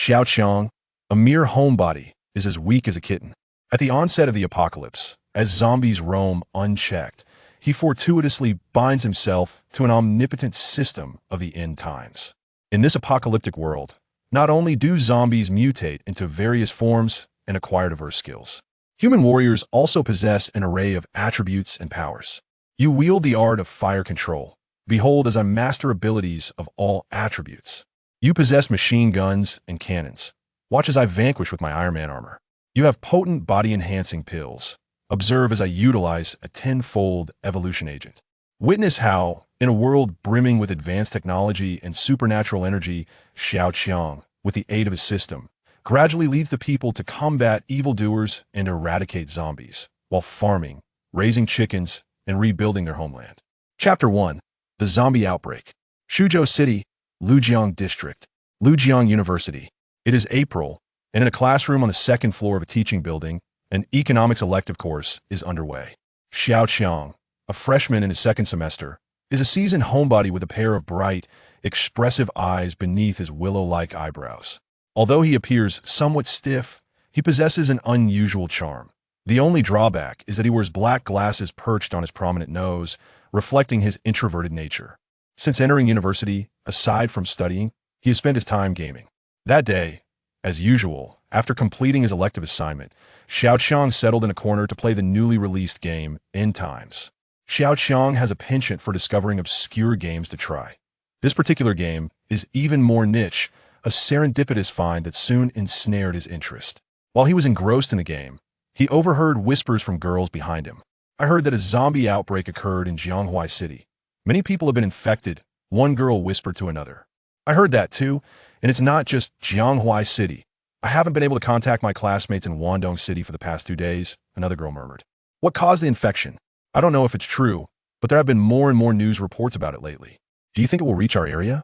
Xiao Qiang, a mere homebody, is as weak as a kitten. At the onset of the apocalypse, as zombies roam unchecked, he fortuitously binds himself to an omnipotent system of the end times. In this apocalyptic world, not only do zombies mutate into various forms and acquire diverse skills, human warriors also possess an array of attributes and powers. You wield the art of fire control. Behold as I master abilities of all attributes. You possess machine guns and cannons. Watch as I vanquish with my Iron Man armor. You have potent body-enhancing pills. Observe as I utilize a tenfold evolution agent. Witness how, in a world brimming with advanced technology and supernatural energy, Xiao Qiang, with the aid of his system, gradually leads the people to combat evildoers and eradicate zombies, while farming, raising chickens, and rebuilding their homeland. Chapter 1. The Zombie Outbreak. Suzhou City, Lujiang District, Lujiang University. It is April, and in a classroom on the second floor of a teaching building, an economics elective course is underway. Xiao Qiang, a freshman in his second semester, is a seasoned homebody with a pair of bright, expressive eyes beneath his willow-like eyebrows. Although he appears somewhat stiff, he possesses an unusual charm. The only drawback is that he wears black glasses perched on his prominent nose, reflecting his introverted nature. Since entering university, aside from studying, he has spent his time gaming. That day, as usual, after completing his elective assignment, Xiao Qiang settled in a corner to play the newly released game, End Times. Xiao Qiang has a penchant for discovering obscure games to try. This particular game is even more niche, a serendipitous find that soon ensnared his interest. While he was engrossed in the game, he overheard whispers from girls behind him. I heard that a zombie outbreak occurred in Jianghua City. Many people have been infected, one girl whispered to another. I heard that too, and it's not just Jianghua City. I haven't been able to contact my classmates in Guangdong City for the past 2 days, another girl murmured. What caused the infection? I don't know if it's true, but there have been more and more news reports about it lately. Do you think it will reach our area?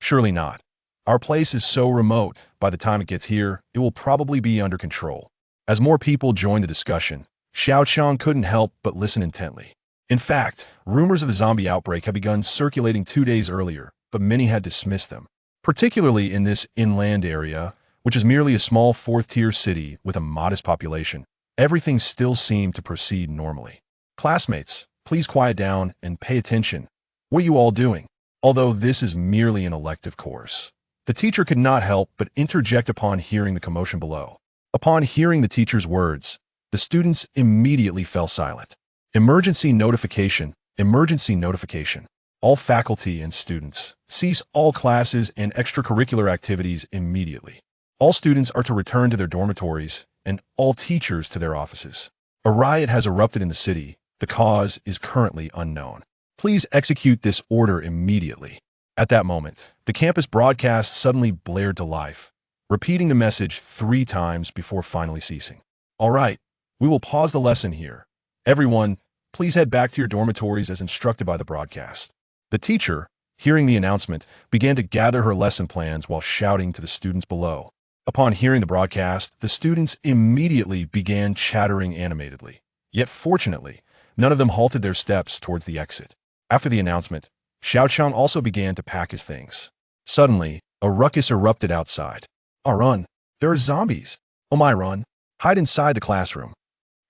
Surely not. Our place is so remote, by the time it gets here, it will probably be under control. As more people joined the discussion, Xiao Qiang couldn't help but listen intently. In fact, rumors of a zombie outbreak had begun circulating 2 days earlier, but many had dismissed them. Particularly in this inland area, which is merely a small fourth-tier city with a modest population, everything still seemed to proceed normally. Classmates, please quiet down and pay attention. What are you all doing? Although this is merely an elective course, the teacher could not help but interject upon hearing the commotion below. Upon hearing the teacher's words, the students immediately fell silent. Emergency notification, emergency notification. All faculty and students, cease all classes and extracurricular activities immediately. All students are to return to their dormitories, and all teachers to their offices. A riot has erupted in the city. The cause is currently unknown. Please execute this order immediately. At that moment, the campus broadcast suddenly blared to life, repeating the message 3 times before finally ceasing. All right, we will pause the lesson here. Everyone, please head back to your dormitories as instructed by the broadcast. The teacher, hearing the announcement, began to gather her lesson plans while shouting to the students below. Upon hearing the broadcast, the students immediately began chattering animatedly. Yet fortunately, none of them halted their steps towards the exit. After the announcement, Xiao Qiang also began to pack his things. Suddenly, a ruckus erupted outside. Oh, run! There are zombies! Oh my, run! Hide inside the classroom.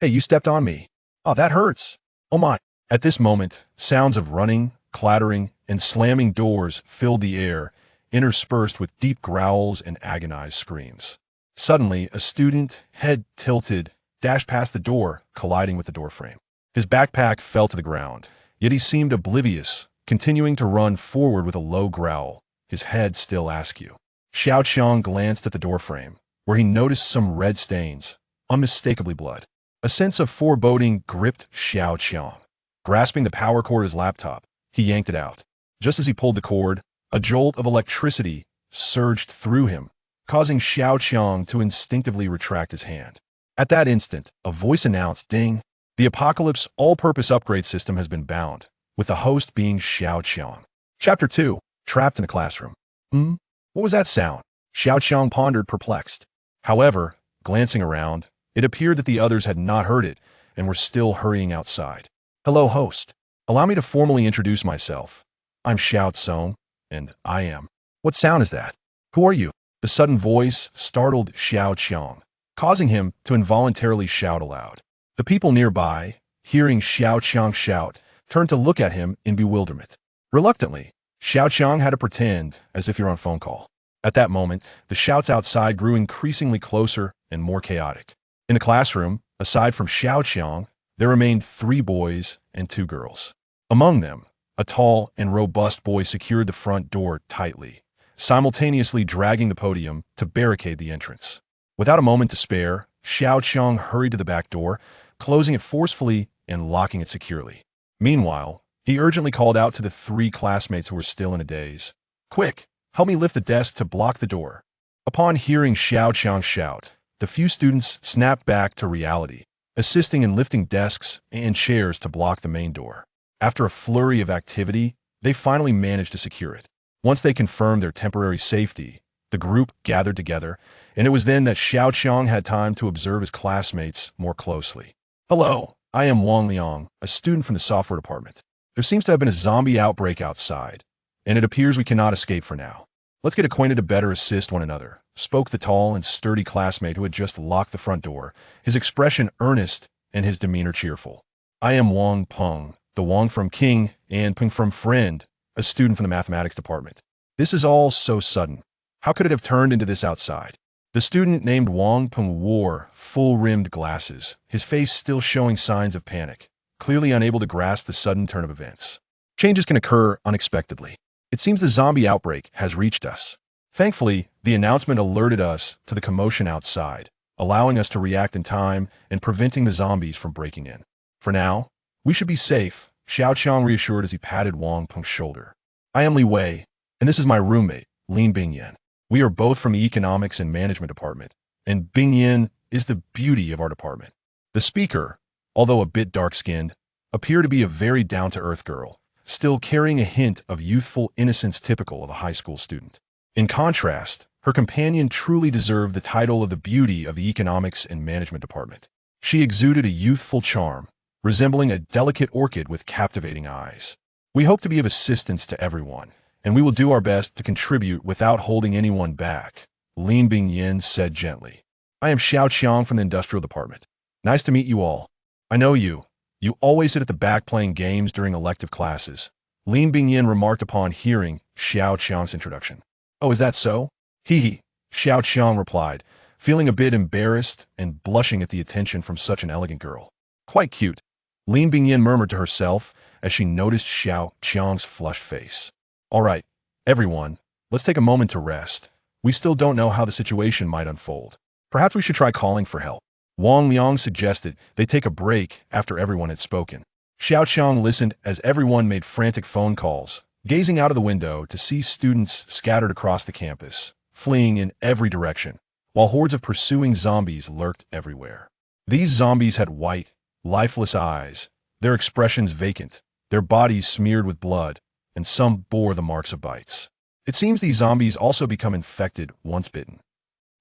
Hey, you stepped on me. Oh, that hurts! Oh my! At this moment, sounds of running, clattering, and slamming doors filled the air, interspersed with deep growls and agonized screams. Suddenly, a student, head tilted, dashed past the door, colliding with the doorframe. His backpack fell to the ground, yet he seemed oblivious, continuing to run forward with a low growl, his head still askew. Xiao Qiang glanced at the doorframe, where he noticed some red stains, unmistakably blood. A sense of foreboding gripped Xiao Qiang. Grasping the power cord of his laptop, he yanked it out. Just as he pulled the cord, a jolt of electricity surged through him, causing Xiao Qiang to instinctively retract his hand. At that instant, a voice announced, "Ding! The Apocalypse All-Purpose Upgrade System has been bound," with the host being Xiao Qiang. Chapter 2. Trapped in a Classroom. What was that sound? Xiao Qiang pondered, perplexed. However, glancing around, it appeared that the others had not heard it and were still hurrying outside. "Hello, host. Allow me to formally introduce myself. I'm Xiao Cong, and I am." "What sound is that? Who are you?" The sudden voice startled Xiao Qiang, causing him to involuntarily shout aloud. The people nearby, hearing Xiao Qiang shout, turned to look at him in bewilderment. Reluctantly, Xiao Qiang had to pretend as if you're on a phone call. At that moment, the shouts outside grew increasingly closer and more chaotic. In the classroom, aside from Xiao Qiang, there remained 3 boys and 2 girls. Among them, a tall and robust boy secured the front door tightly, simultaneously dragging the podium to barricade the entrance. Without a moment to spare, Xiao Qiang hurried to the back door, closing it forcefully and locking it securely. Meanwhile, he urgently called out to the 3 classmates who were still in a daze. "Quick, help me lift the desk to block the door." Upon hearing Xiao Qiang shout, the few students snapped back to reality, assisting in lifting desks and chairs to block the main door. After a flurry of activity, they finally managed to secure it. Once they confirmed their temporary safety, the group gathered together, and it was then that Xiao Qiang had time to observe his classmates more closely. "Hello, I am Wang Liang, a student from the software department. There seems to have been a zombie outbreak outside, and it appears we cannot escape for now. Let's get acquainted to better assist one another," spoke the tall and sturdy classmate who had just locked the front door, his expression earnest and his demeanor cheerful. "I am Wang Peng, the Wang from King and Peng from Friend, a student from the mathematics department. This is all so sudden. How could it have turned into this outside?" The student named Wang Peng wore full-rimmed glasses, his face still showing signs of panic, clearly unable to grasp the sudden turn of events. "Changes can occur unexpectedly. It seems the zombie outbreak has reached us. Thankfully, the announcement alerted us to the commotion outside, allowing us to react in time and preventing the zombies from breaking in. For now, we should be safe," Xiao Qiang reassured as he patted Wang Peng's shoulder. "I am Li Wei, and this is my roommate, Lin Bingyan. We are both from the Economics and Management Department, and Bingyan is the beauty of our department." The speaker, although a bit dark-skinned, appeared to be a very down-to-earth girl, still carrying a hint of youthful innocence typical of a high school student. In contrast, her companion truly deserved the title of the beauty of the Economics and Management Department. She exuded a youthful charm, resembling a delicate orchid with captivating eyes. "We hope to be of assistance to everyone, and we will do our best to contribute without holding anyone back," Lin Bingyan said gently. "I am Xiao Qiang from the Industrial Department. Nice to meet you all. I know you. You always sit at the back playing games during elective classes," Lin Bingyan remarked upon hearing Xiao Qiang's introduction. "Oh, is that so?" "Hee," Xiao Qiang replied, feeling a bit embarrassed and blushing at the attention from such an elegant girl. "Quite cute," Lin Bingyan murmured to herself as she noticed Xiao Qiang's flushed face. "All right, everyone, let's take a moment to rest. We still don't know how the situation might unfold. Perhaps we should try calling for help." Wang Liang suggested they take a break after everyone had spoken. Xiao Qiang listened as everyone made frantic phone calls, gazing out of the window to see students scattered across the campus, fleeing in every direction, while hordes of pursuing zombies lurked everywhere. These zombies had white, lifeless eyes, their expressions vacant, their bodies smeared with blood, and some bore the marks of bites. It seems these zombies also become infected once bitten.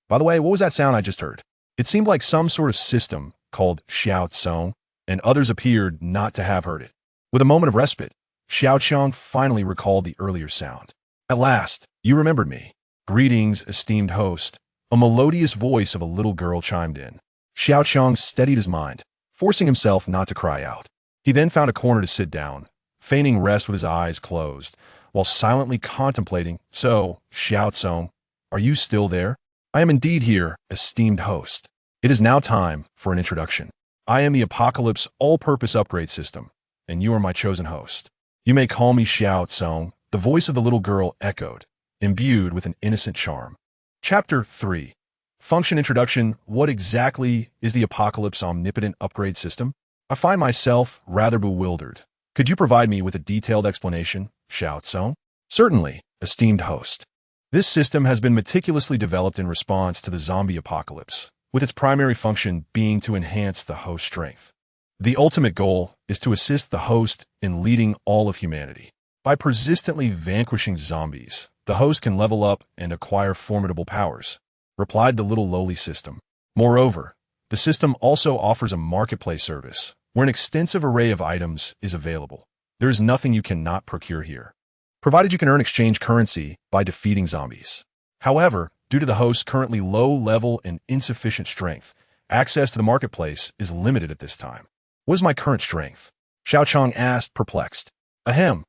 By the way, what was that sound I just heard? It seemed like some sort of system called Xiao Cong, and others appeared not to have heard it. With a moment of respite, Xiao Qiang finally recalled the earlier sound. "At last, you remembered me. Greetings, esteemed host." A melodious voice of a little girl chimed in. Xiao Qiang steadied his mind, forcing himself not to cry out. He then found a corner to sit down, feigning rest with his eyes closed, while silently contemplating. "So, Xiao Cong, are you still there?" "I am indeed here, esteemed host. It is now time for an introduction. I am the Apocalypse All-Purpose Upgrade System, and you are my chosen host. You may call me Xiao Cong," the voice of the little girl echoed, imbued with an innocent charm. Chapter 3. Function Introduction. What exactly is the Apocalypse Omnipotent Upgrade System? I find myself rather bewildered. Could you provide me with a detailed explanation, Xiao Cong? "Certainly, esteemed host. This system has been meticulously developed in response to the zombie apocalypse, with its primary function being to enhance the host's strength. The ultimate goal is to assist the host in leading all of humanity. By persistently vanquishing zombies, the host can level up and acquire formidable powers," replied the little lowly system. Moreover, the system also offers a marketplace service, where an extensive array of items is available. There is nothing you cannot procure here, provided you can earn exchange currency by defeating zombies. However, due to the host's currently low level and insufficient strength, access to the marketplace is limited at this time. What is my current strength? Xiao Qiang asked, perplexed. Ahem.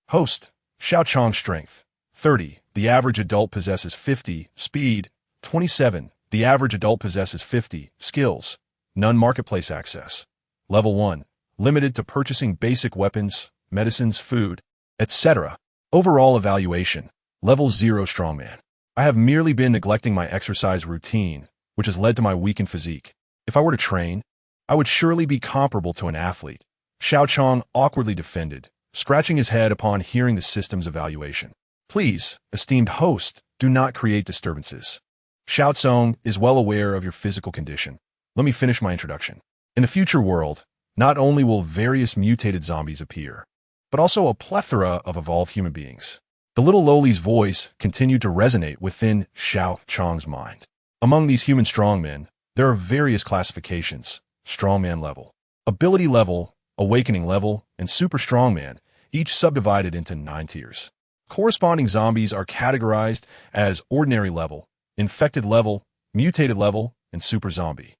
Host, Xiao Qiang strength, 30. The average adult possesses 50. Speed, 27. The average adult possesses 50. Skills, none. Marketplace access. Level 1. Limited to purchasing basic weapons, medicines, food, etc. Overall evaluation. Level 0. Strongman. I have merely been neglecting my exercise routine, which has led to my weakened physique. If I were to train, I would surely be comparable to an athlete. Xiao Qiang awkwardly defended, scratching his head upon hearing the system's evaluation. Please, esteemed host, do not create disturbances. Xiao Cong is well aware of your physical condition. Let me finish my introduction. In the future world, not only will various mutated zombies appear, but also a plethora of evolved human beings. The little lowly's voice continued to resonate within Xiao Qiang's mind. Among these human strongmen, there are various classifications: strongman level, ability level, awakening level, and super strongman, each subdivided into 9 tiers. Corresponding zombies are categorized as ordinary level, infected level, mutated level, and super zombie,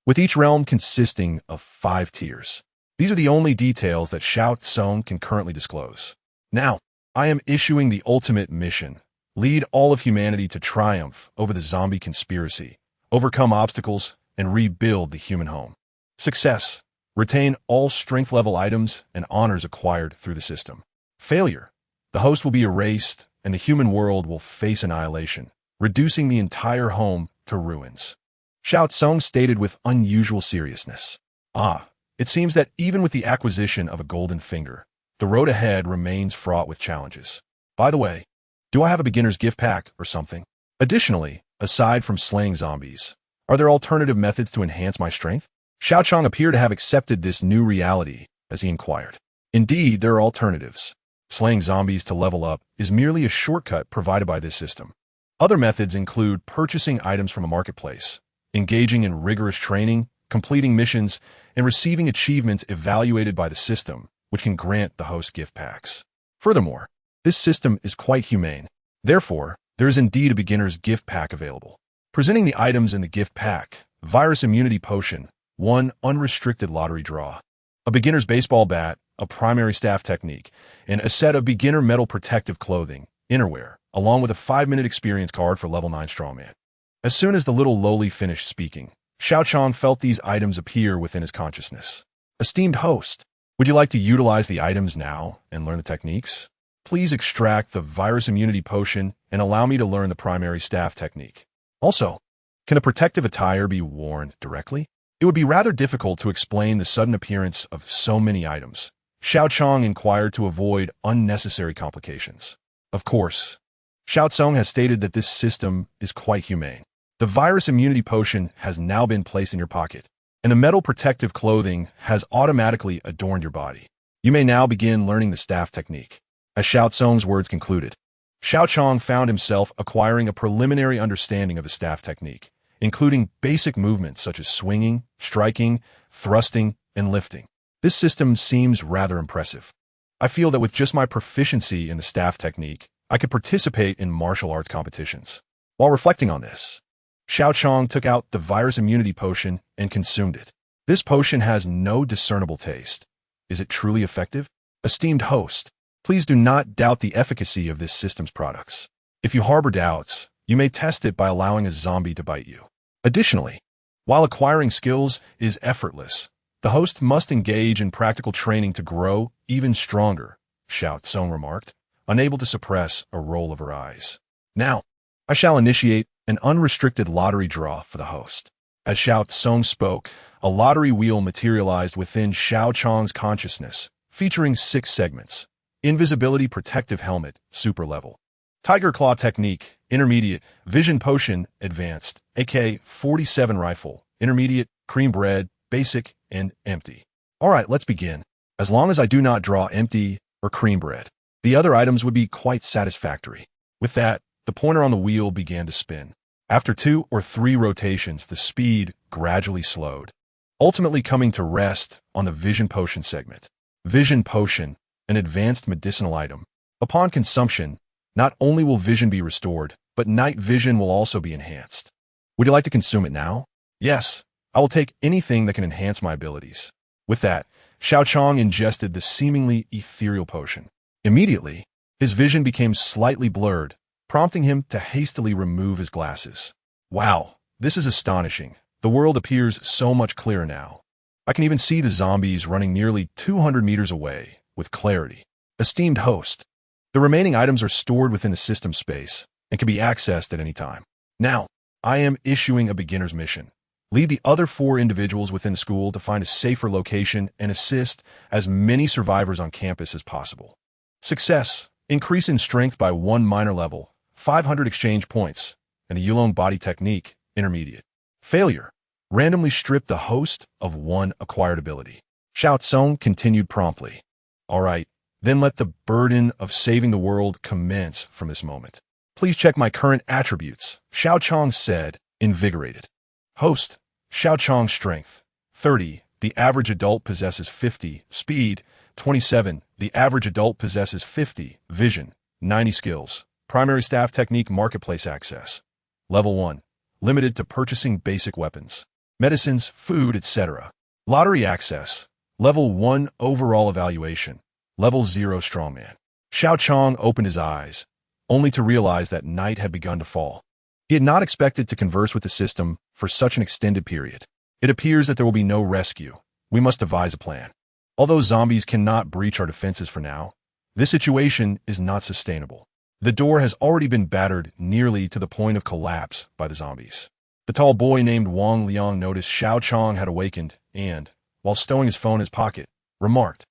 with each realm consisting of 5 tiers. These are the only details that Xiao Cong can currently disclose. Now, I am issuing the ultimate mission: lead all of humanity to triumph over the zombie conspiracy, overcome obstacles, and rebuild the human home. Success: retain all strength level items and honors acquired through the system. Failure: the host will be erased and the human world will face annihilation, reducing the entire home to ruins. Xiao Cong stated with unusual seriousness. It seems that even with the acquisition of a golden finger, the road ahead remains fraught with challenges. By the way, do I have a beginner's gift pack or something? Additionally, aside from slaying zombies, are there alternative methods to enhance my strength? Xiao Qiang appeared to have accepted this new reality as he inquired. Indeed, there are alternatives. Slaying zombies to level up is merely a shortcut provided by this system. Other methods include purchasing items from a marketplace, engaging in rigorous training, completing missions, and receiving achievements evaluated by the system, which can grant the host gift packs. Furthermore, this system is quite humane. Therefore, there is indeed a beginner's gift pack available. Presenting the items in the gift pack: virus immunity potion, 1 unrestricted lottery draw, a beginner's baseball bat, a primary staff technique, and a set of beginner metal protective clothing, innerwear, along with a 5-minute experience card for level 9 strongman. As soon as the little lowly finished speaking, Xiao Qiang felt these items appear within his consciousness. Esteemed host, would you like to utilize the items now and learn the techniques? Please extract the virus immunity potion and allow me to learn the primary staff technique. Also, can the protective attire be worn directly? It would be rather difficult to explain the sudden appearance of so many items. Xiao Qiang inquired to avoid unnecessary complications. Of course, Xiao Cong has stated that this system is quite humane. The virus immunity potion has now been placed in your pocket, and the metal protective clothing has automatically adorned your body. You may now begin learning the staff technique. As Xiao Cong's words concluded, Xiao Qiang found himself acquiring a preliminary understanding of the staff technique, including basic movements such as swinging, striking, thrusting, and lifting. This system seems rather impressive. I feel that with just my proficiency in the staff technique, I could participate in martial arts competitions. While reflecting on this, Xiao Qiang took out the virus immunity potion and consumed it. This potion has no discernible taste. Is it truly effective? Esteemed host, please do not doubt the efficacy of this system's products. If you harbor doubts, you may test it by allowing a zombie to bite you. Additionally, while acquiring skills is effortless, the host must engage in practical training to grow even stronger, Xiao Cong remarked, unable to suppress a roll of her eyes. Now, I shall initiate an unrestricted lottery draw for the host. As Xiao Cong spoke, a lottery wheel materialized within Xiao Qiang's consciousness, featuring 6 segments: invisibility protective helmet, super level; tiger claw technique, intermediate; vision potion, advanced; AK-47 rifle, intermediate; cream bread, basic; and empty. Alright, let's begin. As long as I do not draw empty or cream bread, the other items would be quite satisfactory. With that, the pointer on the wheel began to spin. After 2 or 3 rotations, the speed gradually slowed, ultimately coming to rest on the vision potion segment. Vision potion, an advanced medicinal item. Upon consumption, not only will vision be restored, but night vision will also be enhanced. Would you like to consume it now? Yes, I will take anything that can enhance my abilities. With that, Xiao Qiang ingested the seemingly ethereal potion. Immediately, his vision became slightly blurred, prompting him to hastily remove his glasses. Wow, this is astonishing. The world appears so much clearer now. I can even see the zombies running nearly 200 meters away, with clarity. Esteemed host, the remaining items are stored within the system space and can be accessed at any time. Now, I am issuing a beginner's mission. Lead the other 4 individuals within the school to find a safer location and assist as many survivors on campus as possible. Success. Increase in strength by 1 minor level, 500 exchange points, and the Yulong body technique, intermediate. Failure. Randomly strip the host of 1 acquired ability. Xiao Cong continued promptly. All right, then let the burden of saving the world commence from this moment. Please check my current attributes, Xiao Qiang said, invigorated. Host, Xiao Qiang strength, 30. The average adult possesses 50. Speed, 27. The average adult possesses 50. Vision, 90 skills. Primary staff technique marketplace access. Level 1. Limited to purchasing basic weapons, medicines, food, etc. Lottery access. Level 1 overall evaluation. Level 0 strongman. Xiao Qiang opened his eyes, only to realize that night had begun to fall. He had not expected to converse with the system for such an extended period. It appears that there will be no rescue. We must devise a plan. Although zombies cannot breach our defenses for now, this situation is not sustainable. The door has already been battered nearly to the point of collapse by the zombies. The tall boy named Wang Liang noticed Xiao Qiang had awakened and, while stowing his phone in his pocket, remarked,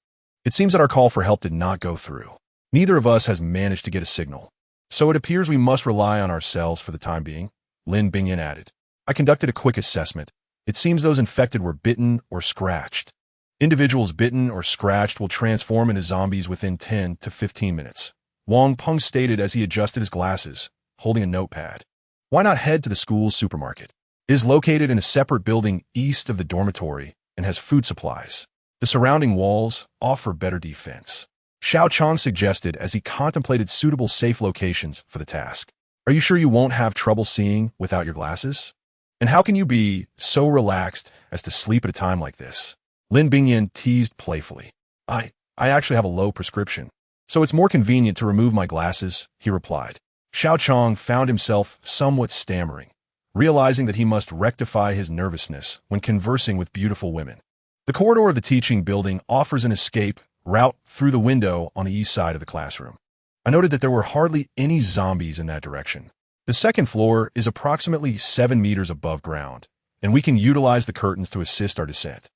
"It seems that our call for help did not go through. Neither of us has managed to get a signal. So it appears we must rely on ourselves for the time being," Lin Bingyan added. "I conducted a quick assessment. It seems those infected were bitten or scratched. Individuals bitten or scratched will transform into zombies within 10 to 15 minutes. Wang Peng stated as he adjusted his glasses, holding a notepad. "Why not head to the school's supermarket? It is located in a separate building east of the dormitory and has food supplies. The surrounding walls offer better defense," Xiao Qiang suggested as he contemplated suitable safe locations for the task. "Are you sure you won't have trouble seeing without your glasses? And how can you be so relaxed as to sleep at a time like this?" Lin Bingyan teased playfully. I actually have a low prescription, so it's more convenient to remove my glasses," he replied. Xiao Qiang found himself somewhat stammering, realizing that he must rectify his nervousness when conversing with beautiful women. The corridor of the teaching building offers an escape route through the window on the east side of the classroom. I noted that there were hardly any zombies in that direction. The second floor is approximately 7 meters above ground, and we can utilize the curtains to assist our descent.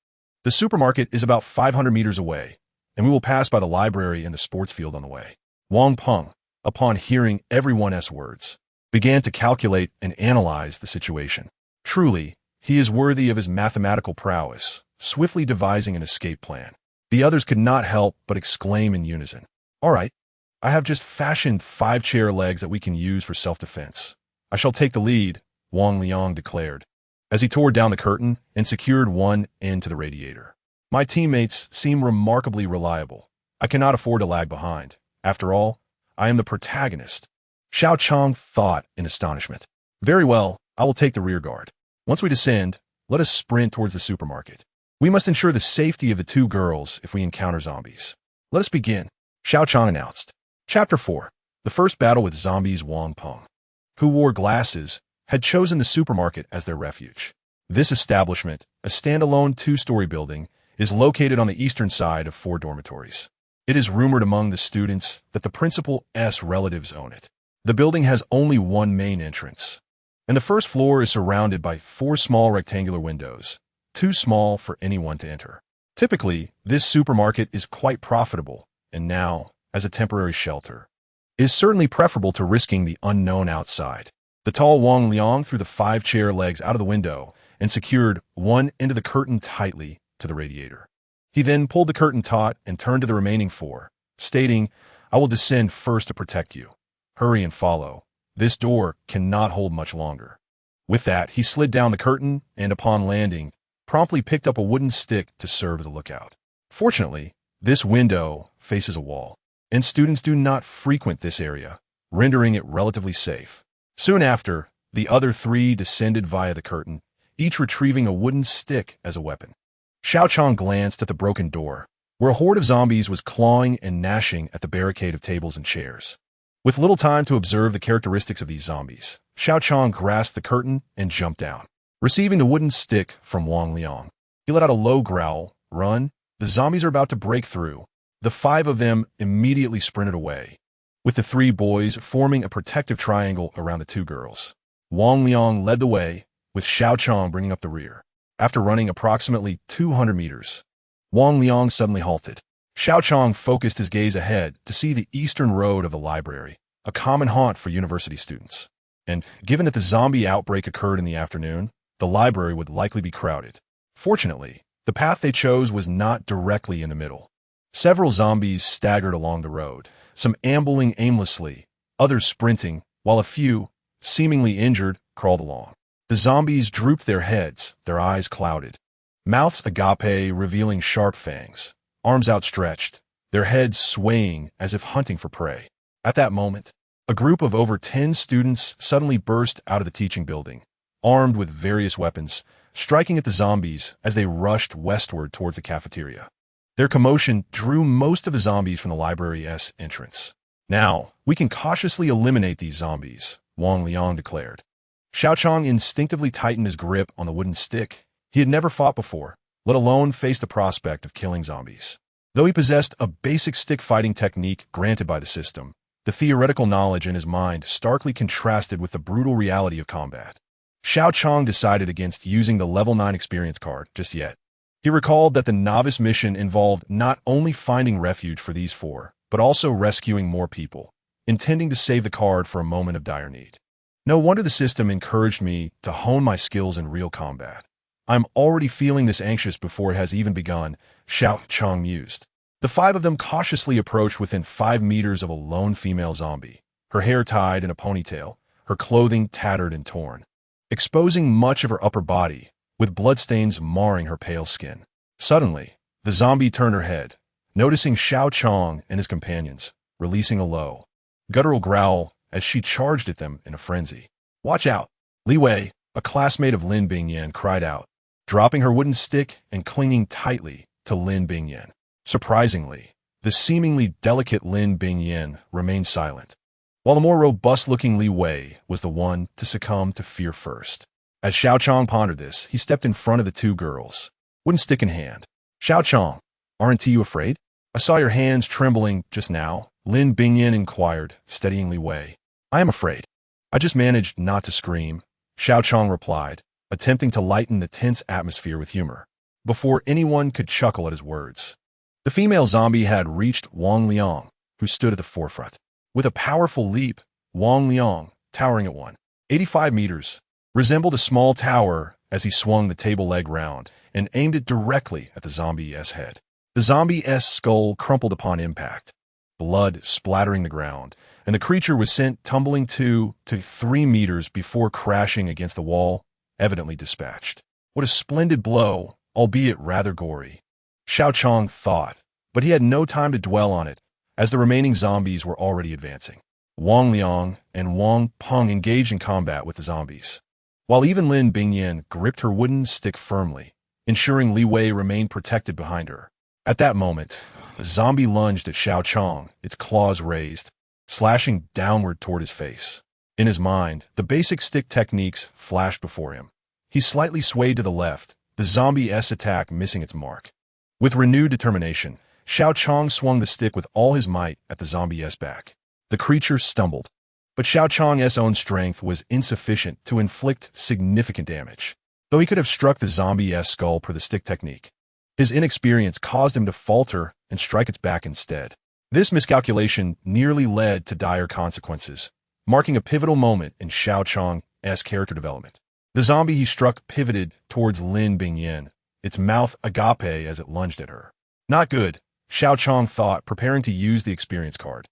The supermarket is about 500 meters away, and we will pass by the library and the sports field on the way. Wang Peng, upon hearing everyone's words, began to calculate and analyze the situation. Truly, he is worthy of his mathematical prowess, swiftly devising an escape plan. The others could not help but exclaim in unison. "All right, I have just fashioned 5 chair legs that we can use for self-defense. I shall take the lead," Wang Liang declared, as he tore down the curtain and secured one end to the radiator. "My teammates seem remarkably reliable. I cannot afford to lag behind. After all, I am the protagonist." Xiao Qiang thought in astonishment. "Very well, I will take the rear guard. Once we descend, let us sprint towards the supermarket. We must ensure the safety of the 2 girls if we encounter zombies. Let us begin," Xiao Qiang announced. Chapter 4. The first battle with zombies. Wang Peng, who wore glasses, had chosen the supermarket as their refuge. This establishment, a standalone 2-story building, is located on the eastern side of 4 dormitories. It is rumored among the students that the principal's relatives own it. The building has only one main entrance, and the first floor is surrounded by 4 small rectangular windows, too small for anyone to enter. Typically, this supermarket is quite profitable, and now, as a temporary shelter, is certainly preferable to risking the unknown outside. The tall Wang Liang threw the 5 chair legs out of the window and secured one end of the curtain tightly to the radiator. He then pulled the curtain taut and turned to the remaining 4, stating, "I will descend first to protect you. Hurry and follow. This door cannot hold much longer." With that, he slid down the curtain and, upon landing, promptly picked up a wooden stick to serve as a lookout. Fortunately, this window faces a wall, and students do not frequent this area, rendering it relatively safe. Soon after, the other three descended via the curtain, each retrieving a wooden stick as a weapon. Xiao Qiang glanced at the broken door, where a horde of zombies was clawing and gnashing at the barricade of tables and chairs. With little time to observe the characteristics of these zombies, Xiao Qiang grasped the curtain and jumped down. Receiving the wooden stick from Wang Liang, he let out a low growl. Run! The zombies are about to break through. The five of them immediately sprinted away, with the three boys forming a protective triangle around the two girls. Wang Liang led the way, with Xiao Qiang bringing up the rear. After running approximately 200 meters, Wang Liang suddenly halted. Xiao Qiang focused his gaze ahead to see the eastern road of the library, a common haunt for university students. And given that the zombie outbreak occurred in the afternoon, the library would likely be crowded. Fortunately, the path they chose was not directly in the middle. Several zombies staggered along the road, some ambling aimlessly, others sprinting, while a few, seemingly injured, crawled along. The zombies drooped their heads, their eyes clouded, mouths agape revealing sharp fangs, arms outstretched, their heads swaying as if hunting for prey. At that moment, a group of over 10 students suddenly burst out of the teaching building, armed with various weapons, striking at the zombies as they rushed westward towards the cafeteria. Their commotion drew most of the zombies from the library's entrance. Now, we can cautiously eliminate these zombies, Wang Liang declared. Xiao Qiang instinctively tightened his grip on the wooden stick. He had never fought before, let alone face the prospect of killing zombies. Though he possessed a basic stick-fighting technique granted by the system, the theoretical knowledge in his mind starkly contrasted with the brutal reality of combat. Xiao Qiang decided against using the level 9 experience card just yet. He recalled that the novice mission involved not only finding refuge for these four, but also rescuing more people, intending to save the card for a moment of dire need. No wonder the system encouraged me to hone my skills in real combat. I'm already feeling this anxious before it has even begun, Xiao Qiang mused. The five of them cautiously approached within 5 meters of a lone female zombie, her hair tied in a ponytail, her clothing tattered and torn, exposing much of her upper body, with bloodstains marring her pale skin. Suddenly, the zombie turned her head, noticing Xiao Qiang and his companions, releasing a low, guttural growl as she charged at them in a frenzy. "Watch out!" Li Wei, a classmate of Lin Bingyan, cried out, dropping her wooden stick and clinging tightly to Lin Bingyan. Surprisingly, the seemingly delicate Lin Bingyan remained silent, while the more robust-looking Li Wei was the one to succumb to fear first. As Xiao Qiang pondered this, he stepped in front of the two girls, wooden stick in hand. "Xiao Qiang, aren't you afraid? I saw your hands trembling just now," Lin Bingyan inquired, steadying Li Wei. "I am afraid. I just managed not to scream," Xiao Qiang replied, attempting to lighten the tense atmosphere with humor, before anyone could chuckle at his words. The female zombie had reached Wang Liang, who stood at the forefront. With a powerful leap, Wang Liang, towering at 185 meters, resembled a small tower as he swung the table leg round and aimed it directly at the zombie's head. The zombie's skull crumpled upon impact, blood splattering the ground, and the creature was sent tumbling 2 to 3 meters before crashing against the wall, evidently dispatched. What a splendid blow, albeit rather gory, Xiao Qiang thought, but he had no time to dwell on it, as the remaining zombies were already advancing. Wang Liang and Wang Peng engaged in combat with the zombies, while even Lin Bingyan gripped her wooden stick firmly, ensuring Li Wei remained protected behind her. At that moment, the zombie lunged at Xiao Qiang, its claws raised, slashing downward toward his face. In his mind, the basic stick techniques flashed before him. He slightly swayed to the left, the zombie's attack missing its mark. With renewed determination, Xiao Qiang swung the stick with all his might at the zombie's back. The creature stumbled, but Xiao Qiang's own strength was insufficient to inflict significant damage, though he could have struck the zombie's skull per the stick technique. His inexperience caused him to falter and strike its back instead. This miscalculation nearly led to dire consequences, marking a pivotal moment in Xiao Qiang's character development. The zombie he struck pivoted towards Lin Bingyan, its mouth agape as it lunged at her. Not good, Xiao Qiang thought, preparing to use the experience card.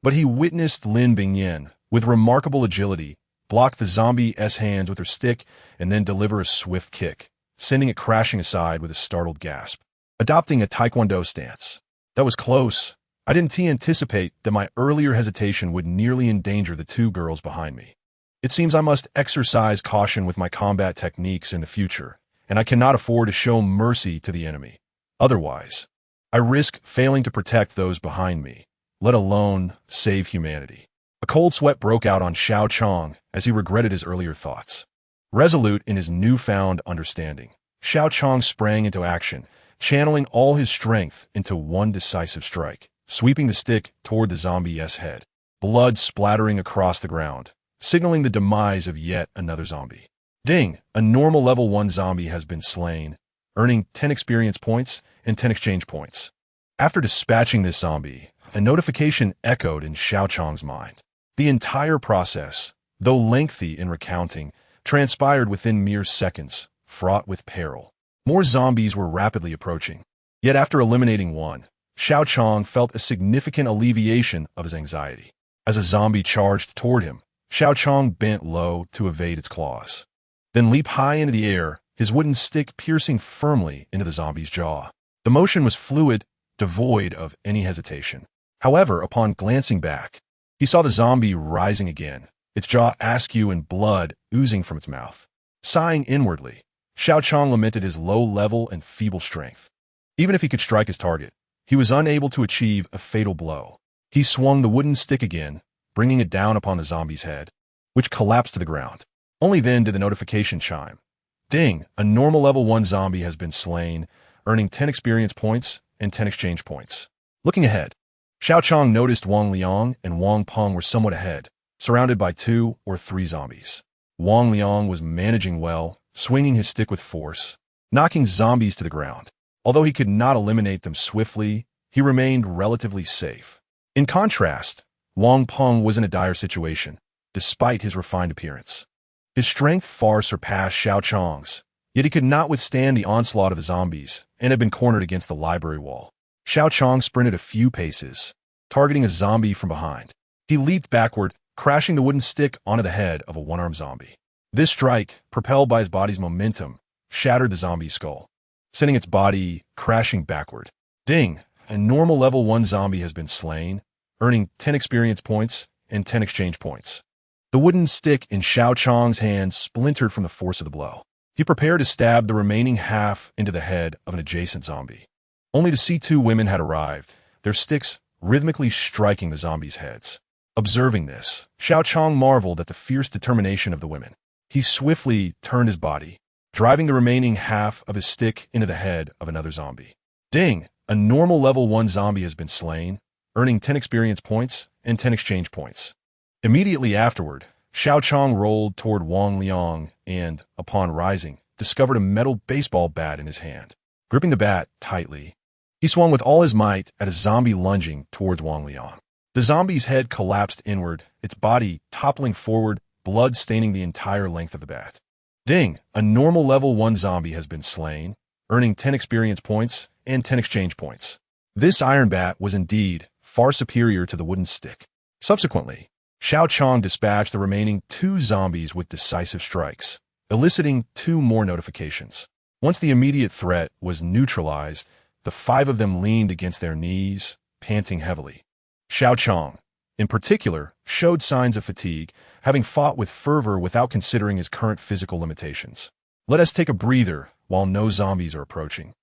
But he witnessed Lin Bingyan, with remarkable agility, block the zombie's hands with her stick and then deliver a swift kick, sending it crashing aside with a startled gasp. Adopting a taekwondo stance. That was close. I didn't anticipate that my earlier hesitation would nearly endanger the two girls behind me. It seems I must exercise caution with my combat techniques in the future, and I cannot afford to show mercy to the enemy. Otherwise, I risk failing to protect those behind me, let alone save humanity. A cold sweat broke out on Xiao Qiang as he regretted his earlier thoughts. Resolute in his newfound understanding, Xiao Qiang sprang into action, channeling all his strength into one decisive strike, sweeping the stick toward the zombie's head, blood splattering across the ground, signaling the demise of yet another zombie. Ding! A normal level 1 zombie has been slain, earning 10 experience points and 10 exchange points. After dispatching this zombie, a notification echoed in Xiao Qiang's mind. The entire process, though lengthy in recounting, transpired within mere seconds, fraught with peril. More zombies were rapidly approaching. Yet after eliminating one, Xiao Qiang felt a significant alleviation of his anxiety. As a zombie charged toward him, Xiao Qiang bent low to evade its claws, then leaped high into the air, his wooden stick piercing firmly into the zombie's jaw. The motion was fluid, devoid of any hesitation. However, upon glancing back, he saw the zombie rising again, its jaw askew and blood oozing from its mouth. Sighing inwardly, Xiao Qiang lamented his low level and feeble strength. Even if he could strike his target, he was unable to achieve a fatal blow. He swung the wooden stick again, bringing it down upon the zombie's head, which collapsed to the ground. Only then did the notification chime. Ding! A normal level 1 zombie has been slain, earning 10 experience points and 10 exchange points. Looking ahead, Xiao Qiang noticed Wang Liang and Wang Peng were somewhat ahead, surrounded by 2 or 3 zombies. Wang Liang was managing well, swinging his stick with force, knocking zombies to the ground. Although he could not eliminate them swiftly, he remained relatively safe. In contrast, Wang Peng was in a dire situation, despite his refined appearance. His strength far surpassed Xiao Qiang's, yet he could not withstand the onslaught of the zombies and had been cornered against the library wall. Xiao Qiang sprinted a few paces, targeting a zombie from behind. He leaped backward, crashing the wooden stick onto the head of a one-armed zombie. This strike, propelled by his body's momentum, shattered the zombie's skull, sending its body crashing backward. Ding! A normal level 1 zombie has been slain, earning 10 experience points and 10 exchange points. The wooden stick in Xiao Qiang's hand splintered from the force of the blow. He prepared to stab the remaining half into the head of an adjacent zombie, only to see 2 women had arrived, their sticks rhythmically striking the zombies' heads. Observing this, Xiao Qiang marveled at the fierce determination of the women. He swiftly turned his body, driving the remaining half of his stick into the head of another zombie. Ding! A normal level 1 zombie has been slain, earning 10 experience points and 10 exchange points. Immediately afterward, Xiao Qiang rolled toward Wang Liang and, upon rising, discovered a metal baseball bat in his hand. Gripping the bat tightly, he swung with all his might at a zombie lunging towards Wang Liang. The zombie's head collapsed inward, its body toppling forward, blood staining the entire length of the bat. Ding! A normal level 1 zombie has been slain, earning 10 experience points and 10 exchange points. This iron bat was indeed far superior to the wooden stick. Subsequently, Xiao Qiang dispatched the remaining 2 zombies with decisive strikes, eliciting 2 more notifications. Once the immediate threat was neutralized, the 5 of them leaned against their knees, panting heavily. Xiao Qiang, in particular, showed signs of fatigue, having fought with fervor without considering his current physical limitations. Let us take a breather while no zombies are approaching.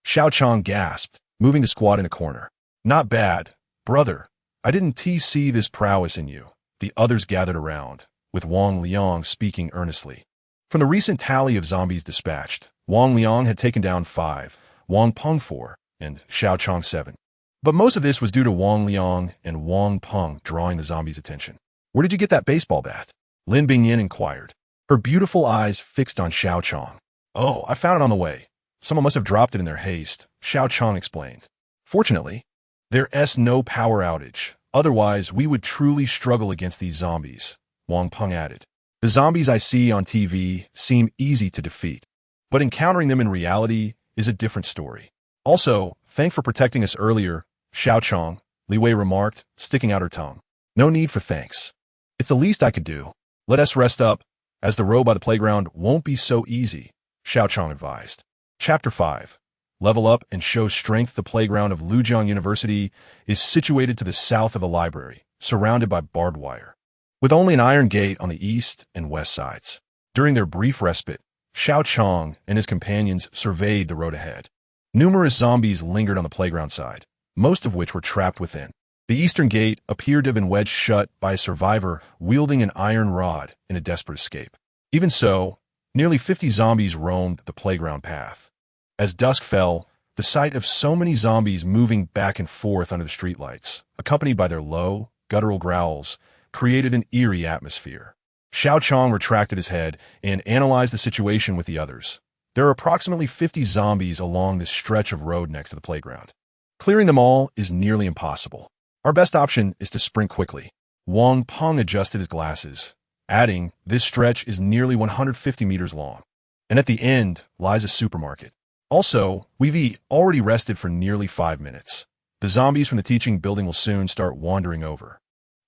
Xiao Qiang gasped, moving to squat in a corner. Not bad, brother. I didn't see this prowess in you. The others gathered around, with Wang Liang speaking earnestly. From the recent tally of zombies dispatched, Wang Liang had taken down 5, Wang Peng 4, and Xiao Qiang 7. But most of this was due to Wang Liang and Wang Peng drawing the zombies' attention. Where did you get that baseball bat? Lin Bingyan inquired, her beautiful eyes fixed on Xiao Qiang. Oh, I found it on the way. Someone must have dropped it in their haste, Xiao Qiang explained. Fortunately, there's no power outage. Otherwise, we would truly struggle against these zombies, Wang Peng added. The zombies I see on TV seem easy to defeat, but encountering them in reality is a different story. Also, thanks for protecting us earlier, Xiao Qiang, Li Wei remarked, sticking out her tongue. No need for thanks. It's the least I could do. Let us rest up, as the road by the playground won't be so easy, Xiao Qiang advised. Chapter 5. Level up and show strength. The playground of Lujiang University is situated to the south of the library, surrounded by barbed wire. with only an iron gate on the east and west sides. During their brief respite, Xiao Qiang and his companions surveyed the road ahead. Numerous zombies lingered on the playground side, most of which were trapped within. The eastern gate appeared to have been wedged shut by a survivor wielding an iron rod in a desperate escape. Even so, nearly 50 zombies roamed the playground path. As dusk fell, the sight of so many zombies moving back and forth under the streetlights, accompanied by their low, guttural growls, created an eerie atmosphere. Xiao Qiang retracted his head and analyzed the situation with the others. There are approximately 50 zombies along this stretch of road next to the playground. Clearing them all is nearly impossible. Our best option is to sprint quickly. Wang Peng adjusted his glasses, adding, this stretch is nearly 150 meters long. And at the end lies a supermarket. Also, we've already rested for nearly 5 minutes. The zombies from the teaching building will soon start wandering over.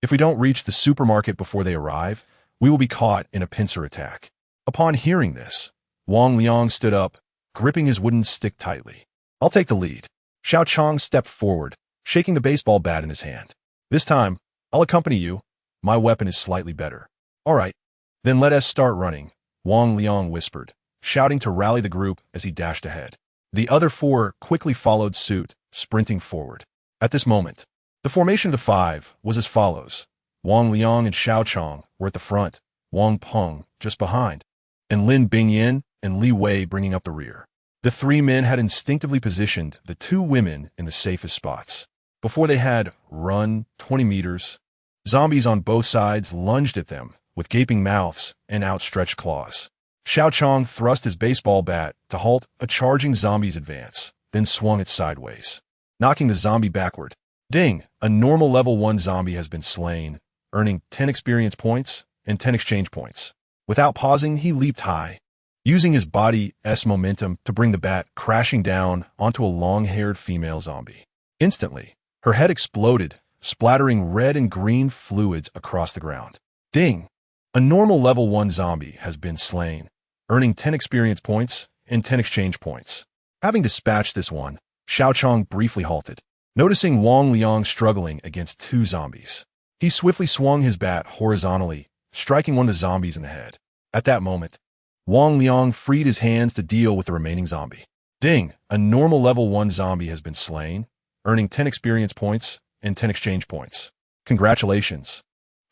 If we don't reach the supermarket before they arrive, we will be caught in a pincer attack. Upon hearing this, Wang Liang stood up, gripping his wooden stick tightly. I'll take the lead. Xiao Qiang stepped forward, shaking the baseball bat in his hand. This time, I'll accompany you. My weapon is slightly better. All right, then let us start running, Wang Liang whispered, shouting to rally the group as he dashed ahead. The other 4 quickly followed suit, sprinting forward. At this moment, the formation of the 5 was as follows. Wang Liang and Xiao Qiang were at the front, Wang Peng just behind, and Lin Bingyan and Li Wei bringing up the rear. The 3 men had instinctively positioned the 2 women in the safest spots. Before they had run 20 meters, zombies on both sides lunged at them with gaping mouths and outstretched claws. Xiao Qiang thrust his baseball bat to halt a charging zombie's advance, then swung it sideways, knocking the zombie backward. Ding! A normal level 1 zombie has been slain, earning 10 experience points and 10 exchange points. Without pausing, he leaped high, using his body's momentum to bring the bat crashing down onto a long-haired female zombie. Instantly, her head exploded, splattering red and green fluids across the ground. Ding! A normal level 1 zombie has been slain, earning 10 experience points and 10 exchange points. Having dispatched this one, Xiao Qiang briefly halted, noticing Wang Liang struggling against 2 zombies. He swiftly swung his bat horizontally, striking one of the zombies in the head. At that moment, Wang Liang freed his hands to deal with the remaining zombie. Ding! A normal level 1 zombie has been slain, earning 10 experience points and 10 exchange points. Congratulations.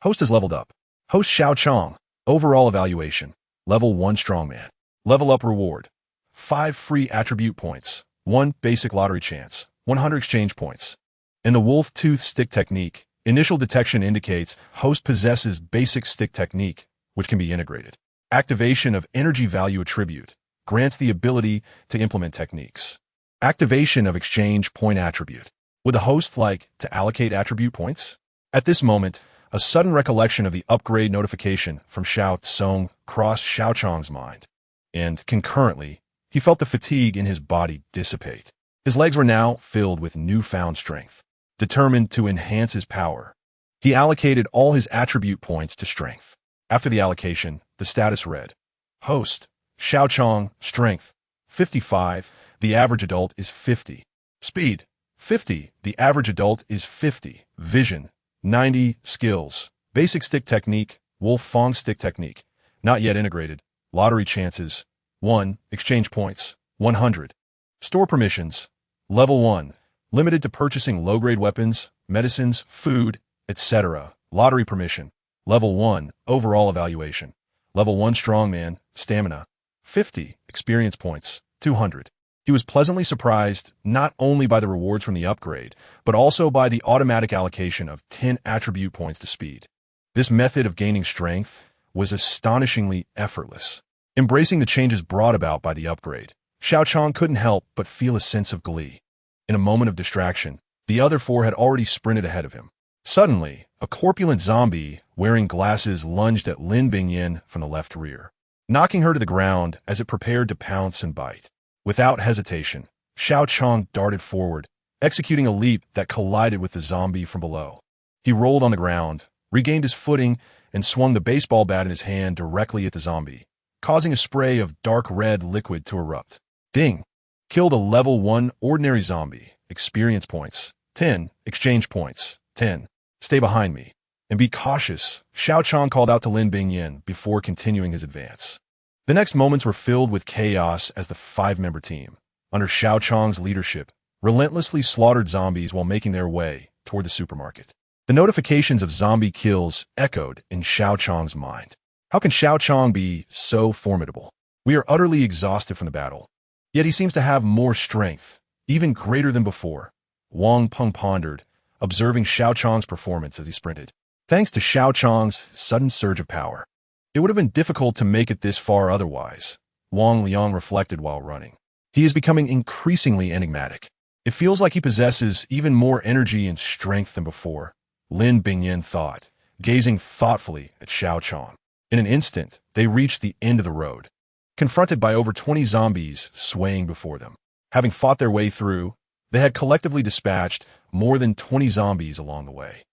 Host has leveled up. Host Xiao Qiang. Overall evaluation. Level 1 strongman. Level up reward. 5 free attribute points. 1 basic lottery chance. 100 exchange points. In the wolf tooth stick technique, initial detection indicates host possesses basic stick technique, which can be integrated. Activation of energy value attribute grants the ability to implement techniques. Activation of exchange point attribute. Would the host like to allocate attribute points? At this moment, a sudden recollection of the upgrade notification from Xiao Cong crossed Xiao Qiang's mind, and concurrently, he felt the fatigue in his body dissipate. His legs were now filled with newfound strength. Determined to enhance his power, he allocated all his attribute points to strength. After the allocation, the status read, Host, Xiao Qiang, Strength, 55, the average adult is 50. Speed, 50, the average adult is 50. Vision, 90. Skills, Basic Stick Technique, Wolf Fong Stick Technique, not yet integrated. Lottery chances, 1. Exchange points, 100. Store permissions, Level 1, limited to purchasing low-grade weapons, medicines, food, etc. Lottery permission, Level 1, overall evaluation. Level 1 strongman, stamina, 50, experience points, 200. He was pleasantly surprised not only by the rewards from the upgrade, but also by the automatic allocation of 10 attribute points to speed. This method of gaining strength was astonishingly effortless. Embracing the changes brought about by the upgrade, Xiao Qiang couldn't help but feel a sense of glee. In a moment of distraction, the other 4 had already sprinted ahead of him. Suddenly, a corpulent zombie wearing glasses lunged at Lin Bingyan from the left rear, knocking her to the ground as it prepared to pounce and bite. Without hesitation, Xiao Qiang darted forward, executing a leap that collided with the zombie from below. He rolled on the ground, regained his footing, and swung the baseball bat in his hand directly at the zombie, causing a spray of dark red liquid to erupt. Ding! Killed a level 1 ordinary zombie. Experience points, 10. Exchange points, 10. Stay behind me. and be cautious, Xiao Qiang called out to Lin Bingyin before continuing his advance. The next moments were filled with chaos as the five-member team, under Xiao Qiang's leadership, relentlessly slaughtered zombies while making their way toward the supermarket. The notifications of zombie kills echoed in Xiao Qiang's mind. How can Xiao Qiang be so formidable? We are utterly exhausted from the battle. Yet he seems to have more strength, even greater than before. Wang Peng pondered, observing Xiao Qiang's performance as he sprinted. Thanks to Xiao Qiang's sudden surge of power, it would have been difficult to make it this far otherwise, Wang Liang reflected while running. He is becoming increasingly enigmatic. It feels like he possesses even more energy and strength than before, Lin Bingyin thought, gazing thoughtfully at Xiao Qiang. In an instant, they reached the end of the road, confronted by over 20 zombies swaying before them. Having fought their way through, they had collectively dispatched more than 20 zombies along the way.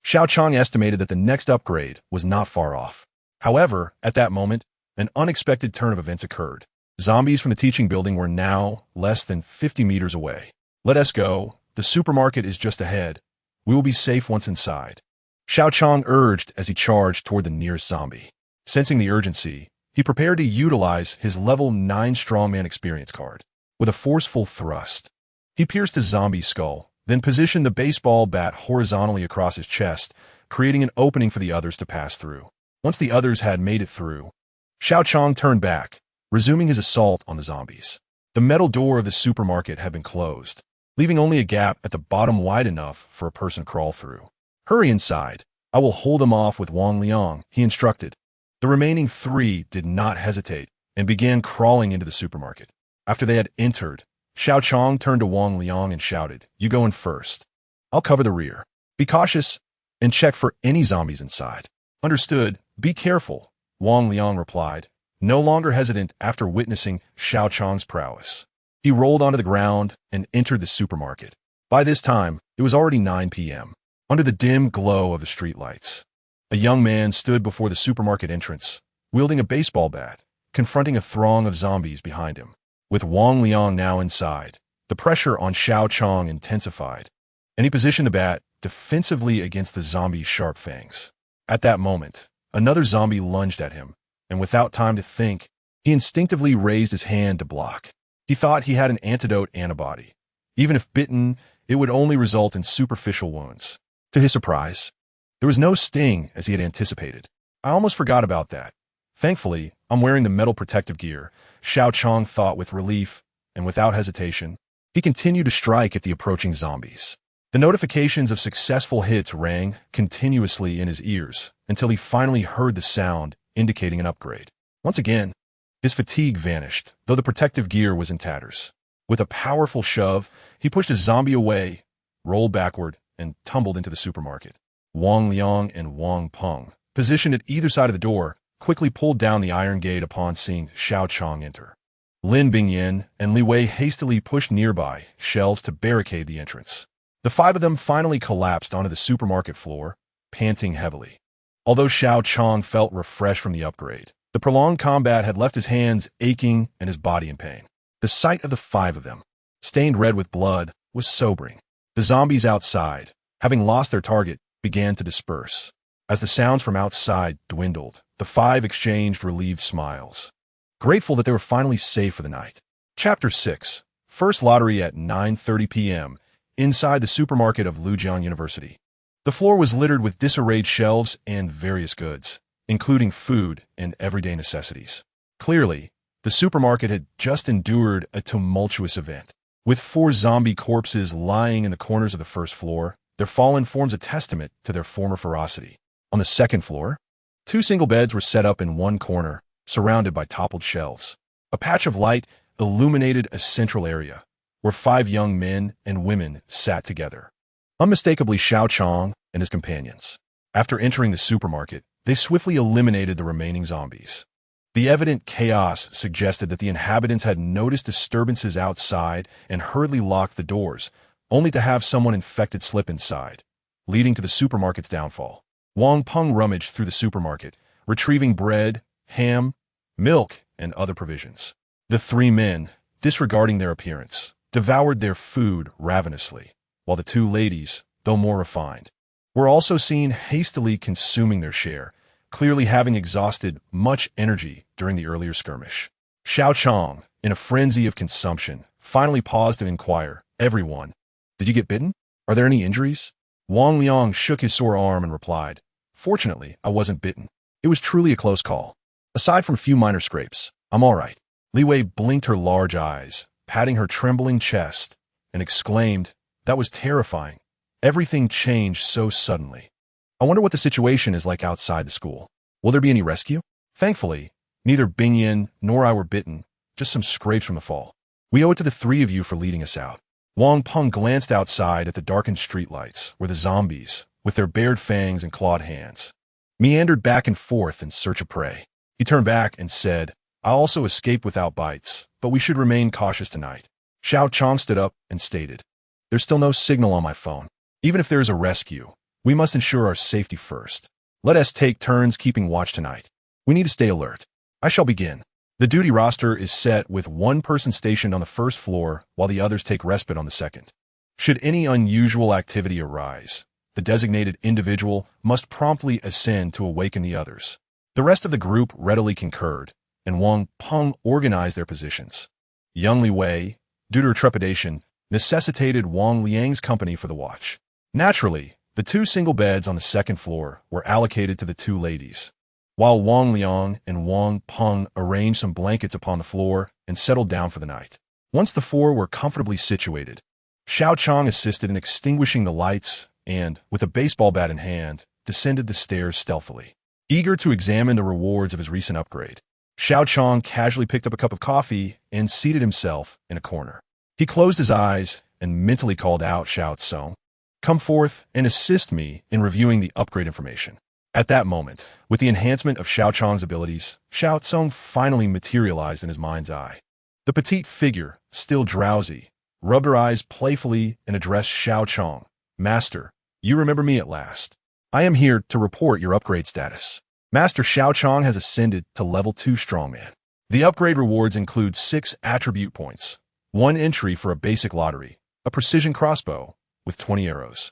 Xiao Qiang estimated that the next upgrade was not far off. However, at that moment, an unexpected turn of events occurred. Zombies from the teaching building were now less than 50 meters away. Let us go. The supermarket is just ahead. We will be safe once inside, Xiao Qiang urged as he charged toward the nearest zombie. Sensing the urgency, he prepared to utilize his level 9 strongman experience card. With a forceful thrust, he pierced his zombie's skull, then positioned the baseball bat horizontally across his chest, creating an opening for the others to pass through. Once the others had made it through, Xiao Qiang turned back, resuming his assault on the zombies. The metal door of the supermarket had been closed, leaving only a gap at the bottom wide enough for a person to crawl through. Hurry inside. I will hold them off with Wang Liang, he instructed. The remaining 3 did not hesitate and began crawling into the supermarket. After they had entered, Xiao Qiang turned to Wang Liang and shouted, "You go in first. I'll cover the rear. Be cautious and check for any zombies inside." "Understood. Be careful," Wang Liang replied, no longer hesitant after witnessing Xiao Qiang's prowess. He rolled onto the ground and entered the supermarket. By this time, it was already 9 p.m. Under the dim glow of the streetlights, a young man stood before the supermarket entrance, wielding a baseball bat, confronting a throng of zombies behind him. With Wang Liang now inside, the pressure on Xiao Qiang intensified, and he positioned the bat defensively against the zombie's sharp fangs. At that moment, another zombie lunged at him, and without time to think, he instinctively raised his hand to block. He thought he had an antidote antibody. Even if bitten, it would only result in superficial wounds. To his surprise, there was no sting as he had anticipated. "I almost forgot about that. Thankfully, I'm wearing the metal protective gear," Xiao Qiang thought with relief, and without hesitation, he continued to strike at the approaching zombies. The notifications of successful hits rang continuously in his ears until he finally heard the sound indicating an upgrade. Once again, his fatigue vanished, though the protective gear was in tatters. With a powerful shove, he pushed a zombie away, rolled backward, and tumbled into the supermarket. Wang Liang and Wang Peng, positioned at either side of the door, quickly pulled down the iron gate upon seeing Xiao Qiang enter. Lin Bingyin and Li Wei hastily pushed nearby shelves to barricade the entrance. The 5 of them finally collapsed onto the supermarket floor, panting heavily. Although Xiao Qiang felt refreshed from the upgrade, the prolonged combat had left his hands aching and his body in pain. The sight of the 5 of them, stained red with blood, was sobering. The zombies outside, having lost their target, began to disperse. As the sounds from outside dwindled, the 5 exchanged relieved smiles, grateful that they were finally safe for the night. Chapter 6. First lottery at 9:30 p.m. inside the supermarket of Lujiang University. The floor was littered with disarrayed shelves and various goods, including food and everyday necessities. Clearly, the supermarket had just endured a tumultuous event. With 4 zombie corpses lying in the corners of the first floor, their fallen forms a testament to their former ferocity. On the second floor, 2 single beds were set up in one corner, surrounded by toppled shelves. A patch of light illuminated a central area, where 5 young men and women sat together. Unmistakably Xiao Qiang and his companions. After entering the supermarket, they swiftly eliminated the remaining zombies. The evident chaos suggested that the inhabitants had noticed disturbances outside and hurriedly locked the doors, only to have someone infected slip inside, leading to the supermarket's downfall. Wang Peng rummaged through the supermarket, retrieving bread, ham, milk, and other provisions. The 3 men, disregarding their appearance, devoured their food ravenously, while the 2 ladies, though more refined, were also seen hastily consuming their share, clearly having exhausted much energy during the earlier skirmish. Xiao Qiang, in a frenzy of consumption, finally paused to inquire, "Everyone, did you get bitten? Are there any injuries?" Wang Liang shook his sore arm and replied, "Fortunately, I wasn't bitten. It was truly a close call. Aside from a few minor scrapes, I'm all right." Li Wei blinked her large eyes, patting her trembling chest, and exclaimed, "That was terrifying. Everything changed so suddenly. I wonder what the situation is like outside the school. Will there be any rescue?" Thankfully, neither Bingyan nor I were bitten, just some scrapes from the fall. We owe it to the three of you for leading us out. Wang Peng glanced outside at the darkened streetlights, where the zombies, with their bared fangs and clawed hands, meandered back and forth in search of prey. He turned back and said, "I also escaped without bites, but we should remain cautious tonight." Xiao Qiang stood up and stated, "There's still no signal on my phone. Even if there is a rescue, we must ensure our safety first. Let us take turns keeping watch tonight. We need to stay alert. I shall begin. The duty roster is set with one person stationed on the first floor while the others take respite on the second. Should any unusual activity arise, the designated individual must promptly ascend to awaken the others." The rest of the group readily concurred, and Wang Peng organized their positions. Young Li Wei, due to her trepidation, necessitated Wang Liang's company for the watch. Naturally, the two single beds on the second floor were allocated to the two ladies, while Wang Liang and Wang Peng arranged some blankets upon the floor and settled down for the night. Once the four were comfortably situated, Xiao Qiang assisted in extinguishing the lights and, with a baseball bat in hand, descended the stairs stealthily. Eager to examine the rewards of his recent upgrade, Xiao Qiang casually picked up a cup of coffee and seated himself in a corner. He closed his eyes and mentally called out Xiao Cong, "Come forth and assist me in reviewing the upgrade information." At that moment, with the enhancement of Xiao Chang's abilities, Xiao Cong finally materialized in his mind's eye. The petite figure, still drowsy, rubbed her eyes playfully and addressed Xiao Cong, "Master, you remember me at last. I am here to report your upgrade status." Master Xiao Cong has ascended to level 2 strongman. The upgrade rewards include 6 attribute points, 1 entry for a basic lottery, a precision crossbow with 20 arrows,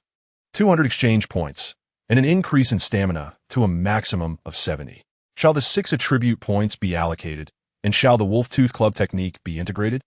200 exchange points, and an increase in stamina to a maximum of 70. Shall the 6 attribute points be allocated, and shall the Wolf Tooth Club technique be integrated?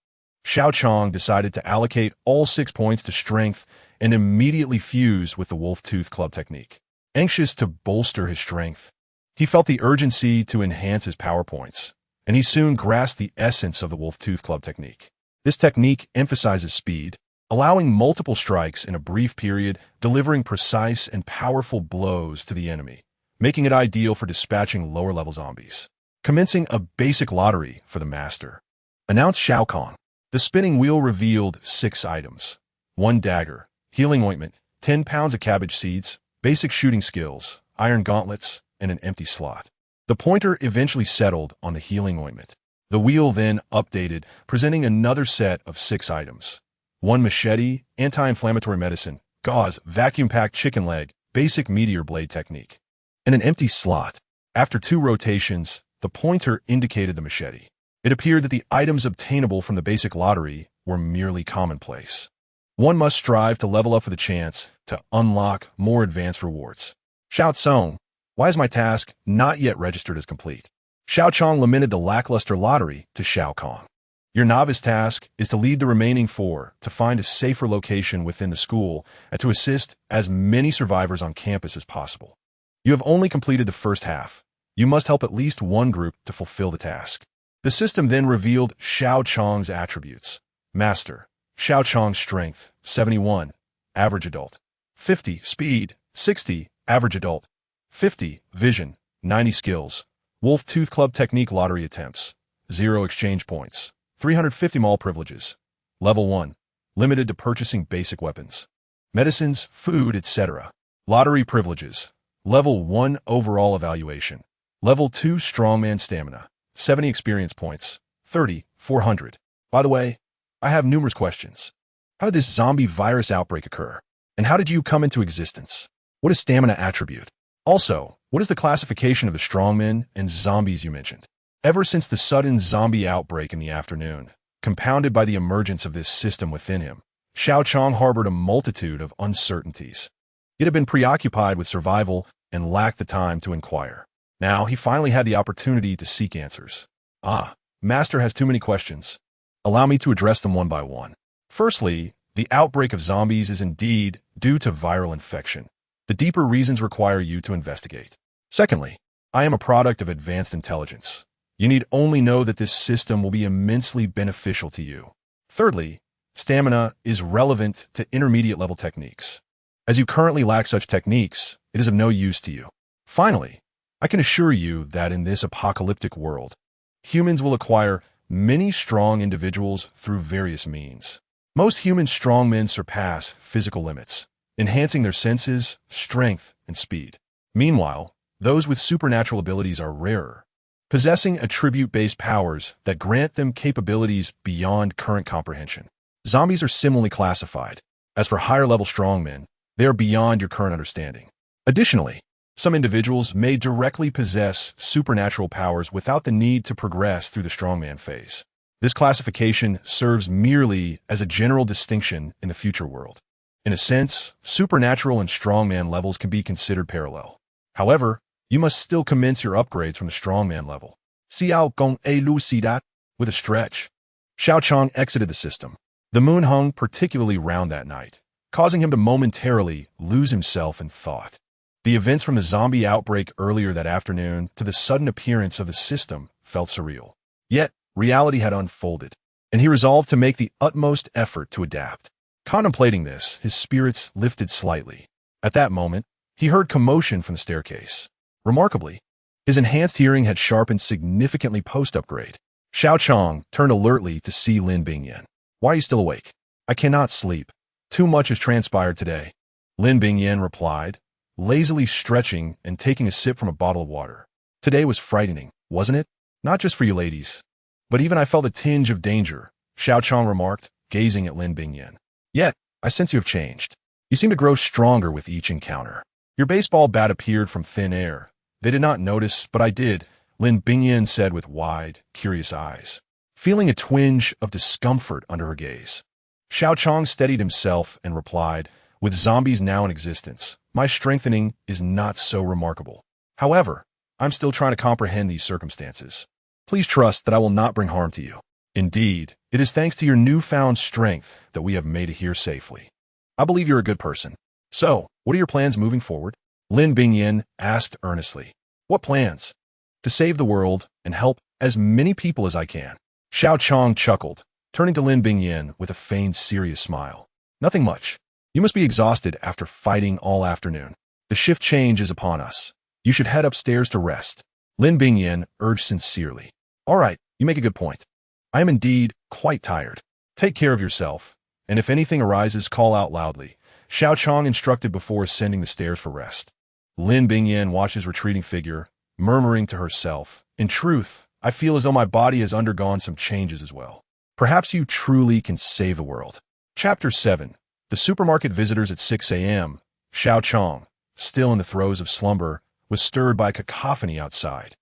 Xiao Cong decided to allocate all 6 points to strength and immediately fuse with the Wolf Tooth Club technique. Anxious to bolster his strength, he felt the urgency to enhance his power points, and he soon grasped the essence of the Wolf Tooth Club technique. This technique emphasizes speed, allowing multiple strikes in a brief period, delivering precise and powerful blows to the enemy, making it ideal for dispatching lower-level zombies. Commencing a basic lottery for the master, announced Xiao Cong. The spinning wheel revealed 6 items: 1 dagger, healing ointment, 10 pounds of cabbage seeds, basic shooting skills, iron gauntlets, and an empty slot. The pointer eventually settled on the healing ointment. The wheel then updated, presenting another set of 6 items: 1 machete, anti-inflammatory medicine, gauze, vacuum-packed chicken leg, basic meteor blade technique, and an empty slot. After 2 rotations, the pointer indicated the machete. It appeared that the items obtainable from the basic lottery were merely commonplace. One must strive to level up for the chance to unlock more advanced rewards. Xiao Cong, why is my task not yet registered as complete? Xiao Cong lamented the lackluster lottery to Xiao Cong. Your novice task is to lead the remaining 4 to find a safer location within the school and to assist as many survivors on campus as possible. You have only completed the first half. You must help at least one group to fulfill the task. The system then revealed Xiao Chong's attributes. Master, Xiao Chong's strength, 71, average adult. 50, speed, 60, average adult. 50, vision, 90 skills. Wolf Tooth Club technique lottery attempts, 0 exchange points. 350 mall privileges. Level 1, limited to purchasing basic weapons, medicines, food, etc. Lottery privileges. Level 1 overall evaluation. Level 2 strongman stamina. 70 experience points. 30, 400. By the way, I have numerous questions. How did this zombie virus outbreak occur? And how did you come into existence? What is stamina attribute? Also, what is the classification of the strongmen and zombies you mentioned? Ever since the sudden zombie outbreak in the afternoon, compounded by the emergence of this system within him, Xiao Cong harbored a multitude of uncertainties. It had been preoccupied with survival and lacked the time to inquire. Now he finally had the opportunity to seek answers. Ah, Master has too many questions. Allow me to address them one by one. Firstly, the outbreak of zombies is indeed due to viral infection. The deeper reasons require you to investigate. Secondly, I am a product of advanced intelligence. You need only know that this system will be immensely beneficial to you. Thirdly, stamina is relevant to intermediate-level techniques. As you currently lack such techniques, it is of no use to you. Finally, I can assure you that in this apocalyptic world, humans will acquire many strong individuals through various means. Most human strongmen surpass physical limits, enhancing their senses, strength, and speed. Meanwhile, those with supernatural abilities are rarer, possessing attribute-based powers that grant them capabilities beyond current comprehension. Zombies are similarly classified. As for higher-level strongmen, they are beyond your current understanding. Additionally, some individuals may directly possess supernatural powers without the need to progress through the strongman phase. This classification serves merely as a general distinction in the future world. In a sense, supernatural and strongman levels can be considered parallel. However, you must still commence your upgrades from the strongman level. Xiao Cong elucidat with a stretch. Xiao Qiang exited the system. The moon hung particularly round that night, causing him to momentarily lose himself in thought. The events from the zombie outbreak earlier that afternoon to the sudden appearance of the system felt surreal. Yet, reality had unfolded, and he resolved to make the utmost effort to adapt. Contemplating this, his spirits lifted slightly. At that moment, he heard commotion from the staircase. Remarkably, his enhanced hearing had sharpened significantly post-upgrade. Xiao Qiang turned alertly to see Lin Bingyan. "Why are you still awake?" "I cannot sleep. Too much has transpired today," Lin Bingyan replied, lazily stretching and taking a sip from a bottle of water. "Today was frightening, wasn't it? Not just for you ladies, but even I felt a tinge of danger," Xiao Qiang remarked, gazing at Lin Bingyan. "Yet, I sense you have changed. You seem to grow stronger with each encounter." Your baseball bat appeared from thin air. "They did not notice, but I did," Lin Bingyan said with wide, curious eyes, feeling a twinge of discomfort under her gaze. Xiao Qiang steadied himself and replied, "With zombies now in existence, my strengthening is not so remarkable. However, I'm still trying to comprehend these circumstances. Please trust that I will not bring harm to you. Indeed, it is thanks to your newfound strength that we have made it here safely. I believe you're a good person. So, what are your plans moving forward?" Lin Bingyan asked earnestly. "What plans?" "To save the world and help as many people as I can." Xiao Qiang chuckled, turning to Lin Bingyan with a feigned serious smile. "Nothing much. You must be exhausted after fighting all afternoon. The shift change is upon us. You should head upstairs to rest," Lin Bingyan urged sincerely. "All right, you make a good point. I am indeed quite tired. Take care of yourself, and if anything arises, call out loudly," Xiao Qiang instructed before ascending the stairs for rest. Lin Bingyan watched his retreating figure, murmuring to herself, "In truth, I feel as though my body has undergone some changes as well. Perhaps you truly can save the world." Chapter 7. The supermarket visitors at 6 a.m. Xiao Qiang, still in the throes of slumber, was stirred by a cacophony outside.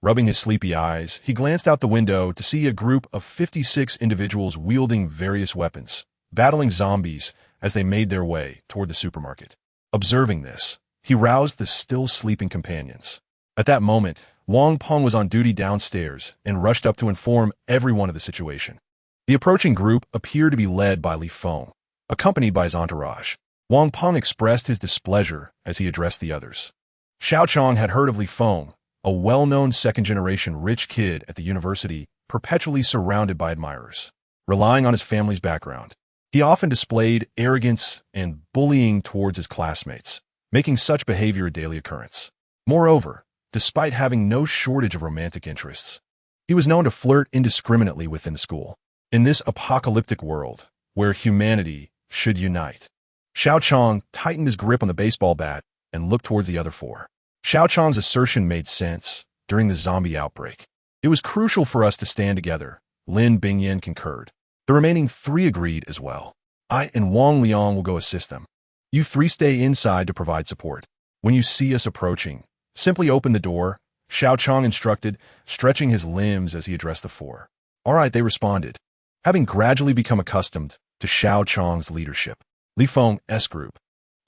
Rubbing his sleepy eyes, he glanced out the window to see a group of 56 individuals wielding various weapons, battling zombies as they made their way toward the supermarket. Observing this, he roused the still sleeping companions. At that moment, Wang Peng was on duty downstairs and rushed up to inform everyone of the situation. The approaching group appeared to be led by Li Feng, accompanied by his entourage. Wang Peng expressed his displeasure as he addressed the others. Xiao Qiang had heard of Li Feng, a well-known second-generation rich kid at the university, perpetually surrounded by admirers. Relying on his family's background, he often displayed arrogance and bullying towards his classmates, making such behavior a daily occurrence. Moreover, despite having no shortage of romantic interests, he was known to flirt indiscriminately within the school. In this apocalyptic world, where humanity should unite, Xiao Qiang tightened his grip on the baseball bat and looked towards the other four. Xiao Qiang's assertion made sense during the zombie outbreak. "It was crucial for us to stand together," Lin Bingyan concurred. The remaining three agreed as well. "I and Wang Liang will go assist them. You three stay inside to provide support. When you see us approaching, simply open the door," Xiao Qiang instructed, stretching his limbs as he addressed the four. "All right," they responded. Having gradually become accustomed to Xiao Qiang's leadership, Li Feng's group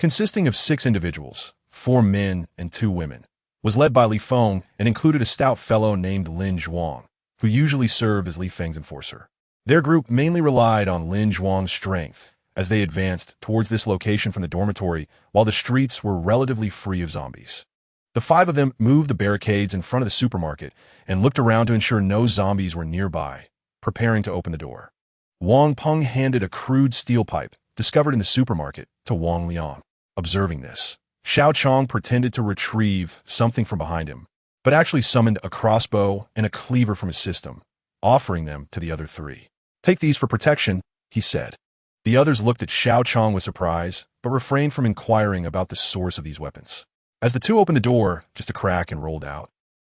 consisting of 6 individuals, 4 men and 2 women, was led by Li Feng and included a stout fellow named Lin Zhuang, who usually served as Li Feng's enforcer. Their group mainly relied on Lin Zhuang's strength as they advanced towards this location from the dormitory while the streets were relatively free of zombies. The 5 of them moved the barricades in front of the supermarket and looked around to ensure no zombies were nearby, preparing to open the door. Wang Peng handed a crude steel pipe, discovered in the supermarket, to Wang Liang. Observing this, Xiao Qiang pretended to retrieve something from behind him, but actually summoned a crossbow and a cleaver from his system, offering them to the other 3. "Take these for protection," he said. The others looked at Xiao Qiang with surprise, but refrained from inquiring about the source of these weapons. As the 2 opened the door, just a crack, and rolled out,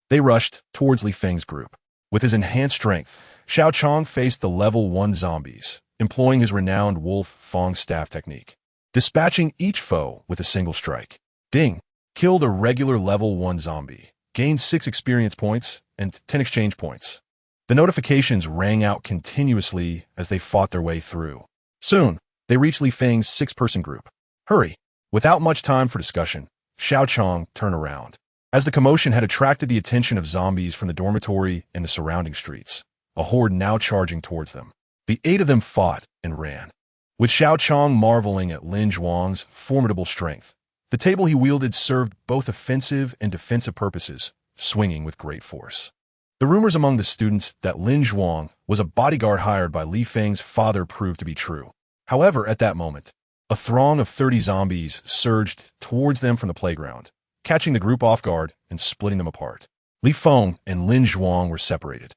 they rushed towards Li Feng's group. With his enhanced strength, Xiao Qiang faced the level 1 zombies, employing his renowned Wolf Fong staff technique, dispatching each foe with a single strike. Ding! Killed a regular level 1 zombie, gained 6 experience points and 10 exchange points. The notifications rang out continuously as they fought their way through. Soon, they reached Li Feng's 6-person group. Hurry! Without much time for discussion, Xiao Qiang turned around. As the commotion had attracted the attention of zombies from the dormitory and the surrounding streets, a horde now charging towards them. The 8 of them fought and ran, with Xiao Qiang marveling at Lin Zhuang's formidable strength. The table he wielded served both offensive and defensive purposes, swinging with great force. The rumors among the students that Lin Zhuang was a bodyguard hired by Li Feng's father proved to be true. However, at that moment, a throng of 30 zombies surged towards them from the playground, catching the group off guard and splitting them apart. Li Feng and Lin Zhuang were separated,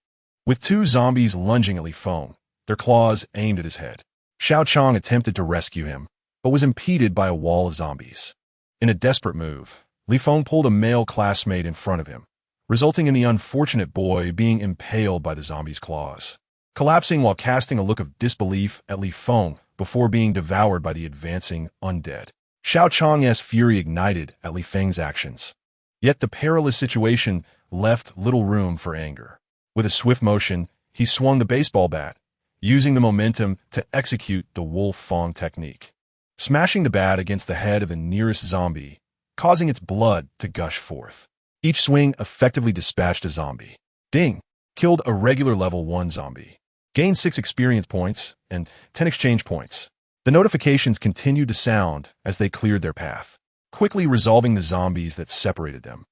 with 2 zombies lunging at Li Feng, their claws aimed at his head. Xiao Qiang attempted to rescue him, but was impeded by a wall of zombies. In a desperate move, Li Feng pulled a male classmate in front of him, resulting in the unfortunate boy being impaled by the zombie's claws, collapsing while casting a look of disbelief at Li Feng before being devoured by the advancing undead. Xiao Qiang's fury ignited at Li Feng's actions. Yet the perilous situation left little room for anger. With a swift motion, he swung the baseball bat, using the momentum to execute the Wolf Fong technique, smashing the bat against the head of the nearest zombie, causing its blood to gush forth. Each swing effectively dispatched a zombie. Ding! Killed a regular level 1 zombie. Gained 6 experience points and 10 exchange points. The notifications continued to sound as they cleared their path, quickly resolving the zombies that separated them.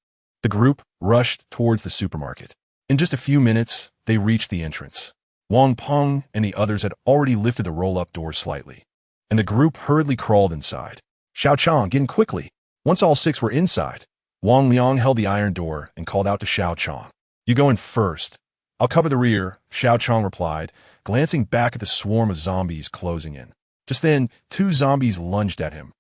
The group rushed towards the supermarket. In just a few minutes, they reached the entrance. Wang Peng and the others had already lifted the roll-up door slightly, and the group hurriedly crawled inside. Xiao Qiang, get in quickly. Once all 6 were inside, Wang Liang held the iron door and called out to Xiao Qiang. "You go in first. I'll cover the rear," Xiao Qiang replied, glancing back at the swarm of zombies closing in. Just then, 2 zombies lunged at him,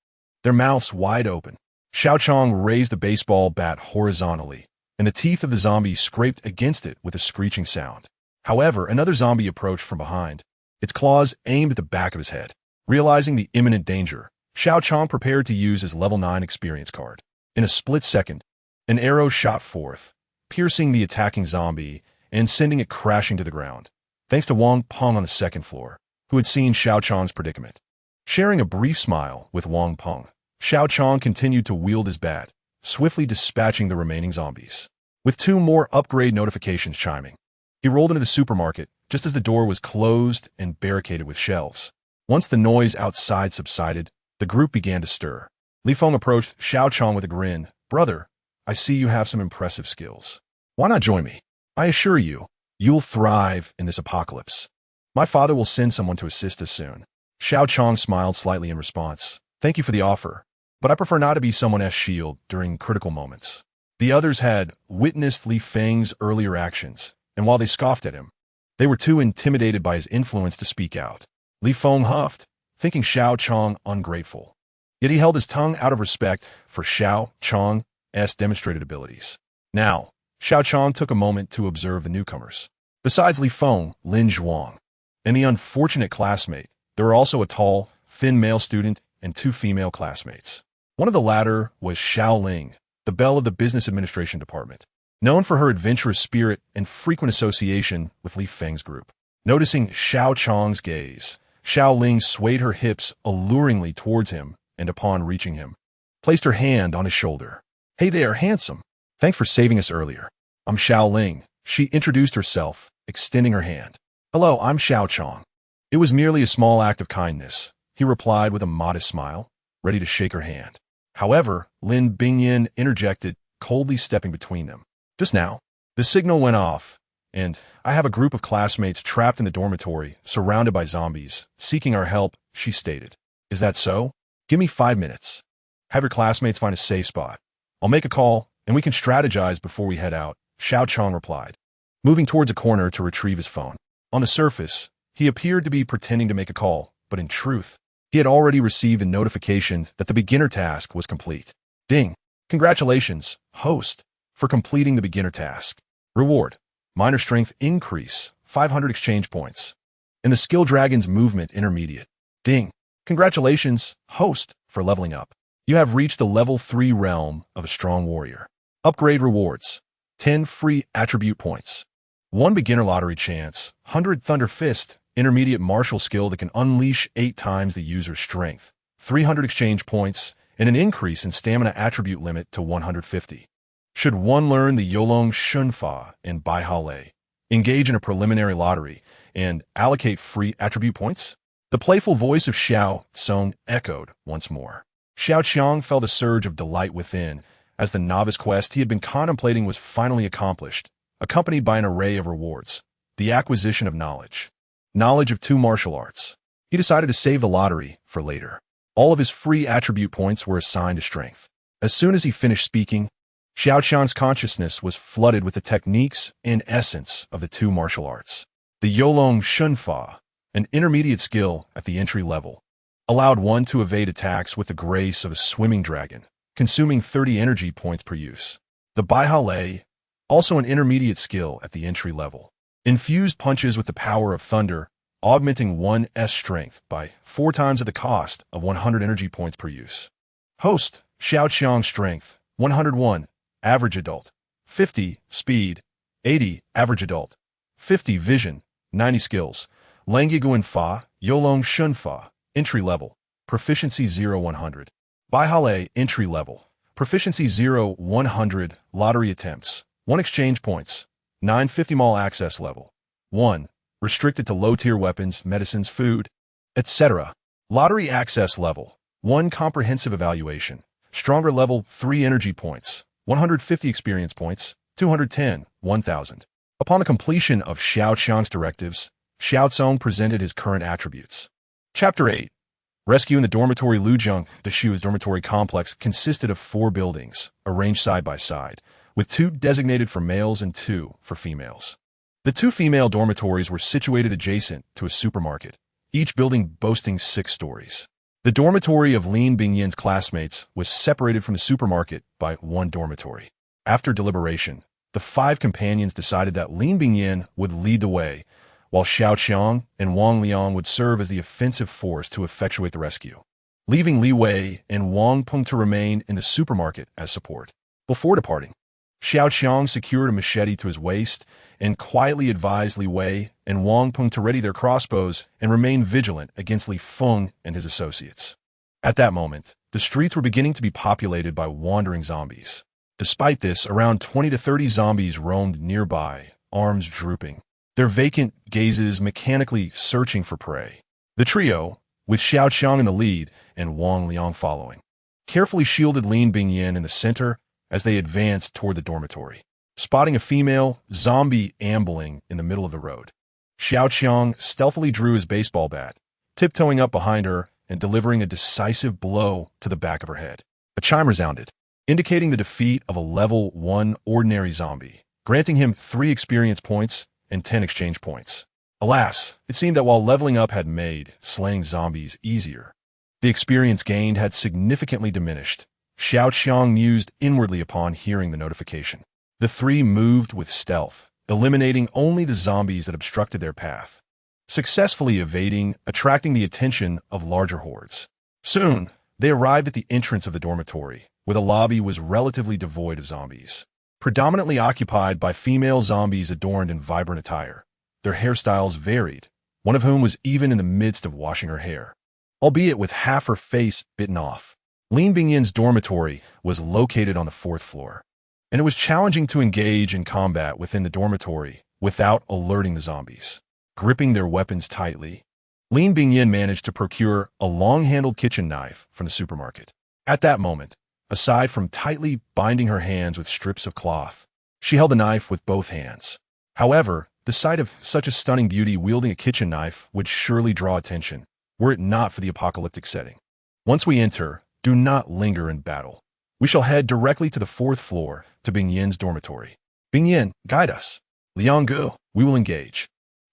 their mouths wide open. Xiao Qiang raised the baseball bat horizontally, and the teeth of the zombie scraped against it with a screeching sound. However, another zombie approached from behind, its claws aimed at the back of his head. Realizing the imminent danger, Xiao Qiang prepared to use his level 9 experience card. In a split second, an arrow shot forth, piercing the attacking zombie and sending it crashing to the ground, thanks to Wang Peng on the 2nd floor, who had seen Xiao Qiang's predicament. Sharing a brief smile with Wang Peng, Xiao Qiang continued to wield his bat, swiftly dispatching the remaining zombies. With 2 more upgrade notifications chiming, he rolled into the supermarket just as the door was closed and barricaded with shelves. Once the noise outside subsided, the group began to stir. Li Feng approached Xiao Qiang with a grin. "Brother, I see you have some impressive skills. Why not join me? I assure you, you'll thrive in this apocalypse. My father will send someone to assist us soon." Xiao Qiang smiled slightly in response. "Thank you for the offer, but I prefer not to be someone's shield during critical moments." The others had witnessed Li Feng's earlier actions, and while they scoffed at him, they were too intimidated by his influence to speak out. Li Feng huffed, thinking Xiao Qiang ungrateful. Yet he held his tongue out of respect for Xiao Qiang's demonstrated abilities. Now, Xiao Qiang took a moment to observe the newcomers. Besides Li Feng, Lin Zhuang, and the unfortunate classmate, there were also a tall, thin male student and 2 female classmates. One of the latter was Xiao Ling, the belle of the Business Administration Department, known for her adventurous spirit and frequent association with Li Feng's group. Noticing Xiao Qiang's gaze, Xiao Ling swayed her hips alluringly towards him and upon reaching him, placed her hand on his shoulder. "Hey there, handsome. Thanks for saving us earlier. I'm Xiao Ling." She introduced herself, extending her hand. "Hello, I'm Xiao Cong." "It was merely a small act of kindness," he replied with a modest smile, ready to shake her hand. However, Lin Bingyin interjected, coldly stepping between them. "Just now, the signal went off, and I have a group of classmates trapped in the dormitory, surrounded by zombies, seeking our help," she stated. "Is that so? Give me 5 minutes. Have your classmates find a safe spot. I'll make a call, and we can strategize before we head out," Xiao Qiang replied, moving towards a corner to retrieve his phone. On the surface, he appeared to be pretending to make a call, but in truth, he had already received a notification that the beginner task was complete. Ding! Congratulations, host, for completing the beginner task. Reward: minor strength increase, 500 exchange points. In the skill dragon's movement intermediate. Ding! Congratulations, host, for leveling up. You have reached the level 3 realm of a strong warrior. Upgrade rewards: 10 free attribute points. 1 beginner lottery chance, 100 thunder fist, intermediate martial skill that can unleash 8 times the user's strength, 300 exchange points, and an increase in stamina attribute limit to 150. Should one learn the Yolong Shunfa and Bai Hale, engage in a preliminary lottery, and allocate free attribute points? The playful voice of Xiao Cong echoed once more. Xiao Qiang felt a surge of delight within, as the novice quest he had been contemplating was finally accomplished, accompanied by an array of rewards. The acquisition of knowledge. Knowledge of 2 martial arts. He decided to save the lottery for later. All of his free attribute points were assigned to strength. As soon as he finished speaking, Xiao Qiang's consciousness was flooded with the techniques and essence of the 2 martial arts. The Yolong Shunfa, an intermediate skill at the entry level, allowed one to evade attacks with the grace of a swimming dragon, consuming 30 energy points per use. The Bai Hale, also an intermediate skill at the entry level, infused punches with the power of thunder, augmenting one's strength by 4 times at the cost of 100 energy points per use. Host: Xiao Qiang strength, 101, average adult, 50, speed, 80, average adult, 50, vision, 90 skills, Languiguan Fa, Yolong Shun Fa, entry level, proficiency 0-100. Bai Hale, entry level, proficiency 0-100, lottery attempts, 1 exchange points, 950 mall access level, 1, restricted to low-tier weapons, medicines, food, etc. Lottery access level, 1 comprehensive evaluation, stronger level, 3 energy points, 150 experience points, 210, 1000. Upon the completion of Xiao Qiang's directives, Xiao Cong presented his current attributes. Chapter 8. Rescue in the dormitory. Lujiang Deshu's dormitory complex consisted of 4 buildings, arranged side by side, with 2 designated for males and 2 for females. The 2 female dormitories were situated adjacent to a supermarket, each building boasting 6 stories. The dormitory of Lin Bingyin's classmates was separated from the supermarket by 1 dormitory. After deliberation, the 5 companions decided that Lin Bingyin would lead the way, while Xiao Qiang and Wang Liang would serve as the offensive force to effectuate the rescue, leaving Li Wei and Wang Peng to remain in the supermarket as support. Before departing, Xiao Qiang secured a machete to his waist and quietly advised Li Wei and Wang Peng to ready their crossbows and remain vigilant against Li Feng and his associates. At that moment, the streets were beginning to be populated by wandering zombies. Despite this, around 20 to 30 zombies roamed nearby, arms drooping, their vacant gazes mechanically searching for prey. The trio, with Xiao Qiang in the lead and Wang Liang following, carefully shielded Lin Bingyin in the center as they advanced toward the dormitory. Spotting a female zombie ambling in the middle of the road, Xiao Qiang stealthily drew his baseball bat, tiptoeing up behind her and delivering a decisive blow to the back of her head. A chime resounded, indicating the defeat of a level 1 ordinary zombie, granting him 3 experience points and 10 exchange points. Alas, it seemed that while leveling up had made slaying zombies easier, the experience gained had significantly diminished. Xiao Qiang mused inwardly upon hearing the notification. The 3 moved with stealth, eliminating only the zombies that obstructed their path, successfully attracting the attention of larger hordes. Soon, they arrived at the entrance of the dormitory, where the lobby was relatively devoid of zombies, predominantly occupied by female zombies adorned in vibrant attire. Their hairstyles varied, one of whom was even in the midst of washing her hair. albeit with half her face bitten off. Lin Bingyin's dormitory was located on the 4th floor, and it was challenging to engage in combat within the dormitory without alerting the zombies. Gripping their weapons tightly, Lin Bingyin managed to procure a long-handled kitchen knife from the supermarket. At that moment, aside from tightly binding her hands with strips of cloth, she held the knife with both hands. However, the sight of such a stunning beauty wielding a kitchen knife would surely draw attention, were it not for the apocalyptic setting. Once we enter, do not linger in battle. We shall head directly to the 4th floor to Bingyin's dormitory. Bingyin, guide us. Liang Gu, we will engage.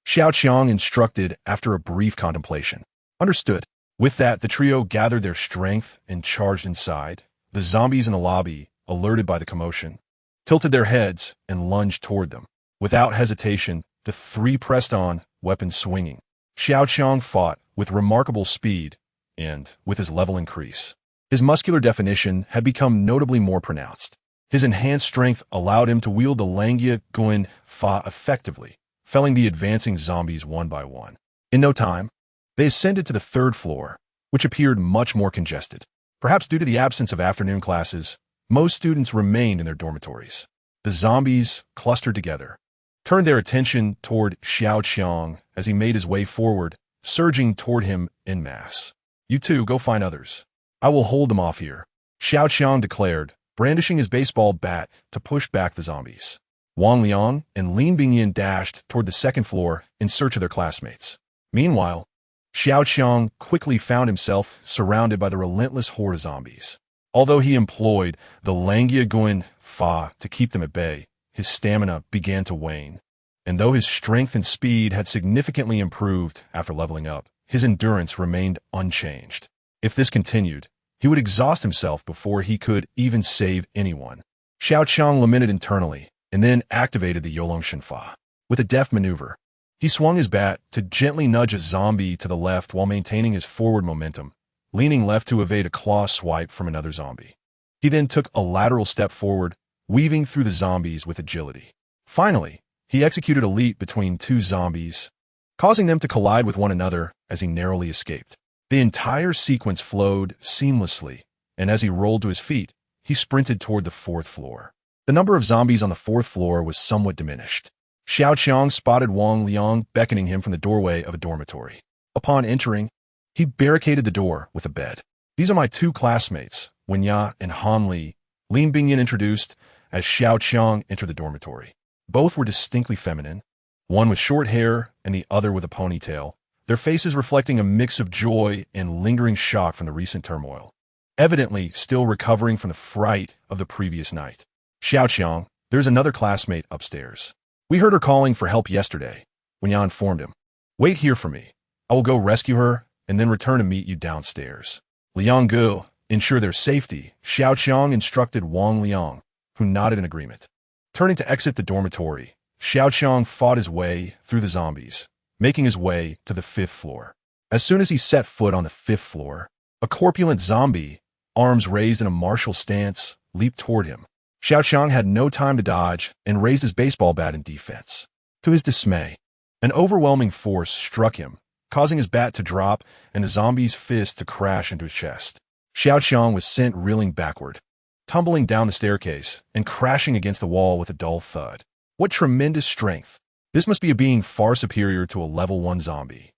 Xiao Qiang instructed after a brief contemplation. Understood. With that, the trio gathered their strength and charged inside. The zombies in the lobby, alerted by the commotion, tilted their heads and lunged toward them. Without hesitation, the three pressed on, weapons swinging. Xiao Qiang fought with remarkable speed and with his level increase. His muscular definition had become notably more pronounced. His enhanced strength allowed him to wield the Langia Guin Fa effectively, felling the advancing zombies one by one. In no time, they ascended to the 3rd floor, which appeared much more congested. Perhaps due to the absence of afternoon classes, most students remained in their dormitories. The zombies, clustered together, turned their attention toward Xiao Qiang as he made his way forward, surging toward him en masse. You two, go find others. I will hold them off here, Xiao Qiang declared, brandishing his baseball bat to push back the zombies. Wang Liang and Lin Bingyin dashed toward the 2nd floor in search of their classmates. Meanwhile, Xiao Qiang quickly found himself surrounded by the relentless horde of zombies. Although he employed the Langia Guin Fa to keep them at bay, his stamina began to wane. And though his strength and speed had significantly improved after leveling up, his endurance remained unchanged. If this continued, he would exhaust himself before he could even save anyone. Xiao Qiang lamented internally, and then activated the Yolong Shenfa. With a deft maneuver, he swung his bat to gently nudge a zombie to the left while maintaining his forward momentum, leaning left to evade a claw swipe from another zombie. He then took a lateral step forward, weaving through the zombies with agility. Finally, he executed a leap between two zombies, causing them to collide with one another as he narrowly escaped. The entire sequence flowed seamlessly, and as he rolled to his feet, he sprinted toward the 4th floor. The number of zombies on the 4th floor was somewhat diminished. Xiao Qiang spotted Wang Liang beckoning him from the doorway of a dormitory. Upon entering, he barricaded the door with a bed. These are my two classmates, Wen Ya and Han Li, Lin Bingyin introduced as Xiao Qiang entered the dormitory. Both were distinctly feminine, one with short hair and the other with a ponytail, their faces reflecting a mix of joy and lingering shock from the recent turmoil, evidently still recovering from the fright of the previous night. Xiao Qiang, there's another classmate upstairs. We heard her calling for help yesterday, Wen Ya informed him. Wait here for me. I will go rescue her and then return to meet you downstairs. Liang Gu, ensure their safety, Xiao Qiang instructed Wang Liang, who nodded in agreement. Turning to exit the dormitory, Xiao Qiang fought his way through the zombies, making his way to the 5th floor. As soon as he set foot on the 5th floor, a corpulent zombie, arms raised in a martial stance, leaped toward him. Xiao Qiang had no time to dodge and raised his baseball bat in defense. To his dismay, an overwhelming force struck him, causing his bat to drop and the zombie's fist to crash into his chest. Xiao Qiang was sent reeling backward, tumbling down the staircase and crashing against the wall with a dull thud. What tremendous strength! This must be a being far superior to a level 1 zombie,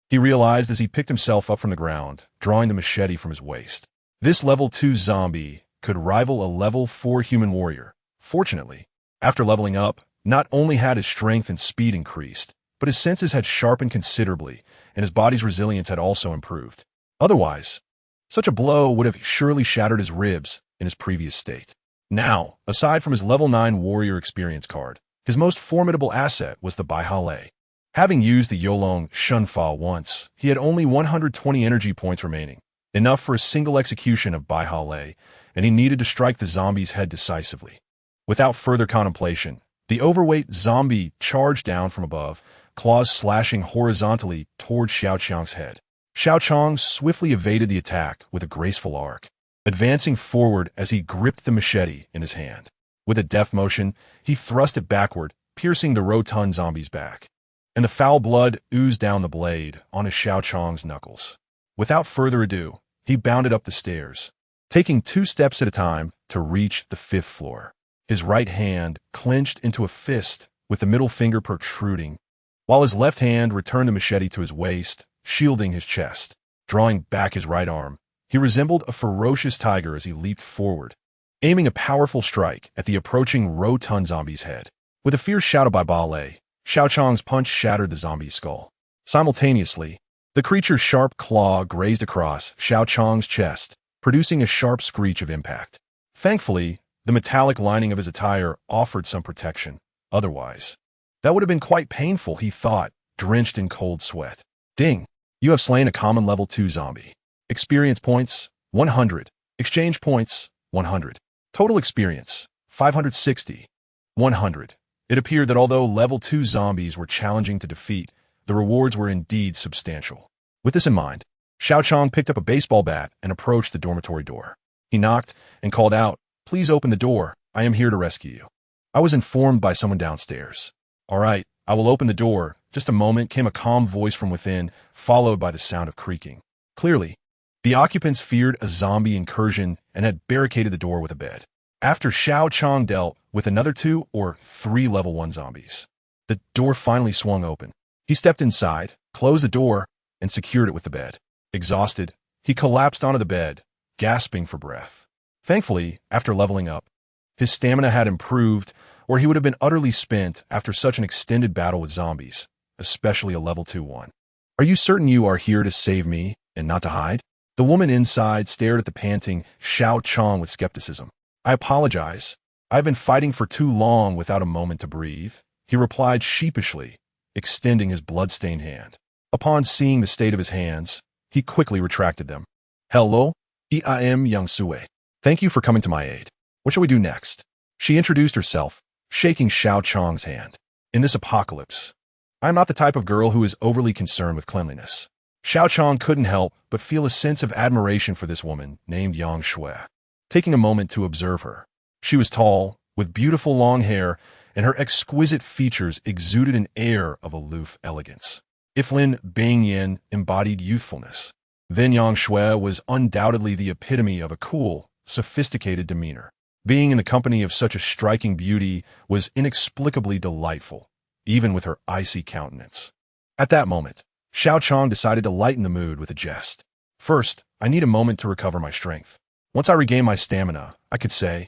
he realized as he picked himself up from the ground, drawing the machete from his waist. This level 2 zombie could rival a level 4 human warrior. Fortunately, after leveling up, not only had his strength and speed increased, but his senses had sharpened considerably, and his body's resilience had also improved. Otherwise, such a blow would have surely shattered his ribs in his previous state. Now, aside from his level 9 warrior experience card, his most formidable asset was the Baihale. Having used the Yolong Shenfa once, he had only 120 energy points remaining, enough for a single execution of Baihale, and he needed to strike the zombie's head decisively. Without further contemplation, the overweight zombie charged down from above, claws slashing horizontally toward Xiao Qiang's head. Xiao Qiang swiftly evaded the attack with a graceful arc, advancing forward as he gripped the machete in his hand. With a deft motion, he thrust it backward, piercing the rotund zombie's back, and the foul blood oozed down the blade onto Xiao Qiang's knuckles. Without further ado, he bounded up the stairs, taking 2 steps at a time to reach the 5th floor. His right hand clenched into a fist with the middle finger protruding, while his left hand returned the machete to his waist, shielding his chest. Drawing back his right arm, he resembled a ferocious tiger as he leaped forward, aiming a powerful strike at the approaching rotund zombie's head. With a fierce shout by ballet, Xiao Qiang's punch shattered the zombie's skull. Simultaneously, the creature's sharp claw grazed across Xiao Qiang's chest, producing a sharp screech of impact. Thankfully, the metallic lining of his attire offered some protection. Otherwise, that would have been quite painful, he thought, drenched in cold sweat. Ding! You have slain a common level 2 zombie. Experience points, 100. Exchange points, 100. Total experience, 560. 100. It appeared that although level 2 zombies were challenging to defeat, the rewards were indeed substantial. With this in mind, Xiao Qiang picked up a baseball bat and approached the dormitory door. He knocked and called out, "Please open the door. I am here to rescue you." I was informed by someone downstairs. "All right, I will open the door." Just a moment came a calm voice from within, followed by the sound of creaking. Clearly, the occupants feared a zombie incursion and had barricaded the door with a bed. After Xiao Qiang dealt with another 2 or 3 level 1 zombies, the door finally swung open. He stepped inside, closed the door, and secured it with the bed. Exhausted, he collapsed onto the bed, gasping for breath. Thankfully, after leveling up, his stamina had improved, or he would have been utterly spent after such an extended battle with zombies, especially a level 2 one. "Are you certain you are here to save me and not to hide?" The woman inside stared at the panting Xiao Qiang with skepticism. "I apologize. I've been fighting for too long without a moment to breathe," he replied sheepishly, extending his blood-stained hand. Upon seeing the state of his hands, he quickly retracted them. "Hello, I am Yang Sui. Thank you for coming to my aid. What shall we do next?" She introduced herself, shaking Xiao Qiang's hand. "In this apocalypse, I am not the type of girl who is overly concerned with cleanliness." Xiao Qiang couldn't help but feel a sense of admiration for this woman named Yang Shui. Taking a moment to observe her, she was tall, with beautiful long hair, and her exquisite features exuded an air of aloof elegance. If Lin Bingyan embodied youthfulness, then Yang Shui was undoubtedly the epitome of a cool, sophisticated demeanor. Being in the company of such a striking beauty was inexplicably delightful, even with her icy countenance. At that moment, Xiao Qiang decided to lighten the mood with a jest. "First, I need a moment to recover my strength. Once I regain my stamina, I could say..."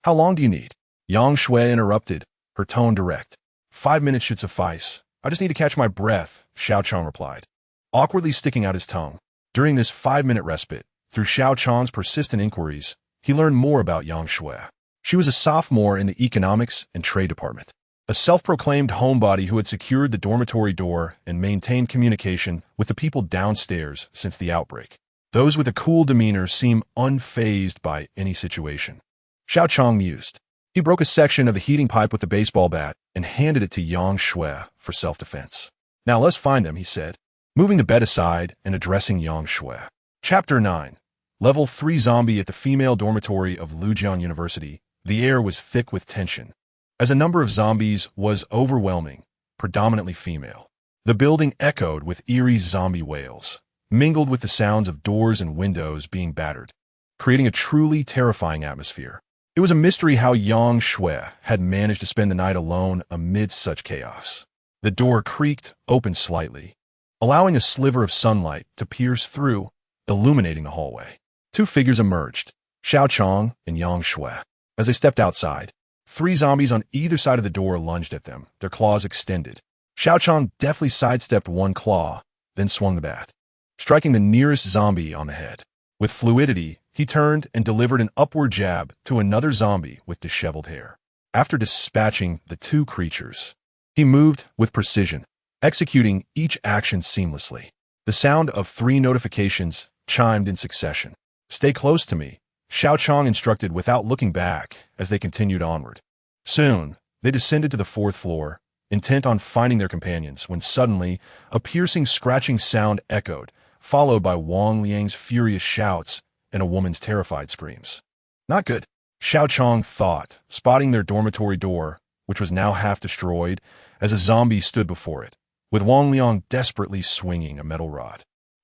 "How long do you need?" Yang Shui interrupted, her tone direct. 5 minutes should suffice. I just need to catch my breath," Xiao Qiang replied, awkwardly sticking out his tongue. During this 5-minute respite, through Xiao Qiang's persistent inquiries, he learned more about Yang Shui. She was a sophomore in the Economics and Trade Department, a self-proclaimed homebody who had secured the dormitory door and maintained communication with the people downstairs since the outbreak. Those with a cool demeanor seem unfazed by any situation. Xiao Qiang mused. He broke a section of the heating pipe with the baseball bat and handed it to Yang Shui for self-defense. "Now let's find them," he said, moving the bed aside and addressing Yang Shui. Chapter 9. Level 3 Zombie at the female dormitory of Lujian University. The air was thick with tension, as a number of zombies was overwhelming, predominantly female. The building echoed with eerie zombie wails, mingled with the sounds of doors and windows being battered, creating a truly terrifying atmosphere. It was a mystery how Yang Shui had managed to spend the night alone amidst such chaos. The door creaked open slightly, allowing a sliver of sunlight to pierce through, illuminating the hallway. 2 figures emerged, Xiao Qiang and Yang Shui. As they stepped outside, 3 zombies on either side of the door lunged at them, their claws extended. Xiao Qiang deftly sidestepped one claw, then swung the bat, striking the nearest zombie on the head. With fluidity, he turned and delivered an upward jab to another zombie with disheveled hair. After dispatching the 2 creatures, he moved with precision, executing each action seamlessly. The sound of 3 notifications chimed in succession. "Stay close to me," Xiao Qiang instructed without looking back as they continued onward. Soon, they descended to the 4th floor, intent on finding their companions, when suddenly a piercing scratching sound echoed, followed by Wang Liang's furious shouts and a woman's terrified screams. "Not good," Xiao Qiang thought, spotting their dormitory door, which was now half destroyed, as a zombie stood before it, with Wang Liang desperately swinging a metal rod.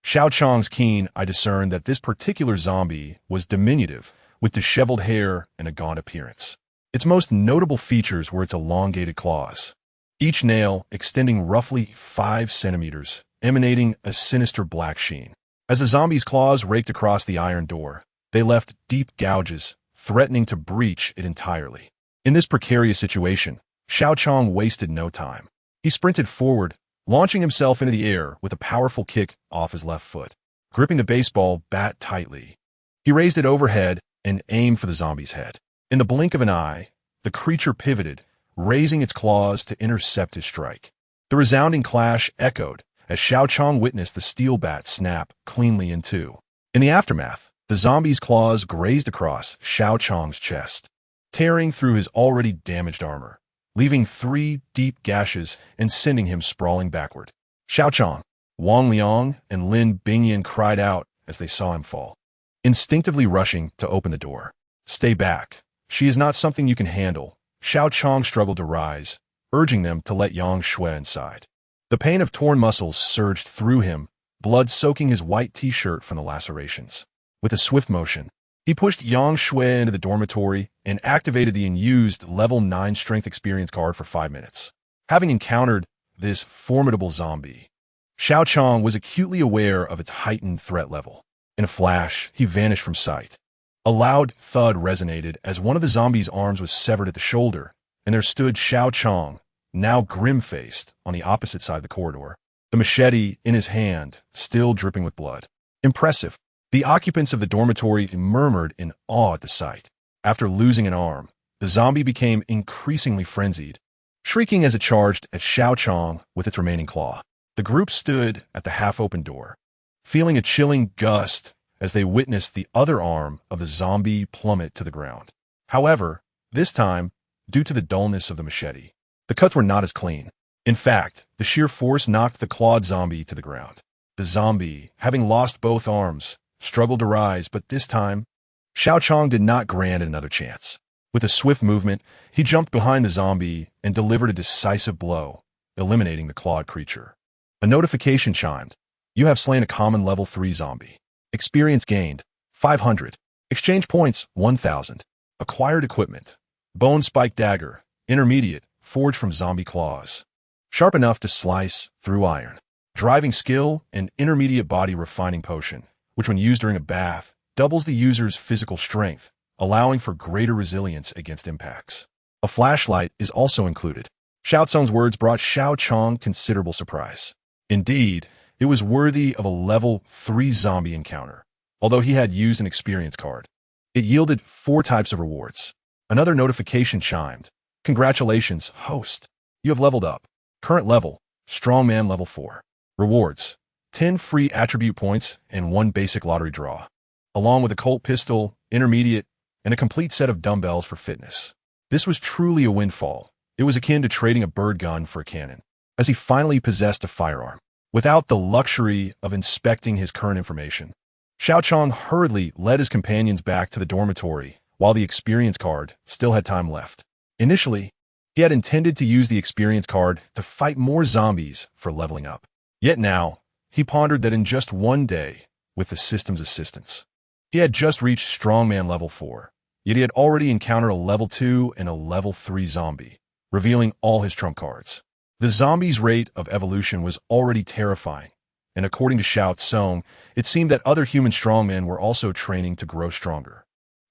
Xiao Qiang's keen eye discerned that this particular zombie was diminutive, with disheveled hair and a gaunt appearance. Its most notable features were its elongated claws, each nail extending roughly 5 centimeters, emanating a sinister black sheen. As the zombie's claws raked across the iron door, they left deep gouges, threatening to breach it entirely. In this precarious situation, Xiao Qiang wasted no time. He sprinted forward, launching himself into the air with a powerful kick off his left foot. Gripping the baseball bat tightly, he raised it overhead and aimed for the zombie's head. In the blink of an eye, the creature pivoted, raising its claws to intercept his strike. The resounding clash echoed as Xiao Qiang witnessed the steel bat snap cleanly in two. In the aftermath, the zombie's claws grazed across Xiao Qiang's chest, tearing through his already damaged armor, leaving 3 deep gashes and sending him sprawling backward. Xiao Qiang, Wang Liang, and Lin Bingyan cried out as they saw him fall, instinctively rushing to open the door. "Stay back. She is not something you can handle." Xiao Qiang struggled to rise, urging them to let Yang Shui inside. The pain of torn muscles surged through him, blood soaking his white t-shirt from the lacerations. With a swift motion, he pushed Yang Shui into the dormitory and activated the unused level 9 strength experience card for 5 minutes. Having encountered this formidable zombie, Xiao Qiang was acutely aware of its heightened threat level. In a flash, he vanished from sight. A loud thud resonated as one of the zombie's arms was severed at the shoulder, and there stood Xiao Qiang, now grim-faced, on the opposite side of the corridor, the machete in his hand, still dripping with blood. Impressive. The occupants of the dormitory murmured in awe at the sight. After losing an arm, the zombie became increasingly frenzied, shrieking as it charged at Xiao Qiang with its remaining claw. The group stood at the half-open door, feeling a chilling gust as they witnessed the other arm of the zombie plummet to the ground. However, this time, due to the dullness of the machete, the cuts were not as clean. In fact, the sheer force knocked the clawed zombie to the ground. The zombie, having lost both arms, struggled to rise, but this time, Xiao Qiang did not grant it another chance. With a swift movement, he jumped behind the zombie and delivered a decisive blow, eliminating the clawed creature. A notification chimed. "You have slain a common level 3 zombie. Experience gained, 500. Exchange points, 1,000. Acquired equipment. Bone spike dagger, intermediate, forged from zombie claws. Sharp enough to slice through iron. Driving skill and intermediate body refining potion, which when used during a bath, doubles the user's physical strength, allowing for greater resilience against impacts. A flashlight is also included." Xiao Cong's words brought Xiao Qiang considerable surprise. Indeed, it was worthy of a level 3 zombie encounter, although he had used an experience card. It yielded 4 types of rewards. Another notification chimed. "Congratulations, host. You have leveled up. Current level, Strongman level 4. Rewards, 10 free attribute points and 1 basic lottery draw, along with a Colt pistol, intermediate, and a complete set of dumbbells for fitness." This was truly a windfall. It was akin to trading a bird gun for a cannon, as he finally possessed a firearm. Without the luxury of inspecting his current information, Xiao Qiang hurriedly led his companions back to the dormitory while the experience card still had time left. Initially, he had intended to use the experience card to fight more zombies for leveling up. Yet now, he pondered that in just one day, with the system's assistance, he had just reached Strongman level 4, yet he had already encountered a level 2 and a level 3 zombie, revealing all his trump cards. The zombie's rate of evolution was already terrifying, and according to Xiao Cong, it seemed that other human strongmen were also training to grow stronger.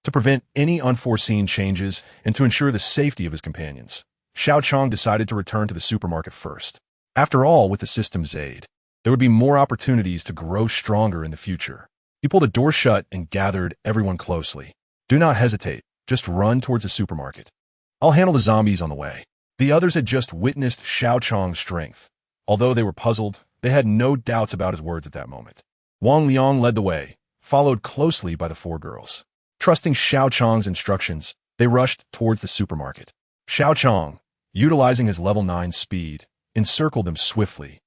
To prevent any unforeseen changes and to ensure the safety of his companions, Xiao Qiang decided to return to the supermarket first. After all, with the system's aid, there would be more opportunities to grow stronger in the future. He pulled the door shut and gathered everyone closely. "Do not hesitate, just run towards the supermarket. I'll handle the zombies on the way." The others had just witnessed Xiao Qiang's strength. Although they were puzzled, they had no doubts about his words at that moment. Wang Liang led the way, followed closely by the 4 girls. Trusting Xiao Qiang's instructions, they rushed towards the supermarket. Xiao Qiang, utilizing his level 9 speed, encircled them swiftly,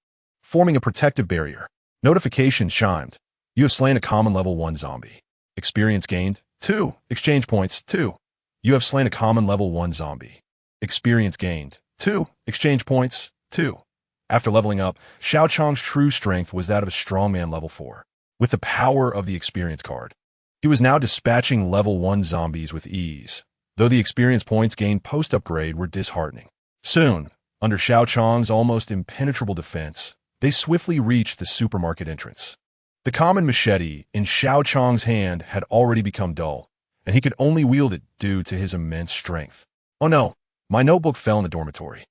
forming a protective barrier. Notification chimed. "You have slain a common level 1 zombie. Experience gained, 2. Exchange points, 2. You have slain a common level 1 zombie. Experience gained, 2. Exchange points, 2. After leveling up, Xiao Qiang's true strength was that of a strongman level 4. With the power of the experience card, he was now dispatching level 1 zombies with ease, though the experience points gained post-upgrade were disheartening. Soon, under Xiao Qiang's almost impenetrable defense, they swiftly reached the supermarket entrance. The common machete in Xiao Qiang's hand had already become dull, and he could only wield it due to his immense strength. "Oh no, my notebook fell in the dormitory.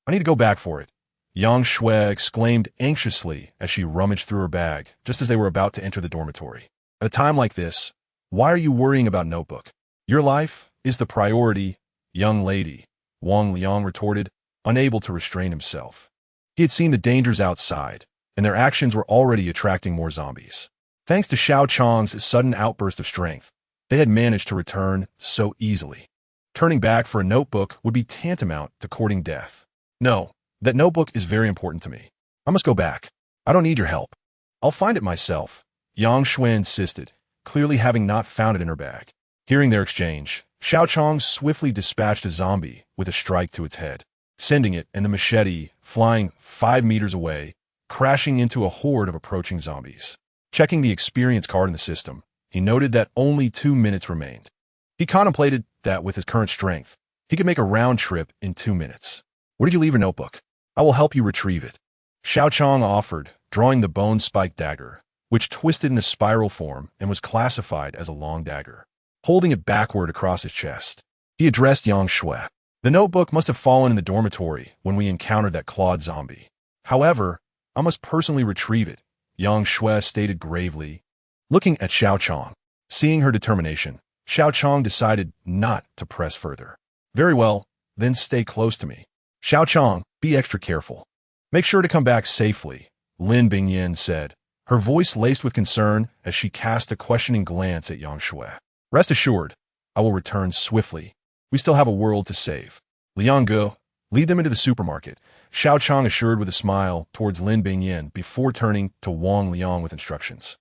I need to go back for it," Yang Shui exclaimed anxiously as she rummaged through her bag just as they were about to enter the dormitory. "At a time like this, why are you worrying about notebook? Your life is the priority, young lady," Wang Liang retorted, unable to restrain himself. He had seen the dangers outside, and their actions were already attracting more zombies. Thanks to Xiao Qiang's sudden outburst of strength, they had managed to return so easily. Turning back for a notebook would be tantamount to courting death. "No, that notebook is very important to me. I must go back. I don't need your help. I'll find it myself," Yang Shui insisted, clearly having not found it in her bag. Hearing their exchange, Xiao Qiang swiftly dispatched a zombie with a strike to its head, sending it and the machete flying 5 meters away, crashing into a horde of approaching zombies. Checking the experience card in the system, he noted that only 2 minutes remained. He contemplated that with his current strength, he could make a round trip in 2 minutes. "Where did you leave your notebook? I will help you retrieve it," Xiao Qiang offered, drawing the bone-spiked dagger, which twisted in a spiral form and was classified as a long dagger. Holding it backward across his chest, he addressed Yang Shui. "The notebook must have fallen in the dormitory when we encountered that clawed zombie. However, I must personally retrieve it," Yang Shui stated gravely, looking at Xiao Qiang. Seeing her determination, Xiao Qiang decided not to press further. "Very well, then stay close to me. Xiao Qiang, be extra careful. Make sure to come back safely," Lin Bingyan said, her voice laced with concern as she cast a questioning glance at Yang Shui. "Rest assured, I will return swiftly. We still have a world to save. Liang Ge, lead them into the supermarket," Xiao Qiang assured with a smile towards Lin Bingyan before turning to Wang Liang with instructions.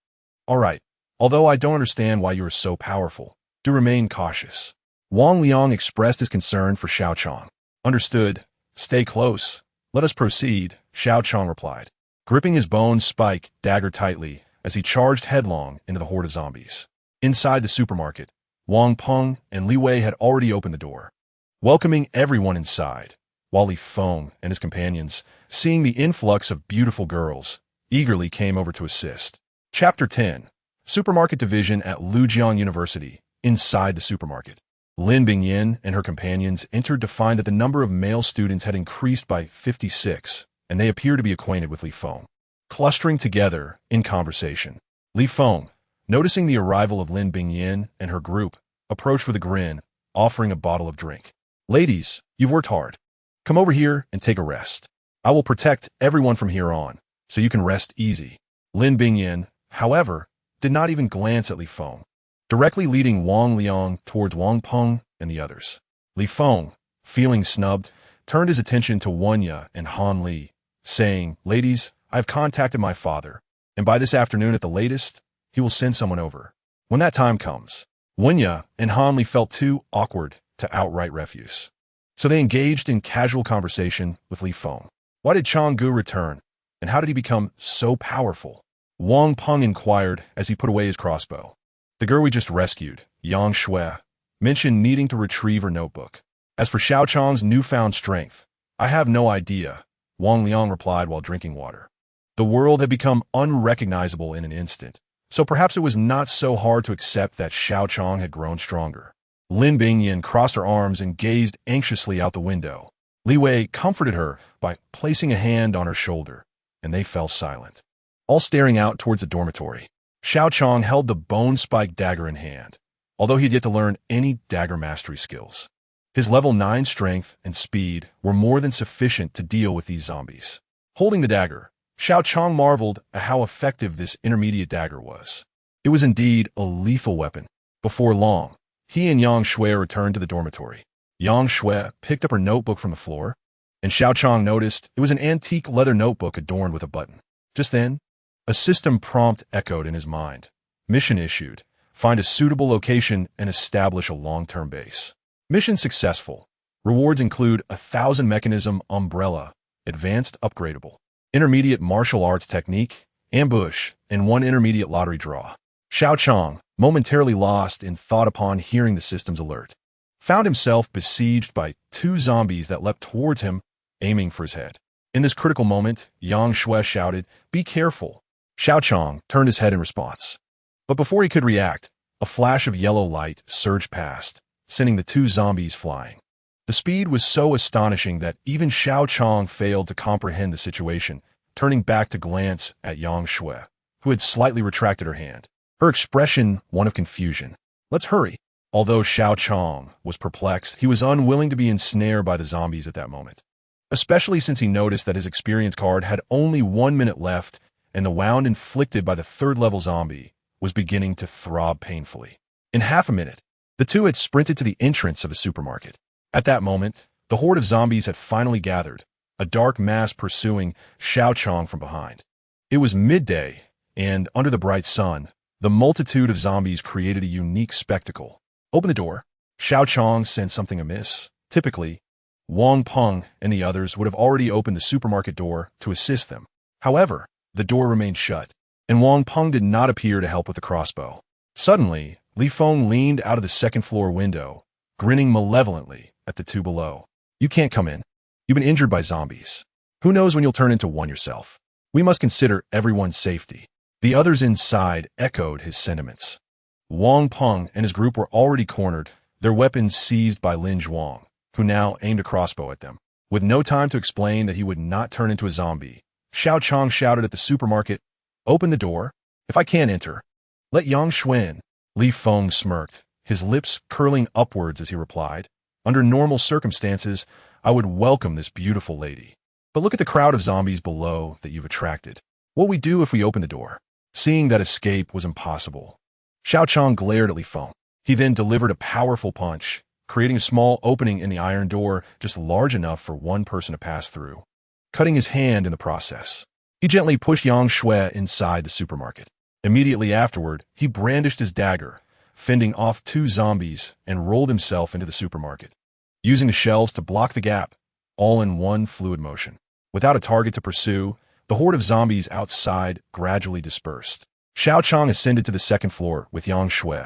"All right, although I don't understand why you are so powerful, do remain cautious." Wang Liang expressed his concern for Xiao Qiang. "Understood. Stay close. Let us proceed," Xiao Qiang replied, gripping his bone-spike dagger tightly as he charged headlong into the horde of zombies. Inside the supermarket, Wang Peng and Li Wei had already opened the door, welcoming everyone inside, while Li Feng and his companions, seeing the influx of beautiful girls, eagerly came over to assist. Chapter 10. Supermarket Division at Lujiang University. Inside the supermarket, Lin Bingyan and her companions entered to find that the number of male students had increased by 56, and they appeared to be acquainted with Li Feng. Clustering together in conversation, Li Feng, noticing the arrival of Lin Bingyan and her group, approached with a grin, offering a bottle of drink. "Ladies, you've worked hard. Come over here and take a rest. I will protect everyone from here on, so you can rest easy." Lin Bingyan, however, did not even glance at Li Feng, directly leading Wang Liang towards Wang Peng and the others. Li Feng, feeling snubbed, turned his attention to Wenya and Han Li, saying, "Ladies, I have contacted my father, and by this afternoon at the latest, he will send someone over. When that time comes." Wenya and Han Li felt too awkward to outright refuse, so they engaged in casual conversation with Li Feng. "Why did Changgu return, and how did he become so powerful?" Wang Peng inquired as he put away his crossbow. "The girl we just rescued, Yang Shui, mentioned needing to retrieve her notebook. As for Xiao Qiang's newfound strength, I have no idea," Wang Liang replied while drinking water. The world had become unrecognizable in an instant, so perhaps it was not so hard to accept that Xiao Qiang had grown stronger. Lin Bingyan crossed her arms and gazed anxiously out the window. Li Wei comforted her by placing a hand on her shoulder, and they fell silent, all staring out towards the dormitory. Xiao Qiang held the bone-spiked dagger in hand, although he had yet to learn any dagger mastery skills. His level 9 strength and speed were more than sufficient to deal with these zombies. Holding the dagger, Xiao Qiang marveled at how effective this intermediate dagger was. It was indeed a lethal weapon. Before long, he and Yang Shui returned to the dormitory. Yang Shui picked up her notebook from the floor, and Xiao Qiang noticed it was an antique leather notebook adorned with a button. Just then, a system prompt echoed in his mind. Mission issued. Find a suitable location and establish a long-term base. Mission successful. Rewards include 1,000 mechanism umbrella, advanced upgradable. intermediate martial arts technique, ambush, and one intermediate lottery draw. Xiao Qiang, momentarily lost in thought upon hearing the system's alert, found himself besieged by two zombies that leapt towards him, aiming for his head. In this critical moment, Yang Shui shouted, "Be careful!" Xiao Qiang turned his head in response. But before he could react, a flash of yellow light surged past, sending the two zombies flying. The speed was so astonishing that even Xiao Qiang failed to comprehend the situation, turning back to glance at Yang Shui, who had slightly retracted her hand, her expression one of confusion. "Let's hurry." Although Xiao Qiang was perplexed, he was unwilling to be ensnared by the zombies at that moment, especially since he noticed that his experience card had only 1 minute left and the wound inflicted by the third-level zombie was beginning to throb painfully. In half a minute, the two had sprinted to the entrance of the supermarket. At that moment, the horde of zombies had finally gathered, a dark mass pursuing Xiao Qiang from behind. It was midday, and under the bright sun, the multitude of zombies created a unique spectacle. "Open the door." Xiao Qiang sensed something amiss. Typically, Wang Peng and the others would have already opened the supermarket door to assist them. However, the door remained shut, and Wang Peng did not appear to help with the crossbow. Suddenly, Li Feng leaned out of the second-floor window, grinning malevolently at the two below. "You can't come in. You've been injured by zombies. Who knows when you'll turn into one yourself? We must consider everyone's safety." The others inside echoed his sentiments. Wang Peng and his group were already cornered, their weapons seized by Lin Zhuang, who now aimed a crossbow at them. With no time to explain that he would not turn into a zombie, Xiao Qiang shouted at the supermarket, "Open the door. If I can't enter, let Yang Shui in." Li Feng smirked, his lips curling upwards as he replied, "Under normal circumstances, I would welcome this beautiful lady. But look at the crowd of zombies below that you've attracted. What will we do if we open the door?" Seeing that escape was impossible, Xiao Qiang glared at Li Feng. He then delivered a powerful punch, creating a small opening in the iron door just large enough for one person to pass through, cutting his hand in the process. He gently pushed Yang Shui inside the supermarket. Immediately afterward, he brandished his dagger, fending off two zombies, and rolled himself into the supermarket, using the shelves to block the gap, all in one fluid motion. Without a target to pursue, the horde of zombies outside gradually dispersed. Xiao Qiang ascended to the second floor with Yang Shui,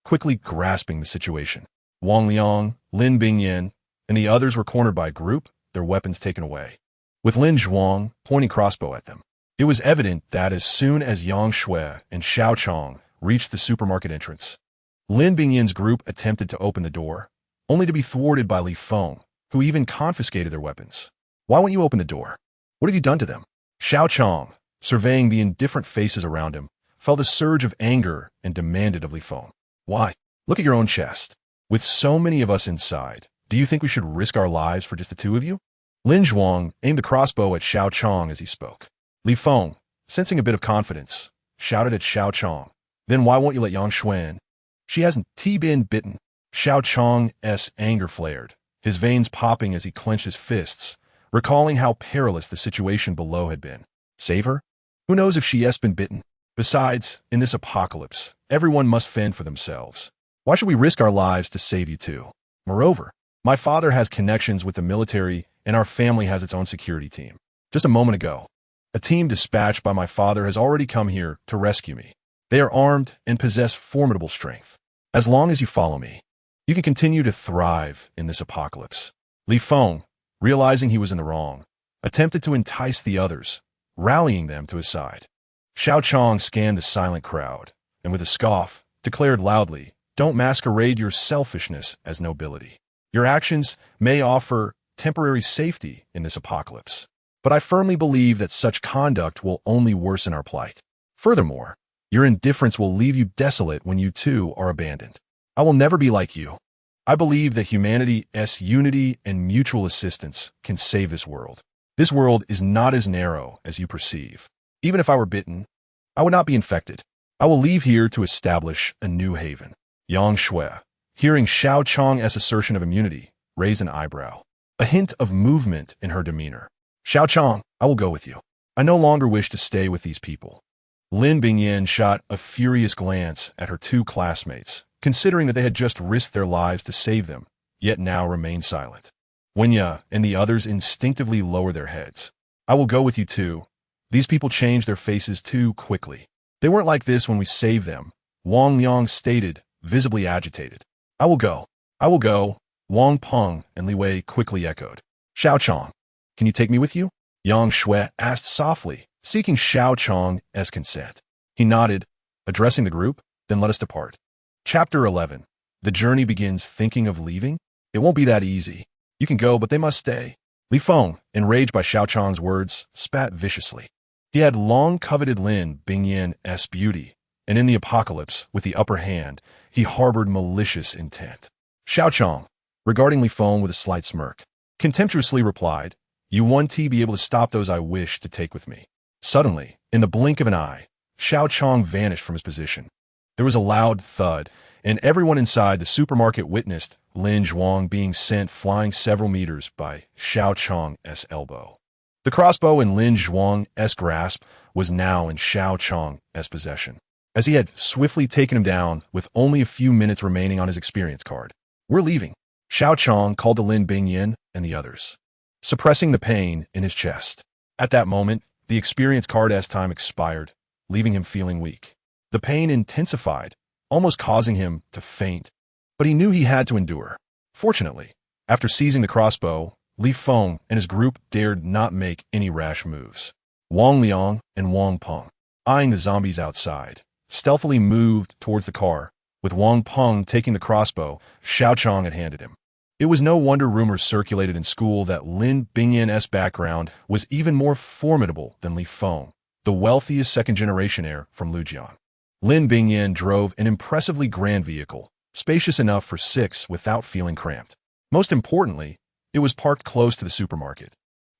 quickly grasping the situation. Wang Liang, Lin Bingyan, and the others were cornered by a group, their weapons taken away, with Lin Zhuang pointing crossbow at them. It was evident that as soon as Yang Shui and Xiao Qiang reached the supermarket entrance, Lin Bingyan's group attempted to open the door, only to be thwarted by Li Feng, who even confiscated their weapons. "Why won't you open the door? What have you done to them?" Xiao Qiang, surveying the indifferent faces around him, felt a surge of anger and demanded of Li Feng, "Why? Look at your own chest. With so many of us inside, do you think we should risk our lives for just the two of you?" Lin Zhuang aimed the crossbow at Xiao Qiang as he spoke. Li Feng, sensing a bit of confidence, shouted at Xiao Qiang, "Then why won't you let Yang Shui in? She hasn't been bitten." Xiao Qiang's anger flared, his veins popping as he clenched his fists, recalling how perilous the situation below had been. Save her? Who knows if she has been bitten? Besides, in this apocalypse, everyone must fend for themselves. Why should we risk our lives to save you too? Moreover, my father has connections with the military and our family has its own security team. Just a moment ago, a team dispatched by my father has already come here to rescue me. They are armed and possess formidable strength. As long as you follow me, you can continue to thrive in this apocalypse." Li Feng, realizing he was in the wrong, attempted to entice the others, rallying them to his side. Xiao Qiang scanned the silent crowd, and with a scoff, declared loudly, "Don't masquerade your selfishness as nobility. Your actions may offer temporary safety in this apocalypse, but I firmly believe that such conduct will only worsen our plight. Furthermore, your indifference will leave you desolate when you too are abandoned. I will never be like you. I believe that humanity's unity and mutual assistance can save this world. This world is not as narrow as you perceive. Even if I were bitten, I would not be infected. I will leave here to establish a new haven." Yang Shui, hearing Xiao Qiang's assertion of immunity, raised an eyebrow, a hint of movement in her demeanor. "Xiao Qiang, I will go with you. I no longer wish to stay with these people." Lin Bingyan shot a furious glance at her two classmates, considering that they had just risked their lives to save them, yet now remained silent. Wenya and the others instinctively lowered their heads. "I will go with you too," These people changed their faces too quickly. They weren't like this when we saved them, Wang Liang stated, visibly agitated. I will go. I will go, Wang Peng and Li Wei quickly echoed. Xiao Qiang, can you take me with you? Yang Shui asked softly, seeking Xiao Qiang's consent. He nodded, addressing the group, then let us depart. Chapter 11. The journey begins. Thinking of leaving? It won't be that easy. You can go, but they must stay. Li Feng, enraged by Xiao Qiang's words, spat viciously. He had long coveted Lin Bingyan's beauty, and in the apocalypse, with the upper hand, he harbored malicious intent. Xiao Qiang, regarding Li Feng with a slight smirk, contemptuously replied, You won't be able to stop those I wish to take with me. Suddenly, in the blink of an eye, Xiao Qiang vanished from his position. There was a loud thud, and everyone inside the supermarket witnessed Lin Zhuang being sent flying several meters by Xiao Qiang's elbow. The crossbow in Lin Zhuang's grasp was now in Xiao Qiang's possession, as he had swiftly taken him down with only a few minutes remaining on his experience card. We're leaving, Xiao Qiang called to Lin Bingyan and the others, suppressing the pain in his chest. At that moment, the experience card's time expired, leaving him feeling weak. The pain intensified, almost causing him to faint, but he knew he had to endure. Fortunately, after seizing the crossbow, Li Feng and his group dared not make any rash moves. Wang Liang and Wang Peng, eyeing the zombies outside, stealthily moved towards the car, with Wang Peng taking the crossbow Xiao Qiang had handed him. It was no wonder rumors circulated in school that Lin Bingyan's background was even more formidable than Li Feng, the wealthiest second-generation heir from Lujian. Lin Bingyan drove an impressively grand vehicle, spacious enough for 6 without feeling cramped. Most importantly, it was parked close to the supermarket,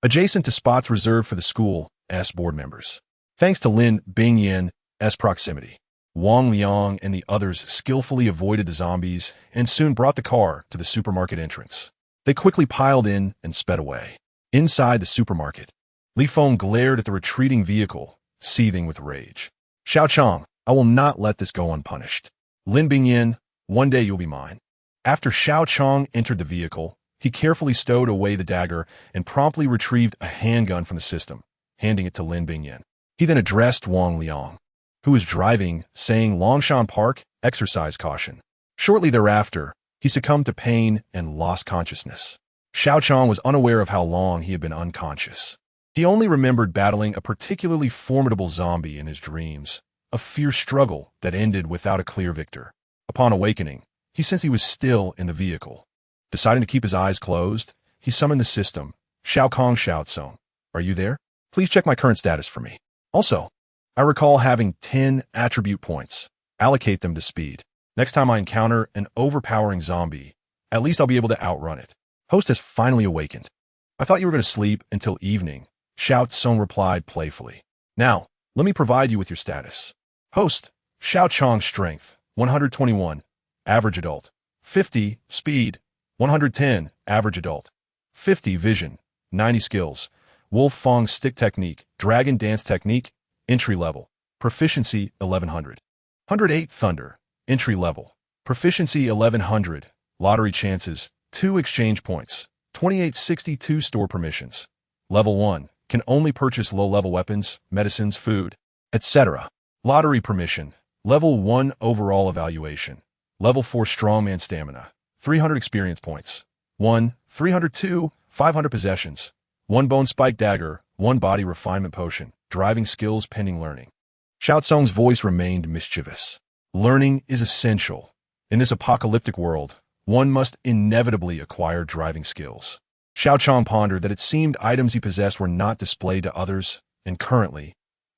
adjacent to spots reserved for the school's board members. Thanks to Lin Bingyan's proximity, Wang Liang and the others skillfully avoided the zombies and soon brought the car to the supermarket entrance. They quickly piled in and sped away. Inside the supermarket, Li Feng glared at the retreating vehicle, seething with rage. Xiao Qiang, I will not let this go unpunished. Lin Bingyan, one day you'll be mine. After Xiao Qiang entered the vehicle, he carefully stowed away the dagger and promptly retrieved a handgun from the system, handing it to Lin Bingyan. He then addressed Wang Liang, who was driving, saying, Longshan Park, exercise caution. Shortly thereafter, he succumbed to pain and lost consciousness. Xiao Qiang was unaware of how long he had been unconscious. He only remembered battling a particularly formidable zombie in his dreams, a fierce struggle that ended without a clear victor. Upon awakening, he sensed he was still in the vehicle. Deciding to keep his eyes closed, he summoned the system. Xiao Cong, Xiao Cong, are you there? Please check my current status for me. Also, I recall having 10 attribute points. Allocate them to speed. Next time I encounter an overpowering zombie, at least I'll be able to outrun it. Host has finally awakened. I thought you were going to sleep until evening, Xiao Cong replied playfully. Now, let me provide you with your status. Host, Xiao Qiang strength, 121, average adult. 50, speed, 110, average adult. 50, vision, 90 skills. Wolf Fong stick technique, dragon dance technique, entry level. Proficiency, 1100. 108, thunder, entry level. Proficiency, 1100. Lottery chances, 2 exchange points. 2862 store permissions. Level 1, can only purchase low-level weapons, medicines, food, etc. Lottery permission, level 1 overall evaluation. Level 4 strongman stamina, 300 experience points. 1, 302, 500 possessions. 1 bone spike dagger, 1 body refinement potion. Driving skills pending learning. Xiao Cong's voice remained mischievous. Learning is essential. In this apocalyptic world, one must inevitably acquire driving skills. Xiao Qiang pondered that it seemed items he possessed were not displayed to others, and currently,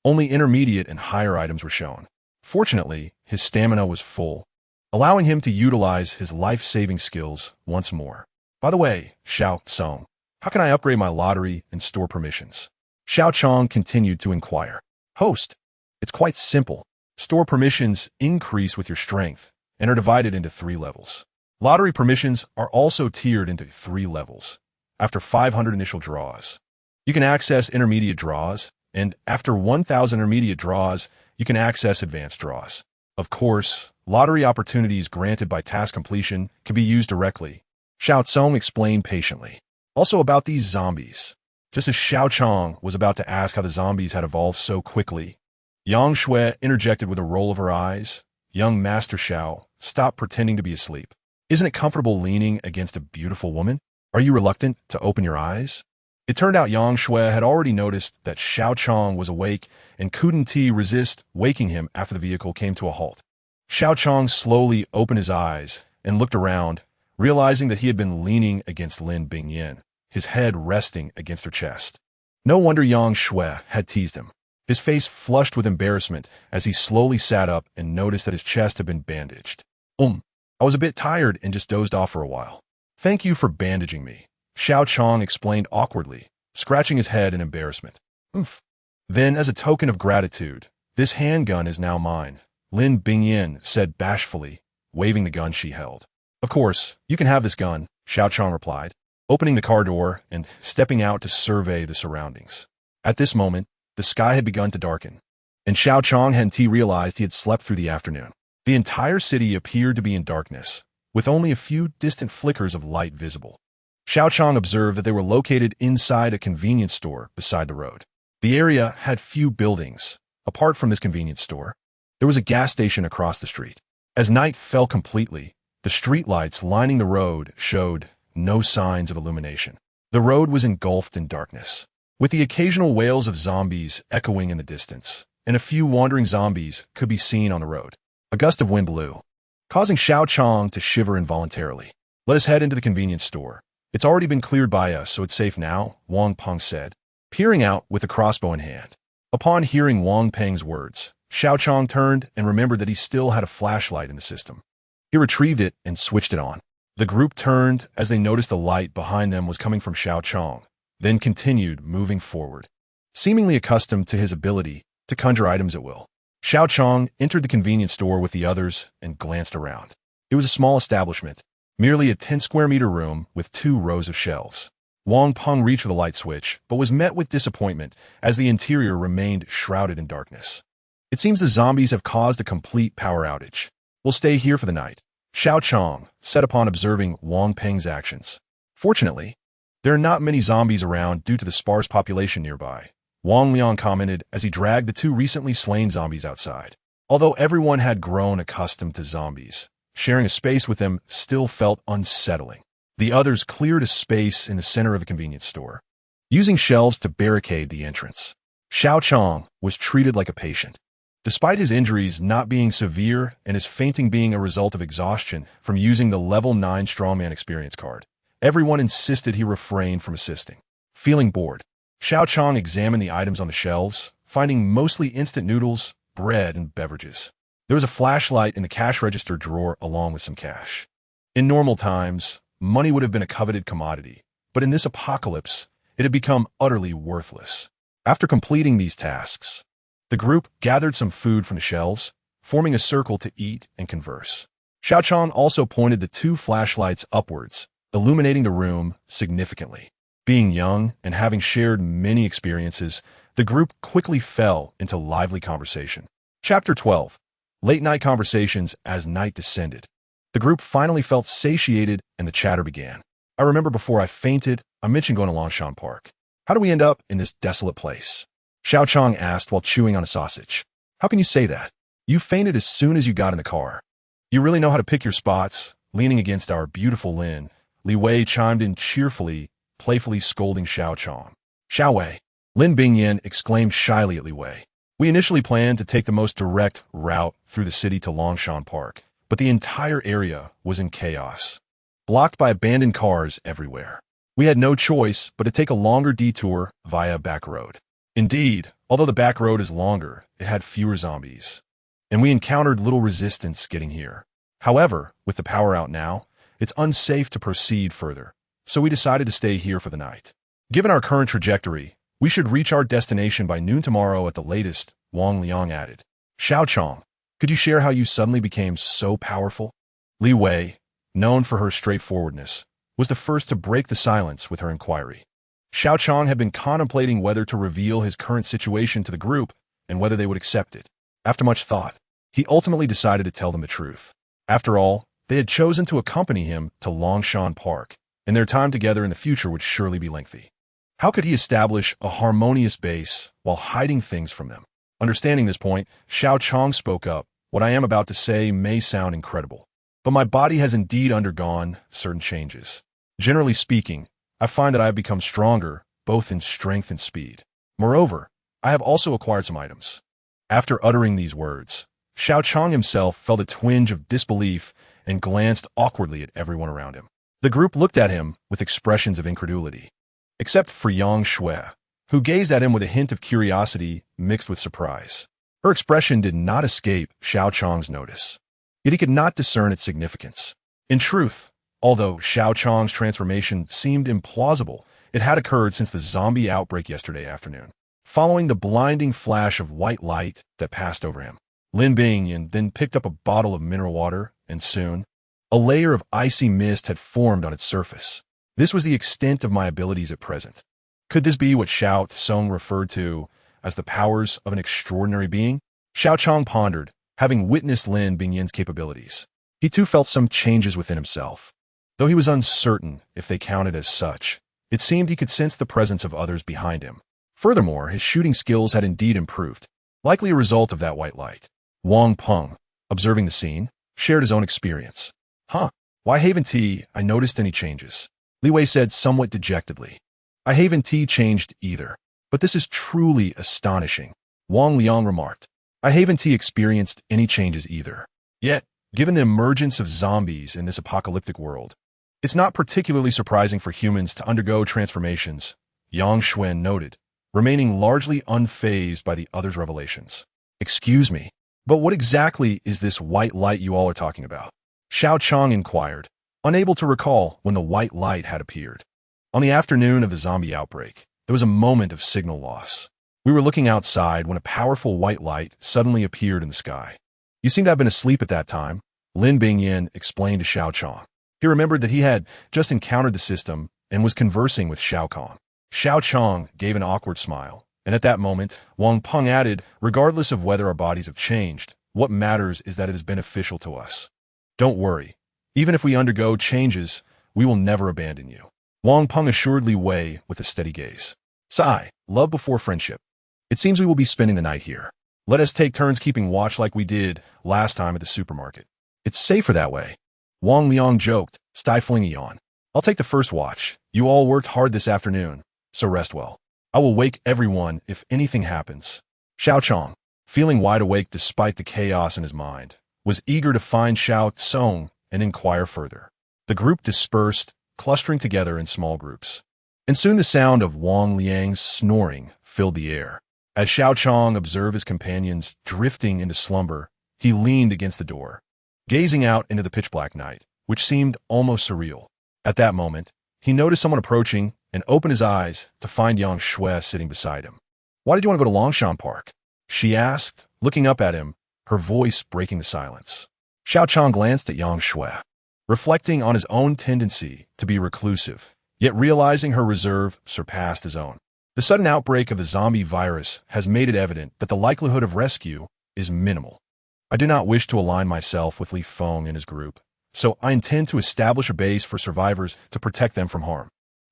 only intermediate and higher items were shown. Fortunately, his stamina was full, allowing him to utilize his life-saving skills once more. By the way, Xiao Cong, how can I upgrade my lottery and store permissions? Xiao Qiang continued to inquire. Host, it's quite simple. Store permissions increase with your strength and are divided into 3 levels. Lottery permissions are also tiered into 3 levels. After 500 initial draws, you can access intermediate draws, and after 1,000 intermediate draws, you can access advanced draws. Of course, lottery opportunities granted by task completion can be used directly. Xiao Cong explained patiently. Also about these zombies. Just as Xiao Qiang was about to ask how the zombies had evolved so quickly, Yang Shui interjected with a roll of her eyes. Young Master Xiao, stop pretending to be asleep. Isn't it comfortable leaning against a beautiful woman? Are you reluctant to open your eyes? It turned out Yang Shui had already noticed that Xiao Cong was awake and couldn't resist waking him after the vehicle came to a halt. Xiao Cong slowly opened his eyes and looked around, realizing that he had been leaning against Lin Bingyan, his head resting against her chest. No wonder Yang Shui had teased him. His face flushed with embarrassment as he slowly sat up and noticed that his chest had been bandaged. I was a bit tired and just dozed off for a while. Thank you for bandaging me, Xiao Cong explained awkwardly, scratching his head in embarrassment. Then, as a token of gratitude, this handgun is now mine, Lin Bingyan said bashfully, waving the gun she held. Of course, you can have this gun, Xiao Cong replied, opening the car door and stepping out to survey the surroundings. At this moment, the sky had begun to darken, and Xiao Cong hadn't realized he had slept through the afternoon. The entire city appeared to be in darkness, with only a few distant flickers of light visible. Xiao Cong observed that they were located inside a convenience store beside the road. The area had few buildings. Apart from this convenience store, there was a gas station across the street. As night fell completely, the streetlights lining the road showed no signs of illumination. The road was engulfed in darkness, with the occasional wails of zombies echoing in the distance, and a few wandering zombies could be seen on the road. A gust of wind blew, causing Xiao Cong to shiver involuntarily. Let us head into the convenience store. It's already been cleared by us, so it's safe now, Wang Peng said, peering out with a crossbow in hand. Upon hearing Wang Peng's words, Xiao Cong turned and remembered that he still had a flashlight in the system. He retrieved it and switched it on. The group turned as they noticed the light behind them was coming from Xiao Cong, then continued moving forward, seemingly accustomed to his ability to conjure items at will. Xiao Cong entered the convenience store with the others and glanced around. It was a small establishment, merely a 10-square-meter room with 2 rows of shelves. Wang Peng reached for the light switch, but was met with disappointment as the interior remained shrouded in darkness. It seems the zombies have caused a complete power outage. We'll stay here for the night, Xiao Cong said upon observing Wang Peng's actions. Fortunately, there are not many zombies around due to the sparse population nearby, Wang Liang commented as he dragged the 2 recently slain zombies outside. Although everyone had grown accustomed to zombies, sharing a space with them still felt unsettling. The others cleared a space in the center of the convenience store, using shelves to barricade the entrance. Xiao Cong was treated like a patient. Despite his injuries not being severe and his fainting being a result of exhaustion from using the level 9 strongman experience card, everyone insisted he refrain from assisting. Feeling bored, Xiao Cong examined the items on the shelves, finding mostly instant noodles, bread, and beverages. There was a flashlight in the cash register drawer along with some cash. In normal times, money would have been a coveted commodity, but in this apocalypse, it had become utterly worthless. After completing these tasks, the group gathered some food from the shelves, forming a circle to eat and converse. Xiao Cong also pointed the 2 flashlights upwards, illuminating the room significantly. Being young and having shared many experiences, the group quickly fell into lively conversation. Chapter 12. Late-night conversations as night descended. The group finally felt satiated and the chatter began. I remember before I fainted, I mentioned going to Longshan Park. How do we end up in this desolate place? Xiao Cong asked while chewing on a sausage. How can you say that? You fainted as soon as you got in the car. You really know how to pick your spots, leaning against our beautiful Lin. Li Wei chimed in cheerfully, playfully scolding Xiao Cong. Xiao Wei, Lin Bingyan exclaimed shyly at Li Wei. We initially planned to take the most direct route through the city to Longshan Park, but the entire area was in chaos, blocked by abandoned cars everywhere. We had no choice but to take a longer detour via a back road. Indeed, although the back road is longer, it had fewer zombies, and we encountered little resistance getting here. However, with the power out now, it's unsafe to proceed further, so we decided to stay here for the night. Given our current trajectory, we should reach our destination by noon tomorrow at the latest, Wang Liang added. Xiao Cong, could you share how you suddenly became so powerful? Li Wei, known for her straightforwardness, was the first to break the silence with her inquiry. Xiao Cong had been contemplating whether to reveal his current situation to the group and whether they would accept it. After much thought, he ultimately decided to tell them the truth. After all, they had chosen to accompany him to Longshan Park, and their time together in the future would surely be lengthy. How could he establish a harmonious base while hiding things from them? Understanding this point, Xiao Cong spoke up. What I am about to say may sound incredible, but my body has indeed undergone certain changes. Generally speaking, I find that I have become stronger, both in strength and speed. Moreover, I have also acquired some items. After uttering these words, Xiao Qiang himself felt a twinge of disbelief and glanced awkwardly at everyone around him. The group looked at him with expressions of incredulity, except for Yang Shui, who gazed at him with a hint of curiosity mixed with surprise. Her expression did not escape Xiao Qiang's notice, yet he could not discern its significance. In truth, although Xiao Qiang's transformation seemed implausible, it had occurred since the zombie outbreak yesterday afternoon, following the blinding flash of white light that passed over him. Lin Bingyan then picked up a bottle of mineral water, and soon, a layer of icy mist had formed on its surface. This was the extent of my abilities at present. Could this be what Xiao Cong referred to as the powers of an extraordinary being? Xiao Cong pondered, having witnessed Lin Bingyan's capabilities. He too felt some changes within himself. Though he was uncertain if they counted as such, it seemed he could sense the presence of others behind him. Furthermore, his shooting skills had indeed improved, likely a result of that white light. Wang Peng, observing the scene, shared his own experience. Why haven't I noticed any changes? Li Wei said somewhat dejectedly. I haven't changed either, but this is truly astonishing. Wang Liang remarked. I haven't experienced any changes either. Yet, given the emergence of zombies in this apocalyptic world, it's not particularly surprising for humans to undergo transformations, Yang Xuan noted, remaining largely unfazed by the other's revelations. Excuse me, but what exactly is this white light you all are talking about? Xiao Qiang inquired, unable to recall when the white light had appeared. On the afternoon of the zombie outbreak, there was a moment of signal loss. We were looking outside when a powerful white light suddenly appeared in the sky. You seem to have been asleep at that time, Lin Bingyan explained to Xiao Qiang. He remembered that he had just encountered the system and was conversing with Xiao Cong. Xiao Qiang gave an awkward smile, and at that moment, Wang Peng added, regardless of whether our bodies have changed, what matters is that it is beneficial to us. Don't worry. Even if we undergo changes, we will never abandon you. Wang Peng assured Li Wei with a steady gaze. Sigh, love before friendship. It seems we will be spending the night here. Let us take turns keeping watch like we did last time at the supermarket. It's safer that way. Wang Liang joked, stifling a yawn. I'll take the first watch. You all worked hard this afternoon, so rest well. I will wake everyone if anything happens. Xiao Cong, feeling wide awake despite the chaos in his mind, was eager to find Xiao Cong and inquire further. The group dispersed, clustering together in small groups. And soon the sound of Wang Liang's snoring filled the air. As Xiao Cong observed his companions drifting into slumber, he leaned against the door, gazing out into the pitch-black night, which seemed almost surreal. At that moment, he noticed someone approaching and opened his eyes to find Yang Shui sitting beside him. Why did you want to go to Longshan Park? She asked, looking up at him, her voice breaking the silence. Xiao Cong glanced at Yang Shui, reflecting on his own tendency to be reclusive, yet realizing her reserve surpassed his own. The sudden outbreak of the zombie virus has made it evident that the likelihood of rescue is minimal. I do not wish to align myself with Li Feng and his group, so I intend to establish a base for survivors to protect them from harm.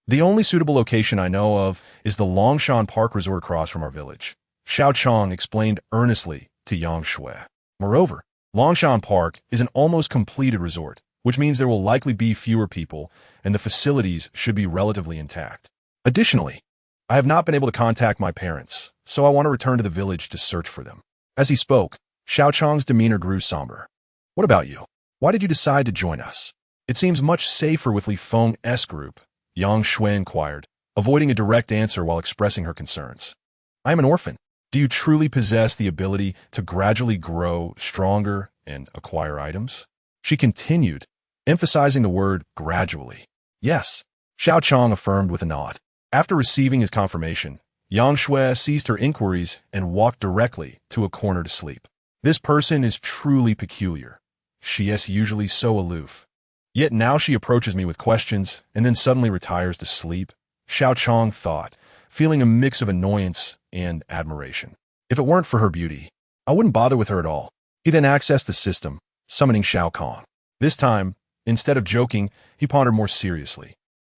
The only suitable location I know of is the Longshan Park Resort across from our village, Xiao Cong explained earnestly to Yang Shui. Moreover, Longshan Park is an almost completed resort, which means there will likely be fewer people, and the facilities should be relatively intact. Additionally, I have not been able to contact my parents, so I want to return to the village to search for them. As he spoke, Xiao Cong's demeanor grew somber. What about you? Why did you decide to join us? It seems much safer with Li Feng's group, Yang Shui inquired, avoiding a direct answer while expressing her concerns. I am an orphan. Do you truly possess the ability to gradually grow stronger and acquire items? She continued, emphasizing the word gradually. Yes, Xiao Cong affirmed with a nod. After receiving his confirmation, Yang Shui ceased her inquiries and walked directly to a corner to sleep. This person is truly peculiar. She is usually so aloof. Yet now she approaches me with questions and then suddenly retires to sleep, Xiao Cong thought, feeling a mix of annoyance and admiration. If it weren't for her beauty, I wouldn't bother with her at all. He then accessed the system, summoning Xiao Cong. This time, instead of joking, he pondered more seriously.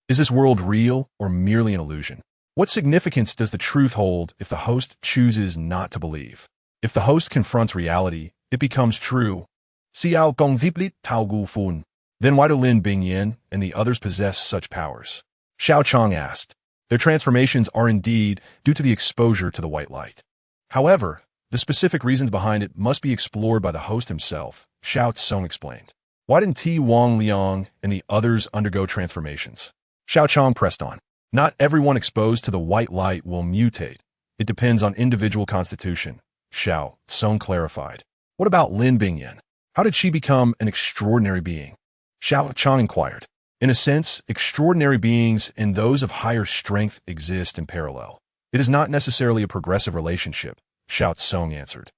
Is this world real or merely an illusion? What significance does the truth hold if the host chooses not to believe? If the host confronts reality, it becomes true. Xiao Cong viplit tao gu fun. Then why do Lin Bingyan and the others possess such powers? Xiao Qiang asked. Their transformations are indeed due to the exposure to the white light. However, the specific reasons behind it must be explored by the host himself, Xiao Cong explained. Why didn't Ti Wang Liang and the others undergo transformations? Xiao Qiang pressed on. Not everyone exposed to the white light will mutate. It depends on individual constitution, Xiao Cong clarified. What about Lin Bingyan? How did she become an extraordinary being? Xiao Qiang inquired. In a sense, extraordinary beings and those of higher strength exist in parallel. It is not necessarily a progressive relationship, Xiao Cong answered.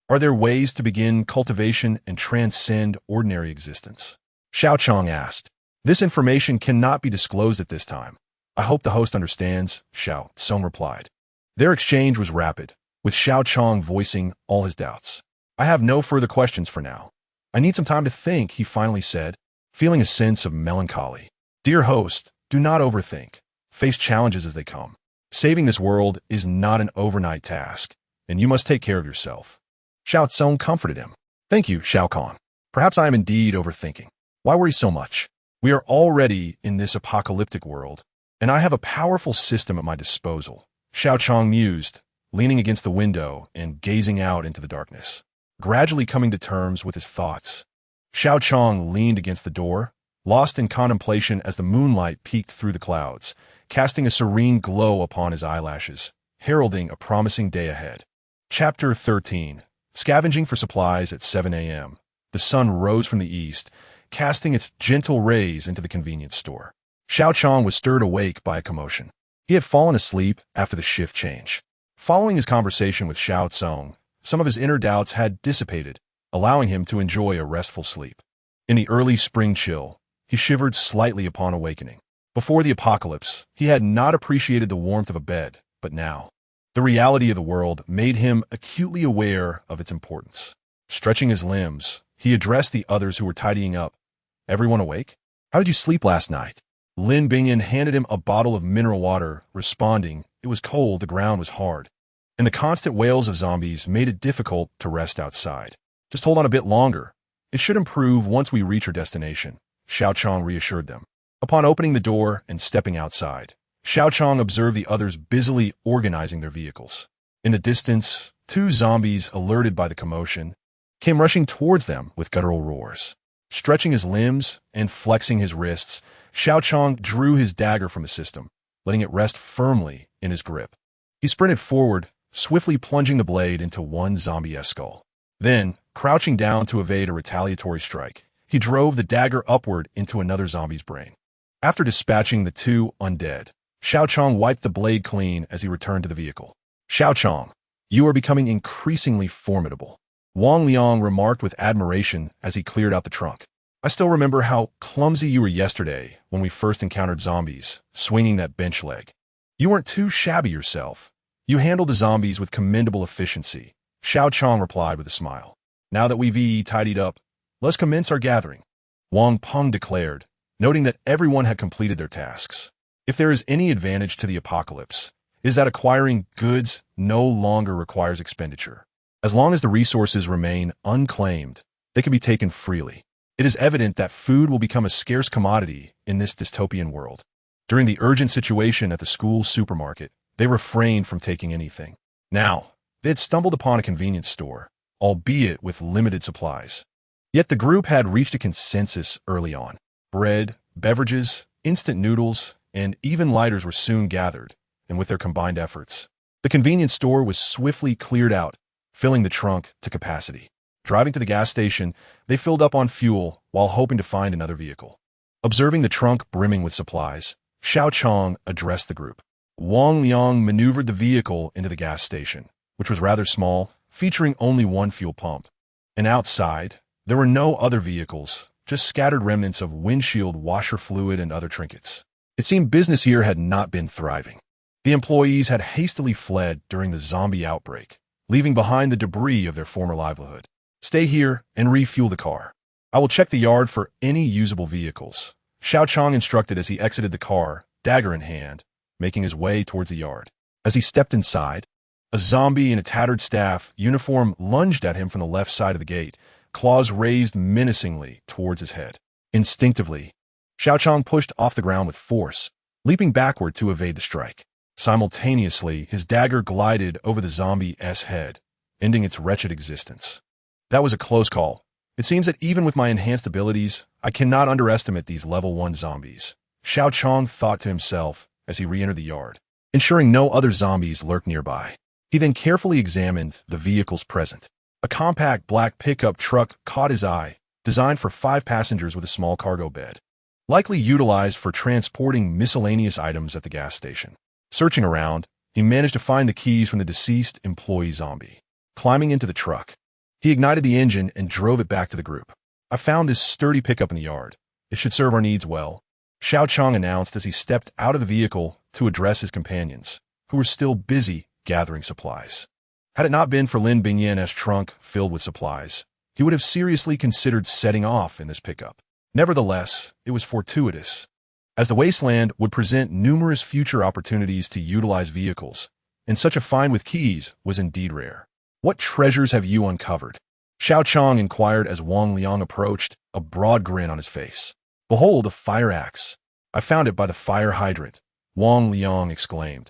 Are there ways to begin cultivation and transcend ordinary existence? Xiao Qiang asked. This information cannot be disclosed at this time. I hope the host understands, Xiao Cong replied. Their exchange was rapid, with Xiao Qiang voicing all his doubts. I have no further questions for now. I need some time to think, he finally said, feeling a sense of melancholy. Dear host, do not overthink. Face challenges as they come. Saving this world is not an overnight task, and you must take care of yourself. Xiao Cong comforted him. Thank you, Xiao Cong. Perhaps I am indeed overthinking. Why worry so much? We are already in this apocalyptic world, and I have a powerful system at my disposal. Xiao Qiang mused, leaning against the window and gazing out into the darkness, gradually coming to terms with his thoughts. Xiao Qiang leaned against the door, lost in contemplation as the moonlight peeked through the clouds, casting a serene glow upon his eyelashes, heralding a promising day ahead. Chapter 13. Scavenging for supplies at 7 a.m. The sun rose from the east, casting its gentle rays into the convenience store. Xiao Qiang was stirred awake by a commotion. He had fallen asleep after the shift change. Following his conversation with Xiao Cong, some of his inner doubts had dissipated, allowing him to enjoy a restful sleep. In the early spring chill, he shivered slightly upon awakening. Before the apocalypse, he had not appreciated the warmth of a bed, but now, the reality of the world made him acutely aware of its importance. Stretching his limbs, he addressed the others who were tidying up. Everyone awake? How did you sleep last night? Lin Bingyan handed him a bottle of mineral water, responding, it was cold, the ground was hard, and the constant wails of zombies made it difficult to rest outside. Just hold on a bit longer. It should improve once we reach our destination, Xiao Qiang reassured them. Upon opening the door and stepping outside, Xiao Qiang observed the others busily organizing their vehicles. In the distance, two zombies, alerted by the commotion, came rushing towards them with guttural roars. Stretching his limbs and flexing his wrists, Xiao Qiang drew his dagger from the system, letting it rest firmly in his grip. He sprinted forward, swiftly plunging the blade into one zombie's skull. Then, crouching down to evade a retaliatory strike, he drove the dagger upward into another zombie's brain. After dispatching the two undead, Xiao Qiang wiped the blade clean as he returned to the vehicle. Xiao Qiang, you are becoming increasingly formidable, Wang Liang remarked with admiration as he cleared out the trunk. I still remember how clumsy you were yesterday when we first encountered zombies, swinging that bench leg. You weren't too shabby yourself. You handled the zombies with commendable efficiency, Xiao Qiang replied with a smile. Now that we've tidied up, let's commence our gathering, Wang Peng declared, noting that everyone had completed their tasks. If there is any advantage to the apocalypse, it is that acquiring goods no longer requires expenditure. As long as the resources remain unclaimed, they can be taken freely. It is evident that food will become a scarce commodity in this dystopian world. During the urgent situation at the school supermarket, they refrained from taking anything. Now, they had stumbled upon a convenience store, albeit with limited supplies. Yet the group had reached a consensus early on. Bread, beverages, instant noodles, and even lighters were soon gathered, and with their combined efforts, the convenience store was swiftly cleared out, filling the trunk to capacity. Driving to the gas station, they filled up on fuel while hoping to find another vehicle. Observing the trunk brimming with supplies, Xiao Qiang addressed the group. Wang Liang maneuvered the vehicle into the gas station, which was rather small, featuring only one fuel pump. And outside, there were no other vehicles, just scattered remnants of windshield washer fluid and other trinkets. It seemed business here had not been thriving. The employees had hastily fled during the zombie outbreak, leaving behind the debris of their former livelihood. Stay here and refuel the car. I will check the yard for any usable vehicles, Xiao Qiang instructed as he exited the car, dagger in hand, making his way towards the yard. As he stepped inside, a zombie in a tattered staff uniform lunged at him from the left side of the gate, claws raised menacingly towards his head. Instinctively, Xiao Qiang pushed off the ground with force, leaping backward to evade the strike. Simultaneously, his dagger glided over the zombie's head, ending its wretched existence. That was a close call. It seems that even with my enhanced abilities, I cannot underestimate these level 1 zombies, Xiao Qiang thought to himself as he re-entered the yard, ensuring no other zombies lurked nearby. He then carefully examined the vehicles present. A compact black pickup truck caught his eye, designed for 5 passengers with a small cargo bed, likely utilized for transporting miscellaneous items at the gas station. Searching around, he managed to find the keys from the deceased employee zombie. Climbing into the truck, he ignited the engine and drove it back to the group. I found this sturdy pickup in the yard. It should serve our needs well, Xiao Qiang announced as he stepped out of the vehicle to address his companions, who were still busy gathering supplies. Had it not been for Lin Bingyan's trunk filled with supplies, he would have seriously considered setting off in this pickup. Nevertheless, it was fortuitous, as the wasteland would present numerous future opportunities to utilize vehicles, and such a find with keys was indeed rare. What treasures have you uncovered? Xiao Qiang inquired as Wang Liang approached, a broad grin on his face. Behold, a fire axe. I found it by the fire hydrant, Wang Liang exclaimed,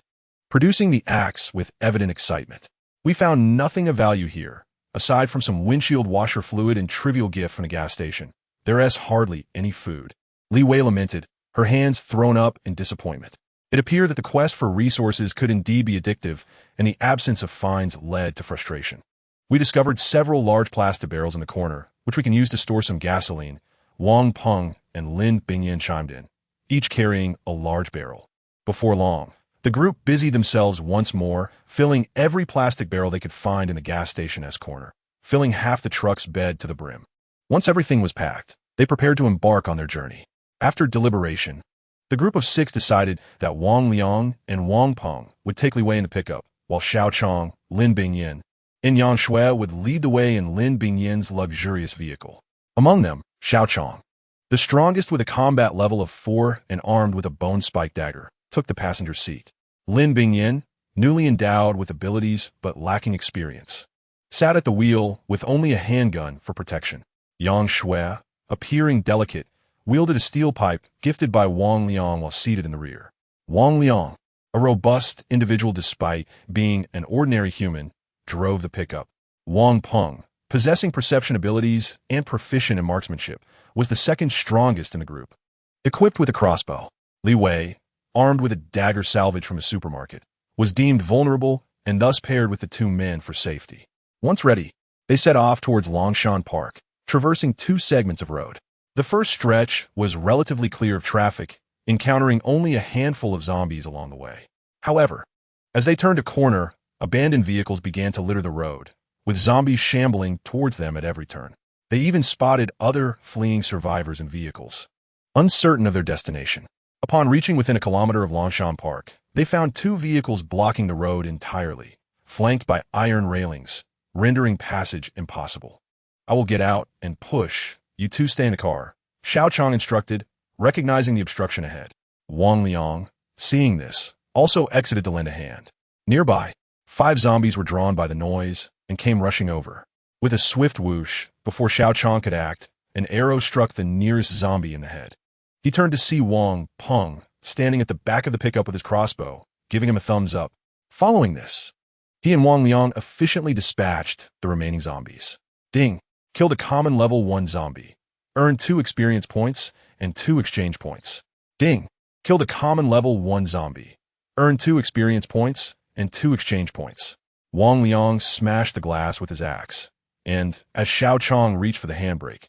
producing the axe with evident excitement. We found nothing of value here, aside from some windshield washer fluid and trivial gift from the gas station. There is hardly any food. Li Wei lamented, her hands thrown up in disappointment. It appeared that the quest for resources could indeed be addictive, and the absence of finds led to frustration. We discovered several large plastic barrels in the corner, which we can use to store some gasoline. Wang Peng and Lin Bingyan chimed in, each carrying a large barrel. Before long, the group busied themselves once more, filling every plastic barrel they could find in the gas station's corner, filling half the truck's bed to the brim. Once everything was packed, they prepared to embark on their journey. After deliberation, the group of 6 decided that Wang Liang and Wang Peng would take Li Wei in the pickup, while Xiao Qiang, Lin Bingyan, and Yang Shui would lead the way in Lin Bingyan's luxurious vehicle. Among them, Xiao Qiang, the strongest with a combat level of 4 and armed with a bone-spiked dagger, took the passenger seat. Lin Bingyan, newly endowed with abilities but lacking experience, sat at the wheel with only a handgun for protection. Yang Shui, appearing delicate, wielded a steel pipe gifted by Wang Liang while seated in the rear. Wang Liang, a robust individual despite being an ordinary human, drove the pickup. Wang Peng, possessing perception abilities and proficient in marksmanship, was the second strongest in the group. Equipped with a crossbow, Li Wei, armed with a dagger salvaged from a supermarket, was deemed vulnerable and thus paired with the 2 men for safety. Once ready, they set off towards Longshan Park, traversing 2 segments of road. The first stretch was relatively clear of traffic, encountering only a handful of zombies along the way. However, as they turned a corner, abandoned vehicles began to litter the road, with zombies shambling towards them at every turn. They even spotted other fleeing survivors in vehicles, uncertain of their destination. Upon reaching within a kilometer of Longshan Park, they found 2 vehicles blocking the road entirely, flanked by iron railings, rendering passage impossible. I will get out and push. You 2 stay in the car, Xiao Qiang instructed, recognizing the obstruction ahead. Wang Liang, seeing this, also exited to lend a hand. Nearby, 5 zombies were drawn by the noise and came rushing over. With a swift whoosh, before Xiao Qiang could act, an arrow struck the nearest zombie in the head. He turned to see Wang Peng standing at the back of the pickup with his crossbow, giving him a thumbs up. Following this, he and Wang Liang efficiently dispatched the remaining zombies. Ding! Killed a common level 1 zombie. Earned 2 experience points and 2 exchange points. Ding! Killed a common level 1 zombie. Earned 2 experience points and 2 exchange points. Wang Liang smashed the glass with his axe, and as Xiao Qiang reached for the handbrake,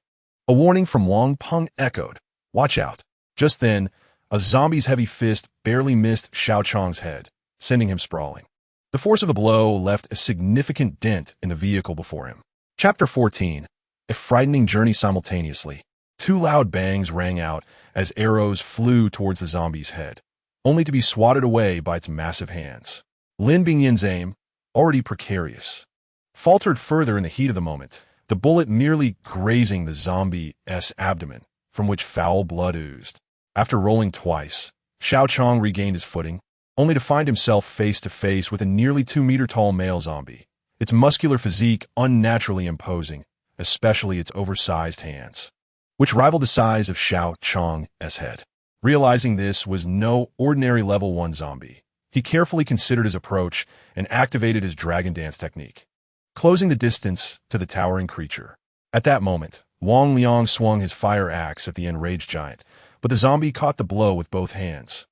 a warning from Wang Peng echoed, "Watch out." Just then, a zombie's heavy fist barely missed Xiao Qiang's head, sending him sprawling. The force of the blow left a significant dent in the vehicle before him. Chapter 14. A frightening journey simultaneously. 2 loud bangs rang out as arrows flew towards the zombie's head, only to be swatted away by its massive hands. Lin Bingyan's aim, already precarious, faltered further in the heat of the moment, the bullet merely grazing the zombie's abdomen, from which foul blood oozed. After rolling twice, Xiao Qiang regained his footing, only to find himself face to face with a nearly 2-meter-tall male zombie, its muscular physique unnaturally imposing, especially its oversized hands, which rivaled the size of Xiao Qiang's head. Realizing this was no ordinary level 1 zombie, he carefully considered his approach and activated his dragon dance technique, closing the distance to the towering creature. At that moment, Wang Liang swung his fire axe at the enraged giant, but the zombie caught the blow with both hands,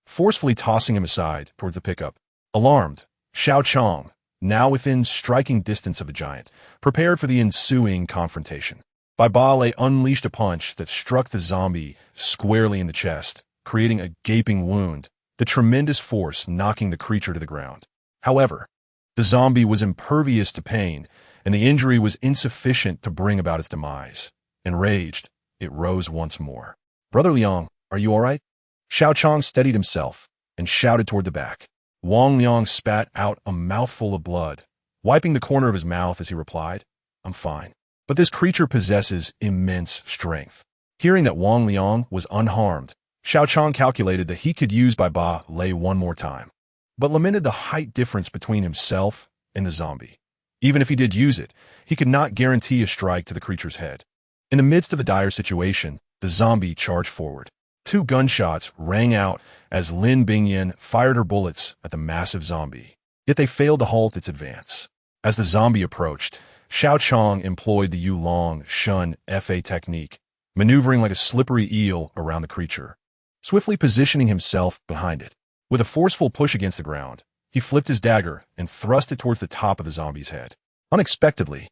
forcefully tossing him aside towards the pickup. Alarmed, Xiao Qiang, now within striking distance of the giant, prepared for the ensuing confrontation. Bai Ba unleashed a punch that struck the zombie squarely in the chest, creating a gaping wound, the tremendous force knocking the creature to the ground. However, the zombie was impervious to pain, and the injury was insufficient to bring about its demise. Enraged, it rose once more. "Brother Liang, are you all right?" Xiao Qiang steadied himself and shouted toward the back. Wang Liang spat out a mouthful of blood, wiping the corner of his mouth as he replied, "I'm fine. But this creature possesses immense strength." Hearing that Wang Liang was unharmed, Xiao Qiang calculated that he could use Bai Ba one more time, but lamented the height difference between himself and the zombie. Even if he did use it, he could not guarantee a strike to the creature's head. In the midst of a dire situation, the zombie charged forward. 2 gunshots rang out as Lin Bingyan fired her bullets at the massive zombie, yet they failed to halt its advance. As the zombie approached, Xiao Qiang employed the Yulong Shun Fa technique, maneuvering like a slippery eel around the creature, swiftly positioning himself behind it. With a forceful push against the ground, he flipped his dagger and thrust it towards the top of the zombie's head. Unexpectedly,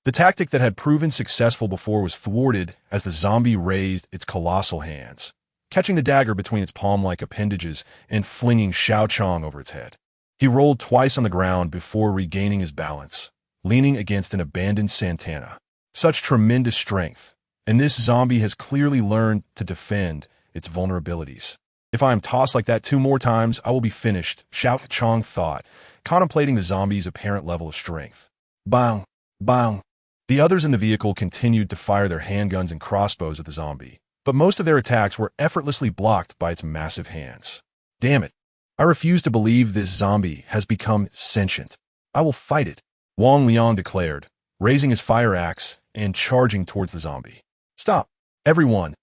the tactic that had proven successful before was thwarted as the zombie raised its colossal hands, catching the dagger between its palm-like appendages and flinging Xiao Qiang over its head. He rolled twice on the ground before regaining his balance, leaning against an abandoned Santana. Such tremendous strength, and this zombie has clearly learned to defend its vulnerabilities. "If I am tossed like that 2 more times, I will be finished," Xiao Qiang thought, contemplating the zombie's apparent level of strength. Bang! Bang! The others in the vehicle continued to fire their handguns and crossbows at the zombie, but most of their attacks were effortlessly blocked by its massive hands. "Damn it! I refuse to believe this zombie has become sentient. I will fight it," Wang Liang declared, raising his fire axe and charging towards the zombie. "Stop, everyone!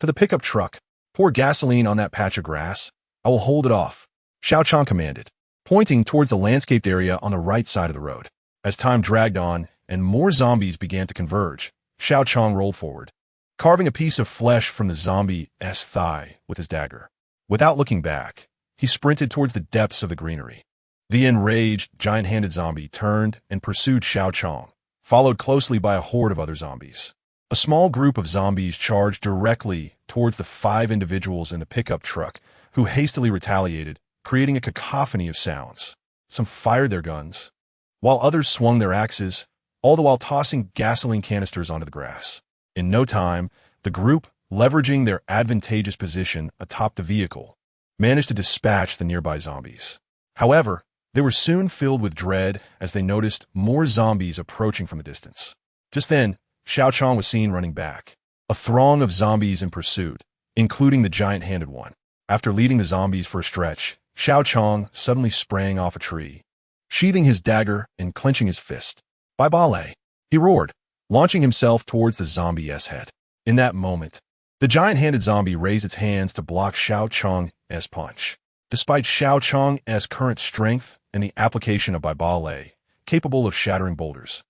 To the pickup truck! Pour gasoline on that patch of grass. I will hold it off," Xiao Qiang commanded, pointing towards the landscaped area on the right side of the road. As time dragged on and more zombies began to converge, Xiao Qiang rolled forward, carving a piece of flesh from the zombie's thigh with his dagger. Without looking back, he sprinted towards the depths of the greenery. The enraged, giant-handed zombie turned and pursued Xiao Qiang, followed closely by a horde of other zombies. A small group of zombies charged directly towards the 5 individuals in the pickup truck, who hastily retaliated, creating a cacophony of sounds. Some fired their guns, while others swung their axes, all the while tossing gasoline canisters onto the grass. In no time, the group, leveraging their advantageous position atop the vehicle, managed to dispatch the nearby zombies. However, they were soon filled with dread as they noticed more zombies approaching from a distance. Just then, Xiao Qiang was seen running back, a throng of zombies in pursuit, including the giant-handed one. After leading the zombies for a stretch, Xiao Qiang suddenly sprang off a tree, sheathing his dagger and clenching his fist. "Bai Ba," he roared, launching himself towards the zombie's head. In that moment, the giant-handed zombie raised its hands to block Xiao Qiang's punch. Despite Xiao Qiang's current strength and the application of Bai Ba, capable of shattering boulders,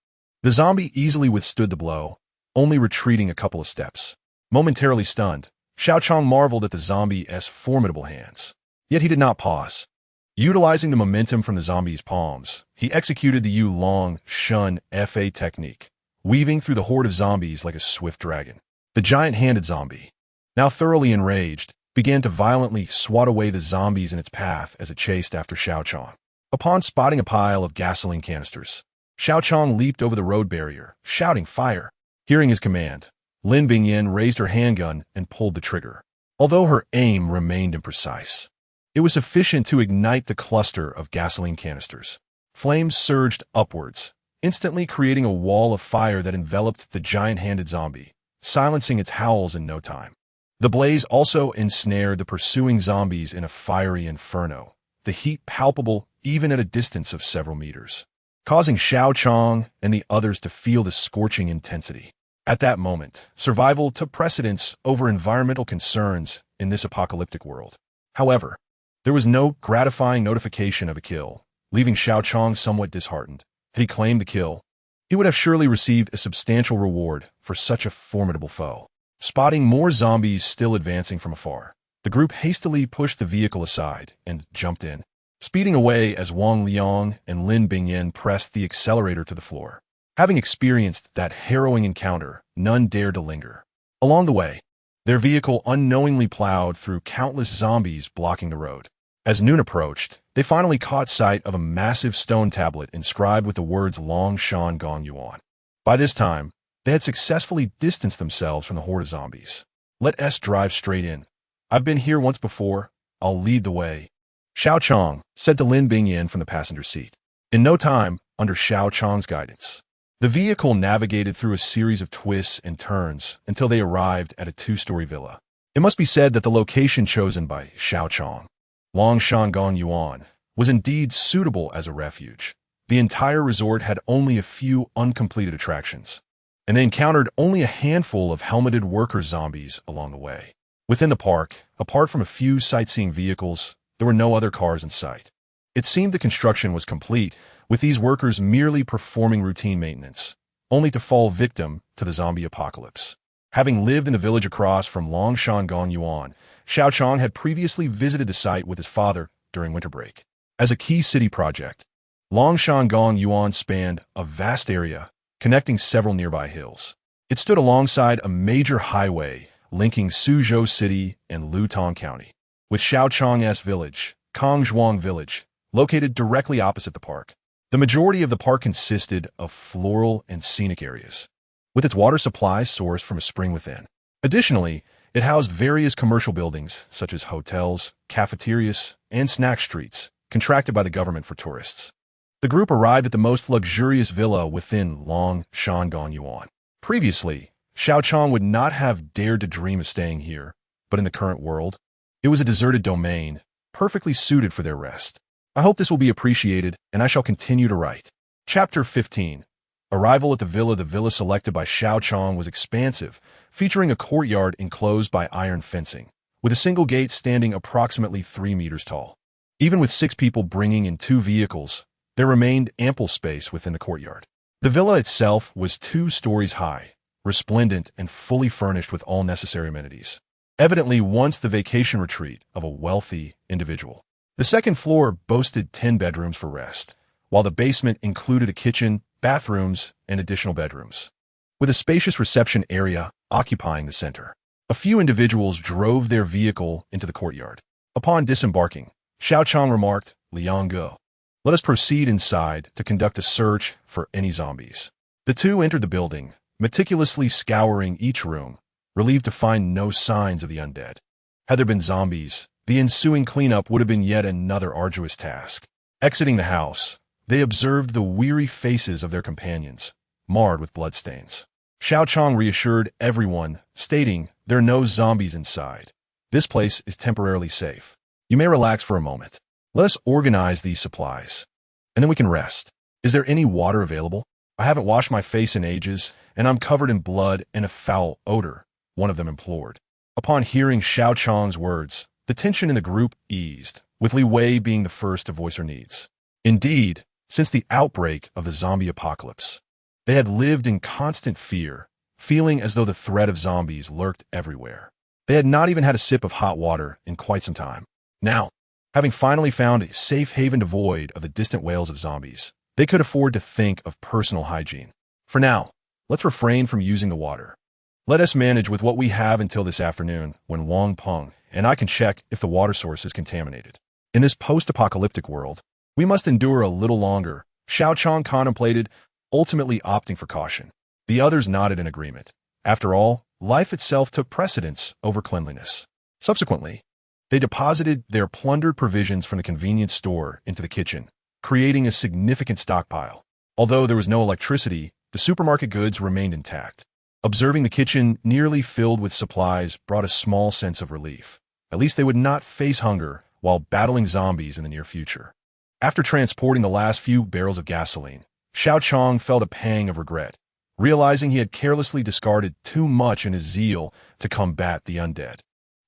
the zombie easily withstood the blow, only retreating a couple of steps. Momentarily stunned, Xiao Qiang marveled at the zombie's formidable hands. Yet he did not pause. Utilizing the momentum from the zombie's palms, he executed the Yulong Shun Fa technique, weaving through the horde of zombies like a swift dragon. The giant-handed zombie, now thoroughly enraged, began to violently swat away the zombies in its path as it chased after Xiao Qiang. Upon spotting a pile of gasoline canisters, Xiao Qiang leaped over the road barrier, shouting fire. Hearing his command, Lin Bingyan raised her handgun and pulled the trigger. Although her aim remained imprecise, it was sufficient to ignite the cluster of gasoline canisters. Flames surged upwards, instantly creating a wall of fire that enveloped the giant-handed zombie, silencing its howls in no time. The blaze also ensnared the pursuing zombies in a fiery inferno, the heat palpable even at a distance of several meters, causing Xiao Qiang and the others to feel the scorching intensity. At that moment, survival took precedence over environmental concerns in this apocalyptic world. However, there was no gratifying notification of a kill, leaving Xiao Qiang somewhat disheartened. Had he claimed the kill, he would have surely received a substantial reward for such a formidable foe. Spotting more zombies still advancing from afar, the group hastily pushed the vehicle aside and jumped in, speeding away as Wang Liang and Lin Bingyan pressed the accelerator to the floor. Having experienced that harrowing encounter, none dared to linger. Along the way, their vehicle unknowingly plowed through countless zombies blocking the road. As noon approached, they finally caught sight of a massive stone tablet inscribed with the words Long Shan Gong Yuan. By this time, they had successfully distanced themselves from the horde of zombies. Let us drive straight in. I've been here once before. I'll lead the way, Xiao Cong said to Lin Bingyan from the passenger seat. In no time, under Xiao Chong's guidance, the vehicle navigated through a series of twists and turns until they arrived at a two-story villa. It must be said that the location chosen by Xiao Cong, Long Shan Gong Yuan, was indeed suitable as a refuge. The entire resort had only a few uncompleted attractions, and they encountered only a handful of helmeted worker zombies along the way. Within the park, apart from a few sightseeing vehicles, there were no other cars in sight. It seemed the construction was complete, with these workers merely performing routine maintenance, only to fall victim to the zombie apocalypse. Having lived in the village across from Long Shan Gong Yuan, Xiao Cong had previously visited the site with his father during winter break. As a key city project, Long Shan Gong Yuan spanned a vast area connecting several nearby hills. It stood alongside a major highway linking Suzhou City and Lutong County, with Xiao Chong's village, Kongzhuang Village, located directly opposite the park. The majority of the park consisted of floral and scenic areas, with its water supply sourced from a spring within. Additionally, it housed various commercial buildings such as hotels, cafeterias, and snack streets, contracted by the government for tourists. The group arrived at the most luxurious villa within Long Shan Gong Yuan. Previously, Xiao Cong would not have dared to dream of staying here, but in the current world, it was a deserted domain, perfectly suited for their rest. I hope this will be appreciated, and I shall continue to write. Chapter 15. Arrival at the villa. The villa selected by Xiao Cong was expansive, featuring a courtyard enclosed by iron fencing, with a single gate standing approximately 3 meters tall. Even with 6 people bringing in 2 vehicles, there remained ample space within the courtyard. The villa itself was 2 stories high, resplendent and fully furnished with all necessary amenities, evidently once the vacation retreat of a wealthy individual. The second floor boasted 10 bedrooms for rest, while the basement included a kitchen, bathrooms, and additional bedrooms, with a spacious reception area occupying the center. A few individuals drove their vehicle into the courtyard. Upon disembarking, Xiao Cong remarked, "Liang Go, let us proceed inside to conduct a search for any zombies." The two entered the building, meticulously scouring each room, relieved to find no signs of the undead. Had there been zombies, the ensuing cleanup would have been yet another arduous task. Exiting the house, they observed the weary faces of their companions, marred with bloodstains. Xiao Cong reassured everyone, stating, "There are no zombies inside. This place is temporarily safe. You may relax for a moment. Let us organize these supplies, and then we can rest. Is there any water available? I haven't washed my face in ages, and I'm covered in blood and a foul odor," one of them implored. Upon hearing Xiao Cong's words, the tension in the group eased, with Li Wei being the first to voice her needs. Indeed, since the outbreak of the zombie apocalypse, they had lived in constant fear, feeling as though the threat of zombies lurked everywhere. They had not even had a sip of hot water in quite some time. Now, having finally found a safe haven devoid of the distant wails of zombies, they could afford to think of personal hygiene. For now, let's refrain from using the water. Let us manage with what we have until this afternoon, when Wang Peng and I can check if the water source is contaminated. In this post-apocalyptic world, we must endure a little longer, Xiao Cong contemplated, ultimately opting for caution. The others nodded in agreement. After all, life itself took precedence over cleanliness. Subsequently, they deposited their plundered provisions from the convenience store into the kitchen, creating a significant stockpile. Although there was no electricity, the supermarket goods remained intact. Observing the kitchen nearly filled with supplies brought a small sense of relief. At least they would not face hunger while battling zombies in the near future. After transporting the last few barrels of gasoline, Xiao Qiang felt a pang of regret, realizing he had carelessly discarded too much in his zeal to combat the undead.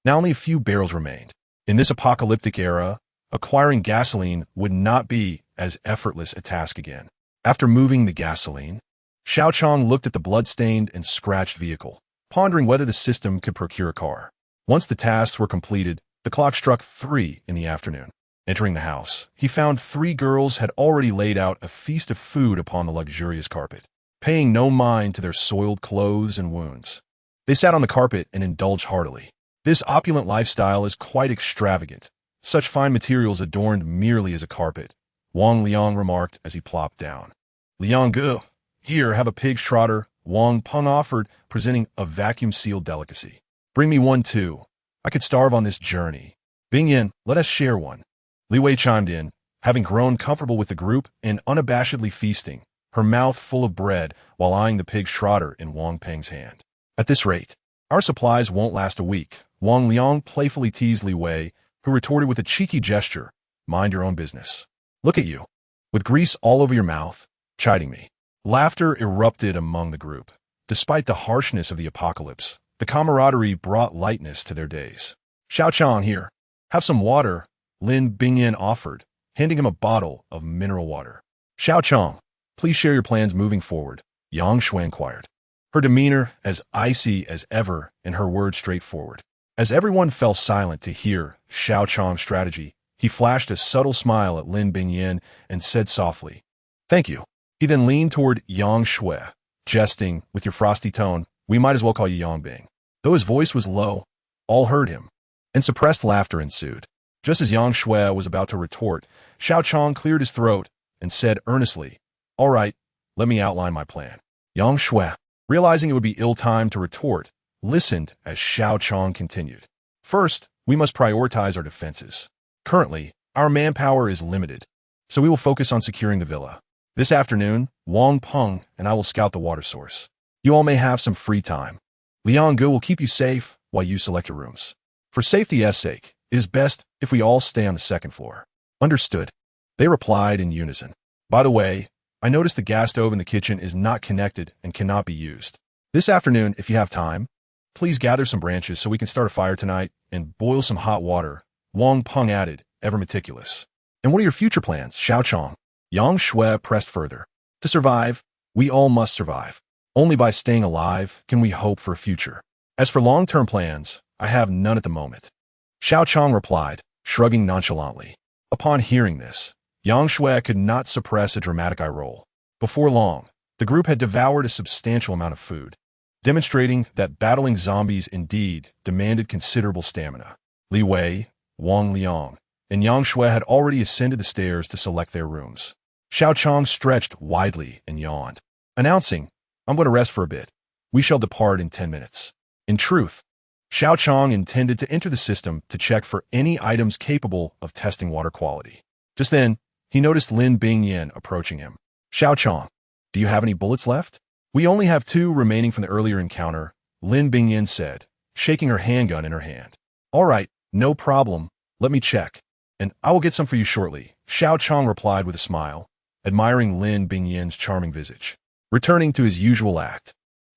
Now only a few barrels remained. In this apocalyptic era, acquiring gasoline would not be as effortless a task again. After moving the gasoline, Xiao Qiang looked at the blood-stained and scratched vehicle, pondering whether the system could procure a car. Once the tasks were completed, the clock struck 3 in the afternoon. Entering the house, he found 3 girls had already laid out a feast of food upon the luxurious carpet, paying no mind to their soiled clothes and wounds. They sat on the carpet and indulged heartily. This opulent lifestyle is quite extravagant. Such fine materials adorned merely as a carpet, Wang Liang remarked as he plopped down. Liang Gu, here, have a pig's trotter, Wang Peng offered, presenting a vacuum-sealed delicacy. Bring me one too. I could starve on this journey. Bing Yin, let us share one. Li Wei chimed in, having grown comfortable with the group and unabashedly feasting, her mouth full of bread while eyeing the pig's trotter in Wang Peng's hand. At this rate, our supplies won't last a week, Wang Liang playfully teased Li Wei, who retorted with a cheeky gesture, mind your own business. Look at you, with grease all over your mouth, chiding me. Laughter erupted among the group. Despite the harshness of the apocalypse, the camaraderie brought lightness to their days. Xiao Qiang, here, have some water, Lin Bingyan offered, handing him a bottle of mineral water. Xiao Qiang, please share your plans moving forward, Yang Shui inquired, her demeanor as icy as ever and her words straightforward. As everyone fell silent to hear Xiao Qiang's strategy, he flashed a subtle smile at Lin Bingyan and said softly, "Thank you." He then leaned toward Yang Shui, jesting, "With your frosty tone, we might as well call you Yang Bing." Though his voice was low, all heard him, and suppressed laughter ensued. Just as Yang Shui was about to retort, Xiao Qiang cleared his throat and said earnestly, "All right, let me outline my plan." Yang Shui, realizing it would be ill-timed to retort, listened as Xiao Qiang continued. "First, we must prioritize our defenses. Currently, our manpower is limited, so we will focus on securing the villa. This afternoon, Wang Peng and I will scout the water source. You all may have some free time. Liang Gu will keep you safe while you select your rooms. For safety's sake, it is best if we all stay on the second floor." Understood, they replied in unison. By the way, I noticed the gas stove in the kitchen is not connected and cannot be used. This afternoon, if you have time, please gather some branches so we can start a fire tonight and boil some hot water, Wang Peng added, ever meticulous. And what are your future plans, Xiao Qiang? Yang Shui pressed further. To survive, we all must survive. Only by staying alive can we hope for a future. As for long-term plans, I have none at the moment. Xiao Qiang replied, shrugging nonchalantly. Upon hearing this, Yang Shui could not suppress a dramatic eye roll. Before long, the group had devoured a substantial amount of food, demonstrating that battling zombies indeed demanded considerable stamina. Li Wei, Wang Liang, and Yang Shui had already ascended the stairs to select their rooms. Xiao Qiang stretched widely and yawned, announcing, "I'm going to rest for a bit. We shall depart in 10 minutes." In truth, Xiao Qiang intended to enter the system to check for any items capable of testing water quality. Just then, he noticed Lin Bingyan approaching him. "Xiao Qiang, do you have any bullets left?" "We only have 2 remaining from the earlier encounter," Lin Bingyan said, shaking her handgun in her hand. "All right, no problem. Let me check. And I will get some for you shortly," Xiao Qiang replied with a smile, admiring Lin Bingyan's charming visage. Returning to his usual act,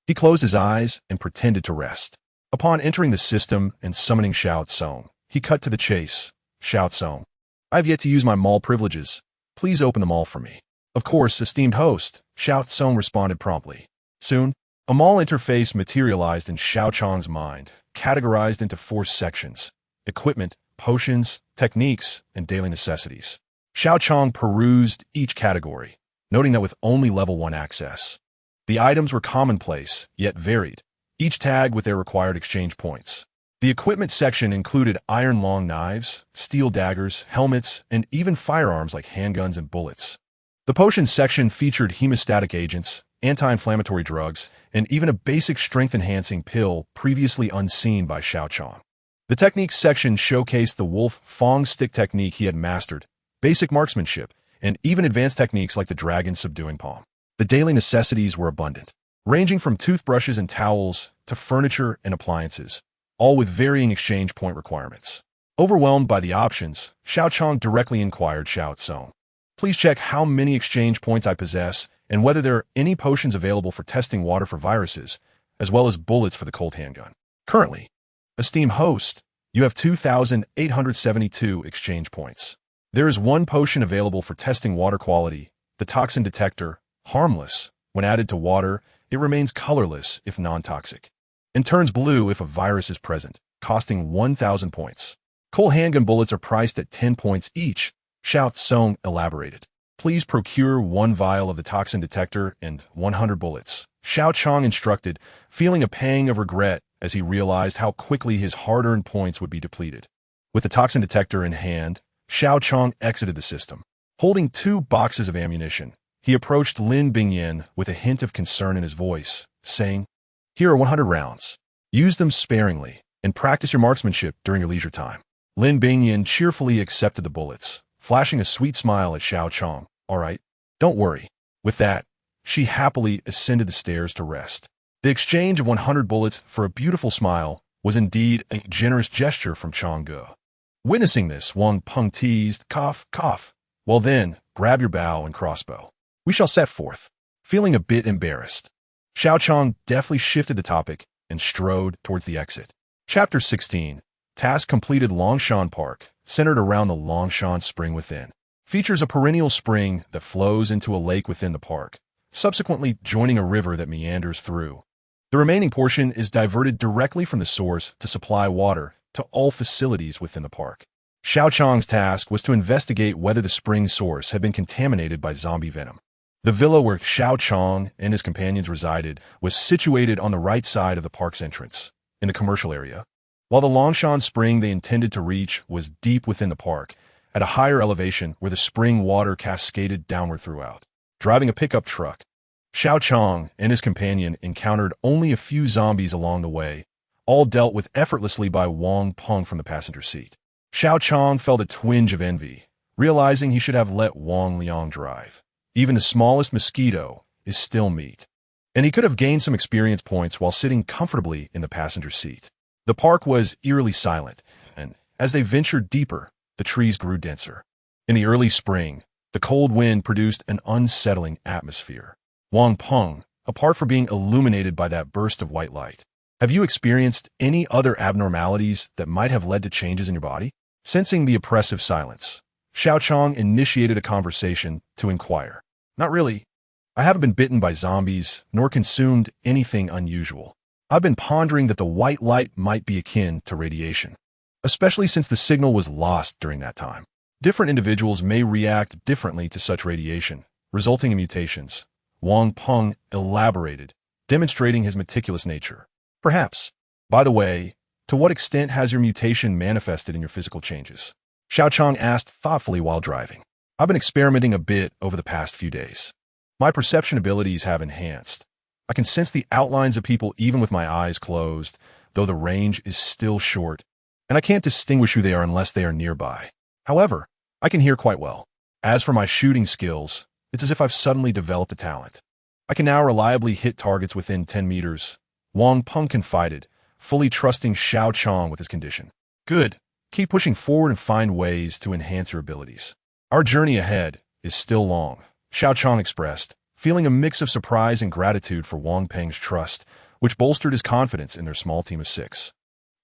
he closed his eyes and pretended to rest. Upon entering the system and summoning Xiao Cong, he cut to the chase. "Xiao Cong, I have yet to use my mall privileges. Please open the mall for me." "Of course, esteemed host," Xiao Cong responded promptly. Soon, a mall interface materialized in Xiao Chong's mind, categorized into 4 sections: equipment, potions, techniques, and daily necessities. Xiao Cong perused each category, noting that with only level 1 access, the items were commonplace, yet varied, each tag with their required exchange points. The equipment section included iron-long knives, steel daggers, helmets, and even firearms like handguns and bullets. The potions section featured hemostatic agents, anti-inflammatory drugs, and even a basic strength-enhancing pill previously unseen by Xiao Cong. The techniques section showcased the wolf fang stick technique he had mastered, basic marksmanship, and even advanced techniques like the dragon subduing palm. The daily necessities were abundant, ranging from toothbrushes and towels to furniture and appliances, all with varying exchange point requirements. Overwhelmed by the options, Xiao Qiang directly inquired Xiao Cong. Please check how many exchange points I possess and whether there are any potions available for testing water for viruses, as well as bullets for the Colt handgun. Currently, esteemed host, you have 2,872 exchange points. There is one potion available for testing water quality, the toxin detector, harmless. When added to water, it remains colorless if non-toxic, and turns blue if a virus is present, costing 1,000 points. Colt handgun bullets are priced at 10 points each, Xiao Cong elaborated. Please procure 1 vial of the toxin detector and 100 bullets, Xiao Qiang instructed, feeling a pang of regret as he realized how quickly his hard-earned points would be depleted. With the toxin detector in hand, Xiao Qiang exited the system. Holding 2 boxes of ammunition, he approached Lin Bingyan with a hint of concern in his voice, saying, "Here are 100 rounds. Use them sparingly and practice your marksmanship during your leisure time." Lin Bingyan cheerfully accepted the bullets, flashing a sweet smile at Xiao Qiang. "All right, don't worry." With that, she happily ascended the stairs to rest. The exchange of 100 bullets for a beautiful smile was indeed a generous gesture from Changge. Witnessing this, Wang Peng teased, "Cough, cough. Well then, grab your bow and crossbow. We shall set forth." Feeling a bit embarrassed, Xiao Qiang deftly shifted the topic and strode towards the exit. Chapter 16. Task completed. Longshan Park, centered around the Longshan Spring within, features a perennial spring that flows into a lake within the park, subsequently joining a river that meanders through. The remaining portion is diverted directly from the source to supply water to all facilities within the park. Xiao Qiang's task was to investigate whether the spring source had been contaminated by zombie venom. The villa where Xiao Qiang and his companions resided was situated on the right side of the park's entrance, in the commercial area, while the Longshan Spring they intended to reach was deep within the park, at a higher elevation where the spring water cascaded downward throughout. Driving a pickup truck, Xiao Qiang and his companion encountered only a few zombies along the way, all dealt with effortlessly by Wang Peng from the passenger seat. Xiao Qiang felt a twinge of envy, realizing he should have let Wang Liang drive. Even the smallest mosquito is still meat, and he could have gained some experience points while sitting comfortably in the passenger seat. The park was eerily silent, and as they ventured deeper, the trees grew denser. In the early spring, the cold wind produced an unsettling atmosphere. Wang Peng, apart from being illuminated by that burst of white light, have you experienced any other abnormalities that might have led to changes in your body? Sensing the oppressive silence, Xiao Qiang initiated a conversation to inquire. "Not really. I haven't been bitten by zombies, nor consumed anything unusual. I've been pondering that the white light might be akin to radiation, especially since the signal was lost during that time. Different individuals may react differently to such radiation, resulting in mutations," Wang Peng elaborated, demonstrating his meticulous nature. "Perhaps. By the way, to what extent has your mutation manifested in your physical changes?" Xiao Qiang asked thoughtfully while driving. "I've been experimenting a bit over the past few days. My perception abilities have enhanced. I can sense the outlines of people even with my eyes closed, though the range is still short, and I can't distinguish who they are unless they are nearby. However, I can hear quite well. As for my shooting skills, it's as if I've suddenly developed a talent. I can now reliably hit targets within 10 meters, Wang Peng confided, fully trusting Xiao Qiang with his condition. "Good. Keep pushing forward and find ways to enhance your abilities. Our journey ahead is still long," Xiao Qiang expressed, feeling a mix of surprise and gratitude for Wang Peng's trust, which bolstered his confidence in their small team of 6.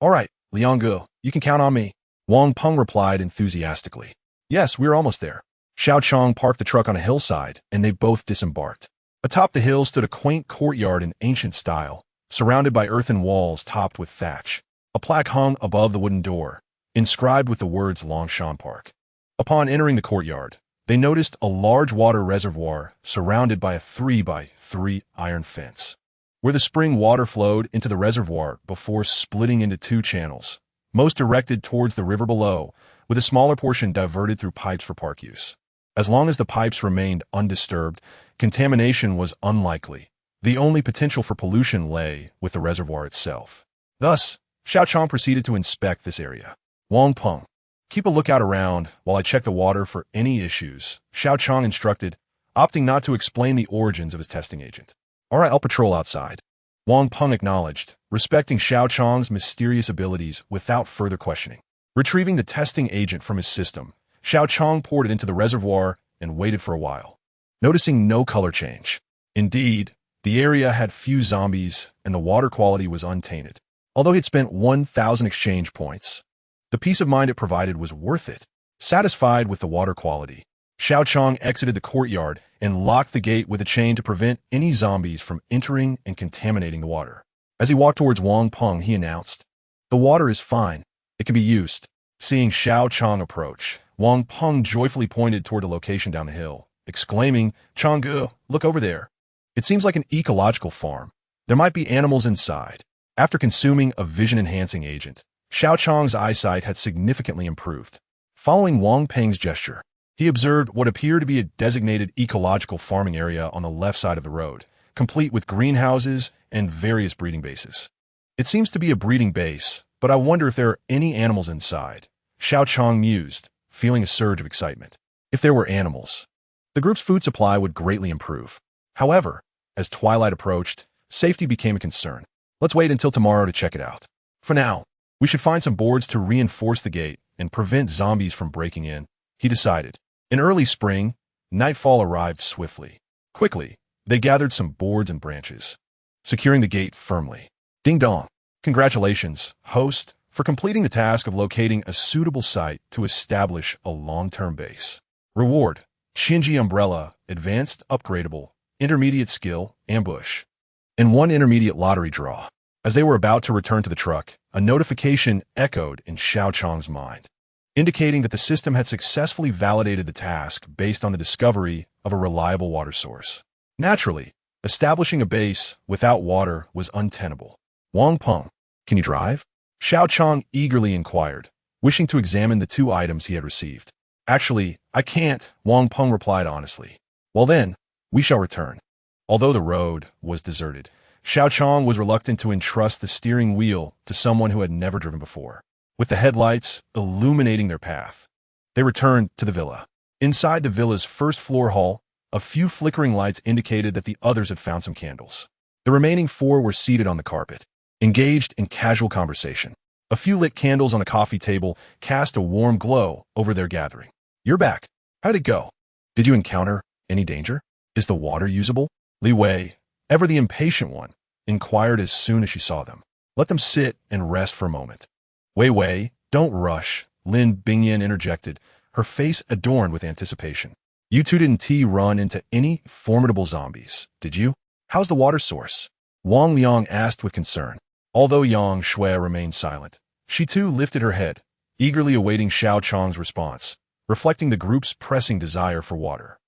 "All right, Liangge, you can count on me," Wang Peng replied enthusiastically. "Yes, we're almost there." Xiao Qiang parked the truck on a hillside, and they both disembarked. Atop the hill stood a quaint courtyard in ancient style, surrounded by earthen walls topped with thatch. A plaque hung above the wooden door, inscribed with the words Longshan Park. Upon entering the courtyard, they noticed a large water reservoir surrounded by a 3x3 iron fence, where the spring water flowed into the reservoir before splitting into 2 channels, most directed towards the river below, with a smaller portion diverted through pipes for park use. As long as the pipes remained undisturbed, contamination was unlikely. The only potential for pollution lay with the reservoir itself. Thus, Xiao Qiang proceeded to inspect this area. "Wang Peng, keep a lookout around while I check the water for any issues," Xiao Qiang instructed, opting not to explain the origins of his testing agent. "All right, I'll patrol outside," Wang Peng acknowledged, respecting Xiao Qiang's mysterious abilities without further questioning. Retrieving the testing agent from his system, Xiao Cong poured it into the reservoir and waited for a while, noticing no color change. Indeed, the area had few zombies and the water quality was untainted. Although he had spent 1,000 exchange points, the peace of mind it provided was worth it. Satisfied with the water quality, Xiao Cong exited the courtyard and locked the gate with a chain to prevent any zombies from entering and contaminating the water. As he walked towards Wang Peng, he announced, "The water is fine. It can be used." Seeing Xiao Cong approach, Wang Peng joyfully pointed toward a location down the hill, exclaiming, "Changge, look over there. It seems like an ecological farm. There might be animals inside." After consuming a vision-enhancing agent, Xiao Chong's eyesight had significantly improved. Following Wang Peng's gesture, he observed what appeared to be a designated ecological farming area on the left side of the road, complete with greenhouses and various breeding bases. "It seems to be a breeding base, but I wonder if there are any animals inside," Xiao Cong mused, feeling a surge of excitement. If there were animals, the group's food supply would greatly improve. However, as twilight approached, safety became a concern. "Let's wait until tomorrow to check it out. For now, we should find some boards to reinforce the gate and prevent zombies from breaking in," he decided. In early spring, nightfall arrived swiftly. Quickly, they gathered some boards and branches, securing the gate firmly. Ding dong. Congratulations, host, for completing the task of locating a suitable site to establish a long-term base. Reward: Shinji Umbrella, Advanced Upgradable, Intermediate Skill, Ambush. And one intermediate lottery draw. As they were about to return to the truck, a notification echoed in Xiao Chong's mind, indicating that the system had successfully validated the task based on the discovery of a reliable water source. Naturally, establishing a base without water was untenable. "Wang Peng, can you drive?" Xiao Cong eagerly inquired, wishing to examine the 2 items he had received. "Actually, I can't," Wang Peng replied honestly. "Well then, we shall return." Although the road was deserted, Xiao Cong was reluctant to entrust the steering wheel to someone who had never driven before. With the headlights illuminating their path, they returned to the villa. Inside the villa's first-floor hall, a few flickering lights indicated that the others had found some candles. The remaining 4 were seated on the carpet, engaged in casual conversation. A few lit candles on a coffee table cast a warm glow over their gathering. "You're back. How'd it go? Did you encounter any danger? Is the water usable?" Li Wei, ever the impatient one, inquired as soon as she saw them. "Let them sit and rest for a moment." "Wei Wei, don't rush," Lin Bingyan interjected, her face adorned with anticipation. "You two didn't run into any formidable zombies, did you? How's the water source?" Wang Liang asked with concern. Although Yang Shui remained silent, she too lifted her head, eagerly awaiting Xiao Chong's response, reflecting the group's pressing desire for water.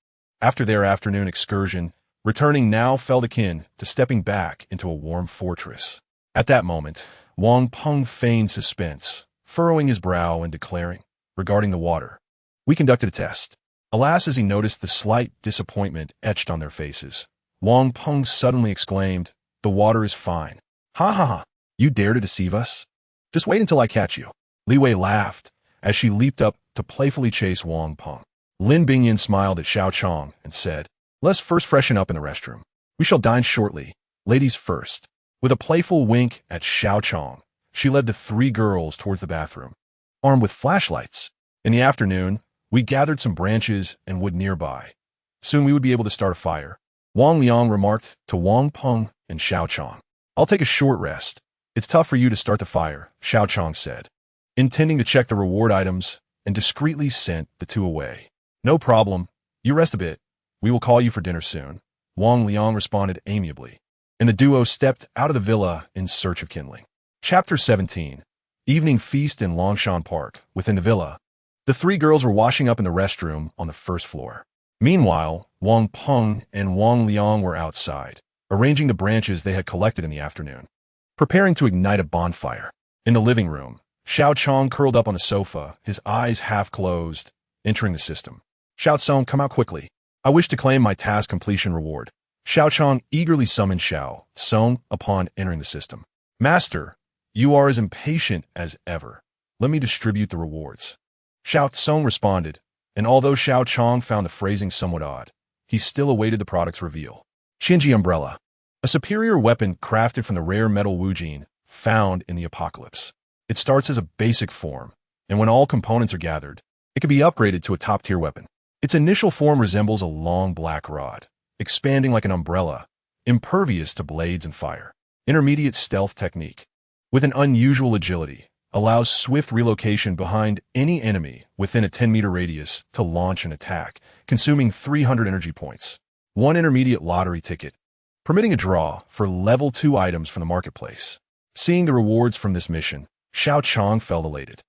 After their afternoon excursion, returning now felt akin to stepping back into a warm fortress. At that moment, Wang Peng feigned suspense, furrowing his brow and declaring, regarding the water, "We conducted a test." Alas, as he noticed the slight disappointment etched on their faces, Wang Peng suddenly exclaimed, "The water is fine." "Ha ha ha, you dare to deceive us? Just wait until I catch you." Li Wei laughed as she leaped up to playfully chase Wang Peng. Lin Bingyan smiled at Xiao Cong and said, "Let's first freshen up in the restroom. We shall dine shortly. Ladies first." With a playful wink at Xiao Cong, she led the 3 girls towards the bathroom, armed with flashlights. In the afternoon, we gathered some branches and wood nearby. Soon we would be able to start a fire. Wang Liang remarked to Wang Peng and Xiao Cong. "I'll take a short rest. It's tough for you to start the fire," Xiao Cong said, intending to check the reward items and discreetly sent the 2 away. "No problem. You rest a bit. We will call you for dinner soon," Wang Liang responded amiably, and the duo stepped out of the villa in search of kindling. Chapter 17. Evening Feast in Longshan Park. Within the villa, the 3 girls were washing up in the restroom on the first floor. Meanwhile, Wang Peng and Wang Liang were outside, arranging the branches they had collected in the afternoon, preparing to ignite a bonfire. In the living room, Xiao Cong curled up on the sofa, his eyes half closed, entering the system. "Xiao Cong, come out quickly. I wish to claim my task completion reward." Xiao Cong eagerly summoned Xiao Cong upon entering the system. "Master, you are as impatient as ever. Let me distribute the rewards." Xiao Cong responded, and although Xiao Cong found the phrasing somewhat odd, he still awaited the product's reveal. Shinji Umbrella, a superior weapon crafted from the rare metal Wujin found in the Apocalypse. It starts as a basic form and when all components are gathered, it can be upgraded to a top-tier weapon. Its initial form resembles a long black rod, expanding like an umbrella, impervious to blades and fire. Intermediate stealth technique. With an unusual agility, allows swift relocation behind any enemy within a 10-meter radius to launch an attack, consuming 300 energy points. One intermediate lottery ticket, permitting a draw for level 2 items from the marketplace. Seeing the rewards from this mission, Xiao Qiang felt elated.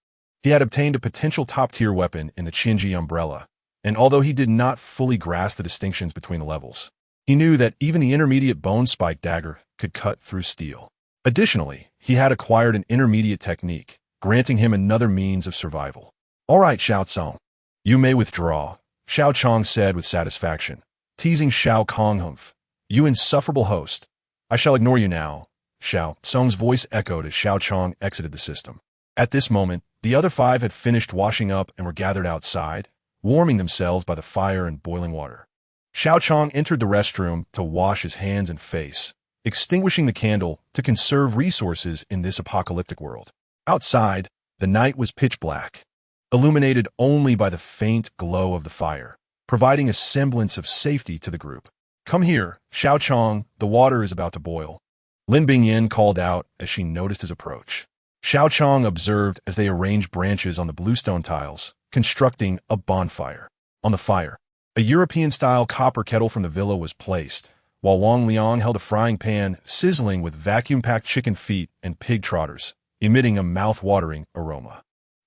He had obtained a potential top-tier weapon in the Qinji umbrella, and although he did not fully grasp the distinctions between the levels, he knew that even the intermediate bone spike dagger could cut through steel. Additionally, he had acquired an intermediate technique, granting him another means of survival. "All right, Xiao Cong, you may withdraw," Xiao Qiang said with satisfaction, teasing Xiao Cong. "Humph, you insufferable host. I shall ignore you now." Xiao Cong's voice echoed as Xiao Qiang exited the system. At this moment, the other 5 had finished washing up and were gathered outside, warming themselves by the fire and boiling water. Xiao Qiang entered the restroom to wash his hands and face, extinguishing the candle to conserve resources in this apocalyptic world. Outside, the night was pitch black, illuminated only by the faint glow of the fire, providing a semblance of safety to the group. "Come here, Xiao Qiang, the water is about to boil," Lin Bingyin called out as she noticed his approach. Xiao Qiang observed as they arranged branches on the bluestone tiles, constructing a bonfire. On the fire, a European-style copper kettle from the villa was placed, while Wang Liang held a frying pan sizzling with vacuum-packed chicken feet and pig trotters, emitting a mouth-watering aroma.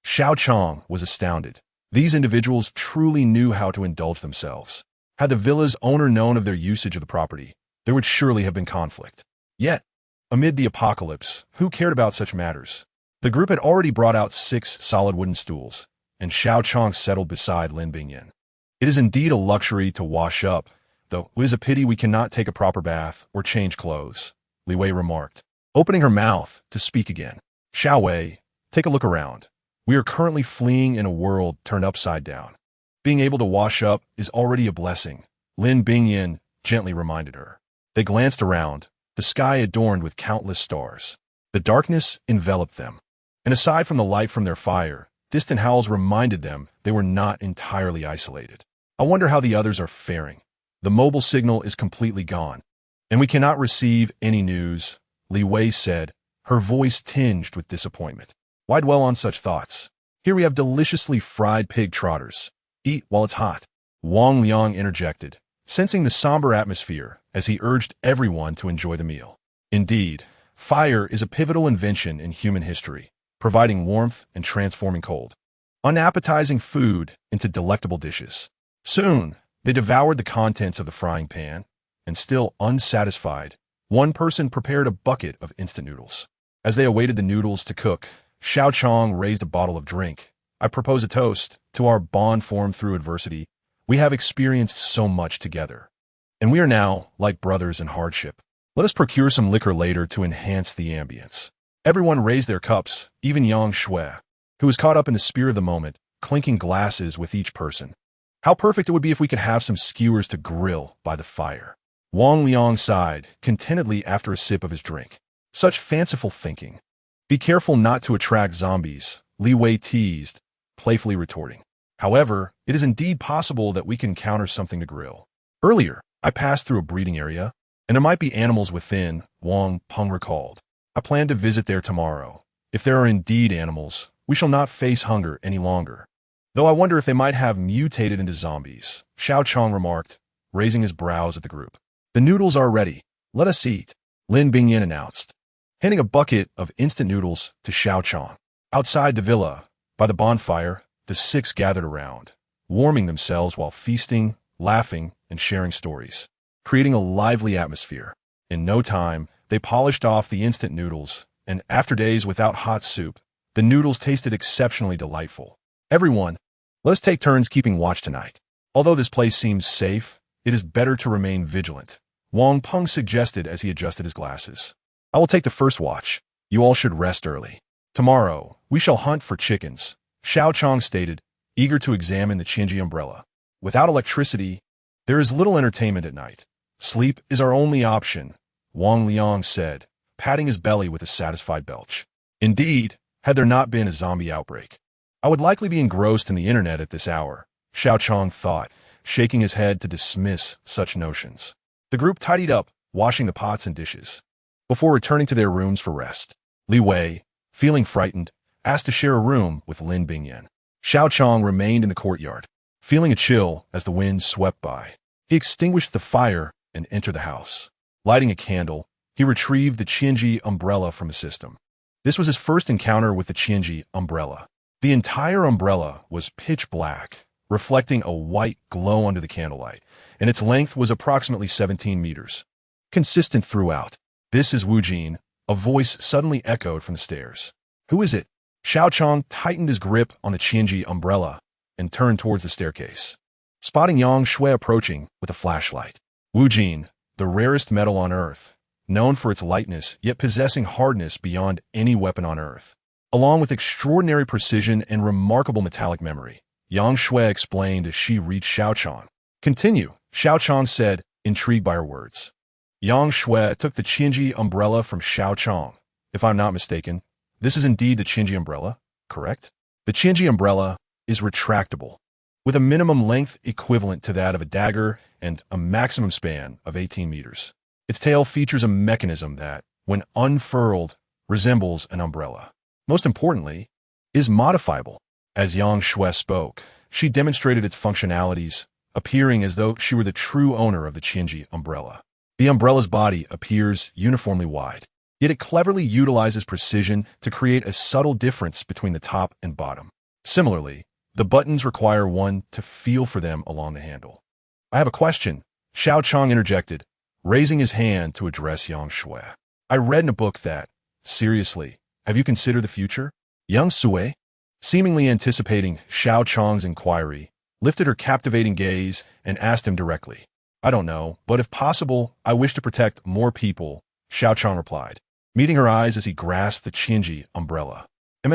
Xiao Qiang was astounded. These individuals truly knew how to indulge themselves. Had the villa's owner known of their usage of the property, there would surely have been conflict. Yet, amid the apocalypse, who cared about such matters? The group had already brought out 6 solid wooden stools, and Xiao Qiang settled beside Lin Bingyin. "It is indeed a luxury to wash up, though it is a pity we cannot take a proper bath or change clothes," Li Wei remarked, opening her mouth to speak again. "Xiao Wei, take a look around. We are currently fleeing in a world turned upside down. Being able to wash up is already a blessing," Lin Bingyin gently reminded her. They glanced around, the sky adorned with countless stars. The darkness enveloped them, and aside from the light from their fire, distant howls reminded them they were not entirely isolated. "I wonder how the others are faring. The mobile signal is completely gone, and we cannot receive any news," Li Wei said, her voice tinged with disappointment. "Why dwell on such thoughts? Here we have deliciously fried pig trotters. Eat while it's hot," Wang Liang interjected, sensing the somber atmosphere as he urged everyone to enjoy the meal. Indeed, fire is a pivotal invention in human history, providing warmth and transforming cold, unappetizing food into delectable dishes. Soon, they devoured the contents of the frying pan, and still unsatisfied, one person prepared a bucket of instant noodles. As they awaited the noodles to cook, Xiao Qiang raised a bottle of drink. "I propose a toast to our bond formed through adversity. We have experienced so much together, and we are now like brothers in hardship. Let us procure some liquor later to enhance the ambience." Everyone raised their cups, even Yang Shui, who was caught up in the spirit of the moment, clinking glasses with each person. "How perfect it would be if we could have some skewers to grill by the fire." Wang Liang sighed contentedly after a sip of his drink. "Such fanciful thinking. Be careful not to attract zombies," Li Wei teased, playfully retorting. "However, it is indeed possible that we can encounter something to grill. Earlier, I passed through a breeding area, and there might be animals within," Wang Peng recalled. "I plan to visit there tomorrow. If there are indeed animals, we shall not face hunger any longer. Though I wonder if they might have mutated into zombies," Xiao Qiang remarked, raising his brows at the group. "The noodles are ready. Let us eat," Lin Bingyin announced, handing a bucket of instant noodles to Xiao Qiang. Outside the villa, by the bonfire, the 6 gathered around, warming themselves while feasting, laughing, and sharing stories, creating a lively atmosphere. In no time, they polished off the instant noodles, and after days without hot soup, the noodles tasted exceptionally delightful. "Everyone, let us take turns keeping watch tonight. Although this place seems safe, it is better to remain vigilant," Wang Peng suggested as he adjusted his glasses. "I will take the first watch. You all should rest early. Tomorrow, we shall hunt for chickens," Xiao Qiang stated, eager to examine the Qinji umbrella. "Without electricity, there is little entertainment at night. Sleep is our only option," Wang Liang said, patting his belly with a satisfied belch. Indeed, had there not been a zombie outbreak, I would likely be engrossed in the internet at this hour, Xiao Qiang thought, shaking his head to dismiss such notions. The group tidied up, washing the pots and dishes, before returning to their rooms for rest. Li Wei, feeling frightened, asked to share a room with Lin Bingyan. Xiao Qiang remained in the courtyard, feeling a chill as the wind swept by. He extinguished the fire and entered the house. Lighting a candle, he retrieved the Qianji umbrella from his system. This was his first encounter with the Qianji umbrella. The entire umbrella was pitch black, reflecting a white glow under the candlelight, and its length was approximately 17 meters. Consistent throughout. "This is Wu Jin," a voice suddenly echoed from the stairs. "Who is it?" Xiao Qiang tightened his grip on the Qianji umbrella and turned towards the staircase, spotting Yang Shui approaching with a flashlight. Wu Jin, the rarest metal on Earth, known for its lightness yet possessing hardness beyond any weapon on Earth, along with extraordinary precision and remarkable metallic memory, Yang Shui explained as she reached Xiao Qiang. "Continue," Xiao Qiang said, intrigued by her words. Yang Shui took the Qianji umbrella from Xiao Qiang. "If I'm not mistaken, this is indeed the Qianji umbrella, correct?" The Qianji umbrella is retractable, with a minimum length equivalent to that of a dagger and a maximum span of 18 meters. Its tail features a mechanism that, when unfurled, resembles an umbrella. Most importantly, is modifiable. As Yang Shui spoke, she demonstrated its functionalities, appearing as though she were the true owner of the Qianji umbrella. The umbrella's body appears uniformly wide, yet it cleverly utilizes precision to create a subtle difference between the top and bottom. Similarly, the buttons require one to feel for them along the handle. "I have a question," Xiao Qiang interjected, raising his hand to address Yang Shui. "I read in a book that, seriously, have you considered the future?" Yang Sui, seemingly anticipating Xiao Qiang's inquiry, lifted her captivating gaze and asked him directly. "I don't know, but if possible, I wish to protect more people," Xiao Qiang replied, meeting her eyes as he grasped the Qianji umbrella.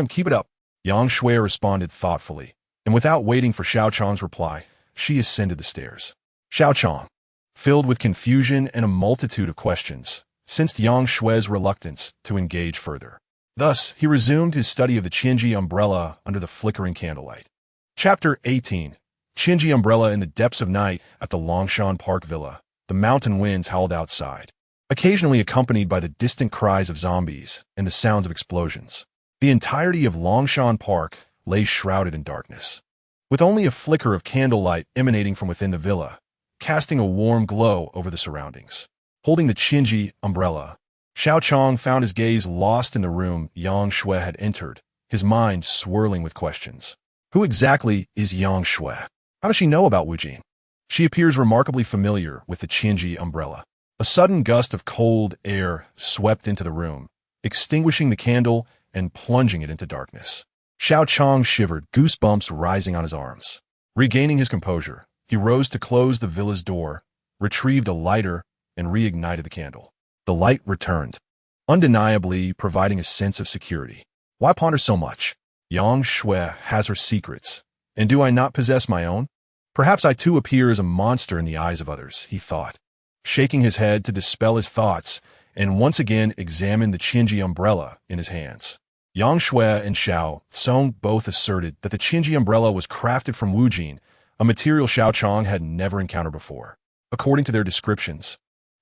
Keep it up," Yang Shui responded thoughtfully, and without waiting for Xiao Qiang's reply, she ascended the stairs. Xiao Qiang, filled with confusion and a multitude of questions, sensed Yang Shui's reluctance to engage further. Thus, he resumed his study of the Qianji umbrella under the flickering candlelight. Chapter 18. Qianji umbrella. In the depths of night at the Longshan Park Villa, the mountain winds howled outside, occasionally accompanied by the distant cries of zombies and the sounds of explosions. The entirety of Longshan Park lay shrouded in darkness, with only a flicker of candlelight emanating from within the villa, casting a warm glow over the surroundings. Holding the Qianji umbrella, Xiao Qiang found his gaze lost in the room Yang Shui had entered, his mind swirling with questions. Who exactly is Yang Shui? How does she know about Wu Jin? She appears remarkably familiar with the Qianji umbrella. A sudden gust of cold air swept into the room, extinguishing the candle and plunging it into darkness. Xiao Qiang shivered, goosebumps rising on his arms. Regaining his composure, he rose to close the villa's door, retrieved a lighter, and reignited the candle. The light returned, undeniably providing a sense of security. Why ponder so much? Yang Shui has her secrets, and do I not possess my own? Perhaps I too appear as a monster in the eyes of others, he thought, shaking his head to dispel his thoughts, and once again examined the Qianji umbrella in his hands. Yang Shui and Xiao Cong both asserted that the Qianji umbrella was crafted from Wu Jin, a material Xiao Qiang had never encountered before. According to their descriptions,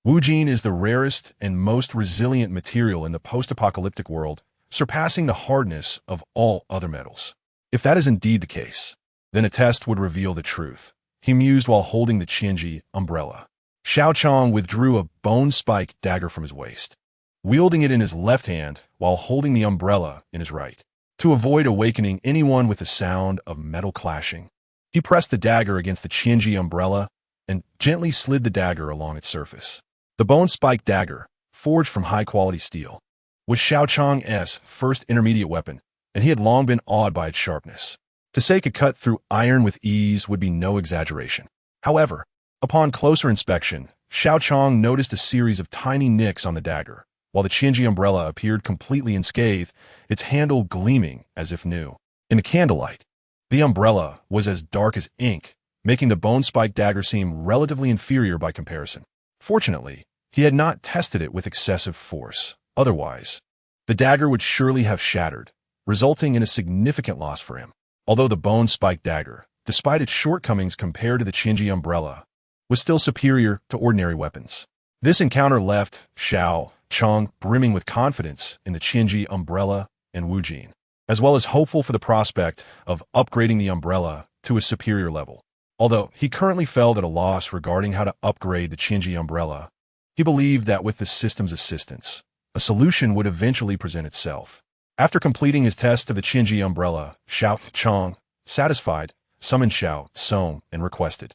Wu Jin is the rarest and most resilient material in the post-apocalyptic world, surpassing the hardness of all other metals. If that is indeed the case, then a test would reveal the truth, he mused while holding the Qianji umbrella. Xiao Qiang withdrew a bone-spike dagger from his waist, wielding it in his left hand while holding the umbrella in his right. To avoid awakening anyone with the sound of metal clashing, he pressed the dagger against the Qianji umbrella and gently slid the dagger along its surface. The bone-spike dagger, forged from high-quality steel, was Xiao Qiang's first intermediate weapon, and he had long been awed by its sharpness. To say it could cut through iron with ease would be no exaggeration. However, upon closer inspection, Xiao Qiang noticed a series of tiny nicks on the dagger. While the Qianji umbrella appeared completely unscathed, its handle gleaming as if new. In the candlelight, the umbrella was as dark as ink, making the bone-spike dagger seem relatively inferior by comparison. Fortunately, he had not tested it with excessive force. Otherwise, the dagger would surely have shattered, resulting in a significant loss for him. although the bone-spiked dagger, despite its shortcomings compared to the Qinji umbrella, was still superior to ordinary weapons. This encounter left Xiao Qiang brimming with confidence in the Qinji umbrella and Wujin, as well as hopeful for the prospect of upgrading the umbrella to a superior level. Although he currently felt at a loss regarding how to upgrade the Qinji umbrella, he believed that with the system's assistance, a solution would eventually present itself. After completing his test of the Qinji umbrella, Xiao Cong, satisfied, summoned Xiao Cong and requested,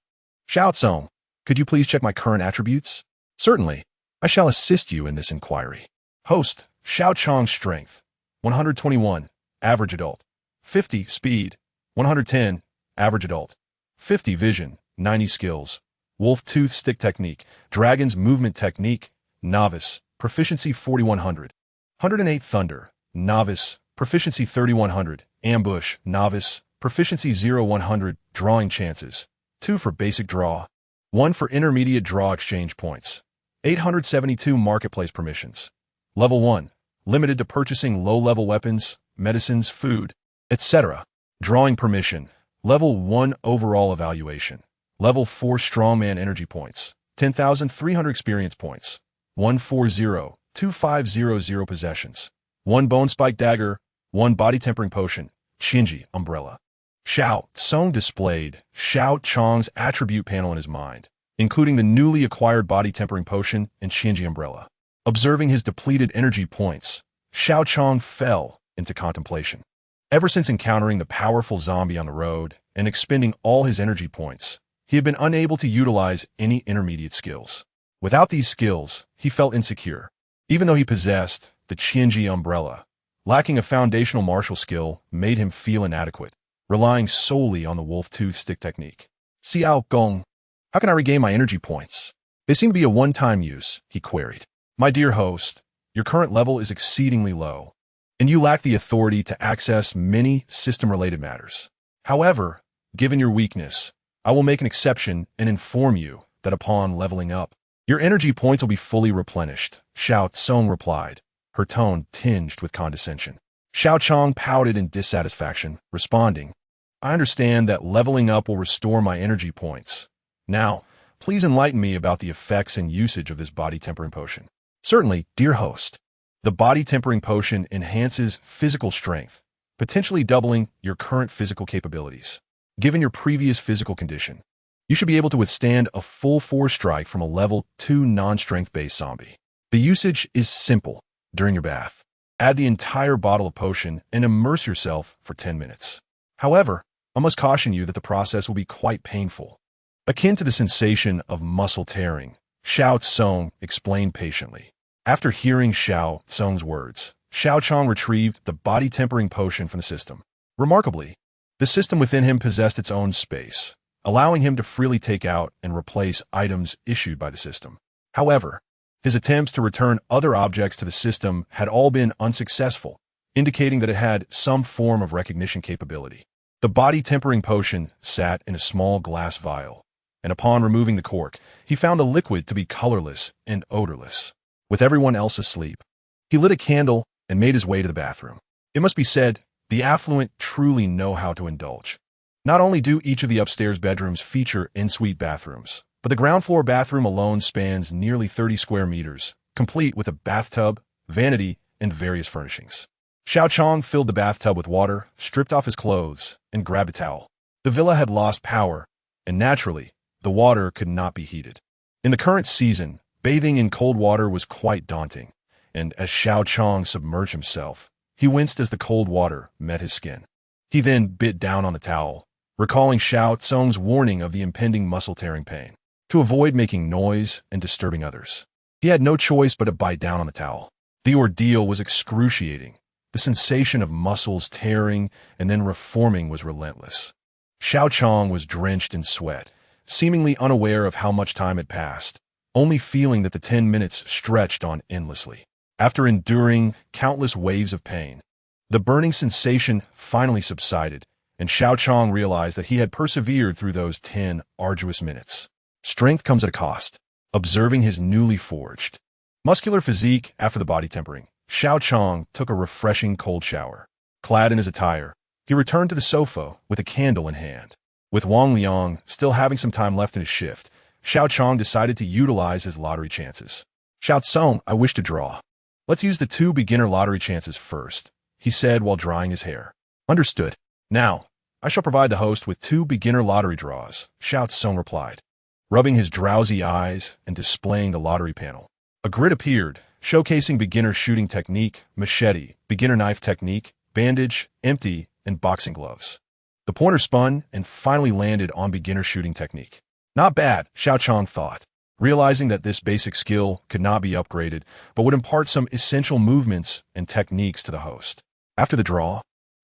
"Xiao Cong, could you please check my current attributes?" "Certainly. I shall assist you in this inquiry." Host, Xiao Cong's strength, 121, average adult. 50, speed, 110, average adult. 50, vision, 90 skills. Wolf tooth stick technique, dragon's movement technique, novice, proficiency 4100. 108, thunder, novice, proficiency 3100. Ambush, novice, proficiency 0100. Drawing chances, 2 for basic draw, 1 for intermediate draw exchange points. 872 marketplace permissions. Level 1, limited to purchasing low-level weapons, medicines, food, etc. Drawing permission, level 1 overall evaluation. Level 4 strongman energy points, 10,300 experience points. 140, 2500 possessions. 1 bone spike dagger, 1 body tempering potion, Qinji umbrella. Xiao Cong displayed Xiao Qiang's attribute panel in his mind, including the newly acquired body tempering potion and Qinji umbrella. Observing his depleted energy points, Xiao Cong fell into contemplation. Ever since encountering the powerful zombie on the road and expending all his energy points, he had been unable to utilize any intermediate skills. Without these skills, he felt insecure. Even though he possessed the Qinji umbrella, lacking a foundational martial skill made him feel inadequate, relying solely on the wolf tooth stick technique. "Xiao Cong, how can I regain my energy points? They seem to be a one-time use," he queried. "My dear host, your current level is exceedingly low, and you lack the authority to access many system-related matters. However, given your weakness, I will make an exception and inform you that upon leveling up, your energy points will be fully replenished," Xiao Cong replied, her tone tinged with condescension. Xiao Cong pouted in dissatisfaction, responding, "I understand that leveling up will restore my energy points. Now, please enlighten me about the effects and usage of this body tempering potion." "Certainly, dear host. The body tempering potion enhances physical strength, potentially doubling your current physical capabilities. Given your previous physical condition, you should be able to withstand a full force strike from a level 2 non-strength-based zombie. The usage is simple. During your bath, add the entire bottle of potion and immerse yourself for 10 minutes. However, I must caution you that the process will be quite painful, akin to the sensation of muscle tearing," Xiao Cong explained patiently. After hearing Xiao Cong's words, Xiao Cong retrieved the body tempering potion from the system. Remarkably, the system within him possessed its own space, allowing him to freely take out and replace items issued by the system. However, his attempts to return other objects to the system had all been unsuccessful, indicating that it had some form of recognition capability. The body tempering potion sat in a small glass vial, and upon removing the cork, he found the liquid to be colorless and odorless. With everyone else asleep, he lit a candle and made his way to the bathroom. It must be said, the affluent truly know how to indulge. Not only do each of the upstairs bedrooms feature en-suite bathrooms, but the ground floor bathroom alone spans nearly 30 square meters, complete with a bathtub, vanity, and various furnishings. Xiao Cong filled the bathtub with water, stripped off his clothes, and grabbed a towel. The villa had lost power, and naturally, the water could not be heated. In the current season, bathing in cold water was quite daunting, and as Xiao Cong submerged himself, he winced as the cold water met his skin. He then bit down on the towel, recalling Xiao Cong's warning of the impending muscle-tearing pain, to avoid making noise and disturbing others. He had no choice but to bite down on the towel. The ordeal was excruciating. The sensation of muscles tearing and then reforming was relentless. Xiao Cong was drenched in sweat, seemingly unaware of how much time had passed, only feeling that the 10 minutes stretched on endlessly. After enduring countless waves of pain, the burning sensation finally subsided, and Xiao Cong realized that he had persevered through those 10 arduous minutes. Strength comes at a cost. Observing his newly forged, muscular physique after the body tempering, Xiao Cong took a refreshing cold shower. Clad in his attire, He returned to the sofa with a candle in hand. With Wang Liang still having some time left in his shift, Xiao Qiang decided to utilize his lottery chances. Xiao Cong, I wish to draw. Let's use the 2 beginner lottery chances first, he said while drying his hair. Understood. Now, I shall provide the host with 2 beginner lottery draws, Xiao Cong replied, rubbing his drowsy eyes and displaying the lottery panel. A grid appeared, showcasing beginner shooting technique, machete, beginner knife technique, bandage, empty, and boxing gloves. The pointer spun and finally landed on beginner shooting technique. Not bad, Xiao Qiang thought, realizing that this basic skill could not be upgraded, but would impart some essential movements and techniques to the host. After the draw,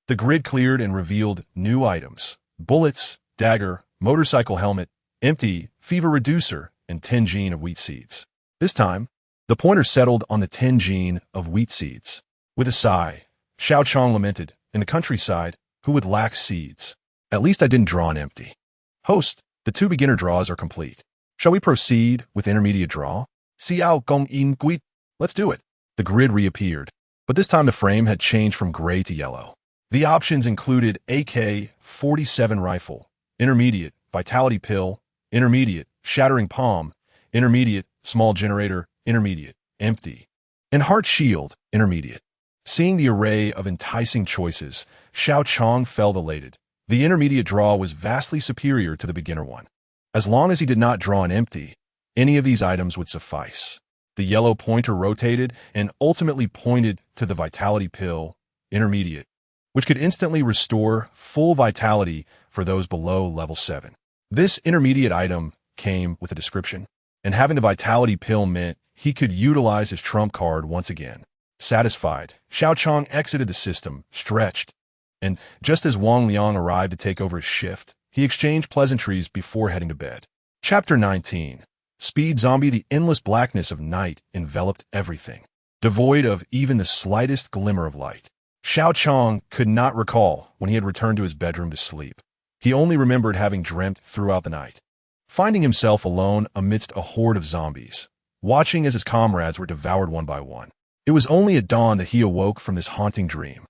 the grid cleared and revealed new items: bullets, dagger, motorcycle helmet, empty, fever reducer, and 10 gene of wheat seeds. This time, the pointer settled on the 10 gene of wheat seeds. With a sigh, Xiao Qiang lamented, in the countryside, who would lack seeds? At least I didn't draw an empty. Host, the 2 beginner draws are complete. Shall we proceed with intermediate draw? Xiao Cong. Let's do it. The grid reappeared, but this time the frame had changed from gray to yellow. The options included AK-47 rifle, intermediate, vitality pill, intermediate, shattering palm, intermediate, small generator, intermediate, empty, and heart shield, intermediate. Seeing the array of enticing choices, Xiao Qiang felt elated. The intermediate draw was vastly superior to the beginner one. As long as he did not draw an empty, any of these items would suffice. The yellow pointer rotated and ultimately pointed to the vitality pill, intermediate, which could instantly restore full vitality for those below level 7. This intermediate item came with a description, and having the vitality pill meant he could utilize his trump card once again. Satisfied, Xiao Qiang exited the system, stretched, and just as Wang Liang arrived to take over his shift, he exchanged pleasantries before heading to bed. Chapter 19. Speed Zombie. The endless blackness of night enveloped everything, devoid of even the slightest glimmer of light. Xiao Qiang could not recall when he had returned to his bedroom to sleep. He only remembered having dreamt throughout the night, finding himself alone amidst a horde of zombies, watching as his comrades were devoured one by one. It was only at dawn that he awoke from this haunting dream.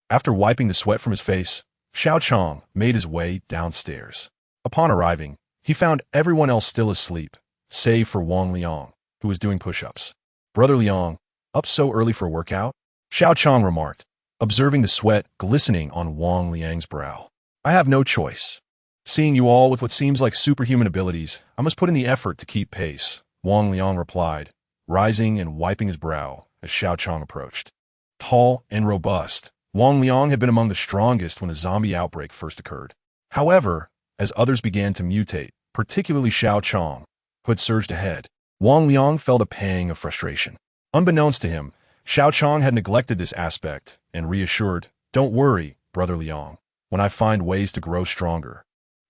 After wiping the sweat from his face, Xiao Qiang made his way downstairs. Upon arriving, he found everyone else still asleep, save for Wang Liang, who was doing push-ups. Brother Liang, up so early for a workout? Xiao Qiang remarked, observing the sweat glistening on Wang Liang's brow. I have no choice. Seeing you all with what seems like superhuman abilities, I must put in the effort to keep pace, Wang Liang replied, rising and wiping his brow as Xiao Qiang approached. Tall and robust, Wang Liang had been among the strongest when the zombie outbreak first occurred. However, as others began to mutate, particularly Xiao Qiang, who had surged ahead, Wang Liang felt a pang of frustration. Unbeknownst to him, Xiao Qiang had neglected this aspect and reassured, "Don't worry, Brother Liang. When I find ways to grow stronger,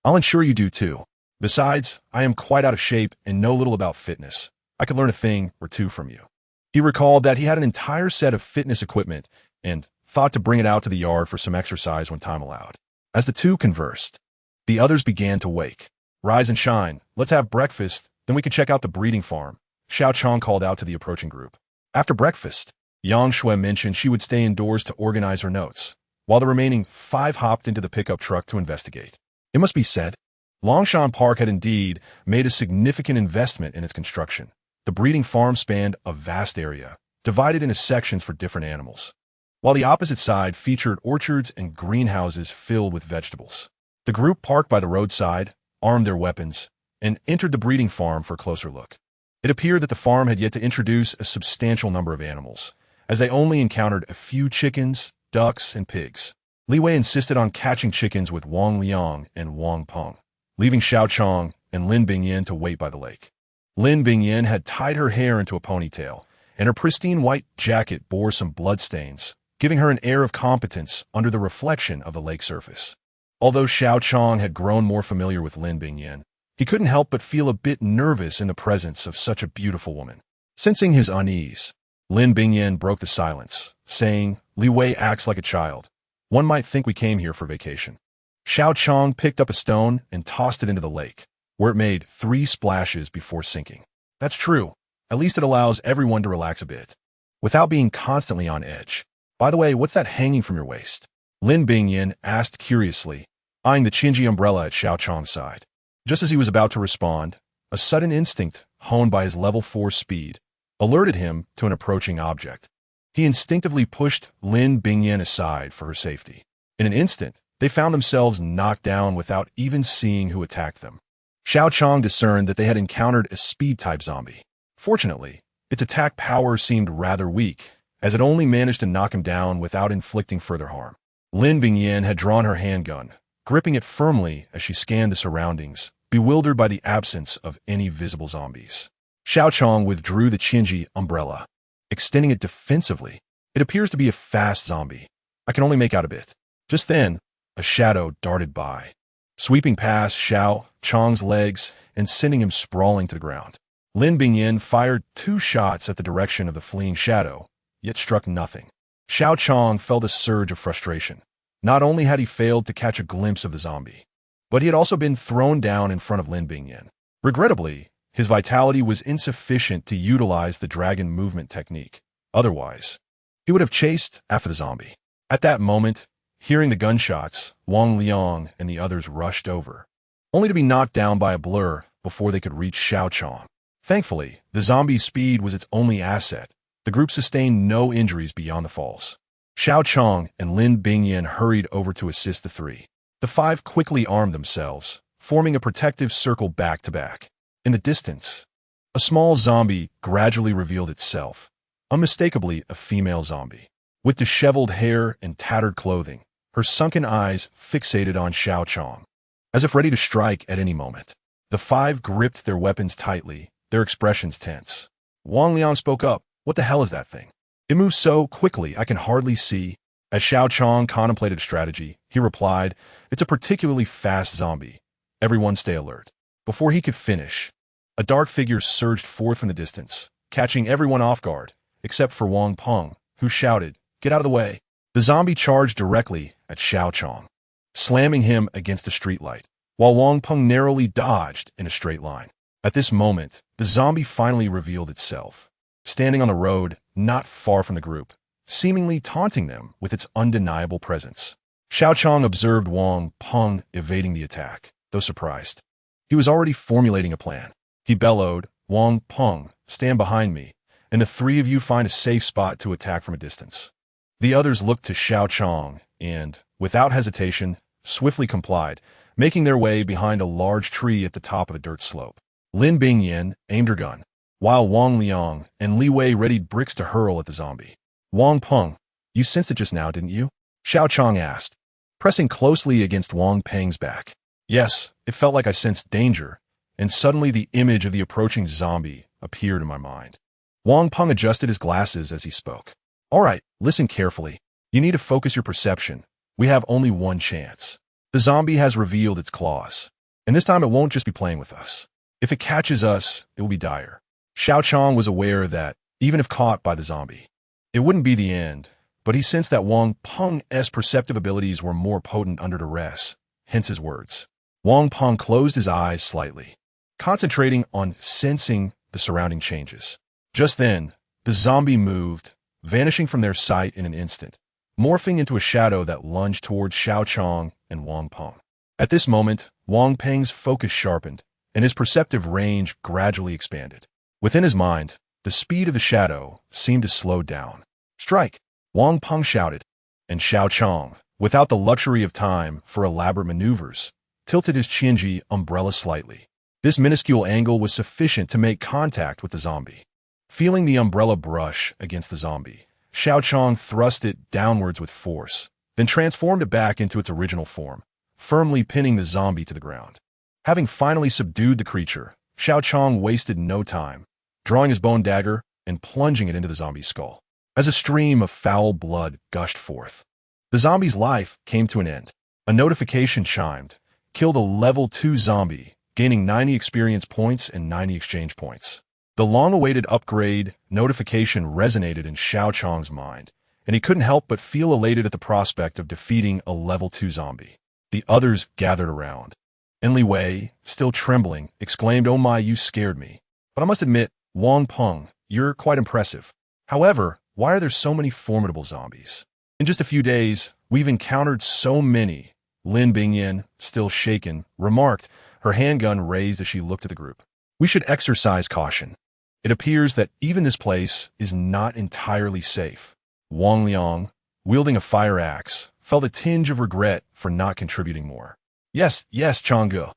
I'll ensure you do too. Besides, I am quite out of shape and know little about fitness. I could learn a thing or two from you." He recalled that he had an entire set of fitness equipment and thought to bring it out to the yard for some exercise when time allowed. As the two conversed, the others began to wake. "Rise and shine. Let's have breakfast, then we can check out the breeding farm," Xiao Qiang called out to the approaching group. After breakfast, Yang Shui mentioned she would stay indoors to organize her notes, while the remaining 5 hopped into the pickup truck to investigate. It must be said, Longshan Park had indeed made a significant investment in its construction. The breeding farm spanned a vast area, divided into sections for different animals, while the opposite side featured orchards and greenhouses filled with vegetables. The group parked by the roadside, armed their weapons, and entered the breeding farm for a closer look. It appeared that the farm had yet to introduce a substantial number of animals, as they only encountered a few chickens, ducks, and pigs. Li Wei insisted on catching chickens with Wang Liang and Wang Peng, leaving Xiao Qiang and Lin Bingyan to wait by the lake. Lin Bingyan had tied her hair into a ponytail, and her pristine white jacket bore some bloodstains, giving her an air of competence under the reflection of the lake surface. Although Xiao Qiang had grown more familiar with Lin Bingyan, he couldn't help but feel a bit nervous in the presence of such a beautiful woman. Sensing his unease, Lin Bingyan broke the silence, saying, "Li Wei acts like a child. One might think we came here for vacation." Xiao Qiang picked up a stone and tossed it into the lake, where it made 3 splashes before sinking. That's true. At least it allows everyone to relax a bit, without being constantly on edge. By the way, what's that hanging from your waist? Lin Bingyin asked curiously, eyeing the Qinji umbrella at Xiao Cong's side. Just as he was about to respond, a sudden instinct, honed by his level 4 speed, alerted him to an approaching object. He instinctively pushed Lin Bingyin aside for her safety. In an instant, they found themselves knocked down without even seeing who attacked them. Xiao Qiang discerned that they had encountered a speed-type zombie. Fortunately, its attack power seemed rather weak, as it only managed to knock him down without inflicting further harm. Lin Bingyin had drawn her handgun, gripping it firmly as she scanned the surroundings, bewildered by the absence of any visible zombies. Xiao Cong withdrew the Qinji umbrella, extending it defensively. It appears to be a fast zombie. I can only make out a bit. Just then, a shadow darted by, sweeping past Xiao Cong's legs and sending him sprawling to the ground. Lin Bingyin fired 2 shots at the direction of the fleeing shadow, yet struck nothing. Xiao Cong felt a surge of frustration. Not only had he failed to catch a glimpse of the zombie, but he had also been thrown down in front of Lin Bingyin. Regrettably, his vitality was insufficient to utilize the dragon movement technique. Otherwise, he would have chased after the zombie. At that moment, hearing the gunshots, Wang Liang and the others rushed over, only to be knocked down by a blur before they could reach Xiao Cong. Thankfully, the zombie's speed was its only asset. The group sustained no injuries beyond the falls. Xiao Cong and Lin Bingyin hurried over to assist the 3. The 5 quickly armed themselves, forming a protective circle back-to-back. In the distance, a small zombie gradually revealed itself, unmistakably a female zombie. With disheveled hair and tattered clothing, her sunken eyes fixated on Xiao Cong, as if ready to strike at any moment. The 5 gripped their weapons tightly, their expressions tense. Wang Liang spoke up, "What the hell is that thing? It moves so quickly I can hardly see." As Xiao Cong contemplated a strategy, he replied, "It's a particularly fast zombie. Everyone stay alert." Before he could finish, a dark figure surged forth from the distance, catching everyone off guard, except for Wang Peng, who shouted, "Get out of the way." The zombie charged directly at Xiao Cong, slamming him against a streetlight, while Wang Peng narrowly dodged in a straight line. At this moment, the zombie finally revealed itself, standing on the road not far from the group, seemingly taunting them with its undeniable presence. Xiao Cong observed Wang Peng evading the attack, though surprised. He was already formulating a plan. He bellowed, "Wang Peng, stand behind me, and the 3 of you find a safe spot to attack from a distance." The others looked to Xiao Cong and, without hesitation, swiftly complied, making their way behind a large tree at the top of a dirt slope. Lin Bingyin aimed her gun, while Wang Liang and Li Wei readied bricks to hurl at the zombie. "Wang Peng, you sensed it just now, didn't you?" Xiao Cong asked, pressing closely against Wang Peng's back. "Yes, it felt like I sensed danger, and suddenly the image of the approaching zombie appeared in my mind." Wang Peng adjusted his glasses as he spoke. "All right, listen carefully. You need to focus your perception. We have only one chance. The zombie has revealed its claws, and this time it won't just be playing with us. If it catches us, it will be dire." Xiao Cong was aware that, even if caught by the zombie, it wouldn't be the end, but he sensed that Wang Peng's perceptive abilities were more potent under duress, hence his words. Wang Peng closed his eyes slightly, concentrating on sensing the surrounding changes. Just then, the zombie moved, vanishing from their sight in an instant, morphing into a shadow that lunged towards Xiao Cong and Wang Peng. At this moment, Wang Peng's focus sharpened, and his perceptive range gradually expanded. Within his mind, the speed of the shadow seemed to slow down. "Strike!" Wang Peng shouted, and Xiao Cong, without the luxury of time for elaborate maneuvers, tilted his Qinji umbrella slightly. This minuscule angle was sufficient to make contact with the zombie. Feeling the umbrella brush against the zombie, Xiao Cong thrust it downwards with force, then transformed it back into its original form, firmly pinning the zombie to the ground. Having finally subdued the creature, Xiao Cong wasted no time, drawing his bone dagger and plunging it into the zombie's skull. As a stream of foul blood gushed forth, the zombie's life came to an end. A notification chimed, "Killed a level 2 zombie, gaining 90 experience points and 90 exchange points." The long-awaited upgrade notification resonated in Xiao Cong's mind, and he couldn't help but feel elated at the prospect of defeating a level 2 zombie. The others gathered around, and Li Wei, still trembling, exclaimed, "Oh my, you scared me. But I must admit, Wang Peng, you're quite impressive. However, why are there so many formidable zombies?" In just a few days, We've encountered so many, Lin Bingyan, still shaken, remarked, her handgun raised as she looked at the group. We should exercise caution. It appears that even this place is not entirely safe. Wang Liang, wielding a fire axe, felt a tinge of regret for not contributing more. Yes, Changge.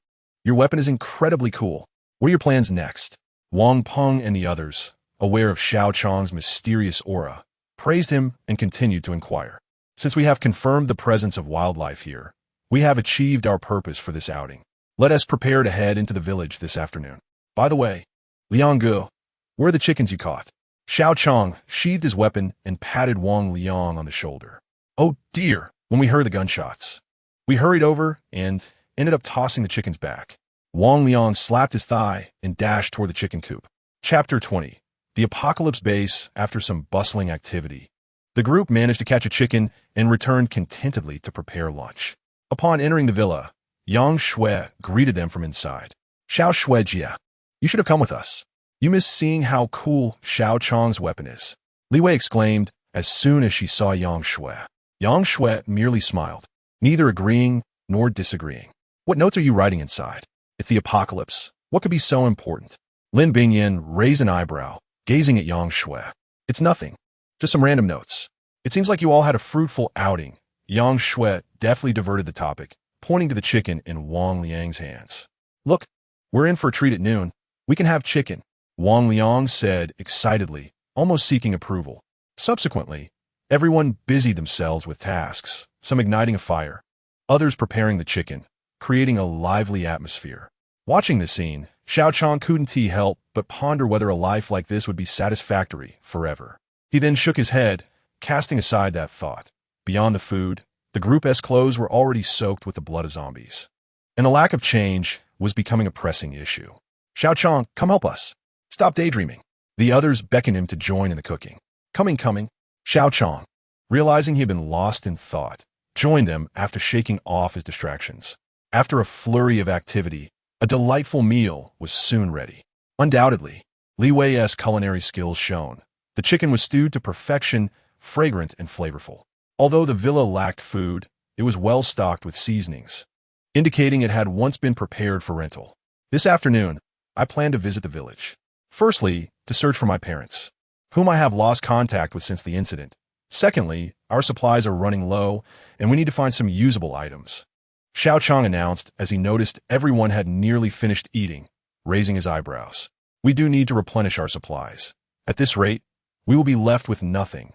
Your weapon is incredibly cool. What are your plans next? Wang Peng and the others, aware of Xiao Qiang's mysterious aura, praised him and continued to inquire. Since we have confirmed the presence of wildlife here, we have achieved our purpose for this outing. Let us prepare to head into the village this afternoon. By the way, Liang Gu, where are the chickens you caught? Xiao Cong sheathed his weapon and patted Wang Liang on the shoulder. Oh dear, when we heard the gunshots. We hurried over and ended up tossing the chickens back. Wang Liang slapped his thigh and dashed toward the chicken coop. Chapter 20. The Apocalypse Base. After some bustling activity, the group managed to catch a chicken and returned contentedly to prepare lunch. Upon entering the villa, Yang Shui greeted them from inside. Xiao Shuijia, you should have come with us. You missed seeing how cool Xiao Chong's weapon is. Li Wei exclaimed as soon as she saw Yang Shui. Yang Shui merely smiled, neither agreeing nor disagreeing. What notes are you writing inside? It's the apocalypse. What could be so important? Lin Bingyan raised an eyebrow, gazing at Yang Shui. It's nothing. Just some random notes. It seems like you all had a fruitful outing. Yang Shui deftly diverted the topic, pointing to the chicken in Wang Liang's hands. Look, we're in for a treat at noon. We can have chicken, Wang Liang said excitedly, almost seeking approval. Subsequently, everyone busied themselves with tasks, some igniting a fire, others preparing the chicken, creating a lively atmosphere. Watching this scene, Xiao Qiang couldn't help but ponder whether a life like this would be satisfactory forever. He then shook his head, casting aside that thought. Beyond the food, the group's clothes were already soaked with the blood of zombies, and the lack of change was becoming a pressing issue. Xiao Qiang, come help us. Stop daydreaming. The others beckoned him to join in the cooking. Coming. Xiao Qiang, realizing he had been lost in thought, joined them after shaking off his distractions. After a flurry of activity, a delightful meal was soon ready. Undoubtedly, Li Wei's culinary skills shone. The chicken was stewed to perfection, fragrant and flavorful. Although the villa lacked food, it was well stocked with seasonings, indicating it had once been prepared for rental. This afternoon, I plan to visit the village. Firstly, to search for my parents, whom I have lost contact with since the incident. Secondly, our supplies are running low, and we need to find some usable items. Xiao Qiang announced as he noticed everyone had nearly finished eating, raising his eyebrows. We do need to replenish our supplies. At this rate, we will be left with nothing.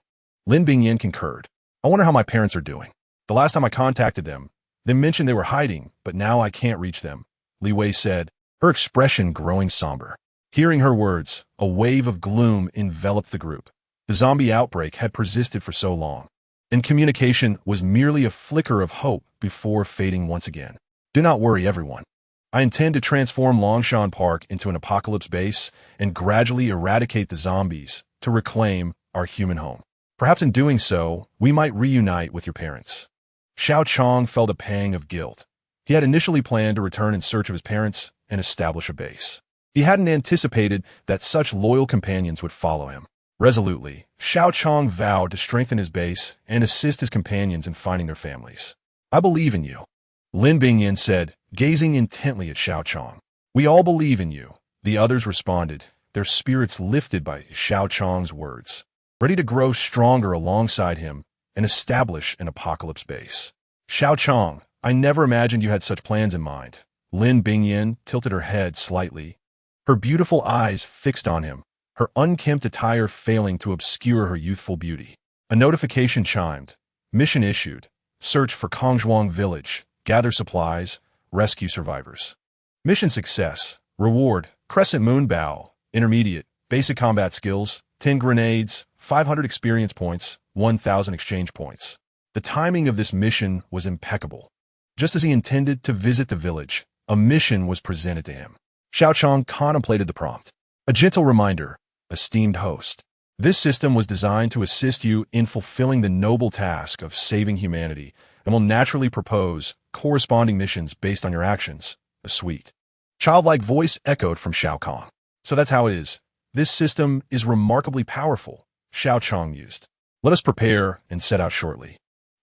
Lin Bingyan concurred. I wonder how my parents are doing. The last time I contacted them, they mentioned they were hiding, but now I can't reach them, Li Wei said, her expression growing somber. Hearing her words, a wave of gloom enveloped the group. The zombie outbreak had persisted for so long, and communication was merely a flicker of hope before fading once again. Do not worry, everyone. I intend to transform Longshan Park into an apocalypse base and gradually eradicate the zombies to reclaim our human home. Perhaps in doing so, we might reunite with your parents. Xiao Qiang felt a pang of guilt. He had initially planned to return in search of his parents and establish a base. He hadn't anticipated that such loyal companions would follow him. Resolutely, Xiao Qiang vowed to strengthen his base and assist his companions in finding their families. I believe in you, Lin Bingyan said, gazing intently at Xiao Qiang. We all believe in you, the others responded, their spirits lifted by Xiao Qiang's words, ready to grow stronger alongside him and establish an apocalypse base. Xiao Qiang, I never imagined you had such plans in mind. Lin Bingyan tilted her head slightly, her beautiful eyes fixed on him, her unkempt attire failing to obscure her youthful beauty. A notification chimed. Mission issued. Search for Kongzhuang Village. Gather supplies. Rescue survivors. Mission success. Reward. Crescent Moon Bow. Intermediate. Basic combat skills. 10 grenades. 500 experience points. 1,000 exchange points. The timing of this mission was impeccable. Just as he intended to visit the village, a mission was presented to him. Xiao Qiang contemplated the prompt. A gentle reminder, esteemed host. This system was designed to assist you in fulfilling the noble task of saving humanity and will naturally propose corresponding missions based on your actions. A sweet, childlike voice echoed from Xiao Cong. So that's how it is. This system is remarkably powerful, Xiao Qiang mused. Let us prepare and set out shortly.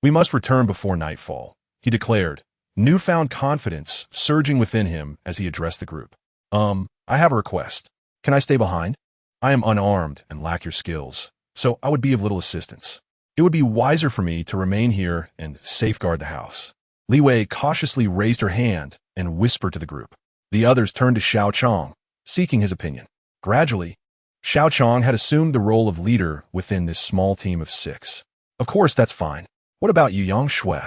We must return before nightfall, he declared, newfound confidence surging within him as he addressed the group. I have a request. Can I stay behind? I am unarmed and lack your skills, so I would be of little assistance. It would be wiser for me to remain here and safeguard the house. Li Wei cautiously raised her hand and whispered to the group. The others turned to Xiao Qiang, seeking his opinion. Gradually, Xiao Qiang had assumed the role of leader within this small team of 6. Of course, that's fine. What about you, Yang Shui?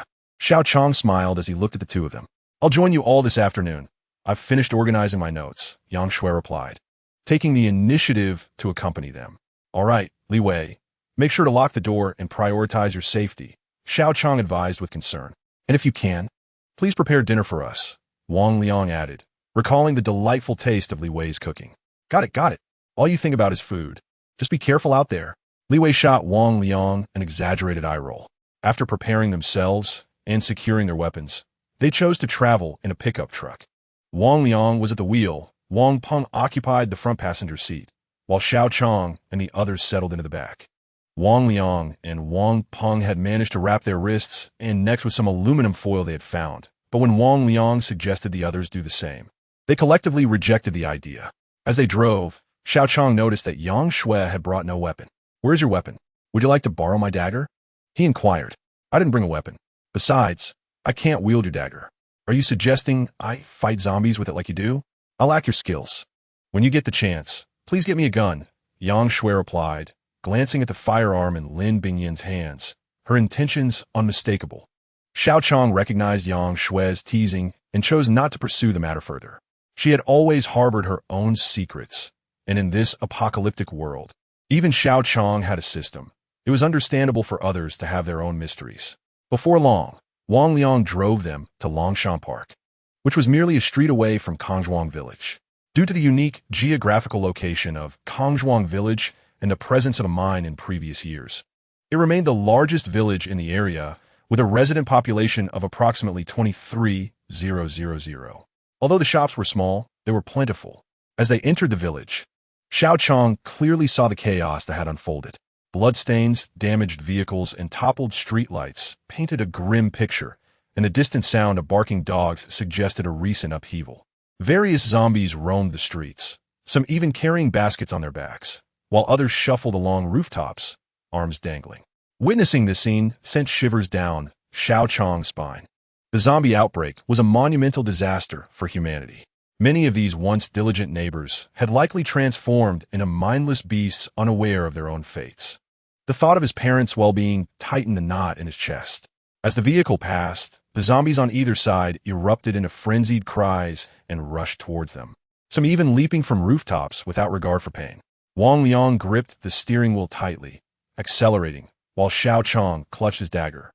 Xiao Qiang smiled as he looked at the two of them. I'll join you all this afternoon. I've finished organizing my notes, Yang Shui replied, taking the initiative to accompany them. All right, Li Wei, make sure to lock the door and prioritize your safety, Xiao Qiang advised with concern. And if you can, please prepare dinner for us, Wang Liang added, recalling the delightful taste of Li Wei's cooking. Got it. All you think about is food. Just be careful out there. Li Wei shot Wang Liang an exaggerated eye roll. After preparing themselves and securing their weapons, they chose to travel in a pickup truck. Wang Liang was at the wheel, Wang Peng occupied the front passenger seat, while Xiao Qiang and the others settled into the back. Wang Liang and Wang Peng had managed to wrap their wrists and necks with some aluminum foil they had found, but when Wang Liang suggested the others do the same, they collectively rejected the idea. As they drove, Xiao Qiang noticed that Yang Shui had brought no weapon. Where's your weapon? Would you like to borrow my dagger? He inquired. I didn't bring a weapon. Besides, I can't wield your dagger. Are you suggesting I fight zombies with it like you do? I lack your skills. When you get the chance, please get me a gun, Yang Shui replied, glancing at the firearm in Lin Bingyan's hands, her intentions unmistakable. Xiao Qiang recognized Yang Shui's teasing and chose not to pursue the matter further. She had always harbored her own secrets, and in this apocalyptic world, even Xiao Qiang had a system. It was understandable for others to have their own mysteries. Before long, Wang Liang drove them to Longshan Park, which was merely a street away from Kongzhuang Village. Due to the unique geographical location of Kongzhuang Village and the presence of a mine in previous years, it remained the largest village in the area with a resident population of approximately 23,000. Although the shops were small, they were plentiful. As they entered the village, Xiao Qiang clearly saw the chaos that had unfolded. Bloodstains, damaged vehicles, and toppled streetlights painted a grim picture, and the distant sound of barking dogs suggested a recent upheaval. Various zombies roamed the streets, some even carrying baskets on their backs, while others shuffled along rooftops, arms dangling. Witnessing this scene sent shivers down Xiao Qiang's spine. The zombie outbreak was a monumental disaster for humanity. Many of these once diligent neighbors had likely transformed into mindless beasts unaware of their own fates. The thought of his parents' well-being tightened the knot in his chest. As the vehicle passed, the zombies on either side erupted into frenzied cries and rushed towards them, some even leaping from rooftops without regard for pain. Wang Liang gripped the steering wheel tightly, accelerating, while Xiao Qiang clutched his dagger,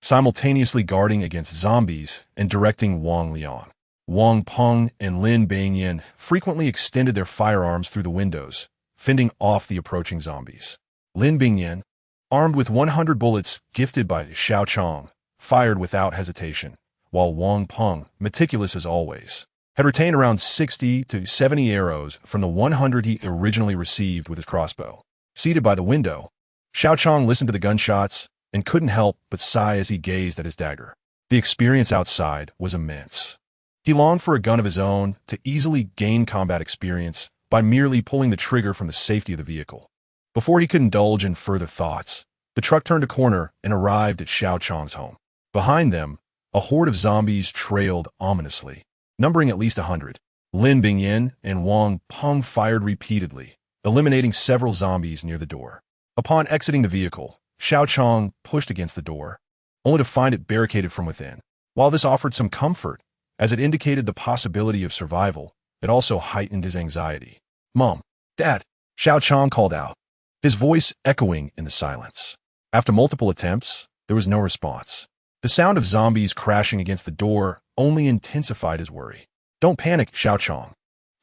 simultaneously guarding against zombies and directing Wang Liang. Wang Peng and Lin Bingyan frequently extended their firearms through the windows, fending off the approaching zombies. Lin Bingyan, armed with 100 bullets gifted by Xiao Qiang, fired without hesitation, while Wang Peng, meticulous as always, had retained around 60 to 70 arrows from the 100 he originally received with his crossbow. Seated by the window, Xiao Qiang listened to the gunshots and couldn't help but sigh as he gazed at his dagger. The experience outside was immense. He longed for a gun of his own to easily gain combat experience by merely pulling the trigger from the safety of the vehicle. Before he could indulge in further thoughts, the truck turned a corner and arrived at Xiao Qiang's home. Behind them, a horde of zombies trailed ominously, numbering at least 100. Lin Bingyan and Wang Peng fired repeatedly, eliminating several zombies near the door. Upon exiting the vehicle, Xiao Qiang pushed against the door, only to find it barricaded from within. While this offered some comfort, as it indicated the possibility of survival, it also heightened his anxiety. Mom, Dad, Xiao Qiang called out, his voice echoing in the silence. After multiple attempts, there was no response. The sound of zombies crashing against the door only intensified his worry. Don't panic, Xiao Qiang.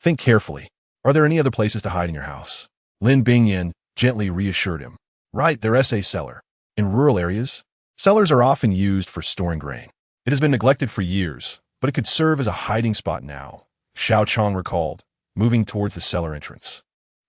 Think carefully. Are there any other places to hide in your house? Lin Bingyan gently reassured him. Right, there's a cellar. In rural areas, cellars are often used for storing grain. It has been neglected for years, but it could serve as a hiding spot now, Xiao Qiang recalled, moving towards the cellar entrance.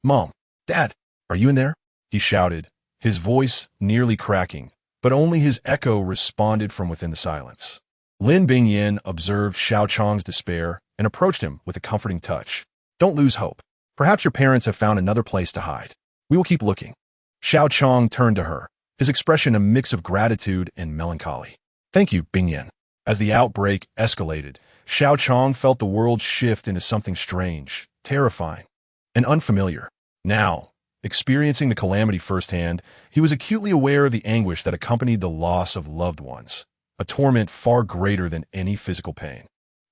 Mom, Dad, are you in there? He shouted, his voice nearly cracking, but only his echo responded from within the silence. Lin Bingyin observed Xiao Qiang's despair and approached him with a comforting touch. Don't lose hope. Perhaps your parents have found another place to hide. We will keep looking. Xiao Qiang turned to her, his expression a mix of gratitude and melancholy. Thank you, Bingyin. As the outbreak escalated, Xiao Qiang felt the world shift into something strange, terrifying, and unfamiliar. Now, experiencing the calamity firsthand, he was acutely aware of the anguish that accompanied the loss of loved ones, a torment far greater than any physical pain.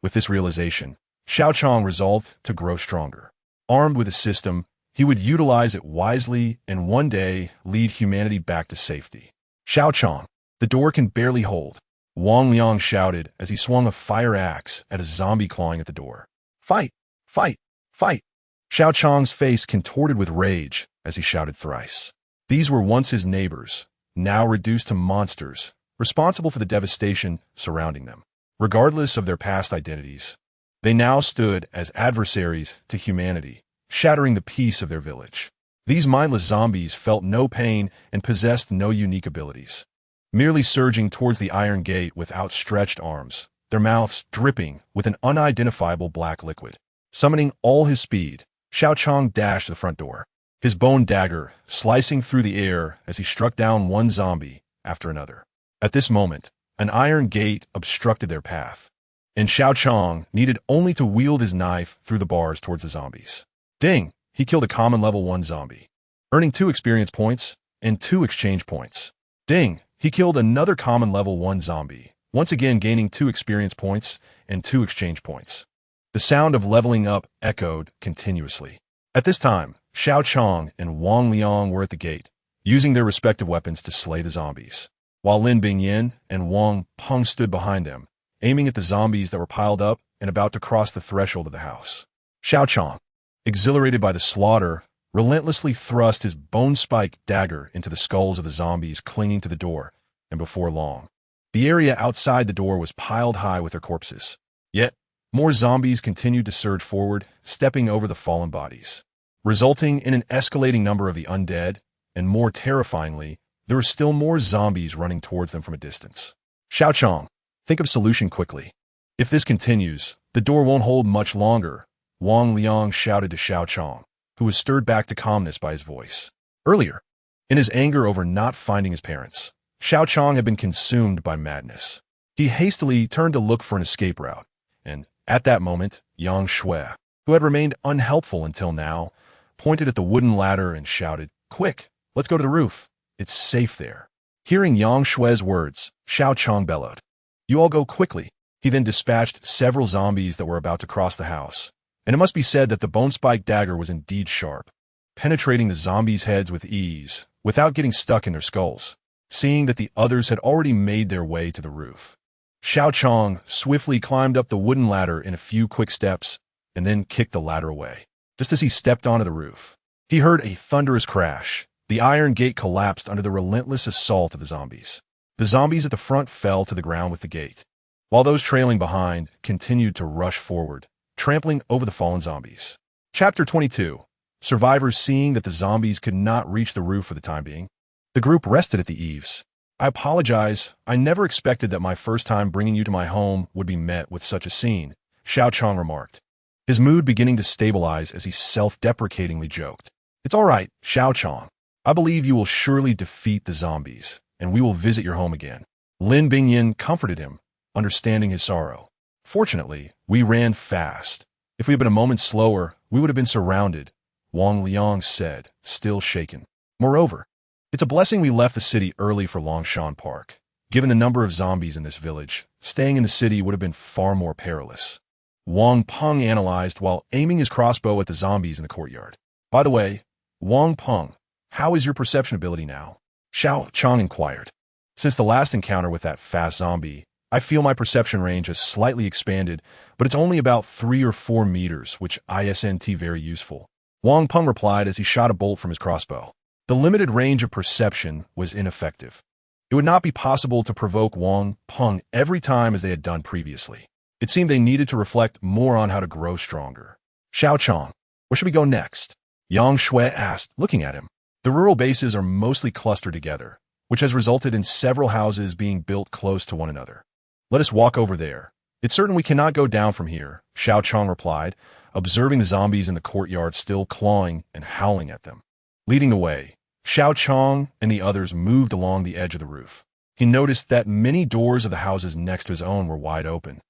With this realization, Xiao Qiang resolved to grow stronger. Armed with a system, he would utilize it wisely and one day lead humanity back to safety. Xiao Qiang, the door can barely hold, Wang Liang shouted as he swung a fire axe at a zombie clawing at the door. Fight! Fight! Fight! Xiao Qiang's face contorted with rage as he shouted thrice. These were once his neighbors, now reduced to monsters, responsible for the devastation surrounding them. Regardless of their past identities, they now stood as adversaries to humanity, shattering the peace of their village. These mindless zombies felt no pain and possessed no unique abilities. Merely surging towards the iron gate with outstretched arms, their mouths dripping with an unidentifiable black liquid. Summoning all his speed, Xiao Qiang dashed to the front door, his bone dagger slicing through the air as he struck down one zombie after another. At this moment, an iron gate obstructed their path, and Xiao Qiang needed only to wield his knife through the bars towards the zombies. Ding! He killed a common level 1 zombie, earning 2 experience points and 2 exchange points. Ding! He killed another common level 1 zombie, once again gaining 2 experience points and 2 exchange points. The sound of leveling up echoed continuously. At this time, Xiao Qiang and Wang Liang were at the gate, using their respective weapons to slay the zombies, while Lin Bingyin and Wang Peng stood behind them, aiming at the zombies that were piled up and about to cross the threshold of the house. Xiao Qiang, exhilarated by the slaughter, relentlessly thrust his bone-spiked dagger into the skulls of the zombies clinging to the door, and before long, the area outside the door was piled high with their corpses. Yet, more zombies continued to surge forward, stepping over the fallen bodies, resulting in an escalating number of the undead, and more terrifyingly, there were still more zombies running towards them from a distance. Xiao Qiang, think of a solution quickly. If this continues, the door won't hold much longer, Wang Liang shouted to Xiao Qiang, who was stirred back to calmness by his voice. Earlier, in his anger over not finding his parents, Xiao Qiang had been consumed by madness. He hastily turned to look for an escape route, and at that moment, Yang Shui, who had remained unhelpful until now, pointed at the wooden ladder and shouted, "Quick, let's go to the roof. It's safe there." Hearing Yang Shui's words, Xiao Qiang bellowed, "You all go quickly." He then dispatched several zombies that were about to cross the house, and it must be said that the bone-spiked dagger was indeed sharp, penetrating the zombies' heads with ease, without getting stuck in their skulls. Seeing that the others had already made their way to the roof, Xiao Qiang swiftly climbed up the wooden ladder in a few quick steps and then kicked the ladder away. Just as he stepped onto the roof, he heard a thunderous crash. The iron gate collapsed under the relentless assault of the zombies. The zombies at the front fell to the ground with the gate, while those trailing behind continued to rush forward, trampling over the fallen zombies. Chapter 22. Survivors seeing that the zombies could not reach the roof for the time being, the group rested at the eaves. "I apologize. I never expected that my first time bringing you to my home would be met with such a scene," Xiao Qiang remarked, his mood beginning to stabilize as he self-deprecatingly joked. "It's all right, Xiao Qiang. I believe you will surely defeat the zombies, and we will visit your home again." Lin Bingyin comforted him, understanding his sorrow. "Fortunately, we ran fast. If we had been a moment slower, we would have been surrounded," Wang Liang said, still shaken. "Moreover, it's a blessing we left the city early for Longshan Park. Given the number of zombies in this village, staying in the city would have been far more perilous," Wang Peng analyzed while aiming his crossbow at the zombies in the courtyard. "By the way, Wang Peng, how is your perception ability now?" Xiao Qiang inquired. "Since the last encounter with that fast zombie, I feel my perception range has slightly expanded, but it's only about 3 or 4 meters, which isn't very useful," Wang Peng replied as he shot a bolt from his crossbow. The limited range of perception was ineffective. It would not be possible to provoke Wang Peng every time as they had done previously. It seemed they needed to reflect more on how to grow stronger. "Xiao Qiang, where should we go next?" Yang Shui asked, looking at him. "The rural bases are mostly clustered together. which has resulted in several houses being built close to one another. Let us walk over there. It's certain we cannot go down from here, Xiao Cong replied, observing the zombies in the courtyard still clawing and howling at them. Leading the way, Xiao Qiang and the others moved along the edge of the roof. He noticed that many doors of the houses next to his own were wide open,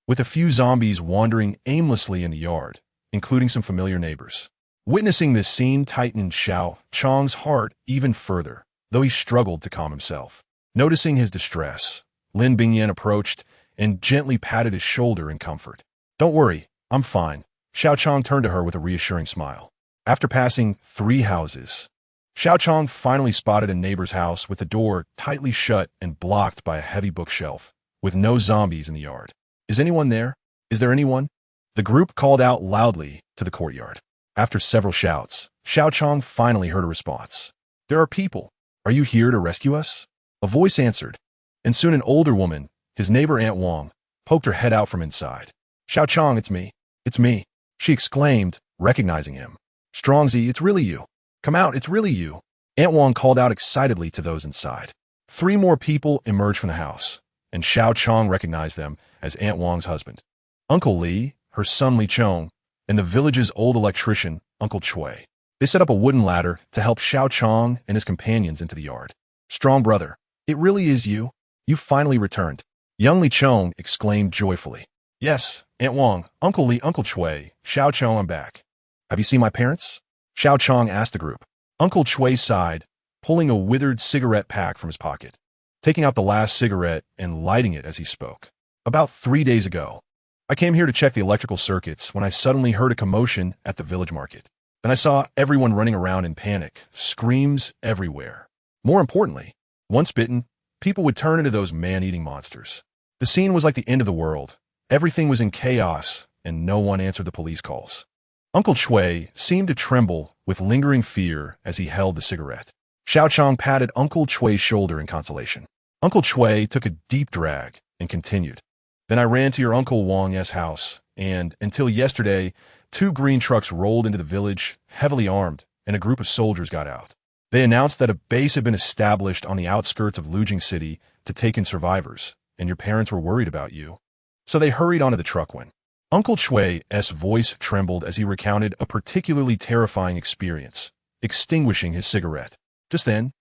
with a few zombies wandering aimlessly in the yard, including some familiar neighbors. Witnessing this scene tightened Xiao Qiang's heart even further, though he struggled to calm himself. Noticing his distress, Lin Bingyan approached and gently patted his shoulder in comfort. "Don't worry, I'm fine." Xiao Qiang turned to her with a reassuring smile. After passing 3 houses, Xiao Qiang finally spotted a neighbor's house with the door tightly shut and blocked by a heavy bookshelf, with no zombies in the yard. "Is anyone there? Is there anyone?" The group called out loudly to the courtyard. After several shouts, Xiao Qiang finally heard a response. "There are people. Are you here to rescue us?" A voice answered, and soon an older woman, his neighbor Aunt Wang, poked her head out from inside. "Xiao Qiang, it's me. It's me," she exclaimed, recognizing him. "Strongzy, it's really you. Come out, it's really you." Aunt Wang called out excitedly to those inside. 3 more people emerged from the house, and Xiao Qiang recognized them as Aunt Wang's husband, Uncle Li, her son Li Chong, and the village's old electrician, Uncle Chui. They set up a wooden ladder to help Xiao Qiang and his companions into the yard. "Strong brother, it really is you. You finally returned," young Li Chong exclaimed joyfully. "Yes, Aunt Wang, Uncle Li, Uncle Chui, Xiao Qiang, I'm back. Have you seen my parents?" Xiao Qiang asked the group. Uncle Chui sighed, pulling a withered cigarette pack from his pocket, taking out the last cigarette and lighting it as he spoke. "About 3 days ago, I came here to check the electrical circuits when I suddenly heard a commotion at the village market. Then I saw everyone running around in panic, screams everywhere. More importantly, once bitten, people would turn into those man-eating monsters. The scene was like the end of the world. Everything was in chaos, and no one answered the police calls." Uncle Chui seemed to tremble with lingering fear as he held the cigarette. Xiao Qiang patted Uncle Chui's shoulder in consolation. Uncle Chui took a deep drag and continued. "Then I ran to your Uncle Wang's house, and, until yesterday, 2 green trucks rolled into the village, heavily armed, and a group of soldiers got out. They announced that a base had been established on the outskirts of Lujing City to take in survivors, and your parents were worried about you. So they hurried onto the truck when..." Uncle Chui's voice trembled as he recounted a particularly terrifying experience, extinguishing his cigarette. Just then,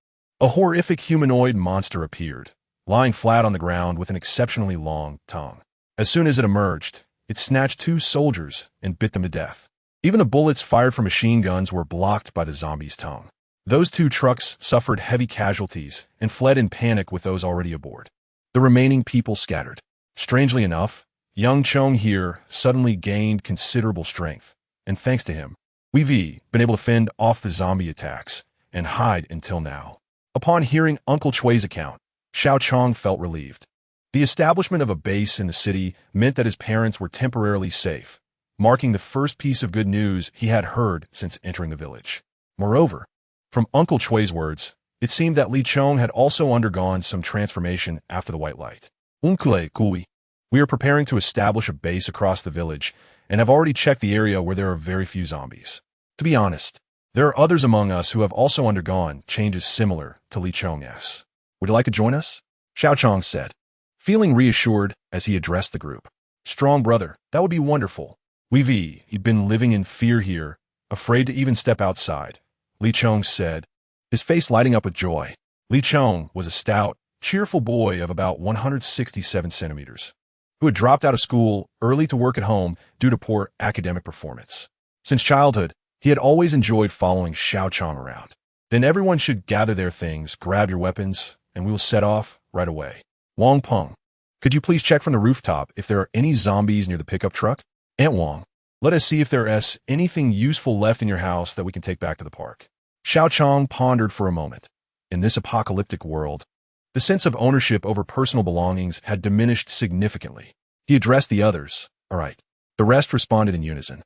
a horrific humanoid monster appeared, lying flat on the ground with an exceptionally long tongue. As soon as it emerged, it snatched 2 soldiers and bit them to death. Even the bullets fired from machine guns were blocked by the zombie's tongue. Those 2 trucks suffered heavy casualties and fled in panic with those already aboard. The remaining people scattered. Strangely enough, young Chong here suddenly gained considerable strength, and thanks to him, we've been able to fend off the zombie attacks and hide until now. Upon hearing Uncle Chui's account, Xiao Qiang felt relieved. The establishment of a base in the city meant that his parents were temporarily safe, marking the first piece of good news he had heard since entering the village. Moreover, from Uncle Chui's words, it seemed that Li Chong had also undergone some transformation after the white light. "Uncle Kui, we are preparing to establish a base across the village and have already checked the area where there are very few zombies. To be honest, there are others among us who have also undergone changes similar to Li Chong's. Would you like to join us?" Xiao Qiang said, feeling reassured as he addressed the group. "Strong brother, that would be wonderful. We've been living in fear here, afraid to even step outside," Li Chong said, his face lighting up with joy. Li Chong was a stout, cheerful boy of about 167 centimeters, who had dropped out of school early to work at home due to poor academic performance. Since childhood, he had always enjoyed following Xiao Qiang around. "Then everyone should gather their things, grab your weapons, and we will set off right away. Wang Peng, could you please check from the rooftop if there are any zombies near the pickup truck? Aunt Wang, let us see if there is anything useful left in your house that we can take back to the park." Xiao Qiang pondered for a moment. In this apocalyptic world, the sense of ownership over personal belongings had diminished significantly. He addressed the others. "All right." The rest responded in unison.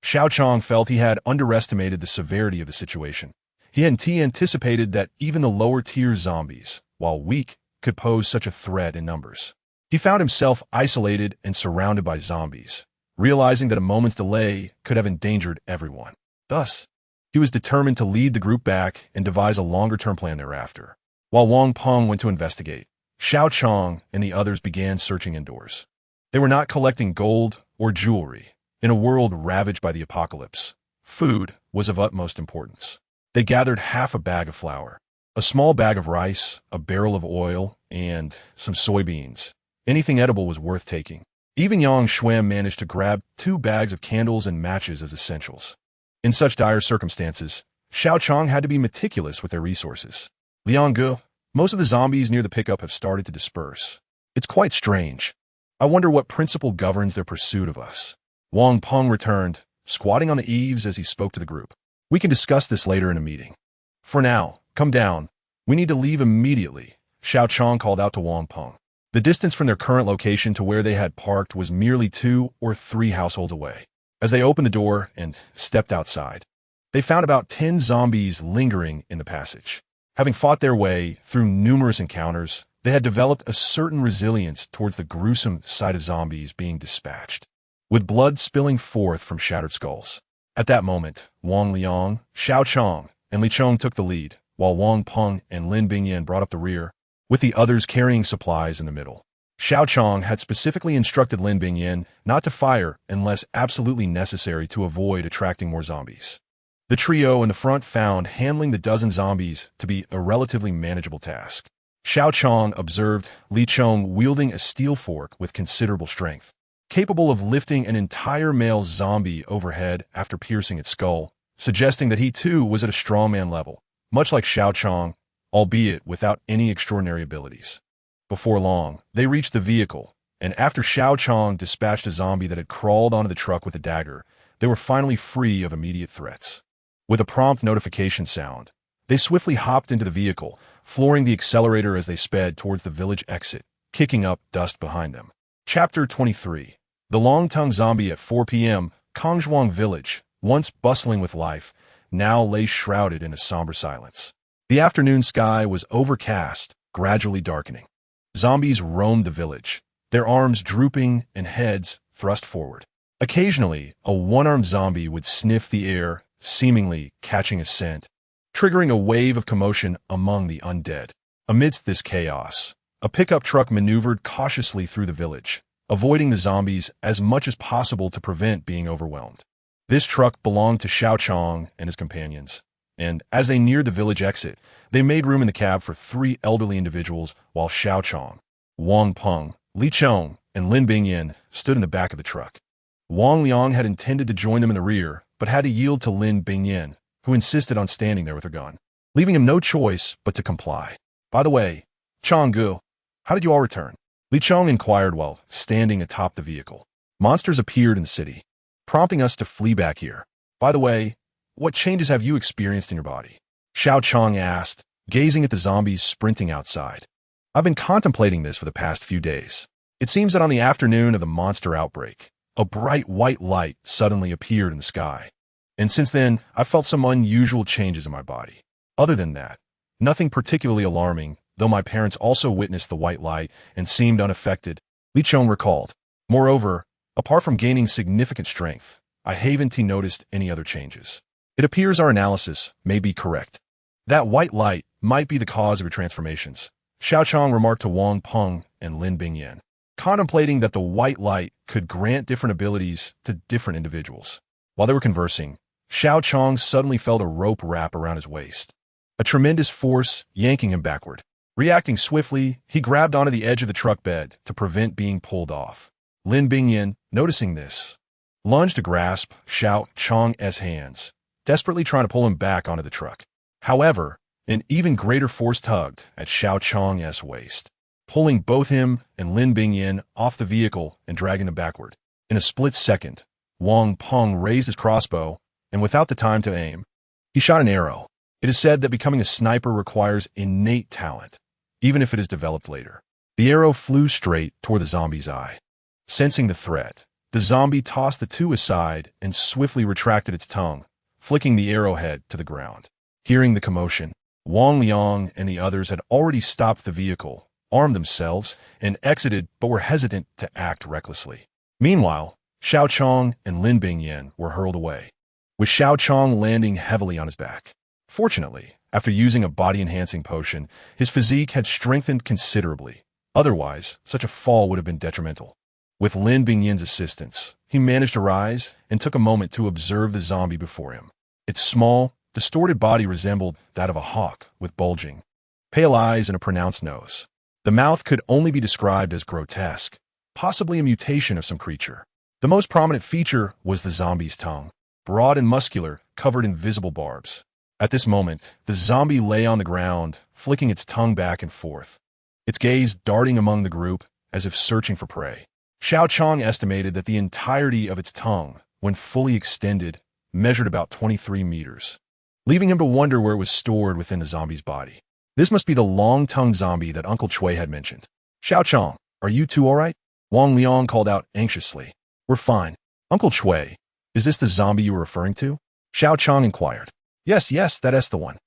Xiao Qiang felt he had underestimated the severity of the situation. He had anticipated that even the lower-tier zombies, while weak, could pose such a threat in numbers. He found himself isolated and surrounded by zombies, realizing that a moment's delay could have endangered everyone. Thus, he was determined to lead the group back and devise a longer-term plan thereafter. While Wang Peng went to investigate, Xiao Qiang and the others began searching indoors. They were not collecting gold or jewelry. In a world ravaged by the apocalypse, food was of utmost importance. They gathered half a bag of flour, a small bag of rice, a barrel of oil, and some soybeans. Anything edible was worth taking. Even Yang Xuan managed to grab 2 bags of candles and matches as essentials. In such dire circumstances, Xiao Qiang had to be meticulous with their resources. Liang Gu, most of the zombies near the pickup have started to disperse. It's quite strange. I wonder what principle governs their pursuit of us. Wang Peng returned, squatting on the eaves as he spoke to the group. We can discuss this later in a meeting. For now, come down. We need to leave immediately, Xiao Qiang called out to Wang Peng. The distance from their current location to where they had parked was merely 2 or 3 households away. As they opened the door and stepped outside, they found about 10 zombies lingering in the passage. Having fought their way through numerous encounters, they had developed a certain resilience towards the gruesome sight of zombies being dispatched, with blood spilling forth from shattered skulls. At that moment, Wang Liang, Xiao Qiang, and Li Chong took the lead, while Wang Peng and Lin Bingyan brought up the rear, with the others carrying supplies in the middle. Xiao Qiang had specifically instructed Lin Bingyan not to fire unless absolutely necessary to avoid attracting more zombies. The trio in the front found handling the dozen zombies to be a relatively manageable task. Xiao Qiang observed Li Chong wielding a steel fork with considerable strength, capable of lifting an entire male zombie overhead after piercing its skull, suggesting that he too was at a strongman level, much like Xiao Qiang, albeit without any extraordinary abilities. Before long, they reached the vehicle, and after Xiao Qiang dispatched a zombie that had crawled onto the truck with a dagger, they were finally free of immediate threats. With a prompt notification sound, they swiftly hopped into the vehicle, flooring the accelerator as they sped towards the village exit, kicking up dust behind them. Chapter 23. The long-tongued zombie at 4 p.m., Kongzhuang Village, once bustling with life, now lay shrouded in a somber silence. The afternoon sky was overcast, gradually darkening. Zombies roamed the village, their arms drooping and heads thrust forward. Occasionally, a one-armed zombie would sniff the air, seemingly catching a scent, triggering a wave of commotion among the undead. Amidst this chaos, a pickup truck maneuvered cautiously through the village, avoiding the zombies as much as possible to prevent being overwhelmed. This truck belonged to Xiao Qiang and his companions, and as they neared the village exit, they made room in the cab for 3 elderly individuals while Xiao Qiang, Wang Peng, Li Chong, and Lin Bingyan stood in the back of the truck. Wang Liang had intended to join them in the rear, but had to yield to Lin Bingyan, who insisted on standing there with her gun, leaving him no choice but to comply. By the way, Changgu, how did you all return? Li Chong inquired while standing atop the vehicle. Monsters appeared in the city, prompting us to flee back here. By the way, what changes have you experienced in your body? Xiao Qiang asked, gazing at the zombies sprinting outside. I've been contemplating this for the past few days. It seems that on the afternoon of the monster outbreak, a bright white light suddenly appeared in the sky. And since then, I've felt some unusual changes in my body. Other than that, nothing particularly alarming, though my parents also witnessed the white light and seemed unaffected, Li Chong recalled. Moreover, apart from gaining significant strength, I haven't noticed any other changes. It appears our analysis may be correct. That white light might be the cause of your transformations, Xiao Qiang remarked to Wang Peng and Lin Bingyan, contemplating that the white light could grant different abilities to different individuals. While they were conversing, Xiao Qiang suddenly felt a rope wrap around his waist, a tremendous force yanking him backward. Reacting swiftly, he grabbed onto the edge of the truck bed to prevent being pulled off. Lin Bingyan, noticing this, lunged to grasp Xiao Qiang's hands, desperately trying to pull him back onto the truck. However, an even greater force tugged at Xiao Qiang's waist, pulling both him and Lin Bingyan off the vehicle and dragging them backward. In a split second, Wang Peng raised his crossbow, and without the time to aim, he shot an arrow. It is said that becoming a sniper requires innate talent, even if it is developed later. The arrow flew straight toward the zombie's eye. Sensing the threat, the zombie tossed the 2 aside and swiftly retracted its tongue, flicking the arrowhead to the ground. Hearing the commotion, Wang Liang and the others had already stopped the vehicle, armed themselves, and exited but were hesitant to act recklessly. Meanwhile, Xiao Qiang and Lin Bingyan were hurled away, with Xiao Qiang landing heavily on his back. Fortunately, After using a body-enhancing potion, his physique had strengthened considerably. Otherwise, such a fall would have been detrimental. With Lin Bingyin's assistance, he managed to rise and took a moment to observe the zombie before him. Its small, distorted body resembled that of a hawk with bulging, pale eyes and a pronounced nose. The mouth could only be described as grotesque, possibly a mutation of some creature. The most prominent feature was the zombie's tongue, broad and muscular, covered in visible barbs. At this moment, the zombie lay on the ground, flicking its tongue back and forth, its gaze darting among the group as if searching for prey. Xiao Qiang estimated that the entirety of its tongue, when fully extended, measured about 23 meters, leaving him to wonder where it was stored within the zombie's body. This must be the long-tongued zombie that Uncle Chui had mentioned. "Xiao Qiang, are you two all right?" Wang Liang called out anxiously. "We're fine. Uncle Chui, is this the zombie you were referring to?" Xiao Qiang inquired. Yes, that's the one.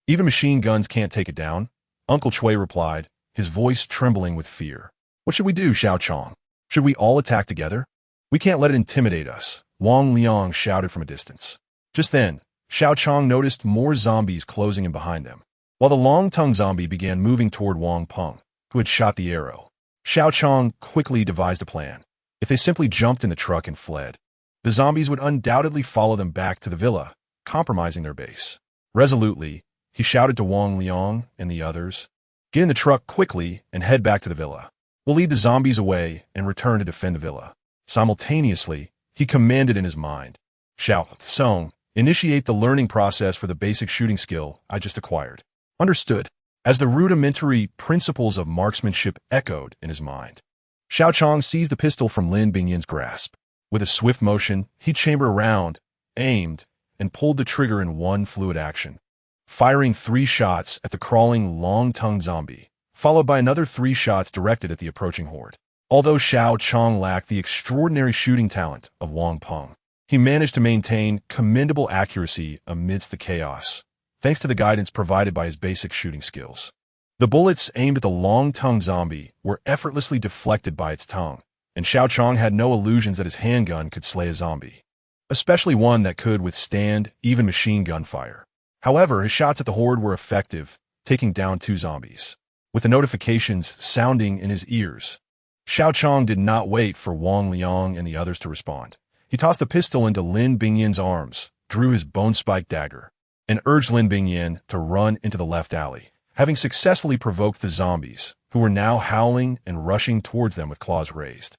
Even machine guns can't take it down," Uncle Chui replied, his voice trembling with fear. "What should we do, Xiao Qiang? Should we all attack together?" "We can't let it intimidate us," Wang Liang shouted from a distance. Just then, Xiao Qiang noticed more zombies closing in behind them, while the long-tongued zombie began moving toward Wang Peng, who had shot the arrow. Xiao Qiang quickly devised a plan. If they simply jumped in the truck and fled, the zombies would undoubtedly follow them back to the villa, compromising their base. Resolutely, he shouted to Wang Liang and the others, "Get in the truck quickly and head back to the villa. We'll lead the zombies away and return to defend the villa." Simultaneously, he commanded in his mind, "Xiao Cong, initiate the learning process for the basic shooting skill I just acquired." Understood. As the rudimentary principles of marksmanship echoed in his mind, Xiao Qiang seized the pistol from Lin Bingyin's grasp. With a swift motion, he chambered around, aimed, and pulled the trigger in one fluid action, firing 3 shots at the crawling, long-tongued zombie, followed by another 3 shots directed at the approaching horde. Although Xiao Qiang lacked the extraordinary shooting talent of Wang Peng, he managed to maintain commendable accuracy amidst the chaos, thanks to the guidance provided by his basic shooting skills. The bullets aimed at the long-tongued zombie were effortlessly deflected by its tongue, and Xiao Qiang had no illusions that his handgun could slay a zombie, especially one that could withstand even machine gun fire. However, his shots at the horde were effective, taking down 2 zombies. With the notifications sounding in his ears, Xiao Qiang did not wait for Wang Liang and the others to respond. He tossed the pistol into Lin Bingyin's arms, drew his bone-spiked dagger, and urged Lin Bingyin to run into the left alley, having successfully provoked the zombies, who were now howling and rushing towards them with claws raised.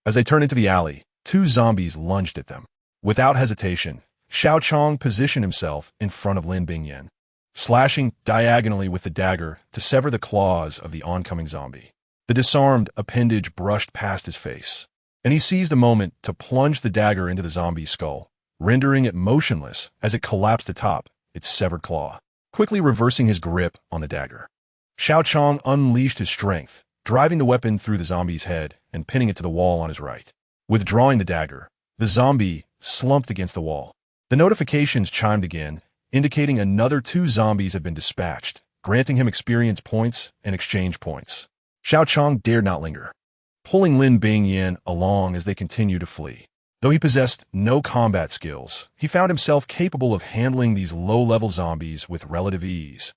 As they turned into the alley, 2 zombies lunged at them. Without hesitation, Xiao Qiang positioned himself in front of Lin Bingyin, slashing diagonally with the dagger to sever the claws of the oncoming zombie. The disarmed appendage brushed past his face, and he seized the moment to plunge the dagger into the zombie's skull, rendering it motionless as it collapsed atop its severed claw. Quickly reversing his grip on the dagger, Xiao Qiang unleashed his strength, driving the weapon through the zombie's head and pinning it to the wall on his right. Withdrawing the dagger, the zombie slumped against the wall. The notifications chimed again, indicating another 2 zombies had been dispatched, granting him experience points and exchange points. Xiao Qiang dared not linger, pulling Lin Bingyin along as they continued to flee. Though he possessed no combat skills, he found himself capable of handling these low-level zombies with relative ease.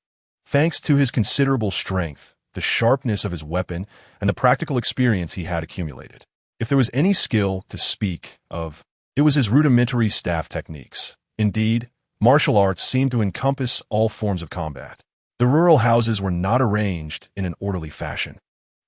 Thanks to his considerable strength, the sharpness of his weapon, and the practical experience he had accumulated. If there was any skill to speak of, it was his rudimentary staff techniques. Indeed, martial arts seemed to encompass all forms of combat. The rural houses were not arranged in an orderly fashion,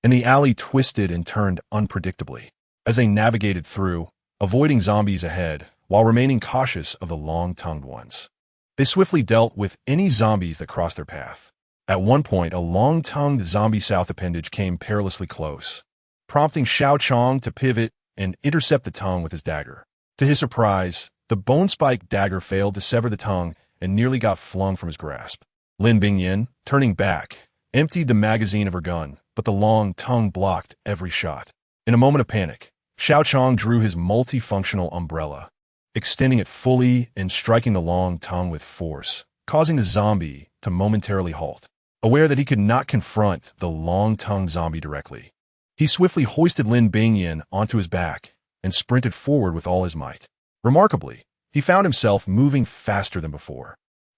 and the alley twisted and turned unpredictably. As they navigated through, avoiding zombies ahead while remaining cautious of the long-tongued ones, they swiftly dealt with any zombies that crossed their path. At one point, a long-tongued zombie south appendage came perilously close, prompting Xiao Qiang to pivot and intercept the tongue with his dagger. To his surprise, the bone-spiked dagger failed to sever the tongue and nearly got flung from his grasp. Lin Bingyin, turning back, emptied the magazine of her gun, but the long tongue blocked every shot. In a moment of panic, Xiao Qiang drew his multifunctional umbrella, extending it fully and striking the long tongue with force, causing the zombie to momentarily halt. Aware that he could not confront the long-tongued zombie directly, he swiftly hoisted Lin Bingyin onto his back and sprinted forward with all his might. Remarkably, he found himself moving faster than before.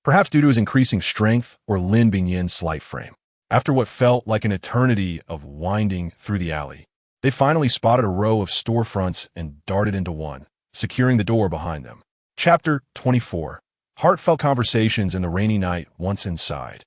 perhaps due to his increasing strength or Lin Bingyin's slight frame. After what felt like an eternity of winding through the alley, they finally spotted a row of storefronts and darted into one, securing the door behind them. Chapter 24. Heartfelt conversations in the rainy night once inside.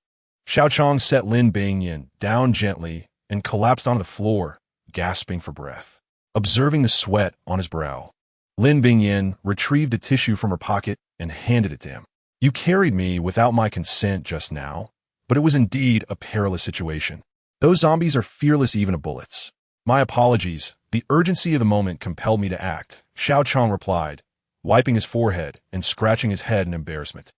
Xiao Qiang set Lin Bingyin down gently and collapsed on the floor, gasping for breath. Observing the sweat on his brow, Lin Bingyin retrieved a tissue from her pocket and handed it to him. You carried me without my consent just now, but it was indeed a perilous situation. Those zombies are fearless even of bullets. My apologies, the urgency of the moment compelled me to act, Xiao Qiang replied, wiping his forehead and scratching his head in embarrassment.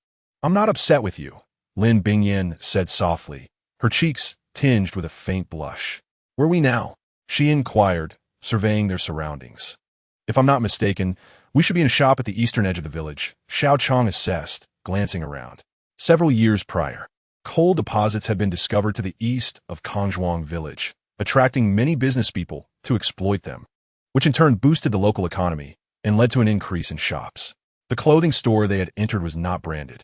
I'm not upset with you, Lin Bingyin said softly, her cheeks tinged with a faint blush. Where are we now? She inquired, surveying their surroundings. If I'm not mistaken, we should be in a shop at the eastern edge of the village, Xiao Qiang assessed, glancing around. Several years prior, coal deposits had been discovered to the east of Kongzhuang village, attracting many business people to exploit them, which in turn boosted the local economy and led to an increase in shops. The clothing store they had entered was not branded,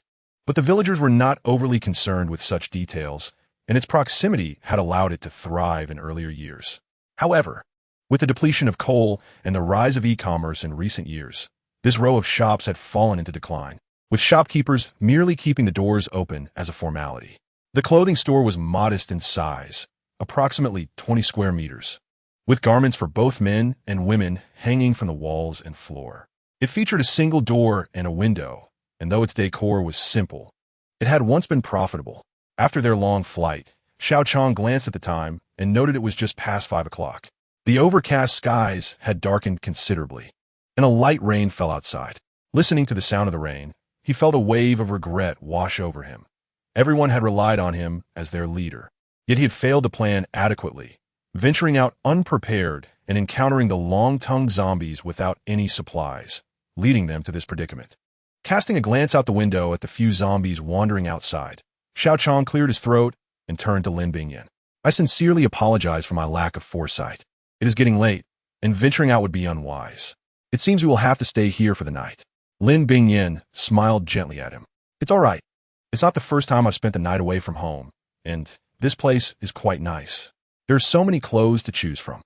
but the villagers were not overly concerned with such details, and its proximity had allowed it to thrive in earlier years. However, with the depletion of coal and the rise of e-commerce in recent years, this row of shops had fallen into decline, with shopkeepers merely keeping the doors open as a formality. The clothing store was modest in size, approximately 20 square meters, with garments for both men and women hanging from the walls and floor. It featured a single door and a window, and though its decor was simple, it had once been profitable. After their long flight, Xiao Qiang glanced at the time and noted it was just past 5 o'clock. The overcast skies had darkened considerably, and a light rain fell outside. Listening to the sound of the rain, he felt a wave of regret wash over him. Everyone had relied on him as their leader, yet he had failed to plan adequately, venturing out unprepared and encountering the long-tongued zombies without any supplies, leading them to this predicament. Casting a glance out the window at the few zombies wandering outside, Xiao Qiang cleared his throat and turned to Lin Bingyin. I sincerely apologize for my lack of foresight. It is getting late, and venturing out would be unwise. It seems we will have to stay here for the night. Lin Bingyin smiled gently at him. It's all right. It's not the first time I've spent the night away from home, and this place is quite nice. There are so many clothes to choose from.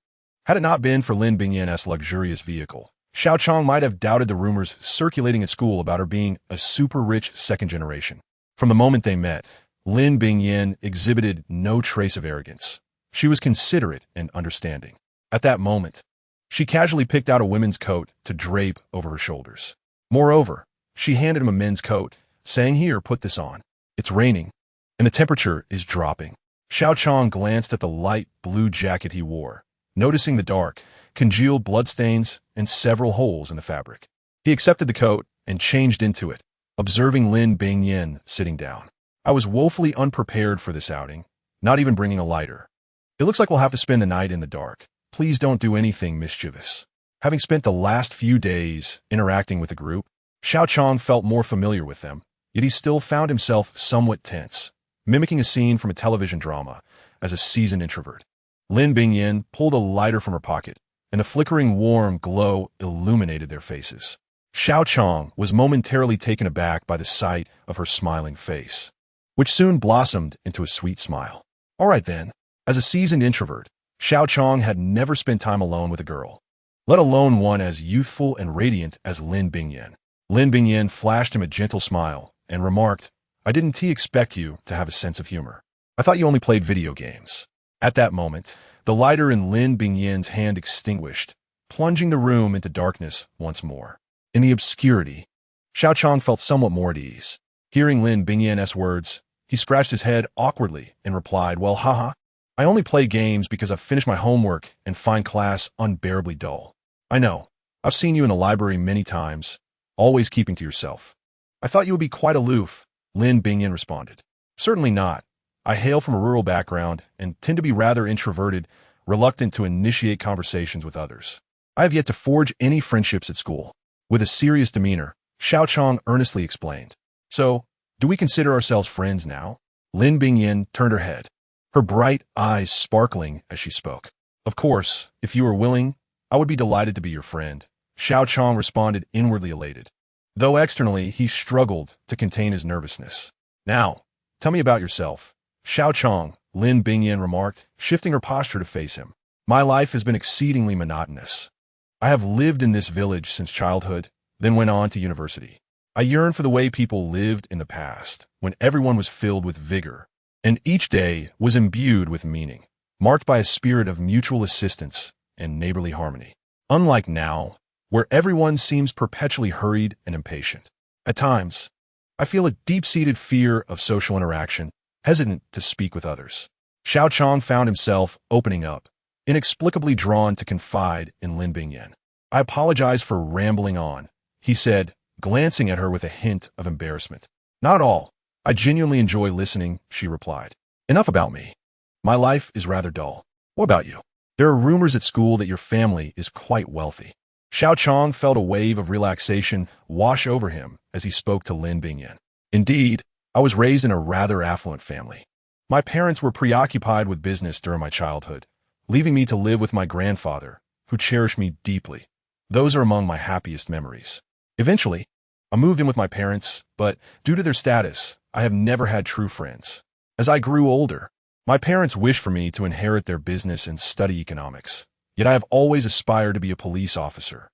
Had it not been for Lin Bingyin's luxurious vehicle, Xiao Qiang might have doubted the rumors circulating at school about her being a super-rich second generation. From the moment they met, Lin Bingyin exhibited no trace of arrogance. She was considerate and understanding. At that moment, she casually picked out a women's coat to drape over her shoulders. Moreover, she handed him a men's coat, saying, "Here, put this on. It's raining, and the temperature is dropping." Xiao Qiang glanced at the light blue jacket he wore, noticing the dark, congealed bloodstains and several holes in the fabric. He accepted the coat and changed into it, observing Lin Bingyin sitting down. I was woefully unprepared for this outing, not even bringing a lighter. It looks like we'll have to spend the night in the dark. Please don't do anything mischievous. Having spent the last few days interacting with the group, Xiao Qiang felt more familiar with them, yet he still found himself somewhat tense, mimicking a scene from a television drama as a seasoned introvert. Lin Bingyin pulled a lighter from her pocket, and a flickering warm glow illuminated their faces. Xiao Qiang was momentarily taken aback by the sight of her smiling face, which soon blossomed into a sweet smile. All right then, as a seasoned introvert, Xiao Qiang had never spent time alone with a girl, let alone one as youthful and radiant as Lin Bingyin. Lin Bingyin flashed him a gentle smile and remarked, "I didn't expect you to have a sense of humor. I thought you only played video games." At that moment, the lighter in Lin Bingyin's hand extinguished, plunging the room into darkness once more. In the obscurity, Xiao Qiang felt somewhat more at ease. Hearing Lin Bingyin's words, he scratched his head awkwardly and replied, "Well, haha, I only play games because I've finished my homework and find class unbearably dull. I know, I've seen you in the library many times, always keeping to yourself. I thought you would be quite aloof," Lin Bingyin responded. "Certainly not. I hail from a rural background and tend to be rather introverted, reluctant to initiate conversations with others. I have yet to forge any friendships at school." With a serious demeanor, Xiao Qiang earnestly explained, "So, do we consider ourselves friends now?" Lin Bingyin turned her head, her bright eyes sparkling as she spoke. "Of course, if you are willing, I would be delighted to be your friend," Xiao Qiang responded, inwardly elated, though externally he struggled to contain his nervousness. Now, tell me about yourself. Xiao Cong, Lin Bingyan remarked, shifting her posture to face him. My life has been exceedingly monotonous. I have lived in this village since childhood, then went on to university. I yearn for the way people lived in the past, when everyone was filled with vigor, and each day was imbued with meaning, marked by a spirit of mutual assistance and neighborly harmony. Unlike now, where everyone seems perpetually hurried and impatient. At times, I feel a deep-seated fear of social interaction, hesitant to speak with others. Xiao Qiang found himself opening up, inexplicably drawn to confide in Lin Bingyan. I apologize for rambling on, he said, glancing at her with a hint of embarrassment. Not at all. I genuinely enjoy listening, she replied. Enough about me. My life is rather dull. What about you? There are rumors at school that your family is quite wealthy. Xiao Qiang felt a wave of relaxation wash over him as he spoke to Lin Bingyan. Indeed, I was raised in a rather affluent family. My parents were preoccupied with business during my childhood, leaving me to live with my grandfather, who cherished me deeply. Those are among my happiest memories. Eventually, I moved in with my parents, but due to their status, I have never had true friends. As I grew older, my parents wished for me to inherit their business and study economics, yet I have always aspired to be a police officer.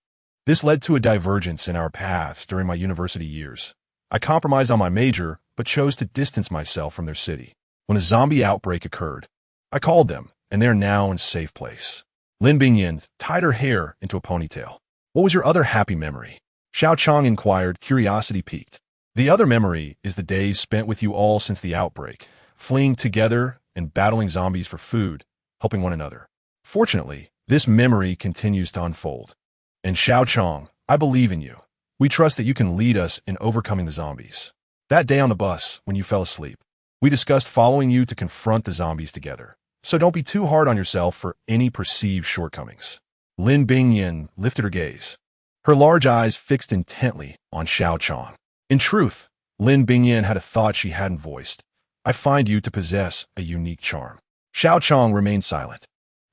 This led to a divergence in our paths during my university years. I compromised on my major, but chose to distance myself from their city. When a zombie outbreak occurred, I called them, and they are now in a safe place. Lin Bingyan tied her hair into a ponytail. What was your other happy memory? Xiao Qiang inquired, curiosity piqued. The other memory is the days spent with you all since the outbreak, fleeing together and battling zombies for food, helping one another. Fortunately, this memory continues to unfold. And Xiao Qiang, I believe in you. We trust that you can lead us in overcoming the zombies. That day on the bus, when you fell asleep, we discussed following you to confront the zombies together. So don't be too hard on yourself for any perceived shortcomings. Lin Bingyan lifted her gaze, her large eyes fixed intently on Xiao Qiang. In truth, Lin Bingyan had a thought she hadn't voiced. I find you to possess a unique charm. Xiao Qiang remained silent,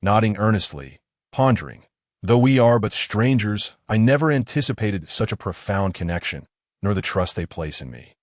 nodding earnestly, pondering. Though we are but strangers, I never anticipated such a profound connection, nor the trust they place in me.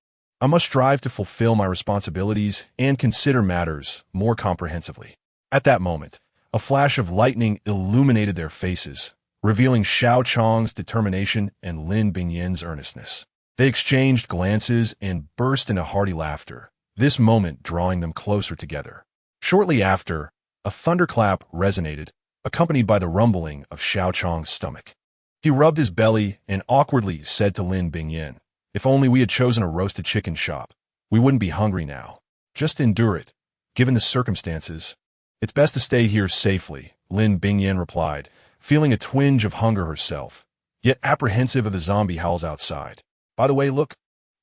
I must strive to fulfill my responsibilities and consider matters more comprehensively. At that moment, a flash of lightning illuminated their faces, revealing Xiao Qiang's determination and Lin Bingyan's earnestness. They exchanged glances and burst into hearty laughter, this moment drawing them closer together. Shortly after, a thunderclap resonated, accompanied by the rumbling of Xiao Qiang's stomach. He rubbed his belly and awkwardly said to Lin Bingyan, "If only we had chosen a roasted chicken shop, we wouldn't be hungry now. Just endure it. Given the circumstances, it's best to stay here safely," Lin Bingyan replied, feeling a twinge of hunger herself, yet apprehensive of the zombie howls outside. "By the way, look,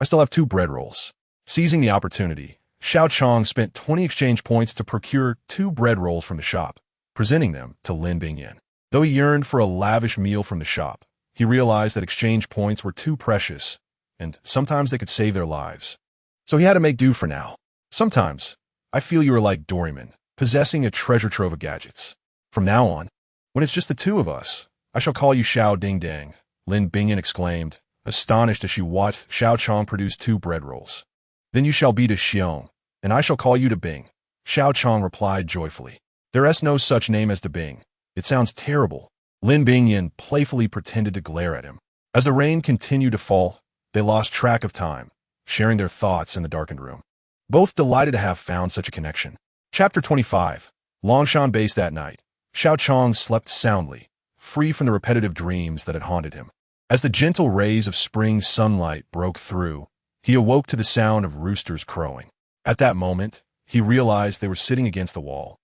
I still have 2 bread rolls." Seizing the opportunity, Xiao Qiang spent 20 exchange points to procure 2 bread rolls from the shop, presenting them to Lin Bingyan. Though he yearned for a lavish meal from the shop, he realized that exchange points were too precious, and sometimes they could save their lives. So he had to make do for now. "Sometimes, I feel you are like Doryman, possessing a treasure trove of gadgets. From now on, when it's just the 2 of us, I shall call you Xiao Ding Dang," Lin Bingyan exclaimed, astonished as she watched Xiao Qiang produce 2 bread rolls. "Then you shall be to Xiong, and I shall call you to Bing," Xiao Qiang replied joyfully. "There is no such name as to Bing. It sounds terrible." Lin Bingyan playfully pretended to glare at him. As the rain continued to fall, they lost track of time, sharing their thoughts in the darkened room. Both delighted to have found such a connection. Chapter 25. Longshan Base that night, Xiao Qiang slept soundly, free from the repetitive dreams that had haunted him. As the gentle rays of spring sunlight broke through, he awoke to the sound of roosters crowing. At that moment, he realized they were sitting against the wall.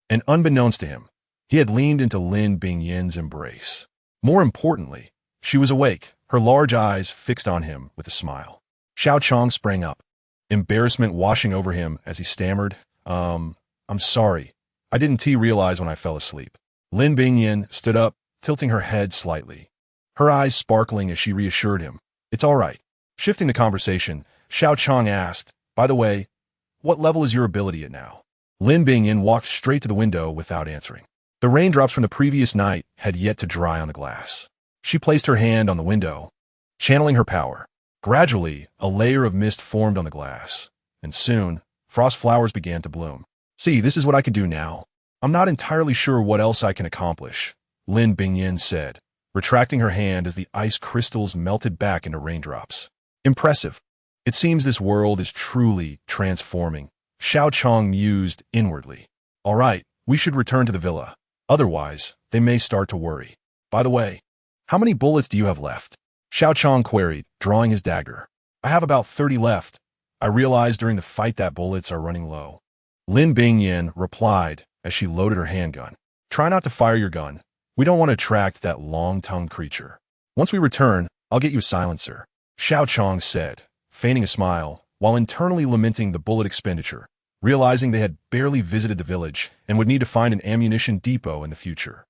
And unbeknownst to him, he had leaned into Lin Bingyan's embrace. More importantly, she was awake, her large eyes fixed on him with a smile. Xiao Qiang sprang up, embarrassment washing over him as he stammered, I'm sorry. I didn't realize when I fell asleep." Lin Bingyan stood up, tilting her head slightly, her eyes sparkling as she reassured him. "It's all right." Shifting the conversation, Xiao Qiang asked, "By the way, what level is your ability at now?" Lin Bingyan walked straight to the window without answering. The raindrops from the previous night had yet to dry on the glass. She placed her hand on the window, channeling her power. Gradually, a layer of mist formed on the glass, and soon, frost flowers began to bloom. See, this is what I can do now. I'm not entirely sure what else I can accomplish, Lin Bingyin said, retracting her hand as the ice crystals melted back into raindrops. Impressive. It seems this world is truly transforming, Xiao Qiang mused inwardly. All right, we should return to the villa. Otherwise, they may start to worry. By the way, how many bullets do you have left? Xiao Qiang queried, drawing his dagger. I have about 30 left. I realized during the fight that bullets are running low. Lin Bingyin replied as she loaded her handgun. Try not to fire your gun. We don't want to attract that long-tongued creature. Once we return, I'll get you a silencer, Xiao Qiang said, feigning a smile, while internally lamenting the bullet expenditure, realizing they had barely visited the village and would need to find an ammunition depot in the future.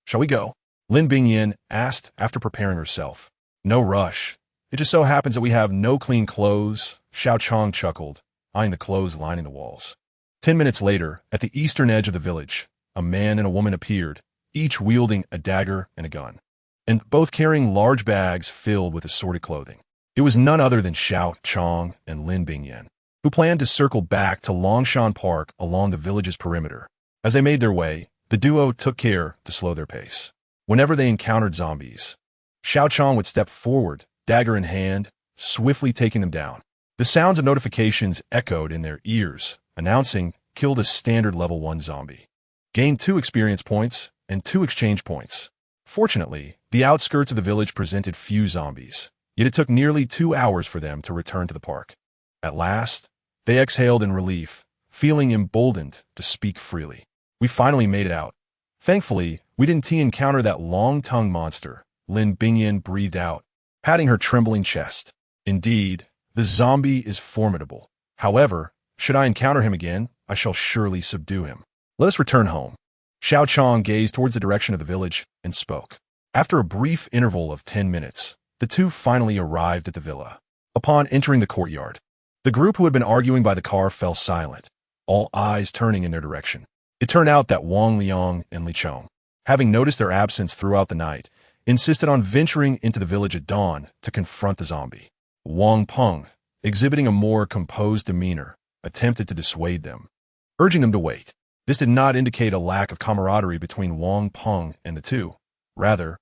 Shall we go? Lin Bingyin asked after preparing herself. No rush. It just so happens that we have no clean clothes, Xiao Qiang chuckled, eyeing the clothes lining the walls. 10 minutes later, at the eastern edge of the village, a man and a woman appeared, each wielding a dagger and a gun, and both carrying large bags filled with assorted clothing. It was none other than Xiao Cong and Lin Bingyin, who planned to circle back to Longshan Park along the village's perimeter. As they made their way, the duo took care to slow their pace. Whenever they encountered zombies, Xiao Cong would step forward, dagger in hand, swiftly taking them down. The sounds of notifications echoed in their ears, announcing, killed a standard level 1 zombie. Gained 2 experience points and 2 exchange points. Fortunately, the outskirts of the village presented few zombies, yet it took nearly 2 hours for them to return to the park. At last, they exhaled in relief, feeling emboldened to speak freely. We finally made it out. Thankfully, we didn't encounter that long-tongued monster, Lin Bingyin breathed out, patting her trembling chest. Indeed, the zombie is formidable. However, should I encounter him again, I shall surely subdue him. Let us return home. Xiao Cong gazed towards the direction of the village and spoke. After a brief interval of 10 minutes, the two finally arrived at the villa. Upon entering the courtyard, the group who had been arguing by the car fell silent, all eyes turning in their direction. It turned out that Wang Liang and Li Chong, having noticed their absence throughout the night, insisted on venturing into the village at dawn to confront the zombie. Wang Peng, exhibiting a more composed demeanor, attempted to dissuade them, urging them to wait. This did not indicate a lack of camaraderie between Wang Peng and the two. Rather,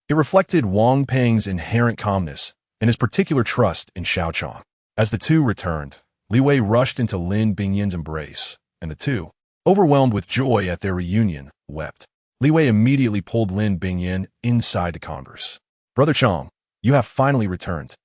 it reflected Wang Peng's inherent calmness and his particular trust in Xiao Qiang. As the two returned, Li Wei rushed into Lin Bingyin's embrace, and the two, overwhelmed with joy at their reunion, wept. Li Wei immediately pulled Lin Bingyin inside to converse. Brother Chong, you have finally returned.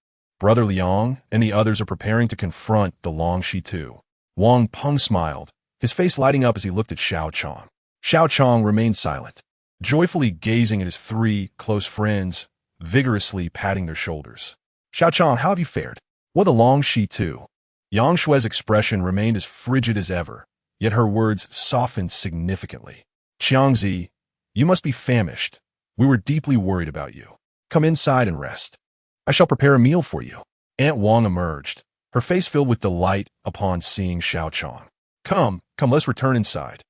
Brother Liang and the others are preparing to confront the Longshi too. Wang Peng smiled, his face lighting up as he looked at Xiao Qiang. Xiao Qiang remained silent, joyfully gazing at his 3 close friends, vigorously patting their shoulders. Xiao Qiang, how have you fared? What the Longshi too? Yang Shui's expression remained as frigid as ever, yet her words softened significantly. Qiangzi, you must be famished. We were deeply worried about you. Come inside and rest. I shall prepare a meal for you. Aunt Wang emerged, her face filled with delight upon seeing Xiao Qiang. Come, let's return inside.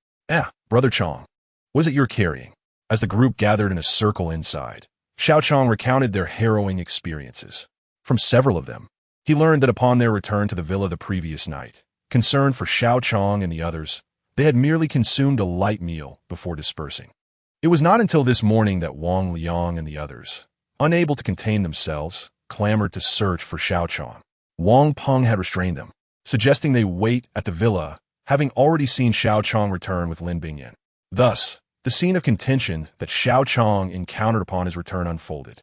Brother Chong, what is it you're carrying? As the group gathered in a circle inside, Xiao Qiang recounted their harrowing experiences. From several of them, he learned that upon their return to the villa the previous night, concerned for Xiao Qiang and the others, they had merely consumed a light meal before dispersing. It was not until this morning that Wang Liang and the others, unable to contain themselves, clamored to search for Xiao Qiang. Wang Peng had restrained them, suggesting they wait at the villa, having already seen Xiao Qiang return with Lin Bingyin. Thus, the scene of contention that Xiao Qiang encountered upon his return unfolded.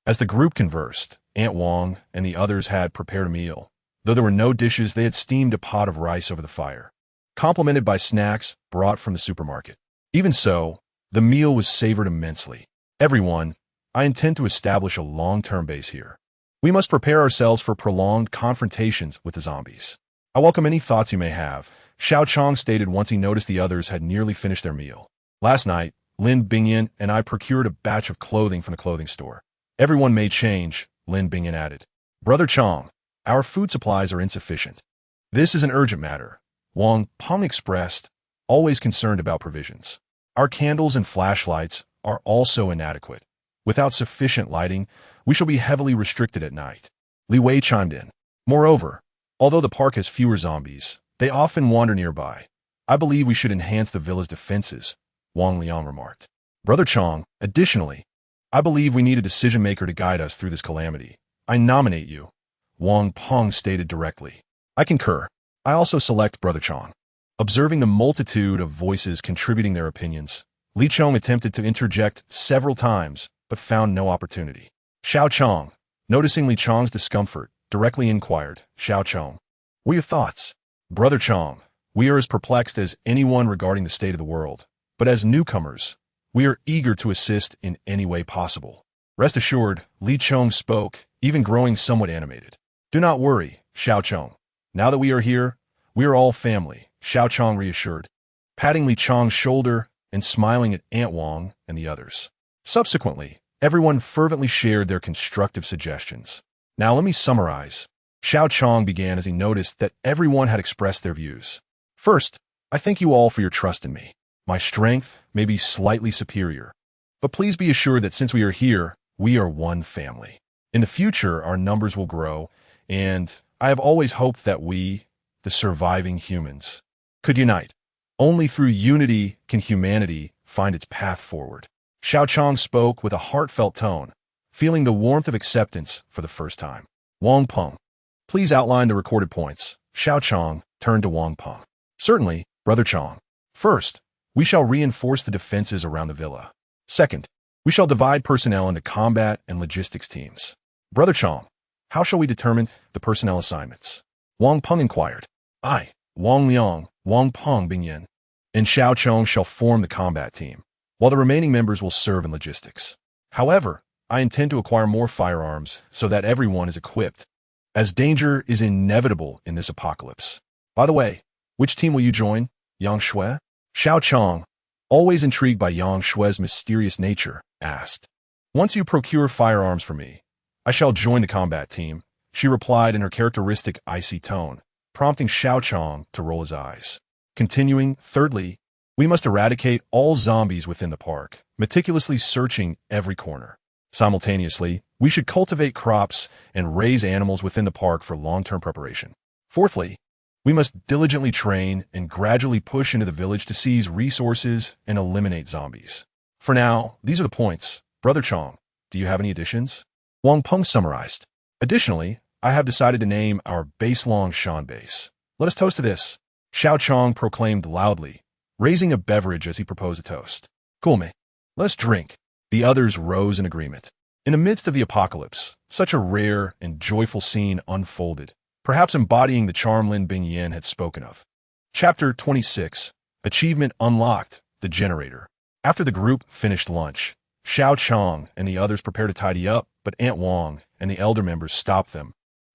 As the group conversed, Aunt Wang and the others had prepared a meal. Though there were no dishes, they had steamed a pot of rice over the fire, complemented by snacks brought from the supermarket. Even so, the meal was savored immensely. Everyone, I intend to establish a long-term base here. We must prepare ourselves for prolonged confrontations with the zombies. I welcome any thoughts you may have, Xiao Qiang stated once he noticed the others had nearly finished their meal. Last night, Lin Bingyin and I procured a batch of clothing from the clothing store. Everyone may change, Lin Bingyin added. Brother Chong, our food supplies are insufficient. This is an urgent matter, Wang Peng expressed, always concerned about provisions. Our candles and flashlights are also inadequate. Without sufficient lighting, we shall be heavily restricted at night. Li Wei chimed in. Moreover, Although the park has fewer zombies, they often wander nearby. I believe we should enhance the villa's defenses, Wang Liang remarked. Brother Chong, additionally, I believe we need a decision-maker to guide us through this calamity. I nominate you, Wang Peng stated directly. I concur. I also select Brother Chong. Observing the multitude of voices contributing their opinions, Li Chong attempted to interject several times, but found no opportunity. Xiao Qiang, noticing Li Chong's discomfort, directly inquired, Xiao Cong, what are your thoughts? Brother Chong, we are as perplexed as anyone regarding the state of the world, but as newcomers, we are eager to assist in any way possible. Rest assured, Li Chong spoke, even growing somewhat animated. Do not worry, Xiao Cong. Now that we are here, we are all family, Xiao Cong reassured, patting Li Chong's shoulder and smiling at Aunt Wang and the others. Subsequently, everyone fervently shared their constructive suggestions. Now let me summarize. Xiao Cong began as he noticed that everyone had expressed their views. First, I thank you all for your trust in me. My strength may be slightly superior, but please be assured that since we are here, we are one family. In the future, our numbers will grow, and I have always hoped that we, the surviving humans, could unite. Only through unity can humanity find its path forward. Xiao Cong spoke with a heartfelt tone, feeling the warmth of acceptance for the first time. Wang Peng, please outline the recorded points. Xiao Cong turned to Wang Peng. Certainly, Brother Chong. First, we shall reinforce the defenses around the villa. Second, we shall divide personnel into combat and logistics teams. Brother Chong, how shall we determine the personnel assignments? Wang Peng inquired. I, Wang Liang, Wang Peng Bingyan, and Xiao Cong shall form the combat team, while the remaining members will serve in logistics. However, I intend to acquire more firearms so that everyone is equipped, as danger is inevitable in this apocalypse. By the way, which team will you join, Yang Shui? Xiao Cong, always intrigued by Yang Shui's mysterious nature, asked. Once you procure firearms for me, I shall join the combat team, she replied in her characteristic icy tone, prompting Xiao Cong to roll his eyes. Continuing, thirdly, we must eradicate all zombies within the park, meticulously searching every corner. Simultaneously, we should cultivate crops and raise animals within the park for long-term preparation. Fourthly, we must diligently train and gradually push into the village to seize resources and eliminate zombies. For now, these are the points. Brother Chong, do you have any additions? Wang Peng summarized. Additionally, I have decided to name our base-long Shan base. Let us toast to this. Xiao Cong proclaimed loudly, raising a beverage as he proposed a toast. Cool me. Let's drink. The others rose in agreement. In the midst of the apocalypse, such a rare and joyful scene unfolded, perhaps embodying the charm Lin Bingyan had spoken of. Chapter 26, Achievement Unlocked, the Generator. After the group finished lunch, Xiao Cong and the others prepared to tidy up, but Aunt Wang and the elder members stopped them,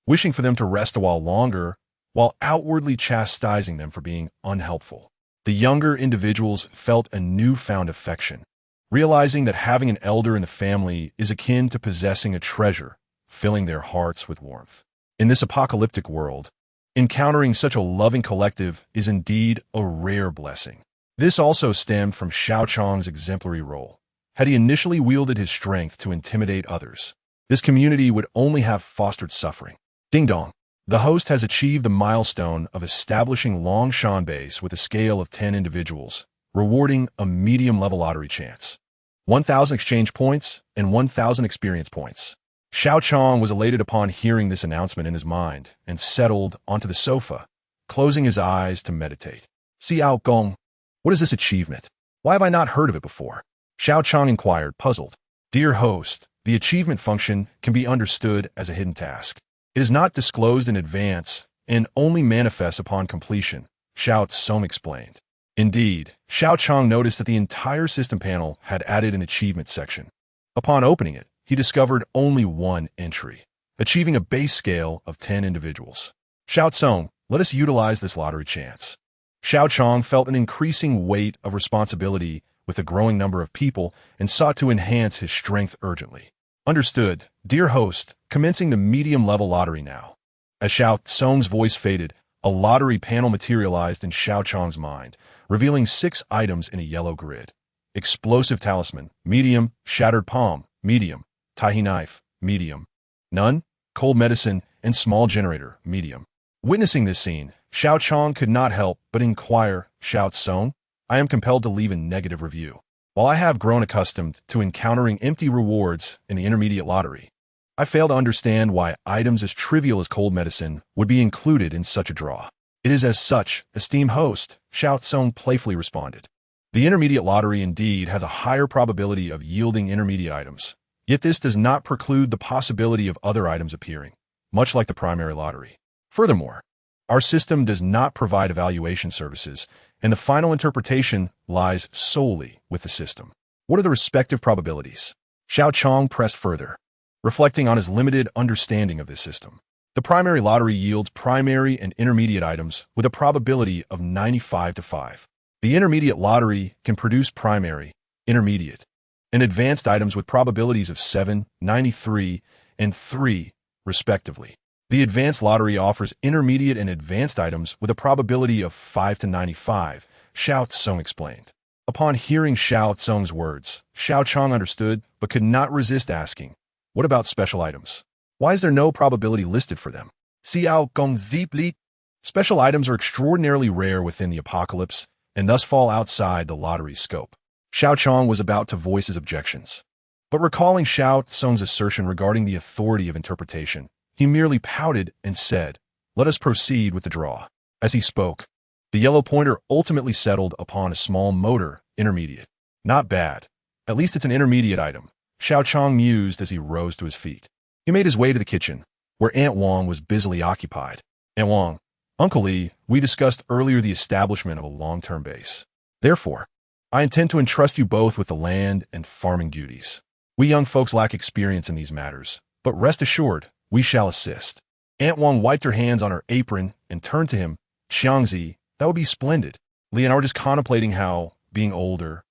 wishing for them to rest a while longer, while outwardly chastising them for being unhelpful. The younger individuals felt a newfound affection, realizing that having an elder in the family is akin to possessing a treasure, filling their hearts with warmth. In this apocalyptic world, encountering such a loving collective is indeed a rare blessing. This also stemmed from Xiao Cong's exemplary role. Had he initially wielded his strength to intimidate others, this community would only have fostered suffering. Ding dong. The host has achieved the milestone of establishing Long Shan base with a scale of 10 individuals, rewarding a medium-level lottery chance. 1,000 exchange points and 1,000 experience points. Xiao Cong was elated upon hearing this announcement in his mind and settled onto the sofa, closing his eyes to meditate. Xiao Cong, what is this achievement? Why have I not heard of it before? Xiao Cong inquired, puzzled. Dear host, the achievement function can be understood as a hidden task. It is not disclosed in advance and only manifests upon completion, Xiao Cong explained. Indeed, Xiao Cong noticed that the entire system panel had added an achievement section. Upon opening it, he discovered only one entry, achieving a base scale of 10 individuals. Xiao Cong, let us utilize this lottery chance. Xiao Cong felt an increasing weight of responsibility with a growing number of people and sought to enhance his strength urgently. Understood. Dear host, commencing the medium-level lottery now. As Xiao Cong's voice faded, a lottery panel materialized in Xiao Cong's mind, revealing 6 items in a yellow grid. Explosive talisman, medium; shattered palm, medium; Tahi knife, medium; none; cold medicine; and small generator, medium. Witnessing this scene, Xiao Cong could not help but inquire, "Xiao Cong, I am compelled to leave a negative review. While I have grown accustomed to encountering empty rewards in the intermediate lottery, I fail to understand why items as trivial as cold medicine would be included in such a draw." "It is as such, esteemed host," Xiao Cong playfully responded. "The intermediate lottery indeed has a higher probability of yielding intermediate items, yet this does not preclude the possibility of other items appearing, much like the primary lottery. Furthermore, our system does not provide evaluation services, and the final interpretation lies solely with the system. What are the respective probabilities?" Xiao Cong pressed further, reflecting on his limited understanding of this system. "The primary lottery yields primary and intermediate items with a probability of 95 to 5. The intermediate lottery can produce primary, intermediate, and advanced items with probabilities of 7, 93, and 3, respectively. The advanced lottery offers intermediate and advanced items with a probability of 5 to 95, Xiao Cong explained. Upon hearing Xiao Cong's words, Xiao Cong understood but could not resist asking, "What about special items? Why is there no probability listed for them?" "Xiao Cong deeply. Special items are extraordinarily rare within the apocalypse and thus fall outside the lottery's scope." Xiao Cong was about to voice his objections, but recalling Xiao Cong's assertion regarding the authority of interpretation, he merely pouted and said, "Let us proceed with the draw." As he spoke, the yellow pointer ultimately settled upon a small motor intermediate. "Not bad. At least it's an intermediate item," Xiao Cong mused as he rose to his feet. He made his way to the kitchen, where Aunt Wang was busily occupied. "Aunt Wang, Uncle Li, we discussed earlier the establishment of a long-term base. Therefore, I intend to entrust you both with the land and farming duties. We young folks lack experience in these matters, but rest assured, we shall assist." Aunt Wang wiped her hands on her apron and turned to him. "Xiangzi, that would be splendid. Li and I were just contemplating how, being older,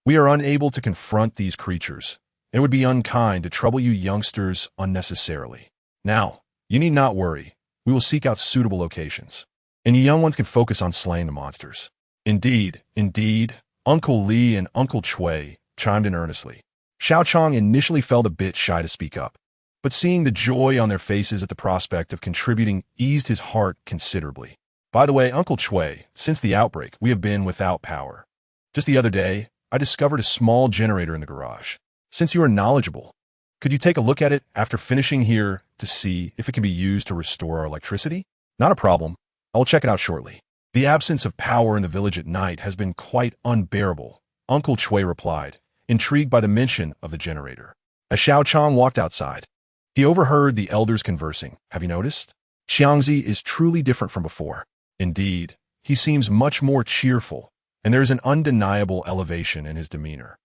we are unable to confront these creatures. It would be unkind to trouble you youngsters unnecessarily. Now, you need not worry. We will seek out suitable locations, and you young ones can focus on slaying the monsters." "Indeed, indeed," Uncle Li and Uncle Chui chimed in earnestly. Xiao Cong initially felt a bit shy to speak up, but seeing the joy on their faces at the prospect of contributing eased his heart considerably. "By the way, Uncle Chui, since the outbreak, we have been without power. Just the other day, I discovered a small generator in the garage. Since you are knowledgeable, could you take a look at it after finishing here to see if it can be used to restore our electricity?" "Not a problem. I will check it out shortly. The absence of power in the village at night has been quite unbearable," Uncle Chui replied, intrigued by the mention of the generator. As Xiao Cong walked outside, he overheard the elders conversing. "Have you noticed? Xiangzi is truly different from before. Indeed, he seems much more cheerful, and there is an undeniable elevation in his demeanor.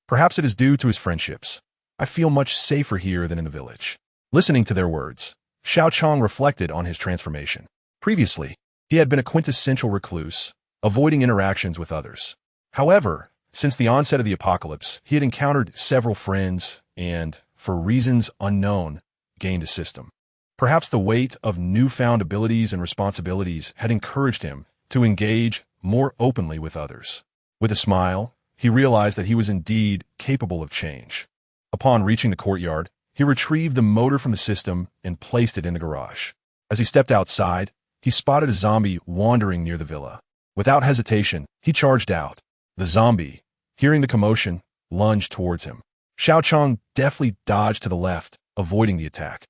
Perhaps it is due to his friendships. I feel much safer here than in the village." Listening to their words, Xiao Cong reflected on his transformation. Previously, he had been a quintessential recluse, avoiding interactions with others. However, since the onset of the apocalypse, he had encountered several friends and, for reasons unknown, gained a system. Perhaps the weight of newfound abilities and responsibilities had encouraged him to engage more openly with others. With a smile, he realized that he was indeed capable of change. Upon reaching the courtyard, he retrieved the motor from the system and placed it in the garage. As he stepped outside, he spotted a zombie wandering near the villa. Without hesitation, he charged out. The zombie, hearing the commotion, lunged towards him. Xiao Cong deftly dodged to the left, avoiding the attack,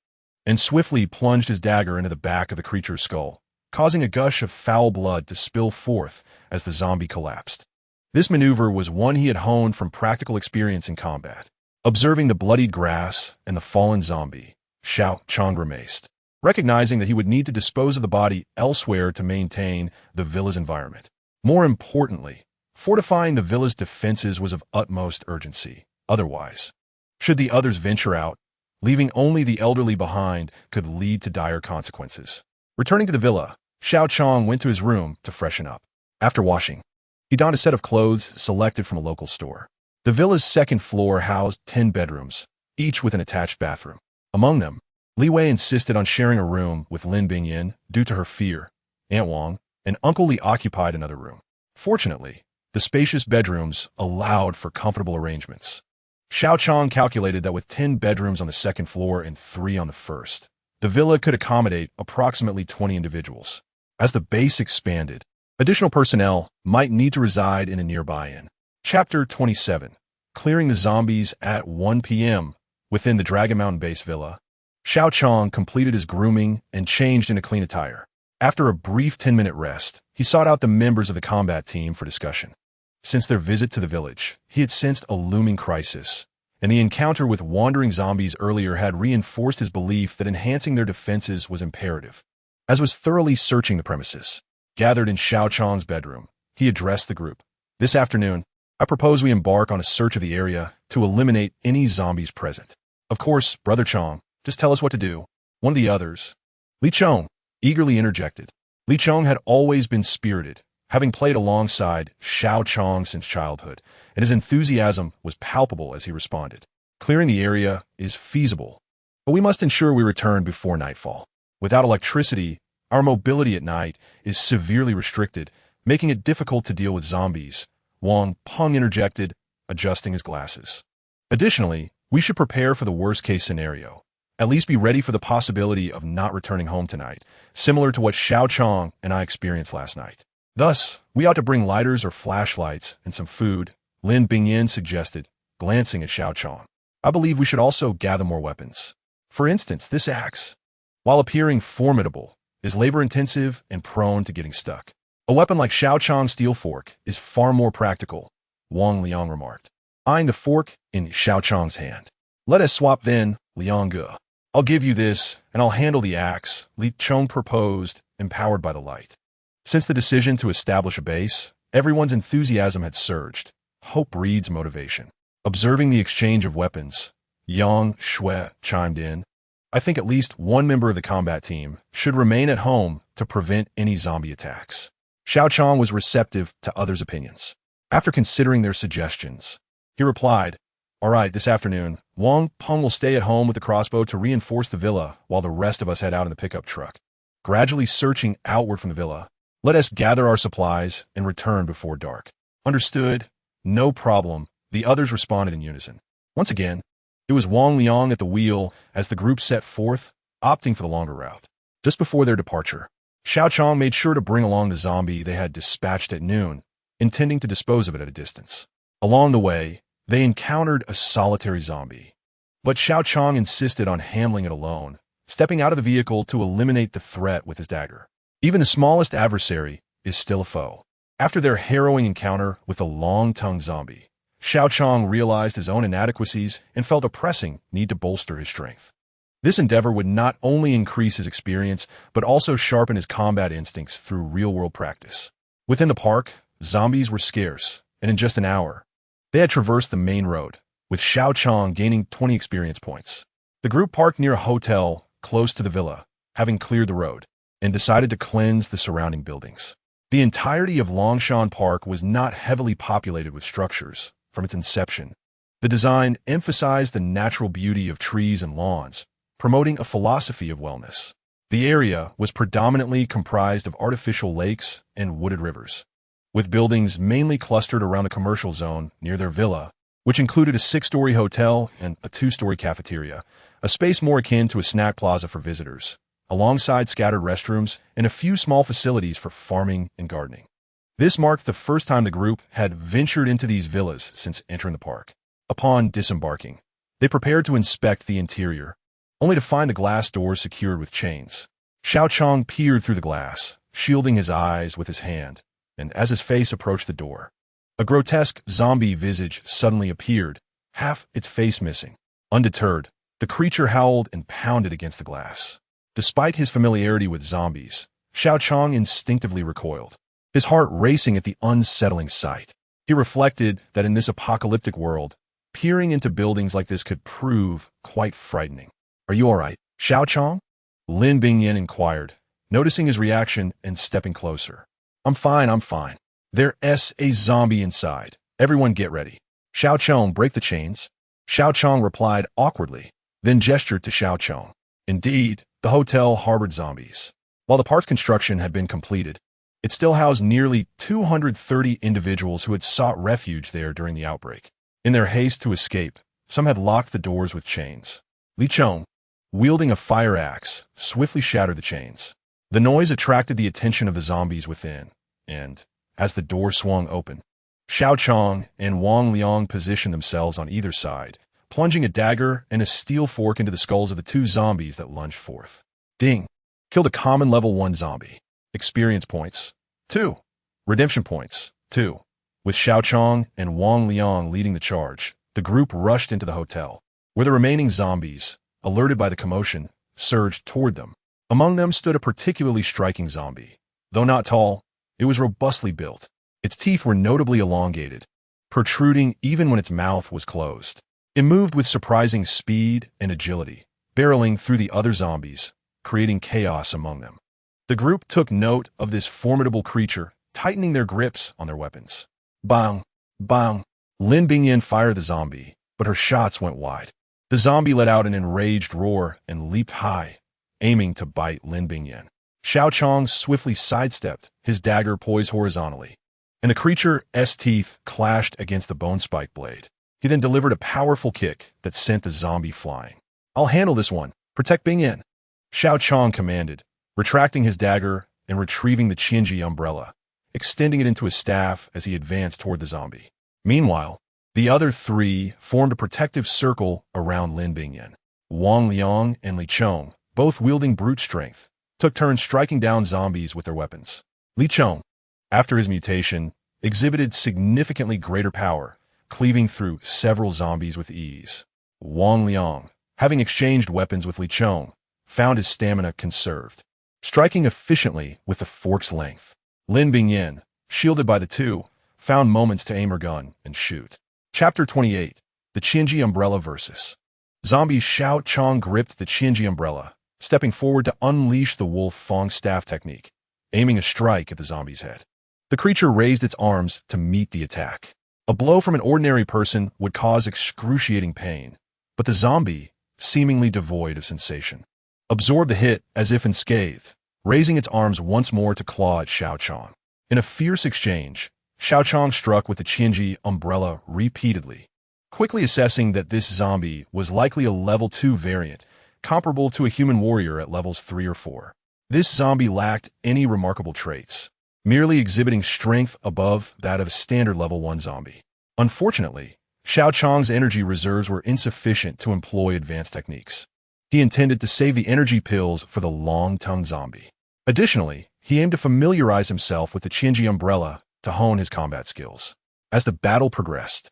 and swiftly plunged his dagger into the back of the creature's skull, causing a gush of foul blood to spill forth as the zombie collapsed. This maneuver was one he had honed from practical experience in combat. Observing the bloodied grass and the fallen zombie, Xiao Cong grimaced, recognizing that he would need to dispose of the body elsewhere to maintain the villa's environment. More importantly, fortifying the villa's defenses was of utmost urgency. Otherwise, should the others venture out, leaving only the elderly behind could lead to dire consequences. Returning to the villa, Xiao Cong went to his room to freshen up. After washing, he donned a set of clothes selected from a local store. The villa's second floor housed 10 bedrooms, each with an attached bathroom. Among them, Li Wei insisted on sharing a room with Lin Bingyan due to her fear. Aunt Wang and Uncle Li occupied another room. Fortunately, the spacious bedrooms allowed for comfortable arrangements. Xiao Cong calculated that with 10 bedrooms on the second floor and 3 on the first, The villa could accommodate approximately 20 individuals. As the base expanded, additional personnel might need to reside in a nearby inn. Chapter 27. Clearing the zombies at 1 p.m. Within the Dragon Mountain base villa, Xiao Qiang completed his grooming and changed into clean attire. After a brief 10-minute rest, he sought out the members of the combat team for discussion. Since their visit to the village, he had sensed a looming crisis, and the encounter with wandering zombies earlier had reinforced his belief that enhancing their defenses was imperative. As was thoroughly searching the premises, gathered in Xiao Qiang's bedroom, he addressed the group. This afternoon, I propose we embark on a search of the area to eliminate any zombies present. Of course, Brother Qiang, just tell us what to do. One of the others, Li Qiang, eagerly interjected. Li Qiang had always been spirited, having played alongside Xiao Qiang since childhood, and his enthusiasm was palpable as he responded. Clearing the area is feasible, but we must ensure we return before nightfall. Without electricity, our mobility at night is severely restricted, making it difficult to deal with zombies, Wang Peng interjected, adjusting his glasses. Additionally, we should prepare for the worst-case scenario. At least be ready for the possibility of not returning home tonight, similar to what Xiao Qiang and I experienced last night. Thus, we ought to bring lighters or flashlights and some food, Lin Bingyan suggested, glancing at Xiao Qiang. I believe we should also gather more weapons. For instance, this axe, while appearing formidable, is labor-intensive and prone to getting stuck. A weapon like Xiao Qiang's steel fork is far more practical, Wang Liang remarked, eyeing the fork in Xiao Qiang's hand. Let us swap then, Liang Ge. I'll give you this, and I'll handle the axe, Li Qiang proposed, empowered by the light. Since the decision to establish a base, everyone's enthusiasm had surged. Hope breeds motivation. Observing the exchange of weapons, Yang Shui chimed in. I think at least one member of the combat team should remain at home to prevent any zombie attacks. Xiao Qiang was receptive to others' opinions. After considering their suggestions, he replied, all right, this afternoon, Wang Peng will stay at home with the crossbow to reinforce the villa while the rest of us head out in the pickup truck. Gradually searching outward from the villa, let us gather our supplies and return before dark. Understood. No problem, the others responded in unison. Once again, it was Wang Liang at the wheel as the group set forth, opting for the longer route. Just before their departure, Xiao Qiang made sure to bring along the zombie they had dispatched at noon, intending to dispose of it at a distance. Along the way, they encountered a solitary zombie, but Xiao Qiang insisted on handling it alone, stepping out of the vehicle to eliminate the threat with his dagger. Even the smallest adversary is still a foe. After their harrowing encounter with the long-tongued zombie, Xiao Qiang realized his own inadequacies and felt a pressing need to bolster his strength. This endeavor would not only increase his experience, but also sharpen his combat instincts through real-world practice. Within the park, zombies were scarce, and in just an hour, they had traversed the main road, with Xiao Qiang gaining 20 experience points. The group parked near a hotel close to the villa, having cleared the road, and decided to cleanse the surrounding buildings. The entirety of Longshan Park was not heavily populated with structures from its inception. The design emphasized the natural beauty of trees and lawns, promoting a philosophy of wellness. The area was predominantly comprised of artificial lakes and wooded rivers, with buildings mainly clustered around the commercial zone near their villa, which included a 6-story hotel and a 2-story cafeteria, a space more akin to a snack plaza for visitors, alongside scattered restrooms and a few small facilities for farming and gardening. This marked the first time the group had ventured into these villas since entering the park. Upon disembarking, they prepared to inspect the interior, only to find the glass doors secured with chains. Xiao Qiang peered through the glass, shielding his eyes with his hand, and as his face approached the door, a grotesque zombie visage suddenly appeared, half its face missing. Undeterred, the creature howled and pounded against the glass. Despite his familiarity with zombies, Xiao Qiang instinctively recoiled, his heart racing at the unsettling sight. He reflected that in this apocalyptic world, peering into buildings like this could prove quite frightening. Are you all right, Xiao Qiang? Lin Bingyan inquired, noticing his reaction and stepping closer. I'm fine. There's a zombie inside. Everyone get ready. Xiao Qiang, break the chains. Xiao Qiang replied awkwardly, then gestured to Xiao Qiang. Indeed, the hotel harbored zombies. While the park's construction had been completed, it still housed nearly 230 individuals who had sought refuge there during the outbreak. In their haste to escape, some had locked the doors with chains. Li Qiang, wielding a fire axe, swiftly shattered the chains. The noise attracted the attention of the zombies within, and, as the door swung open, Xiao Qiang and Wang Liang positioned themselves on either side, plunging a dagger and a steel fork into the skulls of the two zombies that lunged forth. Ding! Killed a common level 1 zombie. Experience points, 2. Redemption points, 2. With Xiao Qiang and Wang Liang leading the charge, the group rushed into the hotel, where the remaining zombies, alerted by the commotion, surged toward them. Among them stood a particularly striking zombie. Though not tall, it was robustly built. Its teeth were notably elongated, protruding even when its mouth was closed. It moved with surprising speed and agility, barreling through the other zombies, creating chaos among them. The group took note of this formidable creature, tightening their grips on their weapons. Bang! Bang! Lin Bingyan fired the zombie, but her shots went wide. The zombie let out an enraged roar and leaped high, aiming to bite Lin Bingyan. Xiao Qiang swiftly sidestepped, his dagger poised horizontally, and the creature's teeth clashed against the bone-spike blade. He then delivered a powerful kick that sent the zombie flying. "I'll handle this one. Protect Bingyan," Xiao Qiang commanded, retracting his dagger and retrieving the Qianji umbrella, extending it into his staff as he advanced toward the zombie. Meanwhile, the other three formed a protective circle around Lin Bingyan. Wang Liang and Li Chong, both wielding brute strength, took turns striking down zombies with their weapons. Li Chong, after his mutation, exhibited significantly greater power, cleaving through several zombies with ease. Wang Liang, having exchanged weapons with Li Chong, found his stamina conserved, striking efficiently with the fork's length. Lin Bingyan, shielded by the two, found moments to aim her gun and shoot. Chapter 28. The Qianji Umbrella Versus. Zombie Xiao Qiang gripped the Qianji umbrella, stepping forward to unleash the Wolf Fong staff technique, aiming a strike at the zombie's head. The creature raised its arms to meet the attack. A blow from an ordinary person would cause excruciating pain, but the zombie, seemingly devoid of sensation, absorbed the hit as if unscathed, raising its arms once more to claw at Xiao Qiang. In a fierce exchange, Xiao Qiang struck with the Qianji umbrella repeatedly, quickly assessing that this zombie was likely a level 2 variant, comparable to a human warrior at levels 3 or 4. This zombie lacked any remarkable traits, merely exhibiting strength above that of a standard level 1 zombie. Unfortunately, Xiao Qiang's energy reserves were insufficient to employ advanced techniques. He intended to save the energy pills for the long-tongued zombie. Additionally, he aimed to familiarize himself with the Qianji umbrella to hone his combat skills. As the battle progressed,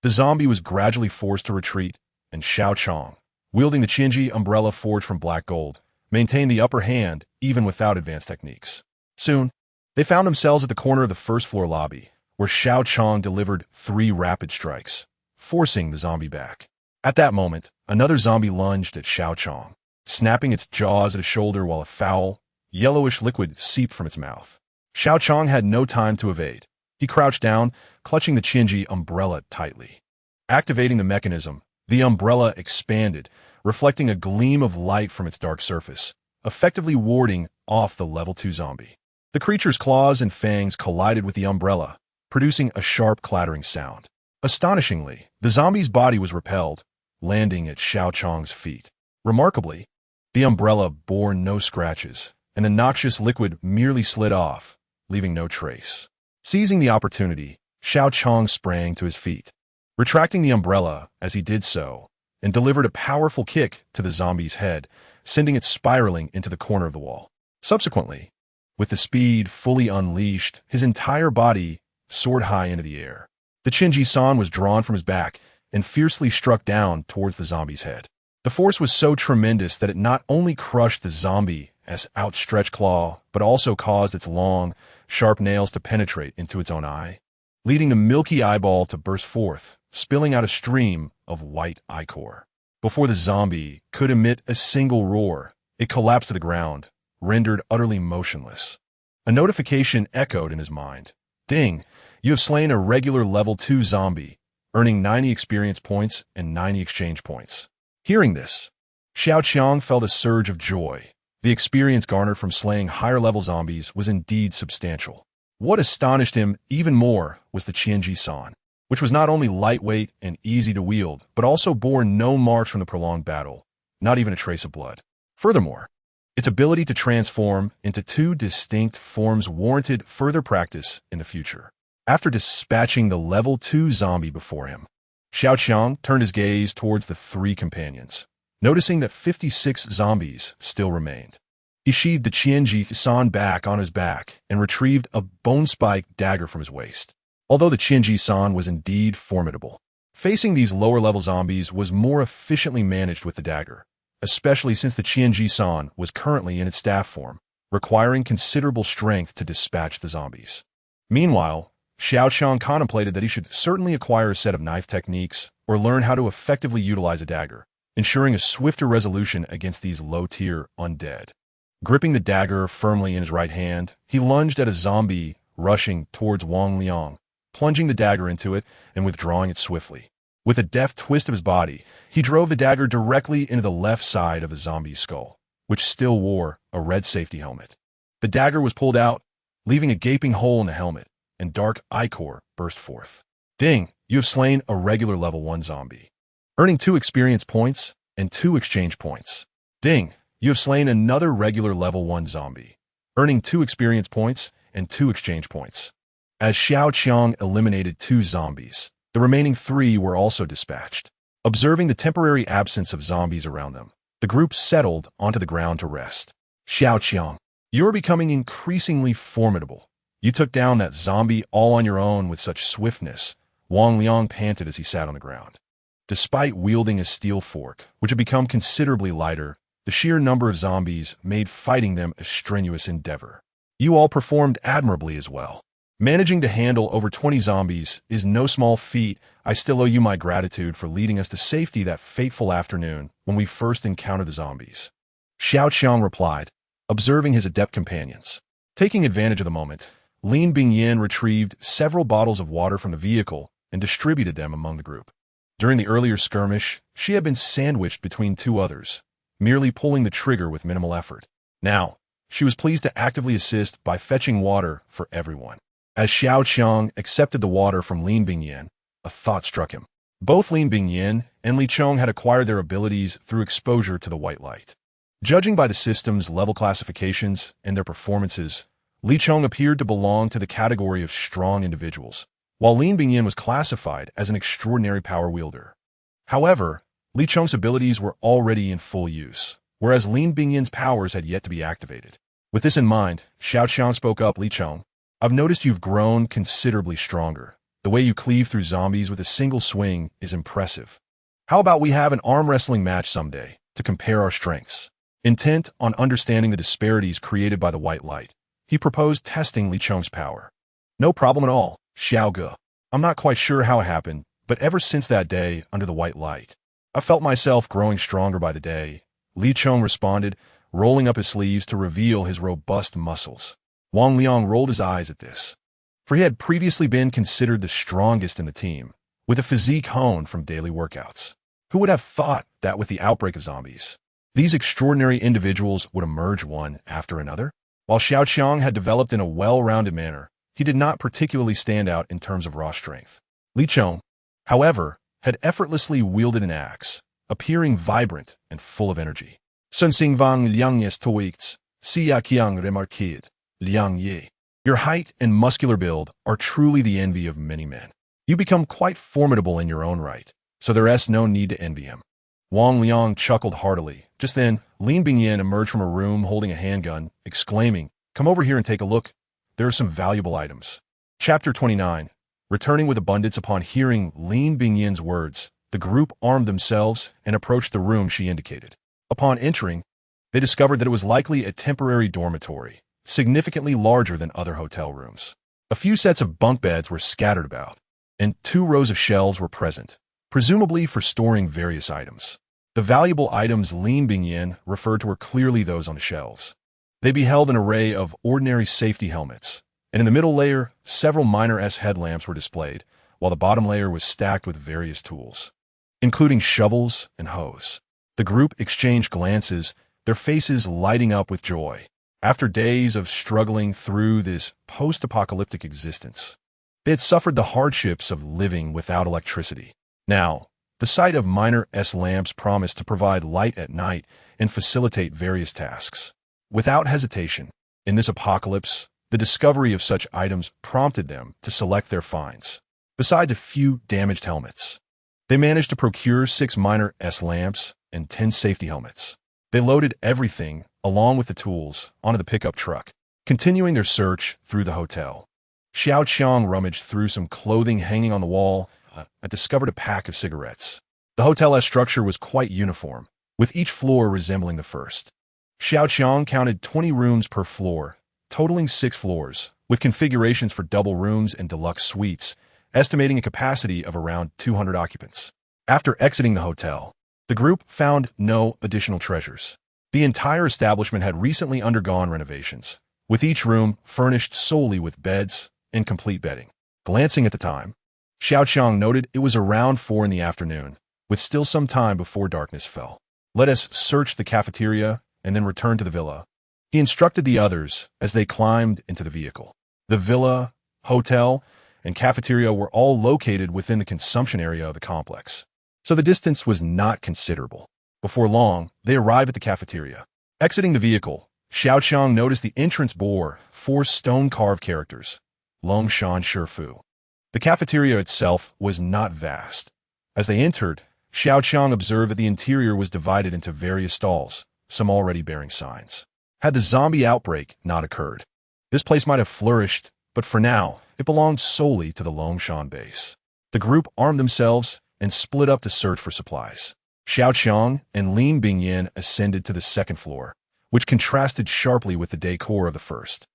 the zombie was gradually forced to retreat, and Xiao Qiang, wielding the Qianji umbrella forged from black gold, maintained the upper hand even without advanced techniques. Soon, they found themselves at the corner of the first-floor lobby, where Xiao Qiang delivered 3 rapid strikes, forcing the zombie back. At that moment, another zombie lunged at Xiao Qiang, snapping its jaws at his shoulder while a foul, yellowish liquid seeped from its mouth. Xiao Qiang had no time to evade. He crouched down, clutching the Qianji umbrella tightly. Activating the mechanism, the umbrella expanded, reflecting a gleam of light from its dark surface, effectively warding off the level 2 zombie. The creature's claws and fangs collided with the umbrella, producing a sharp clattering sound. Astonishingly, the zombie's body was repelled, landing at Xiao Qiang's feet. Remarkably, the umbrella bore no scratches, and the noxious liquid merely slid off, leaving no trace. Seizing the opportunity, Xiao Qiang sprang to his feet, retracting the umbrella as he did so, and delivered a powerful kick to the zombie's head, sending it spiraling into the corner of the wall. Subsequently, with the speed fully unleashed, his entire body soared high into the air. The Qianji San was drawn from his back and fiercely struck down towards the zombie's head. The force was so tremendous that it not only crushed the zombie's outstretched claw, but also caused its long, sharp nails to penetrate into its own eye, leading the milky eyeball to burst forth, spilling out a stream of white ichor. Before the zombie could emit a single roar, it collapsed to the ground, rendered utterly motionless. A notification echoed in his mind. "Ding, you have slain a regular level 2 zombie, earning 90 experience points and 90 exchange points." Hearing this, Xiao Qiang felt a surge of joy. The experience garnered from slaying higher-level zombies was indeed substantial. What astonished him even more was the Qianji San, which was not only lightweight and easy to wield, but also bore no marks from the prolonged battle, not even a trace of blood. Furthermore, its ability to transform into two distinct forms warranted further practice in the future. After dispatching the level 2 zombie before him, Xiao Qiang turned his gaze towards the three companions, noticing that 56 zombies still remained. He sheathed the Qianji-san back on his back and retrieved a bone-spiked dagger from his waist. Although the Qianji-san was indeed formidable, facing these lower-level zombies was more efficiently managed with the dagger, especially since the Qianji-san was currently in its staff form, requiring considerable strength to dispatch the zombies. Meanwhile, Xiao Qiang contemplated that he should certainly acquire a set of knife techniques or learn how to effectively utilize a dagger, ensuring a swifter resolution against these low-tier undead. Gripping the dagger firmly in his right hand, he lunged at a zombie rushing towards Wang Liang, plunging the dagger into it and withdrawing it swiftly. With a deft twist of his body, he drove the dagger directly into the left side of the zombie's skull, which still wore a red safety helmet. The dagger was pulled out, leaving a gaping hole in the helmet, and dark ichor burst forth. Ding! You have slain a regular level 1 zombie, earning 2 experience points and 2 exchange points. Ding! You have slain another regular level 1 zombie, earning 2 experience points and 2 exchange points. As Xiao Qiang eliminated 2 zombies, the remaining 3 were also dispatched. Observing the temporary absence of zombies around them, the group settled onto the ground to rest. Xiao Qiang, you are becoming increasingly formidable. You took down that zombie all on your own with such swiftness, Wang Liang panted as he sat on the ground. Despite wielding a steel fork, which had become considerably lighter, the sheer number of zombies made fighting them a strenuous endeavor. You all performed admirably as well. Managing to handle over 20 zombies is no small feat. I still owe you my gratitude for leading us to safety that fateful afternoon when we first encountered the zombies. Xiao Qiang replied, observing his adept companions. Taking advantage of the moment, Lin Bingyan retrieved several bottles of water from the vehicle and distributed them among the group. During the earlier skirmish, she had been sandwiched between 2 others, merely pulling the trigger with minimal effort. Now, she was pleased to actively assist by fetching water for everyone. As Xiao Qiang accepted the water from Lin Bingyan, a thought struck him. Both Lin Bingyan and Li Chong had acquired their abilities through exposure to the white light. Judging by the system's level classifications and their performances, Li Chong appeared to belong to the category of strong individuals, while Lin Bingyan was classified as an extraordinary power wielder. However, Li Chong's abilities were already in full use, whereas Lin Bingyan's powers had yet to be activated. With this in mind, Xiao Qiang spoke up. Li Chong, I've noticed you've grown considerably stronger. The way you cleave through zombies with a single swing is impressive. How about we have an arm wrestling match someday to compare our strengths? Intent on understanding the disparities created by the white light, he proposed testing Li Chong's power. No problem at all, Xiao Ge. I'm not quite sure how it happened, but ever since that day under the white light, I felt myself growing stronger by the day, Li Chong responded, rolling up his sleeves to reveal his robust muscles. Wang Liang rolled his eyes at this, for he had previously been considered the strongest in the team, with a physique honed from daily workouts. Who would have thought that with the outbreak of zombies, these extraordinary individuals would emerge one after another? While Xiao Qiang had developed in a well-rounded manner, he did not particularly stand out in terms of raw strength. Li Chong, however, had effortlessly wielded an axe, appearing vibrant and full of energy. Sun Xing Wang Liang Yes Toiks, Xiao Qiang remarqued, Liang Yi. Your height and muscular build are truly the envy of many men. You become quite formidable in your own right, so there is no need to envy him. Wang Liang chuckled heartily. Just then, Lin Bingyan emerged from a room holding a handgun, exclaiming, "Come over here and take a look. There are some valuable items." Chapter 29. Returning with abundance upon hearing Lin Bingyan's words, the group armed themselves and approached the room she indicated. Upon entering, they discovered that it was likely a temporary dormitory, significantly larger than other hotel rooms. A few sets of bunk beds were scattered about, and 2 rows of shelves were present, presumably for storing various items. The valuable items Lin Bingyan referred to were clearly those on the shelves. They beheld an array of ordinary safety helmets, and in the middle layer, several minor headlamps were displayed, while the bottom layer was stacked with various tools, including shovels and hoes. The group exchanged glances, their faces lighting up with joy. After days of struggling through this post-apocalyptic existence, they had suffered the hardships of living without electricity. Now, The sight of minor lamps promised to provide light at night and facilitate various tasks. Without hesitation, in this apocalypse, the discovery of such items prompted them to select their finds. Besides a few damaged helmets, they managed to procure 6 minor lamps and 10 safety helmets. They loaded everything, along with the tools, onto the pickup truck, continuing their search through the hotel. Xiao Qiang rummaged through some clothing hanging on the wall and discovered a pack of cigarettes. The hotel's structure was quite uniform, with each floor resembling the first. Xiao Qiang counted 20 rooms per floor, totaling 6 floors, with configurations for double rooms and deluxe suites, estimating a capacity of around 200 occupants. After exiting the hotel, the group found no additional treasures. The entire establishment had recently undergone renovations, with each room furnished solely with beds and complete bedding. Glancing at the time, Xiao Qiang noted it was around 4 in the afternoon, with still some time before darkness fell. Let us search the cafeteria and then return to the villa. He instructed the others as they climbed into the vehicle. The villa, hotel, and cafeteria were all located within the consumption area of the complex, so the distance was not considerable. Before long, they arrived at the cafeteria. Exiting the vehicle, Xiao Qiang noticed the entrance bore 4 stone-carved characters, Long Shan Shifu. The cafeteria itself was not vast. As they entered, Xiao Qiang observed that the interior was divided into various stalls, some already bearing signs. Had the zombie outbreak not occurred, this place might have flourished, but for now, it belonged solely to the Longshan base. The group armed themselves and split up to search for supplies. Xiao Qiang and Lin Bingyan ascended to the second floor, which contrasted sharply with the decor of the first.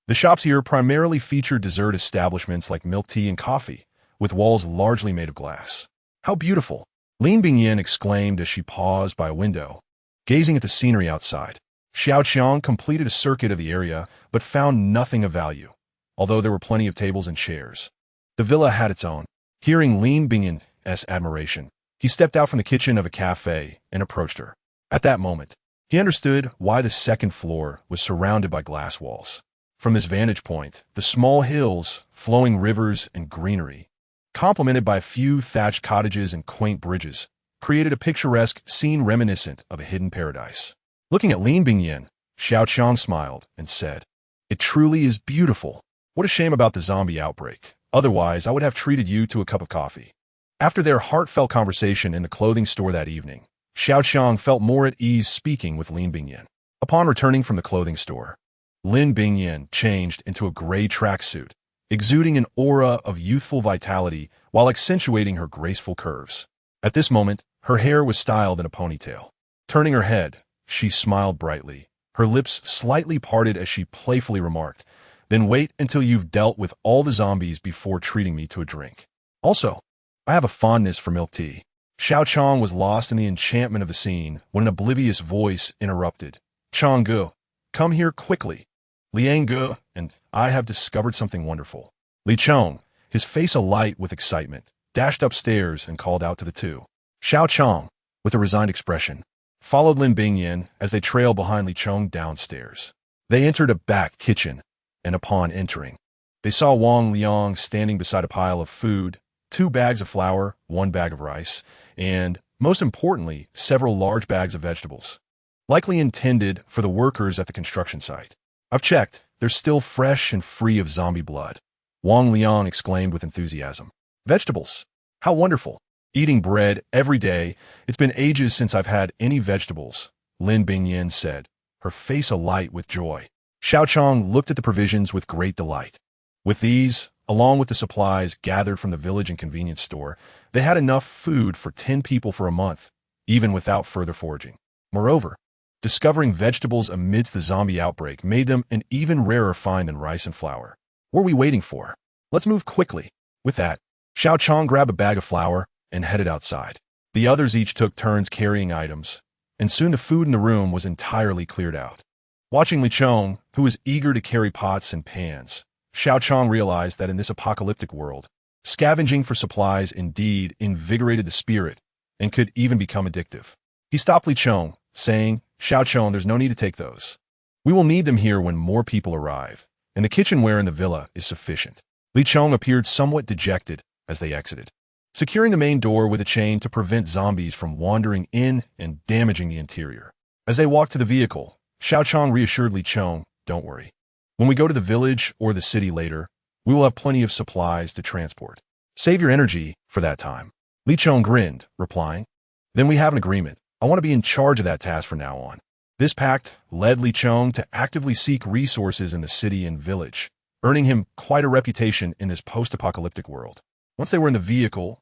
The shops here primarily featured dessert establishments like milk tea and coffee, with walls largely made of glass. How beautiful! Lin Bingyan exclaimed as she paused by a window, gazing at the scenery outside. Xiao Qiang completed a circuit of the area, but found nothing of value, although there were plenty of tables and chairs. The villa had its own. Hearing Lin Bingyan's admiration, he stepped out from the kitchen of a cafe and approached her. At that moment, he understood why the second floor was surrounded by glass walls. From this vantage point, the small hills, flowing rivers, and greenery, complemented by a few thatched cottages and quaint bridges, created a picturesque scene reminiscent of a hidden paradise. Looking at Lin Bingyan, Xiao Qiang smiled and said, "It truly is beautiful. What a shame about the zombie outbreak. Otherwise, I would have treated you to a cup of coffee." After their heartfelt conversation in the clothing store that evening, Xiao Qiang felt more at ease speaking with Lin Bingyan. Upon returning from the clothing store, Lin Bingyan changed into a gray tracksuit, exuding an aura of youthful vitality while accentuating her graceful curves. At this moment, her hair was styled in a ponytail. Turning her head, she smiled brightly, her lips slightly parted as she playfully remarked, "Then wait until you've dealt with all the zombies before treating me to a drink. Also, I have a fondness for milk tea." Xiao Qiang was lost in the enchantment of the scene when an oblivious voice interrupted. "Changgu, come here quickly. Liang Gu and I have discovered something wonderful." Li Chong, his face alight with excitement, dashed upstairs and called out to the two. Xiao Qiang, with a resigned expression, followed Lin Bingyan as they trailed behind Li Chong downstairs. They entered a back kitchen, and upon entering, they saw Wang Liang standing beside a pile of food, 2 bags of flour, 1 bag of rice, and, most importantly, several large bags of vegetables, likely intended for the workers at the construction site. "I've checked. They're still fresh and free of zombie blood," Wang Liang exclaimed with enthusiasm. "Vegetables? How wonderful. Eating bread every day. It's been ages since I've had any vegetables," Lin Bingyan said, her face alight with joy. Xiao Qiang looked at the provisions with great delight. With these, along with the supplies gathered from the village and convenience store, they had enough food for 10 people for a month, even without further foraging. Moreover, discovering vegetables amidst the zombie outbreak made them an even rarer find than rice and flour. "What are we waiting for? Let's move quickly." With that, Xiao Qiang grabbed a bag of flour and headed outside. The others each took turns carrying items, and soon the food in the room was entirely cleared out. Watching Li Chong, who was eager to carry pots and pans, Xiao Qiang realized that in this apocalyptic world, scavenging for supplies indeed invigorated the spirit and could even become addictive. He stopped Li Chong, saying, "Xiao Qiang, there's no need to take those. We will need them here when more people arrive, and the kitchenware in the villa is sufficient." Li Chong appeared somewhat dejected as they exited. securing the main door with a chain to prevent zombies from wandering in and damaging the interior. As they walked to the vehicle, Xiao Qiang reassured Li Chong, "Don't worry. When we go to the village or the city later, we will have plenty of supplies to transport. Save your energy for that time." Li Chong grinned, replying, "Then we have an agreement. I want to be in charge of that task from now on." This pact led Li Chong to actively seek resources in the city and village, earning him quite a reputation in this post-apocalyptic world. Once they were in the vehicle,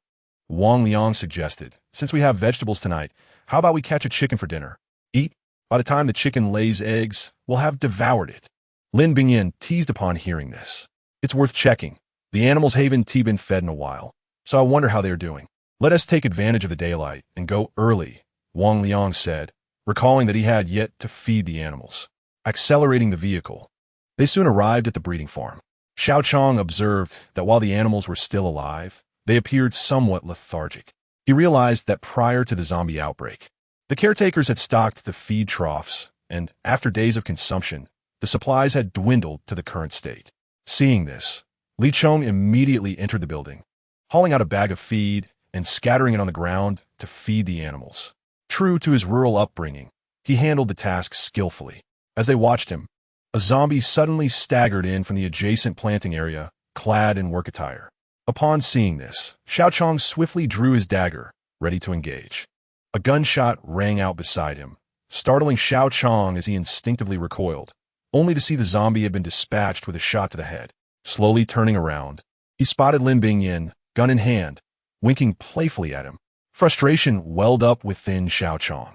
Wang Liang suggested, "Since we have vegetables tonight, how about we catch a chicken for dinner? Eat. By the time the chicken lays eggs, we'll have devoured it." Lin Bingyan teased upon hearing this. "It's worth checking. The animals haven't been fed in a while, so I wonder how they're doing. Let us take advantage of the daylight and go early," Wang Liang said, recalling that he had yet to feed the animals. Accelerating the vehicle, they soon arrived at the breeding farm. Xiao Qiang observed that while the animals were still alive, they appeared somewhat lethargic. He realized that prior to the zombie outbreak, the caretakers had stocked the feed troughs, and after days of consumption, the supplies had dwindled to the current state. Seeing this, Li Chong immediately entered the building, hauling out a bag of feed and scattering it on the ground to feed the animals. True to his rural upbringing, he handled the task skillfully. As they watched him, a zombie suddenly staggered in from the adjacent planting area, clad in work attire. Upon seeing this, Xiao Qiang swiftly drew his dagger, ready to engage. A gunshot rang out beside him, startling Xiao Qiang as he instinctively recoiled, only to see the zombie had been dispatched with a shot to the head. Slowly turning around, he spotted Lin Bingyan, gun in hand, winking playfully at him. Frustration welled up within Xiao Qiang.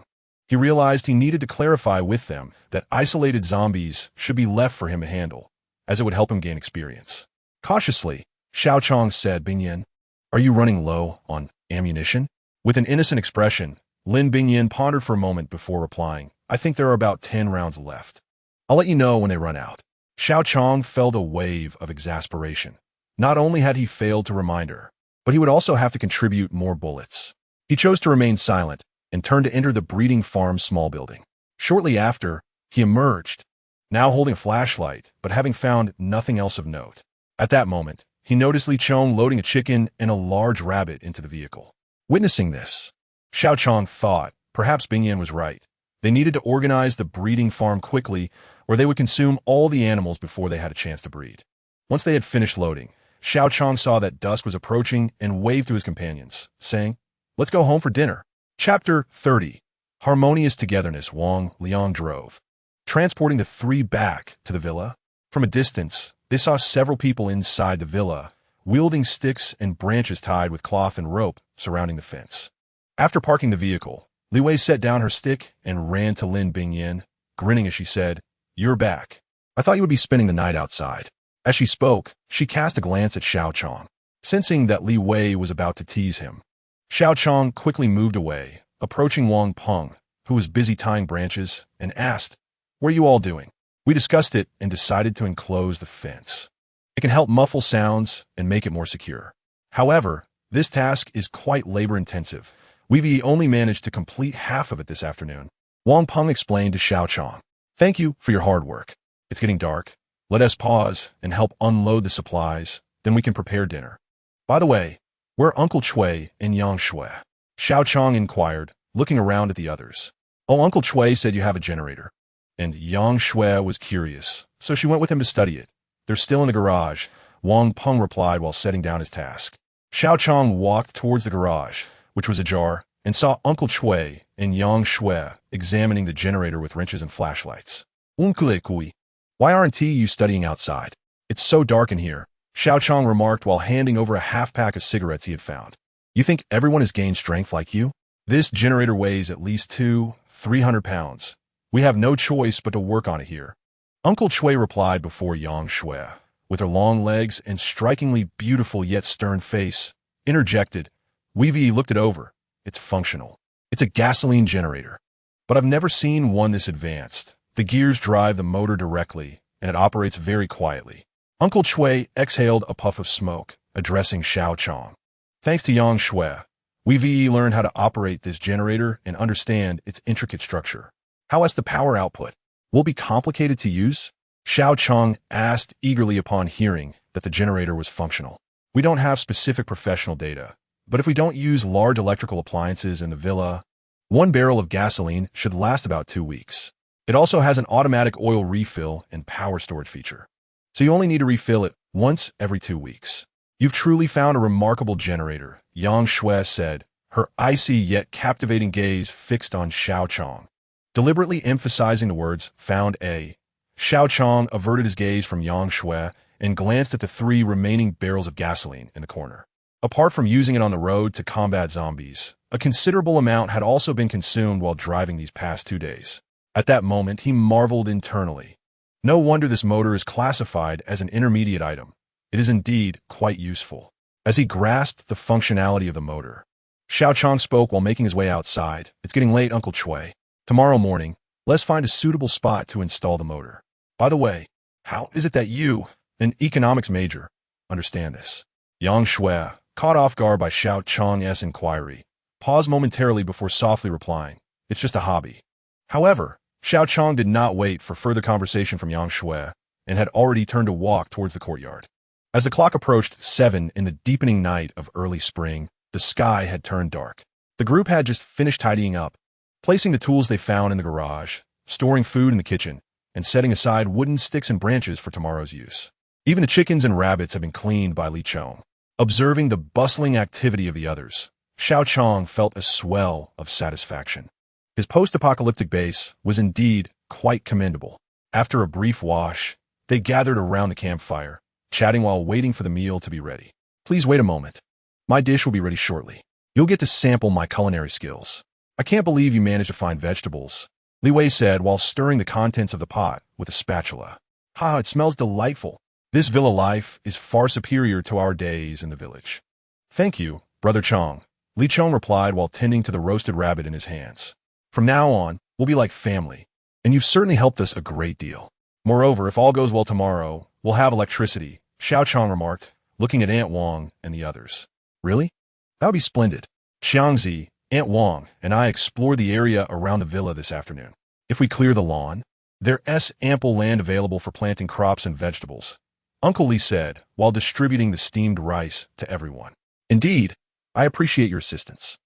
He realized he needed to clarify with them that isolated zombies should be left for him to handle, as it would help him gain experience. Cautiously, Xiao Qiang said, "Bingyan, are you running low on ammunition?" With an innocent expression, Lin Bingyan pondered for a moment before replying, "I think there are about 10 rounds left. I'll let you know when they run out." Xiao Qiang felt a wave of exasperation. Not only had he failed to remind her, but he would also have to contribute more bullets. He chose to remain silent and turned to enter the breeding farm's small building. Shortly after, he emerged, now holding a flashlight, but having found nothing else of note. At that moment, he noticed Li Chong loading a chicken and a large rabbit into the vehicle. Witnessing this, Xiao Qiang thought perhaps Bingyan was right. They needed to organize the breeding farm quickly, or they would consume all the animals before they had a chance to breed. Once they had finished loading, Xiao Qiang saw that dusk was approaching and waved to his companions, saying, "Let's go home for dinner." Chapter 30. Harmonious Togetherness. Wang Liang drove, transporting the three back to the villa. From a distance, they saw several people inside the villa, wielding sticks and branches tied with cloth and rope surrounding the fence. After parking the vehicle, Li Wei set down her stick and ran to Lin Bingyan, grinning as she said, "You're back. I thought you would be spending the night outside." As she spoke, she cast a glance at Xiao Qiang, sensing that Li Wei was about to tease him. Xiao Qiang quickly moved away, approaching Wang Peng, who was busy tying branches, and asked, "What are you all doing?" We discussed it and decided to enclose the fence. It can help muffle sounds and make it more secure. However, this task is quite labor-intensive. We've only managed to complete half of it this afternoon. Wang Peng explained to Xiao Qiang, "Thank you for your hard work. It's getting dark. Let us pause and help unload the supplies, then we can prepare dinner. By the way, where are Uncle Chui and Yang Shui?" Xiao Qiang inquired, looking around at the others. "Oh, Uncle Chui said you have a generator." And Yang Shui was curious, so she went with him to study it. "They're still in the garage," Wang Peng replied while setting down his task. Xiao Qiang walked towards the garage, which was ajar, and saw Uncle Chui and Yang Shui examining the generator with wrenches and flashlights. "Uncle Chui, why aren't you studying outside? It's so dark in here," Xiao Qiang remarked while handing over a half-pack of cigarettes he had found. "You think everyone has gained strength like you? This generator weighs at least 300 pounds. We have no choice but to work on it here." Uncle Chui replied before Yang Shui, with her long legs and strikingly beautiful yet stern face, interjected, "We've looked it over. It's functional. It's a gasoline generator. But I've never seen one this advanced. The gears drive the motor directly, and it operates very quietly." Uncle Chui exhaled a puff of smoke, addressing Xiao Qiang. "Thanks to Yang Shui, we've learned how to operate this generator and understand its intricate structure. How is the power output? Will it be complicated to use?" Xiao Qiang asked eagerly upon hearing that the generator was functional. "We don't have specific professional data, But if we don't use large electrical appliances in the villa, 1 barrel of gasoline should last about 2 weeks. It also has an automatic oil refill and power storage feature, so you only need to refill it once every 2 weeks. You've truly found a remarkable generator, Yang Shui said, her icy yet captivating gaze fixed on Xiao Qiang. Deliberately emphasizing the words, found a. Xiao Cong averted his gaze from Yang Shui and glanced at the 3 remaining barrels of gasoline in the corner. Apart from using it on the road to combat zombies, a considerable amount had also been consumed while driving these past 2 days. At that moment, he marveled internally. No wonder this motor is classified as an intermediate item. It is indeed quite useful. As he grasped the functionality of the motor, Xiao Qiang spoke while making his way outside. It's getting late, Uncle Chui. Tomorrow morning, let's find a suitable spot to install the motor. By the way, how is it that you, an economics major, understand this? Yang Shui, caught off guard by Xiao Qiang's inquiry, paused momentarily before softly replying, it's just a hobby. However, Xiao Qiang did not wait for further conversation from Yang Shui and had already turned to walk towards the courtyard. As the clock approached 7 in the deepening night of early spring, the sky had turned dark. The group had just finished tidying up, placing the tools they found in the garage, storing food in the kitchen, and setting aside wooden sticks and branches for tomorrow's use. Even the chickens and rabbits had been cleaned by Li Chong. Observing the bustling activity of the others, Xiao Qiang felt a swell of satisfaction. His post-apocalyptic base was indeed quite commendable. After a brief wash, they gathered around the campfire, chatting while waiting for the meal to be ready. Please wait a moment. My dish will be ready shortly. You'll get to sample my culinary skills. I can't believe you managed to find vegetables, Li Wei said while stirring the contents of the pot with a spatula. Ha, it smells delightful. This villa life is far superior to our days in the village. Thank you, Brother Chong, Li Chong replied while tending to the roasted rabbit in his hands. From now on, we'll be like family, and you've certainly helped us a great deal. Moreover, if all goes well tomorrow, we'll have electricity, Xiao Chong remarked, looking at Aunt Wang and the others. Really? That would be splendid. Xiangzi, Aunt Wang, and I explored the area around the villa this afternoon. If we clear the lawn, there's ample land available for planting crops and vegetables, Uncle Li said while distributing the steamed rice to everyone. Indeed, I appreciate your assistance,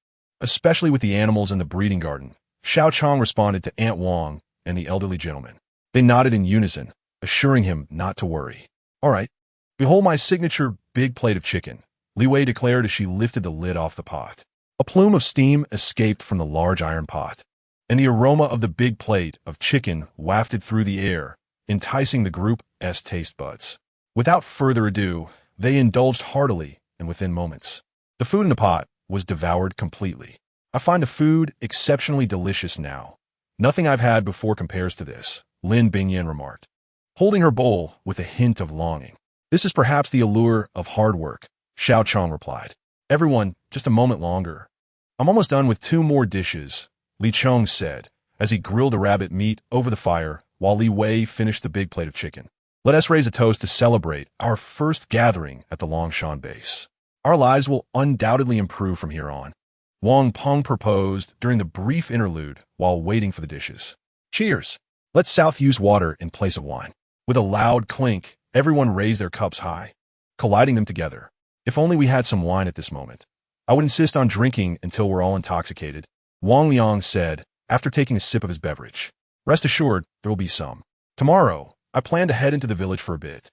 especially with the animals in the breeding garden, Xiao Chong responded to Aunt Wang and the elderly gentleman. They nodded in unison, assuring him not to worry. All right, behold my signature big plate of chicken, Li Wei declared as she lifted the lid off the pot. A plume of steam escaped from the large iron pot, and the aroma of the big plate of chicken wafted through the air, enticing the group's taste buds. Without further ado, they indulged heartily, and within moments, the food in the pot was devoured completely. I find the food exceptionally delicious now. Nothing I've had before compares to this, Lin Bingyan remarked, holding her bowl with a hint of longing. This is perhaps the allure of hard work, Xiao Chong replied. Everyone, just a moment longer. I'm almost done with 2 more dishes, Li Chong said, as he grilled the rabbit meat over the fire while Li Wei finished the big plate of chicken. Let us raise a toast to celebrate our first gathering at the Longshan base. Our lives will undoubtedly improve from here on, Wang Peng proposed during the brief interlude while waiting for the dishes. Cheers! Let South use water in place of wine. With a loud clink, everyone raised their cups high, colliding them together. If only we had some wine at this moment. I would insist on drinking until we're all intoxicated, Wang Liang said after taking a sip of his beverage. Rest assured, there will be some. Tomorrow, I plan to head into the village for a bit.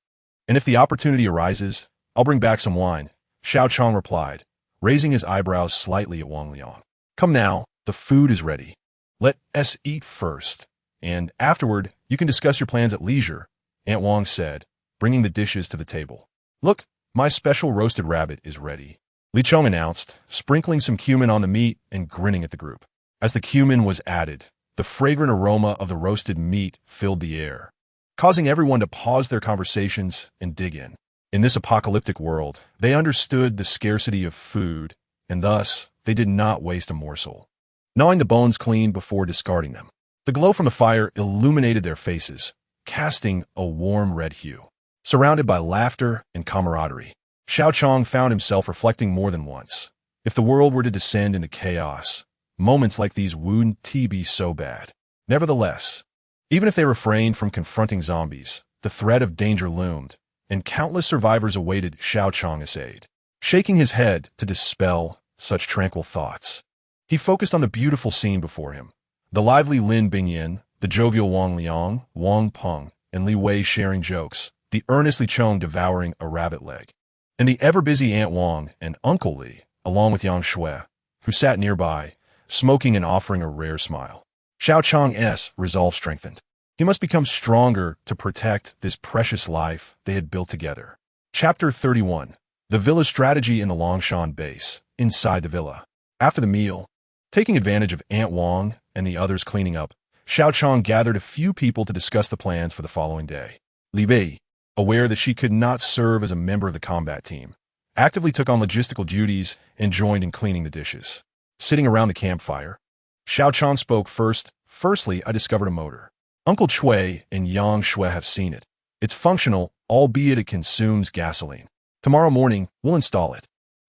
And if the opportunity arises, I'll bring back some wine, Xiao Chong replied, raising his eyebrows slightly at Wang Liang. Come now, the food is ready. Let us eat first, and afterward, you can discuss your plans at leisure, Aunt Wang said, bringing the dishes to the table. Look, my special roasted rabbit is ready, Li Chong announced, sprinkling some cumin on the meat and grinning at the group. As the cumin was added, the fragrant aroma of the roasted meat filled the air, causing everyone to pause their conversations and dig in. In this apocalyptic world, they understood the scarcity of food, and thus, they did not waste a morsel, gnawing the bones clean before discarding them. The glow from the fire illuminated their faces, casting a warm red hue. Surrounded by laughter and camaraderie, Xiao Chong found himself reflecting more than once. If the world were to descend into chaos, moments like these wouldn't be so bad. Nevertheless, even if they refrained from confronting zombies, the threat of danger loomed, and countless survivors awaited Xiao Chong's aid. Shaking his head to dispel such tranquil thoughts. He focused on the beautiful scene before him. The lively Lin Bingyin, the jovial Wang Liang, Wang Peng, and Li Wei sharing jokes, the earnestly Chong devouring a rabbit leg, and the ever-busy Aunt Wang and Uncle Li, along with Yang Shui, who sat nearby, smoking and offering a rare smile. Xiao Qiang's resolve strengthened. He must become stronger to protect this precious life they had built together. Chapter 31. The Villa Strategy in the Longshan Base, inside the villa. After the meal, taking advantage of Aunt Wang and the others cleaning up, Xiao Qiang gathered a few people to discuss the plans for the following day. Li Bei, aware that she could not serve as a member of the combat team, actively took on logistical duties and joined in cleaning the dishes. Sitting around the campfire, Xiao Qiang spoke first. Firstly, I discovered a motor. Uncle Chui and Yang Shui have seen it. It's functional, albeit it consumes gasoline. Tomorrow morning, we'll install it,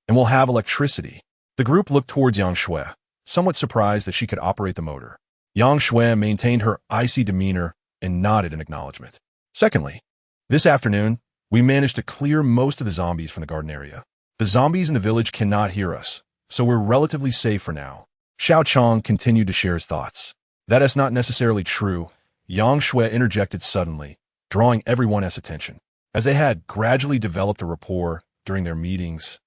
and we'll have electricity. The group looked towards Yang Shui, somewhat surprised that she could operate the motor. Yang Shui maintained her icy demeanor and nodded in acknowledgement. Secondly, this afternoon, we managed to clear most of the zombies from the garden area. The zombies in the village cannot hear us, so we're relatively safe for now. Xiao Qiang continued to share his thoughts. That is not necessarily true. Yang Shui interjected suddenly, drawing everyone's attention. As they had gradually developed a rapport during their meetings,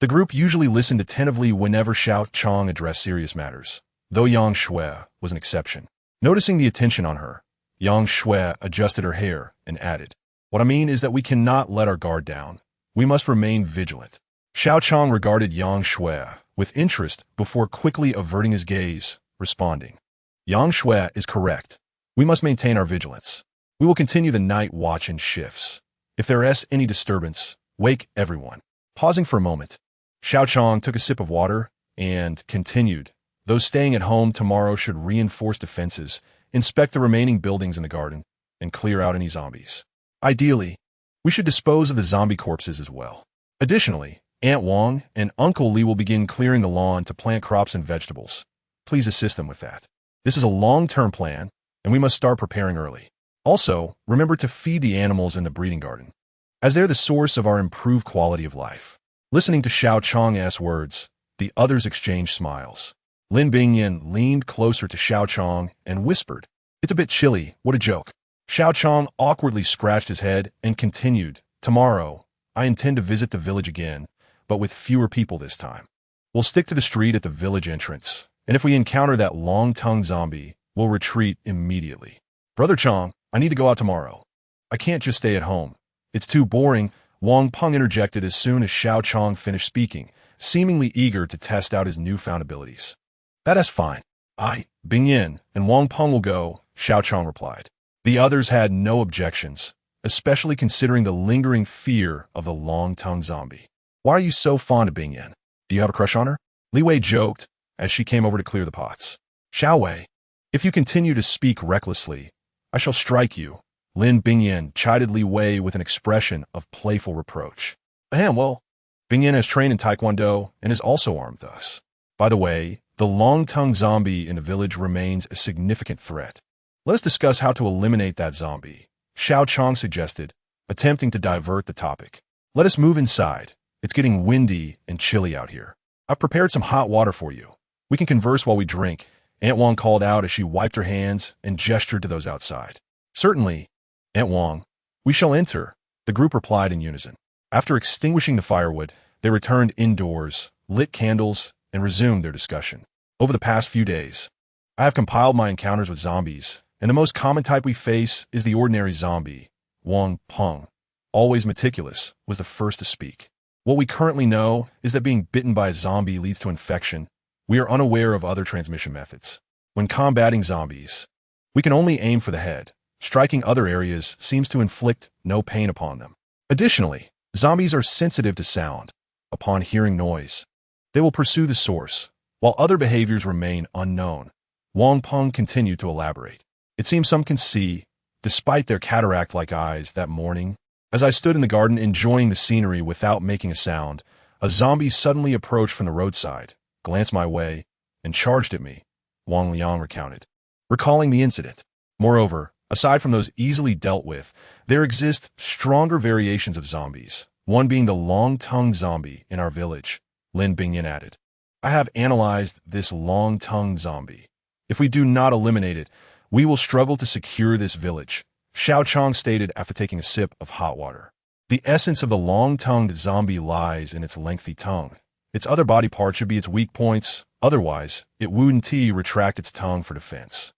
the group usually listened attentively whenever Xiao Qiang addressed serious matters, though Yang Shui was an exception. Noticing the attention on her, Yang Shui adjusted her hair and added, "What I mean is that we cannot let our guard down. We must remain vigilant." Xiao Qiang regarded Yang Shui with interest before quickly averting his gaze, responding, "Yang Shui is correct. We must maintain our vigilance. We will continue the night watch in shifts. If there is any disturbance, wake everyone." Pausing for a moment, Xiao Qiang took a sip of water and continued, "Those staying at home tomorrow should reinforce defenses, inspect the remaining buildings in the garden, and clear out any zombies. Ideally, we should dispose of the zombie corpses as well. Additionally, Aunt Wang and Uncle Li will begin clearing the lawn to plant crops and vegetables. Please assist them with that. This is a long-term plan, and we must start preparing early. Also, remember to feed the animals in the breeding garden, as they're the source of our improved quality of life." Listening to Xiao Qiang's words, the others exchanged smiles. Lin Bingyin leaned closer to Xiao Qiang and whispered, "It's a bit chilly, what a joke." Xiao Qiang awkwardly scratched his head and continued, "Tomorrow, I intend to visit the village again, but with fewer people this time. We'll stick to the street at the village entrance, and if we encounter that long-tongued zombie, we'll retreat immediately. Brother Chong, I need to go out tomorrow. I can't just stay at home. It's too boring." Wang Peng interjected as soon as Xiao Qiang finished speaking, seemingly eager to test out his newfound abilities. "That is fine. I, Bingyin, and Wang Peng will go," Xiao Qiang replied. The others had no objections, especially considering the lingering fear of the long-tongued zombie. "Why are you so fond of Bingyin? Do you have a crush on her?" Li Wei joked as she came over to clear the pots. "Xiao Wei, if you continue to speak recklessly, I shall strike you." Lin Bingyin chided Li Wei with an expression of playful reproach. Well, Bingyin has trained in Taekwondo and is also armed thus. By the way, the long-tongued zombie in the village remains a significant threat. Let us discuss how to eliminate that zombie, Xiao Qiang suggested, attempting to divert the topic. "Let us move inside. It's getting windy and chilly out here. I've prepared some hot water for you. We can converse while we drink," Aunt Wang called out as she wiped her hands and gestured to those outside. "Certainly, Aunt Wang. We shall enter," the group replied in unison. After extinguishing the firewood, they returned indoors, lit candles, and resumed their discussion. "Over the past few days, I have compiled my encounters with zombies, and the most common type we face is the ordinary zombie." Wang Peng, always meticulous, was the first to speak. "What we currently know is that being bitten by a zombie leads to infection. We are unaware of other transmission methods. When combating zombies, we can only aim for the head. Striking other areas seems to inflict no pain upon them. Additionally, zombies are sensitive to sound. Upon hearing noise, they will pursue the source, while other behaviors remain unknown." Wang Peng continued to elaborate. "It seems some can see, despite their cataract-like eyes, that morning, as I stood in the garden enjoying the scenery without making a sound, a zombie suddenly approached from the roadside, glanced my way, and charged at me," Wang Liang recounted, recalling the incident. "Moreover, aside from those easily dealt with, there exist stronger variations of zombies, one being the long-tongued zombie in our village," Lin Bingyin added. I have analyzed this long-tongued zombie. If we do not eliminate it, we will struggle to secure this village, Xiao Qiang stated after taking a sip of hot water. The essence of the long-tongued zombie lies in its lengthy tongue. Its other body parts should be its weak points, otherwise, it wouldn't retract its tongue for defense.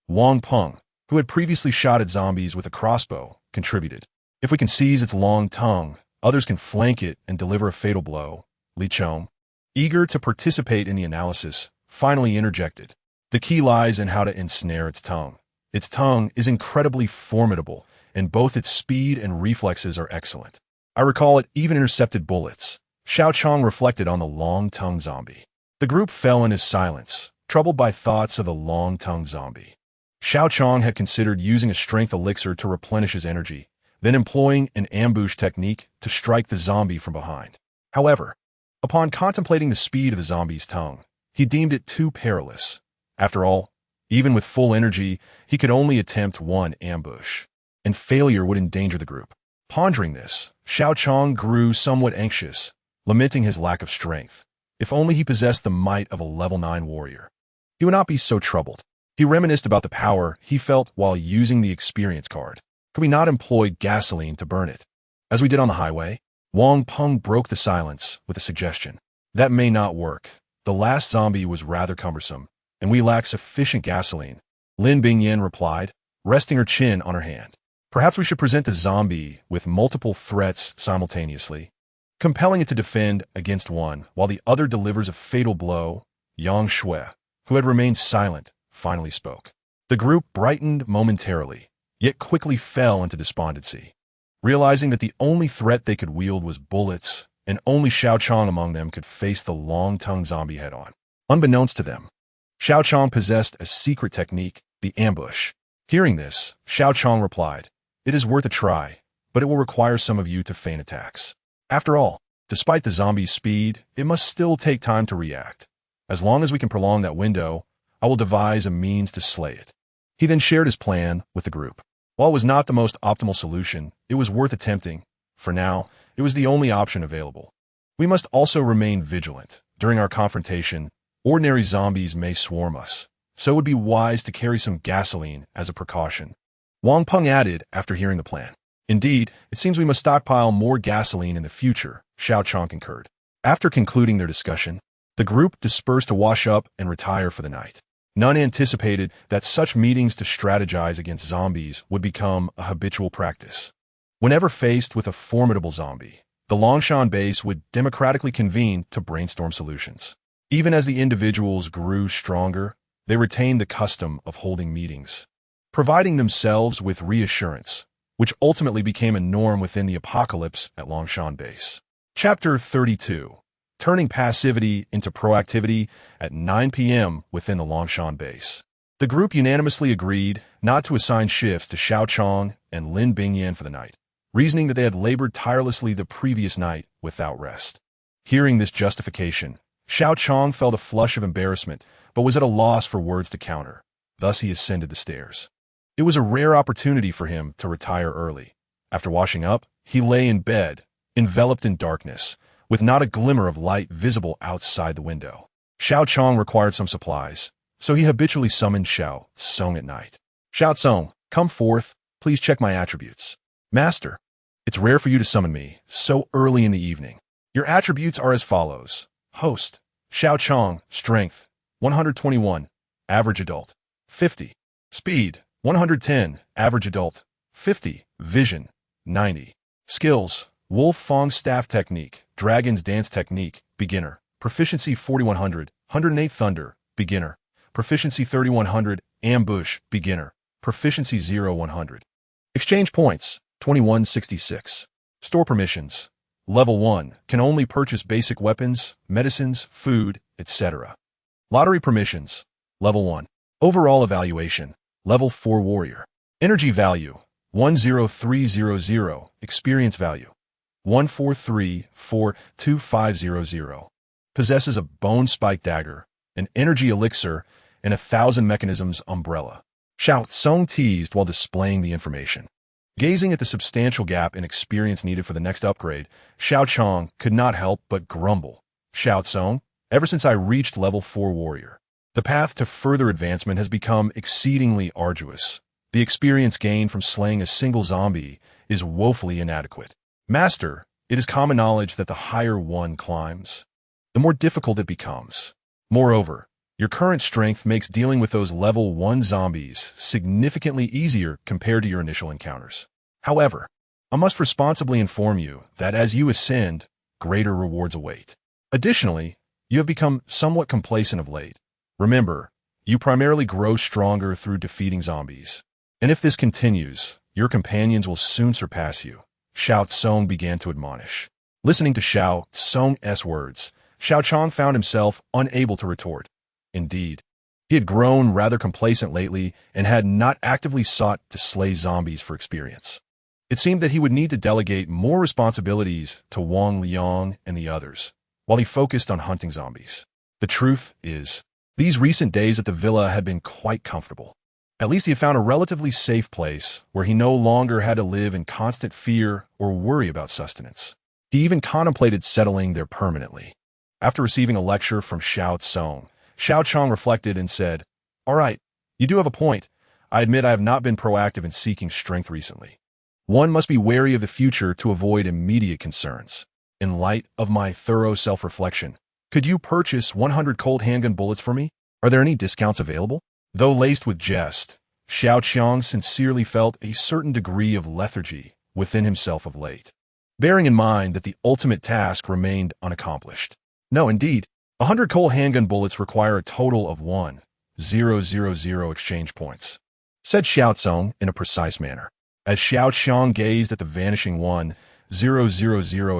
Wang Peng, who had previously shot at zombies with a crossbow, contributed. If we can seize its long tongue, others can flank it and deliver a fatal blow. Li Chong, eager to participate in the analysis, finally interjected. The key lies in how to ensnare its tongue. Its tongue is incredibly formidable, and both its speed and reflexes are excellent. I recall it even intercepted bullets. Xiao Cong reflected on the long-tongued zombie. The group fell into silence, troubled by thoughts of the long-tongued zombie. Xiao Cong had considered using a strength elixir to replenish his energy, then employing an ambush technique to strike the zombie from behind. However, upon contemplating the speed of the zombie's tongue, he deemed it too perilous. After all, even with full energy, he could only attempt one ambush, and failure would endanger the group. Pondering this, Xiao Cong grew somewhat anxious, lamenting his lack of strength. If only he possessed the might of a level 9 warrior, he would not be so troubled. He reminisced about the power he felt while using the experience card. Could we not employ gasoline to burn it? As we did on the highway, Wang Peng broke the silence with a suggestion. That may not work. The last zombie was rather cumbersome, and we lack sufficient gasoline. Lin Bingyan replied, resting her chin on her hand. Perhaps we should present the zombie with multiple threats simultaneously, compelling it to defend against one while the other delivers a fatal blow. Yang Shui, who had remained silent, finally spoke. The group brightened momentarily, yet quickly fell into despondency. Realizing that the only threat they could wield was bullets, and only Xiao Cong among them could face the long-tongued zombie head-on. Unbeknownst to them, Xiao Cong possessed a secret technique, the ambush. Hearing this, Xiao Cong replied, "It is worth a try, but it will require some of you to feign attacks. After all, despite the zombie's speed, it must still take time to react. As long as we can prolong that window, I will devise a means to slay it." He then shared his plan with the group. While it was not the most optimal solution, it was worth attempting. For now, it was the only option available. We must also remain vigilant. During our confrontation, ordinary zombies may swarm us, so it would be wise to carry some gasoline as a precaution. Wang Peng added after hearing the plan. Indeed, it seems we must stockpile more gasoline in the future, Xiao Cong concurred. After concluding their discussion, the group dispersed to wash up and retire for the night. None anticipated that such meetings to strategize against zombies would become a habitual practice. Whenever faced with a formidable zombie, the Longshan base would democratically convene to brainstorm solutions. Even as the individuals grew stronger, they retained the custom of holding meetings, providing themselves with reassurance, which ultimately became a norm within the apocalypse at Longshan base. Chapter 32. Turning passivity into proactivity at 9 p.m. within the Longshan base. The group unanimously agreed not to assign shifts to Xiao Cong and Lin Bingyan for the night, reasoning that they had labored tirelessly the previous night without rest. Hearing this justification, Xiao Cong felt a flush of embarrassment, but was at a loss for words to counter. Thus he ascended the stairs. It was a rare opportunity for him to retire early. After washing up, he lay in bed, enveloped in darkness, with not a glimmer of light visible outside the window. Xiao Cong required some supplies, so he habitually summoned Xiao Cong at night. "Xiao Cong, come forth, please check my attributes." "Master, it's rare for you to summon me so early in the evening. Your attributes are as follows. Host, Xiao Cong, Strength, 121, Average Adult, 50. Speed, 110, Average Adult, 50. Vision, 90. Skills, Wolf Fong Staff Technique, Dragon's Dance Technique, Beginner. Proficiency 4100, 108 Thunder, Beginner. Proficiency 3100, Ambush, Beginner. Proficiency 0100. Exchange points, 2166. Store permissions. Level 1, can only purchase basic weapons, medicines, food, etc. Lottery permissions. Level 1. Overall evaluation. Level 4 Warrior. Energy value, 10300. Experience value, 143,42500. Possesses a bone spike dagger, an energy elixir, and 1,000 mechanisms umbrella. Xiao Cong teased while displaying the information. Gazing at the substantial gap in experience needed for the next upgrade, Xiao Cong could not help but grumble. "Xiao Cong, Ever since I reached level 4 warrior, the path to further advancement has become exceedingly arduous. The experience gained from slaying a single zombie is woefully inadequate. Master, it is common knowledge that the higher one climbs, the more difficult it becomes. Moreover, your current strength makes dealing with those level 1 zombies significantly easier compared to your initial encounters. However, I must responsibly inform you that as you ascend, greater rewards await. Additionally, you have become somewhat complacent of late. Remember, you primarily grow stronger through defeating zombies. And if this continues, your companions will soon surpass you. Xiao Cong began to admonish. Listening to Xiao Cong's words, Xiao Qiang found himself unable to retort. Indeed, he had grown rather complacent lately and had not actively sought to slay zombies for experience. It seemed that he would need to delegate more responsibilities to Wang Liang and the others, while he focused on hunting zombies. The truth is, these recent days at the villa had been quite comfortable. At least he had found a relatively safe place where he no longer had to live in constant fear or worry about sustenance. He even contemplated settling there permanently. After receiving a lecture from Xiao Cong, Xiao Qiang reflected and said, "All right, you do have a point. I admit I have not been proactive in seeking strength recently. One must be wary of the future to avoid immediate concerns. In light of my thorough self-reflection, could you purchase 100 cold handgun bullets for me? Are there any discounts available?" Though laced with jest, Xiao Qiang sincerely felt a certain degree of lethargy within himself of late, bearing in mind that the ultimate task remained unaccomplished. No, indeed, 100 cold handgun bullets require a total of 1,000 exchange points, said Xiao Cong in a precise manner. As Xiao Qiang gazed at the vanishing 1,000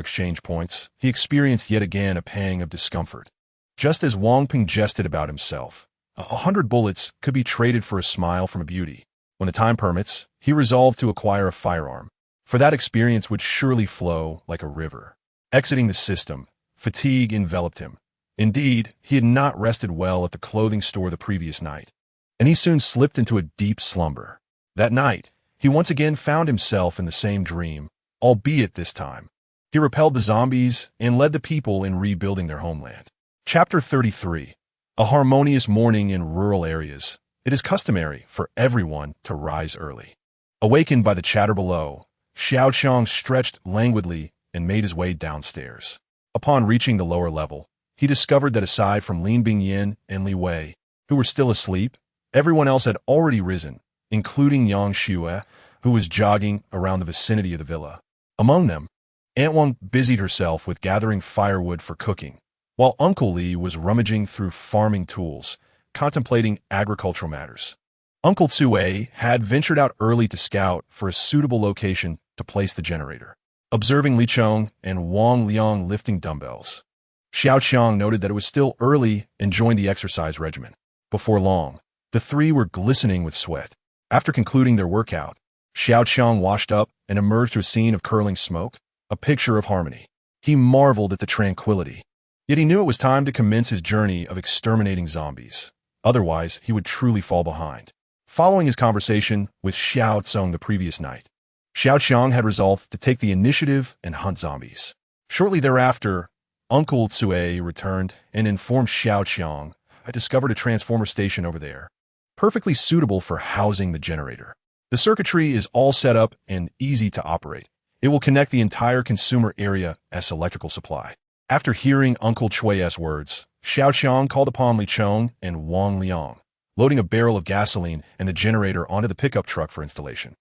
exchange points, he experienced yet again a pang of discomfort. Just as Wang Ping jested about himself, 100 bullets could be traded for a smile from a beauty. When the time permits, he resolved to acquire a firearm, for that experience would surely flow like a river. Exiting the system, fatigue enveloped him. Indeed, he had not rested well at the clothing store the previous night, and he soon slipped into a deep slumber. That night, he once again found himself in the same dream, albeit this time he repelled the zombies and led the people in rebuilding their homeland. Chapter 33. A harmonious morning in rural areas. It is customary for everyone to rise early. Awakened by the chatter below, Xiao Qiang stretched languidly and made his way downstairs. Upon reaching the lower level, he discovered that aside from Lin Bingyan and Li Wei, who were still asleep, everyone else had already risen, including Yang Xue, who was jogging around the vicinity of the villa. Among them, Aunt Wang busied herself with gathering firewood for cooking, while Uncle Li was rummaging through farming tools, contemplating agricultural matters. Uncle Tsue had ventured out early to scout for a suitable location to place the generator, observing Li Chong and Wang Liang lifting dumbbells. Xiao Qiang noted that it was still early and joined the exercise regimen. Before long, the three were glistening with sweat. After concluding their workout, Xiao Qiang washed up and emerged to a scene of curling smoke, a picture of harmony. He marveled at the tranquility. Yet he knew it was time to commence his journey of exterminating zombies. Otherwise, he would truly fall behind. Following his conversation with Xiao Cong the previous night, Xiao Qiang had resolved to take the initiative and hunt zombies. Shortly thereafter, Uncle Tsue returned and informed Xiao Qiang, "I discovered a transformer station over there, perfectly suitable for housing the generator. The circuitry is all set up and easy to operate. It will connect the entire consumer area as electrical supply." After hearing Uncle Chue's words, Xiao Qiang called upon Li Chong and Wang Liang, loading a barrel of gasoline and the generator onto the pickup truck for installation.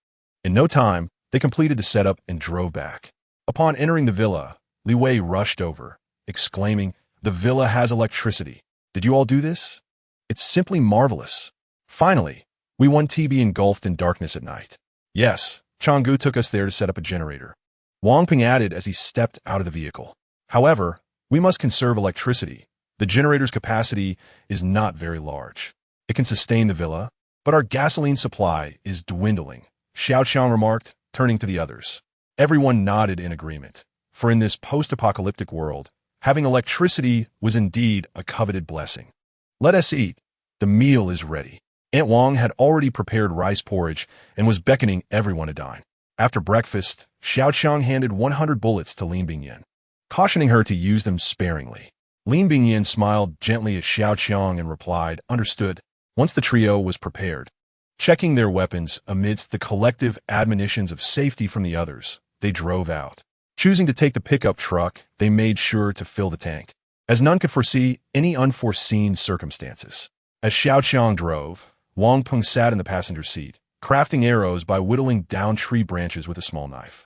In no time, they completed the setup and drove back. Upon entering the villa, Li Wei rushed over, exclaiming, "The villa has electricity. Did you all do this? It's simply marvelous. Finally, we won TB engulfed in darkness at night." "Yes, Changgu took us there to set up a generator," Wang Ping added as he stepped out of the vehicle. "However, we must conserve electricity. The generator's capacity is not very large. It can sustain the villa, but our gasoline supply is dwindling," Xiao Qiang remarked, turning to the others. Everyone nodded in agreement, for in this post-apocalyptic world, having electricity was indeed a coveted blessing. "Let us eat. The meal is ready." Aunt Wang had already prepared rice porridge and was beckoning everyone to dine. After breakfast, Xiao Qiang handed 100 bullets to Lin Bingyan, cautioning her to use them sparingly. Lin Bingyin smiled gently at Xiao Qiang and replied, "Understood." Once the trio was prepared, checking their weapons amidst the collective admonitions of safety from the others, they drove out. Choosing to take the pickup truck, they made sure to fill the tank, as none could foresee any unforeseen circumstances. As Xiao Qiang drove, Wang Peng sat in the passenger seat, crafting arrows by whittling down tree branches with a small knife.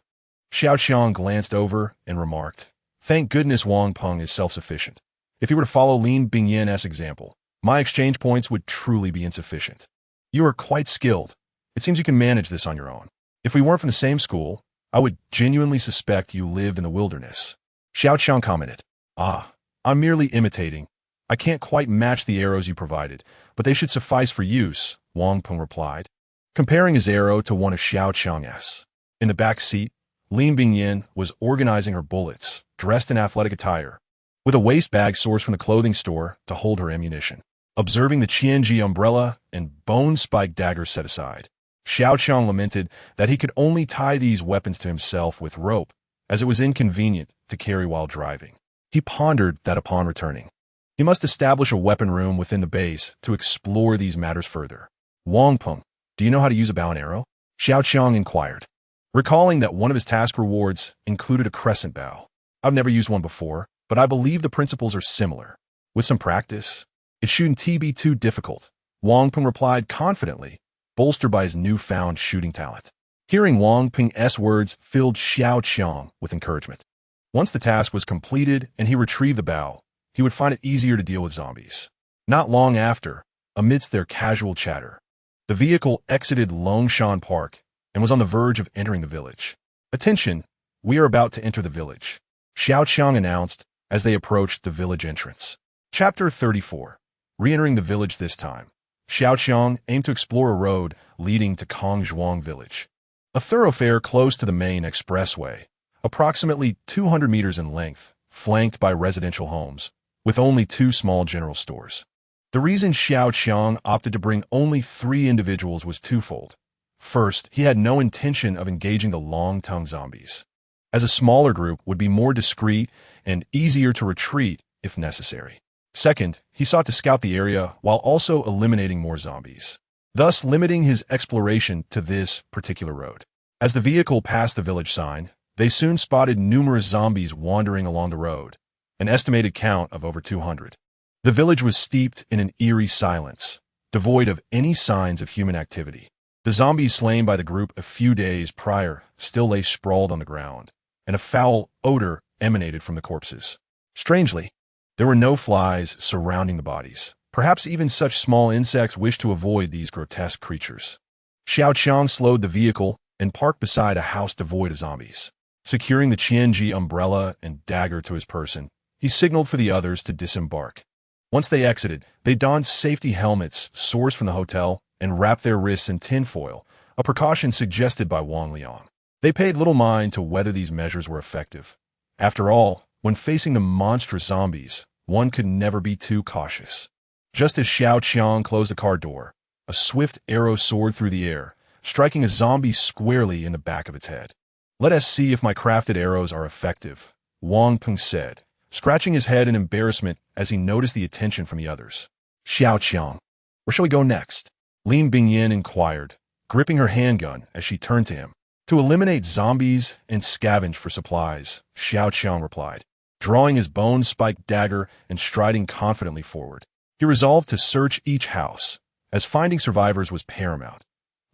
Xiao Qiang glanced over and remarked, "Thank goodness Wang Peng is self-sufficient. If he were to follow Lin Bingyin's example, my exchange points would truly be insufficient. You are quite skilled. It seems you can manage this on your own. If we weren't from the same school, I would genuinely suspect you lived in the wilderness." Xiao Qiang commented, "Ah, I'm merely imitating. I can't quite match the arrows you provided, but they should suffice for use," Wang Peng replied, comparing his arrow to one of Xiao Qiang's. In the back seat, Lin Bingyin was organizing her bullets, dressed in athletic attire, with a waist bag sourced from the clothing store to hold her ammunition. Observing the Qianji umbrella and bone-spiked dagger set aside, Xiao Qiang lamented that he could only tie these weapons to himself with rope, as it was inconvenient to carry while driving. He pondered that upon returning, he must establish a weapon room within the base to explore these matters further. "Wang Peng, do you know how to use a bow and arrow?" Xiao Qiang inquired, recalling that one of his task rewards included a crescent bow. "I've never used one before, but I believe the principles are similar. With some practice, it shouldn't be too difficult," Wang Peng replied confidently, bolstered by his newfound shooting talent. Hearing Wang Peng's words filled Xiao Qiang with encouragement. Once the task was completed and he retrieved the bow, he would find it easier to deal with zombies. Not long after, amidst their casual chatter, the vehicle exited Longshan Park and was on the verge of entering the village. "Attention, we are about to enter the village," Xiao Qiang announced as they approached the village entrance. Chapter 34. Re-entering the village this time, Xiao Qiang aimed to explore a road leading to Kongzhuang village, a thoroughfare close to the main expressway, approximately 200 meters in length, flanked by residential homes, with only 2 small general stores. The reason Xiao Qiang opted to bring only 3 individuals was twofold. First, he had no intention of engaging the long-tongued zombies, as a smaller group would be more discreet and easier to retreat if necessary. Second, he sought to scout the area while also eliminating more zombies, thus limiting his exploration to this particular road. As the vehicle passed the village sign, they soon spotted numerous zombies wandering along the road, an estimated count of over 200. The village was steeped in an eerie silence, devoid of any signs of human activity. The zombies slain by the group a few days prior still lay sprawled on the ground, and a foul odor emanated from the corpses. Strangely, there were no flies surrounding the bodies. Perhaps even such small insects wished to avoid these grotesque creatures. Xiao Qiang slowed the vehicle and parked beside a house devoid of zombies. Securing the Qianji umbrella and dagger to his person, he signaled for the others to disembark. Once they exited, they donned safety helmets sourced from the hotel and wrapped their wrists in tinfoil, a precaution suggested by Wang Liang. They paid little mind to whether these measures were effective. After all, when facing the monstrous zombies, one could never be too cautious. Just as Xiao Qiang closed the car door, a swift arrow soared through the air, striking a zombie squarely in the back of its head. "Let us see if my crafted arrows are effective," Wang Peng said, scratching his head in embarrassment as he noticed the attention from the others. "Xiao Qiang, where shall we go next?" Lin Bingyin inquired, gripping her handgun as she turned to him. "To eliminate zombies and scavenge for supplies," Xiao Qiang replied, drawing his bone-spiked dagger and striding confidently forward. He resolved to search each house, as finding survivors was paramount.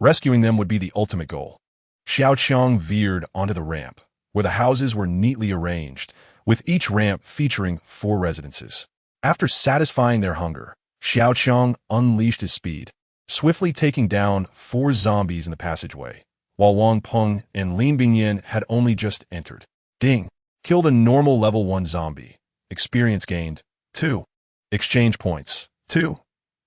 Rescuing them would be the ultimate goal. Xiao Qiang veered onto the ramp, where the houses were neatly arranged, with each ramp featuring 4 residences. After satisfying their hunger, Xiao Qiang unleashed his speed, swiftly taking down 4 zombies in the passageway, while Wang Peng and Lin Bingyin had only just entered. Ding! Killed a normal level 1 zombie. Experience gained, 2. Exchange points, 2.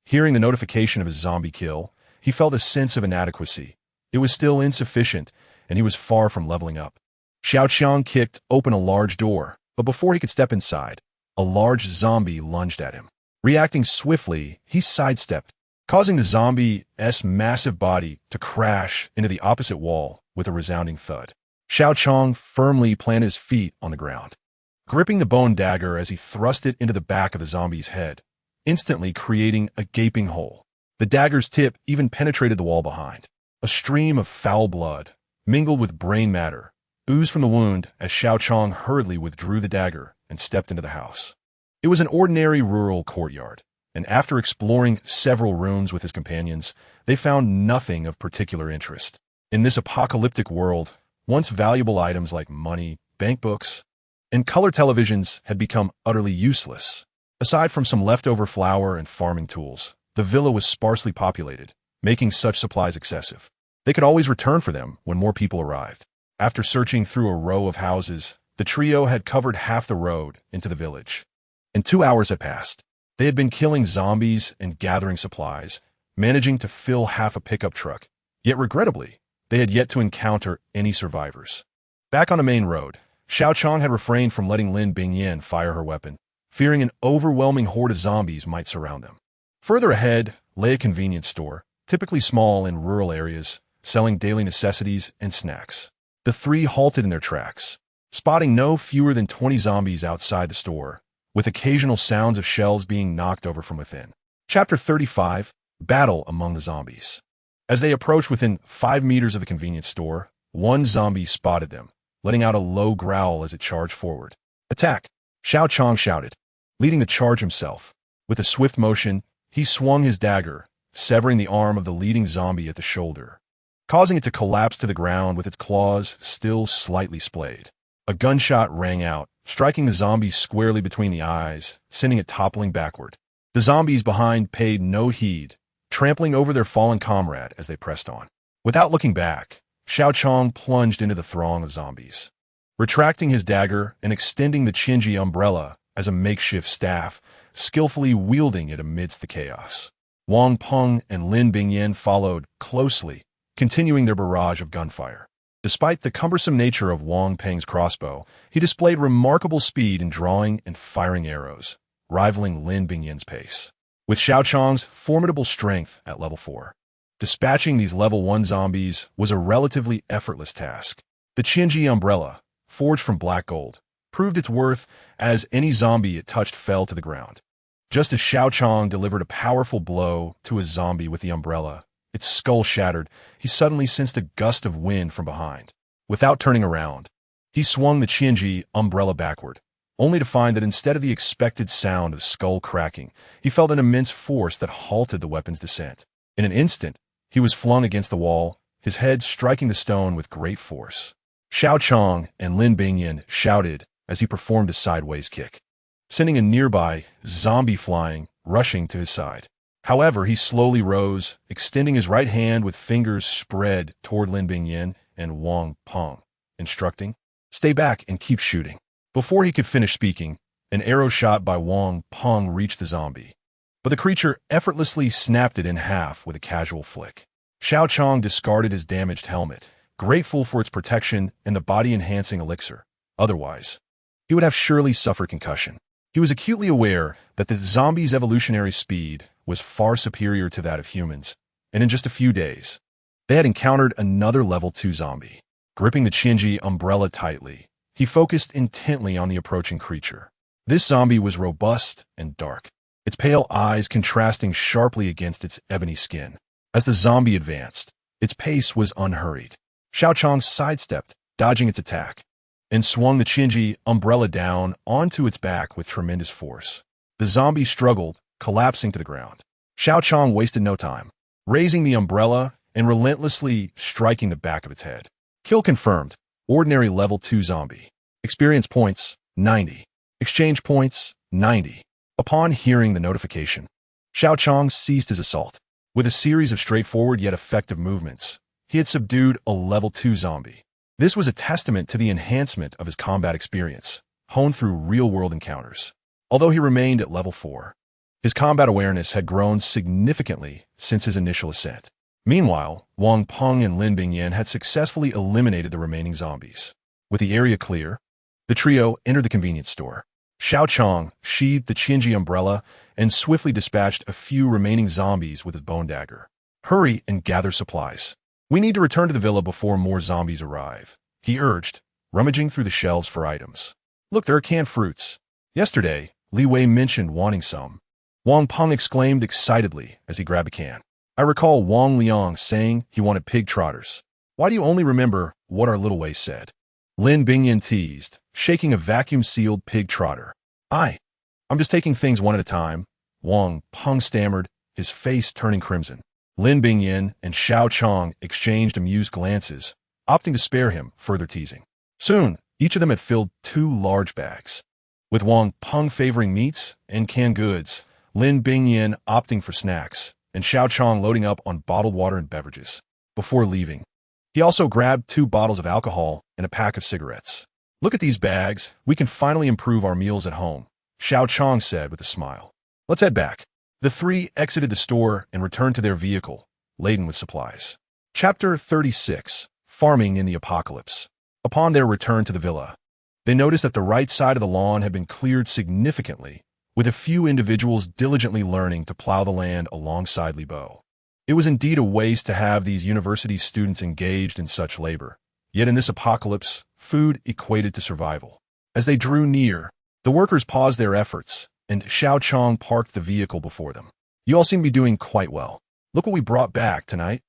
Hearing the notification of his zombie kill, he felt a sense of inadequacy. It was still insufficient, and he was far from leveling up. Xiao Qiang kicked open a large door, but before he could step inside, a large zombie lunged at him. Reacting swiftly, he sidestepped, causing the zombie's massive body to crash into the opposite wall with a resounding thud. Xiao Cong firmly planted his feet on the ground, gripping the bone dagger as he thrust it into the back of the zombie's head, instantly creating a gaping hole. The dagger's tip even penetrated the wall behind. A stream of foul blood, mingled with brain matter, oozed from the wound as Xiao Qiang hurriedly withdrew the dagger and stepped into the house. It was an ordinary rural courtyard, and after exploring several rooms with his companions, they found nothing of particular interest. In this apocalyptic world, once valuable items like money, bank books, and color televisions had become utterly useless. Aside from some leftover flour and farming tools, the villa was sparsely populated, making such supplies excessive. They could always return for them when more people arrived. After searching through a row of houses, the trio had covered half the road into the village. And 2 hours had passed. They had been killing zombies and gathering supplies, managing to fill half a pickup truck. Yet regrettably, they had yet to encounter any survivors. Back on the main road, Xiao Qiang had refrained from letting Lin Bingyan fire her weapon, fearing an overwhelming horde of zombies might surround them. Further ahead lay a convenience store, typically small in rural areas, selling daily necessities and snacks. The three halted in their tracks, spotting no fewer than 20 zombies outside the store, with occasional sounds of shells being knocked over from within. Chapter 35, Battle Among the Zombies. As they approached within 5 meters of the convenience store, one zombie spotted them, letting out a low growl as it charged forward. "Attack!" Xiao Qiang shouted, leading the charge himself. With a swift motion, he swung his dagger, severing the arm of the leading zombie at the shoulder, causing it to collapse to the ground with its claws still slightly splayed. A gunshot rang out, striking the zombie squarely between the eyes, sending it toppling backward. The zombies behind paid no heed, trampling over their fallen comrade as they pressed on. Without looking back, Xiao Qiang plunged into the throng of zombies. Retracting his dagger and extending the Qinji umbrella as a makeshift staff, skillfully wielding it amidst the chaos. Wang Peng and Lin Bingyan followed closely, continuing their barrage of gunfire. Despite the cumbersome nature of Wang Peng's crossbow, he displayed remarkable speed in drawing and firing arrows, rivaling Lin Bingyan's pace. With Xiao Qiang's formidable strength at level 4, dispatching these level 1 zombies was a relatively effortless task. The Qinji umbrella, forged from black gold, proved its worth as any zombie it touched fell to the ground. Just as Xiao Qiang delivered a powerful blow to a zombie with the umbrella, its skull shattered, he suddenly sensed a gust of wind from behind. Without turning around, he swung the Qinji umbrella backward, only to find that instead of the expected sound of skull cracking, he felt an immense force that halted the weapon's descent. In an instant, he was flung against the wall, his head striking the stone with great force. Xiao Qiang and Lin Bingyan shouted as he performed a sideways kick, sending a nearby zombie flying, rushing to his side. However, he slowly rose, extending his right hand with fingers spread toward Lin Bingyan and Wang Peng, instructing, "Stay back and keep shooting." Before he could finish speaking, an arrow shot by Wang Peng reached the zombie, but the creature effortlessly snapped it in half with a casual flick. Xiao Qiang discarded his damaged helmet, grateful for its protection and the body-enhancing elixir. Otherwise, he would have surely suffered concussion. He was acutely aware that the zombie's evolutionary speed was far superior to that of humans, and in just a few days, they had encountered another level 2 zombie. Gripping the Qinji umbrella tightly, he focused intently on the approaching creature. This zombie was robust and dark, its pale eyes contrasting sharply against its ebony skin. As the zombie advanced, its pace was unhurried. Xiao Qiang sidestepped, dodging its attack, and swung the Qinji umbrella down onto its back with tremendous force. The zombie struggled, collapsing to the ground. Xiao Qiang wasted no time, raising the umbrella and relentlessly striking the back of its head. Kill confirmed. Ordinary level 2 zombie. Experience points, 90. Exchange points, 90. Upon hearing the notification, Xiao Qiang ceased his assault. With a series of straightforward yet effective movements, he had subdued a level 2 zombie. This was a testament to the enhancement of his combat experience, honed through real-world encounters. Although he remained at level 4, his combat awareness had grown significantly since his initial ascent. Meanwhile, Wang Peng and Lin Bingyan had successfully eliminated the remaining zombies. With the area clear, the trio entered the convenience store. Xiao Qiang sheathed the Qinji umbrella and swiftly dispatched a few remaining zombies with his bone dagger. "Hurry and gather supplies. We need to return to the villa before more zombies arrive," he urged, rummaging through the shelves for items. Look, there are canned fruits. Yesterday, Li Wei mentioned wanting some. Wang Peng exclaimed excitedly as he grabbed a can. I recall Wang Liang saying he wanted pig trotters. Why do you only remember what our little Wei said? Lin Bingyan teased, shaking a vacuum-sealed pig trotter. I'm just taking things one at a time, Wang Peng stammered, his face turning crimson. Lin Bingyan and Xiao Qiang exchanged amused glances, opting to spare him further teasing. Soon, each of them had filled 2 large bags. With Wang Peng favoring meats and canned goods, Lin Bingyan opting for snacks, and Xiao Qiang loading up on bottled water and beverages. Before leaving, he also grabbed 2 bottles of alcohol and a pack of cigarettes. Look at these bags. We can finally improve our meals at home, Xiao Qiang said with a smile. Let's head back. The 3 exited the store and returned to their vehicle, laden with supplies. Chapter 36. Farming in the Apocalypse. Upon their return to the villa, they noticed that the right side of the lawn had been cleared significantly, with a few individuals diligently learning to plow the land alongside Li Bo. It was indeed a waste to have these university students engaged in such labor. Yet in this apocalypse, food equated to survival. As they drew near, the workers paused their efforts, and Xiao Cong parked the vehicle before them. You all seem to be doing quite well. Look what we brought back tonight.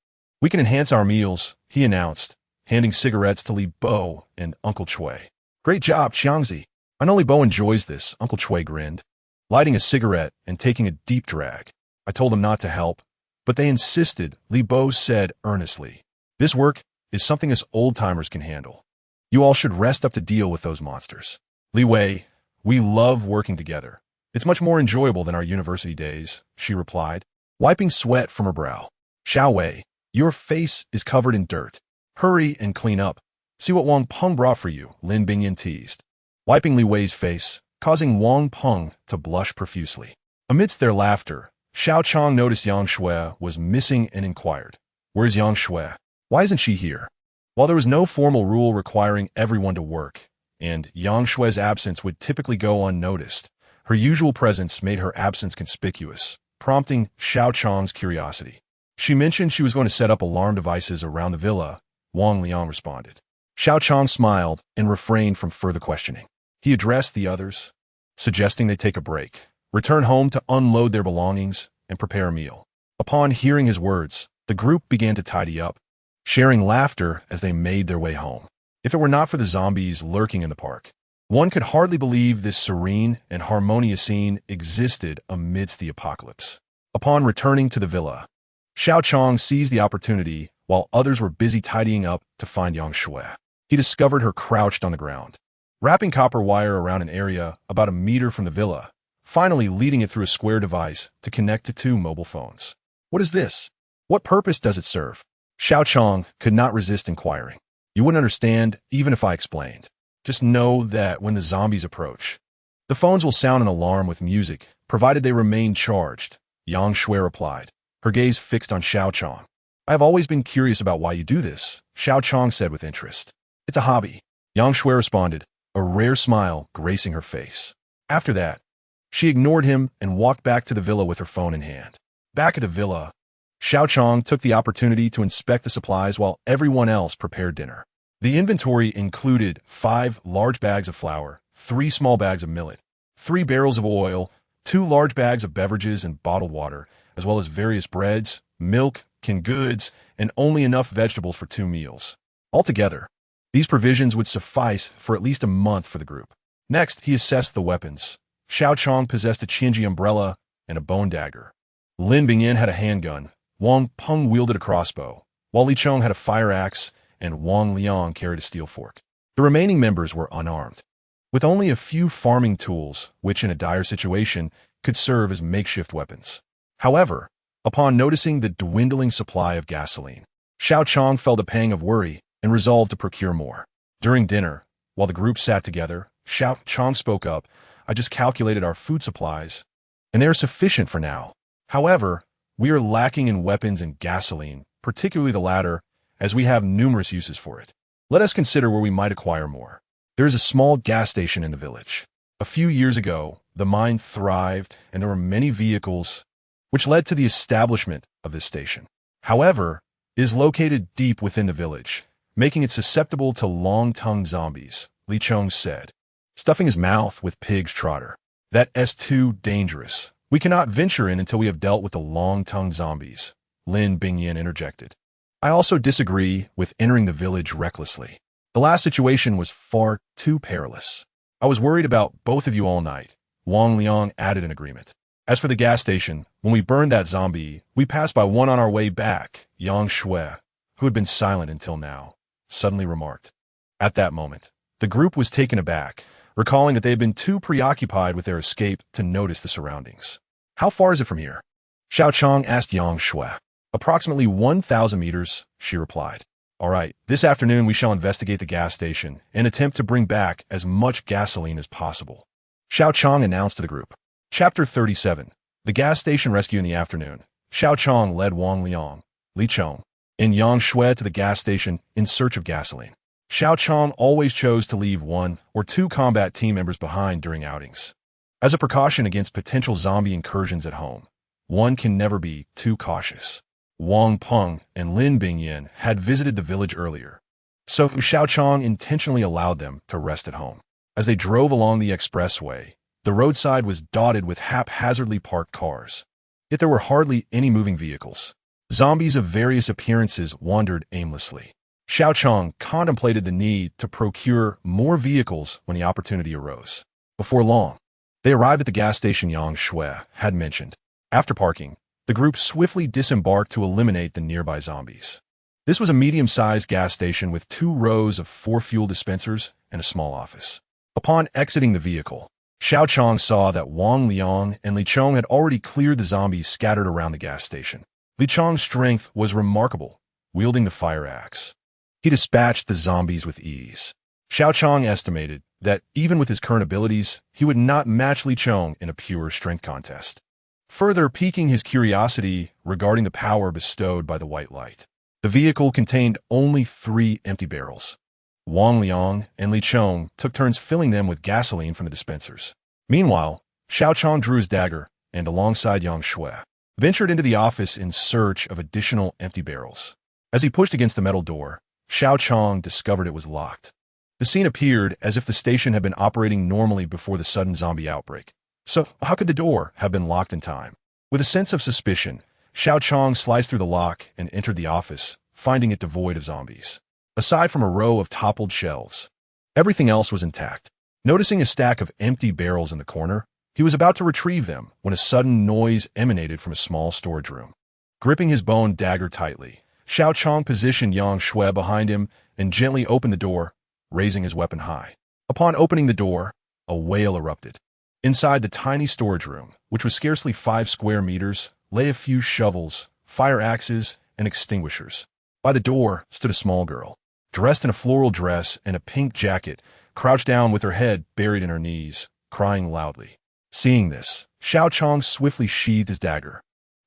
We can enhance our meals, he announced, handing cigarettes to Li Bo and Uncle Chui. Great job, Xiangzi. I know Li Bo enjoys this, Uncle Chui grinned, lighting a cigarette and taking a deep drag. I told them not to help, but they insisted, Li Bo said earnestly. This work is something us old-timers can handle. You all should rest up to deal with those monsters. Li Wei, we love working together. It's much more enjoyable than our university days, she replied, wiping sweat from her brow. Xiao Wei, your face is covered in dirt. Hurry and clean up. See what Wang Peng brought for you, Lin Bingyan teased, wiping Li Wei's face, causing Wang Peng to blush profusely. Amidst their laughter, Xiao Qiang noticed Yang Shui was missing and inquired, Where's Yang Shui? Why isn't she here? While there was no formal rule requiring everyone to work, and Yang Shui's absence would typically go unnoticed, her usual presence made her absence conspicuous, prompting Xiao Chong's curiosity. She mentioned she was going to set up alarm devices around the villa, Wang Liang responded. Xiao Chong smiled and refrained from further questioning. He addressed the others, suggesting they take a break, return home to unload their belongings, and prepare a meal. Upon hearing his words, the group began to tidy up, sharing laughter as they made their way home. If it were not for the zombies lurking in the park, one could hardly believe this serene and harmonious scene existed amidst the apocalypse. Upon returning to the villa, Xiao Cong seized the opportunity while others were busy tidying up to find Yang Shui. He discovered her crouched on the ground, wrapping copper wire around an area about a meter from the villa, finally leading it through a square device to connect to 2 mobile phones. What is this? What purpose does it serve? Xiao Cong could not resist inquiring. You wouldn't understand even if I explained. Just know that when the zombies approach, the phones will sound an alarm with music, provided they remain charged, Yang Shui replied, her gaze fixed on Xiao Cong. I have always been curious about why you do this, Xiao Cong said with interest. It's a hobby, Yang Shui responded, a rare smile gracing her face. After that, she ignored him and walked back to the villa with her phone in hand. Back at the villa, Xiao Cong took the opportunity to inspect the supplies while everyone else prepared dinner. The inventory included 5 large bags of flour, 3 small bags of millet, 3 barrels of oil, 2 large bags of beverages and bottled water, as well as various breads, milk, canned goods, and only enough vegetables for 2 meals. Altogether, these provisions would suffice for at least a month for the group. Next, he assessed the weapons. Xiao Cong possessed a Qinji umbrella and a bone dagger. Lin Bingyan had a handgun. Wang Peng wielded a crossbow, while Li Chong had a fire axe, and Wang Liang carried a steel fork. The remaining members were unarmed, with only a few farming tools, which in a dire situation could serve as makeshift weapons. However, upon noticing the dwindling supply of gasoline, Xiao Cong felt a pang of worry and resolved to procure more. During dinner, while the group sat together, Xiao Cong spoke up, I just calculated our food supplies, and they are sufficient for now. However, we are lacking in weapons and gasoline, particularly the latter, as we have numerous uses for it. Let us consider where we might acquire more. There is a small gas station in the village. A few years ago, the mine thrived and there were many vehicles, which led to the establishment of this station. However, it is located deep within the village, making it susceptible to long-tongued zombies, Li Chong said. stuffing his mouth with pig's trotter. That's too dangerous. We cannot venture in until we have dealt with the long-tongued zombies, Lin Bingyan interjected. I also disagree with entering the village recklessly. The last situation was far too perilous. I was worried about both of you all night, Wang Liang added in agreement. As for the gas station, when we burned that zombie, we passed by one on our way back, Yang Shui, who had been silent until now, suddenly remarked. At that moment, the group was taken aback, recalling that they had been too preoccupied with their escape to notice the surroundings. How far is it from here? Xiao Qiang asked Yang Shui. Approximately 1,000 meters, she replied. All right, this afternoon we shall investigate the gas station and attempt to bring back as much gasoline as possible, Xiao Qiang announced to the group. Chapter 37. The Gas Station Rescue in the Afternoon. Xiao Qiang led Wang Liang, Li Chong, and Yang Shui to the gas station in search of gasoline. Xiao Qiang always chose to leave one or two combat team members behind during outings. As a precaution against potential zombie incursions at home, one can never be too cautious. Wang Peng and Lin Bingyan had visited the village earlier, so Xiao Qiang intentionally allowed them to rest at home. As they drove along the expressway, the roadside was dotted with haphazardly parked cars. Yet there were hardly any moving vehicles. Zombies of various appearances wandered aimlessly. Xiao Qiang contemplated the need to procure more vehicles when the opportunity arose. Before long, they arrived at the gas station Yang Shui had mentioned. After parking, the group swiftly disembarked to eliminate the nearby zombies. This was a medium-sized gas station with 2 rows of 4 fuel dispensers and a small office. Upon exiting the vehicle, Xiao Qiang saw that Wang Liang and Li Chong had already cleared the zombies scattered around the gas station. Li Chong's strength was remarkable, wielding the fire axe. He dispatched the zombies with ease. Xiao Qiang estimated that even with his current abilities, he would not match Li Chong in a pure strength contest, further piquing his curiosity regarding the power bestowed by the white light. The vehicle contained only 3 empty barrels. Wang Liang and Li Chong took turns filling them with gasoline from the dispensers. Meanwhile, Xiao Qiang drew his dagger and, alongside Yang Shui, ventured into the office in search of additional empty barrels. As he pushed against the metal door, Xiao Qiang discovered it was locked. The scene appeared as if the station had been operating normally before the sudden zombie outbreak. So, how could the door have been locked in time? With a sense of suspicion, Xiao Qiang sliced through the lock and entered the office, finding it devoid of zombies. Aside from a row of toppled shelves, everything else was intact. Noticing a stack of empty barrels in the corner, he was about to retrieve them when a sudden noise emanated from a small storage room. Gripping his bone dagger tightly, Xiao Qiang positioned Yang Shui behind him and gently opened the door, raising his weapon high. Upon opening the door, a wail erupted. Inside the tiny storage room, which was scarcely 5 square meters, lay a few shovels, fire axes, and extinguishers. By the door stood a small girl, dressed in a floral dress and a pink jacket, crouched down with her head buried in her knees, crying loudly. Seeing this, Xiao Qiang swiftly sheathed his dagger,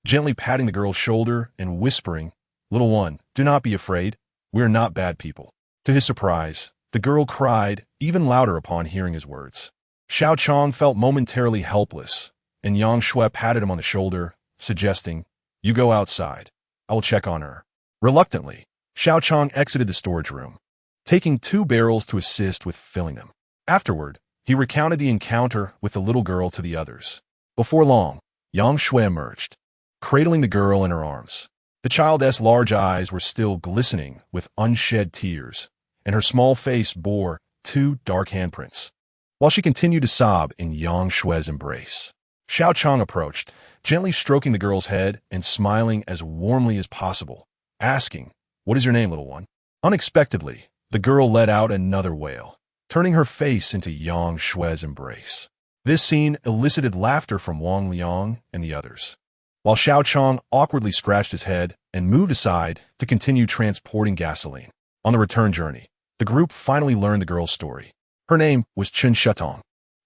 gently patting the girl's shoulder and whispering, "Little one, do not be afraid. We are not bad people." To his surprise, the girl cried even louder upon hearing his words. Xiao Qiang felt momentarily helpless, and Yang Shui patted him on the shoulder, suggesting, "You go outside. I will check on her." Reluctantly, Xiao Qiang exited the storage room, taking 2 barrels to assist with filling them. Afterward, he recounted the encounter with the little girl to the others. Before long, Yang Shui emerged, cradling the girl in her arms. The child's large eyes were still glistening with unshed tears, and her small face bore 2 dark handprints. While she continued to sob in Yang Shui's embrace, Xiao Qiang approached, gently stroking the girl's head and smiling as warmly as possible, asking, "What is your name, little one?" Unexpectedly, the girl let out another wail, turning her face into Yang Shui's embrace. This scene elicited laughter from Wang Liang and the others, while Xiao Qiang awkwardly scratched his head and moved aside to continue transporting gasoline. On the return journey, the group finally learned the girl's story. Her name was Chen Shetong.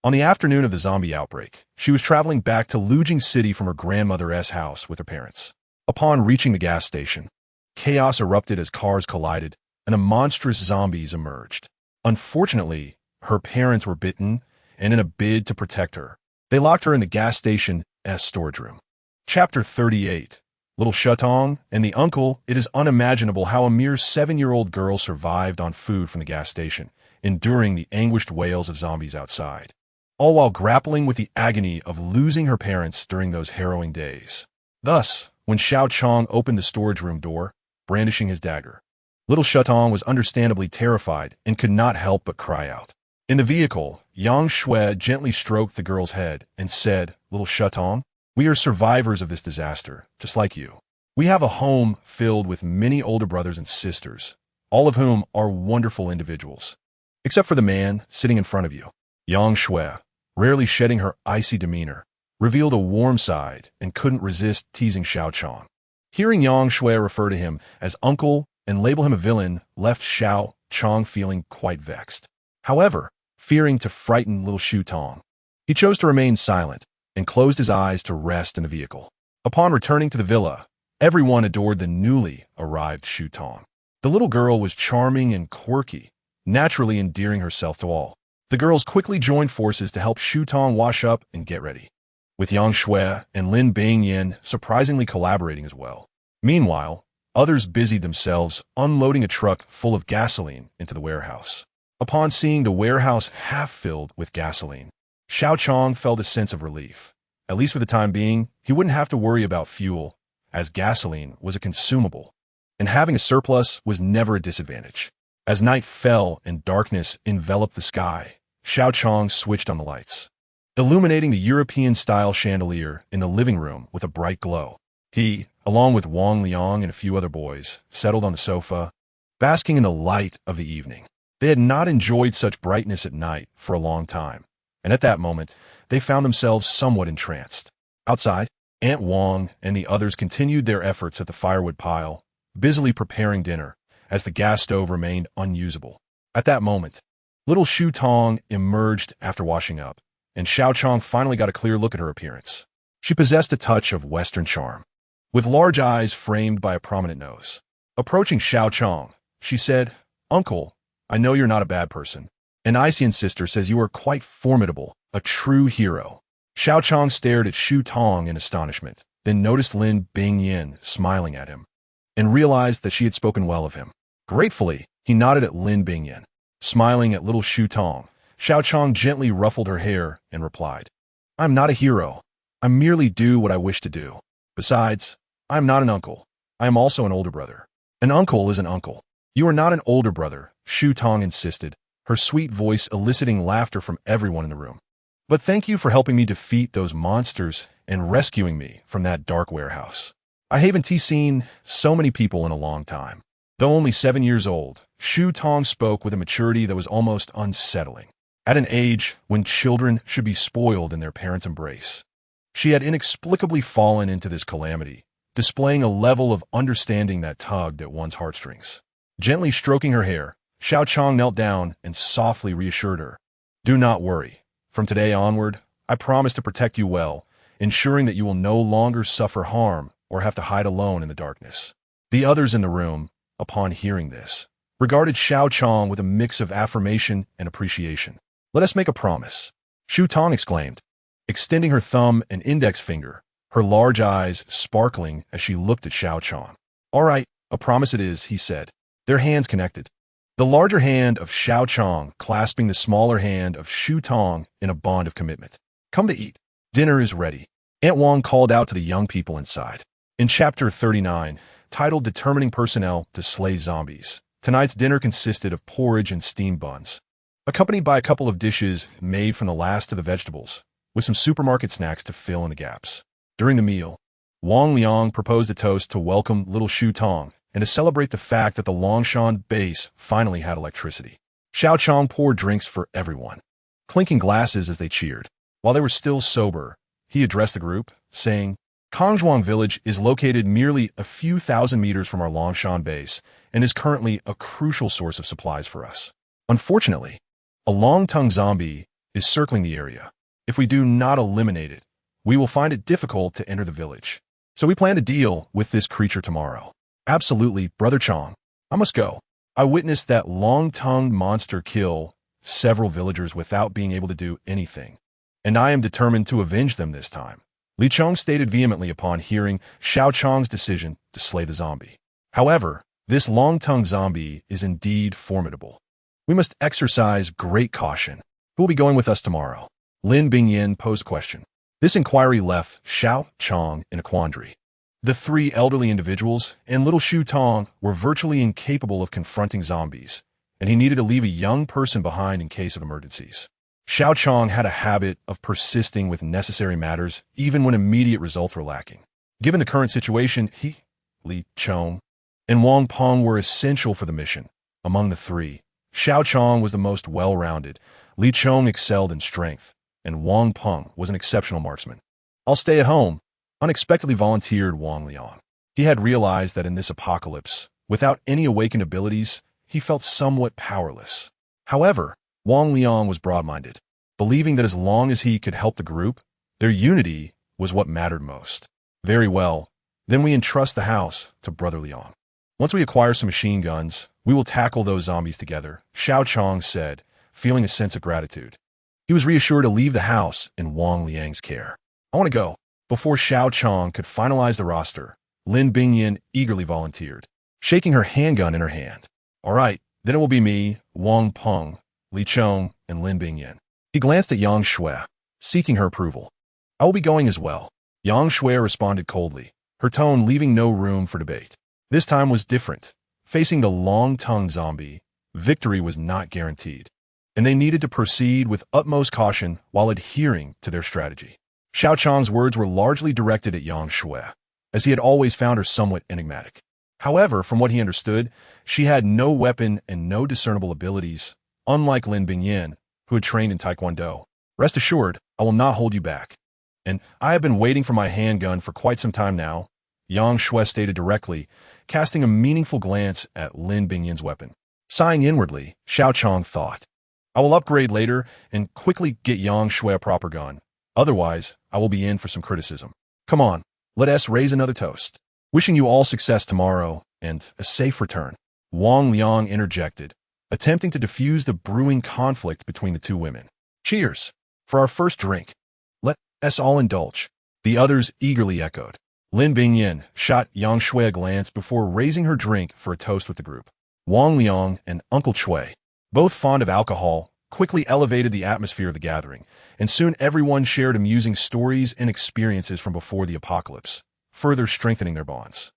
On the afternoon of the zombie outbreak, she was traveling back to Lujing City from her grandmother's house with her parents. Upon reaching the gas station, chaos erupted as cars collided, and the monstrous zombies emerged. Unfortunately, her parents were bitten, and in a bid to protect her, they locked her in the gas station's storage room. Chapter 38. Little Xiao Cong and the uncle, it is unimaginable how a mere 7-year-old girl survived on food from the gas station, enduring the anguished wails of zombies outside, all while grappling with the agony of losing her parents during those harrowing days. Thus, when Xiao Cong opened the storage room door, brandishing his dagger, little Xiao Cong was understandably terrified and could not help but cry out. In the vehicle, Yang Shui gently stroked the girl's head and said, "Little Xiao Cong, we are survivors of this disaster, just like you. We have a home filled with many older brothers and sisters, all of whom are wonderful individuals. Except for the man sitting in front of you." Yang Shui, rarely shedding her icy demeanor, revealed a warm side and couldn't resist teasing Xiao Cong. Hearing Yang Shui refer to him as uncle and label him a villain left Xiao Cong feeling quite vexed. However, fearing to frighten little Xiao Cong, he chose to remain silent and closed his eyes to rest in the vehicle. Upon returning to the villa, everyone adored the newly arrived Xiao Cong. The little girl was charming and quirky, naturally endearing herself to all. The girls quickly joined forces to help Xiao Cong wash up and get ready, with Yang Shui and Lin Bingyin surprisingly collaborating as well. Meanwhile, others busied themselves unloading a truck full of gasoline into the warehouse. Upon seeing the warehouse half filled with gasoline, Xiao Cong felt a sense of relief. At least for the time being, he wouldn't have to worry about fuel, as gasoline was a consumable, and having a surplus was never a disadvantage. As night fell and darkness enveloped the sky, Xiao Cong switched on the lights, illuminating the European-style chandelier in the living room with a bright glow. He, along with Wang Liang and a few other boys, settled on the sofa, basking in the light of the evening. They had not enjoyed such brightness at night for a long time, and at that moment, they found themselves somewhat entranced. Outside, Aunt Wang and the others continued their efforts at the firewood pile, busily preparing dinner, as the gas stove remained unusable. At that moment, little Xiao Cong emerged after washing up, and Xiao Cong finally got a clear look at her appearance. She possessed a touch of Western charm, with large eyes framed by a prominent nose. Approaching Xiao Cong, she said, "Uncle, I know you're not a bad person. An Isian sister says you are quite formidable, a true hero." Xiao Cong stared at Xiao Cong in astonishment, then noticed Lin Bingyin smiling at him, and realized that she had spoken well of him. Gratefully, he nodded at Lin Bingyin. Smiling at little Xiao Cong, Xiao Cong gently ruffled her hair and replied, "I'm not a hero. I merely do what I wish to do. Besides, I am not an uncle. I am also an older brother." "An uncle is an uncle. You are not an older brother," Xiao Cong insisted, her sweet voice eliciting laughter from everyone in the room. "But thank you for helping me defeat those monsters and rescuing me from that dark warehouse. I haven't seen so many people in a long time." Though only 7 years old, Xiao Cong spoke with a maturity that was almost unsettling. At an age when children should be spoiled in their parents' embrace, she had inexplicably fallen into this calamity, displaying a level of understanding that tugged at one's heartstrings. Gently stroking her hair, Xiao Cong knelt down and softly reassured her, "Do not worry. From today onward, I promise to protect you well, ensuring that you will no longer suffer harm or have to hide alone in the darkness." The others in the room, upon hearing this, regarded Xiao Cong with a mix of affirmation and appreciation. "Let us make a promise," Xiao Cong exclaimed, extending her thumb and index finger, her large eyes sparkling as she looked at Xiao Cong. "All right, a promise it is," he said. Their hands connected, the larger hand of Xiao Cong clasping the smaller hand of Xiao Cong in a bond of commitment. "Come to eat. Dinner is ready," Aunt Wang called out to the young people inside. In Chapter 39, titled Determining Personnel to Slay Zombies, tonight's dinner consisted of porridge and steamed buns, accompanied by a couple of dishes made from the last of the vegetables, with some supermarket snacks to fill in the gaps. During the meal, Wang Liang proposed a toast to welcome little Xiao Cong and to celebrate the fact that the Longshan base finally had electricity. Xiao Cong poured drinks for everyone, clinking glasses as they cheered. While they were still sober, he addressed the group, saying, "Kongzhuang village is located merely a few thousand meters from our Longshan base and is currently a crucial source of supplies for us. Unfortunately, a long-tongued zombie is circling the area. If we do not eliminate it, we will find it difficult to enter the village. So we plan to deal with this creature tomorrow." "Absolutely, Brother Chong. I must go. I witnessed that long-tongued monster kill several villagers without being able to do anything, and I am determined to avenge them this time," Li Chong stated vehemently upon hearing Xiao Qiang's decision to slay the zombie. However, this long-tongued zombie is indeed formidable. We must exercise great caution. Who will be going with us tomorrow? Lin Bingyin posed a question. This inquiry left Xiao Cong in a quandary. The three elderly individuals and little Xiao Tong were virtually incapable of confronting zombies, and he needed to leave a young person behind in case of emergencies. Xiao Cong had a habit of persisting with necessary matters even when immediate results were lacking. Given the current situation, he, Li Chong, and Wang Peng were essential for the mission. Among the three, Xiao Cong was the most well-rounded, Li Chong excelled in strength, and Wang Peng was an exceptional marksman. I'll stay at home, unexpectedly volunteered Wang Liang. He had realized that in this apocalypse, without any awakened abilities, he felt somewhat powerless. However, Wang Liang was broad-minded, believing that as long as he could help the group, their unity was what mattered most. Very well, then we entrust the house to Brother Liang. Once we acquire some machine guns, we will tackle those zombies together, Xiao Cong said, feeling a sense of gratitude. He was reassured to leave the house in Wang Liang's care. I want to go. Before Xiao Cong could finalize the roster, Lin Bingyin eagerly volunteered, shaking her handgun in her hand. All right, then it will be me, Wang Peng, Li Chong, and Lin Bingyin. He glanced at Yang Shui, seeking her approval. I will be going as well. Yang Shui responded coldly, her tone leaving no room for debate. This time was different. Facing the long-tongued zombie, victory was not guaranteed, and they needed to proceed with utmost caution while adhering to their strategy. Xiao Chang's words were largely directed at Yang Shui, as he had always found her somewhat enigmatic. However, from what he understood, she had no weapon and no discernible abilities, unlike Lin Bingyin, who had trained in Taekwondo. Rest assured, I will not hold you back. And I have been waiting for my handgun for quite some time now, Yang Shui stated directly, casting a meaningful glance at Lin Bingyin's weapon. Sighing inwardly, Xiao Cong thought, I will upgrade later and quickly get Yang Shui a proper gun. Otherwise, I will be in for some criticism. Come on, let us raise another toast. Wishing you all success tomorrow and a safe return. Wang Liang interjected, attempting to diffuse the brewing conflict between the two women. Cheers! For our first drink. Let us all indulge. The others eagerly echoed. Lin Bingyin shot Yang Shui a glance before raising her drink for a toast with the group. Wang Liang and Uncle Chui, both fond of alcohol, quickly elevated the atmosphere of the gathering, and soon everyone shared amusing stories and experiences from before the apocalypse, further strengthening their bonds.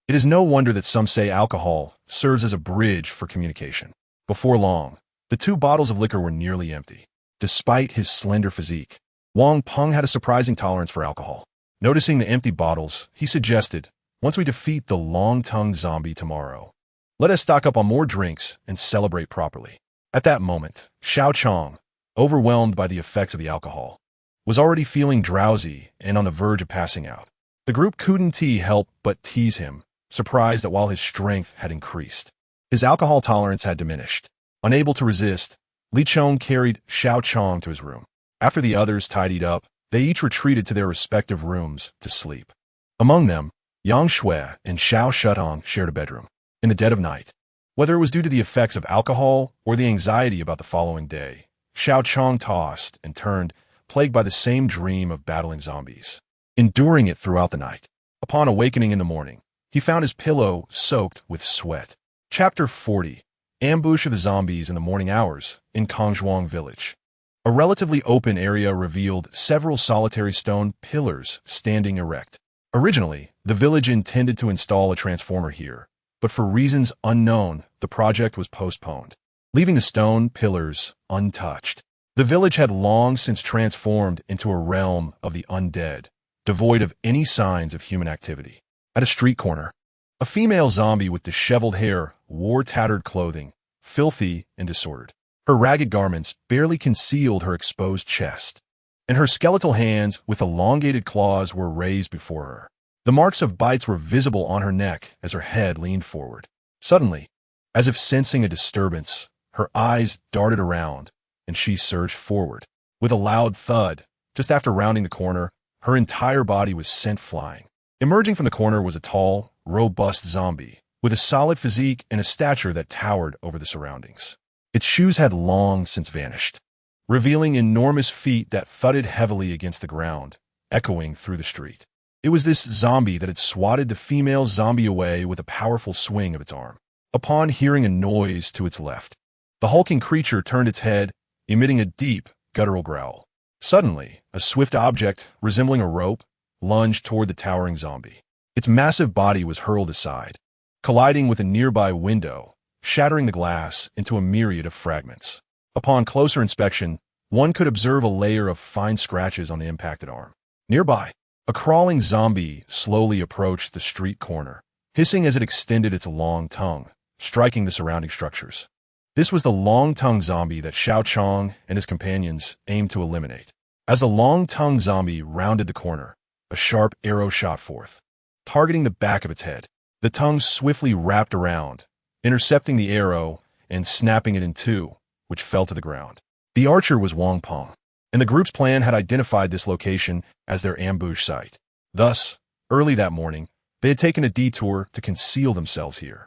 It is no wonder that some say alcohol serves as a bridge for communication. Before long, the 2 bottles of liquor were nearly empty. Despite his slender physique, Wang Peng had a surprising tolerance for alcohol. Noticing the empty bottles, he suggested, once we defeat the long-tongued zombie tomorrow, let us stock up on more drinks and celebrate properly. At that moment, Xiao Cong, overwhelmed by the effects of the alcohol, was already feeling drowsy and on the verge of passing out. The group couldn't help but tease him, surprised that while his strength had increased, his alcohol tolerance had diminished. Unable to resist, Li Chong carried Xiao Cong to his room. After the others tidied up, they each retreated to their respective rooms to sleep. Among them, Yang Shui and Xiao Qiang shared a bedroom. In the dead of night, whether it was due to the effects of alcohol or the anxiety about the following day, Xiao Cong tossed and turned, plagued by the same dream of battling zombies, enduring it throughout the night. Upon awakening in the morning, he found his pillow soaked with sweat. Chapter 40. Ambush of the Zombies in the Morning Hours in Kongzhuang Village. A relatively open area revealed several solitary stone pillars standing erect. Originally, the village intended to install a transformer here, but for reasons unknown, the project was postponed, leaving the stone pillars untouched. The village had long since transformed into a realm of the undead, devoid of any signs of human activity. At a street corner, a female zombie with disheveled hair wore tattered clothing, filthy and disordered. Her ragged garments barely concealed her exposed chest, and her skeletal hands with elongated claws were raised before her. The marks of bites were visible on her neck as her head leaned forward. Suddenly, as if sensing a disturbance, her eyes darted around, and she surged forward. With a loud thud, just after rounding the corner, her entire body was sent flying. Emerging from the corner was a tall, robust zombie, with a solid physique and a stature that towered over the surroundings. Its shoes had long since vanished, revealing enormous feet that thudded heavily against the ground, echoing through the street. It was this zombie that had swatted the female zombie away with a powerful swing of its arm. Upon hearing a noise to its left, the hulking creature turned its head, emitting a deep, guttural growl. Suddenly, a swift object, resembling a rope, lunged toward the towering zombie. Its massive body was hurled aside, colliding with a nearby window, shattering the glass into a myriad of fragments. Upon closer inspection, one could observe a layer of fine scratches on the impacted arm. Nearby, a crawling zombie slowly approached the street corner, hissing as it extended its long tongue, striking the surrounding structures. This was the long-tongued zombie that Xiao Qiang and his companions aimed to eliminate. As the long-tongued zombie rounded the corner, a sharp arrow shot forth, targeting the back of its head. The tongue swiftly wrapped around, intercepting the arrow and snapping it in two, which fell to the ground. The archer was Wang Peng, and the group's plan had identified this location as their ambush site. Thus, early that morning, they had taken a detour to conceal themselves here.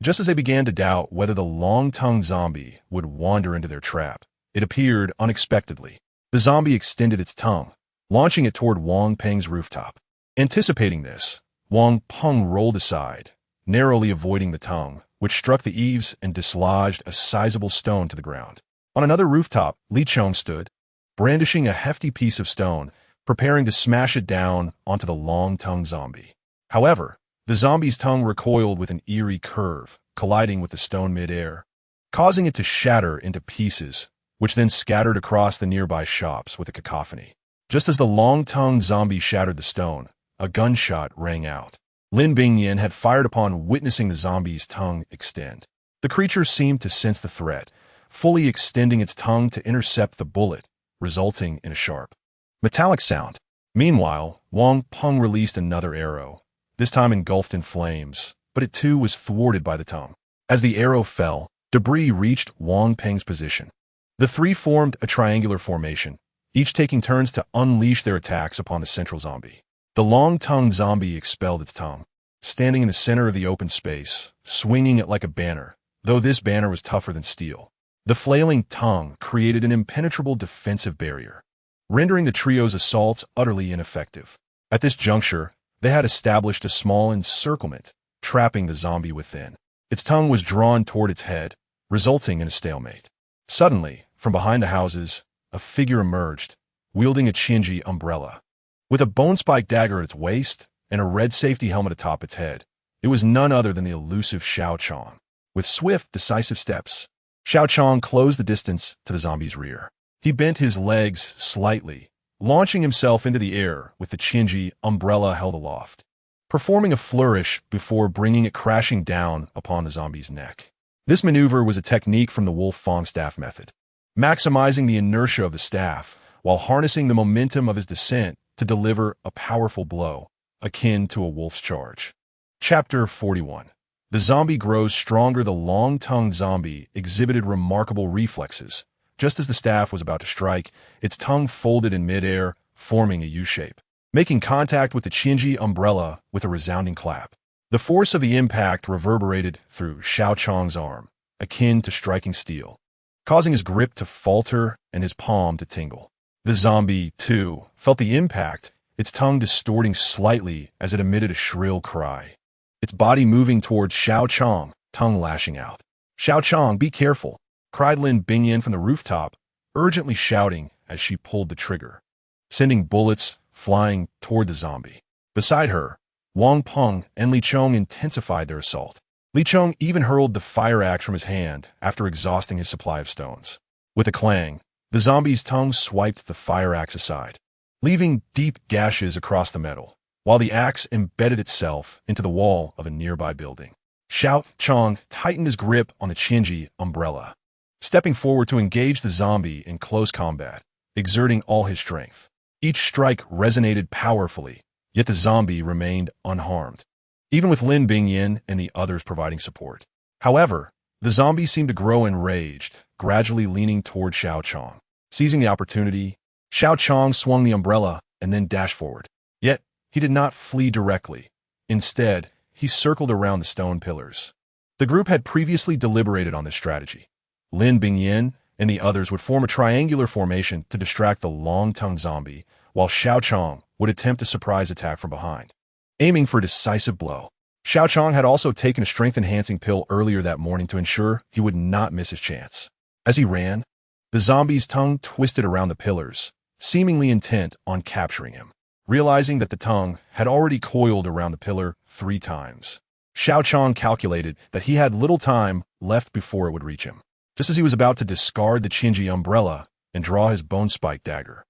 Just as they began to doubt whether the long-tongued zombie would wander into their trap, it appeared unexpectedly. The zombie extended its tongue, launching it toward Wang Peng's rooftop. Anticipating this, Wang Peng rolled aside, narrowly avoiding the tongue, which struck the eaves and dislodged a sizable stone to the ground. On another rooftop, Li Chong stood, brandishing a hefty piece of stone, preparing to smash it down onto the long-tongued zombie. However, the zombie's tongue recoiled with an eerie curve, colliding with the stone mid-air, causing it to shatter into pieces, which then scattered across the nearby shops with a cacophony. Just as the long-tongued zombie shattered the stone, a gunshot rang out. Lin Bingyan had fired upon witnessing the zombie's tongue extend. The creature seemed to sense the threat, fully extending its tongue to intercept the bullet, resulting in a sharp, metallic sound. Meanwhile, Wang Peng released another arrow, this time engulfed in flames, but it too was thwarted by the tongue. As the arrow fell, debris reached Wang Peng's position. The three formed a triangular formation, each taking turns to unleash their attacks upon the central zombie. The long-tongued zombie expelled its tongue, standing in the center of the open space, swinging it like a banner, though this banner was tougher than steel. The flailing tongue created an impenetrable defensive barrier, rendering the trio's assaults utterly ineffective. At this juncture, they had established a small encirclement, trapping the zombie within. Its tongue was drawn toward its head, resulting in a stalemate. Suddenly, from behind the houses, a figure emerged, wielding a Qianji umbrella. With a bone-spiked dagger at its waist and a red safety helmet atop its head, it was none other than the elusive Xiao Cong. With swift, decisive steps, Xiao Cong closed the distance to the zombie's rear. He bent his legs slightly, launching himself into the air with the Qianji umbrella held aloft, performing a flourish before bringing it crashing down upon the zombie's neck. This maneuver was a technique from the Wolf Fong staff method, maximizing the inertia of the staff while harnessing the momentum of his descent to deliver a powerful blow, akin to a wolf's charge. Chapter 41. The zombie grows stronger. The long-tongued zombie exhibited remarkable reflexes. Just as the staff was about to strike, its tongue folded in midair, forming a U-shape, making contact with the Qianji umbrella with a resounding clap. The force of the impact reverberated through Xiao Chong's arm, akin to striking steel, causing his grip to falter and his palm to tingle. The zombie, too, felt the impact, its tongue distorting slightly as it emitted a shrill cry. Its body moving towards Xiao Cong, tongue lashing out. "Xiao Cong, be careful!" cried Lin Bingyan from the rooftop, urgently shouting as she pulled the trigger, sending bullets flying toward the zombie. Beside her, Wang Peng and Li Chong intensified their assault. Li Chong even hurled the fire axe from his hand after exhausting his supply of stones. With a clang, the zombie's tongue swiped the fire axe aside, leaving deep gashes across the metal, while the axe embedded itself into the wall of a nearby building. Xiao Cong tightened his grip on the Qianji umbrella, stepping forward to engage the zombie in close combat, exerting all his strength. Each strike resonated powerfully, yet the zombie remained unharmed, even with Lin Bingyan and the others providing support. However, the zombie seemed to grow enraged, gradually leaning toward Xiao Cong. Seizing the opportunity, Xiao Cong swung the umbrella and then dashed forward. Yet, he did not flee directly. Instead, he circled around the stone pillars. The group had previously deliberated on this strategy. Lin Bingyan and the others would form a triangular formation to distract the long-tongued zombie, while Xiao Qiang would attempt a surprise attack from behind, aiming for a decisive blow. Xiao Qiang had also taken a strength-enhancing pill earlier that morning to ensure he would not miss his chance. As he ran, the zombie's tongue twisted around the pillars, seemingly intent on capturing him. Realizing that the tongue had already coiled around the pillar 3 times, Xiao Qiang calculated that he had little time left before it would reach him. Just as he was about to discard the Qinji umbrella and draw his bone-spike dagger,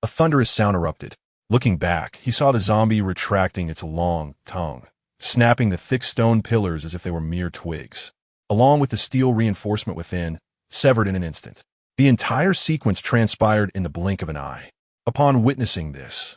a thunderous sound erupted. Looking back, he saw the zombie retracting its long tongue, snapping the thick stone pillars as if they were mere twigs, along with the steel reinforcement within, severed in an instant. The entire sequence transpired in the blink of an eye. Upon witnessing this,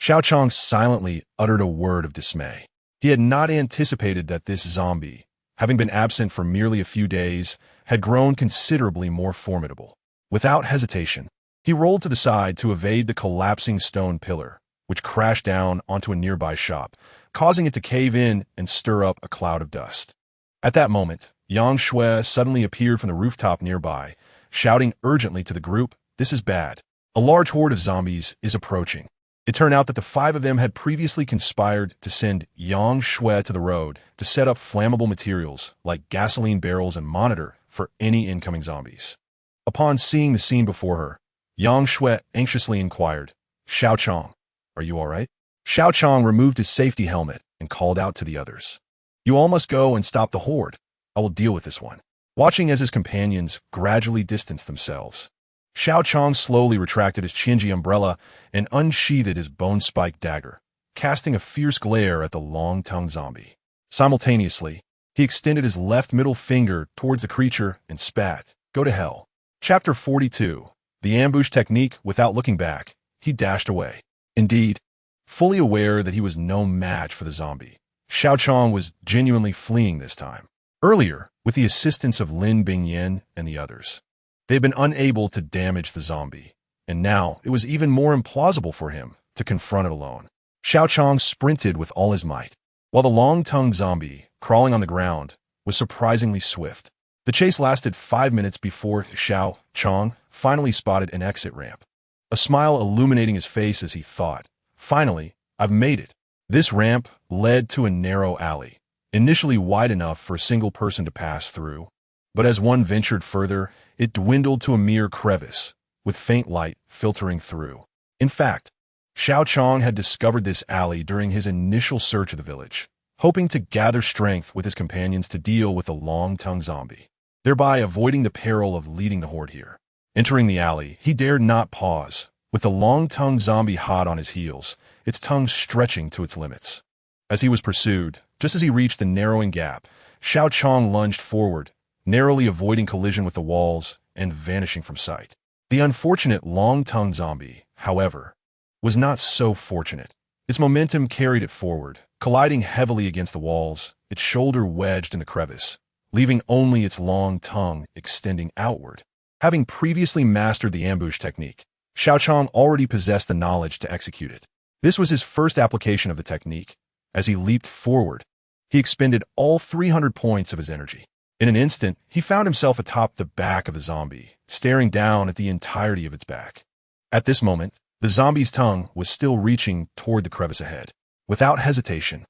Xiao Qiang silently uttered a word of dismay. He had not anticipated that this zombie, having been absent for merely a few days, had grown considerably more formidable. Without hesitation, he rolled to the side to evade the collapsing stone pillar, which crashed down onto a nearby shop, causing it to cave in and stir up a cloud of dust. At that moment, Yang Shui suddenly appeared from the rooftop nearby, shouting urgently to the group, "This is bad. A large horde of zombies is approaching." It turned out that the 5 of them had previously conspired to send Yang Shui to the road to set up flammable materials like gasoline barrels and monitor for any incoming zombies. Upon seeing the scene before her, Yang Shui anxiously inquired, "Xiao Qiang, are you all right?" Xiao Qiang removed his safety helmet and called out to the others, "You all must go and stop the horde. I will deal with this one." Watching as his companions gradually distanced themselves, Xiao Qiang slowly retracted his Qinji umbrella and unsheathed his bone-spike dagger, casting a fierce glare at the long-tongued zombie. Simultaneously, he extended his left middle finger towards the creature and spat, "Go to hell." Chapter 42. The Ambush Technique. Without looking back, he dashed away. Indeed, fully aware that he was no match for the zombie, Xiao Qiang was genuinely fleeing this time. Earlier, with the assistance of Lin Bingyan and the others, they had been unable to damage the zombie, and now it was even more implausible for him to confront it alone. Xiao Qiang sprinted with all his might, while the long-tongued zombie, crawling on the ground, was surprisingly swift. The chase lasted 5 minutes before Xiao Qiang finally spotted an exit ramp, a smile illuminating his face as he thought, "Finally, I've made it." This ramp led to a narrow alley, initially wide enough for a single person to pass through, but as one ventured further, it dwindled to a mere crevice, with faint light filtering through. In fact, Xiao Qiang had discovered this alley during his initial search of the village, hoping to gather strength with his companions to deal with the long-tongued zombie, thereby avoiding the peril of leading the horde here. Entering the alley, he dared not pause, with the long-tongued zombie hot on his heels, its tongue stretching to its limits. As he was pursued, just as he reached the narrowing gap, Xiao Qiang lunged forward, narrowly avoiding collision with the walls and vanishing from sight. The unfortunate long-tongued zombie, however, was not so fortunate. Its momentum carried it forward, colliding heavily against the walls, its shoulder wedged in the crevice, leaving only its long tongue extending outward. Having previously mastered the ambush technique, Xiao Qiang already possessed the knowledge to execute it. This was his first application of the technique. As he leaped forward, he expended all 300 points of his energy. In an instant, he found himself atop the back of the zombie, staring down at the entirety of its back. At this moment, the zombie's tongue was still reaching toward the crevice ahead. Without hesitation,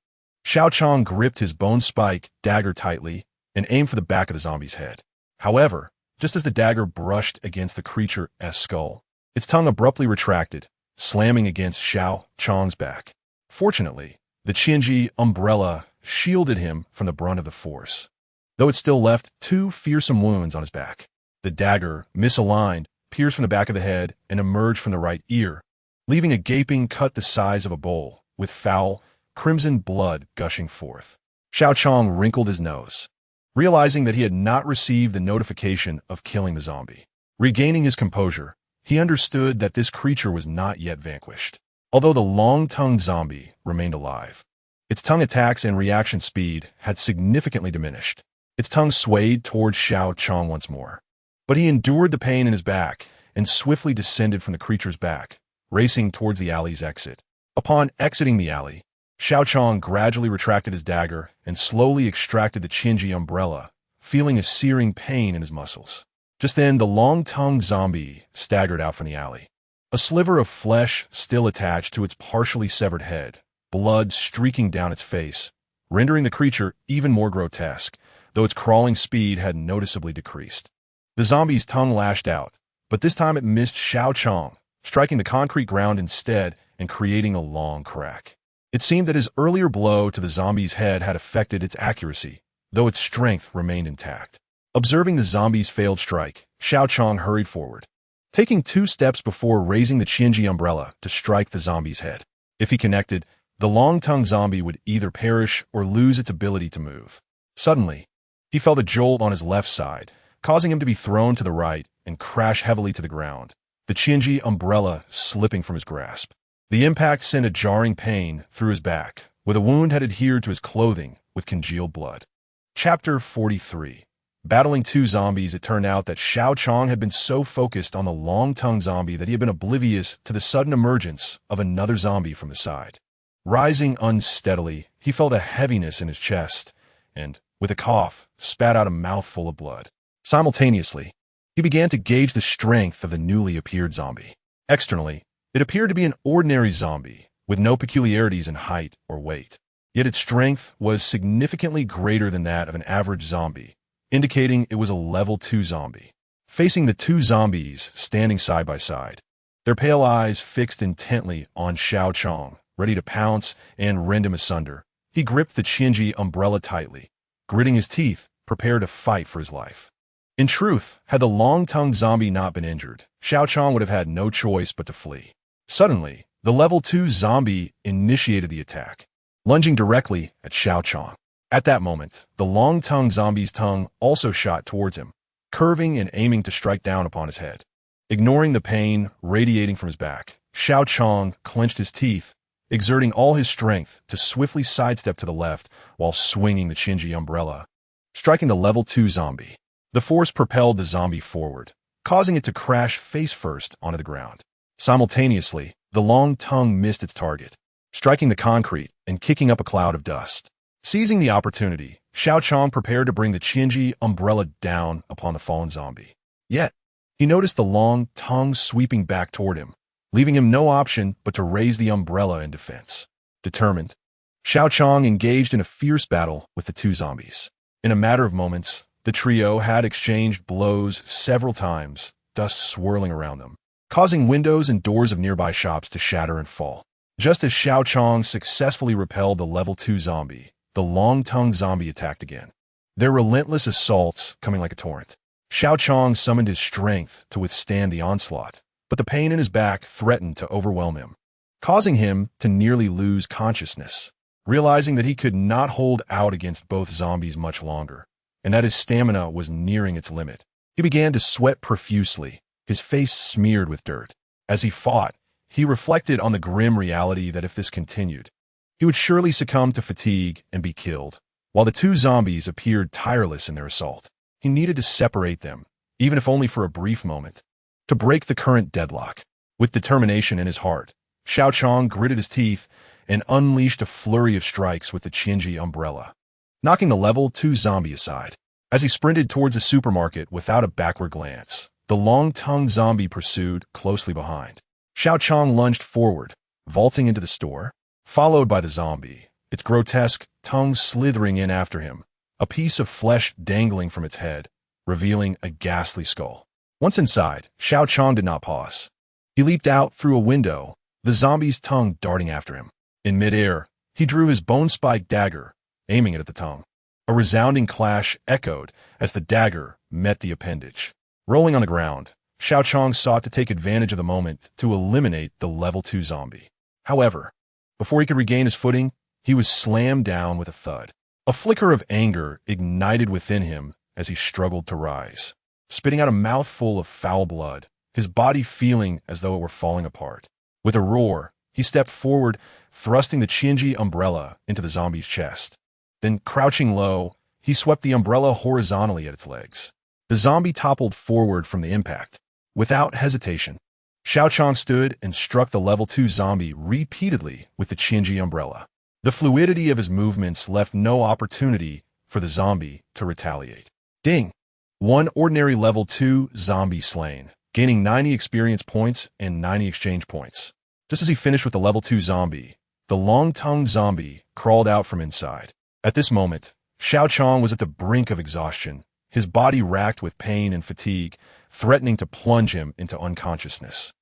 Xiao Qiang gripped his bone-spike dagger tightly and aimed for the back of the zombie's head. However, just as the dagger brushed against the creature's skull, its tongue abruptly retracted, slamming against Xiao Qiang's back. Fortunately, the Qinji umbrella shielded him from the brunt of the force, though it still left 2 fearsome wounds on his back. The dagger, misaligned, pierced from the back of the head and emerged from the right ear, leaving a gaping cut the size of a bowl, with foul, crimson blood gushing forth. Xiao Qiang wrinkled his nose, realizing that he had not received the notification of killing the zombie. Regaining his composure, he understood that this creature was not yet vanquished. Although the long-tongued zombie remained alive, its tongue attacks and reaction speed had significantly diminished. Its tongue swayed towards Xiao Qiang once more, but he endured the pain in his back and swiftly descended from the creature's back, racing towards the alley's exit. Upon exiting the alley, Xiao Qiang gradually retracted his dagger and slowly extracted the Qinji umbrella, feeling a searing pain in his muscles. Just then, the long-tongued zombie staggered out from the alley. a sliver of flesh still attached to its partially severed head, blood streaking down its face, rendering the creature even more grotesque, though its crawling speed had noticeably decreased. The zombie's tongue lashed out, but this time it missed Xiao Qiang, striking the concrete ground instead and creating a long crack. It seemed that his earlier blow to the zombie's head had affected its accuracy, though its strength remained intact. Observing the zombie's failed strike, Xiao Qiang hurried forward, taking 2 steps before raising the Qianji umbrella to strike the zombie's head. If he connected, the long-tongued zombie would either perish or lose its ability to move. Suddenly, he felt a jolt on his left side, causing him to be thrown to the right and crash heavily to the ground, the Qianji umbrella slipping from his grasp. The impact sent a jarring pain through his back, where the wound had adhered to his clothing with congealed blood. Chapter 43. Battling 2 zombies, it turned out that Xiao Qiang had been so focused on the long-tongued zombie that he had been oblivious to the sudden emergence of another zombie from the side. Rising unsteadily, he felt a heaviness in his chest and, with a cough, spat out a mouthful of blood. Simultaneously, he began to gauge the strength of the newly appeared zombie. Externally, it appeared to be an ordinary zombie, with no peculiarities in height or weight. Yet its strength was significantly greater than that of an average zombie, indicating it was a level 2 zombie. Facing the 2 zombies standing side by side, their pale eyes fixed intently on Xiao Qiang, ready to pounce and rend him asunder, he gripped the Qianji umbrella tightly, gritting his teeth, prepared to fight for his life. In truth, had the long-tongued zombie not been injured, Xiao Qiang would have had no choice but to flee. Suddenly, the level 2 zombie initiated the attack, lunging directly at Xiao Qiang. At that moment, the long-tongued zombie's tongue also shot towards him, curving and aiming to strike down upon his head. Ignoring the pain radiating from his back, Xiao Qiang clenched his teeth, exerting all his strength to swiftly sidestep to the left while swinging the Qianji umbrella, striking the level 2 zombie. The force propelled the zombie forward, causing it to crash face-first onto the ground. Simultaneously, the long tongue missed its target, striking the concrete and kicking up a cloud of dust. Seizing the opportunity, Xiao Qiang prepared to bring the Qianji umbrella down upon the fallen zombie. Yet, he noticed the long tongue sweeping back toward him, leaving him no option but to raise the umbrella in defense. Determined, Xiao Qiang engaged in a fierce battle with the 2 zombies. In a matter of moments, the trio had exchanged blows several times, dust swirling around them, causing windows and doors of nearby shops to shatter and fall. Just as Xiao Qiang successfully repelled the level 2 zombie, the long-tongued zombie attacked again, their relentless assaults coming like a torrent. Xiao Qiang summoned his strength to withstand the onslaught, but the pain in his back threatened to overwhelm him, causing him to nearly lose consciousness. Realizing that he could not hold out against both zombies much longer, and that his stamina was nearing its limit, he began to sweat profusely, his face smeared with dirt. As he fought, he reflected on the grim reality that if this continued, he would surely succumb to fatigue and be killed. While the 2 zombies appeared tireless in their assault, he needed to separate them, even if only for a brief moment, to break the current deadlock. With determination in his heart, Xiao Qiang gritted his teeth and unleashed a flurry of strikes with the Qianji umbrella, knocking the level 2 zombie aside. As he sprinted towards the supermarket without a backward glance, the long-tongued zombie pursued closely behind. Xiao Qiang lunged forward, vaulting into the store, followed by the zombie, its grotesque tongue slithering in after him, a piece of flesh dangling from its head, revealing a ghastly skull. Once inside, Xiao Qiang did not pause. He leaped out through a window, the zombie's tongue darting after him. In midair, he drew his bone-spiked dagger, aiming it at the tongue. A resounding clash echoed as the dagger met the appendage. Rolling on the ground, Xiao Qiang sought to take advantage of the moment to eliminate the level 2 zombie. However, before he could regain his footing, he was slammed down with a thud. A flicker of anger ignited within him as he struggled to rise, spitting out a mouthful of foul blood, his body feeling as though it were falling apart. With a roar, he stepped forward, thrusting the Qianji umbrella into the zombie's chest. Then, crouching low, he swept the umbrella horizontally at its legs. The zombie toppled forward from the impact. Without hesitation, Xiao Qiang stood and struck the level 2 zombie repeatedly with the Qianji umbrella. The fluidity of his movements left no opportunity for the zombie to retaliate. Ding! One ordinary level 2 zombie slain, gaining 90 experience points and 90 exchange points. Just as he finished with the level 2 zombie, the long-tongued zombie crawled out from inside. At this moment, Xiao Qiang was at the brink of exhaustion, his body racked with pain and fatigue, threatening to plunge him into unconsciousness.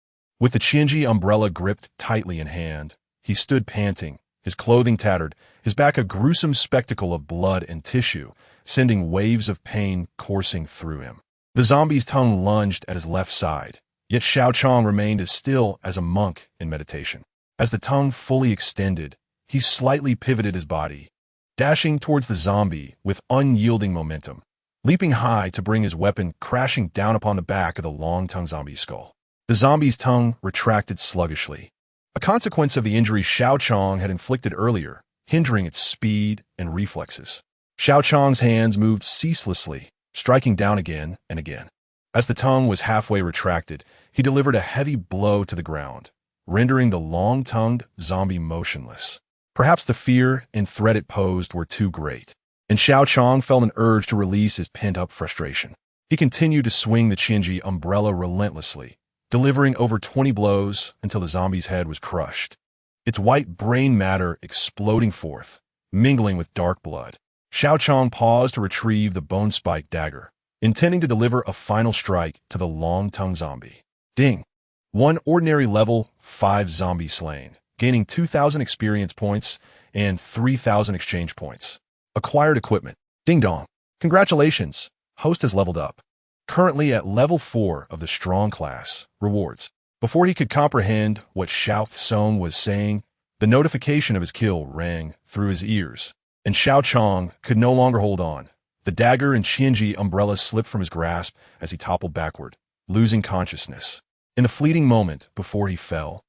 With the Qianji umbrella gripped tightly in hand, he stood panting, his clothing tattered, his back a gruesome spectacle of blood and tissue, sending waves of pain coursing through him. The zombie's tongue lunged at his left side, yet Xiao Qiang remained as still as a monk in meditation. As the tongue fully extended, he slightly pivoted his body, dashing towards the zombie with unyielding momentum, leaping high to bring his weapon crashing down upon the back of the long-tongued zombie's skull. The zombie's tongue retracted sluggishly, a consequence of the injury Xiao Qiang had inflicted earlier, hindering its speed and reflexes. Xiao Qiang's hands moved ceaselessly, striking down again and again. As the tongue was halfway retracted, he delivered a heavy blow to the ground, rendering the long-tongued zombie motionless. Perhaps the fear and threat it posed were too great, and Xiao Qiang felt an urge to release his pent-up frustration. He continued to swing the Qianji umbrella relentlessly, delivering over 20 blows until the zombie's head was crushed, its white brain matter exploding forth, mingling with dark blood. Xiao Qiang paused to retrieve the bone-spiked dagger, intending to deliver a final strike to the long-tongued zombie. Ding! One ordinary level 5 zombie slain, gaining 2,000 experience points and 3,000 exchange points. Acquired equipment. Ding dong. Congratulations, host has leveled up. Currently at level 4 of the strong class. Rewards. Before he could comprehend what Xiao Cong was saying, the notification of his kill rang through his ears, and Xiao Qiang could no longer hold on. The dagger and Qianji umbrella slipped from his grasp as he toppled backward, losing consciousness. In the fleeting moment before he fell,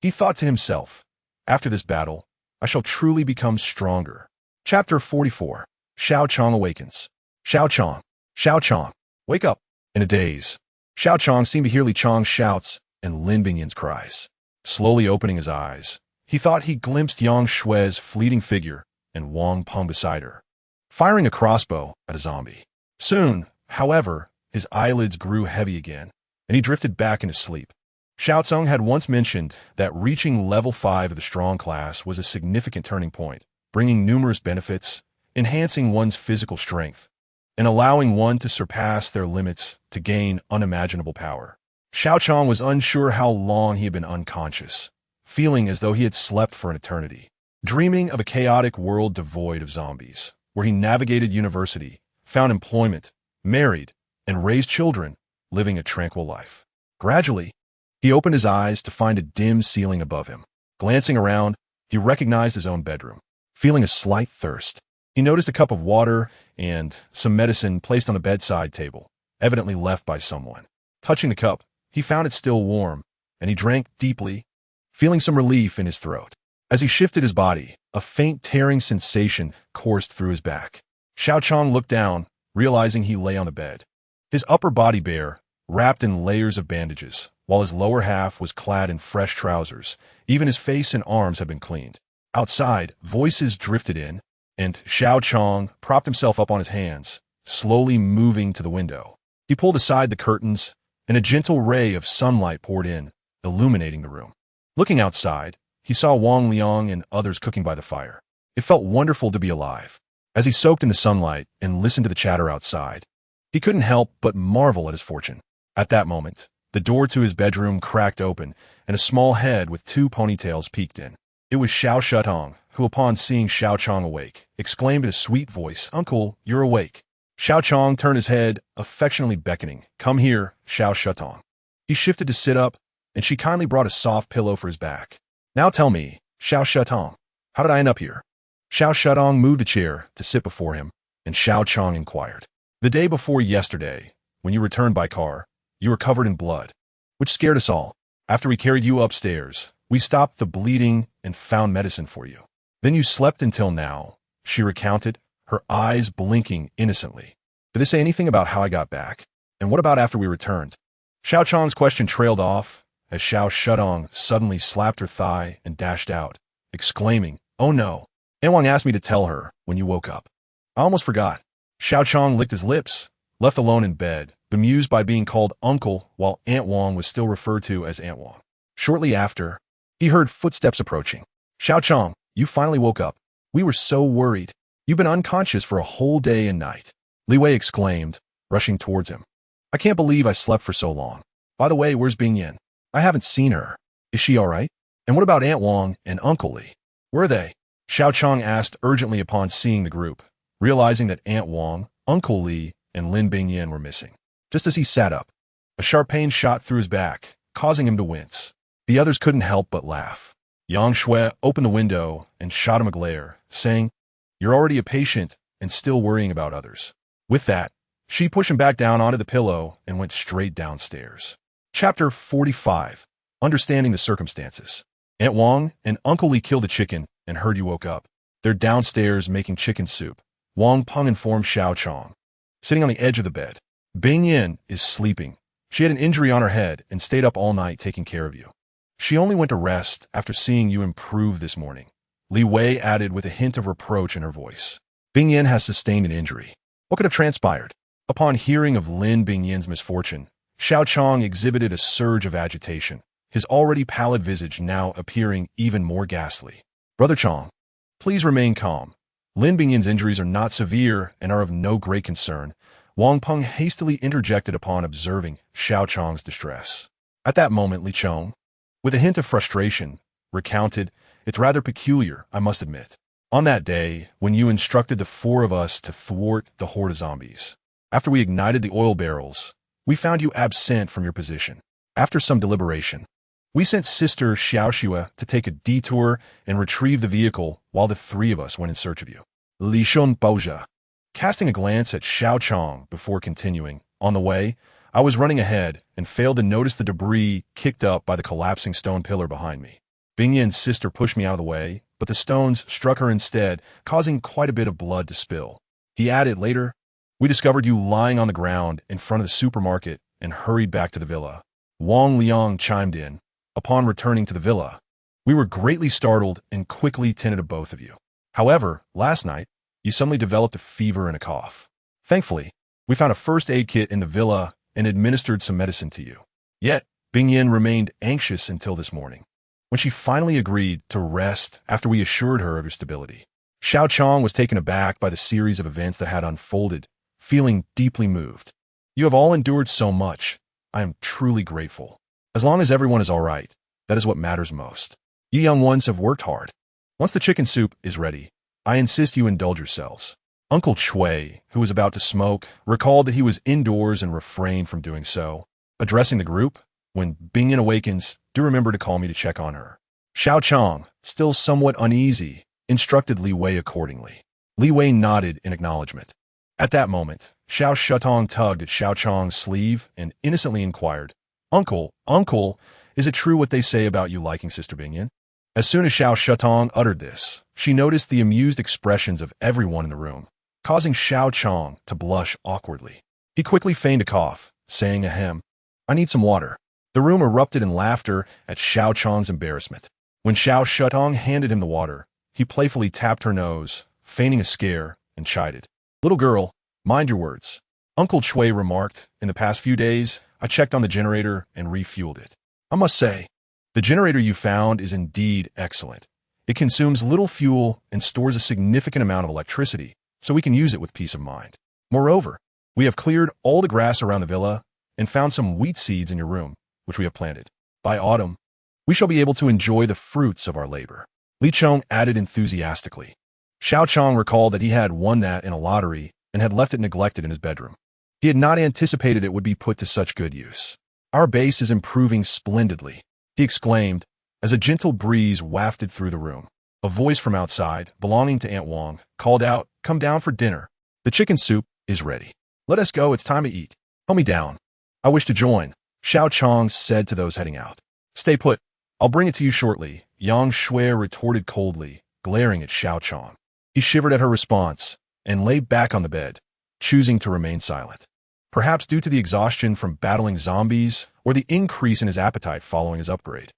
he thought to himself, after this battle, I shall truly become stronger. Chapter 44. Xiao Qiang awakens. Xiao Qiang. Xiao Qiang. Wake up. In a daze, Xiao Qiang seemed to hear Li Qiang's shouts and Lin Bingyan's cries. Slowly opening his eyes, he thought he glimpsed Yang Xue's fleeting figure and Wang Peng beside her, firing a crossbow at a zombie. Soon, however, his eyelids grew heavy again, and he drifted back into sleep. Xiao Cong had once mentioned that reaching level 5 of the strong class was a significant turning point, bringing numerous benefits, enhancing one's physical strength, and allowing one to surpass their limits to gain unimaginable power. Xiao Qiang was unsure how long he had been unconscious, feeling as though he had slept for an eternity, dreaming of a chaotic world devoid of zombies, where he navigated university, found employment, married, and raised children, living a tranquil life. Gradually, he opened his eyes to find a dim ceiling above him. Glancing around, he recognized his own bedroom. Feeling a slight thirst, he noticed a cup of water and some medicine placed on the bedside table, evidently left by someone. Touching the cup, he found it still warm, and he drank deeply, feeling some relief in his throat. As he shifted his body, a faint tearing sensation coursed through his back. Xiao Qiang looked down, realizing he lay on the bed, his upper body bare, wrapped in layers of bandages, while his lower half was clad in fresh trousers. Even his face and arms had been cleaned. Outside, voices drifted in, and Xiao Qiang propped himself up on his hands, slowly moving to the window. He pulled aside the curtains, and a gentle ray of sunlight poured in, illuminating the room. Looking outside, he saw Wang Liang and others cooking by the fire. It felt wonderful to be alive. As he soaked in the sunlight and listened to the chatter outside, he couldn't help but marvel at his fortune. At that moment, the door to his bedroom cracked open, and a small head with 2 ponytails peeked in. It was Xiao Qiang, who upon seeing Xiao Qiang awake, exclaimed in a sweet voice, "Uncle, you're awake." Xiao Qiang turned his head, affectionately beckoning. "Come here, Xiao Qiang." He shifted to sit up, and she kindly brought a soft pillow for his back. "Now tell me, Xiao Qiang, how did I end up here?" Xiao Qiang moved a chair to sit before him, and Xiao Qiang inquired. "The day before yesterday, when you returned by car, you were covered in blood, which scared us all. After we carried you upstairs, we stopped the bleeding and found medicine for you. Then you slept until now," she recounted, her eyes blinking innocently. "Did they say anything about how I got back? And what about after we returned?" Xiao Qiang's question trailed off as Xiao Qiang suddenly slapped her thigh and dashed out, exclaiming, "Oh no, Wang asked me to tell her when you woke up. I almost forgot." Xiao Qiang licked his lips, left alone in bed, bemused by being called uncle while Aunt Wang was still referred to as Aunt Wang. Shortly after, he heard footsteps approaching. Xiao Qiang, you finally woke up. We were so worried. You've been unconscious for a whole day and night. Li Wei exclaimed, rushing towards him. I can't believe I slept for so long. By the way, where's Bing Yin? I haven't seen her. Is she all right? And what about Aunt Wang and Uncle Li? Where are they? Xiao Qiang asked urgently upon seeing the group, realizing that Aunt Wang, Uncle Li, and Lin Bingyan were missing. Just as he sat up, a sharp pain shot through his back, causing him to wince. The others couldn't help but laugh. Yang Shui opened the window and shot him a glare, saying, You're already a patient and still worrying about others. With that, she pushed him back down onto the pillow and went straight downstairs. Chapter 45. Understanding the Circumstances. Aunt Wang and Uncle Li killed a chicken and heard you woke up. They're downstairs making chicken soup. Wang Peng informed Xiao Cong. Sitting on the edge of the bed. Bing Yin is sleeping. She had an injury on her head and stayed up all night taking care of you. She only went to rest after seeing you improve this morning. Li Wei added with a hint of reproach in her voice. Bing Yin has sustained an injury. What could have transpired? Upon hearing of Lin Bing Yin's misfortune, Xiao Cong exhibited a surge of agitation, his already pallid visage now appearing even more ghastly. Brother Chong, please remain calm. Lin Bingyin's injuries are not severe and are of no great concern. Wang Peng hastily interjected upon observing Xiao Chong's distress. At that moment, Li Chong, with a hint of frustration, recounted, It's rather peculiar, I must admit. On that day, when you instructed the four of us to thwart the horde of zombies, after we ignited the oil barrels, we found you absent from your position. After some deliberation, we sent Sister Xiao Xue to take a detour and retrieve the vehicle while the three of us went in search of you. Li Shun Baozha, casting a glance at Xiao Chong before continuing, on the way, I was running ahead and failed to notice the debris kicked up by the collapsing stone pillar behind me. Bing Yin's sister pushed me out of the way, but the stones struck her instead, causing quite a bit of blood to spill. He added later, We discovered you lying on the ground in front of the supermarket and hurried back to the villa. Wang Liang chimed in. Upon returning to the villa, we were greatly startled and quickly tended to both of you. However, last night, you suddenly developed a fever and a cough. Thankfully, we found a first aid kit in the villa and administered some medicine to you. Yet, Bing Yin remained anxious until this morning, when she finally agreed to rest after we assured her of your stability. Xiao Chong was taken aback by the series of events that had unfolded, feeling deeply moved. You have all endured so much. I am truly grateful. As long as everyone is all right, that is what matters most. You young ones have worked hard. Once the chicken soup is ready, I insist you indulge yourselves. Uncle Chui, who was about to smoke, recalled that he was indoors and refrained from doing so. Addressing the group, when Bingyan awakens, do remember to call me to check on her. Xiao Chong, still somewhat uneasy, instructed Li Wei accordingly. Li Wei nodded in acknowledgement. At that moment, Xiao Shutong tugged at Xiao Chong's sleeve and innocently inquired, Uncle, is it true what they say about you liking Sister Bingyan? As soon as Xiao Shutong uttered this, she noticed the amused expressions of everyone in the room, causing Xiao Chong to blush awkwardly. He quickly feigned a cough, saying ahem, I need some water. The room erupted in laughter at Xiao Chong's embarrassment. When Xiao Shutong handed him the water, he playfully tapped her nose, feigning a scare, and chided. Little girl, mind your words. Uncle Chui remarked, in the past few days, I checked on the generator and refueled it. I must say, the generator you found is indeed excellent. It consumes little fuel and stores a significant amount of electricity, so we can use it with peace of mind. Moreover, we have cleared all the grass around the villa and found some wheat seeds in your room, which we have planted. By autumn, we shall be able to enjoy the fruits of our labor. Li Chong added enthusiastically. Xiao Chong recalled that he had won that in a lottery and had left it neglected in his bedroom. He had not anticipated it would be put to such good use. Our base is improving splendidly, he exclaimed, as a gentle breeze wafted through the room. A voice from outside, belonging to Aunt Wang, called out, Come down for dinner. The chicken soup is ready. Let us go, it's time to eat. Help me down. I wish to join, Xiao Chong said to those heading out. Stay put. I'll bring it to you shortly, Yang Shui retorted coldly, glaring at Xiao Chong. He shivered at her response and lay back on the bed, choosing to remain silent. Perhaps due to the exhaustion from battling zombies or the increase in his appetite following his upgrade.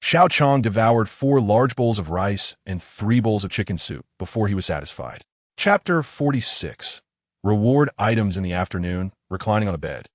Xiao Chong devoured 4 large bowls of rice and 3 bowls of chicken soup before he was satisfied. Chapter 46. Reward items in the afternoon, reclining on the bed.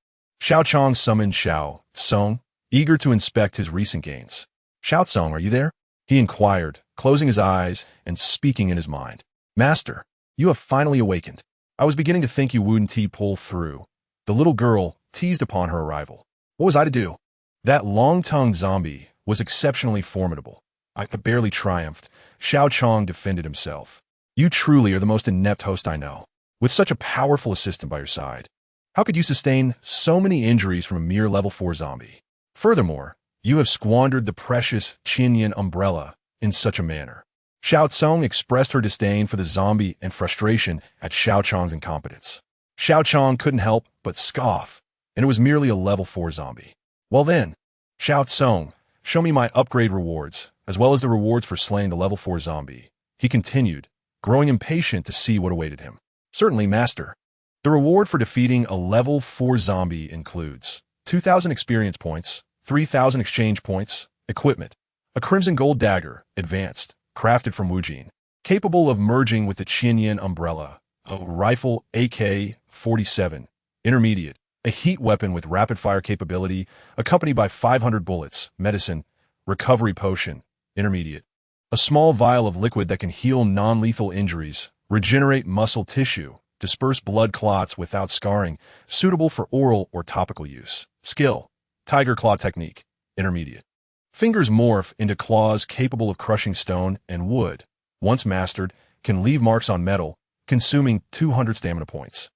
Xiao Qiang summoned Xiao Cong, eager to inspect his recent gains. "Xiao Cong, are you there?" he inquired, closing his eyes and speaking in his mind. "Master, you have finally awakened. I was beginning to think you wouldn't pull through." The little girl teased upon her arrival. What was I to do? That long-tongued zombie was exceptionally formidable. I barely triumphed. Xiao Cong defended himself. "You truly are the most inept host I know. With such a powerful assistant by your side, how could you sustain so many injuries from a mere level 4 zombie? Furthermore, you have squandered the precious Qian umbrella in such a manner." Xiao Cong expressed her disdain for the zombie and frustration at Xiao Chong's incompetence. Xiao Cong couldn't help but scoff, and it was merely a level 4 zombie. "Well then, Xiao Cong, show me my upgrade rewards, as well as the rewards for slaying the level 4 zombie," he continued, growing impatient to see what awaited him. "Certainly, master. The reward for defeating a level 4 zombie includes 2,000 experience points, 3,000 exchange points, equipment, a crimson gold dagger, advanced, crafted from Wujin, capable of merging with the Qian umbrella, a rifle AK-47, intermediate, a heat weapon with rapid-fire capability, accompanied by 500 bullets, medicine, recovery potion, intermediate, a small vial of liquid that can heal non-lethal injuries, regenerate muscle tissue, disperse blood clots without scarring, suitable for oral or topical use. Skill, Tiger Claw Technique, intermediate. Fingers morph into claws capable of crushing stone and wood. Once mastered, can leave marks on metal, consuming 200 stamina points.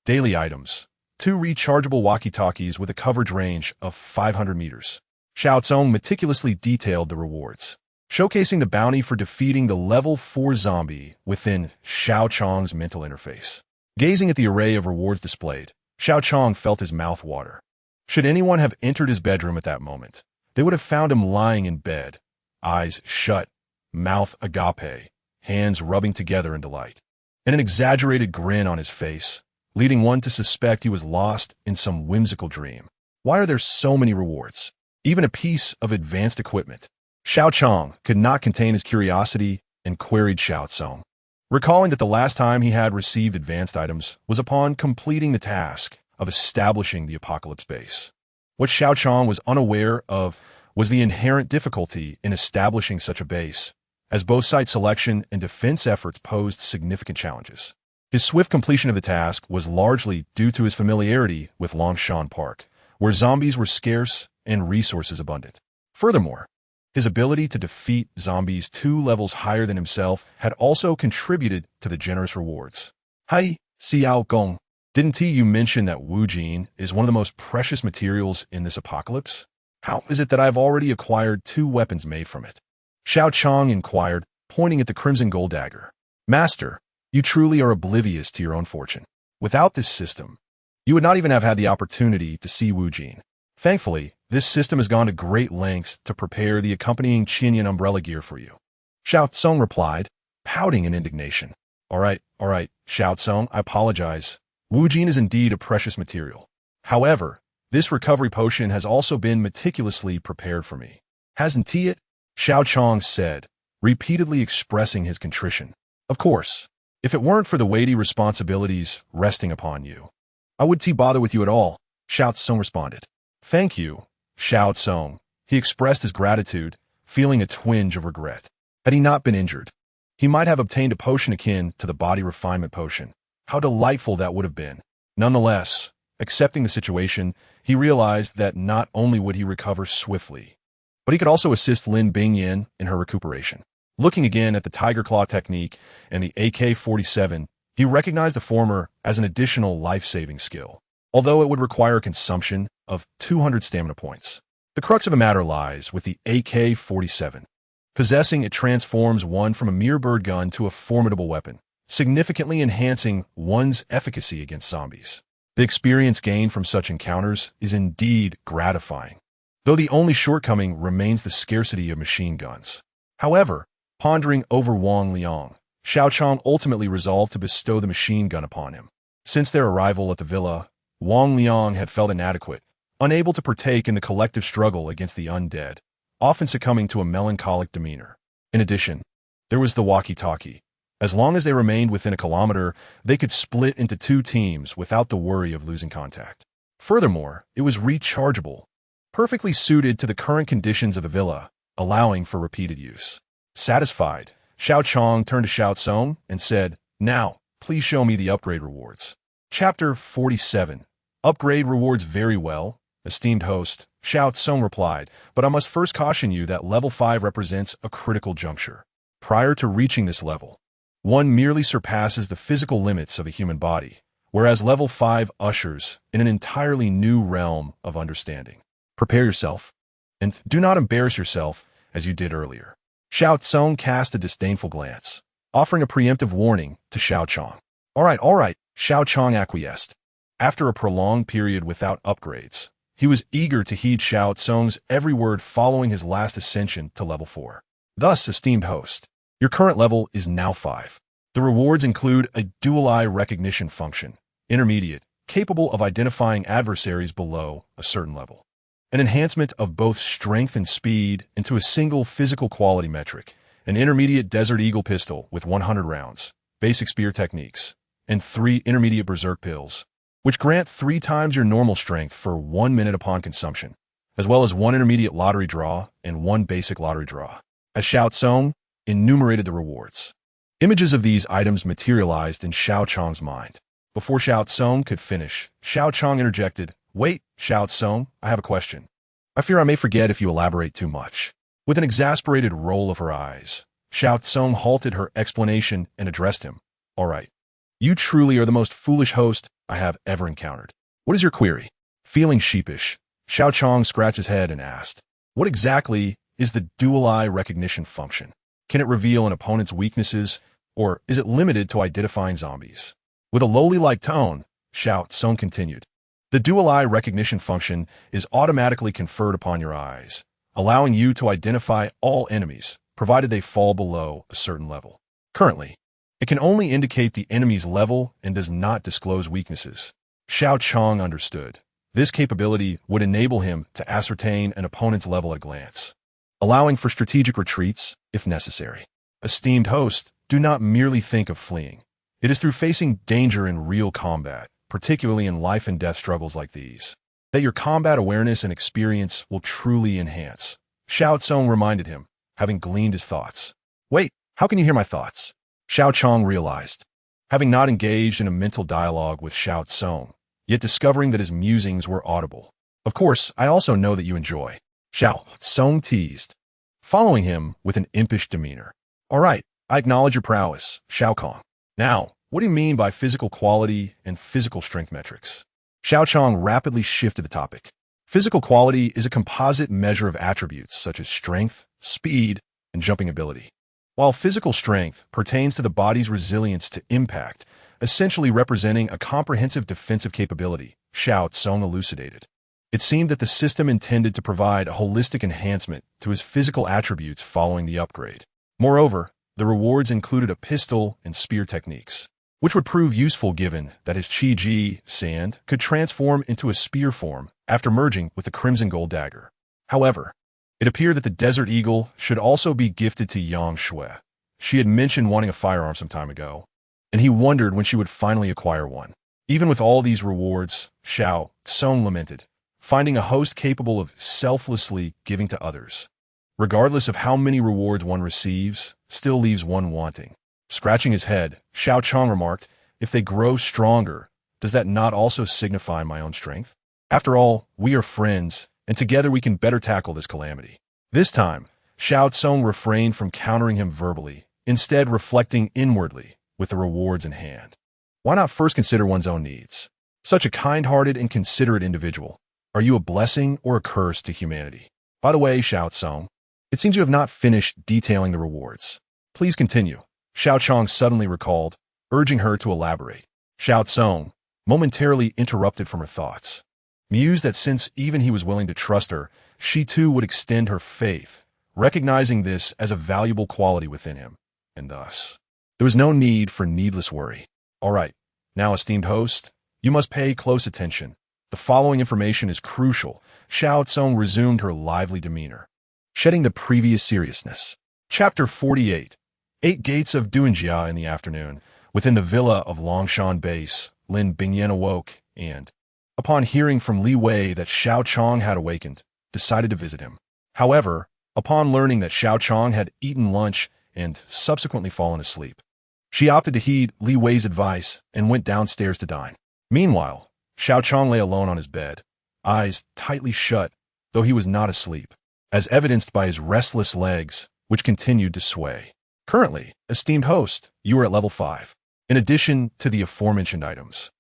Daily items. 2 rechargeable walkie-talkies with a coverage range of 500 meters. Xiao Cong meticulously detailed the rewards, showcasing the bounty for defeating the level 4 zombie within Xiao Chong's mental interface. Gazing at the array of rewards displayed, Xiao Cong felt his mouth water. Should anyone have entered his bedroom at that moment, they would have found him lying in bed, eyes shut, mouth agape, hands rubbing together in delight, and an exaggerated grin on his face, leading one to suspect he was lost in some whimsical dream. Why are there so many rewards? Even a piece of advanced equipment. Xiao Cong could not contain his curiosity and queried Xiao Cong, recalling that the last time he had received advanced items was upon completing the task of establishing the Apocalypse base. What Xiao Cong was unaware of was the inherent difficulty in establishing such a base, as both site selection and defense efforts posed significant challenges. His swift completion of the task was largely due to his familiarity with Longshan Park, where zombies were scarce and resources abundant. Furthermore, his ability to defeat zombies 2 levels higher than himself had also contributed to the generous rewards. "Hi, Xiao Cong, didn't you mention that Wujin is one of the most precious materials in this apocalypse? How is it that I've already acquired 2 weapons made from it?" Xiao Cong inquired, pointing at the crimson gold dagger. "Master, you truly are oblivious to your own fortune. Without this system, you would not even have had the opportunity to see Wujin. Thankfully, this system has gone to great lengths to prepare the accompanying Qian umbrella gear for you." Xiao Cong replied, pouting in indignation. All right, Xiao Cong, I apologize. Wujin is indeed a precious material. However, this recovery potion has also been meticulously prepared for me. Hasn't it? Xiao Cong said, repeatedly expressing his contrition. Of course, if it weren't for the weighty responsibilities resting upon you, I wouldn't bother with you at all, Xiao Cong responded. Thank you, Xiao Cong. He expressed his gratitude, feeling a twinge of regret. Had he not been injured, he might have obtained a potion akin to the body refinement potion. How delightful that would have been. Nonetheless, accepting the situation, he realized that not only would he recover swiftly, but he could also assist Lin Bingyan in her recuperation. Looking again at the Tiger Claw technique and the AK-47, he recognized the former as an additional life-saving skill, although it would require consumption of 200 stamina points. The crux of the matter lies with the AK-47. Possessing it transforms one from a mere bird gun to a formidable weapon, significantly enhancing one's efficacy against zombies. The experience gained from such encounters is indeed gratifying, though the only shortcoming remains the scarcity of machine guns. However, pondering over Wang Liang, Xiao Cong ultimately resolved to bestow the machine gun upon him. Since their arrival at the villa, Wang Liang had felt inadequate, unable to partake in the collective struggle against the undead, often succumbing to a melancholic demeanor. In addition, there was the walkie-talkie. As long as they remained within a kilometer, they could split into 2 teams without the worry of losing contact. Furthermore, it was rechargeable, perfectly suited to the current conditions of the villa, allowing for repeated use. Satisfied, Xiao Qiang turned to Xiao Cong and said, "Now, please show me the upgrade rewards." Chapter 47. Upgrade rewards. Very well, esteemed host, Xiao Cong replied, but I must first caution you that level 5 represents a critical juncture. Prior to reaching this level, one merely surpasses the physical limits of a human body, whereas level 5 ushers in an entirely new realm of understanding. Prepare yourself, and do not embarrass yourself as you did earlier. Xiao Cong cast a disdainful glance, offering a preemptive warning to Xiao Qiang. All right, Xiao Qiang acquiesced. After a prolonged period without upgrades, he was eager to heed Xiao Cong's every word following his last ascension to level 4. Thus, esteemed host, your current level is now 5. The rewards include a dual eye recognition function, intermediate, capable of identifying adversaries below a certain level. An enhancement of both strength and speed into a single physical quality metric, an intermediate Desert Eagle pistol with 100 rounds, basic spear techniques, and 3 intermediate berserk pills, which grant 3 times your normal strength for 1 minute upon consumption, as well as 1 intermediate lottery draw and 1 basic lottery draw. As Xiao Cong enumerated the rewards, images of these items materialized in Xiao Qiang's mind. Before Xiao Cong could finish, Xiao Qiang interjected, "Wait, Xiao Cong, I have a question. I fear I may forget if you elaborate too much." With an exasperated roll of her eyes, Xiao Cong halted her explanation and addressed him. "All right. You truly are the most foolish host I have ever encountered. What is your query?" Feeling sheepish, Xiao Qiang scratched his head and asked, "What exactly is the dual eye recognition function? Can it reveal an opponent's weaknesses, or is it limited to identifying zombies?" With a lowly-like tone, Xiao Cong continued, "The dual eye recognition function is automatically conferred upon your eyes, allowing you to identify all enemies, provided they fall below a certain level. Currently, it can only indicate the enemy's level and does not disclose weaknesses." Xiao Qiang understood. This capability would enable him to ascertain an opponent's level at a glance, allowing for strategic retreats if necessary. Esteemed host, do not merely think of fleeing. It is through facing danger in real combat, particularly in life and death struggles like these, that your combat awareness and experience will truly enhance. Xiao Cong reminded him, having gleaned his thoughts. "Wait, how can you hear my thoughts?" Xiao Qiang realized, having not engaged in a mental dialogue with Xiao Cong, yet discovering that his musings were audible. "Of course, I also know that you enjoy." Xiao Cong teased, following him with an impish demeanor. "All right, I acknowledge your prowess, Xiao Cong. Now, what do you mean by physical quality and physical strength metrics?" Xiao Qiang rapidly shifted the topic. Physical quality is a composite measure of attributes such as strength, speed, and jumping ability, while physical strength pertains to the body's resilience to impact, essentially representing a comprehensive defensive capability, Xiao Cong elucidated. It seemed that the system intended to provide a holistic enhancement to his physical attributes following the upgrade. Moreover, the rewards included a pistol and spear techniques, which would prove useful given that his Qi sand could transform into a spear form after merging with the crimson gold dagger. However, it appeared that the Desert Eagle should also be gifted to Yang Shui. She had mentioned wanting a firearm some time ago, and he wondered when she would finally acquire one. Even with all these rewards, Xiao Cong lamented, finding a host capable of selflessly giving to others, regardless of how many rewards one receives, still leaves one wanting. Scratching his head, Xiao Qiang remarked, "If they grow stronger, does that not also signify my own strength? After all, we are friends, and together we can better tackle this calamity." This time, Xiao Cong refrained from countering him verbally, instead reflecting inwardly with the rewards in hand. Why not first consider one's own needs? Such a kind-hearted and considerate individual. Are you a blessing or a curse to humanity? By the way, Xiao Cong, it seems you have not finished detailing the rewards. Please continue. Xiao Qiang suddenly recalled, urging her to elaborate. Xiao Cong momentarily interrupted from her thoughts, mused that since even he was willing to trust her, she too would extend her faith, recognizing this as a valuable quality within him, and thus, there was no need for needless worry. All right, now, esteemed host, you must pay close attention. The following information is crucial. Xiao Cong resumed her lively demeanor, shedding the previous seriousness. Chapter 48. 8 Gates of Duanjia. In the afternoon, within the villa of Longshan Base, Lin Bingyan awoke and, upon hearing from Li Wei that Xiao Cong had awakened, decided to visit him. However, upon learning that Xiao Cong had eaten lunch and subsequently fallen asleep, she opted to heed Li Wei's advice and went downstairs to dine. Meanwhile, Xiao Cong lay alone on his bed, eyes tightly shut, though he was not asleep, as evidenced by his restless legs, which continued to sway. Currently, esteemed host, you are at level 5. In addition to the aforementioned items,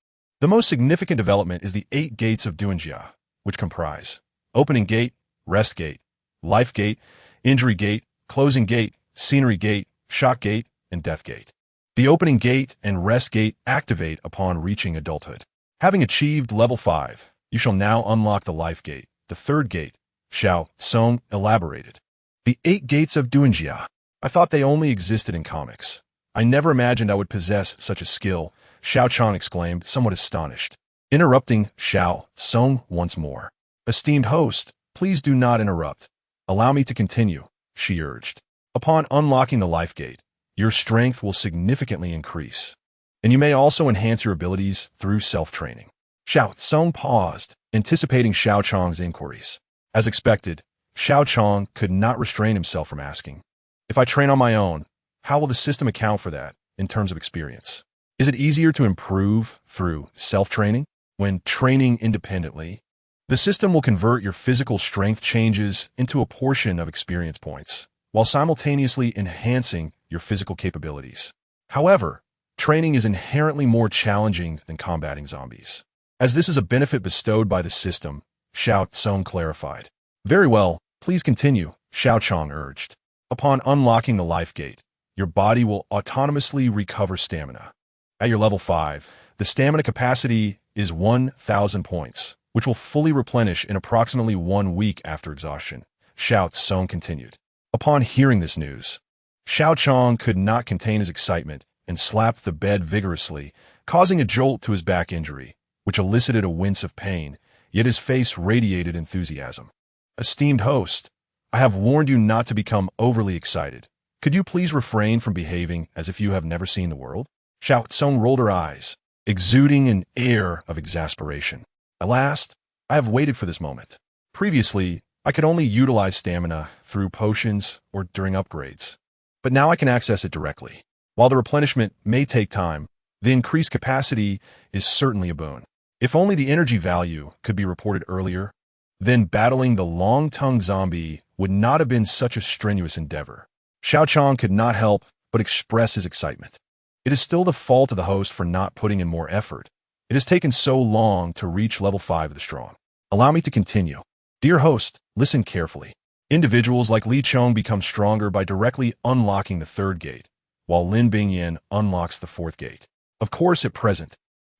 the most significant development is the 8 gates of Duanjia, which comprise opening gate, rest gate, life gate, injury gate, closing gate, scenery gate, shock gate, and death gate. The opening gate and rest gate activate upon reaching adulthood. Having achieved level 5, you shall now unlock the life gate, the 3rd gate. Xiao Cong elaborated. The 8 gates of Duanjia. I thought they only existed in comics. I never imagined I would possess such a skill, Xiao Cong exclaimed, somewhat astonished. Interrupting Xiao Cong once more. Esteemed host, please do not interrupt. Allow me to continue, she urged. Upon unlocking the life gate, your strength will significantly increase, and you may also enhance your abilities through self-training. Xiao Cong paused, anticipating Xiao Cong's inquiries. As expected, Xiao Cong could not restrain himself from asking, if I train on my own, how will the system account for that in terms of experience? Is it easier to improve through self-training? When training independently, the system will convert your physical strength changes into a portion of experience points, while simultaneously enhancing your physical capabilities. However, training is inherently more challenging than combating zombies. As this is a benefit bestowed by the system, Xiao Cong clarified. Very well, please continue, Xiao Cong urged. Upon unlocking the life gate, your body will autonomously recover stamina. At your level 5, the stamina capacity is 1,000 points, which will fully replenish in approximately 1 week after exhaustion, Xiao Cong continued. Upon hearing this news, Xiao Cong could not contain his excitement and slapped the bed vigorously, causing a jolt to his back injury, which elicited a wince of pain, yet his face radiated enthusiasm. Esteemed host, I have warned you not to become overly excited. Could you please refrain from behaving as if you have never seen the world? Xiao Cong rolled her eyes, exuding an air of exasperation. At last, I have waited for this moment. Previously, I could only utilize stamina through potions or during upgrades, but now I can access it directly. While the replenishment may take time, the increased capacity is certainly a boon. If only the energy value could be reported earlier, then battling the long-tongued zombie would not have been such a strenuous endeavor. Xiao Cong could not help but express his excitement. It is still the fault of the host for not putting in more effort. It has taken so long to reach level 5 of the strong. Allow me to continue. Dear host, listen carefully. Individuals like Li Chong become stronger by directly unlocking the 3rd gate, while Lin Bingyan unlocks the 4th gate. Of course, at present,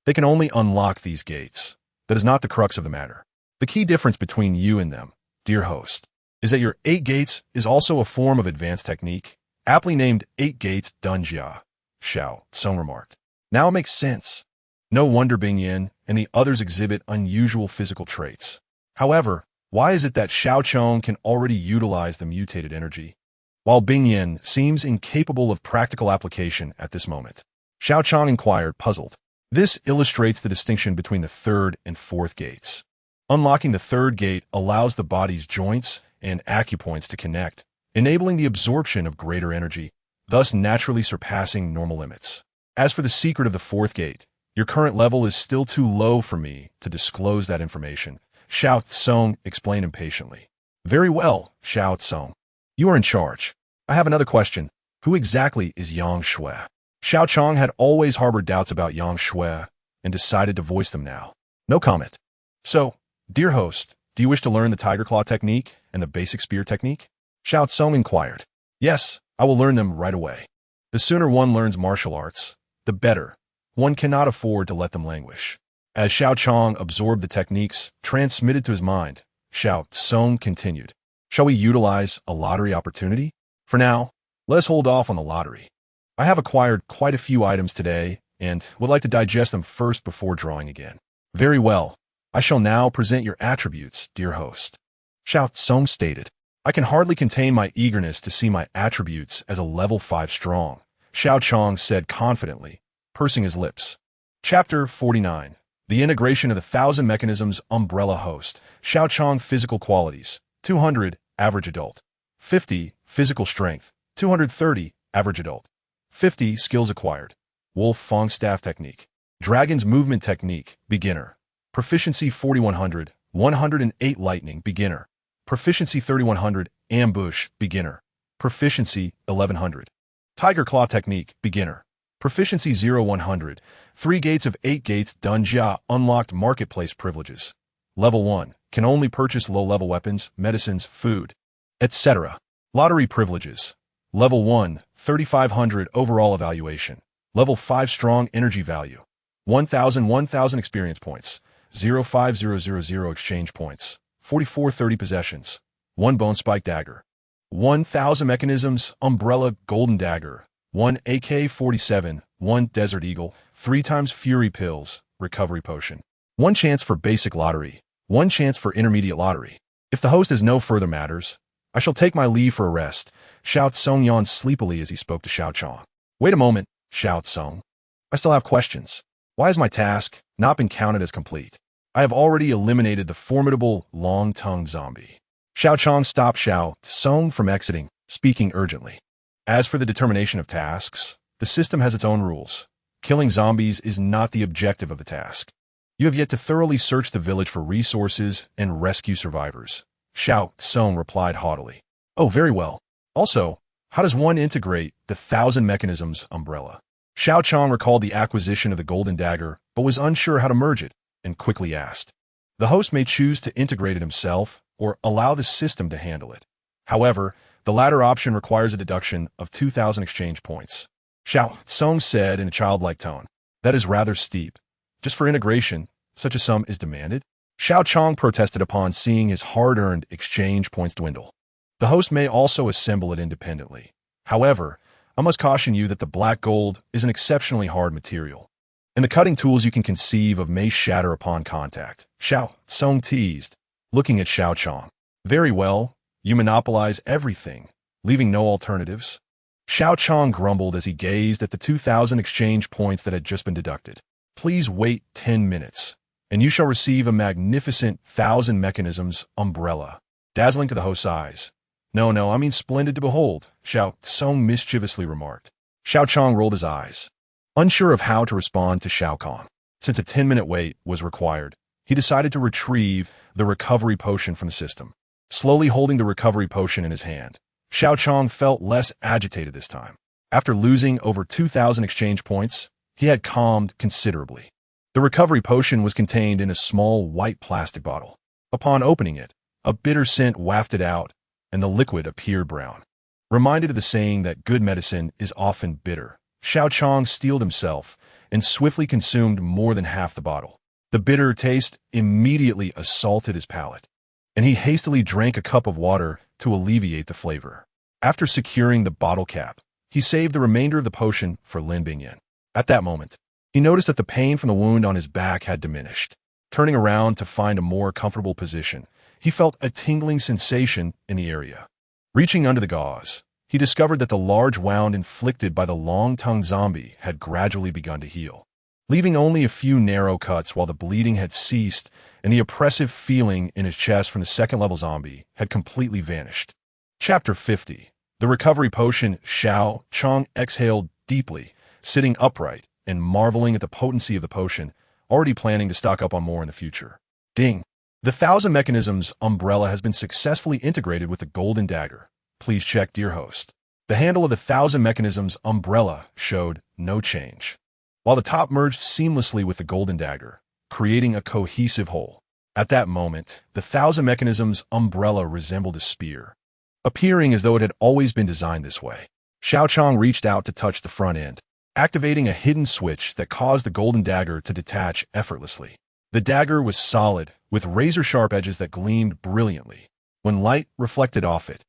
they can only unlock these gates. That is not the crux of the matter. The key difference between you and them, dear host, is that your 8 gates is also a form of advanced technique, aptly named 8 gates Dunjia, Xiao Cong remarked. Now it makes sense. No wonder Bingyan and the others exhibit unusual physical traits. However, why is it that Xiao Cong can already utilize the mutated energy, while Bingyan seems incapable of practical application at this moment? Xiao Cong inquired, puzzled. This illustrates the distinction between the 3rd and 4th gates. Unlocking the 3rd gate allows the body's joints and acupoints to connect, enabling the absorption of greater energy, thus naturally surpassing normal limits. As for the secret of the 4th gate, your current level is still too low for me to disclose that information, Xiao Cong explained impatiently. Very well, Xiao Cong. You are in charge. I have another question. Who exactly is Yang Shui? Xiao Cong had always harbored doubts about Yang Shui and decided to voice them now. No comment. So, dear host, do you wish to learn the Tiger Claw technique and the basic spear technique? Xiao Cong inquired. Yes, I will learn them right away. The sooner one learns martial arts, the better. One cannot afford to let them languish. As Xiao Cong absorbed the techniques transmitted to his mind, Xiao Cong continued. Shall we utilize a lottery opportunity? For now, let us hold off on the lottery. I have acquired quite a few items today and would like to digest them first before drawing again. Very well. I shall now present your attributes, dear host. Xiao Cong stated. I can hardly contain my eagerness to see my attributes as a level 5 strong, Xiao Cong said confidently, pursing his lips. Chapter 49. The integration of the 1,000 mechanisms umbrella host. Xiao Qiang physical qualities. 200, average adult. 50, physical strength. 230, average adult. 50, skills acquired. Wolf Fong staff technique. Dragon's movement technique, beginner. Proficiency 4100, 108 lightning, beginner. Proficiency 3100, ambush, beginner. Proficiency 1100. Tiger claw technique, beginner. Proficiency 0100, 3 gates of 8 gates. Dunjia unlocked marketplace privileges. Level 1, can only purchase low-level weapons, medicines, food, etc. Lottery privileges. Level 1, 3500 overall evaluation. Level 5 strong energy value. 1000 experience points. 05000 exchange points. 4430 possessions. 1 bone spike dagger. 1000 mechanisms umbrella golden dagger. 1 AK-47, 1 desert eagle, 3 times fury pills, recovery potion. 1 chance for basic lottery. 1 chance for intermediate lottery. If the host has no further matters, I shall take my leave for a rest. Xiao Cong yawned sleepily as he spoke to Xiao Qiang. Wait a moment, Xiao Cong. I still have questions. Why has my task not been counted as complete? I have already eliminated the formidable long-tongued zombie. Xiao Qiang stopped Xiao Cong from exiting, speaking urgently. As for the determination of tasks, the system has its own rules. Killing zombies is not the objective of the task. You have yet to thoroughly search the village for resources and rescue survivors. Xiao Cong replied haughtily. Oh, very well. Also, how does one integrate the 1,000 mechanisms umbrella? Xiao Qiang recalled the acquisition of the golden dagger, but was unsure how to merge it, and quickly asked. The host may choose to integrate it himself, or allow the system to handle it. However, the latter option requires a deduction of 2,000 exchange points. Xiao Cong said in a childlike tone. That is rather steep. Just for integration, such a sum is demanded? Xiao Qiang protested upon seeing his hard-earned exchange points dwindle. The host may also assemble it independently. However, I must caution you that the black gold is an exceptionally hard material, and the cutting tools you can conceive of may shatter upon contact. Xiao Cong teased, looking at Xiao Qiang. Very well, you monopolize everything, leaving no alternatives. Xiao Qiang grumbled as he gazed at the 2,000 exchange points that had just been deducted. Please wait 10 minutes, and you shall receive a magnificent 1,000 mechanisms umbrella, dazzling to the host's eyes. No, I mean splendid to behold, Xiao Cong mischievously remarked. Xiao Qiang rolled his eyes, unsure of how to respond to Xiao Cong. Since a 10-minute wait was required, he decided to retrieve the recovery potion from the system. Slowly holding the recovery potion in his hand, Xiao Qiang felt less agitated this time. After losing over 2,000 exchange points, he had calmed considerably. The recovery potion was contained in a small white plastic bottle. Upon opening it, a bitter scent wafted out, and the liquid appeared brown. Reminded of the saying that good medicine is often bitter, Xiao Qiang steeled himself and swiftly consumed more than half the bottle. The bitter taste immediately assaulted his palate, and he hastily drank a cup of water to alleviate the flavor. After securing the bottle cap, he saved the remainder of the potion for Lin Bingyan. At that moment, he noticed that the pain from the wound on his back had diminished. Turning around to find a more comfortable position, he felt a tingling sensation in the area. Reaching under the gauze, he discovered that the large wound inflicted by the long-tongued zombie had gradually begun to heal, leaving only a few narrow cuts while the bleeding had ceased and the oppressive feeling in his chest from the second-level zombie had completely vanished. Chapter 50. The recovery potion. Xiao Qiang exhaled deeply, sitting upright and marveling at the potency of the potion, already planning to stock up on more in the future. Ding! The 1,000 mechanisms umbrella has been successfully integrated with the golden dagger. Please check, dear host. The handle of the 1,000 mechanisms umbrella showed no change, while the top merged seamlessly with the golden dagger, creating a cohesive whole. At that moment, the 1,000 mechanisms umbrella resembled a spear, appearing as though it had always been designed this way. Xiao Qiang reached out to touch the front end, activating a hidden switch that caused the golden dagger to detach effortlessly. The dagger was solid, with razor-sharp edges that gleamed brilliantly when light reflected off it.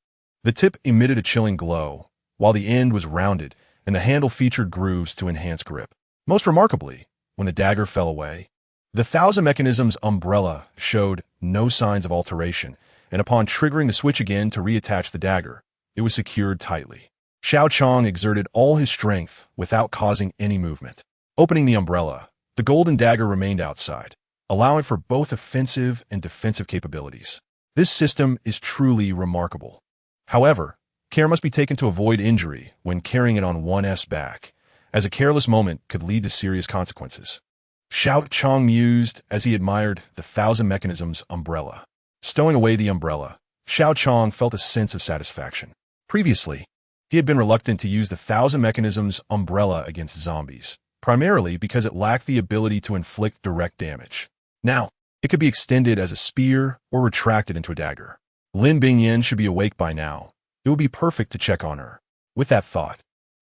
The tip emitted a chilling glow, while the end was rounded and the handle featured grooves to enhance grip. Most remarkably, when the dagger fell away, the 1,000 mechanisms umbrella showed no signs of alteration, and upon triggering the switch again to reattach the dagger, it was secured tightly. Xiao Qiang exerted all his strength without causing any movement. Opening the umbrella, The golden dagger remained outside, allowing for both offensive and defensive capabilities. This system is truly remarkable. However, care must be taken to avoid injury when carrying it on one's back, as a careless moment could lead to serious consequences. Xiao Qiang mused as he admired the Thousand Mechanisms umbrella. Stowing away the umbrella, Xiao Qiang felt a sense of satisfaction. Previously, he had been reluctant to use the Thousand Mechanisms umbrella against zombies, primarily because it lacked the ability to inflict direct damage. Now, it could be extended as a spear or retracted into a dagger. Lin Bingyan should be awake by now. It would be perfect to check on her. With that thought,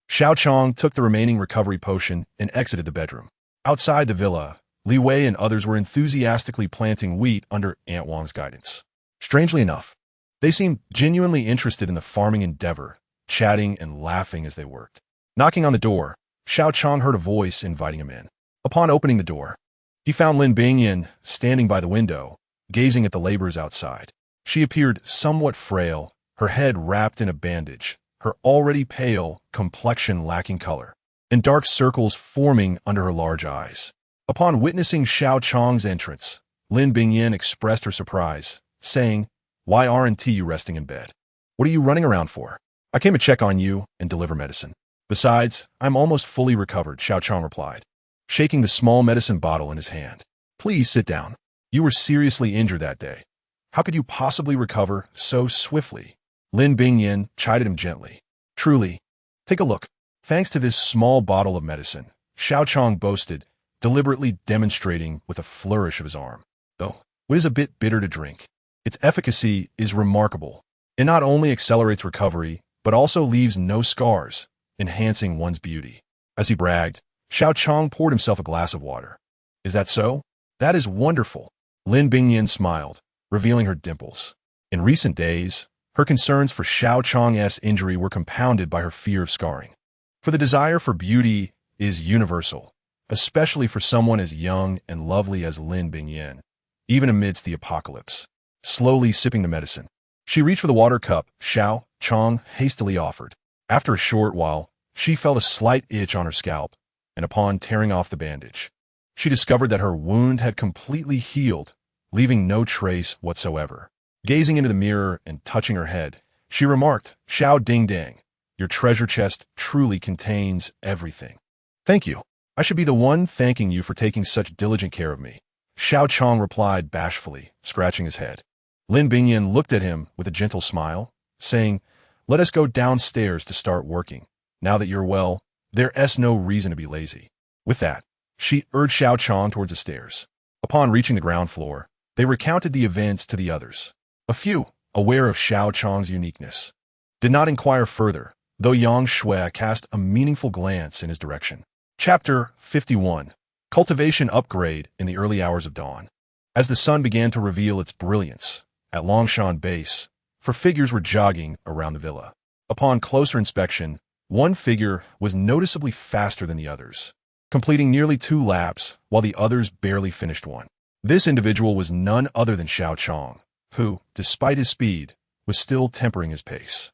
Xiao Qiang took the remaining recovery potion and exited the bedroom. Outside the villa, Li Wei and others were enthusiastically planting wheat under Aunt Wang's guidance. Strangely enough, they seemed genuinely interested in the farming endeavor, chatting and laughing as they worked. Knocking on the door, Xiao Qiang heard a voice inviting him in. Upon opening the door, he found Lin Bingyan standing by the window, gazing at the laborers outside. She appeared somewhat frail, her head wrapped in a bandage, her already pale complexion lacking color, and dark circles forming under her large eyes. Upon witnessing Xiao Qiang's entrance, Lin Bingyan expressed her surprise, saying, "Why aren't you resting in bed? What are you running around for?" "I came to check on you and deliver medicine. Besides, I'm almost fully recovered," Xiao Qiang replied, shaking the small medicine bottle in his hand. "Please sit down. You were seriously injured that day. How could you possibly recover so swiftly?" Lin Bingyan chided him gently. "Truly, take a look. Thanks to this small bottle of medicine," Xiao Qiang boasted, deliberately demonstrating with a flourish of his arm. "Though it is a bit bitter to drink, its efficacy is remarkable. It not only accelerates recovery, but also leaves no scars, enhancing one's beauty." As he bragged, Xiao Qiang poured himself a glass of water. "Is that so? That is wonderful." Lin Bingyan smiled, revealing her dimples. In recent days, her concerns for Xiao Qiang's injury were compounded by her fear of scarring. For the desire for beauty is universal, especially for someone as young and lovely as Lin Bingyan, even amidst the apocalypse. Slowly sipping the medicine, she reached for the water cup Xiao Qiang hastily offered. After a short while, she felt a slight itch on her scalp, and upon tearing off the bandage, she discovered that her wound had completely healed, leaving no trace whatsoever. Gazing into the mirror and touching her head, she remarked, "Xiao Ding Dang, your treasure chest truly contains everything." "Thank you. I should be the one thanking you for taking such diligent care of me," Xiao Qiang replied bashfully, scratching his head. Lin Bingyan looked at him with a gentle smile, saying, "Let us go downstairs to start working. Now that you're well, there's no reason to be lazy." With that, she urged Xiao Qiang towards the stairs. Upon reaching the ground floor, they recounted the events to the others. A few, aware of Xiao Qiang's uniqueness, did not inquire further, though Yang Shui cast a meaningful glance in his direction. Chapter 51. Cultivation Upgrade in the Early Hours of Dawn. As the sun began to reveal its brilliance, at Longshan Base, for figures were jogging around the villa. Upon closer inspection, one figure was noticeably faster than the others, completing nearly 2 laps while the others barely finished one. This individual was none other than Xiao Qiang, who, despite his speed, was still tempering his pace.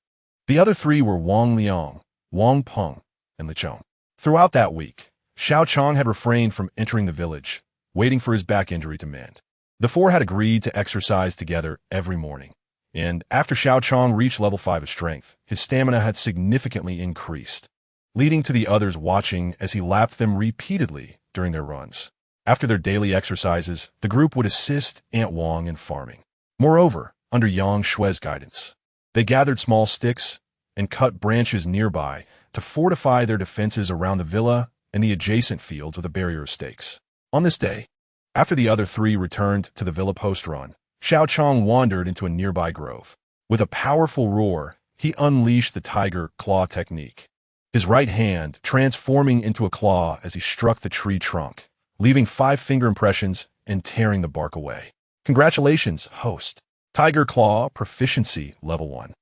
The other 3 were Wang Liang, Wang Peng, and Li Chong. Throughout that week, Xiao Qiang had refrained from entering the village, waiting for his back injury to mend. The 4 had agreed to exercise together every morning, and after Xiao Qiang reached level 5 of strength, his stamina had significantly increased, leading to the others watching as he lapped them repeatedly during their runs. After their daily exercises, the group would assist Aunt Wang in farming. Moreover, under Yang Shui's guidance, they gathered small sticks and cut branches nearby to fortify their defenses around the villa and the adjacent fields with a barrier of stakes. On this day, after the other 3 returned to the villa post-run, Xiao Qiang wandered into a nearby grove. With a powerful roar, he unleashed the tiger claw technique, his right hand transforming into a claw as he struck the tree trunk, leaving 5 finger impressions and tearing the bark away. Congratulations, host. Tiger Claw Proficiency Level 1.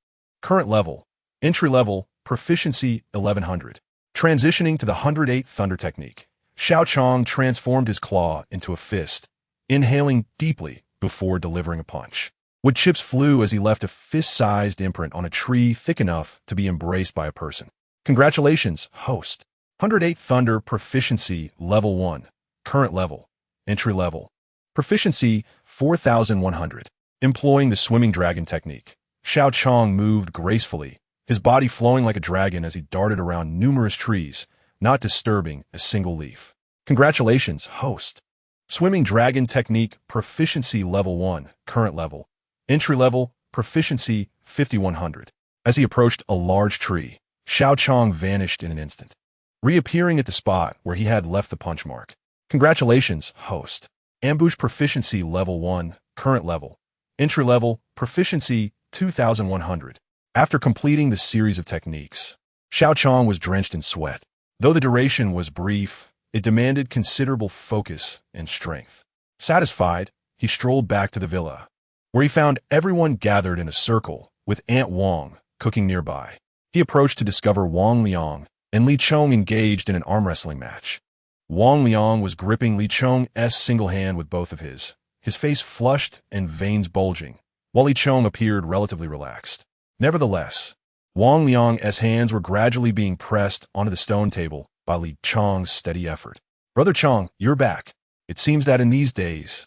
Current level, Entry Level, Proficiency 1100. Transitioning to the 108th Thunder Technique, Xiao Qiang transformed his claw into a fist, inhaling deeply before delivering a punch. Wood chips flew as he left a fist-sized imprint on a tree thick enough to be embraced by a person. Congratulations, host. 108th Thunder Proficiency Level 1. current level, entry level. Proficiency 4,100. Employing the swimming dragon technique, Xiao Qiang moved gracefully, his body flowing like a dragon as he darted around numerous trees, not disturbing a single leaf. Congratulations, host. Swimming dragon technique, proficiency level 1, current level. Entry level, proficiency 5,100. As he approached a large tree, Xiao Qiang vanished in an instant, reappearing at the spot where he had left the punch mark. Congratulations, host. Ambush proficiency level 1, current level. Entry level, proficiency 2,100. After completing the series of techniques, Xiao Qiang was drenched in sweat. Though the duration was brief, it demanded considerable focus and strength. Satisfied, he strolled back to the villa, where he found everyone gathered in a circle, with Aunt Wang cooking nearby. He approached to discover Wang Liang and Li Chong engaged in an arm wrestling match. Wang Liang was gripping Li Chong's single hand with both of his face flushed and veins bulging, while Li Chong appeared relatively relaxed. Nevertheless, Wang Liang's hands were gradually being pressed onto the stone table by Li Chong's steady effort. Brother Chong, you're back. It seems that in these days,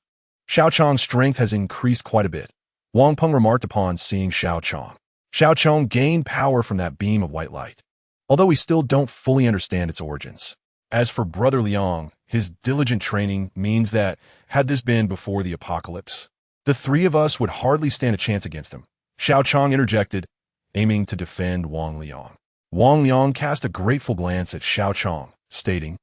Xiao Qiang's strength has increased quite a bit, Wang Peng remarked upon seeing Xiao Qiang. Xiao Qiang gained power from that beam of white light, although we still don't fully understand its origins. As for Brother Liang, his diligent training means that, had this been before the apocalypse, the three of us would hardly stand a chance against him. Xiao Qiang interjected, aiming to defend Wang Liang. Wang Liang cast a grateful glance at Xiao Qiang, stating,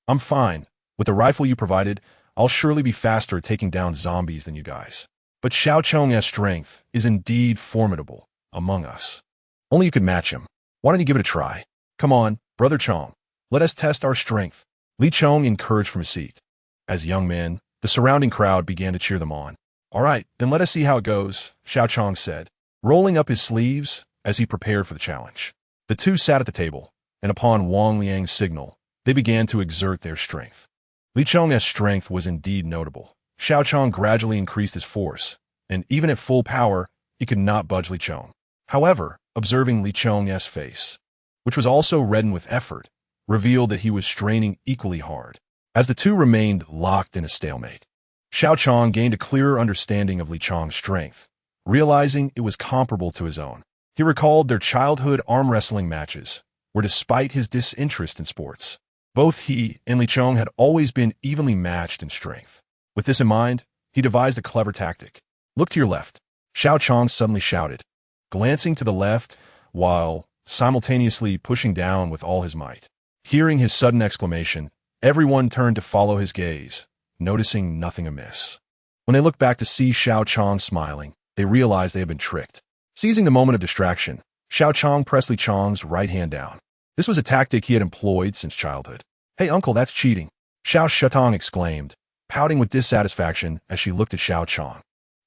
I'm fine. With the rifle you provided, I'll surely be faster at taking down zombies than you guys. But Xiao Qiang's strength is indeed formidable among us. Only you could match him. Why don't you give it a try? Come on, Brother Chong. Let us test our strength. Li Chong encouraged from his seat. As young men, the surrounding crowd began to cheer them on. All right, then let us see how it goes, Xiao Qiang said, rolling up his sleeves as he prepared for the challenge. The two sat at the table, and upon Wang Liang's signal, they began to exert their strength. Li Chong's strength was indeed notable. Xiao Qiang gradually increased his force, and even at full power, he could not budge Li Chong. However, observing Li Chong's face, which was also reddened with effort, revealed that he was straining equally hard. As the two remained locked in a stalemate, Xiao Qiang gained a clearer understanding of Li Chong's strength, realizing it was comparable to his own. He recalled their childhood arm wrestling matches, where despite his disinterest in sports, both he and Li Chong had always been evenly matched in strength. With this in mind, he devised a clever tactic. Look to your left, Xiao Qiang suddenly shouted, glancing to the left while simultaneously pushing down with all his might. Hearing his sudden exclamation, everyone turned to follow his gaze, noticing nothing amiss. When they looked back to see Xiao Qiang smiling, they realized they had been tricked. Seizing the moment of distraction, Xiao Qiang pressed Li Chong's right hand down. This was a tactic he had employed since childhood. Hey uncle, that's cheating, Xiao Qiang exclaimed, pouting with dissatisfaction as she looked at Xiao Qiang.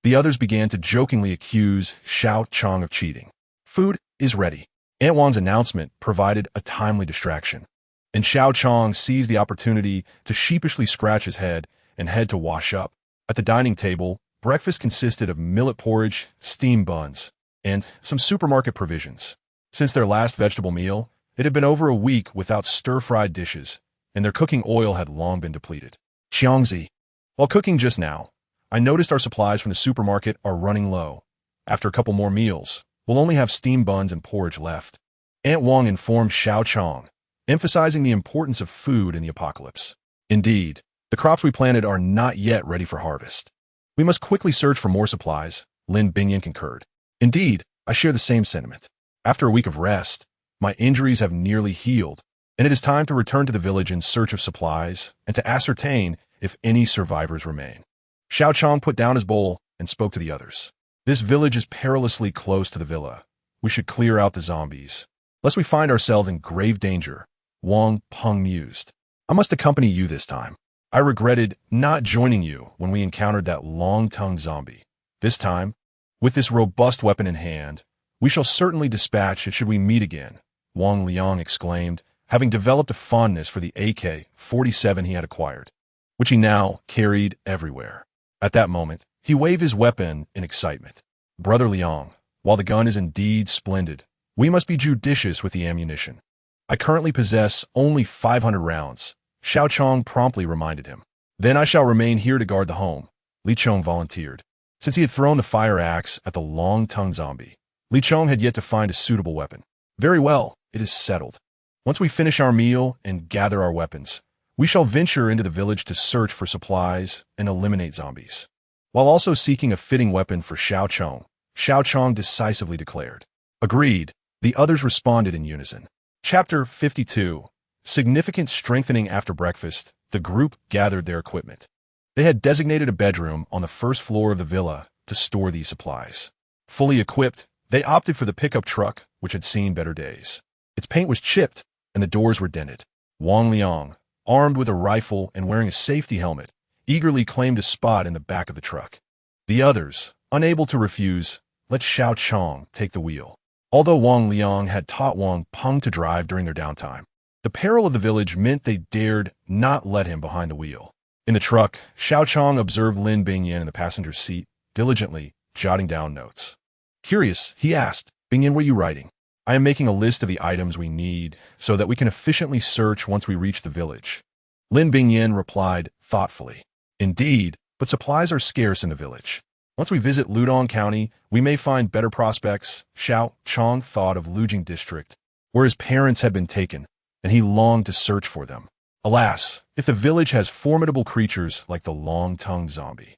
The others began to jokingly accuse Xiao Qiang of cheating. Food is ready. Aunt Wang's announcement provided a timely distraction, and Xiao Qiang seized the opportunity to sheepishly scratch his head and head to wash up. At the dining table, breakfast consisted of millet porridge, steamed buns, and some supermarket provisions. Since their last vegetable meal, it had been over a week without stir-fried dishes, and their cooking oil had long been depleted. Xiangzi, while cooking just now, I noticed our supplies from the supermarket are running low. After a couple more meals, we'll only have steamed buns and porridge left. Aunt Wang informed Xiao Qiang, emphasizing the importance of food in the apocalypse. Indeed, the crops we planted are not yet ready for harvest. We must quickly search for more supplies, Lin Bingyan concurred. Indeed, I share the same sentiment. After a week of rest, my injuries have nearly healed, and it is time to return to the village in search of supplies and to ascertain if any survivors remain. Xiao Qiang put down his bowl and spoke to the others. This village is perilously close to the villa. We should clear out the zombies, lest we find ourselves in grave danger, Wang Peng mused. I must accompany you this time. I regretted not joining you when we encountered that long-tongued zombie. This time, with this robust weapon in hand, we shall certainly dispatch it should we meet again, Wang Liang exclaimed, having developed a fondness for the AK-47 he had acquired, which he now carried everywhere. At that moment, he waved his weapon in excitement. Brother Liang, while the gun is indeed splendid, we must be judicious with the ammunition. I currently possess only 500 rounds, Xiao Cong promptly reminded him. Then I shall remain here to guard the home, Li Chong volunteered. Since he had thrown the fire axe at the long-tongued zombie, Li Chong had yet to find a suitable weapon. Very well, it is settled. Once we finish our meal and gather our weapons, we shall venture into the village to search for supplies and eliminate zombies. While also seeking a fitting weapon for Xiao Qiang decisively declared. Agreed, the others responded in unison. Chapter 52. Significant strengthening after breakfast, the group gathered their equipment. They had designated a bedroom on the first floor of the villa to store these supplies. Fully equipped, they opted for the pickup truck, which had seen better days. Its paint was chipped, and the doors were dented. Wang Liang, armed with a rifle and wearing a safety helmet, eagerly claimed a spot in the back of the truck. The others, unable to refuse, let Xiao Qiang take the wheel. Although Wang Liang had taught Wang Peng to drive during their downtime, the peril of the village meant they dared not let him behind the wheel. In the truck, Xiao Qiang observed Lin Bingyan in the passenger seat, diligently jotting down notes. Curious, he asked, "Bingyan, what are you writing?" "I am making a list of the items we need so that we can efficiently search once we reach the village." Lin Bingyan replied thoughtfully. "Indeed, but supplies are scarce in the village. Once we visit Ludong County, we may find better prospects." Xiao Cong thought of Lujing District, where his parents had been taken, and he longed to search for them. Alas, if the village has formidable creatures like the long-tongued zombie,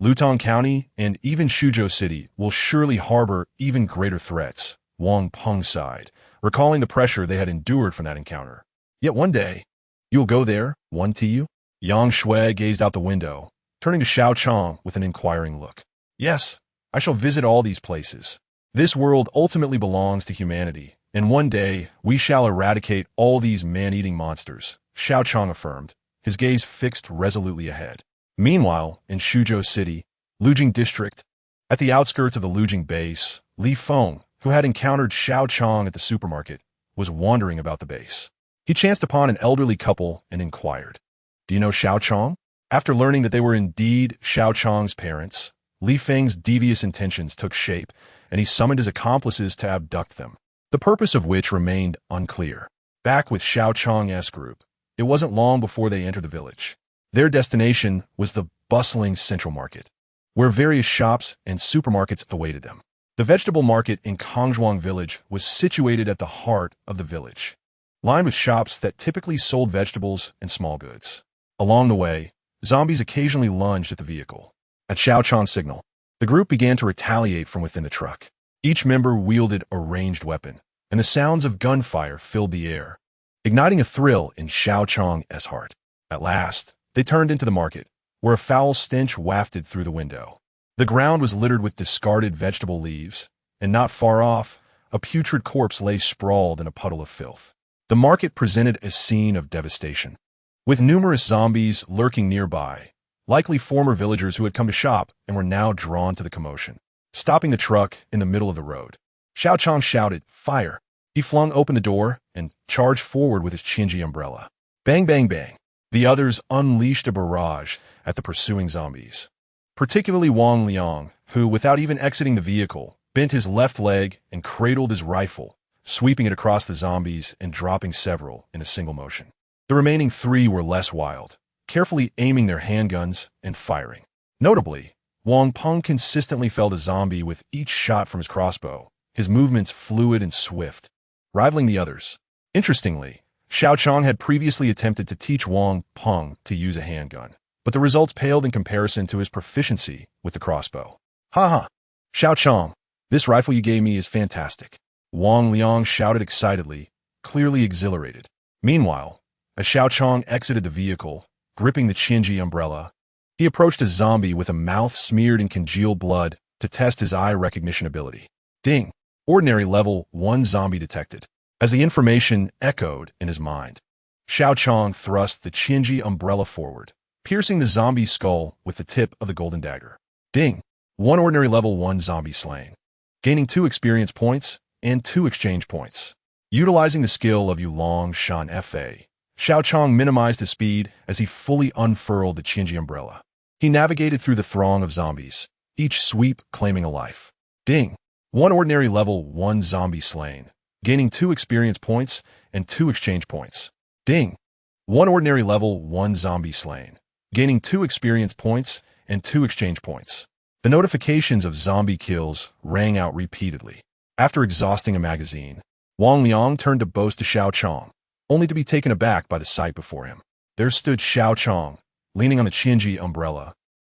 Lutong County and even Shuzhou City will surely harbor even greater threats. Wang Peng sighed, recalling the pressure they had endured from that encounter. Yet one day, "You'll go there, one Tiu?" Yang Shui gazed out the window, turning to Xiao Qiang with an inquiring look. "Yes, I shall visit all these places. This world ultimately belongs to humanity, and one day we shall eradicate all these man-eating monsters," Xiao Qiang affirmed, his gaze fixed resolutely ahead. Meanwhile, in Shuzhou City, Lujing District, at the outskirts of the Lujing base, Li Feng, who had encountered Xiao Qiang at the supermarket, was wandering about the base. He chanced upon an elderly couple and inquired, "Do you know Xiao Qiang?" After learning that they were indeed Xiao Qiang's parents, Li Feng's devious intentions took shape, and he summoned his accomplices to abduct them, the purpose of which remained unclear. Back with Xiao Qiang's group, it wasn't long before they entered the village. Their destination was the bustling central market, where various shops and supermarkets awaited them. The vegetable market in Kongzhuang village was situated at the heart of the village, lined with shops that typically sold vegetables and small goods. Along the way, zombies occasionally lunged at the vehicle. At Xiao Qiang's signal, the group began to retaliate from within the truck. Each member wielded a ranged weapon, and the sounds of gunfire filled the air, igniting a thrill in Xiao Qiang's heart. At last, they turned into the market, where a foul stench wafted through the window. The ground was littered with discarded vegetable leaves, and not far off, a putrid corpse lay sprawled in a puddle of filth. The market presented a scene of devastation, with numerous zombies lurking nearby, likely former villagers who had come to shop and were now drawn to the commotion. Stopping the truck in the middle of the road, Xiao Qiang shouted, "Fire!" He flung open the door and charged forward with his Qinji umbrella. Bang, bang, bang. The others unleashed a barrage at the pursuing zombies, particularly Wang Liang, who, without even exiting the vehicle, bent his left leg and cradled his rifle, sweeping it across the zombies and dropping several in a single motion. The remaining three were less wild, carefully aiming their handguns and firing. Notably, Wang Peng consistently felled a zombie with each shot from his crossbow, his movements fluid and swift, rivaling the others. Interestingly, Xiao Qiang had previously attempted to teach Wang Peng to use a handgun, but the results paled in comparison to his proficiency with the crossbow. "Ha ha! Xiao Qiang, this rifle you gave me is fantastic," Wang Liang shouted excitedly, clearly exhilarated. Meanwhile, as Xiao Qiang exited the vehicle, gripping the Qinji umbrella, he approached a zombie with a mouth smeared in congealed blood to test his eye recognition ability. Ding! Ordinary level 1 zombie detected. As the information echoed in his mind, Xiao Qiang thrust the Qinji umbrella forward, piercing the zombie's skull with the tip of the golden dagger. Ding! 1 ordinary level 1 zombie slain, gaining 2 experience points and 2 exchange points. Utilizing the skill of Yulong Shan Fa, Xiao Qiang minimized his speed as he fully unfurled the Qinji umbrella. He navigated through the throng of zombies, each sweep claiming a life. Ding! 1 ordinary level 1 zombie slain, gaining 2 experience points and 2 exchange points. Ding! 1 ordinary level 1 zombie slain, gaining 2 experience points and 2 exchange points. The notifications of zombie kills rang out repeatedly. After exhausting a magazine, Wang Liang turned to boast to Xiao Qiang, only to be taken aback by the sight before him. There stood Xiao Cong, leaning on the Qianji umbrella,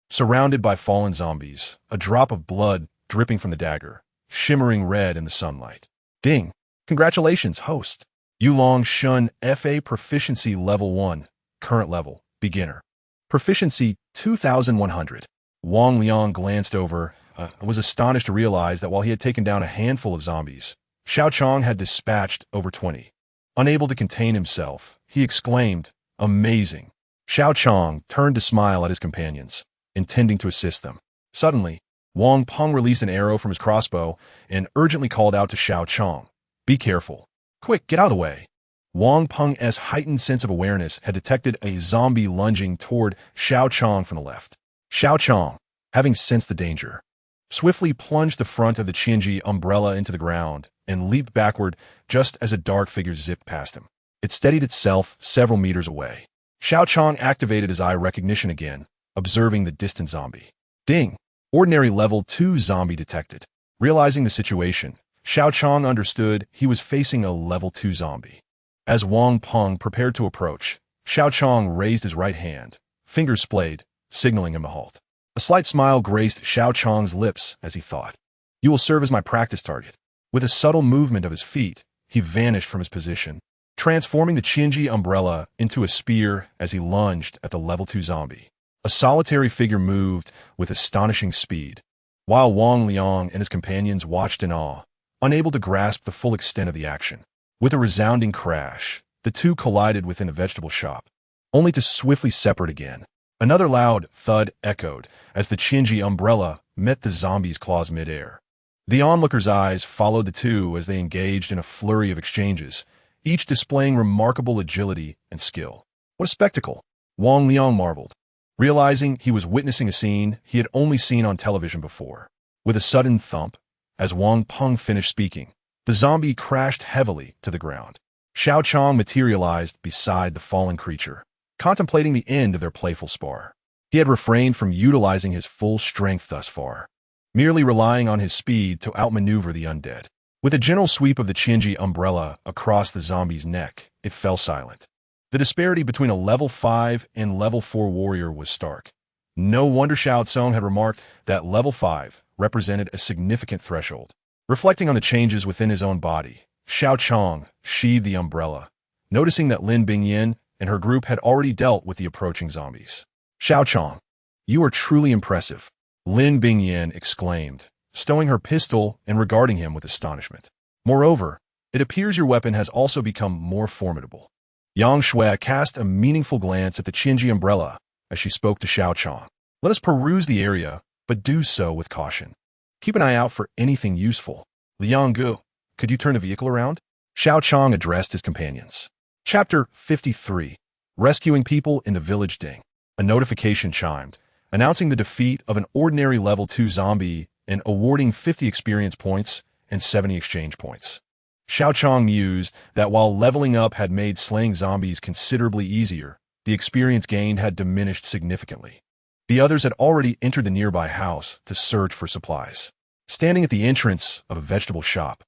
surrounded by fallen zombies, a drop of blood dripping from the dagger, shimmering red in the sunlight. Ding! Congratulations, host! Yulong Shun FA Proficiency Level 1, Current Level, Beginner. Proficiency 2,100. Wang Liang glanced over and was astonished to realize that while he had taken down a handful of zombies, Xiao Qiang had dispatched over 20. Unable to contain himself, he exclaimed, "Amazing!" Xiao Qiang turned to smile at his companions, intending to assist them. Suddenly, Wang Peng released an arrow from his crossbow and urgently called out to Xiao Qiang, "Be careful. Quick, get out of the way." Wang Peng's heightened sense of awareness had detected a zombie lunging toward Xiao Qiang from the left. Xiao Qiang, having sensed the danger, swiftly plunged the front of the Qianji umbrella into the ground and leaped backward just as a dark figure zipped past him. It steadied itself several meters away. Xiao Qiang activated his eye recognition again, observing the distant zombie. Ding! Ordinary level 2 zombie detected. Realizing the situation, Xiao Qiang understood he was facing a level 2 zombie. As Wang Peng prepared to approach, Xiao Qiang raised his right hand, fingers splayed, signaling him to halt. A slight smile graced Xiao Qiang's lips as he thought, "You will serve as my practice target." With a subtle movement of his feet, he vanished from his position, transforming the Qianji umbrella into a spear as he lunged at the level 2 zombie. A solitary figure moved with astonishing speed, while Wang Liang and his companions watched in awe, unable to grasp the full extent of the action. With a resounding crash, the two collided within a vegetable shop, only to swiftly separate again. Another loud thud echoed as the Qianji umbrella met the zombie's claws midair. The onlookers' eyes followed the two as they engaged in a flurry of exchanges, each displaying remarkable agility and skill. What a spectacle! Wang Liang marveled, realizing he was witnessing a scene he had only seen on television before. With a sudden thump, as Wang Peng finished speaking, the zombie crashed heavily to the ground. Xiao Qiang materialized beside the fallen creature, contemplating the end of their playful spar. He had refrained from utilizing his full strength thus far, merely relying on his speed to outmaneuver the undead. With a gentle sweep of the Qianji umbrella across the zombie's neck, it fell silent. The disparity between a level 5 and level 4 warrior was stark. No wonder Xiao Cong had remarked that level 5 represented a significant threshold. Reflecting on the changes within his own body, Xiao Cong sheathed the umbrella, noticing that Lin Bingyan and her group had already dealt with the approaching zombies. "Xiao Cong, you are truly impressive," Lin Bingyan exclaimed, stowing her pistol and regarding him with astonishment. "Moreover, it appears your weapon has also become more formidable." Yang Shui cast a meaningful glance at the Qianji umbrella as she spoke to Xiao Cong. "Let us peruse the area, but do so with caution. Keep an eye out for anything useful. Liang Gu, could you turn the vehicle around?" Xiao Cong addressed his companions. Chapter 53. Rescuing People in the Village Ding. A notification chimed, announcing the defeat of an ordinary level 2 zombie and awarding 50 experience points and 70 exchange points. Xiao Cong mused that while leveling up had made slaying zombies considerably easier, the experience gained had diminished significantly. The others had already entered the nearby house to search for supplies. Standing at the entrance of a vegetable shop,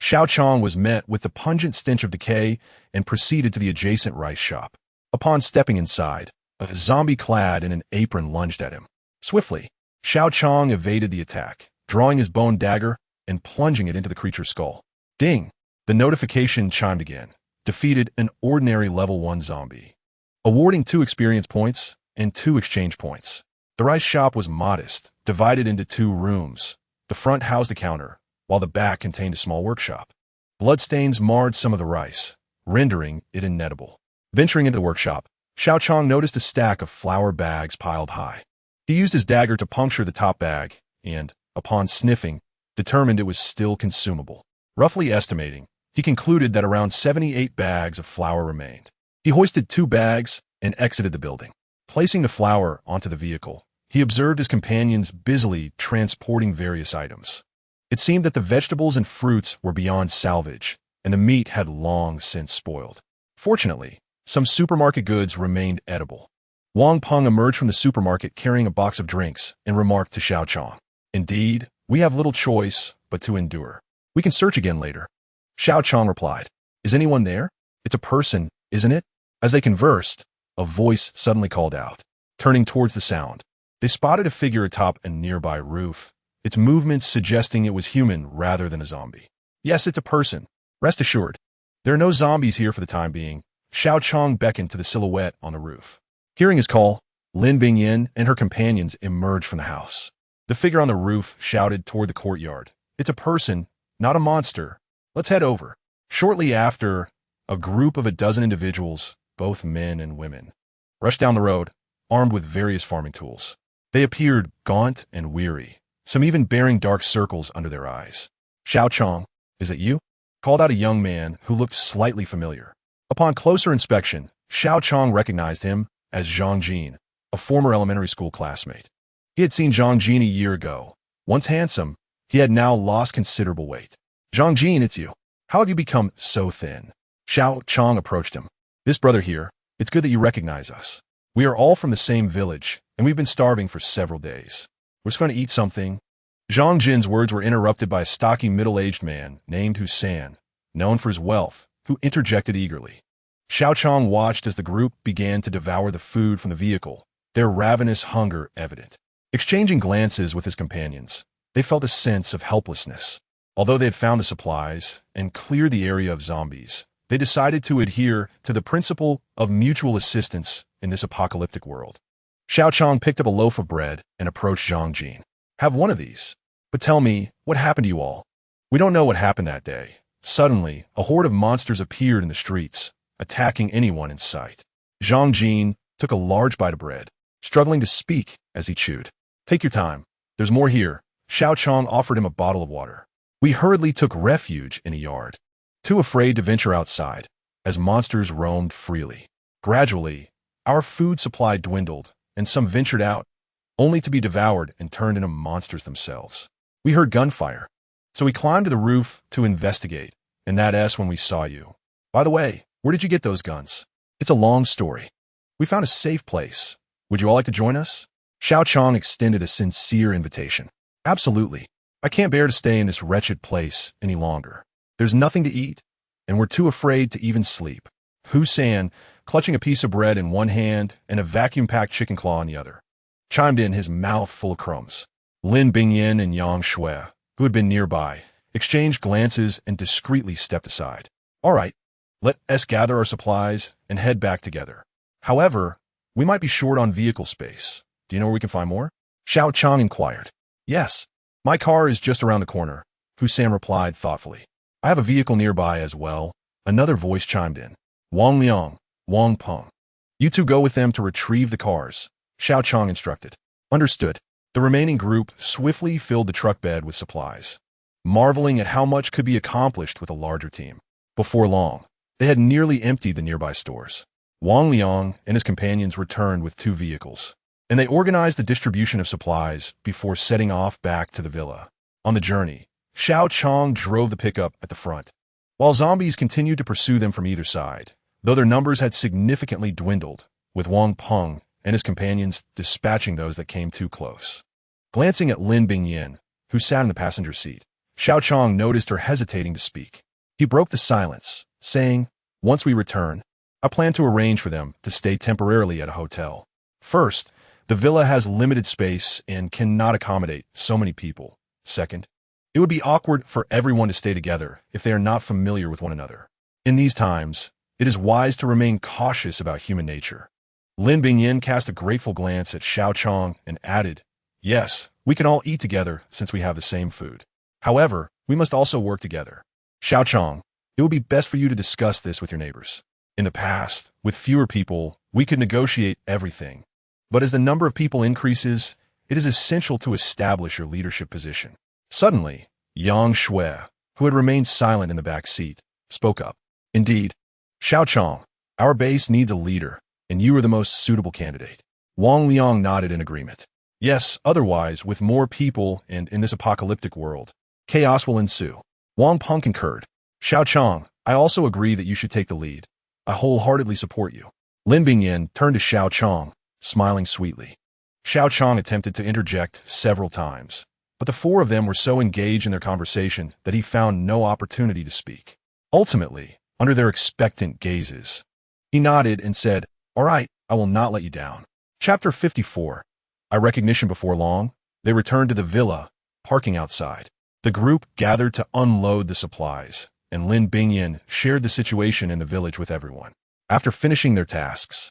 Xiao Cong was met with the pungent stench of decay and proceeded to the adjacent rice shop. Upon stepping inside, a zombie clad in an apron lunged at him. Swiftly, Xiao Cong evaded the attack, drawing his bone dagger and plunging it into the creature's skull. Ding! The notification chimed again. Defeated an ordinary level 1 zombie, awarding 2 experience points and 2 exchange points. The rice shop was modest, divided into 2 rooms. The front housed a counter, while the back contained a small workshop. Bloodstains marred some of the rice, rendering it ineatable. Venturing into the workshop, Xiao Cong noticed a stack of flour bags piled high. He used his dagger to puncture the top bag and, upon sniffing, determined it was still consumable. Roughly estimating, he concluded that around 78 bags of flour remained. He hoisted 2 bags and exited the building. Placing the flour onto the vehicle, he observed his companions busily transporting various items. It seemed that the vegetables and fruits were beyond salvage, and the meat had long since spoiled. Fortunately, some supermarket goods remained edible. Wang Peng emerged from the supermarket carrying a box of drinks and remarked to Xiao Qiang, "Indeed, we have little choice but to endure. We can search again later." Xiao Qiang replied, "Is anyone there? It's a person, isn't it?" As they conversed, a voice suddenly called out. Turning towards the sound, they spotted a figure atop a nearby roof, its movements suggesting it was human rather than a zombie. "Yes, it's a person. Rest assured. There are no zombies here for the time being." Xiao Qiang beckoned to the silhouette on the roof. Hearing his call, Lin Bingyin and her companions emerged from the house. The figure on the roof shouted toward the courtyard, "It's a person, not a monster. Let's head over." Shortly after, a group of a dozen individuals, both men and women, rushed down the road, armed with various farming tools. They appeared gaunt and weary, some even bearing dark circles under their eyes. "Xiao Qiang, is it you?" called out a young man who looked slightly familiar. Upon closer inspection, Xiao Qiang recognized him as Zhang Jin, a former elementary school classmate. He had seen Zhang Jin a year ago. Once handsome, he had now lost considerable weight. "Zhang Jin, it's you. How have you become so thin?" Xiao Qiang approached him. "This brother here, it's good that you recognize us. We are all from the same village, and we've been starving for several days. We're just going to eat something." Zhang Jin's words were interrupted by a stocky middle-aged man named Hussein, known for his wealth, who interjected eagerly. Xiao Qiang watched as the group began to devour the food from the vehicle, their ravenous hunger evident. Exchanging glances with his companions, they felt a sense of helplessness. Although they had found the supplies and cleared the area of zombies, they decided to adhere to the principle of mutual assistance in this apocalyptic world. Xiao Qiang picked up a loaf of bread and approached Zhang Jin. "Have one of these. But tell me, what happened to you all?" "We don't know what happened that day. Suddenly, a horde of monsters appeared in the streets, attacking anyone in sight." Zhang Jin took a large bite of bread, struggling to speak as he chewed. "Take your time. There's more here." Xiao Qiang offered him a bottle of water. "We hurriedly took refuge in a yard, too afraid to venture outside, as monsters roamed freely. Gradually, our food supply dwindled, and some ventured out, only to be devoured and turned into monsters themselves. We heard gunfire, so we climbed to the roof to investigate, and that's when we saw you. By the way, where did you get those guns?" "It's a long story. We found a safe place. Would you all like to join us?" Xiao Qiang extended a sincere invitation. "Absolutely. I can't bear to stay in this wretched place any longer. There's nothing to eat, and we're too afraid to even sleep." Hussein, clutching a piece of bread in one hand and a vacuum-packed chicken claw in the other, chimed in, his mouth full of crumbs. Lin Bingyin and Yang Shui, who had been nearby, exchanged glances and discreetly stepped aside. "All right, let us gather our supplies and head back together. However, we might be short on vehicle space. Do you know where we can find more?" Xiao Qiang inquired. "Yes, my car is just around the corner," Hussein replied thoughtfully. "I have a vehicle nearby as well." Another voice chimed in. "Wang Liang, Wang Peng. You two go with them to retrieve the cars," Xiao Qiang instructed. "Understood." The remaining group swiftly filled the truck bed with supplies, marveling at how much could be accomplished with a larger team. Before long, they had nearly emptied the nearby stores. Wang Liang and his companions returned with 2 vehicles, and they organized the distribution of supplies before setting off back to the villa. On the journey, Xiao Qiang drove the pickup at the front, while zombies continued to pursue them from either side, though their numbers had significantly dwindled, with Wang Peng and his companions dispatching those that came too close. Glancing at Lin Bingyin, who sat in the passenger seat, Xiao Qiang noticed her hesitating to speak. He broke the silence, saying, "Once we return, I plan to arrange for them to stay temporarily at a hotel. First, the villa has limited space and cannot accommodate so many people. Second, it would be awkward for everyone to stay together if they are not familiar with one another. In these times, it is wise to remain cautious about human nature." Lin Bingyin cast a grateful glance at Xiao Qiang and added, "Yes, we can all eat together since we have the same food. However, we must also work together. Xiao Qiang, it would be best for you to discuss this with your neighbors. In the past, with fewer people, we could negotiate everything. But as the number of people increases, it is essential to establish your leadership position." Suddenly, Yang Shui, who had remained silent in the back seat, spoke up. "Indeed, Xiao Qiang, our base needs a leader, and you are the most suitable candidate." Wang Liang nodded in agreement. "Yes, otherwise, with more people and in this apocalyptic world, chaos will ensue." Wang Peng concurred. "Xiao Qiang, I also agree that you should take the lead. I wholeheartedly support you." Lin Bingyin turned to Xiao Qiang, smiling sweetly. Xiao Qiang attempted to interject several times, but the four of them were so engaged in their conversation that he found no opportunity to speak. Ultimately, under their expectant gazes, he nodded and said, "All right, I will not let you down." Chapter 54. I recognition before long, they returned to the villa, parking outside. The group gathered to unload the supplies, and Lin Bingyan shared the situation in the village with everyone. After finishing their tasks,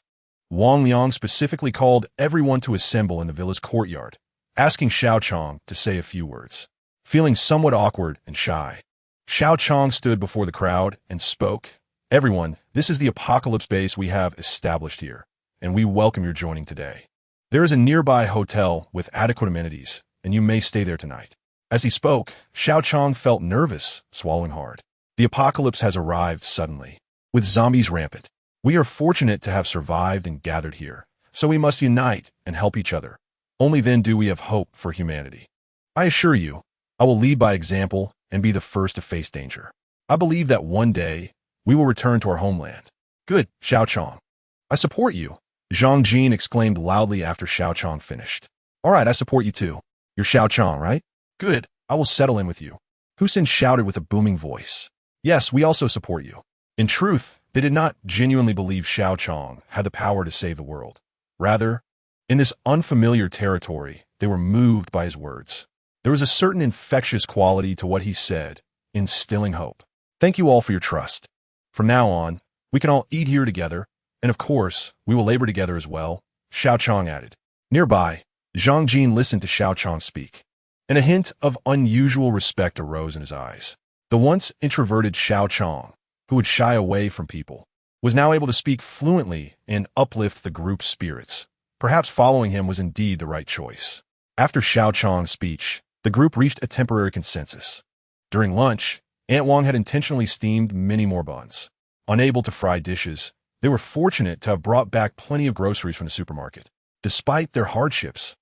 Wang Liang specifically called everyone to assemble in the villa's courtyard, asking Xiao Qiang to say a few words. Feeling somewhat awkward and shy, Xiao Qiang stood before the crowd and spoke. "Everyone, this is the apocalypse base we have established here, and we welcome your joining today. There is a nearby hotel with adequate amenities, and you may stay there tonight." As he spoke, Xiao Qiang felt nervous, swallowing hard. The apocalypse has arrived suddenly, with zombies rampant. We are fortunate to have survived and gathered here, so we must unite and help each other. Only then do we have hope for humanity. I assure you, I will lead by example and be the first to face danger. I believe that one day, we will return to our homeland. Good, Xiao Qiang. I support you, Zhang Jin exclaimed loudly after Xiao Qiang finished. All right, I support you too. You're Xiao Qiang, right? Good, I will settle in with you. Husin shouted with a booming voice. Yes, we also support you. In truth, they did not genuinely believe Xiao Qiang had the power to save the world. Rather, in this unfamiliar territory, they were moved by his words. There was a certain infectious quality to what he said, instilling hope. Thank you all for your trust. From now on, we can all eat here together, and of course, we will labor together as well, Xiao Qiang added. Nearby, Zhang Jin listened to Xiao Qiang speak, and a hint of unusual respect arose in his eyes. The once introverted Xiao Qiang, who would shy away from people, was now able to speak fluently and uplift the group's spirits. Perhaps following him was indeed the right choice. After Xiao Qiang's speech, the group reached a temporary consensus. During lunch, Aunt Wang had intentionally steamed many more buns. Unable to fry dishes, they were fortunate to have brought back plenty of groceries from the supermarket. Despite their hardships,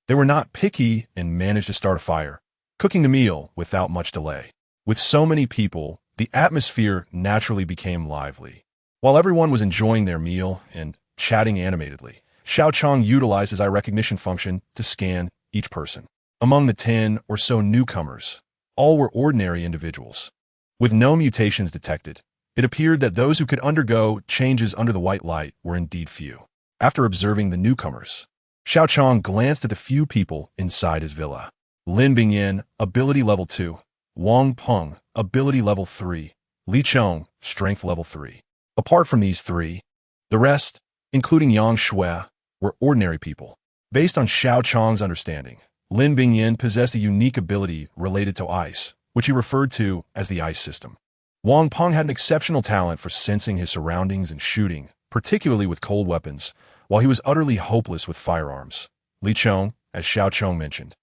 they were not picky and managed to start a fire, cooking the meal without much delay. With so many people, the atmosphere naturally became lively. While everyone was enjoying their meal and chatting animatedly, Xiao Qiang utilized his eye recognition function to scan each person. Among the 10 or so newcomers, all were ordinary individuals. With no mutations detected, it appeared that those who could undergo changes under the white light were indeed few. After observing the newcomers, Xiao Qiang glanced at the few people inside his villa. Lin Bingyan, ability level 2. Wang Peng, ability level 3. Li Chong, strength level 3. Apart from these three, the rest, including Yang Shui, were ordinary people. Based on Xiao Qiang's understanding, Lin Bingyan possessed a unique ability related to ice, which he referred to as the ice system. Wang Peng had an exceptional talent for sensing his surroundings and shooting, particularly with cold weapons, while he was utterly hopeless with firearms. Li Chong, as Xiao Qiang mentioned,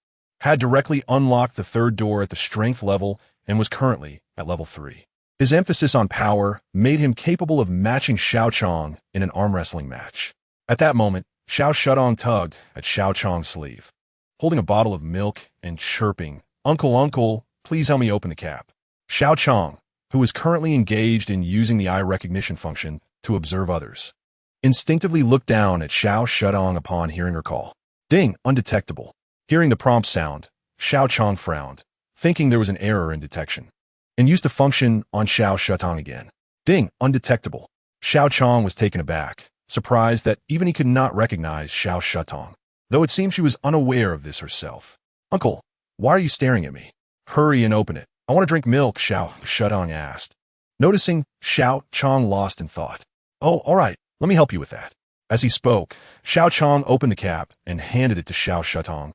had directly unlocked the third door at the strength level and was currently at level 3. His emphasis on power made him capable of matching Xiao Qiang in an arm wrestling match. At that moment, Xiao Qiang tugged at Xiao Qiang's sleeve, holding a bottle of milk and chirping, Uncle, please help me open the cap." Xiao Qiang, who was currently engaged in using the eye recognition function to observe others, instinctively looked down at Xiao Qiang upon hearing her call. Ding, undetectable. Hearing the prompt sound, Xiao Qiang frowned, thinking there was an error in detection, and used the function on Xiao Qiang again. Ding, undetectable. Xiao Qiang was taken aback, surprised that even he could not recognize Xiao Qiang, though it seemed she was unaware of this herself. "Uncle, why are you staring at me? Hurry and open it. I want to drink milk," Xiao Qiang asked. Noticing Xiao Qiang lost in thought. "Oh, all right, let me help you with that." As he spoke, Xiao Qiang opened the cap and handed it to Xiao Qiang,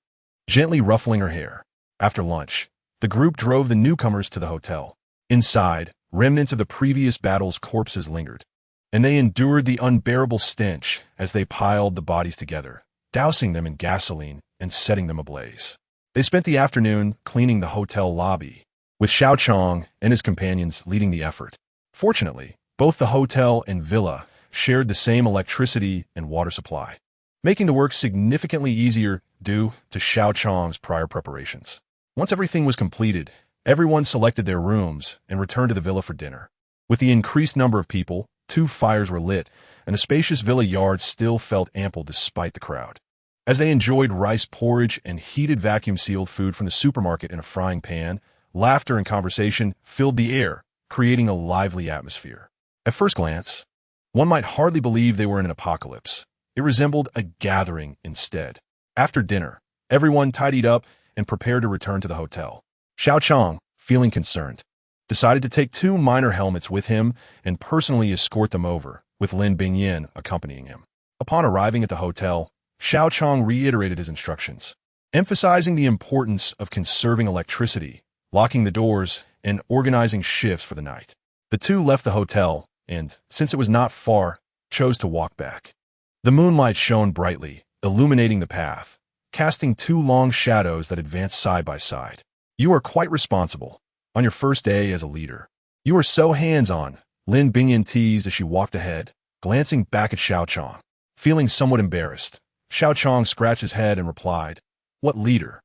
gently ruffling her hair. After lunch, the group drove the newcomers to the hotel. Inside, remnants of the previous battle's corpses lingered, and they endured the unbearable stench as they piled the bodies together, dousing them in gasoline and setting them ablaze. They spent the afternoon cleaning the hotel lobby, with Xiao Qiang and his companions leading the effort. Fortunately, both the hotel and villa shared the same electricity and water supply, making the work significantly easier due to Xiao Qiang's prior preparations. Once everything was completed, everyone selected their rooms and returned to the villa for dinner. With the increased number of people, 2 fires were lit, and the spacious villa yard still felt ample despite the crowd. As they enjoyed rice porridge and heated vacuum-sealed food from the supermarket in a frying pan, laughter and conversation filled the air, creating a lively atmosphere. At first glance, one might hardly believe they were in an apocalypse. It resembled a gathering instead. After dinner, everyone tidied up and prepared to return to the hotel. Xiao Qiang, feeling concerned, decided to take 2 miner helmets with him and personally escort them over, with Lin Bingyin accompanying him. Upon arriving at the hotel, Xiao Cong reiterated his instructions, emphasizing the importance of conserving electricity, locking the doors, and organizing shifts for the night. The 2 left the hotel and, since it was not far, chose to walk back. The moonlight shone brightly, illuminating the path, casting 2 long shadows that advanced side by side. You are quite responsible on your first day as a leader. You are so hands-on, Lin Bingyin teased as she walked ahead, glancing back at Xiao Cong. Feeling somewhat embarrassed, Xiao Cong scratched his head and replied, "What leader?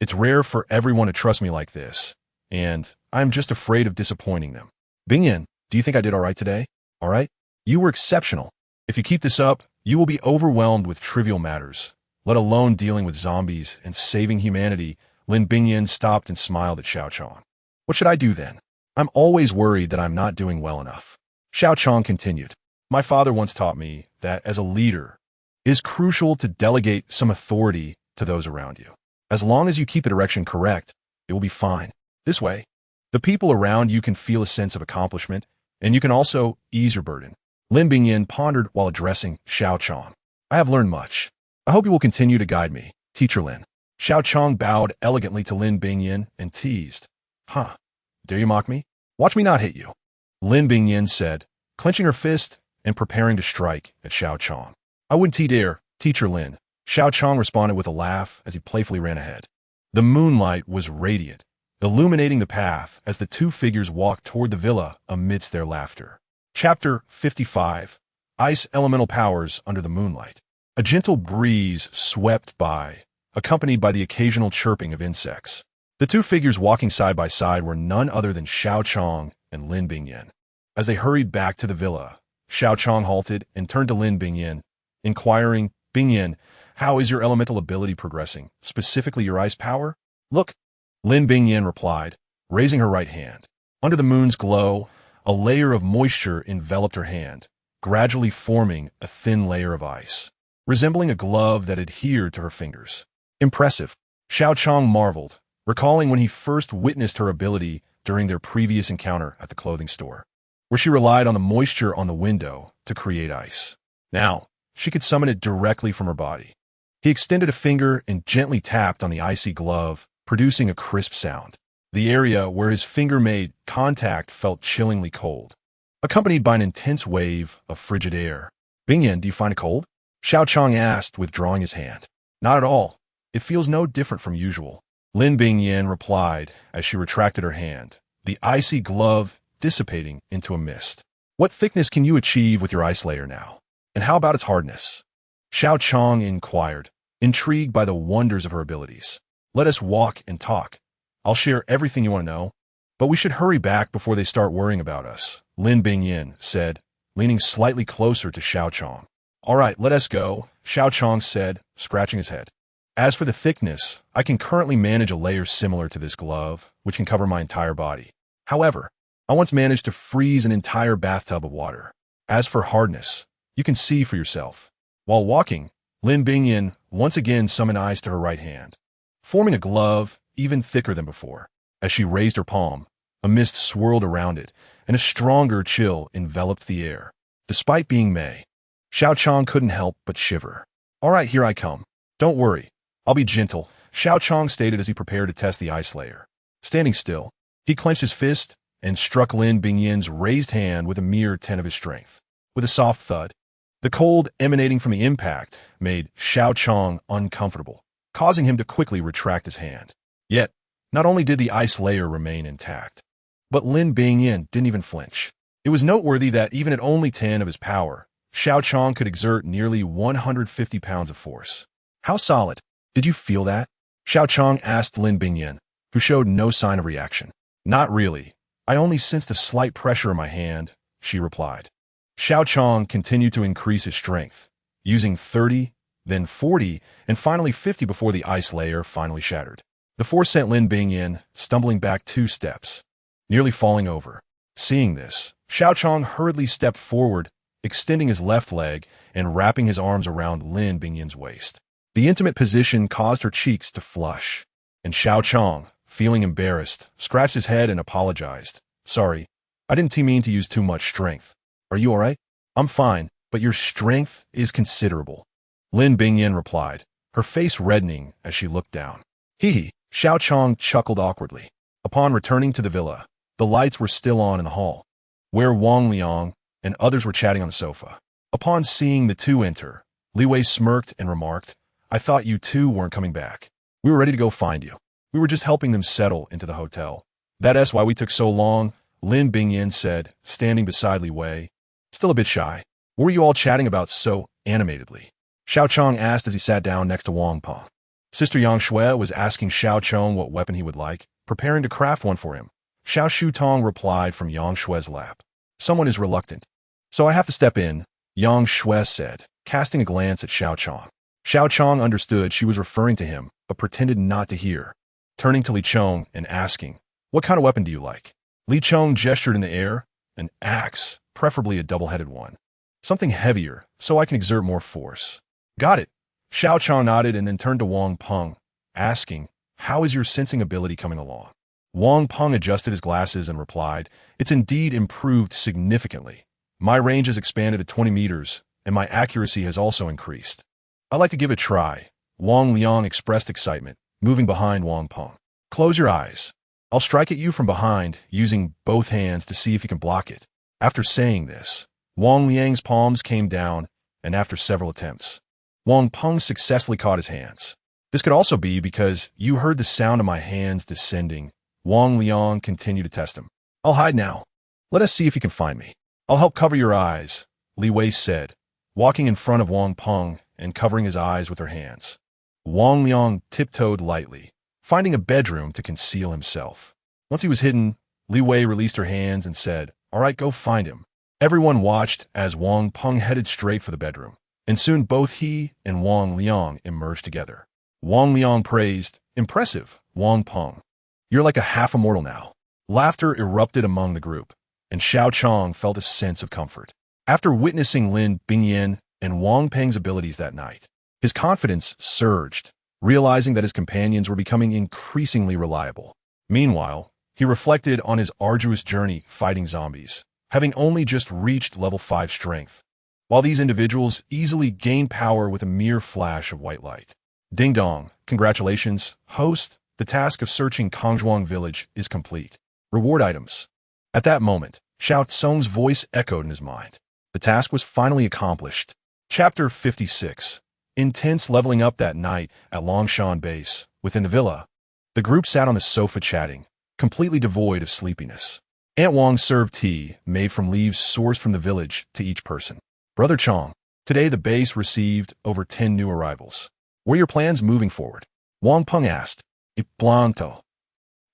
It's rare for everyone to trust me like this, and I'm just afraid of disappointing them. Bingyin, do you think I did all right today? All right? You were exceptional. If you keep this up, you will be overwhelmed with trivial matters, let alone dealing with zombies and saving humanity." Lin Bingyin stopped and smiled at Xiao Cong. "What should I do then? I'm always worried that I'm not doing well enough." Xiao Cong continued, "My father once taught me that as a leader, it is crucial to delegate some authority to those around you. As long as you keep the direction correct, it will be fine. This way, the people around you can feel a sense of accomplishment, and you can also ease your burden." Lin Bingyin pondered while addressing Xiao Cong. "I have learned much. I hope you will continue to guide me, Teacher Lin." Xiao Cong bowed elegantly to Lin Bingyin and teased, "Huh, dare you mock me? Watch me not hit you." Lin Bingyin said, clenching her fist and preparing to strike at Xiao Cong. "I wouldn't dare, Teacher Lin." Xiao Cong responded with a laugh as he playfully ran ahead. The moonlight was radiant, illuminating the path as the 2 figures walked toward the villa amidst their laughter. Chapter 55. Ice Elemental Powers Under the Moonlight. A gentle breeze swept by, accompanied by the occasional chirping of insects. The 2 figures walking side by side were none other than Xiao Cong and Lin Bingyin. As they hurried back to the villa, Xiao Cong halted and turned to Lin Bingyin, inquiring, "Bingyin, how is your elemental ability progressing, specifically your ice power?" "Look," Lin Bingyin replied, raising her right hand. Under the moon's glow, a layer of moisture enveloped her hand, gradually forming a thin layer of ice, resembling a glove that adhered to her fingers. "Impressive," Xiao Cong marveled, recalling when he first witnessed her ability during their previous encounter at the clothing store, where she relied on the moisture on the window to create ice. Now, she could summon it directly from her body. He extended a finger and gently tapped on the icy glove, producing a crisp sound. The area where his finger made contact felt chillingly cold, accompanied by an intense wave of frigid air. "Bingyin, do you find it cold?" Xiao Cong asked, withdrawing his hand. "Not at all. It feels no different from usual," Lin Bingyin replied as she retracted her hand, the icy glove dissipating into a mist. "What thickness can you achieve with your ice layer now? And how about its hardness?" Xiao Cong inquired, intrigued by the wonders of her abilities. "Let us walk and talk. I'll share everything you want to know, but we should hurry back before they start worrying about us," Lin Bingyin said, leaning slightly closer to Xiao Cong. "All right, let us go," Xiao Cong said, scratching his head. "As for the thickness, I can currently manage a layer similar to this glove, which can cover my entire body. However, I once managed to freeze an entire bathtub of water. As for hardness, you can see for yourself." While walking, Lin Bingyin once again summoned ice to her right hand, forming a glove even thicker than before. As she raised her palm, a mist swirled around it, and a stronger chill enveloped the air. Despite being May, Xiao Cong couldn't help but shiver. "All right, here I come. Don't worry. I'll be gentle," Xiao Cong stated as he prepared to test the ice layer. Standing still, he clenched his fist and struck Lin Bingyin's raised hand with a mere 10 of his strength. With a soft thud, the cold emanating from the impact made Xiao Cong uncomfortable, causing him to quickly retract his hand. Yet, not only did the ice layer remain intact, but Lin Bingyin didn't even flinch. It was noteworthy that even at only 10 of his power, Xiao Cong could exert nearly 150 pounds of force. "How solid? Did you feel that?" Xiao Cong asked Lin Bingyin, who showed no sign of reaction. "Not really. I only sensed a slight pressure in my hand," she replied. Xiao Cong continued to increase his strength, using 30, then 40, and finally 50 before the ice layer finally shattered. The force sent Lin Bingyan stumbling back 2 steps, nearly falling over. Seeing this, Xiao Cong hurriedly stepped forward, extending his left leg and wrapping his arms around Lin Bingyan's waist. The intimate position caused her cheeks to flush, and Xiao Cong, feeling embarrassed, scratched his head and apologized. Sorry, I didn't mean to use too much strength. Are you alright? I'm fine, but your strength is considerable. Lin Bingyan replied, her face reddening as she looked down. Hee. Xiao Cong chuckled awkwardly. Upon returning to the villa, the lights were still on in the hall, where Wang Liang and others were chatting on the sofa. Upon seeing the two enter, Li Wei smirked and remarked, I thought you two weren't coming back. We were ready to go find you. We were just helping them settle into the hotel. That's why we took so long, Lin Bingyan said, standing beside Li Wei. Still a bit shy. What were you all chatting about so animatedly? Xiao Cong asked as he sat down next to Wang Peng. Sister Yang Shui was asking Xiao Cong what weapon he would like, preparing to craft one for him. Xiao Tong replied from Yang Shui's lap. Someone is reluctant. So I have to step in, Yang Shui said, casting a glance at Xiao Cong. Xiao Cong understood she was referring to him, but pretended not to hear, turning to Li Chong and asking, what kind of weapon do you like? Li Chong gestured in the air, an axe, preferably a double-headed one. Something heavier, so I can exert more force. Got it. Xiao Cong nodded and then turned to Wang Peng, asking, how is your sensing ability coming along? Wang Peng adjusted his glasses and replied, it's indeed improved significantly. My range has expanded to 20 meters, and my accuracy has also increased. I'd like to give it a try. Wang Liang expressed excitement, moving behind Wang Peng. Close your eyes. I'll strike at you from behind, using both hands to see if you can block it. After saying this, Wang Liang's palms came down, and after several attempts, Wang Peng successfully caught his hands. This could also be because you heard the sound of my hands descending. Wang Liang continued to test him. I'll hide now. Let us see if you can find me. I'll help cover your eyes, Li Wei said, walking in front of Wang Peng and covering his eyes with her hands. Wang Liang tiptoed lightly, finding a bedroom to conceal himself. Once he was hidden, Li Wei released her hands and said, all right, go find him. Everyone watched as Wang Peng headed straight for the bedroom, and soon both he and Wang Liang emerged together. Wang Liang praised, impressive, Wang Peng. You're like a half-immortal now. Laughter erupted among the group, and Xiao Cong felt a sense of comfort. After witnessing Lin Bingyan and Wang Peng's abilities that night, his confidence surged, realizing that his companions were becoming increasingly reliable. Meanwhile, he reflected on his arduous journey fighting zombies, having only just reached level 5 strength, while these individuals easily gained power with a mere flash of white light. Ding dong, congratulations, host, the task of searching Kongzhuang village is complete. Reward items. At that moment, Xiao Cong's voice echoed in his mind. The task was finally accomplished. Chapter 56. Intense leveling up that night at Longshan Base, within the villa. The group sat on the sofa chatting, completely devoid of sleepiness. Aunt Wang served tea, made from leaves sourced from the village, to each person. Brother Chong, today the base received over 10 new arrivals. What are your plans moving forward? Wang Peng asked. Blanto.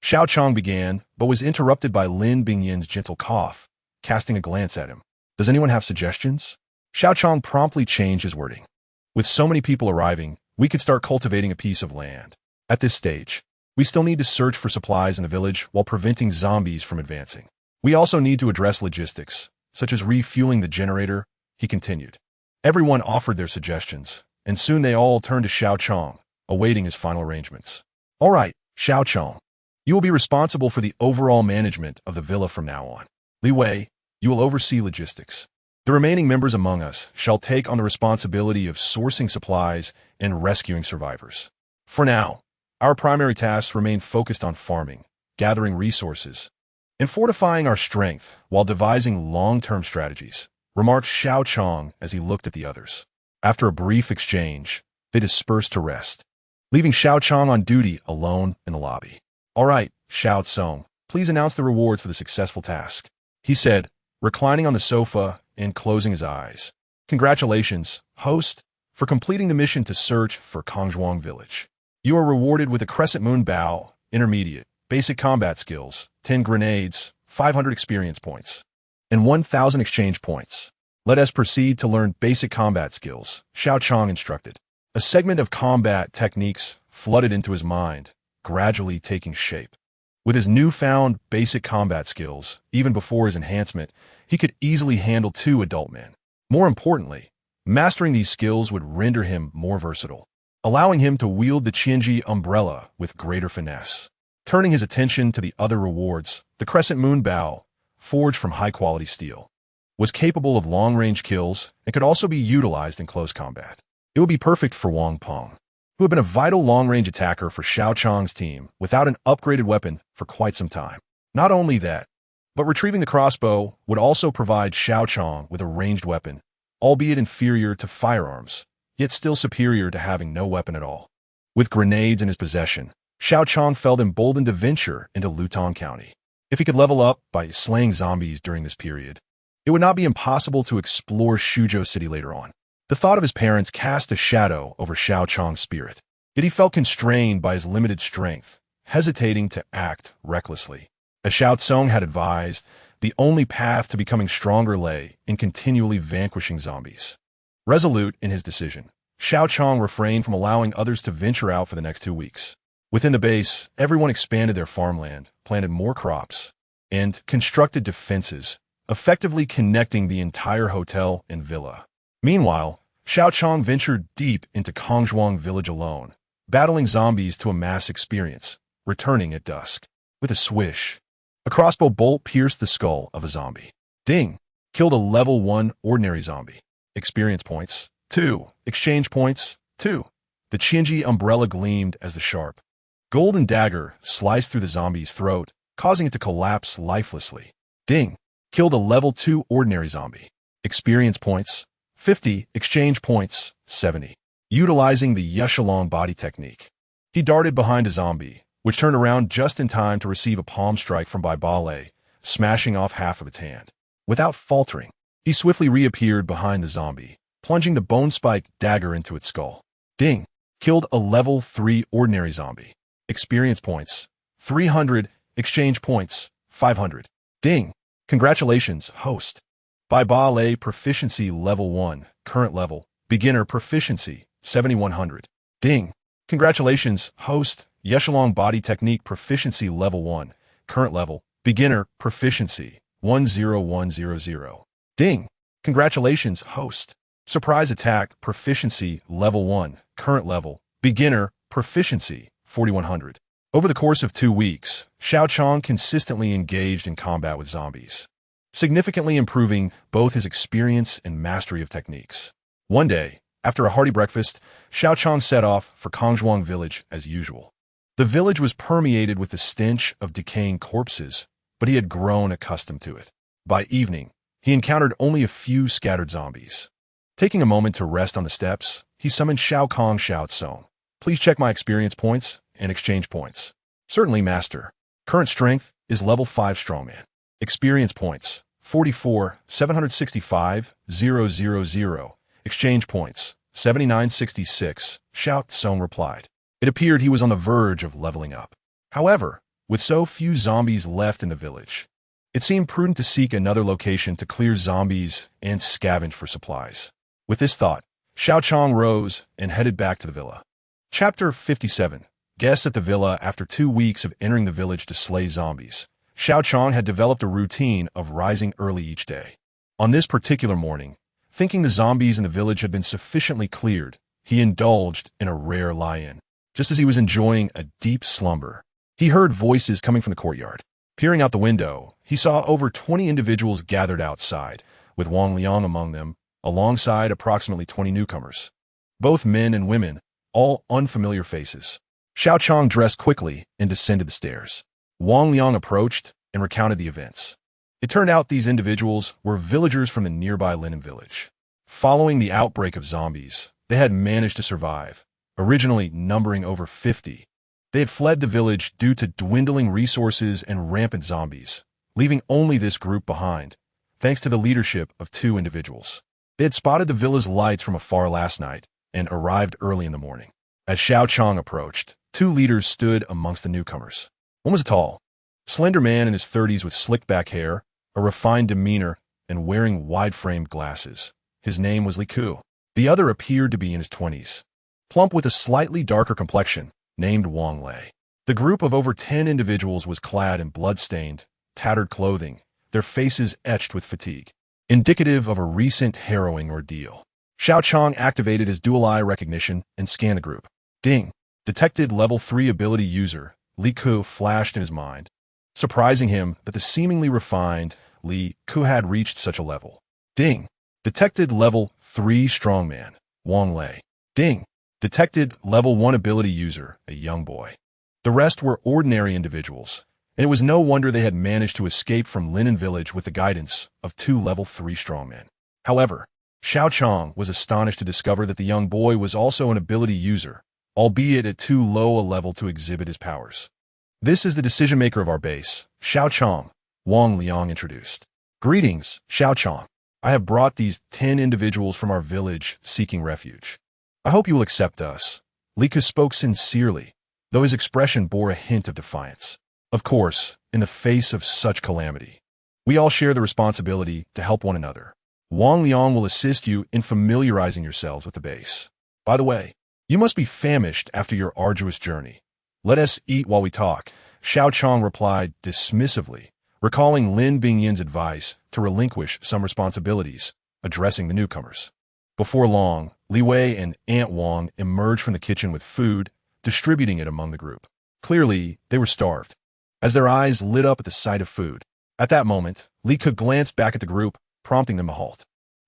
Xiao Cong began, but was interrupted by Lin Bingyan's gentle cough, casting a glance at him. Does anyone have suggestions? Xiao Cong promptly changed his wording. With so many people arriving, we could start cultivating a piece of land. At this stage, we still need to search for supplies in the village while preventing zombies from advancing. We also need to address logistics, such as refueling the generator, he continued. Everyone offered their suggestions, and soon they all turned to Xiao Cong, awaiting his final arrangements. All right, Xiao Cong. You will be responsible for the overall management of the villa from now on. Li Wei, you will oversee logistics. The remaining members among us shall take on the responsibility of sourcing supplies and rescuing survivors. For now, our primary tasks remain focused on farming, gathering resources, and fortifying our strength while devising long-term strategies, remarked Xiao Cong as he looked at the others. After a brief exchange, they dispersed to rest, leaving Xiao Cong on duty alone in the lobby. All right, Xiao Cong, please announce the rewards for the successful task, he said, reclining on the sofa and closing his eyes. Congratulations, host, for completing the mission to search for Kongzhuang village. You are rewarded with a Crescent Moon Bow, Intermediate, Basic Combat Skills, 10 grenades, 500 experience points, and 1,000 exchange points. Let us proceed to learn basic combat skills, Xiao Qiang instructed. A segment of combat techniques flooded into his mind, gradually taking shape. With his newfound basic combat skills, even before his enhancement, he could easily handle 2 adult men. More importantly, mastering these skills would render him more versatile, allowing him to wield the Qianji umbrella with greater finesse. Turning his attention to the other rewards, the Crescent Moon Bow, forged from high-quality steel, was capable of long-range kills and could also be utilized in close combat. It would be perfect for Wang Peng, who had been a vital long-range attacker for Xiao Qiang's team without an upgraded weapon for quite some time. Not only that, but retrieving the crossbow would also provide Xiao Qiang with a ranged weapon, albeit inferior to firearms, yet still superior to having no weapon at all. With grenades in his possession, Xiao Qiang felt emboldened to venture into Luton County. If he could level up by slaying zombies during this period, it would not be impossible to explore Suzhou City later on. The thought of his parents cast a shadow over Xiao Qiang's spirit, yet he felt constrained by his limited strength, hesitating to act recklessly. As Xiao Cong had advised, the only path to becoming stronger lay in continually vanquishing zombies. Resolute in his decision, Xiao Qiang refrained from allowing others to venture out for the next 2 weeks. Within the base, everyone expanded their farmland, planted more crops, and constructed defenses, effectively connecting the entire hotel and villa. Meanwhile, Xiao Qiang ventured deep into Kongzhuang village alone, battling zombies to amass experience, returning at dusk. With a swish, a crossbow bolt pierced the skull of a zombie. Ding! Killed a level 1 ordinary zombie. Experience points, 2. Exchange points, 2. The Qianji umbrella gleamed as the sharp golden dagger sliced through the zombie's throat, causing it to collapse lifelessly. Ding! Killed a level 2 ordinary zombie. Experience points, 50. Exchange points, 70. Utilizing the Yeshalong body technique, he darted behind a zombie, which turned around just in time to receive a palm strike from Bai Balei, smashing off half of its hand. Without faltering, he swiftly reappeared behind the zombie, plunging the bone-spiked dagger into its skull. Ding! Killed a level 3 ordinary zombie. Experience points, 300. Exchange points, 500. Ding! Congratulations, host. Bai Balei proficiency level 1, current level, beginner proficiency, 7100. Ding! Congratulations, host. Yeshalong body technique proficiency level 1, current level, beginner proficiency, 10100. Ding! Congratulations, host. Surprise attack proficiency level 1, current level, beginner proficiency, 4100. Over the course of 2 weeks, Xiao Qiang consistently engaged in combat with zombies, significantly improving both his experience and mastery of techniques. One day, after a hearty breakfast, Xiao Qiang set off for Kongzhuang village as usual. The village was permeated with the stench of decaying corpses, but he had grown accustomed to it. By evening, he encountered only a few scattered zombies. Taking a moment to rest on the steps, he summoned Xiao Cong Xiao Cong. Please check my experience points and exchange points. Certainly, master. Current strength is level 5 strongman. Experience points, 44, 765, 000. Exchange points, 7966, Xiao Cong replied. It appeared he was on the verge of leveling up. However, with so few zombies left in the village, it seemed prudent to seek another location to clear zombies and scavenge for supplies. With this thought, Xiao Qiang rose and headed back to the villa. Chapter 57. Guests at the villa. After 2 weeks of entering the village to slay zombies, Xiao Qiang had developed a routine of rising early each day. On this particular morning, thinking the zombies in the village had been sufficiently cleared, he indulged in a rare lie-in. Just as he was enjoying a deep slumber, he heard voices coming from the courtyard. Peering out the window, he saw over 20 individuals gathered outside, with Wang Liang among them, alongside approximately 20 newcomers. Both men and women, all unfamiliar faces. Xiao Qiang dressed quickly and descended the stairs. Wang Liang approached and recounted the events. It turned out these individuals were villagers from the nearby Linen village. Following the outbreak of zombies, they had managed to survive, originally numbering over 50. They had fled the village due to dwindling resources and rampant zombies, leaving only this group behind, thanks to the leadership of 2 individuals. They had spotted the villa's lights from afar last night and arrived early in the morning. As Xiao Qiang approached, 2 leaders stood amongst the newcomers. One was a tall, slender man in his 30s with slicked back hair, a refined demeanor, and wearing wide-framed glasses. His name was Li Ku. The other appeared to be in his 20s, plump with a slightly darker complexion, named Wang Lei. The group of over 10 individuals was clad in blood-stained, tattered clothing, their faces etched with fatigue, indicative of a recent harrowing ordeal. Xiao Qiang activated his dual eye recognition and scanned the group. Ding! Detected level 3 ability user, Li Ku flashed in his mind, surprising him that the seemingly refined Li Ku had reached such a level. Ding! Detected level 3 strongman, Wang Lei. Ding! Detected level 1 ability user, a young boy. The rest were ordinary individuals, and it was no wonder they had managed to escape from Linen Village with the guidance of 2 level 3 strongmen. However, Xiao Qiang was astonished to discover that the young boy was also an ability user, albeit at too low a level to exhibit his powers. This is the decision-maker of our base, Xiao Cong, Wang Liang introduced. Greetings, Xiao Qiang. I have brought these 10 individuals from our village seeking refuge. I hope you will accept us. Li Ku spoke sincerely, though his expression bore a hint of defiance. Of course, in the face of such calamity, we all share the responsibility to help one another. Wang Liang will assist you in familiarizing yourselves with the base. By the way, you must be famished after your arduous journey. Let us eat while we talk, Xiao Qiang replied dismissively, recalling Lin Bingyin's advice to relinquish some responsibilities, addressing the newcomers. Before long, Li Wei and Aunt Wang emerged from the kitchen with food, distributing it among the group. Clearly, they were starved, as their eyes lit up at the sight of food. At that moment, Li Ku glanced back at the group, prompting them to halt.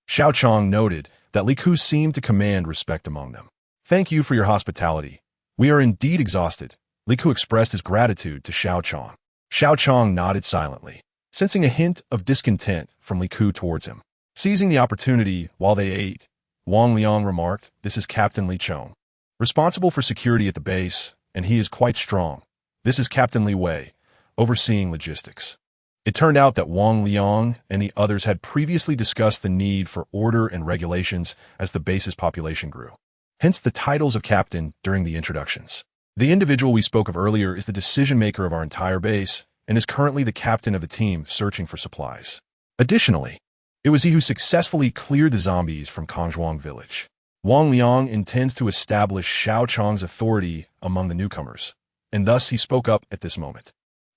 Xiao Qiang noted that Li Ku seemed to command respect among them. Thank you for your hospitality. We are indeed exhausted. Li Ku expressed his gratitude to Xiao Qiang. Xiao Qiang nodded silently, sensing a hint of discontent from Li Ku towards him. Seizing the opportunity while they ate, Wang Liang remarked, "This is Captain Li Chong, responsible for security at the base, and he is quite strong. This is Captain Li Wei, overseeing logistics." It turned out that Wang Liang and the others had previously discussed the need for order and regulations as the base's population grew. Hence the titles of captain during the introductions. The individual we spoke of earlier is the decision-maker of our entire base and is currently the captain of the team searching for supplies. Additionally, it was he who successfully cleared the zombies from Kongzhuang village. Wang Liang intends to establish Xiao Chong's authority among the newcomers, and thus he spoke up at this moment.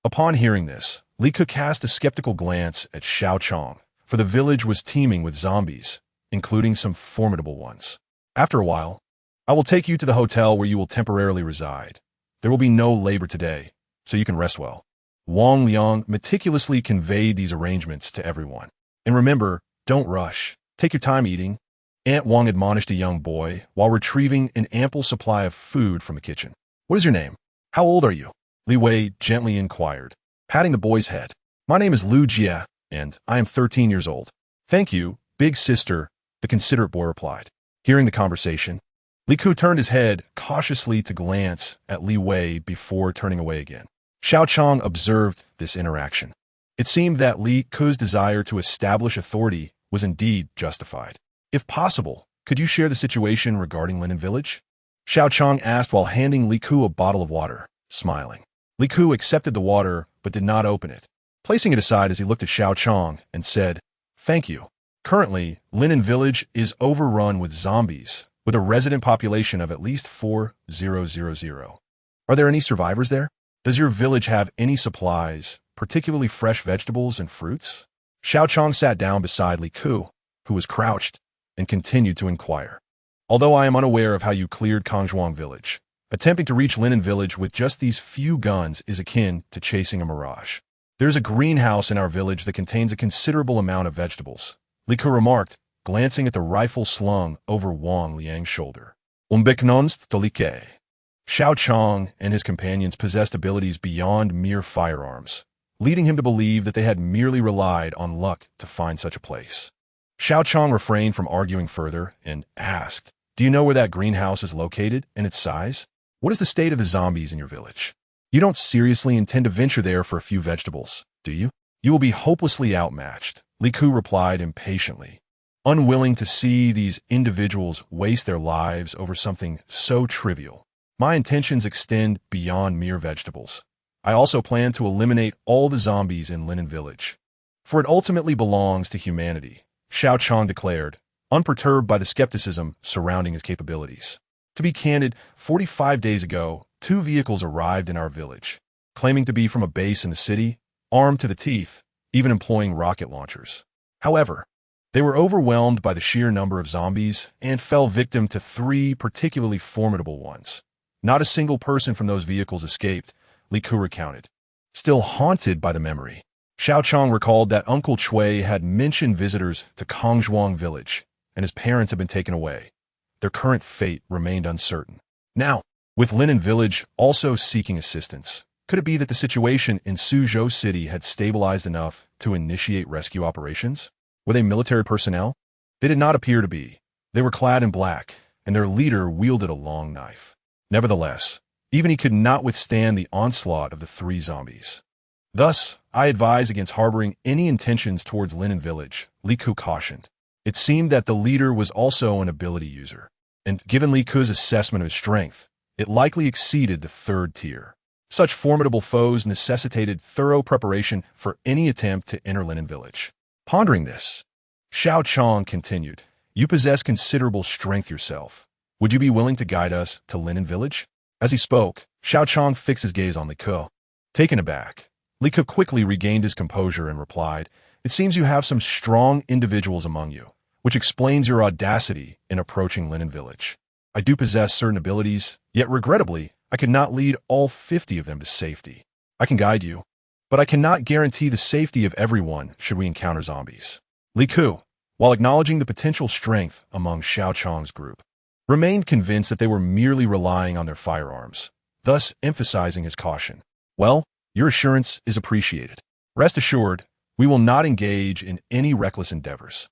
Upon hearing this, Li Ku cast a skeptical glance at Xiao Qiang, for the village was teeming with zombies, including some formidable ones. After a while, I will take you to the hotel where you will temporarily reside. There will be no labor today, so you can rest well. Wang Liang meticulously conveyed these arrangements to everyone. And remember, don't rush. Take your time eating. Aunt Wang admonished a young boy while retrieving an ample supply of food from the kitchen. What is your name? How old are you? Li Wei gently inquired, patting the boy's head. My name is Lu Jie, and I am 13 years old. Thank you, big sister, the considerate boy replied. Hearing the conversation, Li Ku turned his head cautiously to glance at Li Wei before turning away again. Xiao Qiang observed this interaction. It seemed that Li Ku's desire to establish authority was indeed justified. If possible, could you share the situation regarding Linen Village? Xiao Qiang asked while handing Li Ku a bottle of water, smiling. Li Ku accepted the water but did not open it, placing it aside as he looked at Xiao Qiang and said, "Thank you. Currently, Linen Village is overrun with zombies, with a resident population of at least 4,000. Are there any survivors there? Does your village have any supplies, particularly fresh vegetables and fruits?" Xiao Qiang sat down beside Li Ku, who was crouched, and continued to inquire. Although I am unaware of how you cleared Kongzhuang village, attempting to reach Linen Village with just these few guns is akin to chasing a mirage. There is a greenhouse in our village that contains a considerable amount of vegetables, Li Ku remarked, glancing at the rifle slung over Wang Liang's shoulder. Unbeknownst to Li Ke, Xiao Qiang and his companions possessed abilities beyond mere firearms, leading him to believe that they had merely relied on luck to find such a place. Xiao Qiang refrained from arguing further and asked, "Do you know where that greenhouse is located and its size? What is the state of the zombies in your village? You don't seriously intend to venture there for a few vegetables, do you? You will be hopelessly outmatched," Li Ku replied impatiently, unwilling to see these individuals waste their lives over something so trivial. "My intentions extend beyond mere vegetables. I also plan to eliminate all the zombies in Linen Village. for it ultimately belongs to humanity, Xiao Qiang declared, unperturbed by the skepticism surrounding his capabilities. To be candid, 45 days ago, 2 vehicles arrived in our village, claiming to be from a base in the city, armed to the teeth, even employing rocket launchers. However, they were overwhelmed by the sheer number of zombies and fell victim to 3 particularly formidable ones. Not a single person from those vehicles escaped, Li Ku recounted. Still haunted by the memory, Xiao Cong recalled that Uncle Chui had mentioned visitors to Kongzhuang village, and his parents had been taken away. Their current fate remained uncertain. Now, with Linen Village also seeking assistance, could it be that the situation in Suzhou City had stabilized enough to initiate rescue operations? Were they military personnel? They did not appear to be. They were clad in black, and their leader wielded a long knife. Nevertheless, even he could not withstand the onslaught of the 3 zombies. Thus, I advise against harboring any intentions towards Linen Village, Li Ku cautioned. It seemed that the leader was also an ability user, and given Li Ku's assessment of his strength, it likely exceeded the 3rd tier. Such formidable foes necessitated thorough preparation for any attempt to enter Linen Village. Pondering this, Xiao Qiang continued, "You possess considerable strength yourself. Would you be willing to guide us to Linen Village?" As he spoke, Xiao Qiang fixed his gaze on Li Ku. Taken aback, Li Ku quickly regained his composure and replied, "It seems you have some strong individuals among you, which explains your audacity in approaching Linen Village. I do possess certain abilities, yet regrettably, I could not lead all 50 of them to safety. I can guide you, but I cannot guarantee the safety of everyone should we encounter zombies." Li Ku, while acknowledging the potential strength among Xiao Qiang's group, remained convinced that they were merely relying on their firearms, thus emphasizing his caution. "Well, your assurance is appreciated. Rest assured, we will not engage in any reckless endeavors.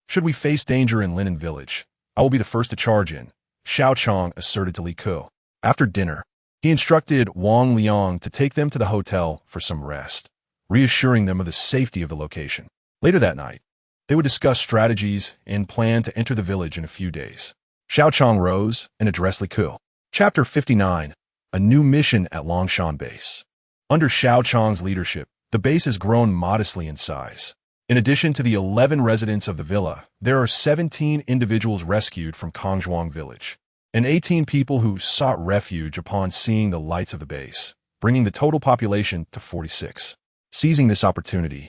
Should we face danger in Linen Village, I will be the first to charge in," Xiao Qiang asserted to Li Ku. After dinner, he instructed Wang Liang to take them to the hotel for some rest, reassuring them of the safety of the location. Later that night, they would discuss strategies and plan to enter the village in a few days. Xiao Qiang rose and addressed Li Ku. Chapter 59, A New Mission at Longshan Base. Under Xiao Qiang's leadership, the base has grown modestly in size. In addition to the 11 residents of the villa, there are 17 individuals rescued from Kongzhuang village, and 18 people who sought refuge upon seeing the lights of the base, bringing the total population to 46. Seizing this opportunity,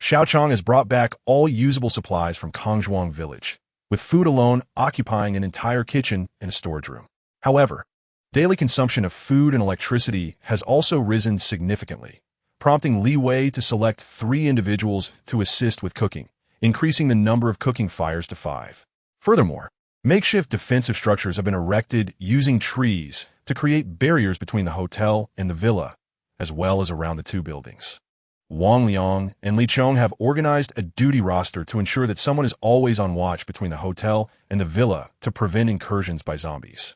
Xiao Qiang has brought back all usable supplies from Kongzhuang village, with food alone occupying an entire kitchen and a storage room. However, daily consumption of food and electricity has also risen significantly, prompting Li Wei to select 3 individuals to assist with cooking, increasing the number of cooking fires to 5. Furthermore, makeshift defensive structures have been erected using trees to create barriers between the hotel and the villa, as well as around the 2 buildings. Wang Liang and Li Chong have organized a duty roster to ensure that someone is always on watch between the hotel and the villa to prevent incursions by zombies.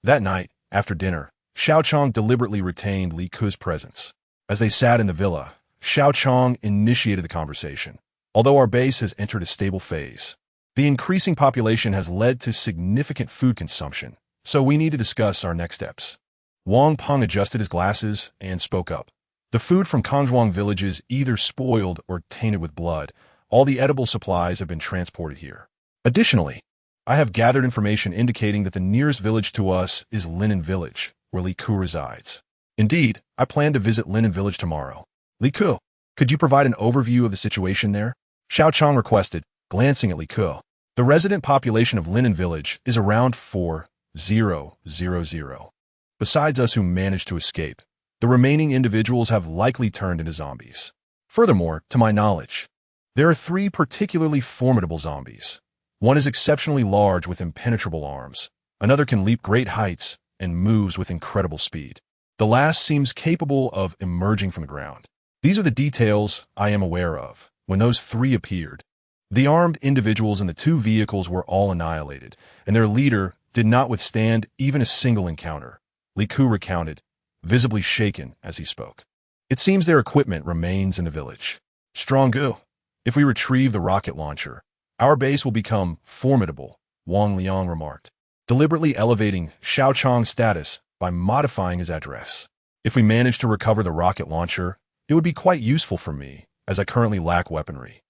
That night, after dinner, Xiao Qiang deliberately retained Li Ku's presence. As they sat in the villa, Xiao Qiang initiated the conversation. "Although our base has entered a stable phase, the increasing population has led to significant food consumption, so we need to discuss our next steps." Wang Peng adjusted his glasses and spoke up. "The food from Kongzhuang village is either spoiled or tainted with blood. All the edible supplies have been transported here. Additionally, I have gathered information indicating that the nearest village to us is Linen Village, where Li Ku resides. Indeed, I plan to visit Linen Village tomorrow. Li Ku, could you provide an overview of the situation there?" Xiao Qiang requested, glancing at Li Ku. "The resident population of Linen Village is around 4,000. Besides us who managed to escape, the remaining individuals have likely turned into zombies. Furthermore, to my knowledge, there are 3 particularly formidable zombies. One is exceptionally large with impenetrable arms. Another can leap great heights and moves with incredible speed. The last seems capable of emerging from the ground. These are the details I am aware of. When those 3 appeared, the armed individuals in the 2 vehicles were all annihilated, and their leader did not withstand even a single encounter," Li Ku recounted, visibly shaken as he spoke. "It seems their equipment remains in the village. Strong Gu, if we retrieve the rocket launcher, our base will become formidable," Wang Liang remarked, deliberately elevating Xiao Qiang's status by modifying his address. "If we manage to recover the rocket launcher, it would be quite useful for me, as I currently lack weaponry.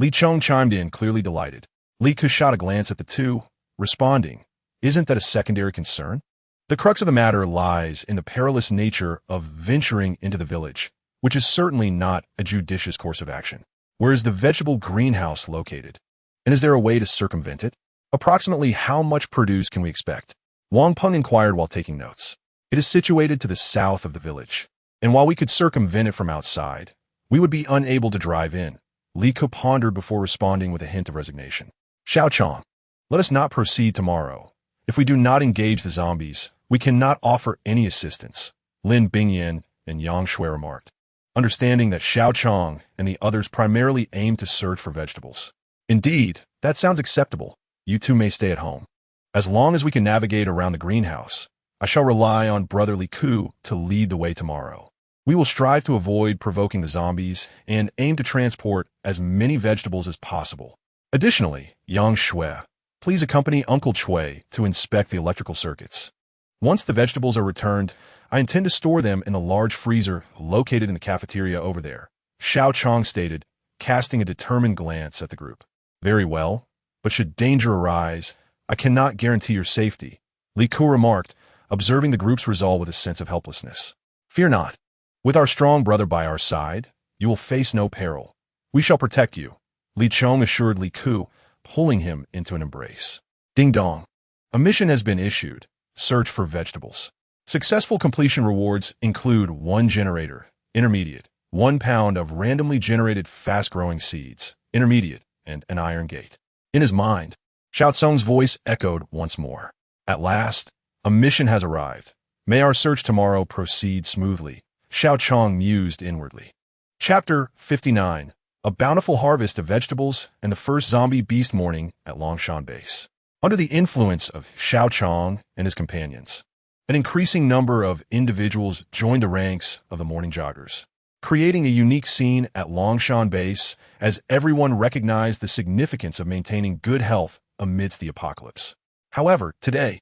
Xiao chimed in, clearly delighted. Li Ke shot a glance at the two, responding, "Isn't that a secondary concern? The crux of the matter lies in the perilous nature of venturing into the village, which is certainly not a judicious course of action. Where is the vegetable greenhouse located? And is there a way to circumvent it? Approximately how much produce can we expect?" Wang Peng inquired while taking notes. "It is situated to the south of the village, and while we could circumvent it from outside, we would be unable to drive in." Li Ke pondered before responding with a hint of resignation. "Xiao Qiang, let us not proceed tomorrow. If we do not engage the zombies, we cannot offer any assistance," Lin Bingyan and Yang Shui remarked, understanding that Xiao Qiang and the others primarily aimed to search for vegetables. "Indeed, that sounds acceptable. You two may stay at home. As long as we can navigate around the greenhouse, I shall rely on Brotherly Ku to lead the way tomorrow. We will strive to avoid provoking the zombies and aim to transport as many vegetables as possible. Additionally, Yang Shui, please accompany Uncle Chui to inspect the electrical circuits. Once the vegetables are returned, I intend to store them in a large freezer located in the cafeteria over there," Xiao Cong stated, casting a determined glance at the group. "Very well, but should danger arise, I cannot guarantee your safety," Li Ke remarked, observing the group's resolve with a sense of helplessness. "Fear not. With our strong brother by our side, you will face no peril. We shall protect you," Li Chong assured Li Ke, pulling him into an embrace. Ding dong. A mission has been issued. Search for vegetables. Successful completion rewards include 1 generator, intermediate, 1 pound of randomly generated fast-growing seeds, intermediate, and an iron gate. In his mind, Xiao Cong's voice echoed once more. At last, a mission has arrived. May our search tomorrow proceed smoothly, Xiao Cong mused inwardly. Chapter 59. A bountiful harvest of vegetables and the first zombie beast morning at Longshan Base. Under the influence of Xiao Qiang and his companions, an increasing number of individuals joined the ranks of the morning joggers, creating a unique scene at Longshan Base as everyone recognized the significance of maintaining good health amidst the apocalypse. However, today,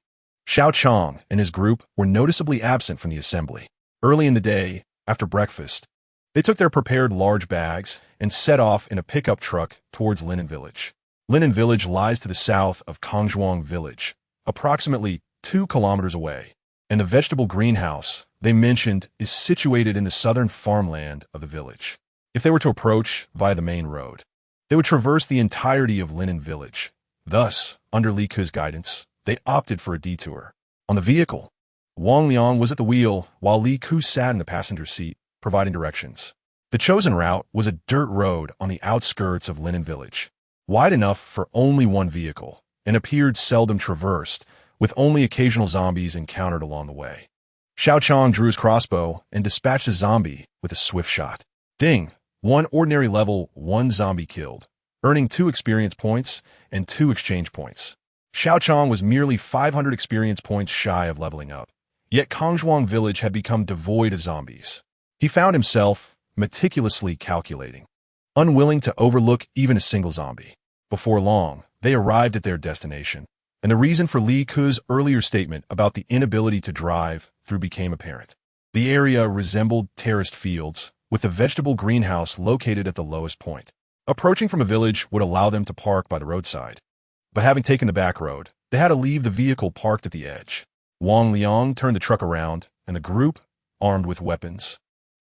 Xiao Qiang and his group were noticeably absent from the assembly. Early in the day, after breakfast, they took their prepared large bags and set off in a pickup truck towards Linen Village. Linen Village lies to the south of Kongzhuang Village, approximately 2 kilometers away, and the vegetable greenhouse they mentioned is situated in the southern farmland of the village. If they were to approach via the main road, they would traverse the entirety of Linen Village. Thus, under Li Ke's guidance, they opted for a detour. On the vehicle, Wang Liang was at the wheel while Li Ke sat in the passenger seat, providing directions. The chosen route was a dirt road on the outskirts of Linen Village, wide enough for only 1 vehicle, and appeared seldom traversed, with only occasional zombies encountered along the way. Xiao Qiang drew his crossbow and dispatched a zombie with a swift shot. Ding! 1 ordinary level 1 zombie killed, earning 2 experience points and 2 exchange points. Xiao Qiang was merely 500 experience points shy of leveling up, yet Kongzhuang Village had become devoid of zombies. He found himself meticulously calculating, unwilling to overlook even a single zombie. Before long, they arrived at their destination, and the reason for Li Ke's earlier statement about the inability to drive through became apparent. The area resembled terraced fields, with the vegetable greenhouse located at the lowest point. Approaching from a village would allow them to park by the roadside, but having taken the back road, they had to leave the vehicle parked at the edge. Wang Liang turned the truck around, and the group, armed with weapons,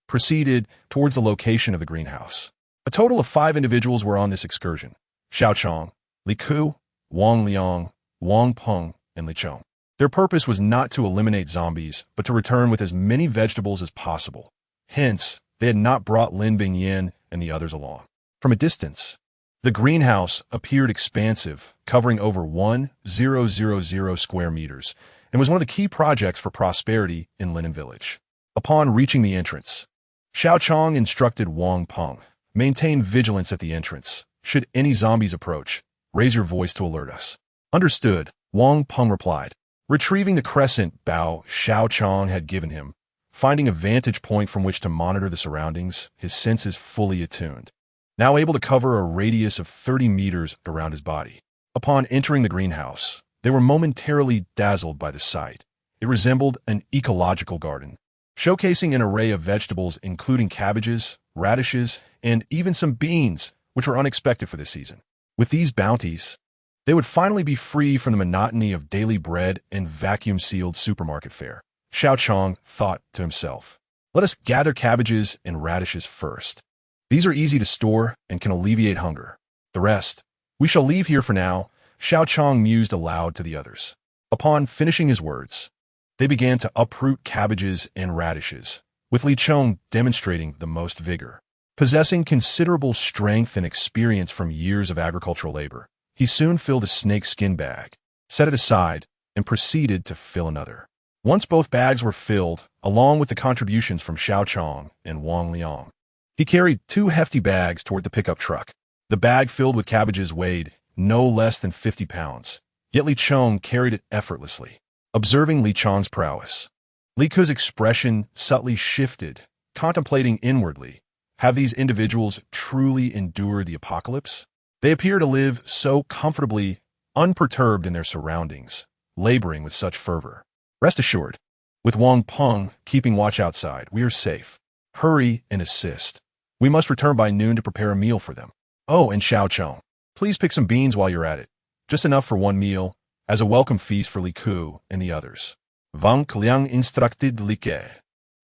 proceeded towards the location of the greenhouse. A total of 5 individuals were on this excursion: Xiao Qiang, Li Ke, Wang Liang, Wang Peng, and Li Chong. Their purpose was not to eliminate zombies, but to return with as many vegetables as possible. Hence, they had not brought Lin Bingyan and the others along. From a distance, the greenhouse appeared expansive, covering over 1,000 square meters, and was one of the key projects for prosperity in Linen Village. Upon reaching the entrance, Xiao Qiang instructed Wang Peng, "Maintain vigilance at the entrance. Should any zombies approach, raise your voice to alert us." "Understood," Wang Peng replied, retrieving the crescent bow Xiao Qiang had given him. Finding a vantage point from which to monitor the surroundings, his senses fully attuned, now able to cover a radius of 30 meters around his body. Upon entering the greenhouse, they were momentarily dazzled by the sight. It resembled an ecological garden, showcasing an array of vegetables including cabbages, radishes, and even some beans, which were unexpected for this season. With these bounties, they would finally be free from the monotony of daily bread and vacuum-sealed supermarket fare. Xiao Qiang thought to himself, "Let us gather cabbages and radishes first. These are easy to store and can alleviate hunger. The rest, we shall leave here for now." Xiao Qiang mused aloud to the others. Upon finishing his words, they began to uproot cabbages and radishes, with Li Chong demonstrating the most vigor. Possessing considerable strength and experience from years of agricultural labor, he soon filled a snakeskin bag, set it aside, and proceeded to fill another. Once both bags were filled, along with the contributions from Xiao Cong and Wang Liang, he carried 2 hefty bags toward the pickup truck. The bag filled with cabbages weighed no less than 50 pounds, yet Li Chong carried it effortlessly. Observing Li Chong's prowess, Li Ke's expression subtly shifted, contemplating inwardly, have these individuals truly endured the apocalypse? They appear to live so comfortably, unperturbed in their surroundings, laboring with such fervor. Rest assured, with Wang Peng keeping watch outside, we are safe. Hurry and assist. We must return by noon to prepare a meal for them. Oh, and Xiao Qiang, please pick some beans while you're at it. Just enough for one meal, as a welcome feast for Li Ke and the others. Wang Liang instructed Li Ke,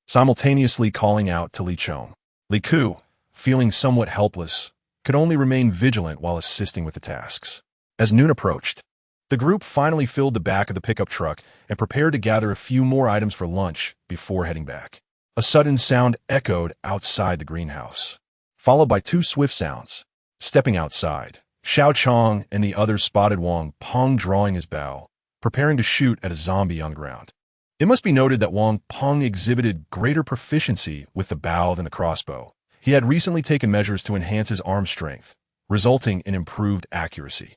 simultaneously calling out to Li Chong. Li Ke, feeling somewhat helpless, could only remain vigilant while assisting with the tasks. As noon approached, the group finally filled the back of the pickup truck and prepared to gather a few more items for lunch before heading back. A sudden sound echoed outside the greenhouse, followed by 2 swift sounds. Stepping outside, Xiao Qiang and the others spotted Wang Peng drawing his bow, preparing to shoot at a zombie on the ground. It must be noted that Wang Peng exhibited greater proficiency with the bow than the crossbow. He had recently taken measures to enhance his arm strength, resulting in improved accuracy.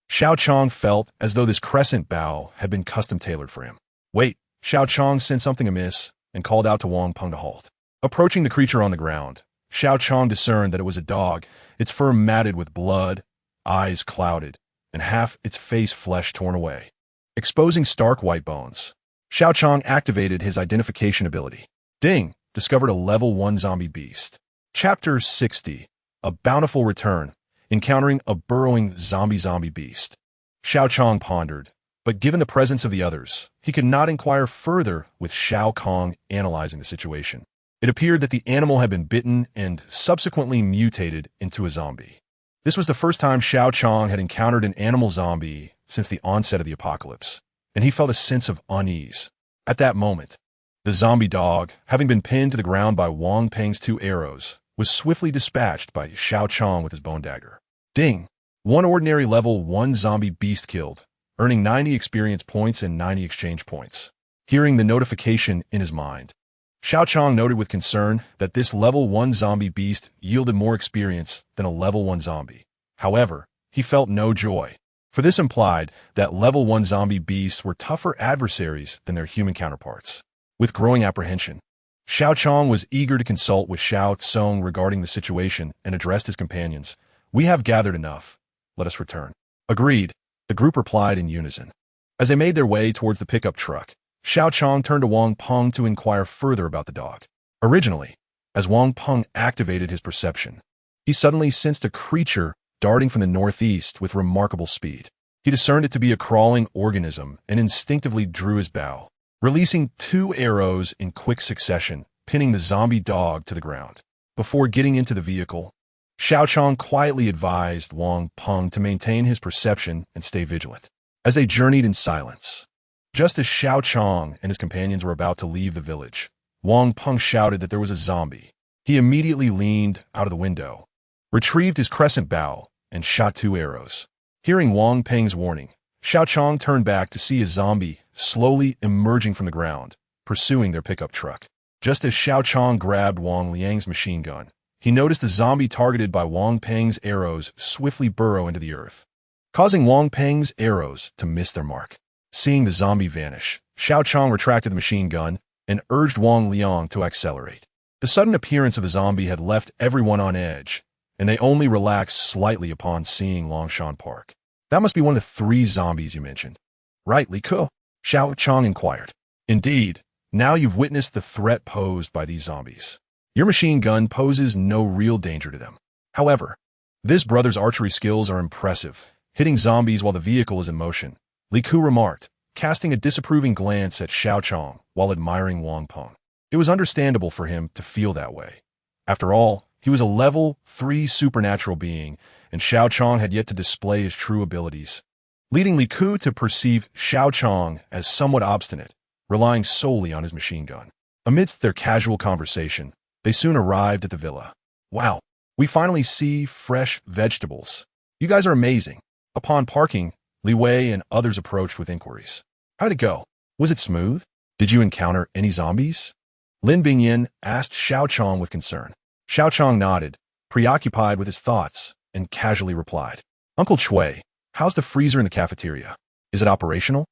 Xiao Qiang felt as though this crescent bow had been custom-tailored for him. Wait, Xiao Qiang sensed something amiss and called out to Wang Peng to halt. Approaching the creature on the ground, Xiao Qiang discerned that it was a dog, its fur matted with blood, eyes clouded, and half its face flesh torn away, exposing stark white bones. Xiao Qiang activated his identification ability. Ding! Discovered a level 1 zombie beast. Chapter 60. A Bountiful Return. Encountering a burrowing zombie beast. Xiao Qiang pondered, but given the presence of the others, he could not inquire further with Xiao Cong analyzing the situation. It appeared that the animal had been bitten and subsequently mutated into a zombie. This was the first time Xiao Qiang had encountered an animal zombie since the onset of the apocalypse, and he felt a sense of unease. At that moment, the zombie dog, having been pinned to the ground by Wang Peng's 2 arrows, was swiftly dispatched by Xiao Qiang with his bone dagger. Ding! 1 ordinary level 1 zombie beast killed, earning 90 experience points and 90 exchange points. Hearing the notification in his mind, Xiao Qiang noted with concern that this level 1 zombie beast yielded more experience than a level 1 zombie. However, he felt no joy, for this implied that level 1 zombie beasts were tougher adversaries than their human counterparts. With growing apprehension, Xiao Qiang was eager to consult with Xiao Cong regarding the situation and addressed his companions. We have gathered enough. Let us return. Agreed, the group replied in unison. As they made their way towards the pickup truck, Xiao Qiang turned to Wang Peng to inquire further about the dog. Originally, as Wang Peng activated his perception, he suddenly sensed a creature darting from the northeast with remarkable speed. He discerned it to be a crawling organism and instinctively drew his bow, releasing 2 arrows in quick succession, pinning the zombie dog to the ground. Before getting into the vehicle, Xiao Qiang quietly advised Wang Peng to maintain his perception and stay vigilant. As they journeyed in silence, just as Xiao Qiang and his companions were about to leave the village, Wang Peng shouted that there was a zombie. He immediately leaned out of the window, retrieved his crescent bow, and shot 2 arrows. Hearing Wang Peng's warning, Xiao Qiang turned back to see a zombie slowly emerging from the ground, pursuing their pickup truck. Just as Xiao Qiang grabbed Wang Liang's machine gun, he noticed the zombie targeted by Wang Peng's arrows swiftly burrow into the earth, causing Wang Peng's arrows to miss their mark. Seeing the zombie vanish, Xiao Qiang retracted the machine gun and urged Wang Liang to accelerate. The sudden appearance of the zombie had left everyone on edge, and they only relaxed slightly upon seeing Longshan Park. That must be one of the 3 zombies you mentioned. Right, Li Ke? Xiao Qiang inquired. Indeed, now you've witnessed the threat posed by these zombies. Your machine gun poses no real danger to them. However, this brother's archery skills are impressive, hitting zombies while the vehicle is in motion, Li Ku remarked, casting a disapproving glance at Xiao Qiang while admiring Wang Peng. It was understandable for him to feel that way. After all, he was a level 3 supernatural being, and Xiao Qiang had yet to display his true abilities, leading Li Ku to perceive Xiao Qiang as somewhat obstinate, relying solely on his machine gun. Amidst their casual conversation, they soon arrived at the villa. Wow, we finally see fresh vegetables. You guys are amazing. Upon parking, Li Wei and others approached with inquiries. How'd it go? Was it smooth? Did you encounter any zombies? Lin Bingyin asked Xiao Qiang with concern. Xiao Qiang nodded, preoccupied with his thoughts, and casually replied. Uncle Chui, how's the freezer in the cafeteria? Is it operational?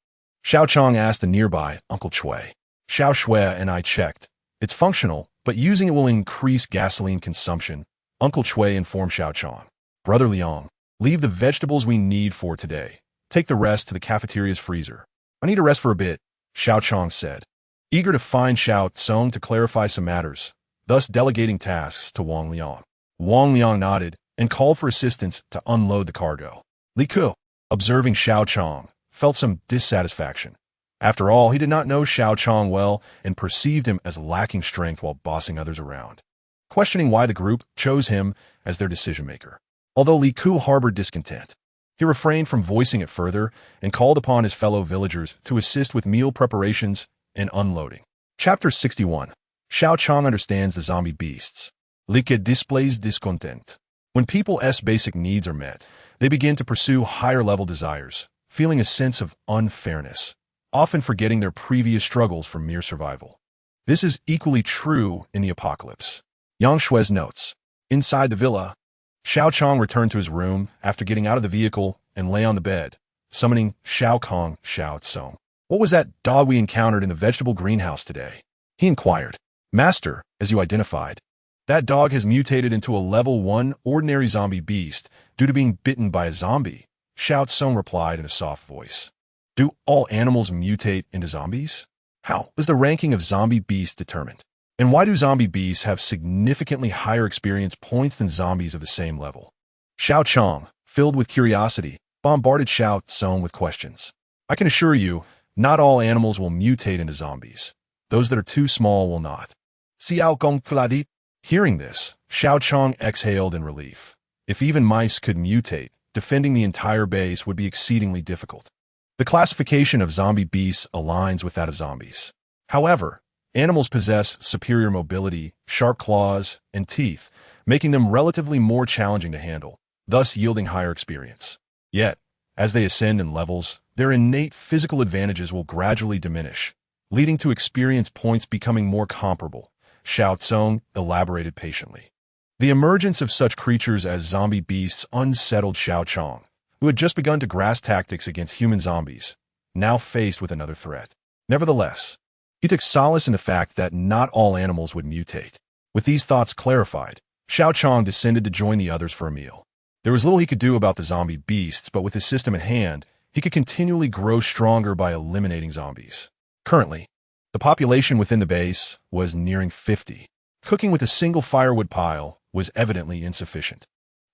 Xiao Qiang asked the nearby Uncle Chui. Xiao Shui and I checked. It's functional, but using it will increase gasoline consumption, Uncle Chui informed Xiao Qiang. Brother Liang, leave the vegetables we need for today. Take the rest to the cafeteria's freezer. I need a rest for a bit, Xiao Qiang said, eager to find Xiao Cong to clarify some matters, thus delegating tasks to Wang Liang. Wang Liang nodded and called for assistance to unload the cargo. Li Ku, observing Xiao Qiang, felt some dissatisfaction. After all, he did not know Xiao Qiang well and perceived him as lacking strength while bossing others around, questioning why the group chose him as their decision-maker. Although Li Ku harbored discontent, he refrained from voicing it further and called upon his fellow villagers to assist with meal preparations and unloading. Chapter 61. Xiao Qiang understands the zombie beasts. Li Ku displays discontent. When people's basic needs are met, they begin to pursue higher-level desires, feeling a sense of unfairness, often forgetting their previous struggles for mere survival. This is equally true in the apocalypse. Yang Shui's notes. Inside the villa, Xiao Qiang returned to his room after getting out of the vehicle and lay on the bed, summoning Xiao Cong, Xiao Cong. What was that dog we encountered in the vegetable greenhouse today? He inquired. Master, as you identified, that dog has mutated into a level 1 ordinary zombie beast due to being bitten by a zombie, Xiao Cong replied in a soft voice. Do all animals mutate into zombies? How is the ranking of zombie beasts determined? And why do zombie beasts have significantly higher experience points than zombies of the same level? Xiao Qiang, filled with curiosity, bombarded Xiao Cong with questions. I can assure you, not all animals will mutate into zombies. Those that are too small will not. Xiao Cong Kladit. Hearing this, Xiao Qiang exhaled in relief. If even mice could mutate, defending the entire base would be exceedingly difficult. The classification of zombie beasts aligns with that of zombies. However, animals possess superior mobility, sharp claws, and teeth, making them relatively more challenging to handle, thus yielding higher experience. Yet, as they ascend in levels, their innate physical advantages will gradually diminish, leading to experience points becoming more comparable, Xiao Cong elaborated patiently. The emergence of such creatures as zombie beasts unsettled Xiao Qiang, who had just begun to grasp tactics against human zombies, now faced with another threat. Nevertheless, he took solace in the fact that not all animals would mutate. With these thoughts clarified, Xiao Qiang descended to join the others for a meal. There was little he could do about the zombie beasts, but with his system at hand, he could continually grow stronger by eliminating zombies. Currently, the population within the base was nearing 50. Cooking with a single firewood pile was evidently insufficient.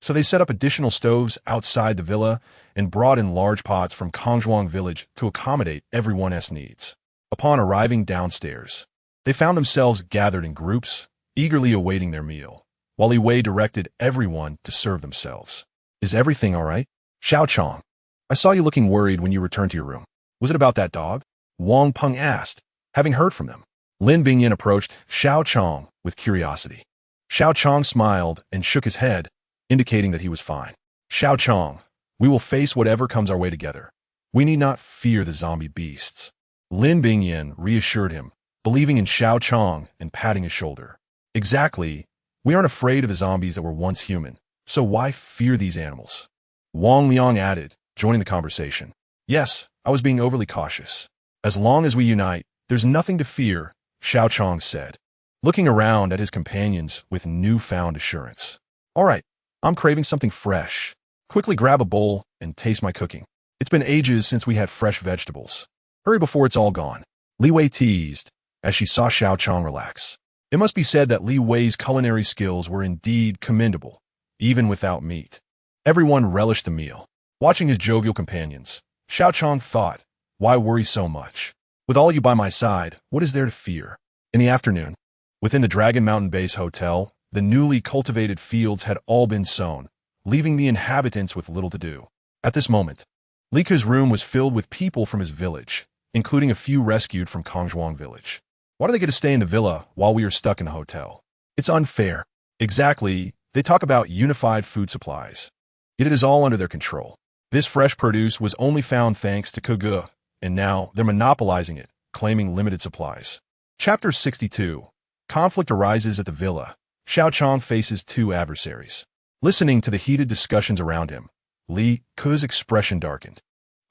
So they set up additional stoves outside the villa and brought in large pots from Kongzhuang village to accommodate everyone's needs. Upon arriving downstairs, they found themselves gathered in groups, eagerly awaiting their meal, while Li Wei directed everyone to serve themselves. Is everything all right? Xiao Qiang, I saw you looking worried when you returned to your room. Was it about that dog? Wang Peng asked, having heard from them. Lin Bingyin approached Xiao Qiang with curiosity. Xiao Qiang smiled and shook his head, indicating that he was fine. Xiao Qiang, we will face whatever comes our way together. We need not fear the zombie beasts. Lin Bingyin reassured him, believing in Xiao Qiang and patting his shoulder. Exactly. We aren't afraid of the zombies that were once human, so why fear these animals? Wang Liang added, joining the conversation. Yes, I was being overly cautious. As long as we unite, there's nothing to fear, Xiao Qiang said, looking around at his companions with newfound assurance. All right, I'm craving something fresh. Quickly grab a bowl and taste my cooking. It's been ages since we had fresh vegetables. Hurry before it's all gone. Li Wei teased, as she saw Xiao Qiang relax. It must be said that Li Wei's culinary skills were indeed commendable, even without meat. Everyone relished the meal. Watching his jovial companions, Xiao Qiang thought, why worry so much? With all you by my side, what is there to fear? In the afternoon, within the Dragon Mountain Base Hotel, the newly cultivated fields had all been sown, leaving the inhabitants with little to do. At this moment, Li Ke's room was filled with people from his village, including a few rescued from Kongzhuang village. Why do they get to stay in the villa while we are stuck in the hotel? It's unfair. Exactly, they talk about unified food supplies. Yet it is all under their control. This fresh produce was only found thanks to Kege, and now they're monopolizing it, claiming limited supplies. Chapter 62. Conflict arises at the villa. Xiao Qiang faces two adversaries. Listening to the heated discussions around him, Li Ke's expression darkened.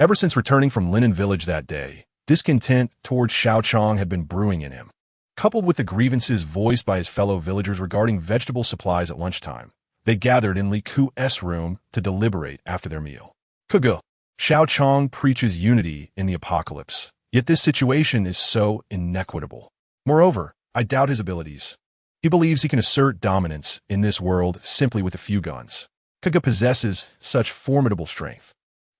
Ever since returning from Linen Village that day, discontent towards Xiao Qiang had been brewing in him. Coupled with the grievances voiced by his fellow villagers regarding vegetable supplies at lunchtime, they gathered in Li Ke's room to deliberate after their meal. Kege. Xiao Qiang preaches unity in the apocalypse, yet this situation is so inequitable. Moreover, I doubt his abilities. He believes he can assert dominance in this world simply with a few guns. Kege possesses such formidable strength.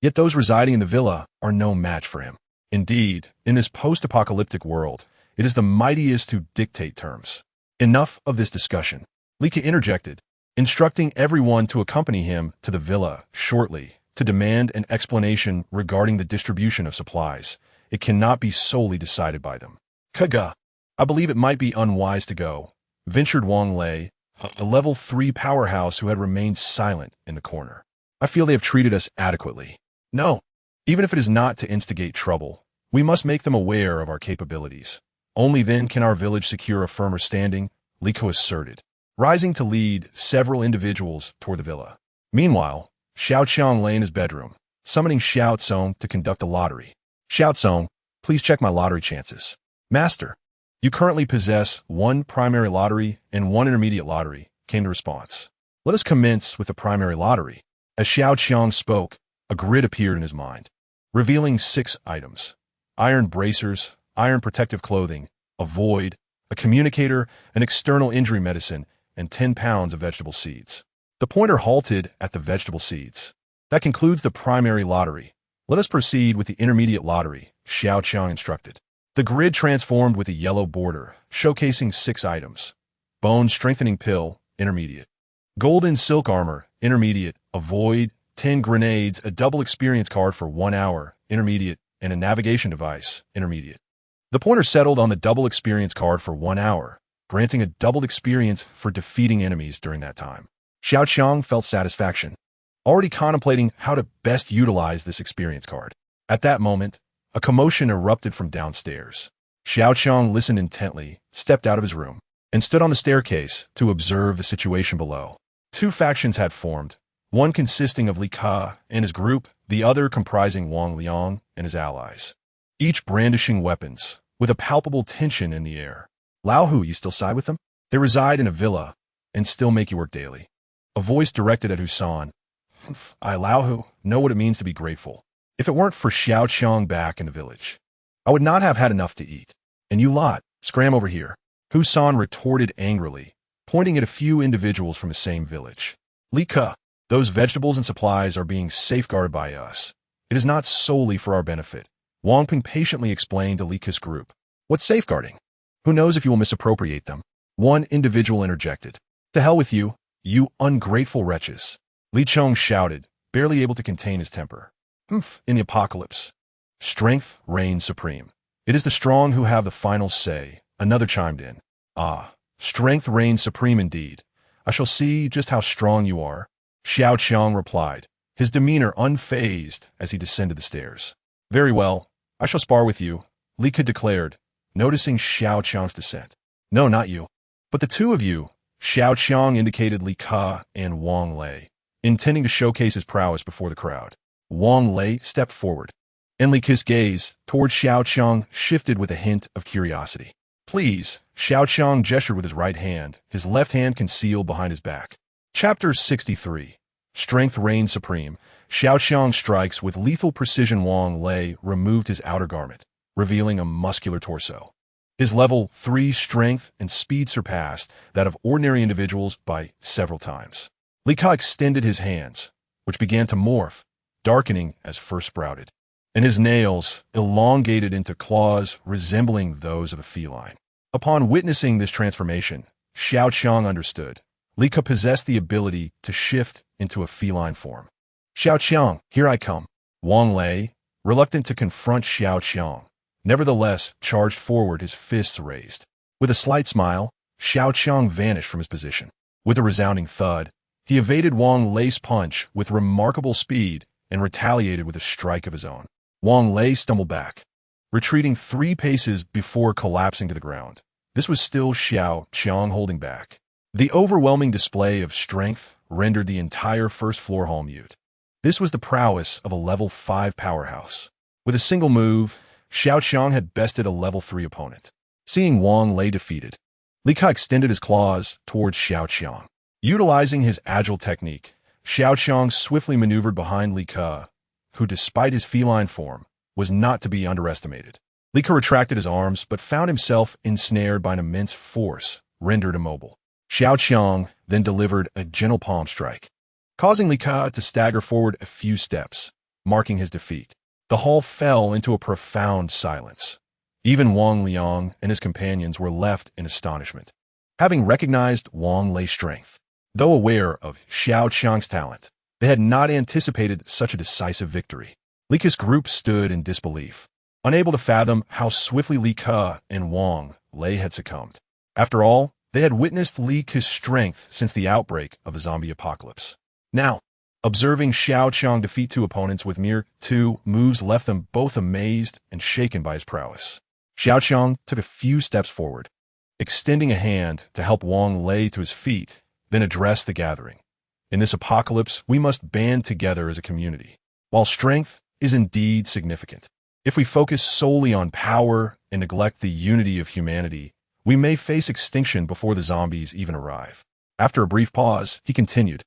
Yet those residing in the villa are no match for him. Indeed, in this post-apocalyptic world, it is the mightiest who dictate terms. Enough of this discussion. Li Ke interjected, instructing everyone to accompany him to the villa shortly to demand an explanation regarding the distribution of supplies. It cannot be solely decided by them. Kege, I believe it might be unwise to go, ventured Wang Lei, a level 3 powerhouse who had remained silent in the corner. I feel they have treated us adequately. No, even if it is not to instigate trouble, we must make them aware of our capabilities. Only then can our village secure a firmer standing, Li Ke asserted, rising to lead several individuals toward the villa. Meanwhile, Xiao Qiang lay in his bedroom, summoning Xiao Cong to conduct a lottery. Xiao Cong, please check my lottery chances. Master, you currently possess 1 primary lottery and 1 intermediate lottery, came the response. Let us commence with the primary lottery. As Xiao Qiang spoke, a grid appeared in his mind, revealing 6 items: iron bracers, iron protective clothing, a void, a communicator, an external injury medicine, and 10 pounds of vegetable seeds. The pointer halted at the vegetable seeds. That concludes the primary lottery. Let us proceed with the intermediate lottery, Xiao Qiang instructed. The grid transformed with a yellow border, showcasing 6 items. Bone strengthening pill, intermediate. Golden silk armor, intermediate. A void, 10 grenades, a double experience card for 1 hour, intermediate, and a navigation device, intermediate. The pointer settled on the double experience card for 1 hour, granting a double experience for defeating enemies during that time. Xiao Qiang felt satisfaction, already contemplating how to best utilize this experience card. At that moment, a commotion erupted from downstairs. Xiao Qiang listened intently, stepped out of his room, and stood on the staircase to observe the situation below. 2 factions had formed, one consisting of Li Ke and his group, the other comprising Wang Liang and his allies, each brandishing weapons, with a palpable tension in the air. Lao Hu, you still side with them? They reside in a villa and still make you work daily. A voice directed at Husan. I, Lao Hu, know what it means to be grateful. If it weren't for Xiao Qiang back in the village, I would not have had enough to eat. And you lot, scram over here. Husan retorted angrily, pointing at a few individuals from the same village. Li Ke, those vegetables and supplies are being safeguarded by us. It is not solely for our benefit. Wang Ping patiently explained to Li Ke's group. What's safeguarding? Who knows if you will misappropriate them? One individual interjected. To hell with you, you ungrateful wretches. Li Chong shouted, barely able to contain his temper. In the apocalypse, strength reigns supreme. It is the strong who have the final say, another chimed in. Ah, strength reigns supreme indeed. I shall see just how strong you are. Xiao Qiang replied, his demeanor unfazed as he descended the stairs. Very well, I shall spar with you, Li Ke declared, noticing Xiao Qiang's descent. No, not you, but the 2 of you. Xiao Qiang indicated Li Ke and Wang Lei, intending to showcase his prowess before the crowd. Wang Lei stepped forward, and Li Ke's gaze toward Xiao Qiang shifted with a hint of curiosity. Please, Xiao Qiang gestured with his right hand, his left hand concealed behind his back. Chapter 63. Strength reigns supreme. Xiao Qiang strikes with lethal precision. Wang Lei removed his outer garment, revealing a muscular torso. His level 3 strength and speed surpassed that of ordinary individuals by several times. Li Ka extended his hands, which began to morph, darkening as first sprouted, and his nails elongated into claws resembling those of a feline. Upon witnessing this transformation, Xiao Qiang understood. Li Ka possessed the ability to shift into a feline form. Xiao Qiang, here I come. Wang Lei, reluctant to confront Xiao Qiang, nevertheless charged forward, his fists raised. With a slight smile, Xiao Qiang vanished from his position. With a resounding thud, he evaded Wang Lei's punch with remarkable speed and retaliated with a strike of his own. Wang Lei stumbled back, retreating 3 paces before collapsing to the ground. This was still Xiao Qiang holding back. The overwhelming display of strength rendered the entire first-floor hall mute. This was the prowess of a level 5 powerhouse. With a single move, Xiao Qiang had bested a level 3 opponent. Seeing Wang Lei defeated, Li Ka extended his claws towards Xiao Qiang. Utilizing his agile technique, Xiao Qiang swiftly maneuvered behind Li Ka, who, despite his feline form, was not to be underestimated. Li Ka retracted his arms, but found himself ensnared by an immense force, rendered immobile. Xiao Qiang then delivered a gentle palm strike, causing Li Ka to stagger forward a few steps, marking his defeat. The hall fell into a profound silence. Even Wang Liang and his companions were left in astonishment. Having recognized Wang Lei's strength, though aware of Xiao Qiang's talent, they had not anticipated such a decisive victory. Li Ka's group stood in disbelief, unable to fathom how swiftly Li Ka and Wang Lei had succumbed. After all, they had witnessed Li Ka's strength since the outbreak of the zombie apocalypse. Now, observing Xiao Qiang defeat 2 opponents with mere 2 moves left them both amazed and shaken by his prowess. Xiao Qiang took a few steps forward, extending a hand to help Wang Lei to his feet, then addressed the gathering. In this apocalypse, we must band together as a community. While strength is indeed significant, if we focus solely on power and neglect the unity of humanity, we may face extinction before the zombies even arrive. After a brief pause, he continued,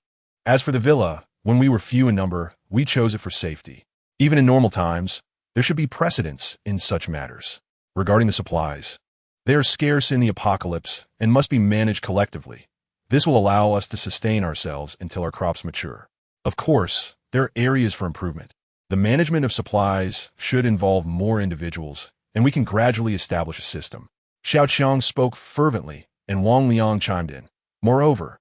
As for the villa, when we were few in number, we chose it for safety. Even in normal times, there should be precedence in such matters. Regarding the supplies, they are scarce in the apocalypse and must be managed collectively. This will allow us to sustain ourselves until our crops mature. Of course, there are areas for improvement. The management of supplies should involve more individuals, and we can gradually establish a system. Xiao Qiang spoke fervently, and Wang Liang chimed in. Moreover,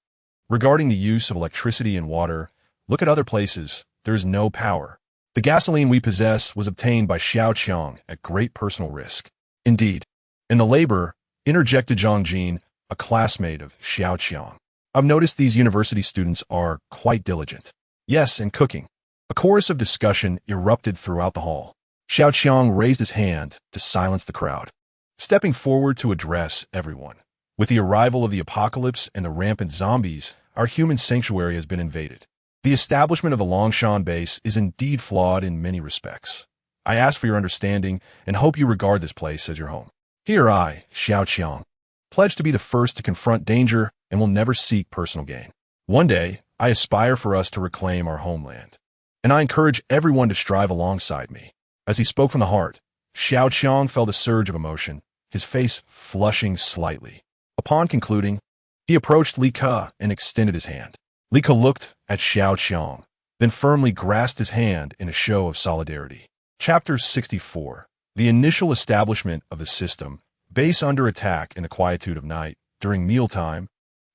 regarding the use of electricity and water, look at other places. There is no power. The gasoline we possess was obtained by Xiao Qiang at great personal risk. Indeed, in the labor, interjected Zhang Jin, a classmate of Xiao Qiang. I've noticed these university students are quite diligent. Yes, and cooking. A chorus of discussion erupted throughout the hall. Xiao Qiang raised his hand to silence the crowd, stepping forward to address everyone. With the arrival of the apocalypse and the rampant zombies, our human sanctuary has been invaded. The establishment of the Longshan base is indeed flawed in many respects. I ask for your understanding and hope you regard this place as your home. Here I, Xiao Qiang, pledge to be the first to confront danger and will never seek personal gain. One day, I aspire for us to reclaim our homeland, and I encourage everyone to strive alongside me. As he spoke from the heart, Xiao Qiang felt a surge of emotion, his face flushing slightly. Upon concluding, he approached Li Ka and extended his hand. Li Ka looked at Xiao Qiang, then firmly grasped his hand in a show of solidarity. Chapter 64. The initial establishment of the system, base under attack in the quietude of night. During mealtime,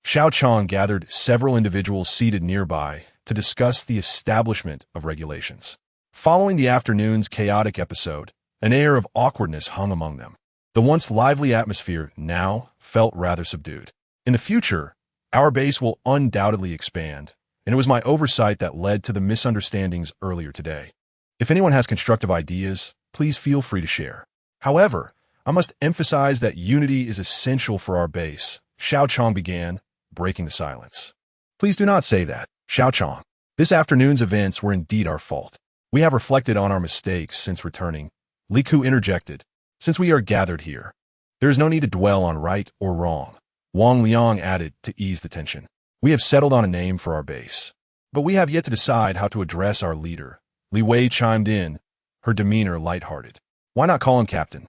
Xiao Qiang gathered several individuals seated nearby to discuss the establishment of regulations. Following the afternoon's chaotic episode, an air of awkwardness hung among them. The once lively atmosphere now felt rather subdued. In the future, our base will undoubtedly expand, and it was my oversight that led to the misunderstandings earlier today. If anyone has constructive ideas, please feel free to share. However, I must emphasize that unity is essential for our base. Xiao Qiang began, breaking the silence. Please do not say that, Xiao Qiang. This afternoon's events were indeed our fault. We have reflected on our mistakes since returning. Li Ku interjected. Since we are gathered here, there is no need to dwell on right or wrong. Wang Liang added to ease the tension. We have settled on a name for our base, but we have yet to decide how to address our leader. Li Wei chimed in, her demeanor lighthearted. Why not call him Captain?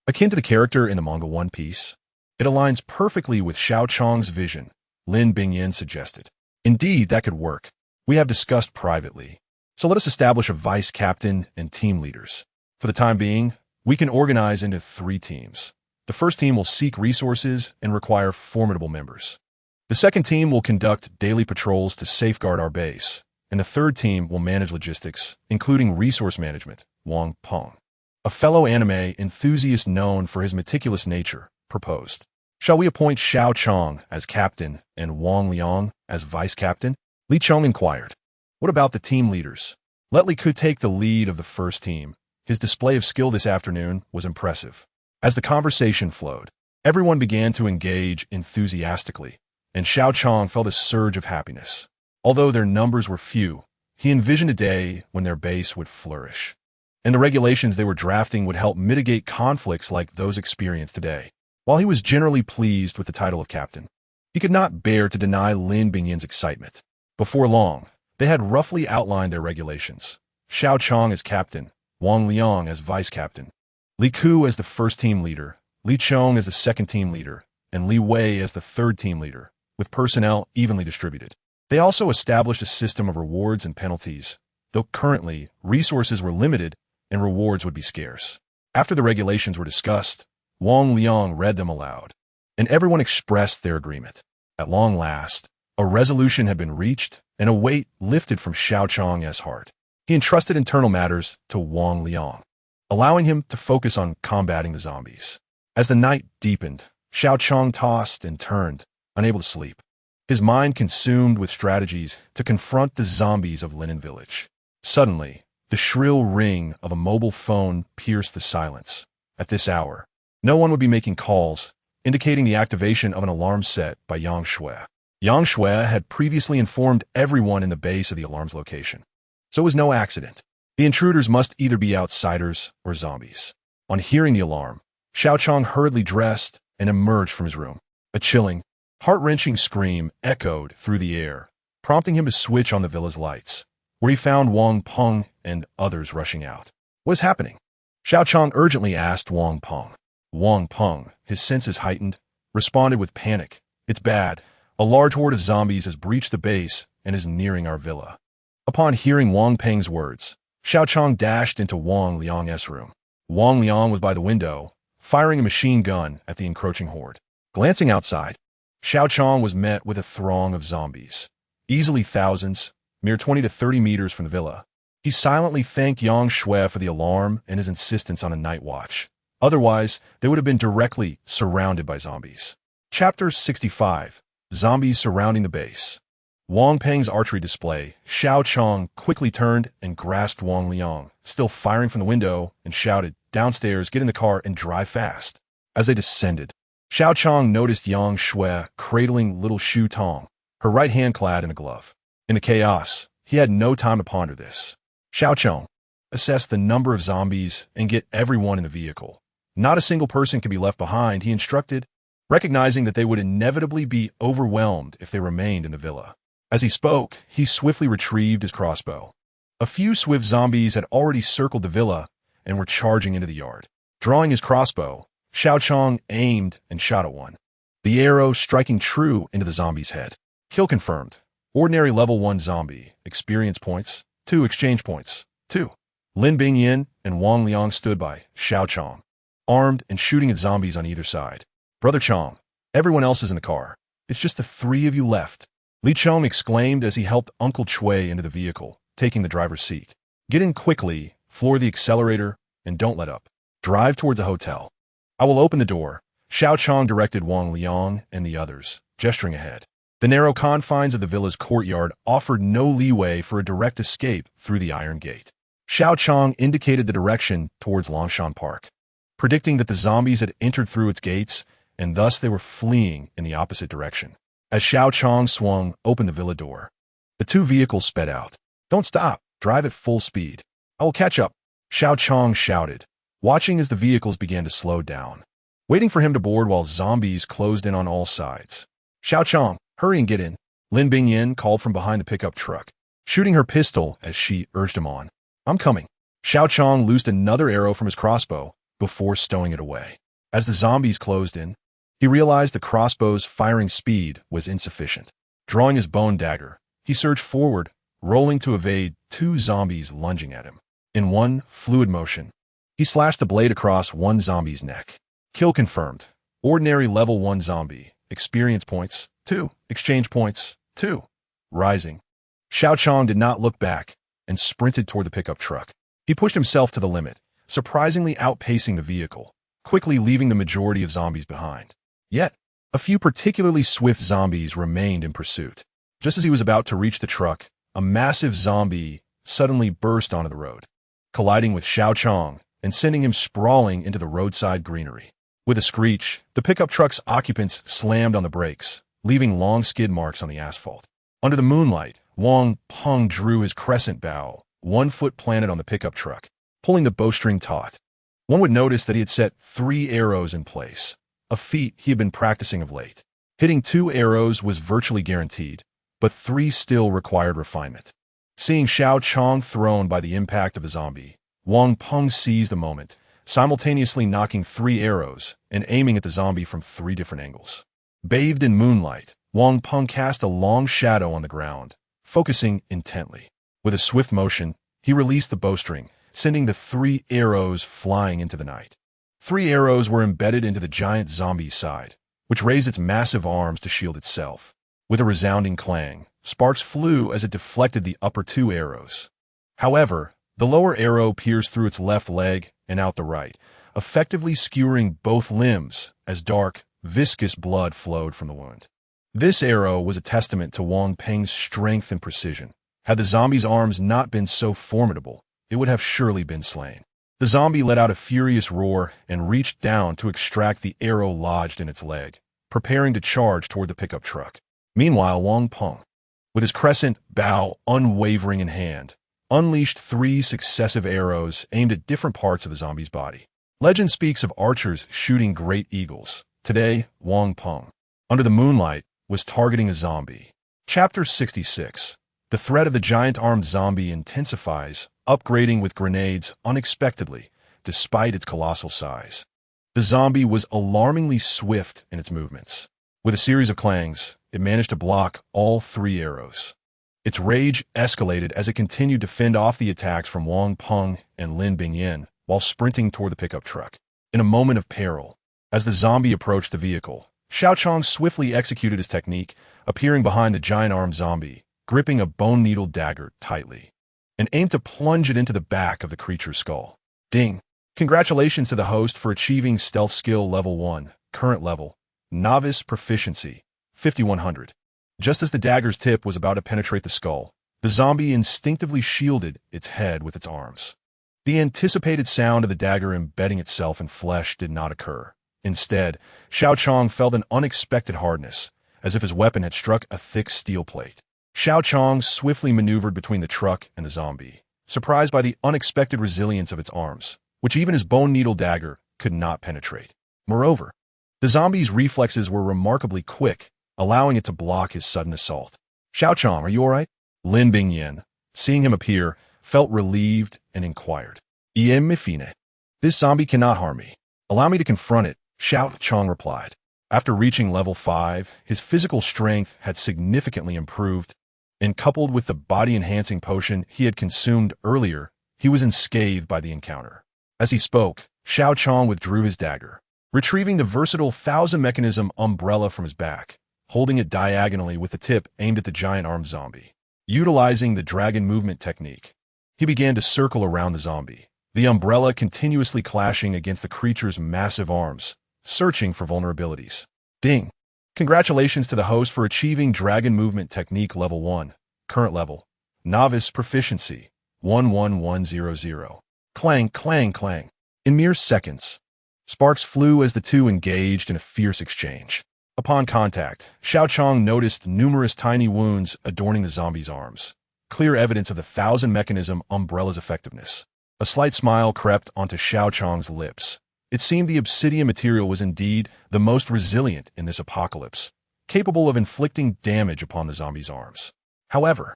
Akin to the character in the manga One Piece, it aligns perfectly with Xiao Qiang's vision, Lin Bingyin suggested. Indeed, that could work. We have discussed privately. So let us establish a vice captain and team leaders. For the time being, we can organize into 3 teams. The first team will seek resources and require formidable members. The second team will conduct daily patrols to safeguard our base, and the third team will manage logistics, including resource management, Wang Peng. A fellow anime enthusiast known for his meticulous nature proposed. Shall we appoint Xiao Qiang as captain and Wang Liang as vice captain? Li Chong inquired. What about the team leaders? Let Li Ku take the lead of the first team. His display of skill this afternoon was impressive. As the conversation flowed, everyone began to engage enthusiastically, and Xiao Qiang felt a surge of happiness. Although their numbers were few, he envisioned a day when their base would flourish, and the regulations they were drafting would help mitigate conflicts like those experienced today. While he was generally pleased with the title of captain, he could not bear to deny Lin Bingyin's excitement. Before long, they had roughly outlined their regulations. Xiao Qiang as captain, Wang Liang as vice captain, Li Ku as the first team leader, Li Chong as the second team leader, and Li Wei as the third team leader, with personnel evenly distributed. They also established a system of rewards and penalties, though currently resources were limited and rewards would be scarce. After the regulations were discussed, Wang Liang read them aloud, and everyone expressed their agreement. At long last, a resolution had been reached, and a weight lifted from Xiao Qiang's heart. He entrusted internal matters to Wang Liang, allowing him to focus on combating the zombies. As the night deepened, Xiao Qiang tossed and turned, unable to sleep, his mind consumed with strategies to confront the zombies of Linen Village. Suddenly, the shrill ring of a mobile phone pierced the silence. At this hour, no one would be making calls, indicating the activation of an alarm set by Yang Shui. Yang Shui had previously informed everyone in the base of the alarm's location, so it was no accident. The intruders must either be outsiders or zombies. On hearing the alarm, Xiao Qiang hurriedly dressed and emerged from his room. A chilling, heart-wrenching scream echoed through the air, prompting him to switch on the villa's lights, where he found Wang Peng and others rushing out. What is happening? Xiao Qiang urgently asked Wang Peng. Wang Peng, his senses heightened, responded with panic. It's bad. A large horde of zombies has breached the base and is nearing our villa. Upon hearing Wang Peng's words, Xiao Qiang dashed into Wang Liang's room. Wang Liang was by the window, firing a machine gun at the encroaching horde. Glancing outside, Xiao Qiang was met with a throng of zombies, easily thousands, mere 20 to 30 meters from the villa. He silently thanked Yang Shui for the alarm and his insistence on a night watch. Otherwise, they would have been directly surrounded by zombies. Chapter 65. Zombies surrounding the base. Wang Peng's archery display, Xiao Qiang quickly turned and grasped Wang Liang, still firing from the window, and shouted, "Downstairs, get in the car and drive fast." As they descended, Xiao Qiang noticed Yang Shui cradling little Xiu Tong, her right hand clad in a glove. In the chaos, he had no time to ponder this. Xiao Qiang, assess the number of zombies and get everyone in the vehicle. Not a single person can be left behind, he instructed, recognizing that they would inevitably be overwhelmed if they remained in the villa. As he spoke, he swiftly retrieved his crossbow. A few swift zombies had already circled the villa and were charging into the yard. Drawing his crossbow, Xiao Qiang aimed and shot at one, the arrow striking true into the zombie's head. Kill confirmed. Ordinary level 1 zombie. Experience points. 2 exchange points. 2. Lin Bingyin and Wang Liang stood by Xiao Qiang, armed and shooting at zombies on either side. "Brother Qiang, everyone else is in the car. It's just the 3 of you left," Li Chong exclaimed as he helped Uncle Chui into the vehicle, taking the driver's seat. "Get in quickly, floor the accelerator, and don't let up. Drive towards a hotel. I will open the door," Xiao Qiang directed Wang Liang and the others, gesturing ahead. The narrow confines of the villa's courtyard offered no leeway for a direct escape through the iron gate. Xiao Qiang indicated the direction towards Longshan Park, predicting that the zombies had entered through its gates, and thus they were fleeing in the opposite direction. As Xiao Qiang swung open the villa door, the 2 vehicles sped out. "Don't stop. Drive at full speed. I will catch up," Xiao Qiang shouted, watching as the vehicles began to slow down, waiting for him to board while zombies closed in on all sides. "Xiao Qiang, hurry and get in," Lin Bingyin called from behind the pickup truck, shooting her pistol as she urged him on. "I'm coming." Xiao Qiang loosed another arrow from his crossbow, before stowing it away. As the zombies closed in, he realized the crossbow's firing speed was insufficient. Drawing his bone dagger, he surged forward, rolling to evade two zombies lunging at him. In one fluid motion, he slashed the blade across one zombie's neck. Kill confirmed. Ordinary level 1 zombie. Experience points, 2. Exchange points, 2. Rising. Xiao Qiang did not look back and sprinted toward the pickup truck. He pushed himself to the limit, surprisingly outpacing the vehicle, quickly leaving the majority of zombies behind. Yet, a few particularly swift zombies remained in pursuit. Just as he was about to reach the truck, a massive zombie suddenly burst onto the road, colliding with Xiao Qiang and sending him sprawling into the roadside greenery. With a screech, the pickup truck's occupants slammed on the brakes, leaving long skid marks on the asphalt. Under the moonlight, Wang Peng drew his crescent bow, 1 foot planted on the pickup truck, pulling the bowstring taut. One would notice that he had set 3 arrows in place, a feat he had been practicing of late. Hitting 2 arrows was virtually guaranteed, but 3 still required refinement. Seeing Xiao Qiang thrown by the impact of the zombie, Wang Peng seized the moment, simultaneously knocking 3 arrows and aiming at the zombie from 3 different angles. Bathed in moonlight, Wang Peng cast a long shadow on the ground, focusing intently. With a swift motion, he released the bowstring, sending the 3 arrows flying into the night. 3 arrows were embedded into the giant zombie's side, which raised its massive arms to shield itself. With a resounding clang, sparks flew as it deflected the upper 2 arrows. However, the lower arrow pierced through its left leg and out the right, effectively skewering both limbs as dark, viscous blood flowed from the wound. This arrow was a testament to Wang Peng's strength and precision. Had the zombie's arms not been so formidable, it would have surely been slain. The zombie let out a furious roar and reached down to extract the arrow lodged in its leg, preparing to charge toward the pickup truck. Meanwhile, Wang Peng, with his crescent bow unwavering in hand, unleashed 3 successive arrows aimed at different parts of the zombie's body. Legend speaks of archers shooting great eagles. Today, Wang Peng, under the moonlight, was targeting a zombie. Chapter 66. The threat of the giant armed zombie intensifies, upgrading with grenades unexpectedly, despite its colossal size. The zombie was alarmingly swift in its movements. With a series of clangs, it managed to block all 3 arrows. Its rage escalated as it continued to fend off the attacks from Wang Peng and Lin Bingyan while sprinting toward the pickup truck. In a moment of peril, as the zombie approached the vehicle, Xiao Qiang swiftly executed his technique, appearing behind the giant-armed zombie, gripping a bone needle dagger tightly, and aimed to plunge it into the back of the creature's skull. Ding! Congratulations to the host for achieving Stealth Skill Level 1, Current Level, Novice Proficiency, 5100. Just as the dagger's tip was about to penetrate the skull, the zombie instinctively shielded its head with its arms. The anticipated sound of the dagger embedding itself in flesh did not occur. Instead, Xiao Qiang felt an unexpected hardness, as if his weapon had struck a thick steel plate. Xiao Qiang swiftly maneuvered between the truck and the zombie, surprised by the unexpected resilience of its arms, which even his bone needle dagger could not penetrate. Moreover, the zombie's reflexes were remarkably quick, allowing it to block his sudden assault. Xiao Qiang, are you all right? Lin Bingyan, seeing him appear, felt relieved and inquired. Mifine. This zombie cannot harm me. Allow me to confront it, Xiao Qiang replied. After reaching level 5, his physical strength had significantly improved, and coupled with the body-enhancing potion he had consumed earlier, he was unscathed by the encounter. As he spoke, Xiao Qiang withdrew his dagger, retrieving the versatile thousand-mechanism umbrella from his back, holding it diagonally with the tip aimed at the giant-armed zombie. Utilizing the dragon movement technique, he began to circle around the zombie, the umbrella continuously clashing against the creature's massive arms, searching for vulnerabilities. Ding! Congratulations to the host for achieving Dragon Movement Technique Level 1, Current Level, Novice Proficiency, 11100. Clang, clang, clang. In mere seconds, sparks flew as the two engaged in a fierce exchange. Upon contact, Xiao Qiang noticed numerous tiny wounds adorning the zombie's arms, clear evidence of the thousand-mechanism umbrella's effectiveness. A slight smile crept onto Xiao Qiang's lips. It seemed the obsidian material was indeed the most resilient in this apocalypse, capable of inflicting damage upon the zombie's arms. However,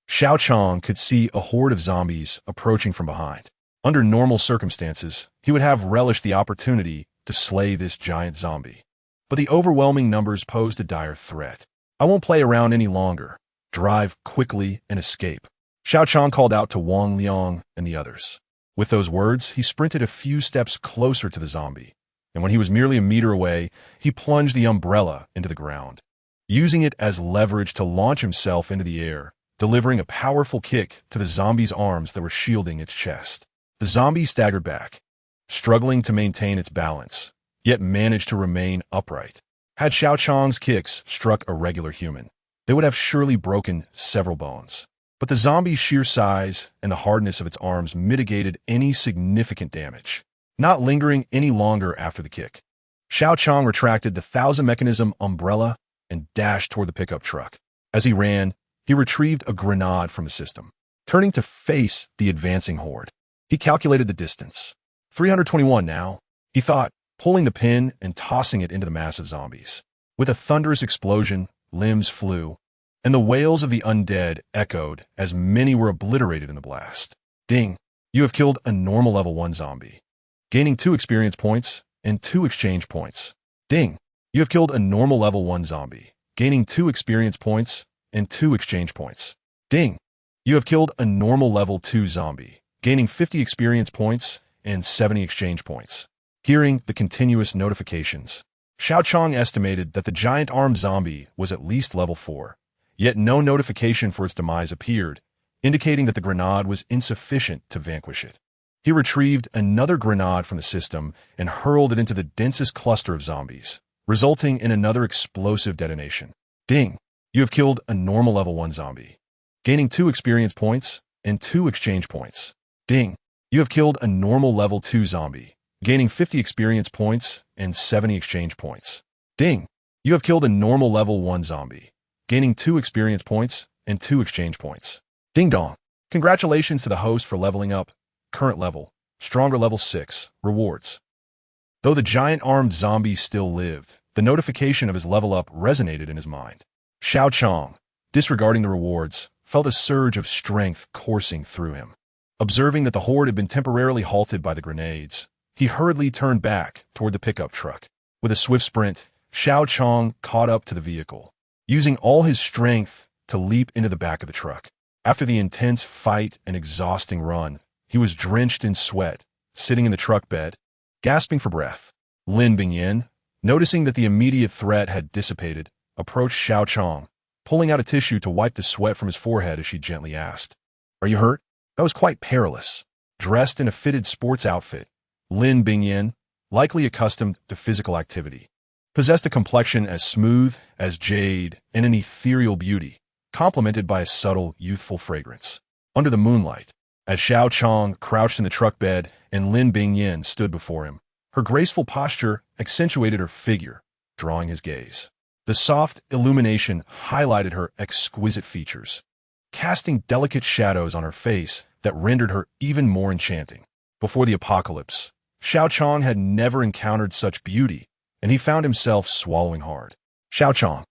Xiao Qiang could see a horde of zombies approaching from behind. Under normal circumstances, he would have relished the opportunity to slay this giant zombie. But the overwhelming numbers posed a dire threat. I won't play around any longer. Drive quickly and escape. Xiao Qiang called out to Wang Liang and the others. With those words, he sprinted a few steps closer to the zombie, and when he was merely a meter away, he plunged the umbrella into the ground, using it as leverage to launch himself into the air, delivering a powerful kick to the zombie's arms that were shielding its chest. The zombie staggered back, struggling to maintain its balance, yet managed to remain upright. Had Xiao Qiang's kicks struck a regular human, they would have surely broken several bones. But the zombie's sheer size and the hardness of its arms mitigated any significant damage, not lingering any longer after the kick. Xiao Qiang retracted the 1,000-mechanism umbrella and dashed toward the pickup truck. As he ran, he retrieved a grenade from the system. Turning to face the advancing horde, he calculated the distance. 321 now, he thought, pulling the pin and tossing it into the mass of zombies. With a thunderous explosion, limbs flew, and the wails of the undead echoed as many were obliterated in the blast. Ding! You have killed a normal level 1 zombie, gaining 2 experience points and 2 exchange points. Ding! You have killed a normal level 1 zombie, gaining 2 experience points and 2 exchange points. Ding! You have killed a normal level 2 zombie, gaining 50 experience points and 70 exchange points. Hearing the continuous notifications, Xiao Qiang estimated that the giant-armed zombie was at least level 4, yet no notification for its demise appeared, indicating that the grenade was insufficient to vanquish it. He retrieved another grenade from the system and hurled it into the densest cluster of zombies, resulting in another explosive detonation. Ding! You have killed a normal level 1 zombie, gaining 2 experience points and 2 exchange points. Ding! You have killed a normal level 2 zombie, gaining 50 experience points and 70 exchange points. Ding! You have killed a normal level 1 zombie, gaining 2 experience points and 2 exchange points. Ding dong! Congratulations to the host for leveling up. Current level, stronger level 6, rewards. Though the giant-armed zombie still lived, the notification of his level up resonated in his mind. Xiao Qiang, disregarding the rewards, felt a surge of strength coursing through him. Observing that the horde had been temporarily halted by the grenades, he hurriedly turned back toward the pickup truck. With a swift sprint, Xiao Qiang caught up to the vehicle, using all his strength to leap into the back of the truck. After the intense fight and exhausting run, he was drenched in sweat, sitting in the truck bed, gasping for breath. Lin Bingyan, noticing that the immediate threat had dissipated, approached Xiao Qiang, pulling out a tissue to wipe the sweat from his forehead as she gently asked, "Are you hurt?" That was quite perilous. Dressed in a fitted sports outfit, Lin Bingyan, likely accustomed to physical activity, possessed a complexion as smooth as jade and an ethereal beauty, complemented by a subtle, youthful fragrance. Under the moonlight, as Xiao Qiang crouched in the truck bed and Lin Bingyan stood before him, her graceful posture accentuated her figure, drawing his gaze. The soft illumination highlighted her exquisite features, casting delicate shadows on her face that rendered her even more enchanting. Before the apocalypse, Xiao Qiang had never encountered such beauty, and he found himself swallowing hard. "Xiao Qiang,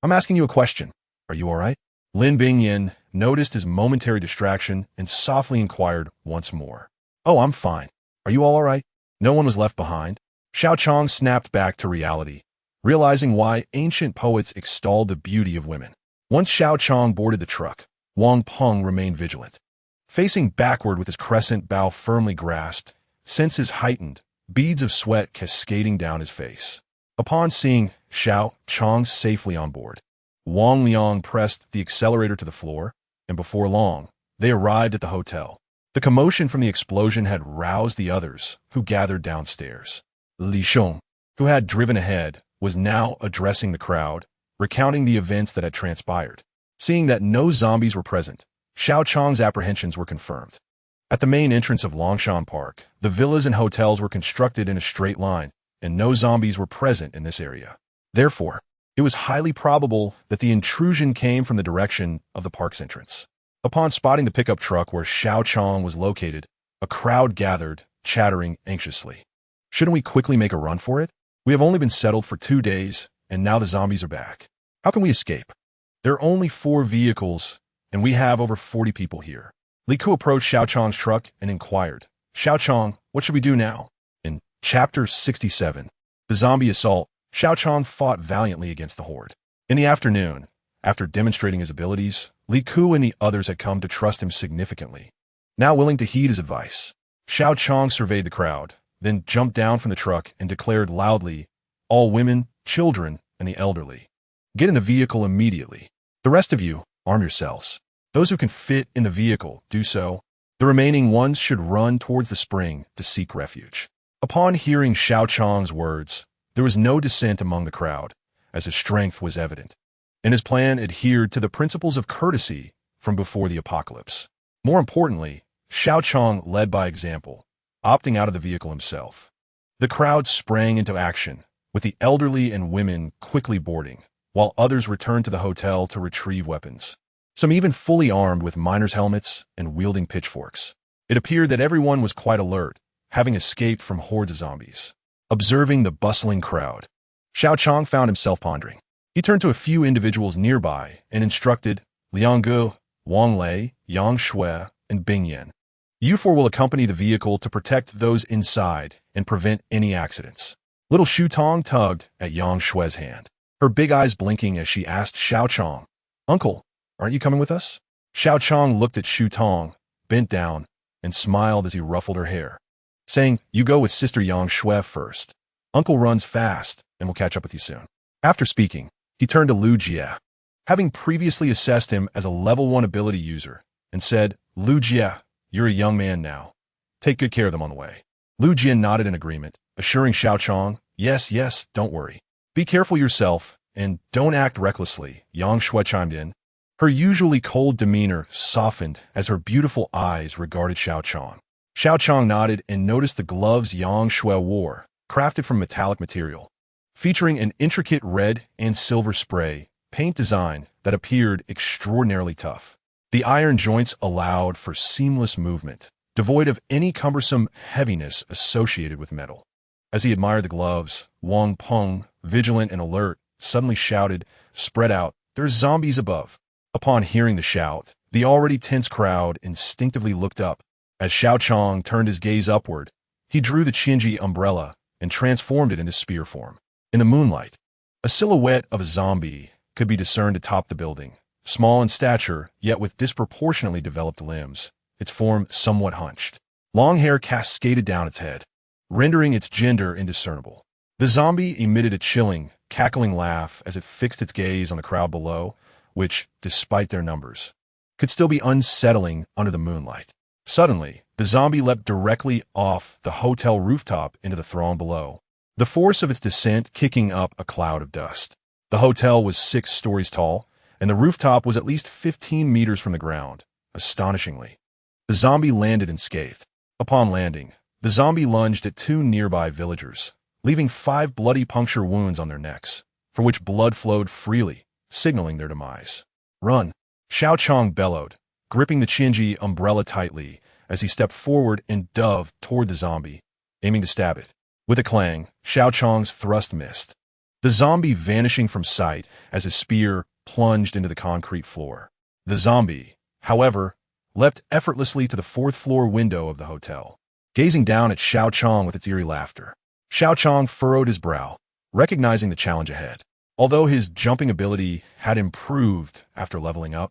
I'm asking you a question. Are you all right?" Lin Bingyan noticed his momentary distraction and softly inquired once more. "Oh, I'm fine. Are you all right?" No one was left behind. Xiao Qiang snapped back to reality, realizing why ancient poets extolled the beauty of women. Once Xiao Qiang boarded the truck, Wang Peng remained vigilant. Facing backward with his crescent bow firmly grasped, senses heightened, beads of sweat cascading down his face. Upon seeing Xiao Qiang safely on board, Wang Liang pressed the accelerator to the floor, and before long, they arrived at the hotel. The commotion from the explosion had roused the others, who gathered downstairs. Li Sheng, who had driven ahead, was now addressing the crowd, recounting the events that had transpired. Seeing that no zombies were present, Xiao Qiang's apprehensions were confirmed. At the main entrance of Longshan Park, the villas and hotels were constructed in a straight line, and no zombies were present in this area. Therefore, it was highly probable that the intrusion came from the direction of the park's entrance. Upon spotting the pickup truck where Xiao Qiang was located, a crowd gathered, chattering anxiously. "Shouldn't we quickly make a run for it? We have only been settled for 2 days, and now the zombies are back. How can we escape? There are only 4 vehicles, and we have over 40 people here." Li Ku approached Xiao Qiang's truck and inquired, Xiao Cong, what should we do now? In Chapter 67, The Zombie Assault, Xiao Qiang fought valiantly against the horde. In the afternoon, after demonstrating his abilities, Li Ku and the others had come to trust him significantly. Now willing to heed his advice, Xiao Qiang surveyed the crowd, then jumped down from the truck and declared loudly, "All women, children, and the elderly, get in the vehicle immediately. The rest of you, arm yourselves. Those who can fit in the vehicle, do so. The remaining ones should run towards the spring to seek refuge." Upon hearing Xiao Qiang's words, there was no dissent among the crowd, as his strength was evident, and his plan adhered to the principles of courtesy from before the apocalypse. More importantly, Xiao Qiang led by example, opting out of the vehicle himself. The crowd sprang into action, with the elderly and women quickly boarding, while others returned to the hotel to retrieve weapons, some even fully armed with miners' helmets and wielding pitchforks. It appeared that everyone was quite alert, having escaped from hordes of zombies. Observing the bustling crowd, Xiao Qiang found himself pondering. He turned to a few individuals nearby and instructed Liang Gu, Wang Lei, Yang Shui, and Bing Yan. You four will accompany the vehicle to protect those inside and prevent any accidents. Little Shu Tong tugged at Yang Shui's hand, her big eyes blinking as she asked Xiao Qiang, "Uncle, aren't you coming with us?" Xiao Qiang looked at Shu Tong, bent down, and smiled as he ruffled her hair, saying, "You go with Sister Yang Shui first. Uncle runs fast and will catch up with you soon." After speaking, he turned to Lu Jie, having previously assessed him as a level 1 ability user, and said, "Lu Jie, you're a young man now. Take good care of them on the way." Lu Jie nodded in agreement, assuring Xiao Qiang, Yes, don't worry. Be careful yourself, and don't act recklessly," Yang Shui chimed in. Her usually cold demeanor softened as her beautiful eyes regarded Xiao Qiang. Xiao Qiang nodded and noticed the gloves Yang Shui wore, crafted from metallic material, featuring an intricate red and silver spray paint design that appeared extraordinarily tough. The iron joints allowed for seamless movement, devoid of any cumbersome heaviness associated with metal. As he admired the gloves, Wang Peng, vigilant and alert, suddenly shouted, "Spread out, there's zombies above." Upon hearing the shout, the already tense crowd instinctively looked up. As Xiao Qiang turned his gaze upward, he drew the Qianji umbrella and transformed it into spear form. In the moonlight, a silhouette of a zombie could be discerned atop the building, small in stature, yet with disproportionately developed limbs, its form somewhat hunched. Long hair cascaded down its head, rendering its gender indiscernible. The zombie emitted a chilling, cackling laugh as it fixed its gaze on the crowd below, which, despite their numbers, could still be unsettling under the moonlight. Suddenly, the zombie leapt directly off the hotel rooftop into the throng below, the force of its descent kicking up a cloud of dust. The hotel was 6 stories tall, and the rooftop was at least 15 meters from the ground. Astonishingly, the zombie landed unscathed. Upon landing, the zombie lunged at 2 nearby villagers, leaving 5 bloody puncture wounds on their necks, for which blood flowed freely, signaling their demise. "Run!" Xiao Qiang bellowed, gripping the Qianji umbrella tightly as he stepped forward and dove toward the zombie, aiming to stab it. With a clang, Xiao Qiang's thrust missed, the zombie vanishing from sight as his spear plunged into the concrete floor. The zombie, however, leapt effortlessly to the 4th-floor window of the hotel, gazing down at Xiao Qiang with its eerie laughter. Xiao Qiang furrowed his brow, recognizing the challenge ahead. Although his jumping ability had improved after leveling up,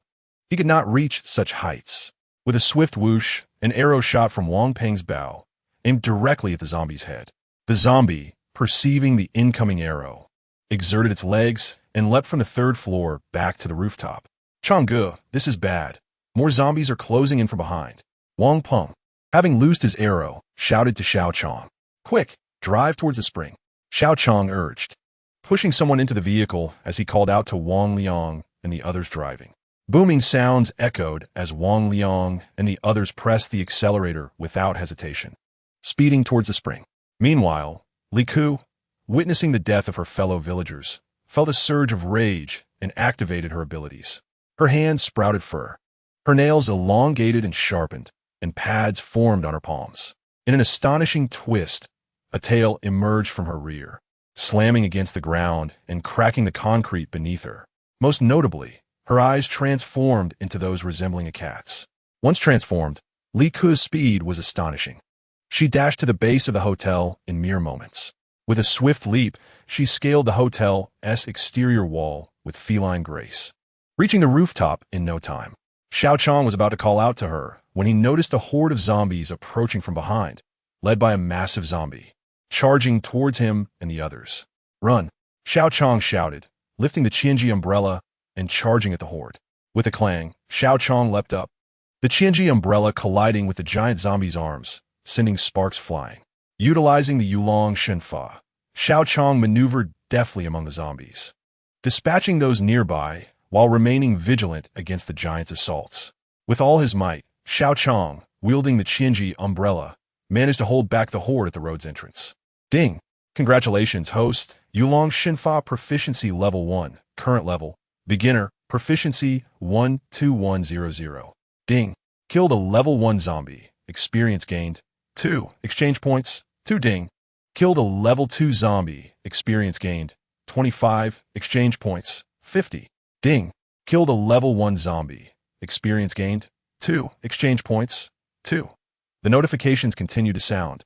he could not reach such heights. With a swift whoosh, an arrow shot from Wang Peng's bow, aimed directly at the zombie's head. The zombie, perceiving the incoming arrow, exerted its legs and leapt from the 3rd floor back to the rooftop. "Changgu, this is bad. More zombies are closing in from behind." Wang Peng, having loosed his arrow, shouted to Xiao Qiang, "Quick, drive towards the spring." Xiao Qiang urged, pushing someone into the vehicle as he called out to Wang Liang and the others driving. Booming sounds echoed as Wang Liang and the others pressed the accelerator without hesitation, speeding towards the spring. Meanwhile, Li Ku, witnessing the death of her fellow villagers, felt a surge of rage and activated her abilities. Her hands sprouted fur, her nails elongated and sharpened, and pads formed on her palms. In an astonishing twist, a tail emerged from her rear, slamming against the ground and cracking the concrete beneath her. Most notably, her eyes transformed into those resembling a cat's. Once transformed, Li Ku's speed was astonishing. She dashed to the base of the hotel in mere moments. With a swift leap, she scaled the hotel's exterior wall with feline grace, reaching the rooftop in no time. Xiao Qiang was about to call out to her when he noticed a horde of zombies approaching from behind, led by a massive zombie, charging towards him and the others. "Run!" Xiao Qiang shouted, lifting the Qianji umbrella and charging at the horde. With a clang, Xiao Qiang leapt up, the Qianji umbrella colliding with the giant zombie's arms, sending sparks flying. Utilizing the Yulong Shenfa, Xiao Qiang maneuvered deftly among the zombies, dispatching those nearby while remaining vigilant against the giant's assaults. With all his might, Xiao Qiang, wielding the Qianji umbrella, managed to hold back the horde at the road's entrance. Ding! Congratulations, host. Yulong Shenfa Proficiency Level 1, Current Level, Beginner, Proficiency 12100. Ding! Killed a Level 1 zombie. Experience gained 2 exchange points. 2 ding. Killed a Level 2 zombie. Experience gained 25 exchange points. 50. Ding. Killed a Level 1 zombie. Experience gained 2 exchange points. 2. The notifications continue to sound,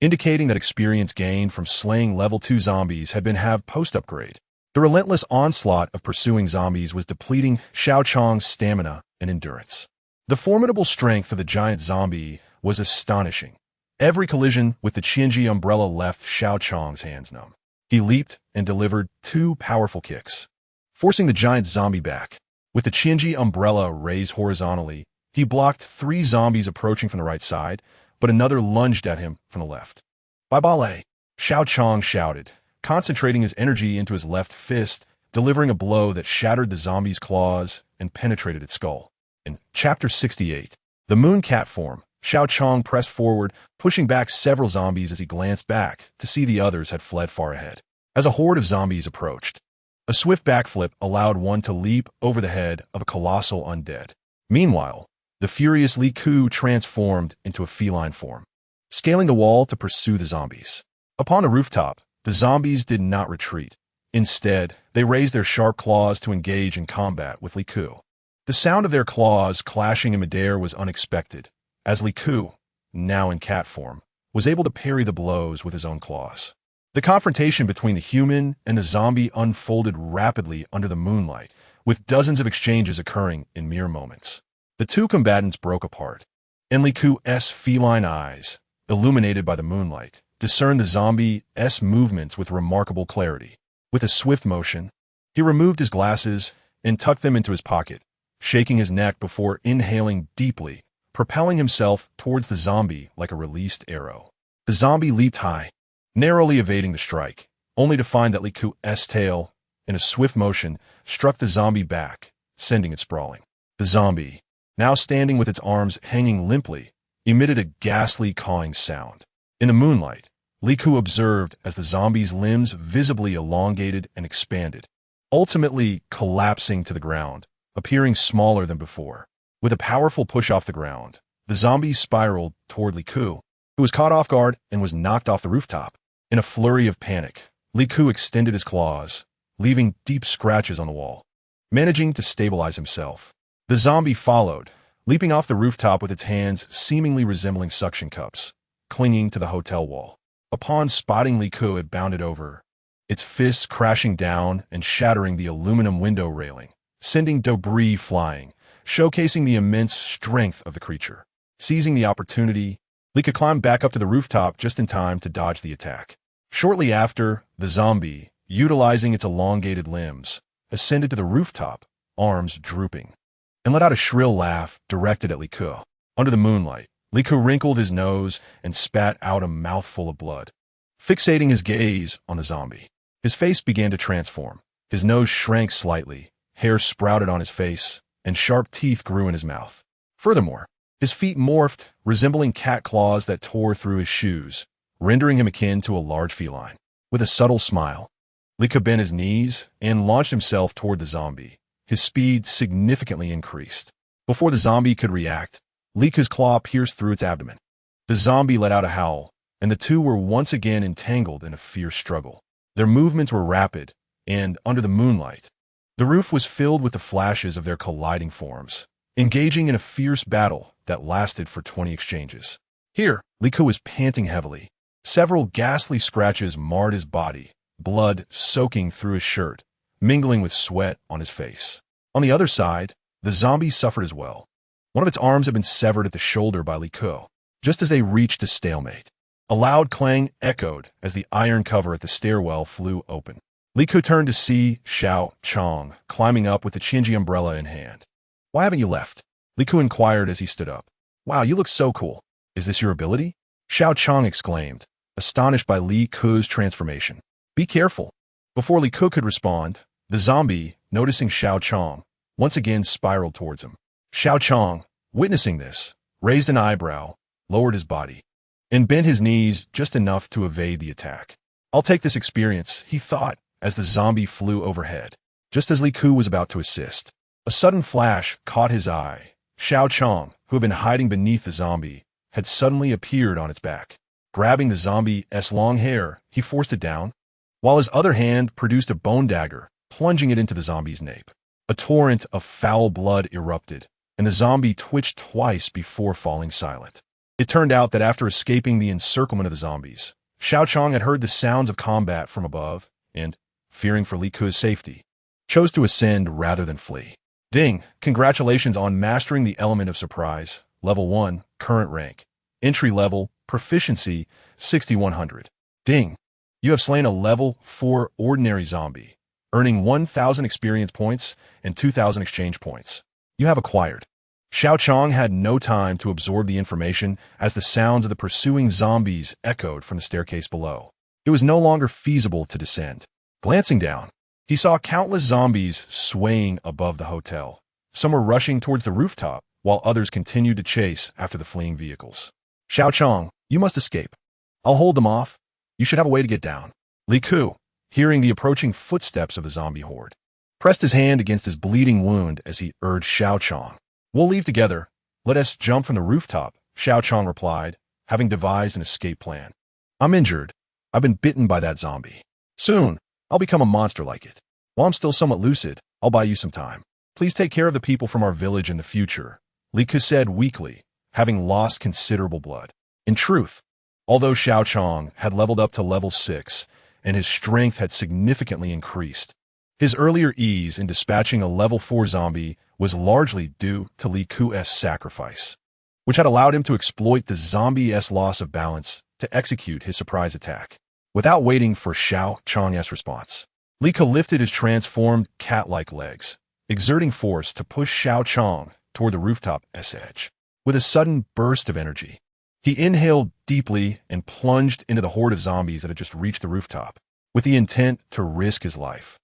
indicating that experience gained from slaying Level 2 zombies had been halved post-upgrade. The relentless onslaught of pursuing zombies was depleting Xiao Qiang's stamina and endurance. The formidable strength of the giant zombie was astonishing. Every collision with the Qianji umbrella left Xiao Qiang's hands numb. He leaped and delivered 2 powerful kicks, forcing the giant zombie back. With the Qianji umbrella raised horizontally, he blocked 3 zombies approaching from the right side, but another lunged at him from the left. "Bye ballet," Xiao Qiang shouted, concentrating his energy into his left fist, delivering a blow that shattered the zombie's claws and penetrated its skull. In Chapter 68, the moon cat form, Xiao Qiang pressed forward, pushing back several zombies as he glanced back to see the others had fled far ahead. As a horde of zombies approached, a swift backflip allowed one to leap over the head of a colossal undead. Meanwhile, the furious Li Ku transformed into a feline form, scaling the wall to pursue the zombies. Upon the rooftop, the zombies did not retreat. Instead, they raised their sharp claws to engage in combat with Li Ku. The sound of their claws clashing in midair was unexpected, as Li Ku, now in cat form, was able to parry the blows with his own claws. The confrontation between the human and the zombie unfolded rapidly under the moonlight, with dozens of exchanges occurring in mere moments. The 2 combatants broke apart, and Li Ku's feline eyes, illuminated by the moonlight, discerned the zombie's movements with remarkable clarity. With a swift motion, he removed his glasses and tucked them into his pocket, shaking his neck before inhaling deeply, propelling himself towards the zombie like a released arrow. The zombie leaped high, narrowly evading the strike, only to find that Li Ku's tail, in a swift motion, struck the zombie back, sending it sprawling. The zombie, now standing with its arms hanging limply, emitted a ghastly cawing sound. In the moonlight, Li Ku observed as the zombie's limbs visibly elongated and expanded, ultimately collapsing to the ground, appearing smaller than before. With a powerful push off the ground, the zombie spiraled toward Li Ku, who was caught off guard and was knocked off the rooftop. In a flurry of panic, Li Ku extended his claws, leaving deep scratches on the wall. Managing to stabilize himself, the zombie followed, leaping off the rooftop with its hands seemingly resembling suction cups, clinging to the hotel wall. Upon spotting Li Ku, it bounded over, its fists crashing down and shattering the aluminum window railing, sending debris flying, showcasing the immense strength of the creature. Seizing the opportunity, Li Ku climbed back up to the rooftop just in time to dodge the attack. Shortly after, the zombie, utilizing its elongated limbs, ascended to the rooftop, arms drooping, and let out a shrill laugh directed at Li Ku. Under the moonlight, Li Ku wrinkled his nose and spat out a mouthful of blood. Fixating his gaze on the zombie, his face began to transform. His nose shrank slightly, hair sprouted on his face, and sharp teeth grew in his mouth. Furthermore, his feet morphed, resembling cat claws that tore through his shoes, rendering him akin to a large feline. With a subtle smile, Li Ku bent his knees and launched himself toward the zombie. His speed significantly increased. Before the zombie could react, Li Ku's claw pierced through its abdomen. The zombie let out a howl, and the two were once again entangled in a fierce struggle. Their movements were rapid, and, under the moonlight, the roof was filled with the flashes of their colliding forms, engaging in a fierce battle that lasted for 20 exchanges. Here, Li Ku was panting heavily. Several ghastly scratches marred his body, blood soaking through his shirt, mingling with sweat on his face. On the other side, the zombie suffered as well. One of its arms had been severed at the shoulder by Li Ku, just as they reached a stalemate. A loud clang echoed as the iron cover at the stairwell flew open. Li Ku turned to see Xiao Qiang climbing up with the Qinji umbrella in hand. "Why haven't you left?" Li Ku inquired as he stood up. "Wow, you look so cool. Is this your ability?" Xiao Qiang exclaimed, astonished by Li Ku's transformation. "Be careful." Before Li Ku could respond, the zombie, noticing Xiao Qiang, once again spiraled towards him. Xiao Qiang, witnessing this, raised an eyebrow, lowered his body, and bent his knees just enough to evade the attack. "I'll take this experience," he thought, as the zombie flew overhead. Just as Li Ku was about to assist, a sudden flash caught his eye. Xiao Qiang, who had been hiding beneath the zombie, had suddenly appeared on its back. Grabbing the zombie's long hair, he forced it down, while his other hand produced a bone dagger, plunging it into the zombie's nape. A torrent of foul blood erupted, and the zombie twitched twice before falling silent. It turned out that after escaping the encirclement of the zombies, Xiao Qiang had heard the sounds of combat from above, and, fearing for Li Ku's safety, chose to ascend rather than flee. Ding! Congratulations on mastering the element of surprise. Level 1, current rank. Entry level, proficiency, 6100. Ding! You have slain a level 4 ordinary zombie, earning 1000 experience points and 2000 exchange points. You have acquired. Xiao Qiang had no time to absorb the information as the sounds of the pursuing zombies echoed from the staircase below. It was no longer feasible to descend. Glancing down, he saw countless zombies swaying above the hotel. Some were rushing towards the rooftop, while others continued to chase after the fleeing vehicles. "Xiao Qiang, you must escape. I'll hold them off. You should have a way to get down." Li Ku, hearing the approaching footsteps of the zombie horde, pressed his hand against his bleeding wound as he urged Xiao Qiang. "We'll leave together. Let us jump from the rooftop," Xiao Qiang replied, having devised an escape plan. "I'm injured. I've been bitten by that zombie. Soon, I'll become a monster like it. While I'm still somewhat lucid, I'll buy you some time. Please take care of the people from our village in the future," Li Ku said weakly, having lost considerable blood. In truth, although Xiao Qiang had leveled up to level 6 and his strength had significantly increased, his earlier ease in dispatching a level 4 zombie was largely due to Li Ku's sacrifice, which had allowed him to exploit the zombie's loss of balance to execute his surprise attack. Without waiting for Xiao Qiang's response, Li Ku lifted his transformed cat-like legs, exerting force to push Xiao Qiang toward the rooftop's edge. With a sudden burst of energy, he inhaled deeply and plunged into the horde of zombies that had just reached the rooftop, with the intent to risk his life.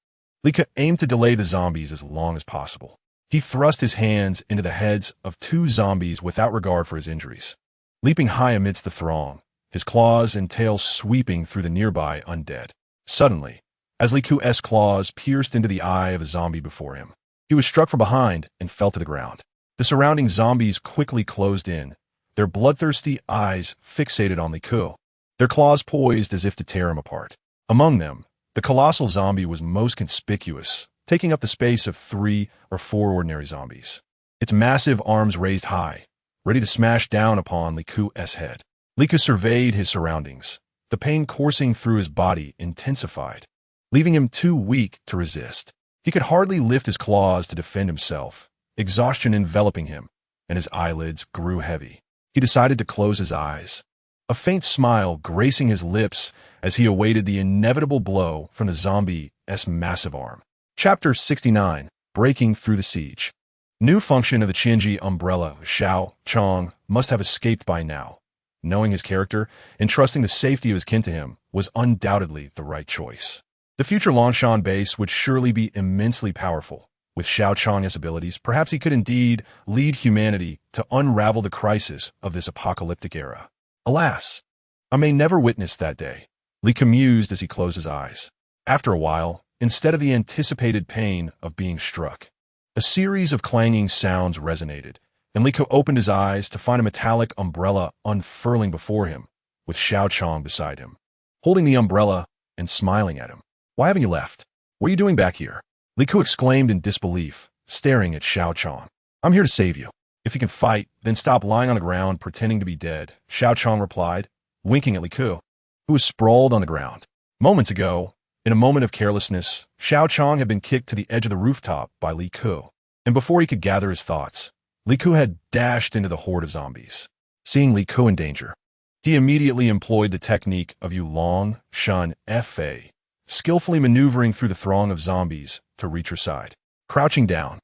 Li Ku aimed to delay the zombies as long as possible. He thrust his hands into the heads of 2 zombies without regard for his injuries, leaping high amidst the throng, his claws and tail sweeping through the nearby undead. Suddenly, as Li Ku's claws pierced into the eye of a zombie before him, he was struck from behind and fell to the ground. The surrounding zombies quickly closed in, their bloodthirsty eyes fixated on Li Ku, their claws poised as if to tear him apart. Among them, the colossal zombie was most conspicuous, taking up the space of 3 or 4 ordinary zombies. Its massive arms raised high, ready to smash down upon Li Ku's head. Li Ku surveyed his surroundings. The pain coursing through his body intensified, leaving him too weak to resist. He could hardly lift his claws to defend himself, exhaustion enveloping him, and his eyelids grew heavy. He decided to close his eyes, a faint smile gracing his lips as he awaited the inevitable blow from the zombie's massive arm. Chapter 69, Breaking Through the Siege. New function of the Qinji umbrella. Xiao Qiang must have escaped by now. Knowing his character and trusting the safety of his kin to him was undoubtedly the right choice. The future Longshan base would surely be immensely powerful. With Xiao Qiang's abilities, perhaps he could indeed lead humanity to unravel the crisis of this apocalyptic era. Alas, I may never witness that day, Li Ku mused as he closed his eyes. After a while, instead of the anticipated pain of being struck, a series of clanging sounds resonated, and Li Ku opened his eyes to find a metallic umbrella unfurling before him, with Xiao Qiang beside him, holding the umbrella and smiling at him. "Why haven't you left? What are you doing back here?" Li Ku exclaimed in disbelief, staring at Xiao Qiang. "I'm here to save you." If you can fight, then stop lying on the ground pretending to be dead, Xiao Qiang replied, winking at Li Ku, who was sprawled on the ground. Moments ago, in a moment of carelessness, Xiao Qiang had been kicked to the edge of the rooftop by Li Ku, and before he could gather his thoughts, Li Ku had dashed into the horde of zombies. Seeing Li Ku in danger, he immediately employed the technique of Yulong Shun Fa, skillfully maneuvering through the throng of zombies to reach her side. Crouching down,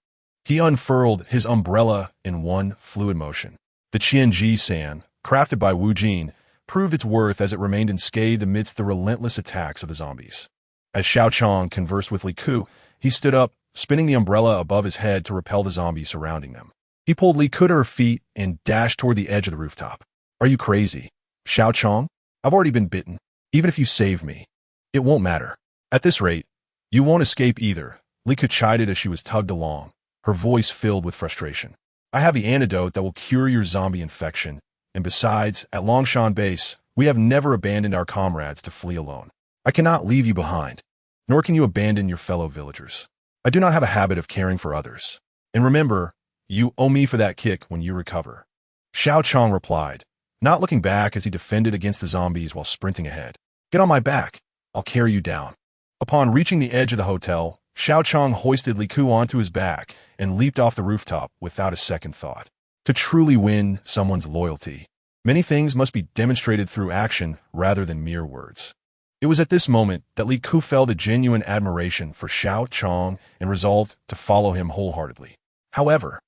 he unfurled his umbrella in one fluid motion. The Qianji San, crafted by Wu Jin, proved its worth as it remained unscathed amidst the relentless attacks of the zombies. As Xiao Qiang conversed with Li Ku, he stood up, spinning the umbrella above his head to repel the zombies surrounding them. He pulled Li Ku to her feet and dashed toward the edge of the rooftop. Are you crazy, Xiao Qiang? I've already been bitten. Even if you save me, it won't matter. At this rate, you won't escape either, Li Ku chided as she was tugged along, her voice filled with frustration. I have the antidote that will cure your zombie infection, and besides, at Longshan Base, we have never abandoned our comrades to flee alone. I cannot leave you behind, nor can you abandon your fellow villagers. I do not have a habit of caring for others. And remember, you owe me for that kick when you recover. Xiao Qiang replied, not looking back as he defended against the zombies while sprinting ahead. Get on my back. I'll carry you down. Upon reaching the edge of the hotel, Xiao Qiang hoisted Li Ku onto his back and leaped off the rooftop without a second thought. To truly win someone's loyalty, many things must be demonstrated through action rather than mere words. It was at this moment that Li Ku felt a genuine admiration for Xiao Qiang and resolved to follow him wholeheartedly. However,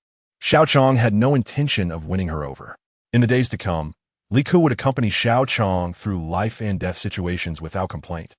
Xiao Qiang had no intention of winning her over. In the days to come, Li Ku would accompany Xiao Qiang through life and death situations without complaint.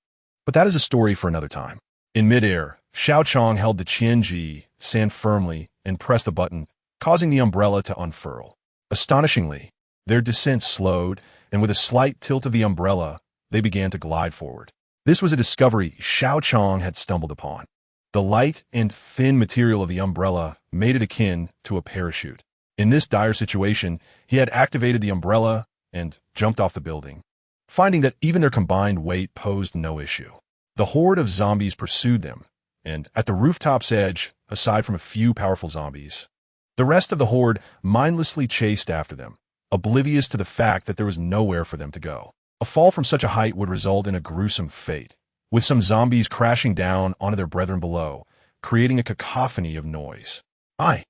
But that is a story for another time. In midair, Xiao Qiang held the Qianji San firmly and pressed the button, causing the umbrella to unfurl. Astonishingly, their descent slowed, and with a slight tilt of the umbrella, they began to glide forward. This was a discovery Xiao Qiang had stumbled upon. The light and thin material of the umbrella made it akin to a parachute. In this dire situation, he had activated the umbrella and jumped off the building, finding that even their combined weight posed no issue. The horde of zombies pursued them, and at the rooftop's edge, aside from a few powerful zombies, the rest of the horde mindlessly chased after them, oblivious to the fact that there was nowhere for them to go. A fall from such a height would result in a gruesome fate, with some zombies crashing down onto their brethren below, creating a cacophony of noise. I.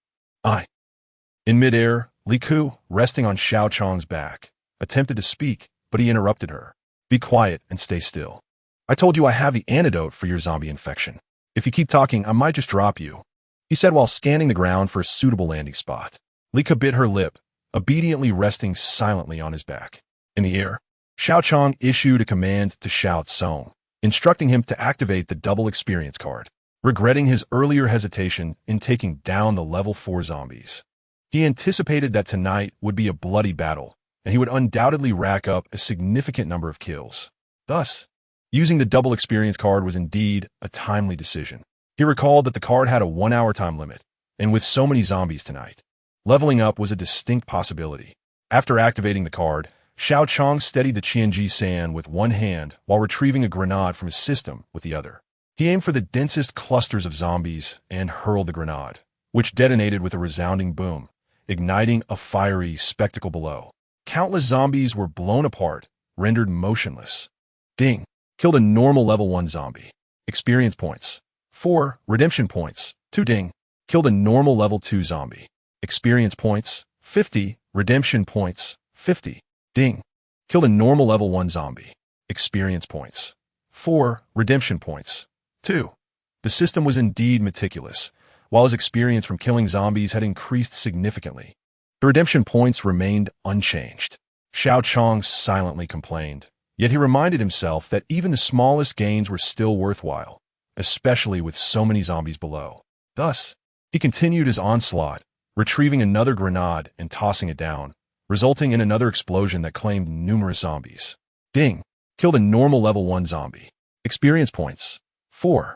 In midair, Li Ku, resting on Xiao Qiang's back, attempted to speak, but he interrupted her. Be quiet and stay still. I told you I have the antidote for your zombie infection. If you keep talking, I might just drop you, he said while scanning the ground for a suitable landing spot. Li Ku bit her lip, obediently resting silently on his back. In the air, Xiao Qiang issued a command to Xiao Cong, instructing him to activate the double experience card. Regretting his earlier hesitation in taking down the level 4 zombies, he anticipated that tonight would be a bloody battle, and he would undoubtedly rack up a significant number of kills. Thus, using the double experience card was indeed a timely decision. He recalled that the card had a 1-hour time limit, and with so many zombies tonight, leveling up was a distinct possibility. After activating the card, Xiao Qiang steadied the Qianji San with one hand while retrieving a grenade from his system with the other. He aimed for the densest clusters of zombies and hurled the grenade, which detonated with a resounding boom, igniting a fiery spectacle below. Countless zombies were blown apart, rendered motionless. Ding. Killed a normal level 1 zombie. Experience points. 4. Redemption points. 2. Ding. Killed a normal level 2 zombie. Experience points. 50. Redemption points. 50. Ding. Killed a normal level 1 zombie. Experience points. 4. Redemption points. 2. The system was indeed meticulous, while his experience from killing zombies had increased significantly. The redemption points remained unchanged. Xiao Qiang silently complained, yet he reminded himself that even the smallest gains were still worthwhile, especially with so many zombies below. Thus, he continued his onslaught, retrieving another grenade and tossing it down, resulting in another explosion that claimed numerous zombies. Ding. Killed a normal level 1 zombie. Experience points. 4.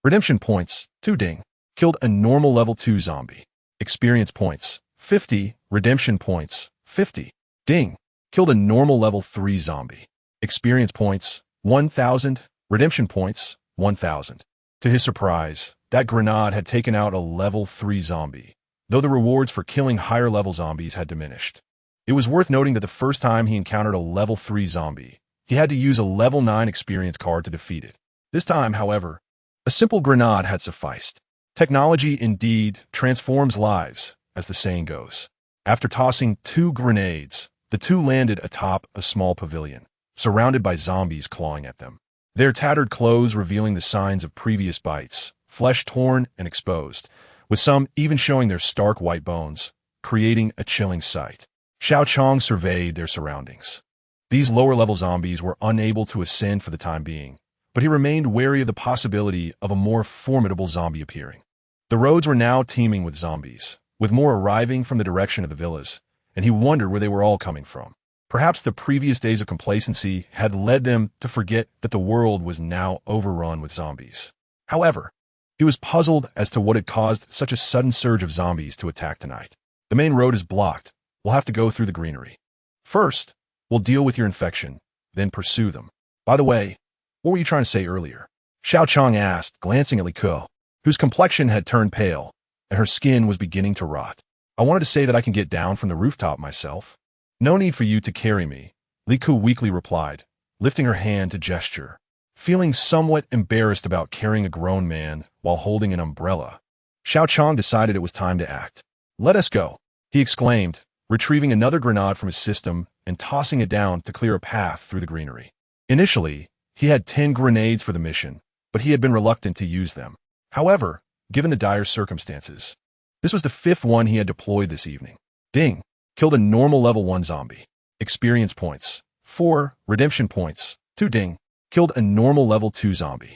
Redemption points. 2. Ding. Killed a normal level 2 zombie. Experience points. 50. Redemption points. 50. Ding. Killed a normal level 3 zombie. Experience points. 1,000. Redemption points. 1,000. To his surprise, that grenade had taken out a level 3 zombie, though the rewards for killing higher-level zombies had diminished. It was worth noting that the first time he encountered a level 3 zombie, he had to use a level 9 experience card to defeat it. This time, however, a simple grenade had sufficed. Technology indeed transforms lives, as the saying goes. After tossing 2 grenades, the two landed atop a small pavilion, surrounded by zombies clawing at them. Their tattered clothes revealing the signs of previous bites, flesh torn and exposed, with some even showing their stark white bones, creating a chilling sight. Xiao Qiang surveyed their surroundings. These lower-level zombies were unable to ascend for the time being, but he remained wary of the possibility of a more formidable zombie appearing. The roads were now teeming with zombies, with more arriving from the direction of the villas, and he wondered where they were all coming from. Perhaps the previous days of complacency had led them to forget that the world was now overrun with zombies. However, he was puzzled as to what had caused such a sudden surge of zombies to attack tonight. The main road is blocked. We'll have to go through the greenery. First, we'll deal with your infection, then pursue them. By the way, what were you trying to say earlier? Xiao Qiang asked, glancing at Li Ke, whose complexion had turned pale, and her skin was beginning to rot. I wanted to say that I can get down from the rooftop myself. No need for you to carry me, Li Ke weakly replied, lifting her hand to gesture. Feeling somewhat embarrassed about carrying a grown man while holding an umbrella, Xiao Qiang decided it was time to act. Let us go, he exclaimed, retrieving another grenade from his system and tossing it down to clear a path through the greenery. Initially, he had 10 grenades for the mission, but he had been reluctant to use them. However, given the dire circumstances, this was the 5th one he had deployed this evening. Ding! Killed a normal level 1 zombie. Experience points, 4. Redemption points, 2. Ding! Killed a normal level 2 zombie.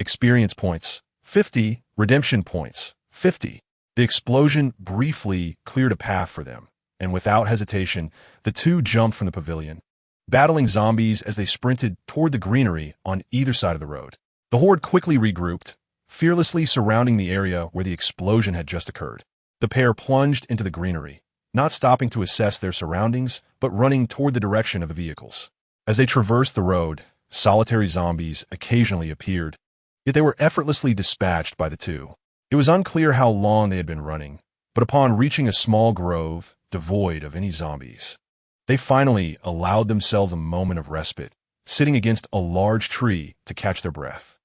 Experience points, 50. Redemption points, 50. The explosion briefly cleared a path for them, and without hesitation, the two jumped from the pavilion, battling zombies as they sprinted toward the greenery on either side of the road. The horde quickly regrouped, fearlessly surrounding the area where the explosion had just occurred. The pair plunged into the greenery, not stopping to assess their surroundings, but running toward the direction of the vehicles. As they traversed the road, solitary zombies occasionally appeared, yet they were effortlessly dispatched by the two. It was unclear how long they had been running, but upon reaching a small grove, devoid of any zombies, they finally allowed themselves a moment of respite, sitting against a large tree to catch their breath.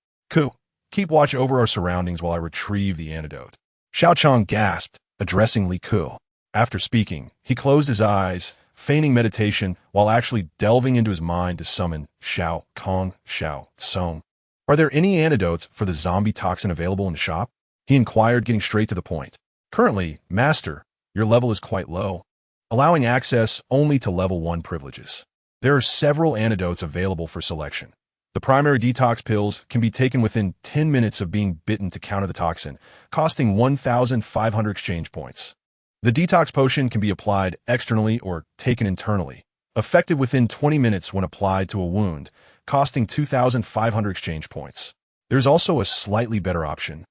Keep watch over our surroundings while I retrieve the antidote. Xiao Qiang gasped, addressing Li Ke. After speaking, he closed his eyes, feigning meditation while actually delving into his mind to summon Xiao Cong, Xiao Cong. Are there any antidotes for the zombie toxin available in the shop? He inquired, getting straight to the point. Currently, Master, your level is quite low, allowing access only to level 1 privileges. There are several antidotes available for selection. The primary detox pills can be taken within 10 minutes of being bitten to counter the toxin, costing 1,500 exchange points. The detox potion can be applied externally or taken internally, effective within 20 minutes when applied to a wound, costing 2,500 exchange points. There's also a slightly better option,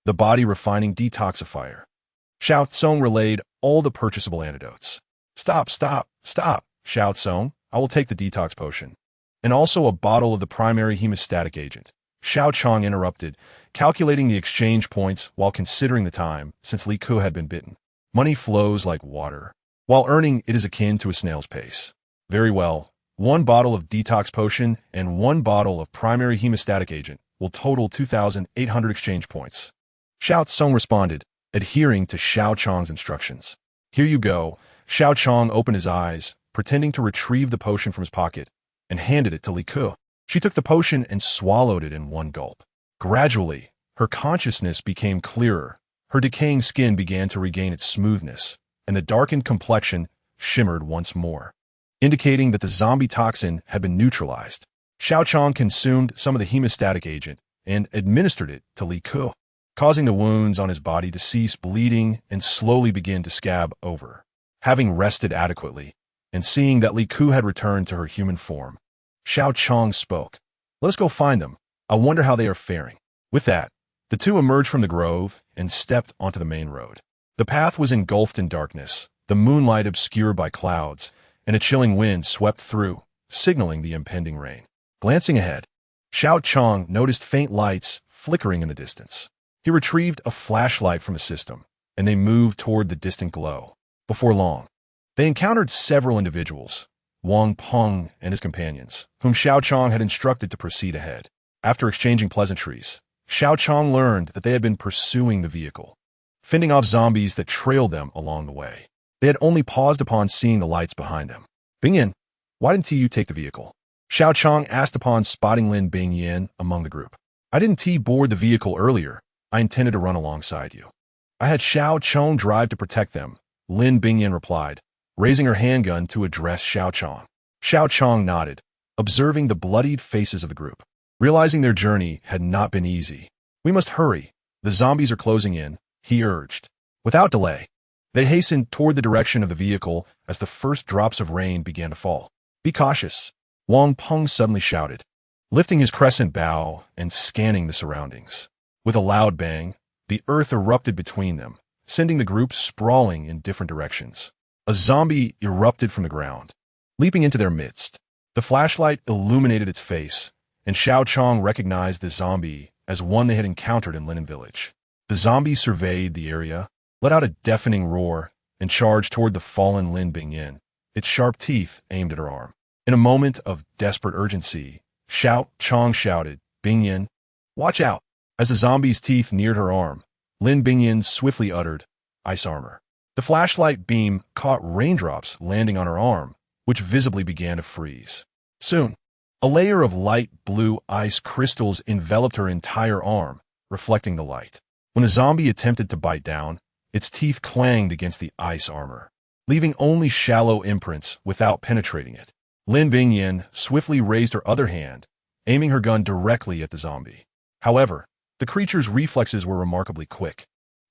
the body refining detoxifier. Xiao Cong relayed all the purchasable antidotes. Stop, Xiao Cong, I will take the detox potion. And also a bottle of the primary hemostatic agent. Xiao Qiang interrupted, calculating the exchange points while considering the time since Li Ke had been bitten. Money flows like water. While earning, it is akin to a snail's pace. Very well, 1 bottle of detox potion and 1 bottle of primary hemostatic agent will total 2,800 exchange points. Xiao Cong responded, adhering to Xiao Qiang's instructions. Here you go. Xiao Qiang opened his eyes, pretending to retrieve the potion from his pocket, and handed it to Li Ke. She took the potion and swallowed it in one gulp. Gradually, her consciousness became clearer, her decaying skin began to regain its smoothness, and the darkened complexion shimmered once more, indicating that the zombie toxin had been neutralized. Xiao Qiang consumed some of the hemostatic agent and administered it to Li Ke, causing the wounds on his body to cease bleeding and slowly begin to scab over. Having rested adequately, and seeing that Li Ke had returned to her human form, Xiao Qiang spoke. Let us go find them. I wonder how they are faring. With that, the two emerged from the grove and stepped onto the main road. The path was engulfed in darkness, the moonlight obscured by clouds, and a chilling wind swept through, signaling the impending rain. Glancing ahead, Xiao Qiang noticed faint lights flickering in the distance. He retrieved a flashlight from his system and they moved toward the distant glow. Before long, they encountered several individuals, Wang Peng and his companions, whom Xiao Qiang had instructed to proceed ahead. After exchanging pleasantries, Xiao Qiang learned that they had been pursuing the vehicle, fending off zombies that trailed them along the way. They had only paused upon seeing the lights behind them. Bingyan, why didn't you take the vehicle? Xiao Qiang asked upon spotting Lin Bingyan among the group. I didn't board the vehicle earlier. I intended to run alongside you. I had Xiao Cong drive to protect them, Lin Bingyan replied, raising her handgun to address Xiao Qiang. Xiao Qiang nodded, observing the bloodied faces of the group. Realizing their journey had not been easy. We must hurry. The zombies are closing in, he urged. Without delay, they hastened toward the direction of the vehicle as the first drops of rain began to fall. Be cautious, Wang Peng suddenly shouted, lifting his crescent bow and scanning the surroundings. With a loud bang, the earth erupted between them, sending the group sprawling in different directions. A zombie erupted from the ground, leaping into their midst. The flashlight illuminated its face, and Xiao Qiang recognized the zombie as one they had encountered in Linen Village. The zombie surveyed the area, let out a deafening roar, and charged toward the fallen Lin Bingyan, its sharp teeth aimed at her arm. In a moment of desperate urgency, Xiao Qiang shouted, Bingyan, watch out! As the zombie's teeth neared her arm, Lin Bingyan swiftly uttered, ice armor. The flashlight beam caught raindrops landing on her arm, which visibly began to freeze. Soon, a layer of light blue ice crystals enveloped her entire arm, reflecting the light. When the zombie attempted to bite down, its teeth clanged against the ice armor, leaving only shallow imprints without penetrating it. Lin Bingyan swiftly raised her other hand, aiming her gun directly at the zombie. However, the creature's reflexes were remarkably quick.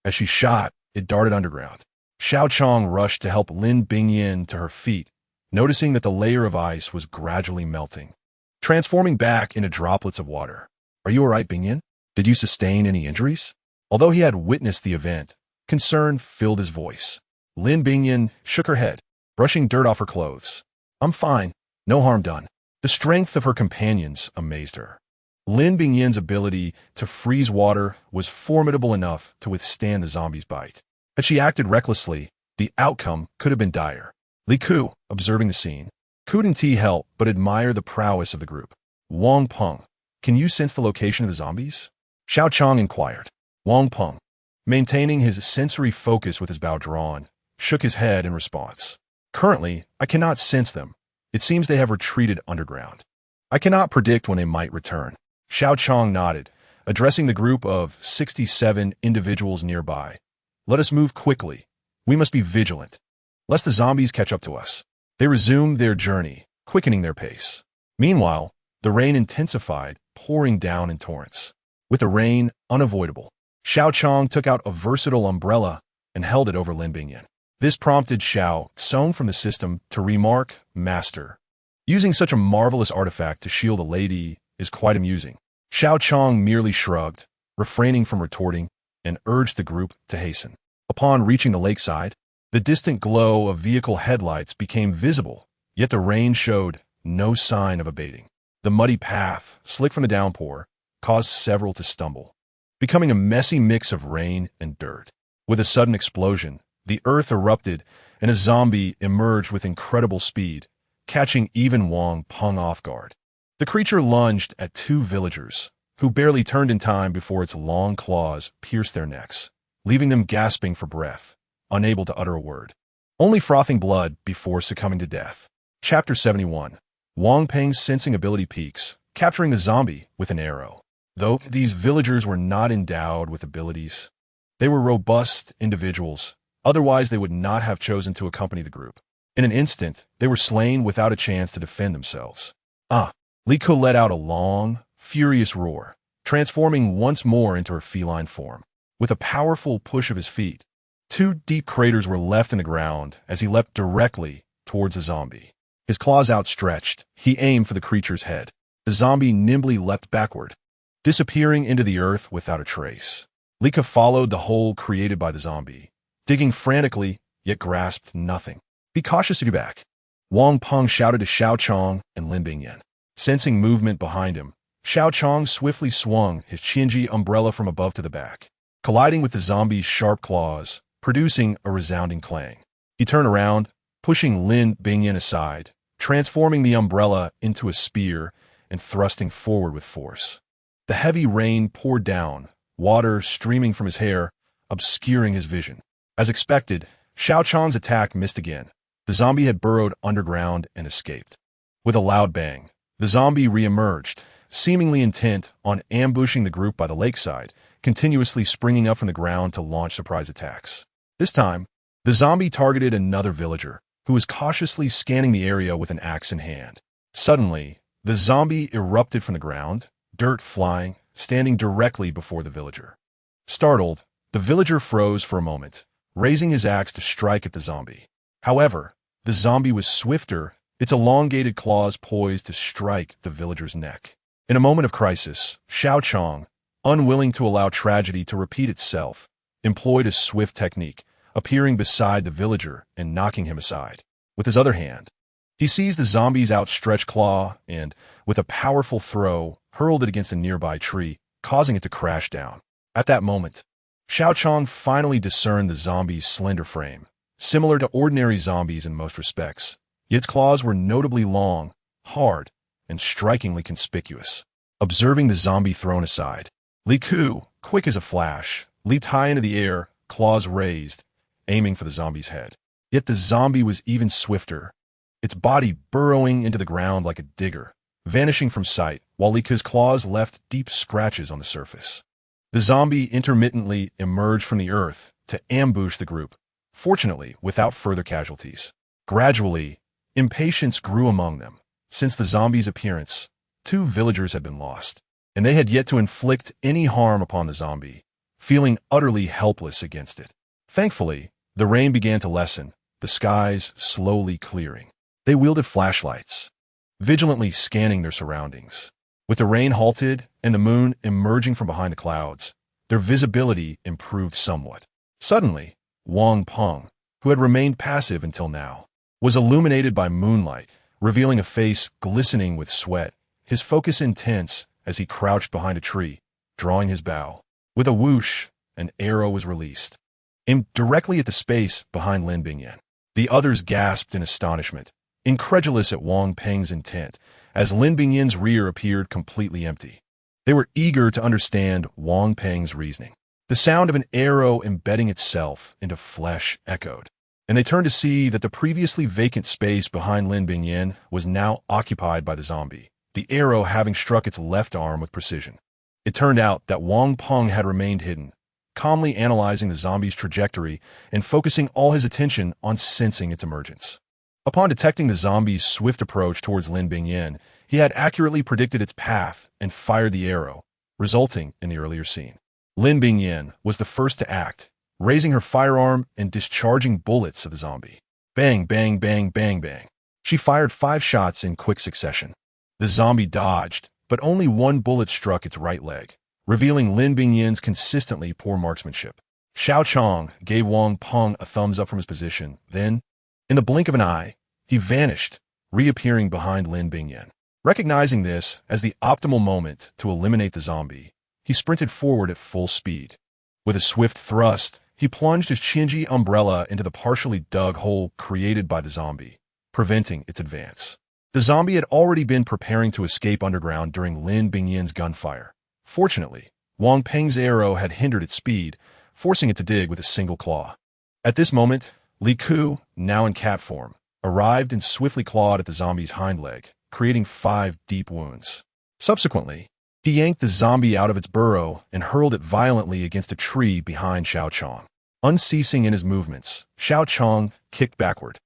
As she shot, it darted underground. Xiao Qiang rushed to help Lin Bingyan to her feet, noticing that the layer of ice was gradually melting, transforming back into droplets of water. Are you all right, Bingyan? Did you sustain any injuries? Although he had witnessed the event, concern filled his voice. Lin Bingyan shook her head, brushing dirt off her clothes. I'm fine. No harm done. The strength of her companions amazed her. Lin Bingyan's ability to freeze water was formidable enough to withstand the zombie's bite. Had she acted recklessly, the outcome could have been dire. Li Ku, observing the scene, couldn't help but admire the prowess of the group. Wang Peng, can you sense the location of the zombies? Xiao Qiang inquired. Wang Peng, maintaining his sensory focus with his bow drawn, shook his head in response. Currently, I cannot sense them. It seems they have retreated underground. I cannot predict when they might return. Xiao Qiang nodded, addressing the group of 67 individuals nearby. Let us move quickly. We must be vigilant, lest the zombies catch up to us. They resumed their journey, quickening their pace. Meanwhile, the rain intensified, pouring down in torrents. With the rain unavoidable, Xiao Qiang took out a versatile umbrella and held it over Lin Bingyan. This prompted Xiao Cong from the system to remark, Master, using such a marvelous artifact to shield a lady is quite amusing. Xiao Qiang merely shrugged, refraining from retorting, and urged the group to hasten. Upon reaching the lakeside, the distant glow of vehicle headlights became visible, yet the rain showed no sign of abating. The muddy path, slick from the downpour, caused several to stumble, becoming a messy mix of rain and dirt. With a sudden explosion, the earth erupted, and a zombie emerged with incredible speed, catching even Wang Peng off guard. The creature lunged at two villagers, who barely turned in time before its long claws pierced their necks, leaving them gasping for breath, unable to utter a word, only frothing blood before succumbing to death. Chapter 71. Wang Peng's sensing ability peaks, capturing the zombie with an arrow. Though these villagers were not endowed with abilities, they were robust individuals, otherwise they would not have chosen to accompany the group. In an instant, they were slain without a chance to defend themselves. Li Ku let out a long, furious roar, transforming once more into her feline form. With a powerful push of his feet, two deep craters were left in the ground as he leapt directly towards the zombie. His claws outstretched, he aimed for the creature's head. The zombie nimbly leapt backward, disappearing into the earth without a trace. Li Ku followed the hole created by the zombie, digging frantically, yet grasped nothing. Be cautious if you're back, Wang Peng shouted to Xiao Qiang and Lin Bingyan. Sensing movement behind him, Xiao Qiang swiftly swung his Qianji umbrella from above to the back. Colliding with the zombie's sharp claws, producing a resounding clang. He turned around, pushing Lin Bingyan aside, transforming the umbrella into a spear and thrusting forward with force. The heavy rain poured down, water streaming from his hair, obscuring his vision. As expected, Xiao Qiang's attack missed again. The zombie had burrowed underground and escaped. With a loud bang, the zombie re-emerged, seemingly intent on ambushing the group by the lakeside, continuously springing up from the ground to launch surprise attacks. This time, the zombie targeted another villager, who was cautiously scanning the area with an axe in hand. Suddenly, the zombie erupted from the ground, dirt flying, standing directly before the villager. Startled, the villager froze for a moment, raising his axe to strike at the zombie. However, the zombie was swifter, its elongated claws poised to strike the villager's neck. In a moment of crisis, Xiao Qiang, unwilling to allow tragedy to repeat itself, employed a swift technique, appearing beside the villager and knocking him aside. With his other hand, he seized the zombie's outstretched claw and, with a powerful throw, hurled it against a nearby tree, causing it to crash down. At that moment, Xiao Qiang finally discerned the zombie's slender frame, similar to ordinary zombies in most respects, yet its claws were notably long, hard, and strikingly conspicuous. Observing the zombie thrown aside, Li Ku, quick as a flash, leaped high into the air, claws raised, aiming for the zombie's head. Yet the zombie was even swifter, its body burrowing into the ground like a digger, vanishing from sight, while Li Ku's claws left deep scratches on the surface. The zombie intermittently emerged from the earth to ambush the group, fortunately without further casualties. Gradually, impatience grew among them. Since the zombie's appearance, 2 villagers had been lost, and they had yet to inflict any harm upon the zombie, feeling utterly helpless against it. Thankfully, the rain began to lessen, the skies slowly clearing. They wielded flashlights, vigilantly scanning their surroundings. With the rain halted and the moon emerging from behind the clouds, their visibility improved somewhat. Suddenly, Wang Peng, who had remained passive until now, was illuminated by moonlight, revealing a face glistening with sweat, his focus intense as he crouched behind a tree, drawing his bow. With a whoosh, an arrow was released, aimed directly at the space behind Lin Bingyan. The others gasped in astonishment, incredulous at Wang Peng's intent, as Lin Bingyan's rear appeared completely empty. They were eager to understand Wang Peng's reasoning. The sound of an arrow embedding itself into flesh echoed, and they turned to see that the previously vacant space behind Lin Bingyan was now occupied by the zombie, the arrow having struck its left arm with precision. It turned out that Wang Peng had remained hidden, calmly analyzing the zombie's trajectory and focusing all his attention on sensing its emergence. Upon detecting the zombie's swift approach towards Lin Bingyan, he had accurately predicted its path and fired the arrow, resulting in the earlier scene. Lin Bingyan was the first to act, raising her firearm and discharging bullets at the zombie. Bang, bang, bang, bang, bang. She fired 5 shots in quick succession. The zombie dodged, but only 1 bullet struck its right leg, revealing Lin Bingyan's consistently poor marksmanship. Xiao Qiang gave Wang Peng a thumbs up from his position. Then, in the blink of an eye, he vanished, reappearing behind Lin Bingyan. Recognizing this as the optimal moment to eliminate the zombie, he sprinted forward at full speed. With a swift thrust, he plunged his Qinji umbrella into the partially dug hole created by the zombie, preventing its advance. The zombie had already been preparing to escape underground during Lin Bingyan's gunfire. Fortunately, Wang Peng's arrow had hindered its speed, forcing it to dig with a single claw. At this moment, Li Ku, now in cat form, arrived and swiftly clawed at the zombie's hind leg, creating 5 deep wounds. Subsequently, he yanked the zombie out of its burrow and hurled it violently against a tree behind Xiao Qiang. Unceasing in his movements, Xiao Qiang kicked backward,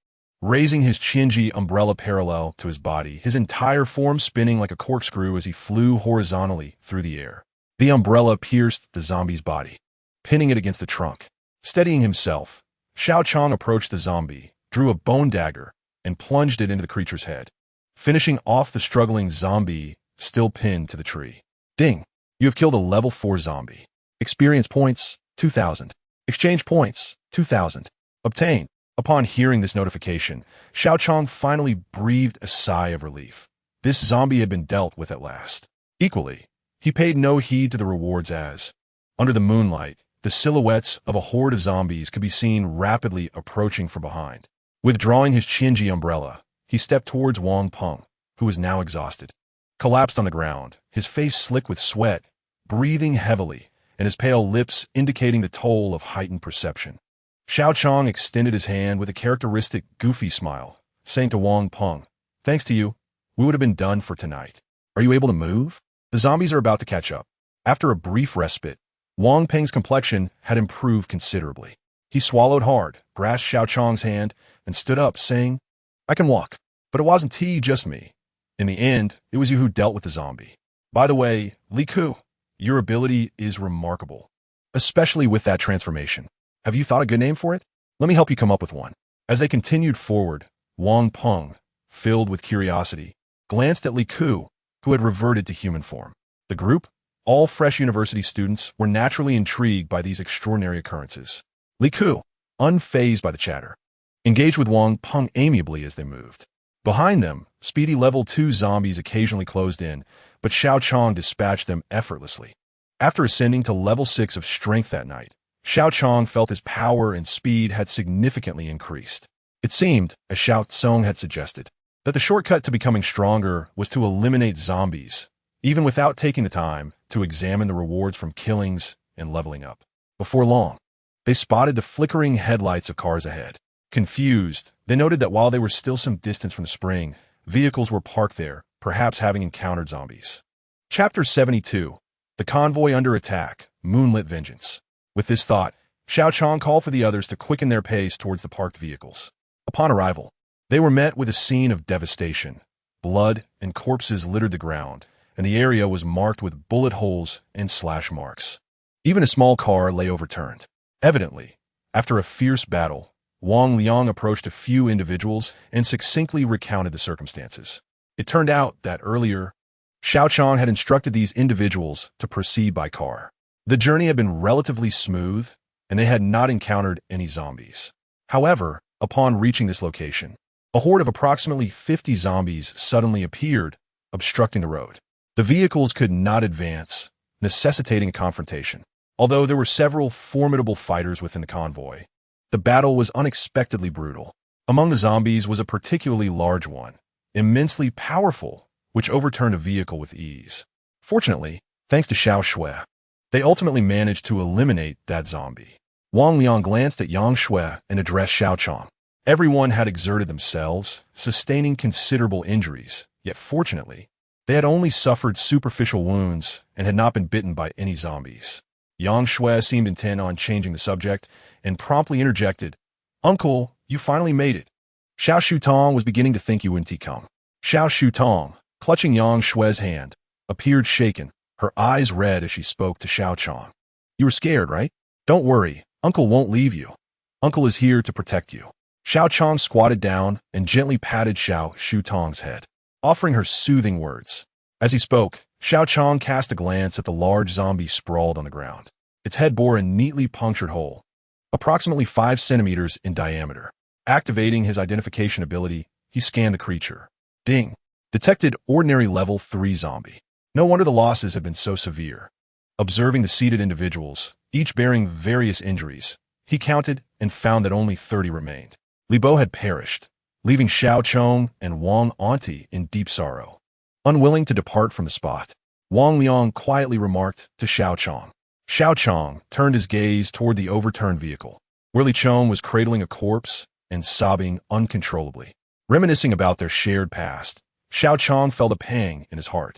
raising his Qinji umbrella parallel to his body, his entire form spinning like a corkscrew as he flew horizontally through the air. The umbrella pierced the zombie's body, pinning it against the trunk. Steadying himself, Xiao Qiang approached the zombie, drew a bone dagger, and plunged it into the creature's head, finishing off the struggling zombie still pinned to the tree. Ding! You have killed a level 4 zombie. Experience points, 2,000. Exchange points, 2,000. Obtained. Upon hearing this notification, Xiao Qiang finally breathed a sigh of relief. This zombie had been dealt with at last. Equally, he paid no heed to the rewards as, under the moonlight, the silhouettes of a horde of zombies could be seen rapidly approaching from behind. Withdrawing his Qinji umbrella, he stepped towards Wang Peng, who was now exhausted. Collapsed on the ground, his face slick with sweat, breathing heavily, and his pale lips indicating the toll of heightened perception. Xiao Qiang extended his hand with a characteristic goofy smile, saying to Wang Peng, "Thanks to you, we would have been done for tonight. Are you able to move? The zombies are about to catch up." After a brief respite, Wang Peng's complexion had improved considerably. He swallowed hard, grasped Xiao Qiang's hand, and stood up, saying, "I can walk." But it wasn't just me. In the end, it was you who dealt with the zombie. By the way, Li Ku, your ability is remarkable, especially with that transformation. Have you thought a good name for it? Let me help you come up with one. As they continued forward, Wang Peng, filled with curiosity, glanced at Li Ku, who had reverted to human form. The group, all fresh university students, were naturally intrigued by these extraordinary occurrences. Li Ku, unfazed by the chatter, engaged with Wang Peng amiably as they moved. Behind them, speedy level 2 zombies occasionally closed in, but Xiao Qiang dispatched them effortlessly. After ascending to level 6 of strength that night, Xiao Qiang felt his power and speed had significantly increased. It seemed, as Xiao Cong had suggested, that the shortcut to becoming stronger was to eliminate zombies, even without taking the time to examine the rewards from killings and leveling up. Before long, they spotted the flickering headlights of cars ahead. Confused, they noted that while they were still some distance from the spring, vehicles were parked there, perhaps having encountered zombies. Chapter 72. The Convoy Under Attack, Moonlit Vengeance. With this thought, Xiao Qiang called for the others to quicken their pace towards the parked vehicles. Upon arrival, they were met with a scene of devastation. Blood and corpses littered the ground, and the area was marked with bullet holes and slash marks. Even a small car lay overturned. Evidently, after a fierce battle, Wang Liang approached a few individuals and succinctly recounted the circumstances. It turned out that earlier, Xiao Qiang had instructed these individuals to proceed by car. The journey had been relatively smooth, and they had not encountered any zombies. However, upon reaching this location, a horde of approximately 50 zombies suddenly appeared, obstructing the road. The vehicles could not advance, necessitating a confrontation. Although there were several formidable fighters within the convoy, the battle was unexpectedly brutal. Among the zombies was a particularly large one, immensely powerful, which overturned a vehicle with ease. Fortunately, thanks to Xiao Shui, they ultimately managed to eliminate that zombie. Wang Liang glanced at Yang Shui and addressed Xiao Qiang. Everyone had exerted themselves, sustaining considerable injuries, yet fortunately, they had only suffered superficial wounds and had not been bitten by any zombies. Yang Shui seemed intent on changing the subject and promptly interjected, "Uncle, you finally made it. Xiao Shutong was beginning to think you wouldn't come." Xiao Shutong, clutching Yang Shui's hand, appeared shaken, her eyes red as she spoke to Xiao Qiang. "You were scared, right? Don't worry, Uncle won't leave you. Uncle is here to protect you." Xiao Qiang squatted down and gently patted Xiao Shutong's head, offering her soothing words. As he spoke, Xiao Qiang cast a glance at the large zombie sprawled on the ground. Its head bore a neatly punctured hole, approximately 5 centimeters in diameter. Activating his identification ability, he scanned the creature. Ding! Detected ordinary level 3 zombie. No wonder the losses had been so severe. Observing the seated individuals, each bearing various injuries, he counted and found that only 30 remained. Li Bo had perished, leaving Xiao Cong and Wang Auntie in deep sorrow. Unwilling to depart from the spot, Wang Liang quietly remarked to Xiao Qiang. Xiao Qiang turned his gaze toward the overturned vehicle, where Li Chong was cradling a corpse and sobbing uncontrollably. Reminiscing about their shared past, Xiao Qiang felt a pang in his heart,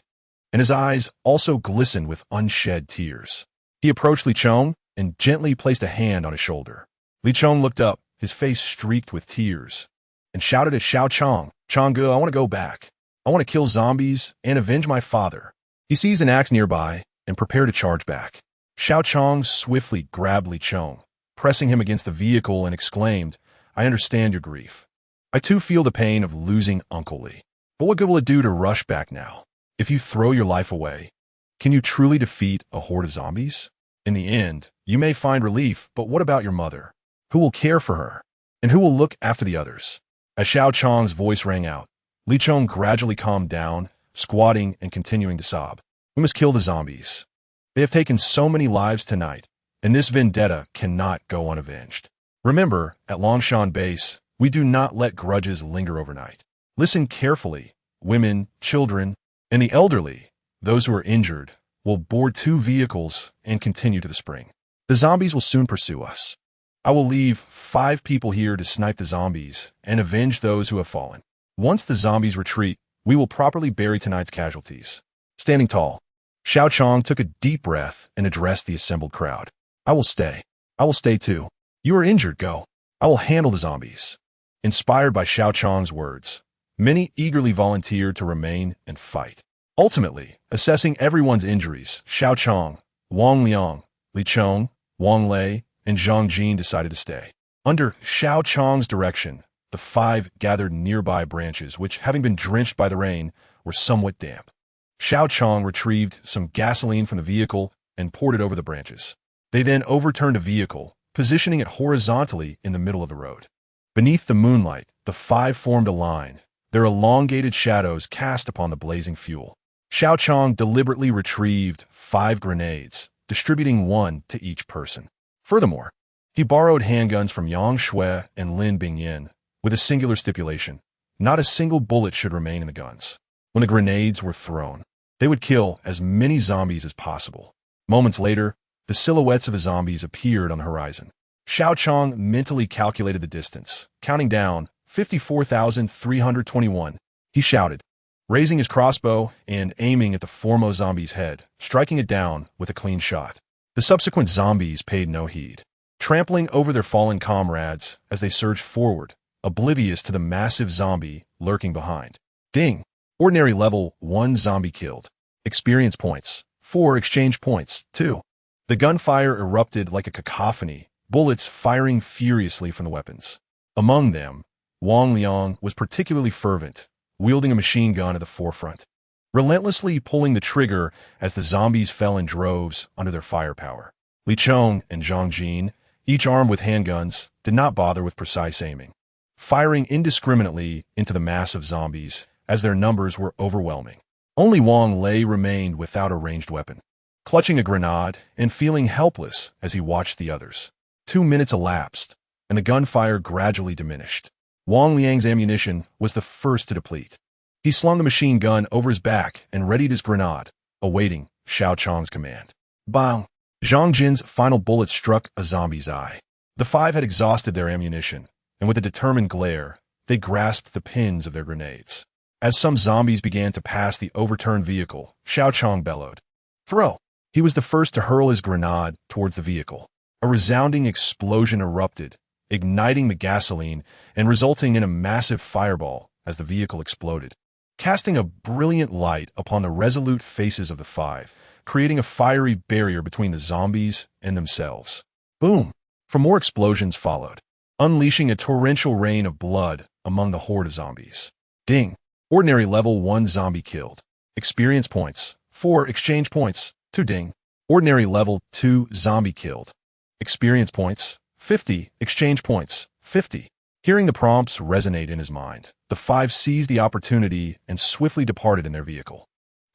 and his eyes also glistened with unshed tears. He approached Li Chong and gently placed a hand on his shoulder. Li Chong looked up, his face streaked with tears, and shouted at Xiao Qiang, "Changge, I want to go back. I want to kill zombies and avenge my father." He seized an axe nearby and prepared to charge back. Xiao Qiang swiftly grabbed Li Chong, pressing him against the vehicle, and exclaimed, "I understand your grief. I too feel the pain of losing Uncle Li. But what good will it do to rush back now? If you throw your life away, can you truly defeat a horde of zombies? In the end, you may find relief, but what about your mother? Who will care for her? And who will look after the others?" As Xiao Qiang's voice rang out, Li Chong gradually calmed down, squatting and continuing to sob. "We must kill the zombies. They have taken so many lives tonight, and this vendetta cannot go unavenged. Remember, at Longshan Base, we do not let grudges linger overnight. Listen carefully. Women, children, and the elderly, those who are injured, will board 2 vehicles and continue to the spring. The zombies will soon pursue us. I will leave 5 people here to snipe the zombies and avenge those who have fallen. Once the zombies retreat, we will properly bury tonight's casualties. Standing tall, Xiao Qiang took a deep breath and addressed the assembled crowd. I will stay. I will stay too. You are injured, go. I will handle the zombies. Inspired by Xiao Qiang's words, many eagerly volunteered to remain and fight. Ultimately, assessing everyone's injuries, Xiao Qiang, Wang Liang, Li Chong, Wang Lei, and Zhang Jin decided to stay. Under Xiao Qiang's direction, the 5 gathered nearby branches which, having been drenched by the rain, were somewhat damp. Xiao Qiang retrieved some gasoline from the vehicle and poured it over the branches. They then overturned a vehicle, positioning it horizontally in the middle of the road. Beneath the moonlight, the 5 formed a line, their elongated shadows cast upon the blazing fuel. Xiao Qiang deliberately retrieved 5 grenades, distributing 1 to each person. Furthermore, he borrowed handguns from Yang Shui and Lin Bingyan, with a singular stipulation: not a single bullet should remain in the guns. When the grenades were thrown, they would kill as many zombies as possible. Moments later, the silhouettes of the zombies appeared on the horizon. Xiao Qiang mentally calculated the distance, counting down 54,321. He shouted, raising his crossbow and aiming at the foremost zombie's head, striking it down with a clean shot. The subsequent zombies paid no heed, trampling over their fallen comrades as they surged forward, oblivious to the massive zombie lurking behind. Ding! Ordinary level 1 zombie killed. Experience points 4, exchange points 2. The gunfire erupted like a cacophony, bullets firing furiously from the weapons. Among them, Wang Liang was particularly fervent, wielding a machine gun at the forefront, relentlessly pulling the trigger as the zombies fell in droves under their firepower. Li Chong and Zhang Jin, each armed with handguns, did not bother with precise aiming, firing indiscriminately into the mass of zombies as their numbers were overwhelming. Only Wang Lei remained without a ranged weapon, clutching a grenade and feeling helpless as he watched the others. 2 minutes elapsed, and the gunfire gradually diminished. Wang Liang's ammunition was the first to deplete. He slung the machine gun over his back and readied his grenade, awaiting Xiao Qiang's command. Bang! Zhang Jin's final bullet struck a zombie's eye. The 5 had exhausted their ammunition, and with a determined glare, they grasped the pins of their grenades. As some zombies began to pass the overturned vehicle, Xiao Qiang bellowed, "Throw!" He was the first to hurl his grenade towards the vehicle. A resounding explosion erupted, igniting the gasoline and resulting in a massive fireball as the vehicle exploded, casting a brilliant light upon the resolute faces of the 5, creating a fiery barrier between the zombies and themselves. Boom! For more explosions followed, unleashing a torrential rain of blood among the horde of zombies. Ding! Ordinary level 1 zombie killed. Experience points 4, exchange points 2. Ding! Ordinary level 2 zombie killed. Experience points 50, exchange points 50. Hearing the prompts resonate in his mind, the 5 seized the opportunity and swiftly departed in their vehicle.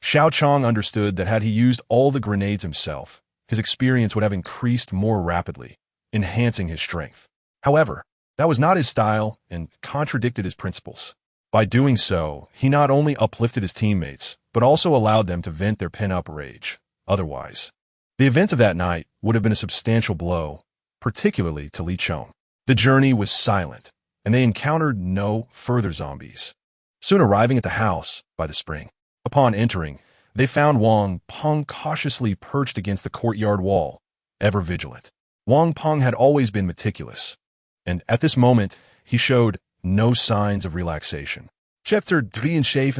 Xiao Qiang understood that had he used all the grenades himself, his experience would have increased more rapidly, enhancing his strength. However, that was not his style and contradicted his principles. By doing so, he not only uplifted his teammates, but also allowed them to vent their pent-up rage. Otherwise, the event of that night would have been a substantial blow, particularly to Li Chong. The journey was silent, and they encountered no further zombies. Soon arriving at the house by the spring. Upon entering, they found Wang Peng cautiously perched against the courtyard wall, ever vigilant. Wang Peng had always been meticulous, and at this moment, he showed no signs of relaxation. Chapter 73.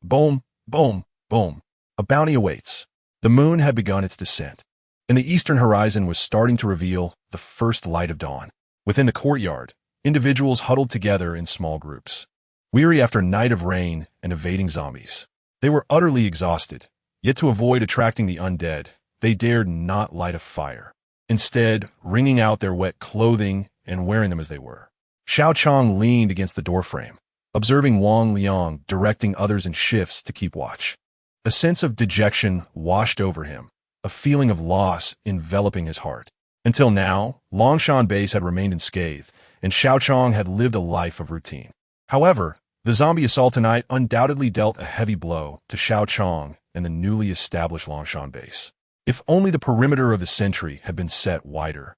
Boom, boom, boom. A bounty awaits. The moon had begun its descent, and the eastern horizon was starting to reveal the first light of dawn. Within the courtyard, individuals huddled together in small groups, weary after a night of rain and evading zombies. They were utterly exhausted, yet to avoid attracting the undead, they dared not light a fire, instead wringing out their wet clothing and wearing them as they were. Xiao Qiang leaned against the doorframe, observing Wang Liang directing others in shifts to keep watch. A sense of dejection washed over him, a feeling of loss enveloping his heart. Until now, Longshan Base had remained unscathed, and Xiao Qiang had lived a life of routine. However, the zombie assault tonight undoubtedly dealt a heavy blow to Xiao Qiang and the newly established Longshan Base. If only the perimeter of the sentry had been set wider.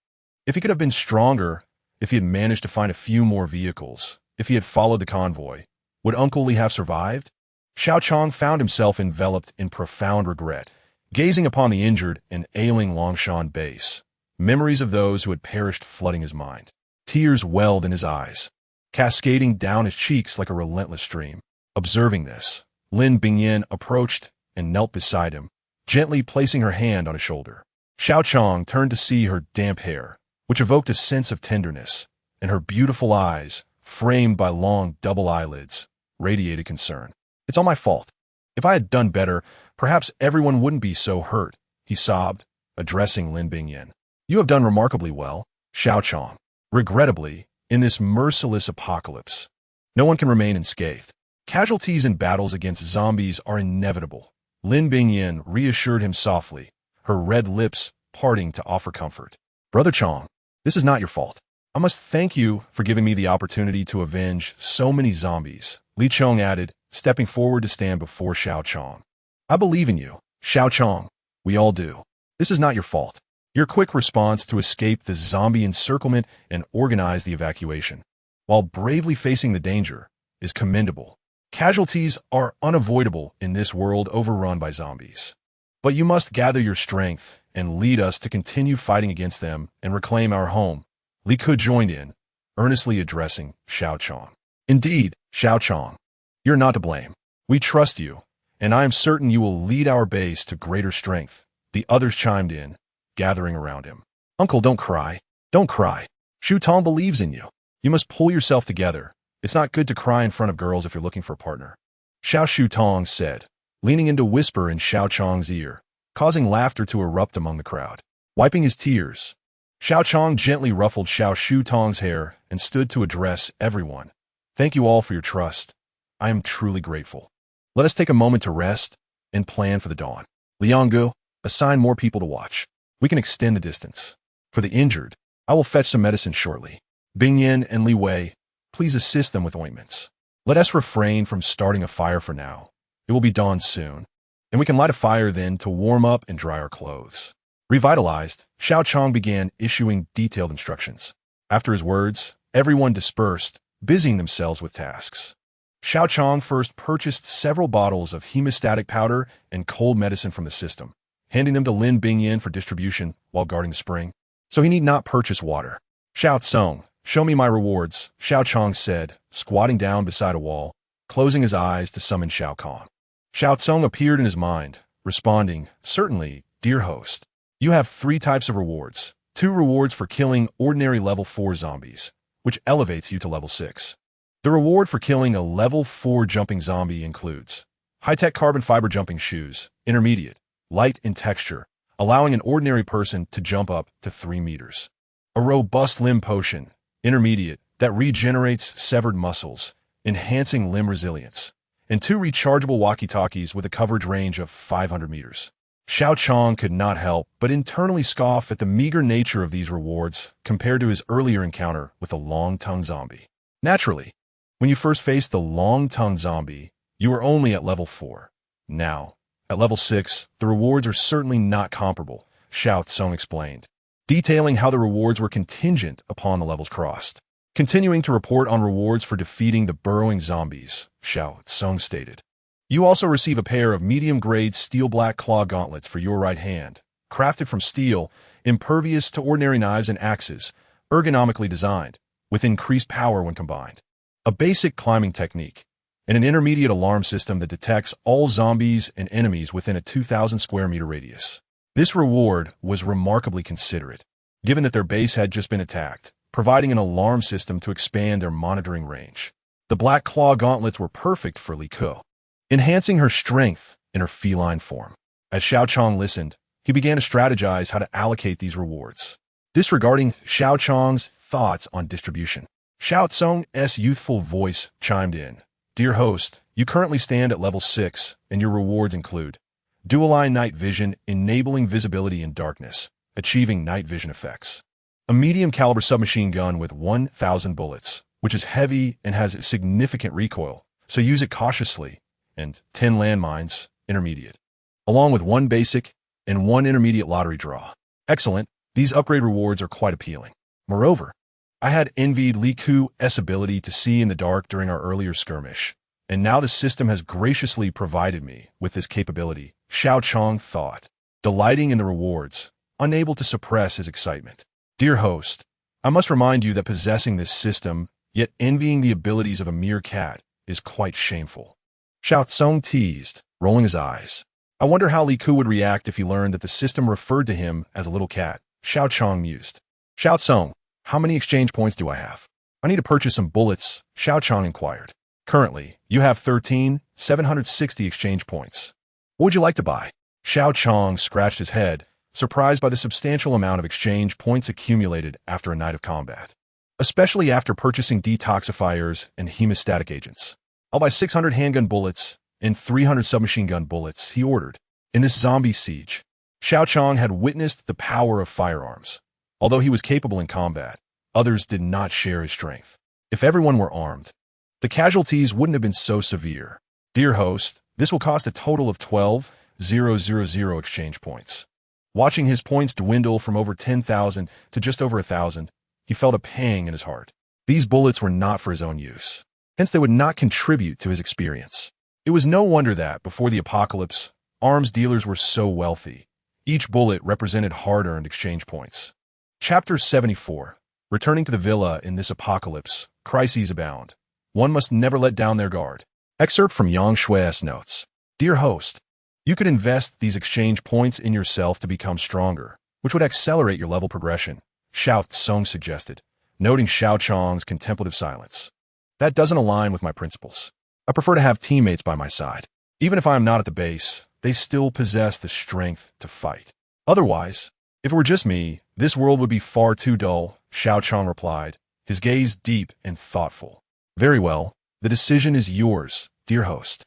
If he could have been stronger, if he had managed to find a few more vehicles, if he had followed the convoy, would Uncle Li have survived? Xiao Qiang found himself enveloped in profound regret, gazing upon the injured and ailing Longshan Base. Memories of those who had perished flooding his mind. Tears welled in his eyes, cascading down his cheeks like a relentless stream. Observing this, Lin Bingyan approached and knelt beside him, gently placing her hand on his shoulder. Xiao Qiang turned to see her damp hair, which evoked a sense of tenderness, and her beautiful eyes, framed by long double eyelids, radiated concern. "It's all my fault. If I had done better, perhaps everyone wouldn't be so hurt," he sobbed, addressing Lin Bingyan. "You have done remarkably well, Xiao Qiang. Regrettably, in this merciless apocalypse, no one can remain unscathed. Casualties in battles against zombies are inevitable." Lin Bingyan reassured him softly, her red lips parting to offer comfort. "Brother Qiang, this is not your fault. I must thank you for giving me the opportunity to avenge so many zombies," Li Qiang added, stepping forward to stand before Xiao Qiang. "I believe in you, Xiao Qiang. We all do. This is not your fault. Your quick response to escape the zombie encirclement and organize the evacuation, while bravely facing the danger, is commendable. Casualties are unavoidable in this world overrun by zombies. But you must gather your strength and lead us to continue fighting against them and reclaim our home." Li Ke joined in, earnestly addressing Xiao Qiang. "Indeed, Xiao Qiang, you're not to blame. We trust you, and I am certain you will lead our base to greater strength," the others chimed in, gathering around him. "Uncle, don't cry. Don't cry. Shu Tong believes in you. You must pull yourself together. It's not good to cry in front of girls if you're looking for a partner," Xiao Shu Tong said, leaning in to whisper in Xiao Qiang's ear, causing laughter to erupt among the crowd. Wiping his tears, Xiao Qiang gently ruffled Xiao Shu Tong's hair and stood to address everyone. "Thank you all for your trust. I am truly grateful. Let us take a moment to rest and plan for the dawn. Lianggu, assign more people to watch. We can extend the distance. For the injured, I will fetch some medicine shortly. Bingyan and Li Wei, please assist them with ointments. Let us refrain from starting a fire for now. It will be dawn soon, and we can light a fire then to warm up and dry our clothes." Revitalized, Xiao Qiang began issuing detailed instructions. After his words, everyone dispersed, busying themselves with tasks. Xiao Qiang first purchased several bottles of hemostatic powder and cold medicine from the system, handing them to Lin Bingyan for distribution while guarding the spring. So he need not purchase water. "Xiao Cong, show me my rewards," Xiao Qiang said, squatting down beside a wall, closing his eyes to summon Xiao Cong. Xiao Cong appeared in his mind, responding, "Certainly, dear host. You have 3 types of rewards. 2 rewards for killing ordinary level 4 zombies, which elevates you to level 6. The reward for killing a level 4 jumping zombie includes high-tech carbon fiber jumping shoes, intermediate, light in texture, allowing an ordinary person to jump up to 3 meters. A robust limb potion, intermediate, that regenerates severed muscles, enhancing limb resilience, and 2 rechargeable walkie-talkies with a coverage range of 500 meters. Xiao Qiang could not help but internally scoff at the meager nature of these rewards compared to his earlier encounter with the long-tongued zombie. Naturally, when you first faced the long-tongued zombie, you were only at level 4. Now, at level 6, the rewards are certainly not comparable, Xiao Cong explained, detailing how the rewards were contingent upon the levels crossed. Continuing to report on rewards for defeating the burrowing zombies, Xiao Cong stated. "You also receive a pair of medium-grade steel-black claw gauntlets for your right hand, crafted from steel, impervious to ordinary knives and axes, ergonomically designed, with increased power when combined. A basic climbing technique, and an intermediate alarm system that detects all zombies and enemies within a 2,000 square meter radius." This reward was remarkably considerate, given that their base had just been attacked, providing an alarm system to expand their monitoring range. The black claw gauntlets were perfect for Li Ke, enhancing her strength in her feline form. As Xiao Qiang listened, he began to strategize how to allocate these rewards, disregarding Xiao Qiang's thoughts on distribution. Xiao Cong's youthful voice chimed in. "Dear host, you currently stand at level 6, and your rewards include Dual Eye Night Vision, enabling visibility in darkness, achieving night vision effects. A medium-caliber submachine gun with 1,000 bullets, which is heavy and has significant recoil, so use it cautiously, and 10 landmines, intermediate. Along with 1 basic and 1 intermediate lottery draw. Excellent, these upgrade rewards are quite appealing. Moreover, I had envied Li Ku's ability to see in the dark during our earlier skirmish, and now the system has graciously provided me with this capability, Xiao Qiang thought, delighting in the rewards, unable to suppress his excitement. Dear host, I must remind you that possessing this system, yet envying the abilities of a mere cat, is quite shameful. Xiao Cong teased, rolling his eyes. I wonder how Li Ku would react if he learned that the system referred to him as a little cat. Xiao Qiang mused. Xiao Cong, how many exchange points do I have? I need to purchase some bullets, Xiao Qiang inquired. Currently, you have 13,760 exchange points. What would you like to buy? Xiao Qiang scratched his head, surprised by the substantial amount of exchange points accumulated after a night of combat. Especially after purchasing detoxifiers and hemostatic agents. I'll buy 600 handgun bullets and 300 submachine gun bullets, he ordered. In this zombie siege, Xiao Qiang had witnessed the power of firearms. Although he was capable in combat, others did not share his strength. If everyone were armed, the casualties wouldn't have been so severe. Dear host, this will cost a total of 12,000 exchange points. Watching his points dwindle from over 10,000 to just over 1,000, he felt a pang in his heart. These bullets were not for his own use. Hence, they would not contribute to his experience. It was no wonder that, before the apocalypse, arms dealers were so wealthy. Each bullet represented hard-earned exchange points. Chapter 74. Returning to the villa in this apocalypse, crises abound. One must never let down their guard. Excerpt from Yang Shui's notes. Dear host, you could invest these exchange points in yourself to become stronger, which would accelerate your level progression, Xiao Cong suggested, noting Xiao Qiang's contemplative silence. That doesn't align with my principles. I prefer to have teammates by my side. Even if I am not at the base, they still possess the strength to fight. Otherwise, if it were just me, this world would be far too dull, Xiao Qiang replied, his gaze deep and thoughtful. Very well, the decision is yours, dear host.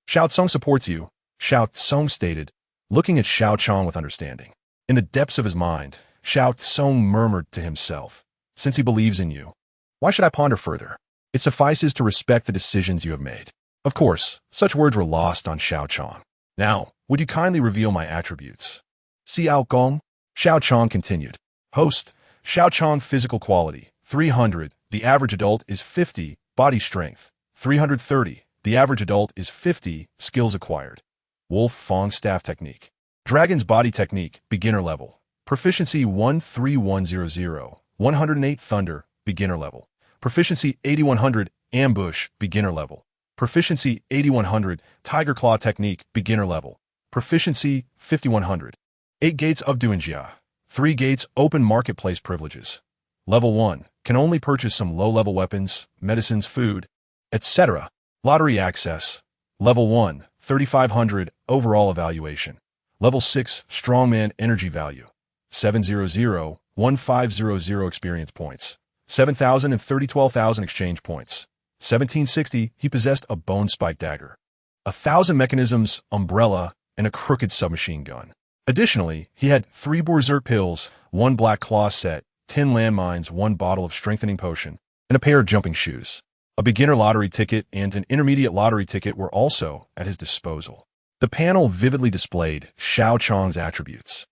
Xiao Cong supports you, Xiao Cong stated, looking at Xiao Qiang with understanding. In the depths of his mind, Xiao Cong murmured to himself, since he believes in you, why should I ponder further? It suffices to respect the decisions you have made. Of course, such words were lost on Xiao Qiang. Now, would you kindly reveal my attributes? Xiao Cong, Xiao Qiang continued. Host, Xiao Qiang physical quality, 300, the average adult is 50, body strength, 330, the average adult is 50, skills acquired. Wolf Fong staff technique. Dragon's body technique, beginner level. Proficiency 13100, 108 thunder, beginner level. Proficiency 8100, ambush, beginner level. Proficiency 8100, tiger claw technique, beginner level. Proficiency 5100. 8 gates of Duanjia. 3 gates open marketplace privileges. Level 1, can only purchase some low-level weapons, medicines, food, etc. Lottery access. Level 1, 3500, overall evaluation. Level 6, strongman energy value. 700, 1500 experience points. 7,000 and 12,000 exchange points. 1760, he possessed a bone spike dagger. 1,000 mechanisms, umbrella, and a crooked submachine gun. Additionally, he had 3 berserk pills, 1 black claw set, 10 landmines, 1 bottle of strengthening potion, and a pair of jumping shoes. A beginner lottery ticket and an intermediate lottery ticket were also at his disposal. The panel vividly displayed Xiao Qiang's attributes.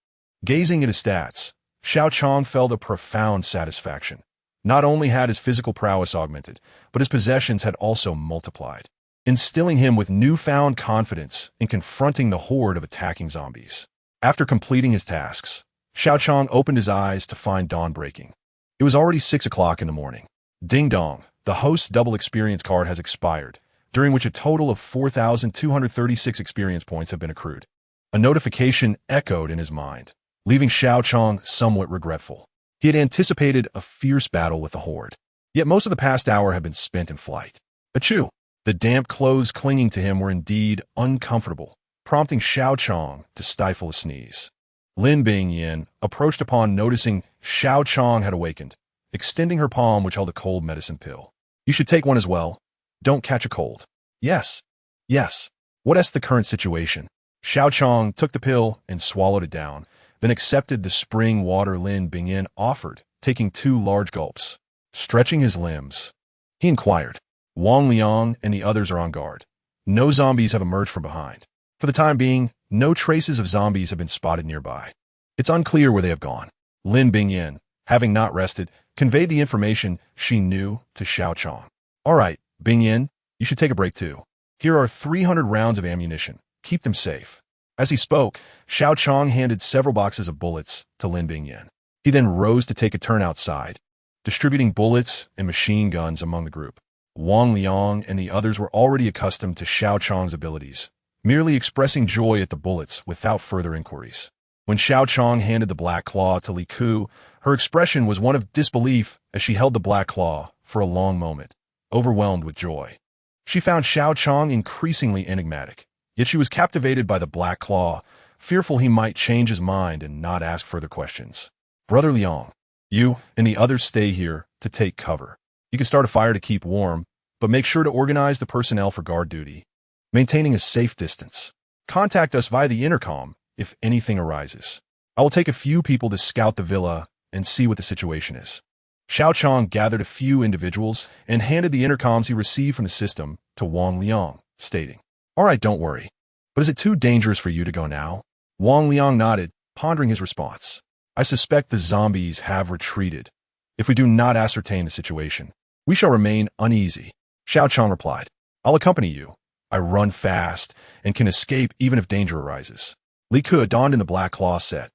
Gazing at his stats, Xiao Qiang felt a profound satisfaction. Not only had his physical prowess augmented, but his possessions had also multiplied, instilling him with newfound confidence in confronting the horde of attacking zombies. After completing his tasks, Xiao Qiang opened his eyes to find dawn breaking. It was already 6 o'clock in the morning. Ding dong, the host's double experience card has expired, during which a total of 4,236 experience points have been accrued. A notification echoed in his mind, leaving Xiao Qiang somewhat regretful. He had anticipated a fierce battle with the horde, yet most of the past hour had been spent in flight. Achoo! The damp clothes clinging to him were indeed uncomfortable, prompting Xiao Qiang to stifle a sneeze. Lin Bingyan approached upon noticing Xiao Qiang had awakened, extending her palm which held a cold medicine pill. You should take one as well. Don't catch a cold. Yes. Yes. What is the current situation? Xiao Qiang took the pill and swallowed it down, then accepted the spring water Lin Bingyan offered, taking 2 large gulps. Stretching his limbs, he inquired, Wang Liang and the others are on guard. No zombies have emerged from behind. For the time being, no traces of zombies have been spotted nearby. It's unclear where they have gone. Lin Bingyan, having not rested, conveyed the information she knew to Xiao Qiang. All right, Bingyan, you should take a break too. Here are 300 rounds of ammunition. Keep them safe. As he spoke, Xiao Qiang handed several boxes of bullets to Lin Bingyan. He then rose to take a turn outside, distributing bullets and machine guns among the group. Wang Liang and the others were already accustomed to Xiao Qiang's abilities, merely expressing joy at the bullets without further inquiries. When Xiao Qiang handed the black claw to Li Ku, her expression was one of disbelief as she held the black claw for a long moment, overwhelmed with joy. She found Xiao Qiang increasingly enigmatic, yet she was captivated by the black claw, fearful he might change his mind and not ask further questions. Brother Liang, you and the others stay here to take cover. You can start a fire to keep warm, but make sure to organize the personnel for guard duty, maintaining a safe distance. Contact us via the intercom if anything arises. I will take a few people to scout the villa and see what the situation is. Xiao Qiang gathered a few individuals and handed the intercoms he received from the system to Wang Liang, stating, All right, don't worry. But is it too dangerous for you to go now? Wang Liang nodded, pondering his response. I suspect the zombies have retreated. If we do not ascertain the situation, we shall remain uneasy. Xiao Qiang replied, I'll accompany you. I run fast and can escape even if danger arises. Li Ku, donned in the black claw set,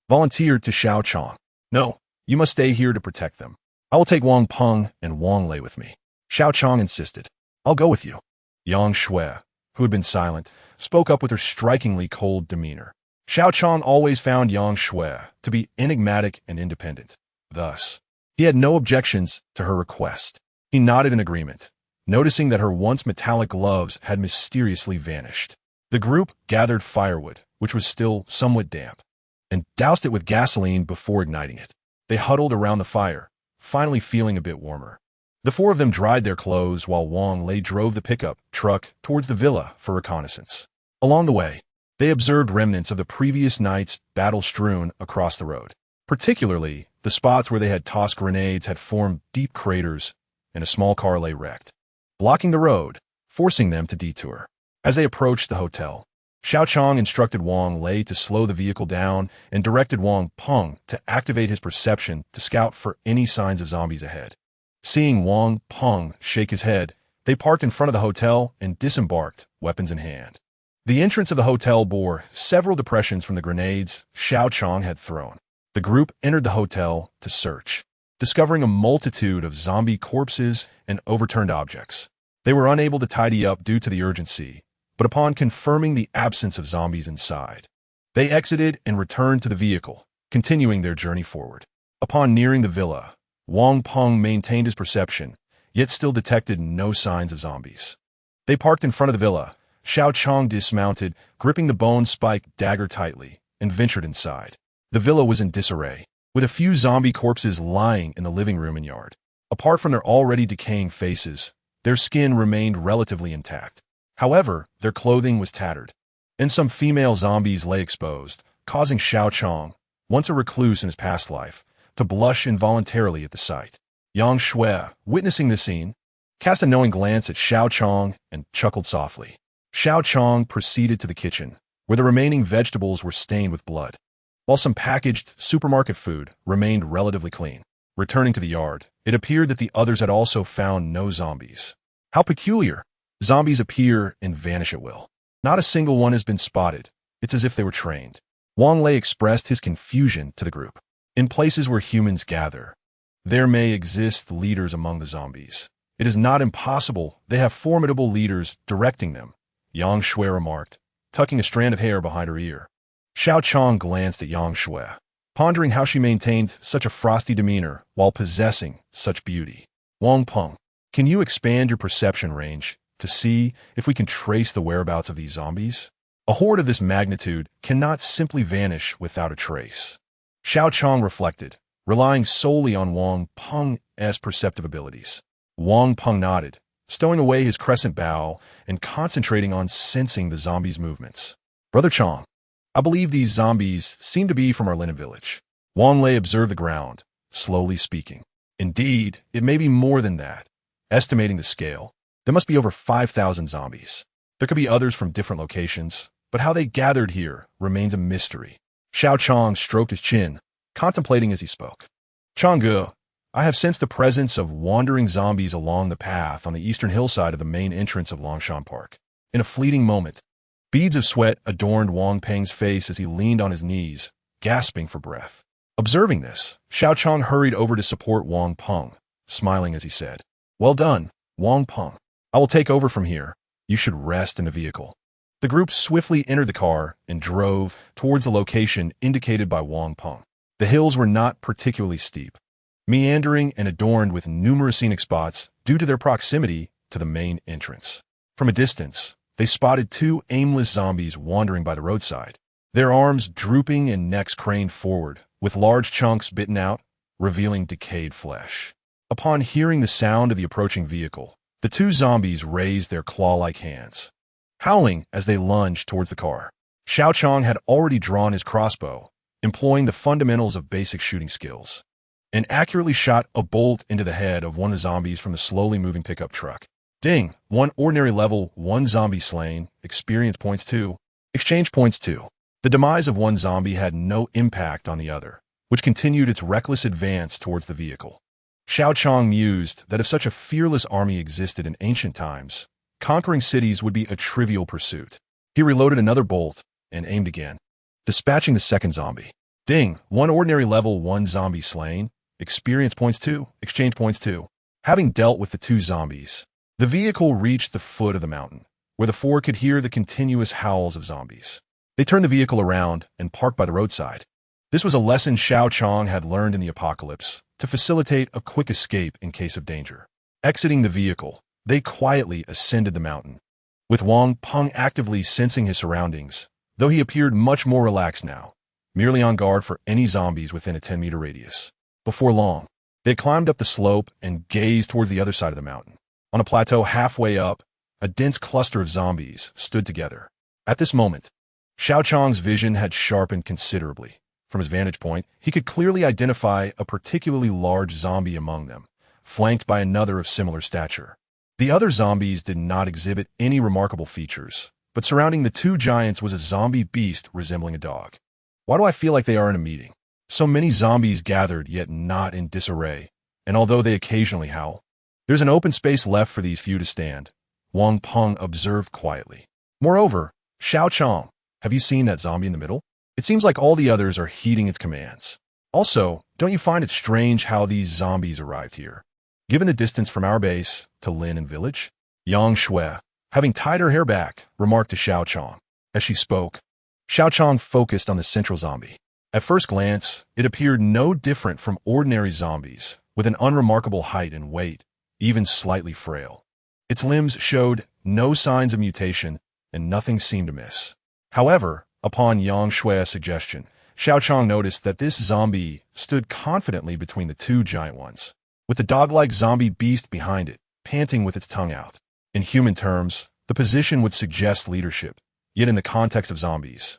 volunteered to Xiao Qiang. No, you must stay here to protect them. I will take Wang Peng and Wang Lei with me. Xiao Qiang insisted. I'll go with you. Yang Shui, who had been silent, spoke up with her strikingly cold demeanor. Xiao Qiang always found Yang Shui to be enigmatic and independent. Thus, he had no objections to her request. He nodded in agreement, noticing that her once metallic gloves had mysteriously vanished. The group gathered firewood, which was still somewhat damp, and doused it with gasoline before igniting it. They huddled around the fire, finally feeling a bit warmer. The 4 of them dried their clothes while Wang Lei drove the pickup truck towards the villa for reconnaissance. Along the way, they observed remnants of the previous night's battle strewn across the road. Particularly, the spots where they had tossed grenades had formed deep craters, and a small car lay wrecked, blocking the road, forcing them to detour. As they approached the hotel, Xiao Qiang instructed Wang Lei to slow the vehicle down and directed Wang Peng to activate his perception to scout for any signs of zombies ahead. Seeing Wang Peng shake his head, they parked in front of the hotel and disembarked, weapons in hand. The entrance of the hotel bore several depressions from the grenades Xiao Qiang had thrown. The group entered the hotel to search, discovering a multitude of zombie corpses and overturned objects. They were unable to tidy up due to the urgency, but upon confirming the absence of zombies inside, they exited and returned to the vehicle, continuing their journey forward. Upon nearing the villa, Wang Peng maintained his perception, yet still detected no signs of zombies. They parked in front of the villa. Xiao Qiang dismounted, gripping the bone-spiked dagger tightly, and ventured inside. The villa was in disarray, with a few zombie corpses lying in the living room and yard. Apart from their already decaying faces, their skin remained relatively intact. However, their clothing was tattered, and some female zombies lay exposed, causing Xiao Qiang, once a recluse in his past life, to blush involuntarily at the sight. Yang Shui, witnessing the scene, cast a knowing glance at Xiao Qiang and chuckled softly. Xiao Qiang proceeded to the kitchen, where the remaining vegetables were stained with blood, while some packaged supermarket food remained relatively clean. Returning to the yard, it appeared that the others had also found no zombies. How peculiar! Zombies appear and vanish at will. Not a single one has been spotted. It's as if they were trained. Wang Lei expressed his confusion to the group. In places where humans gather, there may exist leaders among the zombies. It is not impossible they have formidable leaders directing them, Yang Shui remarked, tucking a strand of hair behind her ear. Xiao Qiang glanced at Yang Shui, pondering how she maintained such a frosty demeanor while possessing such beauty. Wang Peng, can you expand your perception range to see if we can trace the whereabouts of these zombies? A horde of this magnitude cannot simply vanish without a trace. Xiao Qiang reflected, relying solely on Wang Peng's perceptive abilities. Wang Peng nodded, stowing away his crescent bow and concentrating on sensing the zombies' movements. Brother Chong, I believe these zombies seem to be from our Linen village. Wang Lei observed the ground, slowly speaking. Indeed, it may be more than that. Estimating the scale, there must be over 5,000 zombies. There could be others from different locations, but how they gathered here remains a mystery. Xiao Cong stroked his chin, contemplating as he spoke. Changge, I have sensed the presence of wandering zombies along the path on the eastern hillside of the main entrance of Longshan Park. In a fleeting moment, beads of sweat adorned Wang Peng's face as he leaned on his knees, gasping for breath. Observing this, Xiao Cong hurried over to support Wang Peng, smiling as he said, "Well done, Wang Peng. I will take over from here. You should rest in the vehicle." The group swiftly entered the car and drove towards the location indicated by Wang Peng. The hills were not particularly steep, meandering and adorned with numerous scenic spots due to their proximity to the main entrance. From a distance, they spotted two aimless zombies wandering by the roadside, their arms drooping and necks craned forward, with large chunks bitten out, revealing decayed flesh. Upon hearing the sound of the approaching vehicle, the two zombies raised their claw-like hands, howling as they lunged towards the car. Xiao Qiang had already drawn his crossbow, employing the fundamentals of basic shooting skills, and accurately shot a bolt into the head of one of the zombies from the slowly moving pickup truck. Ding! 1 ordinary level, 1 zombie slain, experience points 2, exchange points 2. The demise of one zombie had no impact on the other, which continued its reckless advance towards the vehicle. Xiao Qiang mused that if such a fearless army existed in ancient times, conquering cities would be a trivial pursuit. He reloaded another bolt and aimed again, dispatching the second zombie. Ding! 1 ordinary level, 1 zombie slain, experience points 2, exchange points 2. Having dealt with the two zombies, the vehicle reached the foot of the mountain, where the four could hear the continuous howls of zombies. They turned the vehicle around and parked by the roadside. This was a lesson Xiao Qiang had learned in the apocalypse to facilitate a quick escape in case of danger. Exiting the vehicle, they quietly ascended the mountain, with Wang Peng actively sensing his surroundings, though he appeared much more relaxed now, merely on guard for any zombies within a 10-meter radius. Before long, they climbed up the slope and gazed towards the other side of the mountain. On a plateau halfway up, a dense cluster of zombies stood together. At this moment, Xiao Qiang's vision had sharpened considerably. From his vantage point, he could clearly identify a particularly large zombie among them, flanked by another of similar stature. The other zombies did not exhibit any remarkable features, but surrounding the two giants was a zombie beast resembling a dog. Why do I feel like they are in a meeting? So many zombies gathered, yet not in disarray, and although they occasionally howl, there's an open space left for these few to stand, Wang Peng observed quietly. Moreover, Xiao Qiang, have you seen that zombie in the middle? It seems like all the others are heeding its commands. Also, don't you find it strange how these zombies arrived here? Given the distance from our base to Linen village, Yang Shui, having tied her hair back, remarked to Xiao Qiang. As she spoke, Xiao Qiang focused on the central zombie. At first glance, it appeared no different from ordinary zombies, with an unremarkable height and weight, even slightly frail. Its limbs showed no signs of mutation, and nothing seemed amiss. However, upon Yang Shui's suggestion, Xiao Qiang noticed that this zombie stood confidently between the two giant ones, with the dog-like zombie beast behind it, panting with its tongue out. In human terms, the position would suggest leadership, yet in the context of zombies,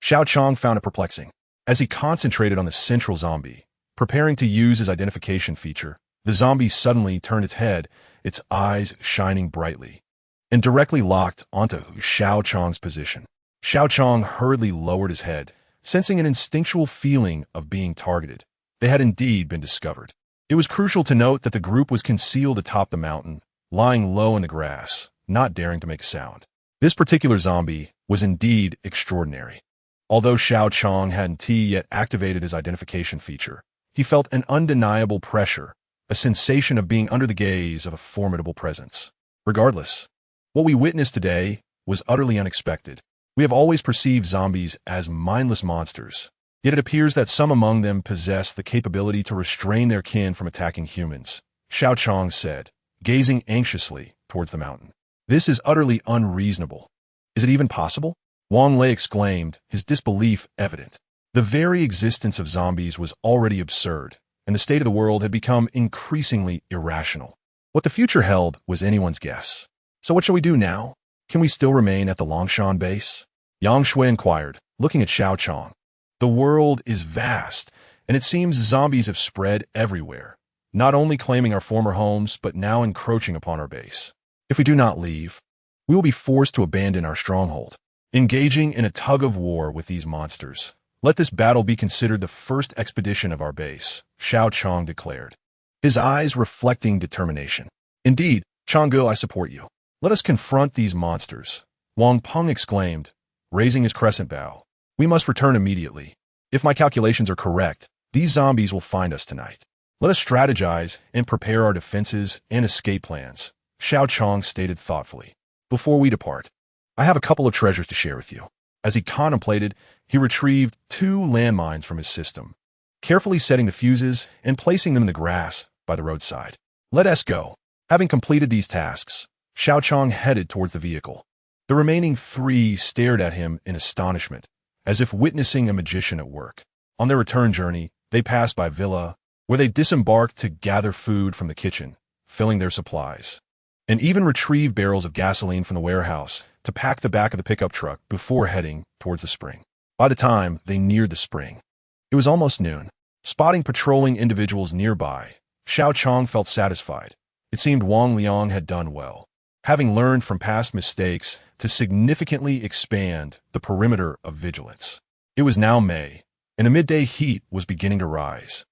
Xiao Qiang found it perplexing. As he concentrated on the central zombie, preparing to use his identification feature, the zombie suddenly turned its head, its eyes shining brightly, and directly locked onto Xiao Qiang's position. Xiao Qiang hurriedly lowered his head, sensing an instinctual feeling of being targeted. They had indeed been discovered. It was crucial to note that the group was concealed atop the mountain, lying low in the grass, not daring to make a sound. This particular zombie was indeed extraordinary. Although Xiao Qiang hadn't yet activated his identification feature, he felt an undeniable pressure, a sensation of being under the gaze of a formidable presence. Regardless, what we witnessed today was utterly unexpected. We have always perceived zombies as mindless monsters, yet it appears that some among them possess the capability to restrain their kin from attacking humans, Xiao Qiang said, gazing anxiously towards the mountain. This is utterly unreasonable. Is it even possible? Wang Lei exclaimed, his disbelief evident. The very existence of zombies was already absurd, and the state of the world had become increasingly irrational. What the future held was anyone's guess. So what shall we do now? Can we still remain at the Longshan base? Yang Shui inquired, looking at Xiao Qiang. The world is vast, and it seems zombies have spread everywhere, not only claiming our former homes, but now encroaching upon our base. If we do not leave, we will be forced to abandon our stronghold, engaging in a tug-of-war with these monsters. Let this battle be considered the first expedition of our base, Xiao Cong declared, his eyes reflecting determination. Indeed, Changgu, I support you. Let us confront these monsters, Wang Peng exclaimed, raising his crescent bow. We must return immediately. If my calculations are correct, these zombies will find us tonight. Let us strategize and prepare our defenses and escape plans, Xiao Cong stated thoughtfully. Before we depart, I have a couple of treasures to share with you. As he contemplated, he retrieved 2 landmines from his system, carefully setting the fuses and placing them in the grass by the roadside. Let us go. Having completed these tasks, Xiao Cong headed towards the vehicle. The remaining 3 stared at him in astonishment, as if witnessing a magician at work. On their return journey, they passed by Villa, where they disembarked to gather food from the kitchen, filling their supplies, and even retrieve barrels of gasoline from the warehouse to pack the back of the pickup truck before heading towards the spring. By the time they neared the spring, it was almost noon. Spotting patrolling individuals nearby, Xiao Cong felt satisfied. It seemed Wang Liang had done well, having learned from past mistakes to significantly expand the perimeter of vigilance. It was now May, and a midday heat was beginning to rise,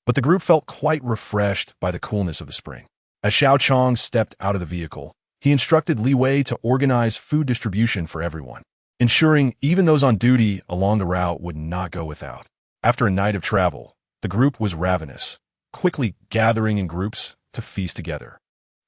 but the group felt quite refreshed by the coolness of the spring. As Xiao Cong stepped out of the vehicle, he instructed Li Wei to organize food distribution for everyone, ensuring even those on duty along the route would not go without. After a night of travel, the group was ravenous, quickly gathering in groups to feast together.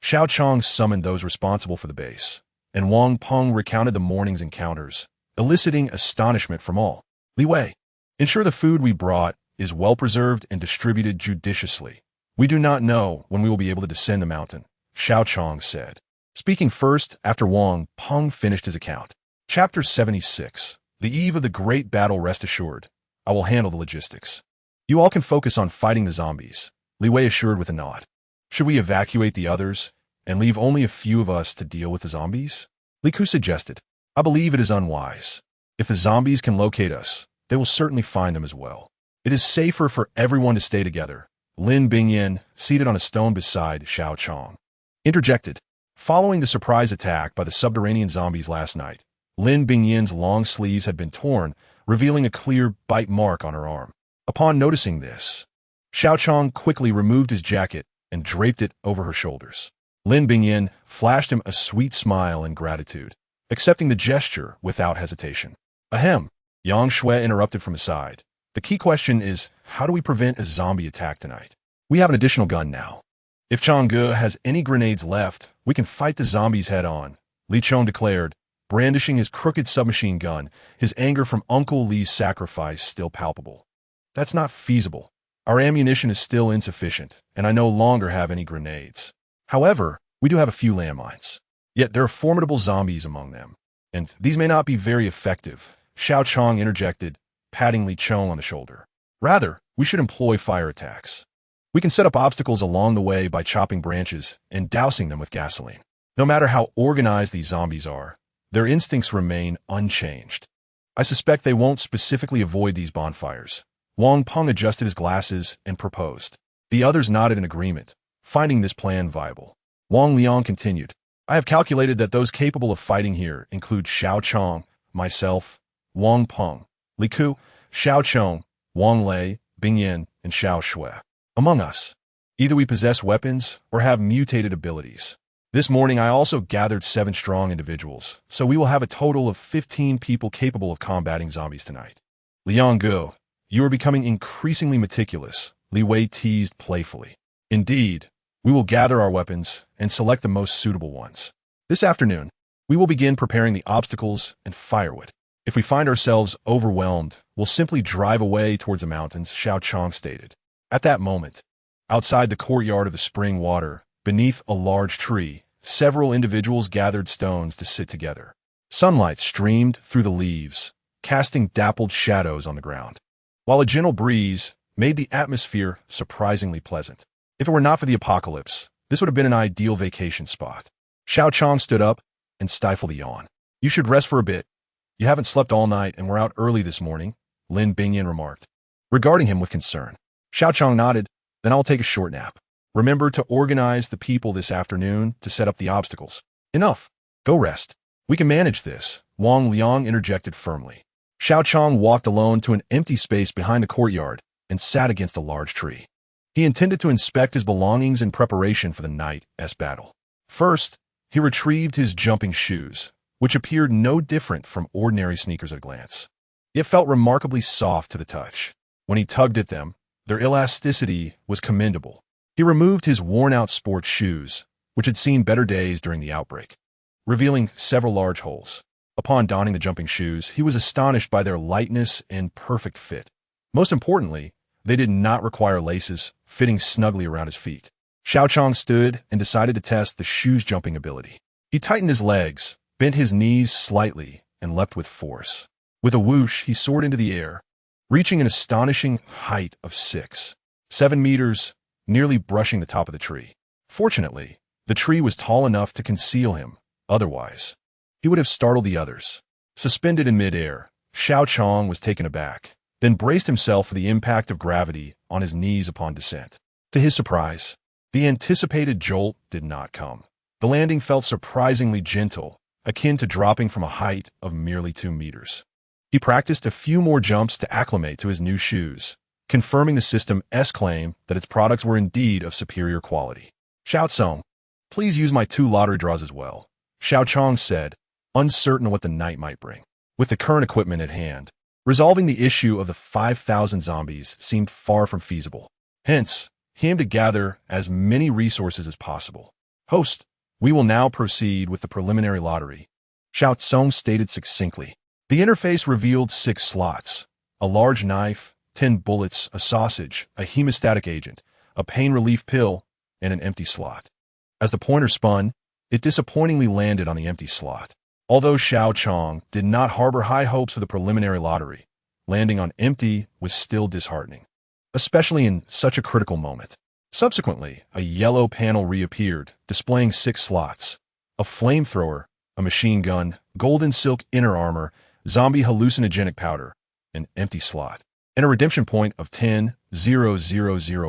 Xiao Cong summoned those responsible for the base, and Wang Peng recounted the morning's encounters, eliciting astonishment from all. Li Wei, ensure the food we brought is well preserved and distributed judiciously. We do not know when we will be able to descend the mountain, Xiao Cong said, speaking first after Wang Peng finished his account. Chapter 76. The eve of the great battle, rest assured. I will handle the logistics. You all can focus on fighting the zombies, Li Wei assured with a nod. Should we evacuate the others and leave only a few of us to deal with the zombies? Li Ku suggested. I believe it is unwise. If the zombies can locate us, they will certainly find them as well. It is safer for everyone to stay together, Lin Bingyin, seated on a stone beside Xiao Cong, interjected. Following the surprise attack by the subterranean zombies last night, Lin Bingyin's long sleeves had been torn, revealing a clear bite mark on her arm. Upon noticing this, Xiao Cong quickly removed his jacket and draped it over her shoulders. Lin Bingyin flashed him a sweet smile in gratitude, accepting the gesture without hesitation. Ahem, Yang Shui interrupted from his side. The key question is, how do we prevent a zombie attack tonight? We have an additional gun now. If Changgu has any grenades left, we can fight the zombies head-on, Li Chong declared, brandishing his crooked submachine gun, his anger from Uncle Li's sacrifice still palpable. That's not feasible. Our ammunition is still insufficient, and I no longer have any grenades. However, we do have a few landmines. Yet there are formidable zombies among them, and these may not be very effective, Xiao Cong interjected, patting Li Chong on the shoulder. Rather, we should employ fire attacks. We can set up obstacles along the way by chopping branches and dousing them with gasoline. No matter how organized these zombies are, their instincts remain unchanged. I suspect they won't specifically avoid these bonfires. Wang Peng adjusted his glasses and proposed. The others nodded in agreement, finding this plan viable. Wang Liang continued. I have calculated that those capable of fighting here include Xiao Cong, myself, Wang Peng, Li Ku, Xiao Chong, Wang Lei, Bingyin, and Xiao Shui. Among us, either we possess weapons or have mutated abilities. This morning I also gathered 7 strong individuals, so we will have a total of 15 people capable of combating zombies tonight. Liang Gu, you are becoming increasingly meticulous, Li Wei teased playfully. Indeed, we will gather our weapons and select the most suitable ones. This afternoon, we will begin preparing the obstacles and firewood. If we find ourselves overwhelmed, we'll simply drive away towards the mountains, Xiao Cong stated. At that moment, outside the courtyard of the spring water, beneath a large tree, several individuals gathered stones to sit together. Sunlight streamed through the leaves, casting dappled shadows on the ground, while a gentle breeze made the atmosphere surprisingly pleasant. If it were not for the apocalypse, this would have been an ideal vacation spot. Xiao Cong stood up and stifled a yawn. You should rest for a bit. You haven't slept all night and we're out early this morning, Lin Bingyan remarked, regarding him with concern. Xiao Qiang nodded, then I'll take a short nap. Remember to organize the people this afternoon to set up the obstacles. Enough. Go rest. We can manage this, Wang Liang interjected firmly. Xiao Qiang walked alone to an empty space behind the courtyard and sat against a large tree. He intended to inspect his belongings in preparation for the night's battle. First, he retrieved his jumping shoes, which appeared no different from ordinary sneakers at a glance. It felt remarkably soft to the touch. When he tugged at them, their elasticity was commendable. He removed his worn-out sports shoes, which had seen better days during the outbreak, revealing several large holes. Upon donning the jumping shoes, he was astonished by their lightness and perfect fit. Most importantly, they did not require laces, fitting snugly around his feet. Xiao Qiang stood and decided to test the shoes' jumping ability. He tightened his legs, bent his knees slightly, and leapt with force. With a whoosh, he soared into the air, reaching an astonishing height of 7 meters, nearly brushing the top of the tree. Fortunately, the tree was tall enough to conceal him. Otherwise, he would have startled the others. Suspended in midair, Xiao Qiang was taken aback, then braced himself for the impact of gravity on his knees upon descent. To his surprise, the anticipated jolt did not come. The landing felt surprisingly gentle, akin to dropping from a height of merely 2 meters. He practiced a few more jumps to acclimate to his new shoes, confirming the system's claim that its products were indeed of superior quality. Xiao Cong, please use my 2 lottery draws as well, Xiao Qiang said, uncertain of what the night might bring. With the current equipment at hand, resolving the issue of the 5,000 zombies seemed far from feasible. Hence, he aimed to gather as many resources as possible. Host, we will now proceed with the preliminary lottery, Xiao Cong stated succinctly. The interface revealed 6 slots, a large knife, 10 bullets, a sausage, a hemostatic agent, a pain relief pill, and an empty slot. As the pointer spun, it disappointingly landed on the empty slot. Although Xiao Qiang did not harbor high hopes for the preliminary lottery, landing on empty was still disheartening, especially in such a critical moment. Subsequently, a yellow panel reappeared, displaying 6 slots, a flamethrower, a machine gun, golden silk inner armor, zombie hallucinogenic powder, an empty slot, and a redemption point of 10,000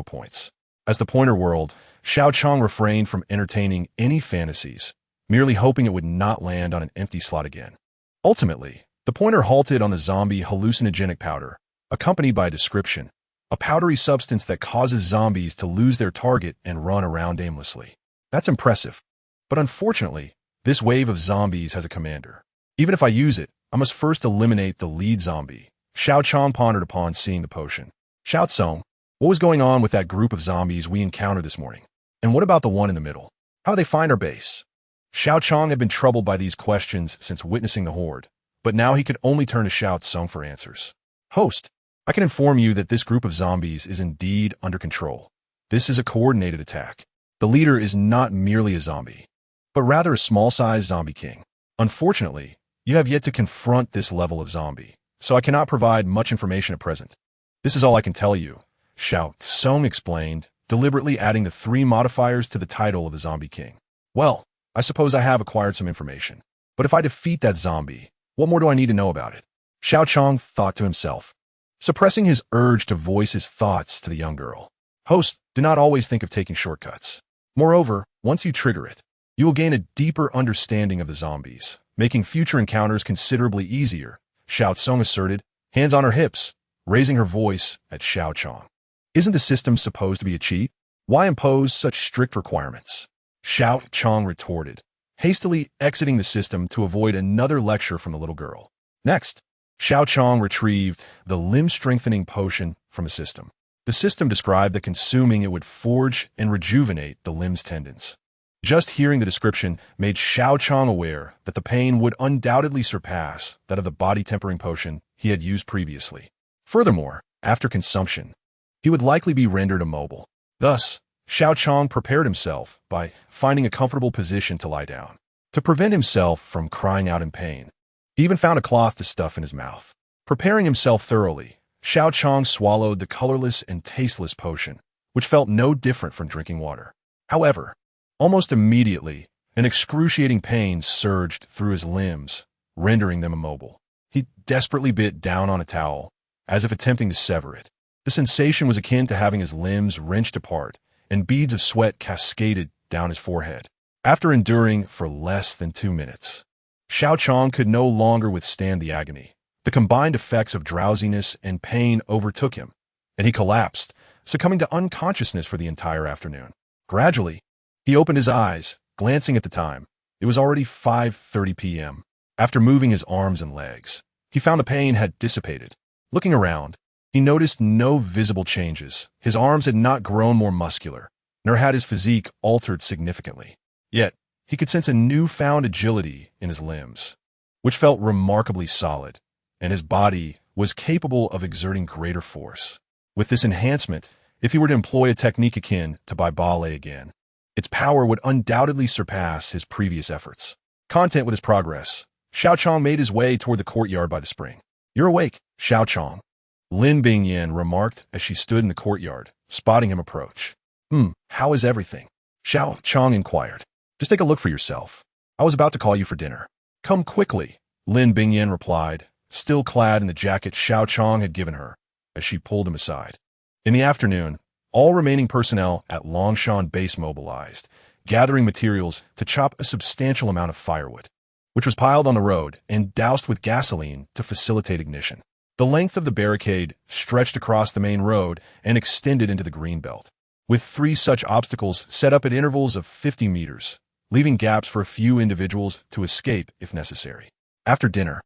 points. As the pointer whirled, Xiao Qiang refrained from entertaining any fantasies, merely hoping it would not land on an empty slot again. Ultimately, the pointer halted on the zombie hallucinogenic powder, accompanied by a description, a powdery substance that causes zombies to lose their target and run around aimlessly. That's impressive. But unfortunately, this wave of zombies has a commander. Even if I use it, I must first eliminate the lead zombie, Xiao Qiang pondered upon seeing the potion. Xiao Cong, what was going on with that group of zombies we encountered this morning? And what about the one in the middle? How did they find our base? Xiao Qiang had been troubled by these questions since witnessing the horde, but now he could only turn to Xiao Cong for answers. Host, I can inform you that this group of zombies is indeed under control. This is a coordinated attack. The leader is not merely a zombie, but rather a small-sized zombie king. Unfortunately, you have yet to confront this level of zombie, so I cannot provide much information at present. This is all I can tell you, Xiao Cong explained, deliberately adding the 3 modifiers to the title of the zombie king. Well, I suppose I have acquired some information, but if I defeat that zombie, what more do I need to know about it? Xiao Qiang thought to himself, suppressing his urge to voice his thoughts to the young girl. Host, do not always think of taking shortcuts. Moreover, once you trigger it, you will gain a deeper understanding of the zombies, making future encounters considerably easier, Xiao Cong asserted, hands on her hips, raising her voice at Xiao Qiang. Isn't the system supposed to be a cheat? Why impose such strict requirements? Xiao Qiang retorted, hastily exiting the system to avoid another lecture from the little girl. Next, Xiao Qiang retrieved the limb-strengthening potion from the system. The system described that consuming it would forge and rejuvenate the limb's tendons. Just hearing the description made Xiao Qiang aware that the pain would undoubtedly surpass that of the body-tempering potion he had used previously. Furthermore, after consumption, he would likely be rendered immobile. Thus, Xiao Qiang prepared himself by finding a comfortable position to lie down. To prevent himself from crying out in pain, he even found a cloth to stuff in his mouth. Preparing himself thoroughly, Xiao Qiang swallowed the colorless and tasteless potion, which felt no different from drinking water. However, almost immediately, an excruciating pain surged through his limbs, rendering them immobile. He desperately bit down on a towel, as if attempting to sever it. The sensation was akin to having his limbs wrenched apart, and beads of sweat cascaded down his forehead. After enduring for less than 2 minutes, Xiao Qiang could no longer withstand the agony. The combined effects of drowsiness and pain overtook him, and he collapsed, succumbing to unconsciousness for the entire afternoon. Gradually, he opened his eyes, glancing at the time. It was already 5:30 p.m. After moving his arms and legs, he found the pain had dissipated. Looking around, he noticed no visible changes. His arms had not grown more muscular, nor had his physique altered significantly. Yet, he could sense a newfound agility in his limbs, which felt remarkably solid, and his body was capable of exerting greater force. With this enhancement, if he were to employ a technique akin to ballet again, its power would undoubtedly surpass his previous efforts. Content with his progress, Xiao Qiang made his way toward the courtyard by the spring. "You're awake, Xiao Qiang," Lin Bingyan remarked as she stood in the courtyard, spotting him approach. How is everything?" Xiao Qiang inquired. "Just take a look for yourself. I was about to call you for dinner." "Come quickly," Lin Bingyan replied, still clad in the jacket Xiao Qiang had given her, as she pulled him aside. In the afternoon, all remaining personnel at Longshan base mobilized, gathering materials to chop a substantial amount of firewood, which was piled on the road and doused with gasoline to facilitate ignition. The length of the barricade stretched across the main road and extended into the greenbelt, with 3 such obstacles set up at intervals of 50 meters, leaving gaps for a few individuals to escape if necessary. After dinner,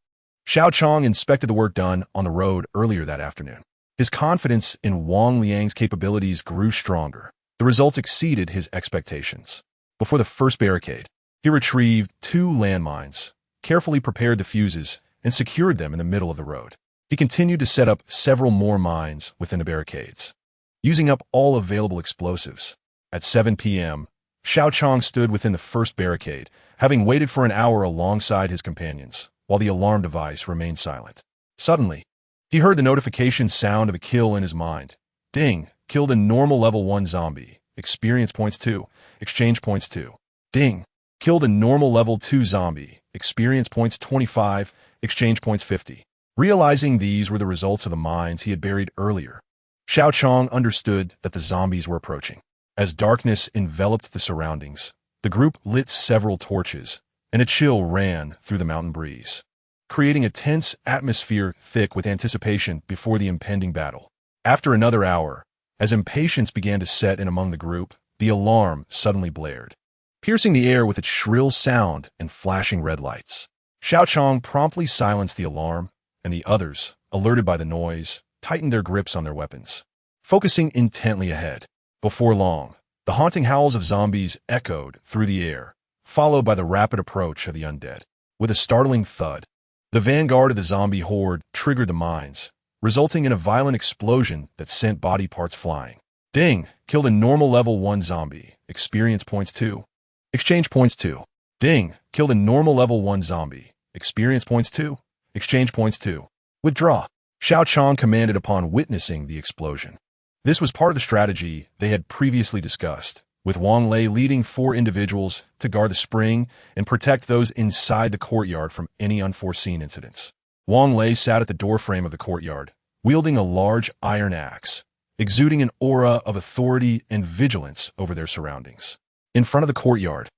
Xiao Qiang inspected the work done on the road earlier that afternoon. His confidence in Wang Liang's capabilities grew stronger. The results exceeded his expectations. Before the first barricade, he retrieved 2 landmines, carefully prepared the fuses, and secured them in the middle of the road. He continued to set up several more mines within the barricades, using up all available explosives. At 7 p.m., Xiao Qiang stood within the first barricade, having waited for an hour alongside his companions, while the alarm device remained silent. Suddenly, he heard the notification sound of a kill in his mind. Ding! Killed a normal level 1 zombie. Experience points 2. Exchange points 2. Ding! Killed a normal level 2 zombie. Experience points 25. Exchange points 50. Realizing these were the results of the mines he had buried earlier, Xiao Qiang understood that the zombies were approaching. As darkness enveloped the surroundings, the group lit several torches, and a chill ran through the mountain breeze, creating a tense atmosphere thick with anticipation before the impending battle. After another hour, as impatience began to set in among the group, the alarm suddenly blared, piercing the air with its shrill sound and flashing red lights. Xiao Qiang promptly silenced the alarm, and the others, alerted by the noise, tightened their grips on their weapons, focusing intently ahead. Before long, the haunting howls of zombies echoed through the air, followed by the rapid approach of the undead. With a startling thud, the vanguard of the zombie horde triggered the mines, resulting in a violent explosion that sent body parts flying. Ding! Killed a normal level 1 zombie. Experience points 2. Exchange points 2. Ding! Killed a normal level 1 zombie. Experience points 2. Exchange points 2. Withdraw. Xiao Qiang commanded upon witnessing the explosion. This was part of the strategy they had previously discussed, with Wang Lei leading 4 individuals to guard the spring and protect those inside the courtyard from any unforeseen incidents. Wang Lei sat at the doorframe of the courtyard, wielding a large iron axe, exuding an aura of authority and vigilance over their surroundings. In front of the courtyard,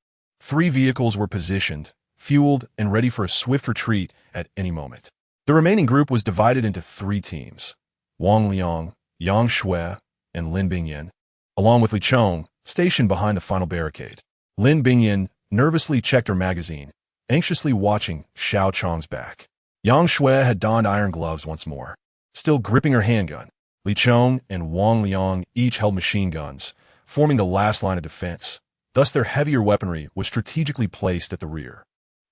3 vehicles were positioned, fueled, and ready for a swift retreat at any moment. The remaining group was divided into 3 teams. Wang Liang, Yang Shui, and Lin Bingyan, along with Li Chong, stationed behind the final barricade. Lin Bingyan nervously checked her magazine, anxiously watching Xiao Qiang's back. Yang Shui had donned iron gloves once more, still gripping her handgun. Li Chong and Wang Liang each held machine guns, forming the last line of defense. Thus their heavier weaponry was strategically placed at the rear.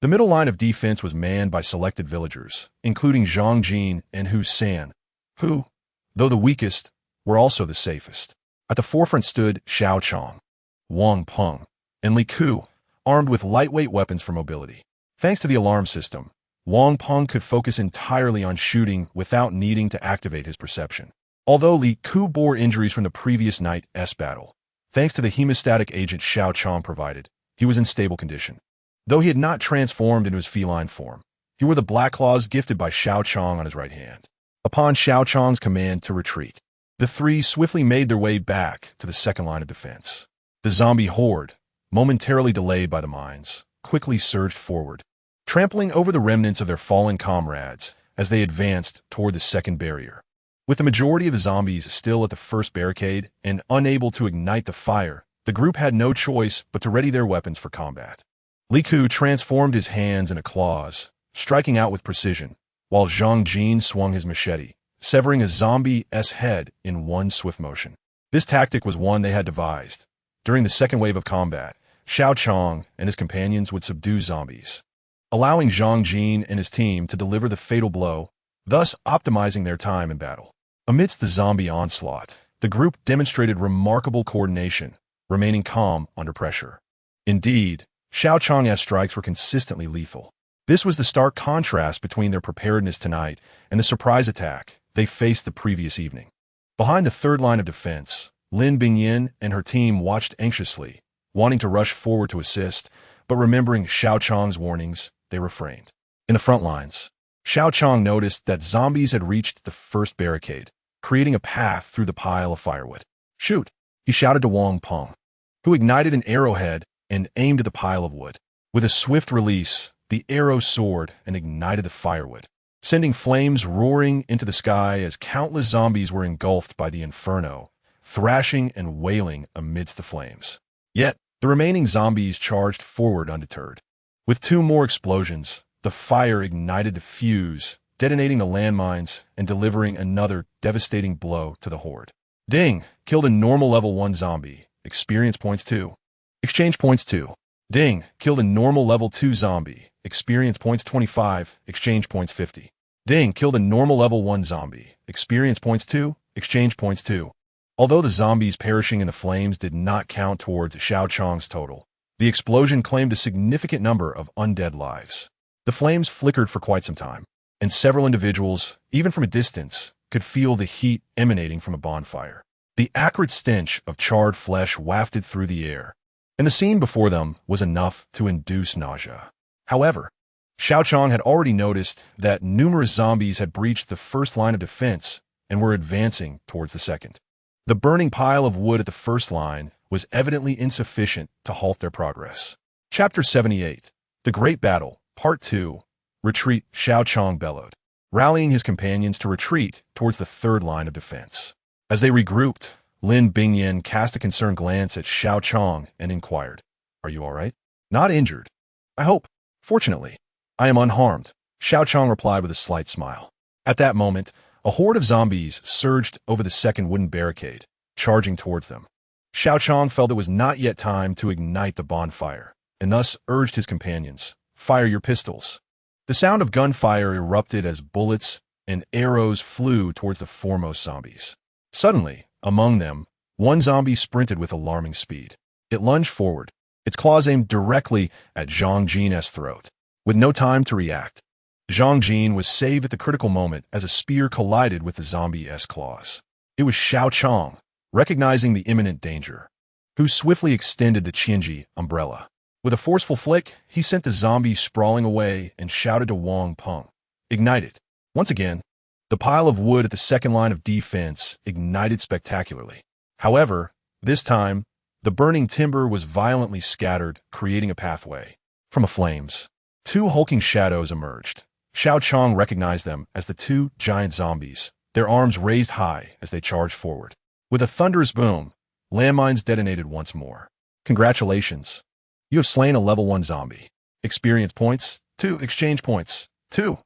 The middle line of defense was manned by selected villagers, including Zhang Jin and Hu San, who, though the weakest, were also the safest. At the forefront stood Xiao Qiang, Wang Peng, and Li Ku, armed with lightweight weapons for mobility. Thanks to the alarm system, Wang Peng could focus entirely on shooting without needing to activate his perception. Although Li Ku bore injuries from the previous night's battle, thanks to the hemostatic agent Xiao Qiang provided, he was in stable condition. Though he had not transformed into his feline form, He wore the black claws gifted by Xiao Qiang on his right hand. Upon Xiao Qiang's command to retreat, the three swiftly made their way back to the second line of defense. The zombie horde, momentarily delayed by the mines, quickly surged forward, trampling over the remnants of their fallen comrades as they advanced toward the second barrier. With the majority of the zombies still at the first barricade and unable to ignite the fire, the group had no choice but to ready their weapons for combat. Li Ku transformed his hands into claws, striking out with precision, while Zhang Jin swung his machete, severing a zombie's head in one swift motion. This tactic was one they had devised. During the second wave of combat, Xiao Qiang and his companions would subdue zombies, allowing Zhang Jin and his team to deliver the fatal blow, thus optimizing their time in battle. Amidst the zombie onslaught, the group demonstrated remarkable coordination, remaining calm under pressure. Indeed, Xiao Qiang's strikes were consistently lethal. This was the stark contrast between their preparedness tonight and the surprise attack they faced the previous evening. Behind the third line of defense, Lin Bingyin and her team watched anxiously, wanting to rush forward to assist, but remembering Xiao Qiang's warnings, they refrained. In the front lines, Xiao Qiang noticed that zombies had reached the first barricade, creating a path through the pile of firewood. "Shoot!" he shouted to Wang Peng, who ignited an arrowhead and aimed at the pile of wood. With a swift release, the arrow soared and ignited the firewood, sending flames roaring into the sky as countless zombies were engulfed by the inferno, thrashing and wailing amidst the flames. Yet, the remaining zombies charged forward undeterred. With two more explosions, the fire ignited the fuse, detonating the landmines and delivering another devastating blow to the horde. Ding! Killed a normal level 1 zombie. Experience points 2. Exchange points 2. Ding! Killed a normal level 2 zombie. Experience points 25. Exchange points 50. Ding! Killed a normal level 1 zombie. Experience points 2. Exchange points 2. Although the zombies perishing in the flames did not count towards Xiao Qiang's total, the explosion claimed a significant number of undead lives. The flames flickered for quite some time, and several individuals, even from a distance, could feel the heat emanating from a bonfire. The acrid stench of charred flesh wafted through the air, and the scene before them was enough to induce nausea. However, Xiao Qiang had already noticed that numerous zombies had breached the first line of defense and were advancing towards the second. The burning pile of wood at the first line was evidently insufficient to halt their progress. Chapter 78, The Great Battle, Part 2, Retreat. Xiao Qiang bellowed, rallying his companions to retreat towards the third line of defense. As they regrouped, Lin Bingyin cast a concerned glance at Xiao Qiang and inquired, "Are you all right?" "Not injured, I hope. Fortunately, I am unharmed," Xiao Qiang replied with a slight smile. At that moment, a horde of zombies surged over the second wooden barricade, charging towards them. Xiao Qiang felt it was not yet time to ignite the bonfire, and thus urged his companions, "Fire your pistols." The sound of gunfire erupted as bullets and arrows flew towards the foremost zombies. Suddenly, among them, one zombie sprinted with alarming speed. It lunged forward, its claws aimed directly at Zhang Jin's throat. With no time to react, Zhang Jin was saved at the critical moment as a spear collided with the zombie's claws. It was Xiao Qiang, recognizing the imminent danger, who swiftly extended the Qianji umbrella. With a forceful flick, he sent the zombie sprawling away and shouted to Wang Peng, "Ignite it." Once again, the pile of wood at the second line of defense ignited spectacularly. However, this time, the burning timber was violently scattered, creating a pathway. From the flames, two hulking shadows emerged. Xiao Qiang recognized them as the two giant zombies, their arms raised high as they charged forward. With a thunderous boom, landmines detonated once more. "Congratulations. You have slain a level 1 zombie. Experience points 2. Exchange points 2.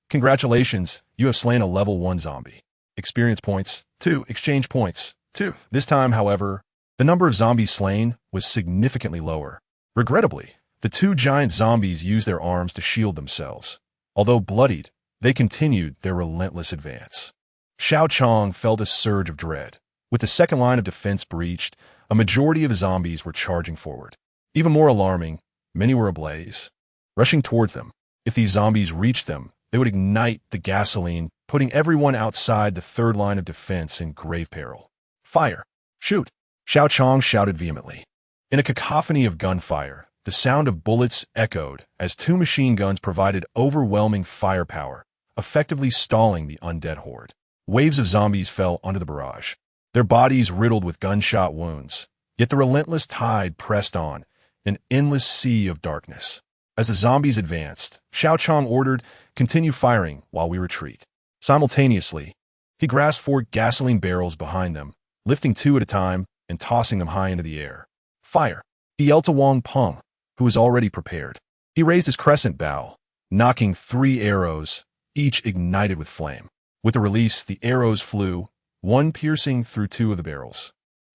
Congratulations, you have slain a level 1 zombie. Experience points 2. Exchange points 2. This time, however, the number of zombies slain was significantly lower. Regrettably, the two giant zombies used their arms to shield themselves. Although bloodied, they continued their relentless advance. Xiao Qiang felt a surge of dread. With the second line of defense breached, a majority of the zombies were charging forward. Even more alarming, many were ablaze, rushing towards them. If these zombies reached them, they would ignite the gasoline, putting everyone outside the third line of defense in grave peril. "Fire! Shoot!" Xiao Qiang shouted vehemently. In a cacophony of gunfire, the sound of bullets echoed as two machine guns provided overwhelming firepower, effectively stalling the undead horde. Waves of zombies fell under the barrage, their bodies riddled with gunshot wounds. Yet the relentless tide pressed on, an endless sea of darkness. As the zombies advanced, Xiao Qiang ordered, "Continue firing while we retreat." Simultaneously, he grasped 4 gasoline barrels behind them, lifting 2 at a time and tossing them high into the air. "Fire!" he yelled to Wang Peng, who was already prepared. He raised his crescent bow, knocking 3 arrows, each ignited with flame. With the release, the arrows flew, one piercing through 2 of the barrels.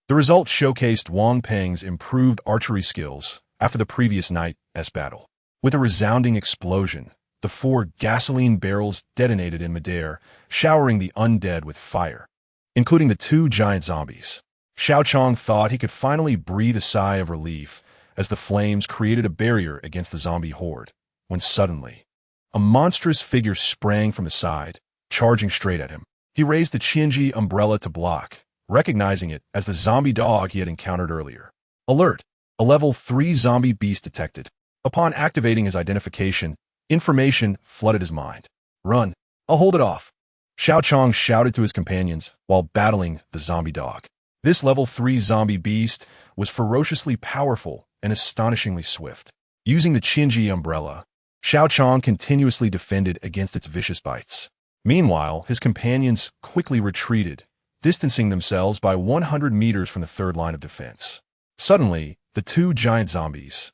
The result showcased Wang Peng's improved archery skills after the previous night's battle. With a resounding explosion, the 4 gasoline barrels detonated in midair, showering the undead with fire, including the 2 giant zombies. Xiao Qiang thought he could finally breathe a sigh of relief as the flames created a barrier against the zombie horde, when suddenly, a monstrous figure sprang from the side, charging straight at him. He raised the Qianji umbrella to block, recognizing it as the zombie dog he had encountered earlier. Alert! A level 3 zombie beast detected. Upon activating his identification, information flooded his mind. "Run! I'll hold it off!" Xiao Qiang shouted to his companions while battling the zombie dog. This level 3 zombie beast was ferociously powerful and astonishingly swift. Using the Qianji umbrella, Xiao Qiang continuously defended against its vicious bites. Meanwhile, his companions quickly retreated, distancing themselves by 100 meters from the third line of defense. Suddenly, the 2 giant zombies,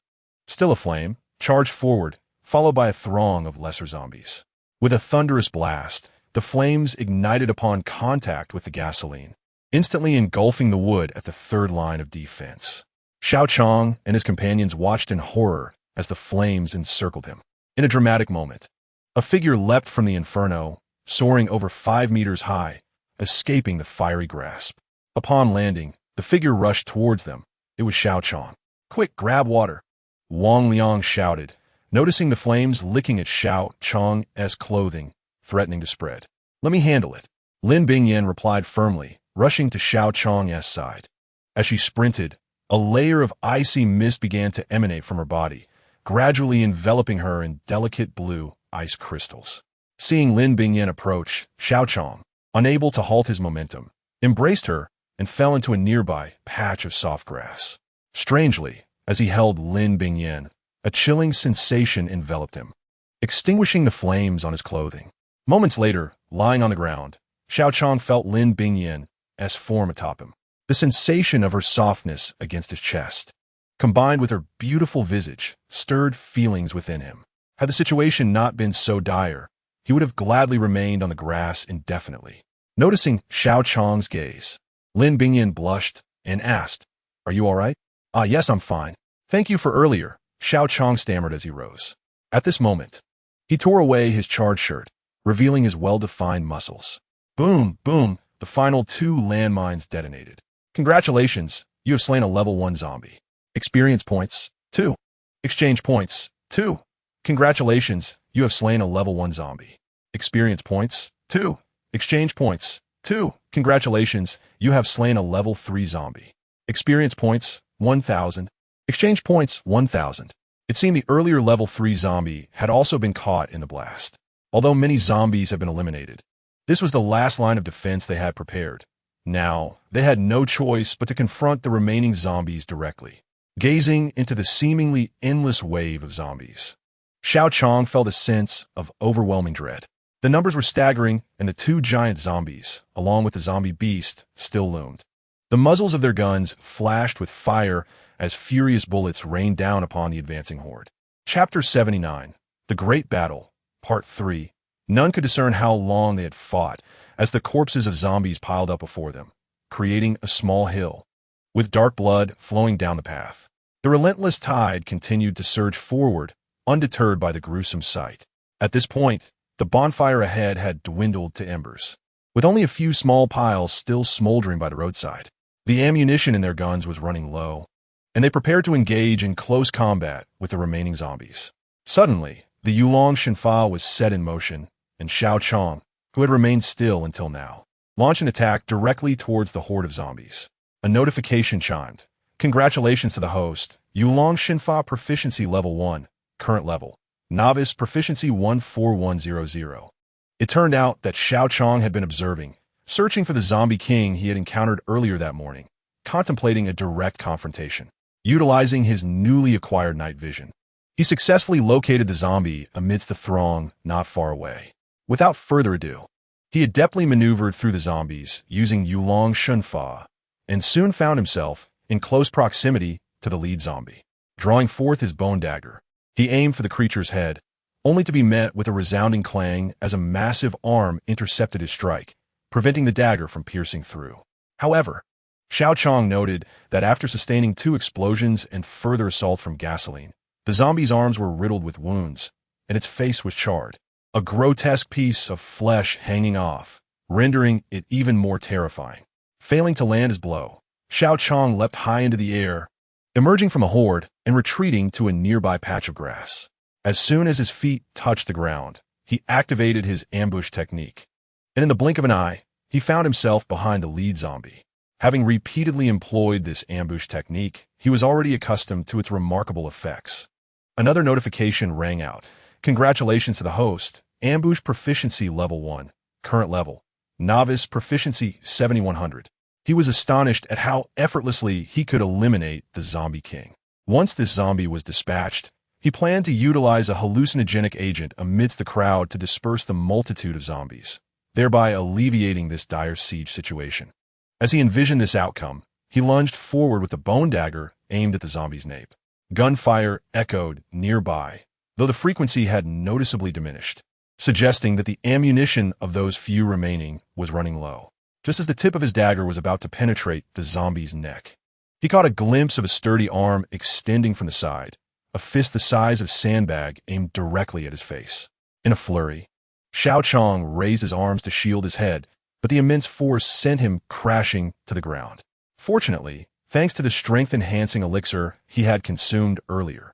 still aflame, charged forward, followed by a throng of lesser zombies. With a thunderous blast, the flames ignited upon contact with the gasoline, instantly engulfing the wood at the third line of defense. Xiao Qiang and his companions watched in horror as the flames encircled him. In a dramatic moment, a figure leapt from the inferno, soaring over 5 meters high, escaping the fiery grasp. Upon landing, the figure rushed towards them. It was Xiao Qiang. "Quick, grab water!" Wang Liang shouted, noticing the flames licking at Xiao Qiang's clothing, threatening to spread. "Let me handle it," Lin Bingyan replied firmly, rushing to Xiao Qiang's side. As she sprinted, a layer of icy mist began to emanate from her body, gradually enveloping her in delicate blue ice crystals. Seeing Lin Bingyan approach, Xiao Qiang, unable to halt his momentum, embraced her and fell into a nearby patch of soft grass. Strangely, as he held Lin Bingyan, a chilling sensation enveloped him, extinguishing the flames on his clothing. Moments later, lying on the ground, Xiao Qiang felt Lin Bingyan's form atop him. The sensation of her softness against his chest, combined with her beautiful visage, stirred feelings within him. Had the situation not been so dire, he would have gladly remained on the grass indefinitely. Noticing Xiao Qiang's gaze, Lin Bingyan blushed and asked, "Are you all right?" "Ah, yes, I'm fine. Thank you for earlier," Xiao Qiang stammered as he rose. At this moment, he tore away his charred shirt, revealing his well-defined muscles. Boom, boom, the final 2 landmines detonated. "Congratulations, you have slain a level 1 zombie. Experience points, 2. Exchange points, 2. Congratulations, you have slain a level 1 zombie. Experience points, 2. Exchange points, 2. Congratulations, you have slain a level 3 zombie. Experience points, 1,000. Exchange points, 1,000. It seemed the earlier level 3 zombie had also been caught in the blast. Although many zombies had been eliminated, this was the last line of defense they had prepared. Now, they had no choice but to confront the remaining zombies directly. Gazing into the seemingly endless wave of zombies, Xiao Qiang felt a sense of overwhelming dread. The numbers were staggering, and the 2 giant zombies, along with the zombie beast, still loomed. The muzzles of their guns flashed with fire as furious bullets rained down upon the advancing horde. Chapter 79, The Great Battle, Part 3. None could discern how long they had fought, as the corpses of zombies piled up before them, creating a small hill, with dark blood flowing down the path. The relentless tide continued to surge forward, undeterred by the gruesome sight. At this point, the bonfire ahead had dwindled to embers, with only a few small piles still smoldering by the roadside. The ammunition in their guns was running low, and they prepared to engage in close combat with the remaining zombies. Suddenly, the Yulong Shenfa was set in motion, and Xiao Qiang, who had remained still until now, launched an attack directly towards the horde of zombies. A notification chimed. Congratulations to the host. Yulong Shinfa Proficiency Level 1, Current Level. Novice Proficiency 14100. It turned out that Xiao Qiang had been observing, searching for the zombie king he had encountered earlier that morning, contemplating a direct confrontation. Utilizing his newly acquired night vision, he successfully located the zombie amidst the throng not far away. Without further ado, he adeptly maneuvered through the zombies using Yulong Shinfa, and soon found himself in close proximity to the lead zombie. Drawing forth his bone dagger, he aimed for the creature's head, only to be met with a resounding clang as a massive arm intercepted his strike, preventing the dagger from piercing through. However, Xiao Qiang noted that after sustaining 2 explosions and further assault from gasoline, the zombie's arms were riddled with wounds, and its face was charred, a grotesque piece of flesh hanging off, rendering it even more terrifying. Failing to land his blow, Xiao Qiang leapt high into the air, emerging from a horde and retreating to a nearby patch of grass. As soon as his feet touched the ground, he activated his ambush technique, and in the blink of an eye, he found himself behind the lead zombie. Having repeatedly employed this ambush technique, he was already accustomed to its remarkable effects. Another notification rang out. Congratulations to the host. Ambush Proficiency Level 1. Current Level. Novice Proficiency 7100. He was astonished at how effortlessly he could eliminate the zombie king. Once this zombie was dispatched, he planned to utilize a hallucinogenic agent amidst the crowd to disperse the multitude of zombies, thereby alleviating this dire siege situation. As he envisioned this outcome, he lunged forward with the bone dagger aimed at the zombie's nape. Gunfire echoed nearby, though the frequency had noticeably diminished, suggesting that the ammunition of those few remaining was running low. Just as the tip of his dagger was about to penetrate the zombie's neck, he caught a glimpse of a sturdy arm extending from the side, a fist the size of a sandbag aimed directly at his face. In a flurry, Xiao Qiang raised his arms to shield his head, but the immense force sent him crashing to the ground. Fortunately, thanks to the strength-enhancing elixir he had consumed earlier,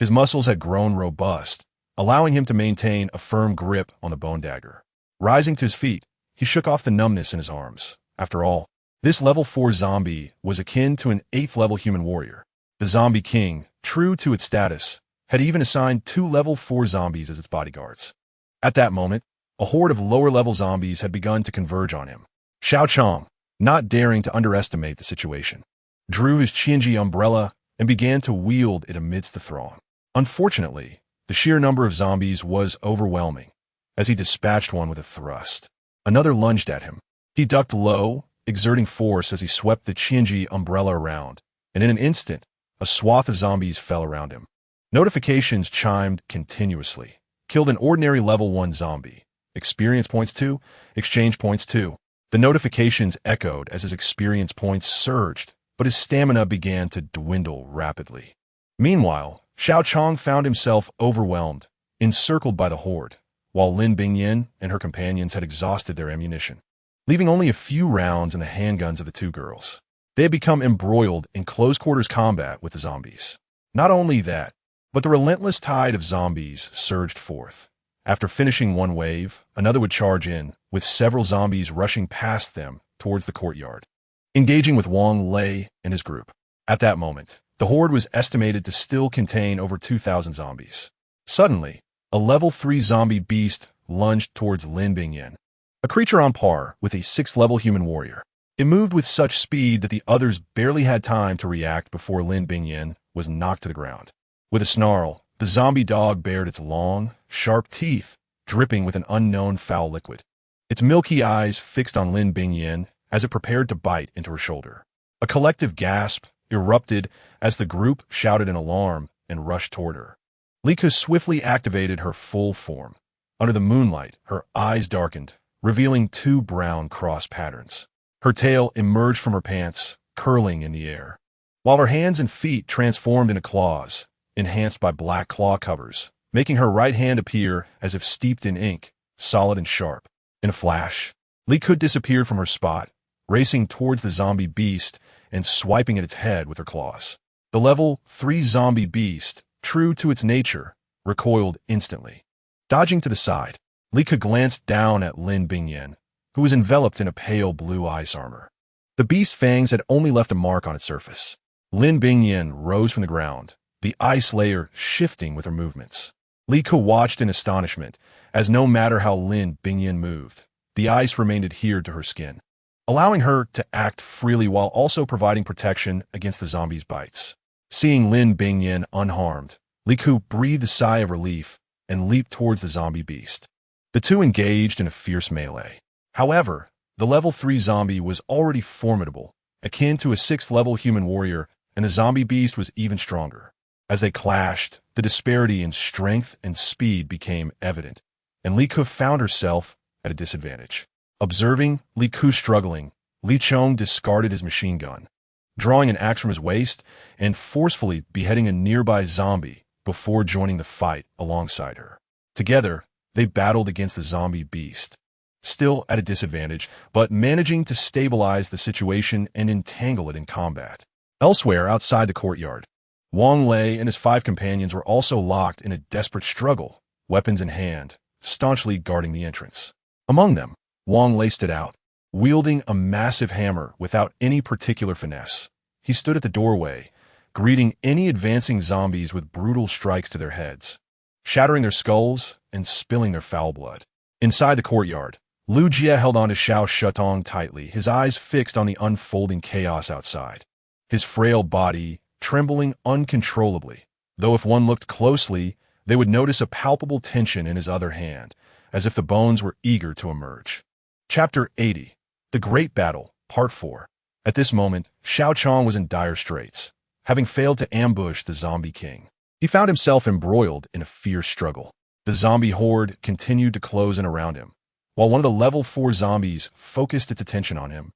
his muscles had grown robust, allowing him to maintain a firm grip on the bone dagger. Rising to his feet, he shook off the numbness in his arms. After all, this level 4 zombie was akin to an 8th-level human warrior. The zombie king, true to its status, had even assigned 2 level 4 zombies as its bodyguards. At that moment, a horde of lower-level zombies had begun to converge on him. Xiao Qiang, not daring to underestimate the situation, drew his Qianji umbrella and began to wield it amidst the throng. Unfortunately, the sheer number of zombies was overwhelming. As he dispatched one with a thrust, another lunged at him. He ducked low, exerting force as he swept the Qianji umbrella around, and in an instant, a swath of zombies fell around him. Notifications chimed continuously. Killed an ordinary level 1 zombie. Experience points 2, exchange points 2. The notifications echoed as his experience points surged, but his stamina began to dwindle rapidly. Meanwhile, Xiao Qiang found himself overwhelmed, encircled by the horde, while Lin Bingyan and her companions had exhausted their ammunition, leaving only a few rounds in the handguns of the 2 girls. They had become embroiled in close-quarters combat with the zombies. Not only that, but the relentless tide of zombies surged forth. After finishing one wave, another would charge in, with several zombies rushing past them towards the courtyard, engaging with Wang Lei and his group. At that moment, the horde was estimated to still contain over 2,000 zombies. Suddenly, a level 3 zombie beast lunged towards Lin Bingyan, a creature on par with a 6th-level human warrior. It moved with such speed that the others barely had time to react before Lin Bingyan was knocked to the ground. With a snarl, the zombie dog bared its long, sharp teeth, dripping with an unknown foul liquid. Its milky eyes fixed on Lin Bingyan as it prepared to bite into her shoulder. A collective gasp erupted as the group shouted in alarm and rushed toward her. Lika swiftly activated her full form. Under the moonlight, her eyes darkened, revealing 2 brown cross patterns. Her tail emerged from her pants, curling in the air, while her hands and feet transformed into claws, enhanced by black claw covers, making her right hand appear as if steeped in ink, solid and sharp. In a flash, Lika disappeared from her spot, racing towards the zombie beast and swiping at its head with her claws. The level 3 zombie beast, true to its nature, recoiled instantly. Dodging to the side, Lika glanced down at Lin Bingyan, who was enveloped in a pale blue ice armor. The beast's fangs had only left a mark on its surface. Lin Bingyan rose from the ground, the ice layer shifting with her movements. Li Ke watched in astonishment, as no matter how Lin Bingyan moved, the ice remained adhered to her skin, allowing her to act freely while also providing protection against the zombie's bites. Seeing Lin Bingyan unharmed, Li Ke breathed a sigh of relief and leaped towards the zombie beast. The two engaged in a fierce melee. However, the level 3 zombie was already formidable, akin to a 6th level human warrior, and the zombie beast was even stronger. As they clashed, the disparity in strength and speed became evident, and Li Ke found herself at a disadvantage. Observing Li Ke struggling, Li Chong discarded his machine gun, drawing an axe from his waist and forcefully beheading a nearby zombie before joining the fight alongside her. Together, they battled against the zombie beast, still at a disadvantage, but managing to stabilize the situation and entangle it in combat. Elsewhere, outside the courtyard, Wang Lei and his 5 companions were also locked in a desperate struggle, weapons in hand, staunchly guarding the entrance. Among them, Wang Lei stood out, wielding a massive hammer without any particular finesse. He stood at the doorway, greeting any advancing zombies with brutal strikes to their heads, shattering their skulls and spilling their foul blood. Inside the courtyard, Lu Jie held on to Xiao Qiang tightly, his eyes fixed on the unfolding chaos outside, his frail body trembling uncontrollably, though if one looked closely, they would notice a palpable tension in his other hand, as if the bones were eager to emerge. Chapter 80. The Great Battle, Part 4. At this moment, Xiao Cong was in dire straits, having failed to ambush the zombie king. He found himself embroiled in a fierce struggle. The zombie horde continued to close in around him, while one of the level 4 zombies focused its attention on him,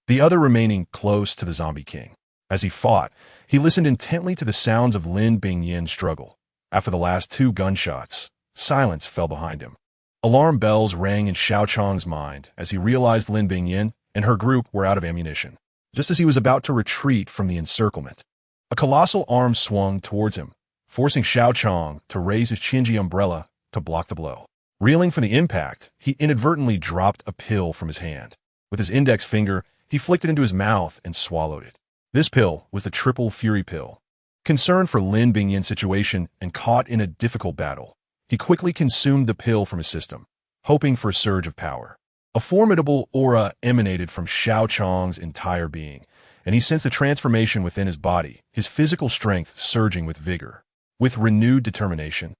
the other remaining close to the zombie king. As he fought, he listened intently to the sounds of Lin Bingyan's struggle. After the last 2 gunshots, silence fell behind him. Alarm bells rang in Xiao Chong's mind as he realized Lin Bingyan and her group were out of ammunition. Just as he was about to retreat from the encirclement, a colossal arm swung towards him, forcing Xiao Qiang to raise his Qinji umbrella to block the blow. Reeling from the impact, he inadvertently dropped a pill from his hand. With his index finger, he flicked it into his mouth and swallowed it. This pill was the Triple Fury pill. Concerned for Lin Bingyan's situation and caught in a difficult battle, he quickly consumed the pill from his system, hoping for a surge of power. A formidable aura emanated from Xiao Chong's entire being, and he sensed a transformation within his body, his physical strength surging with vigor. With renewed determination,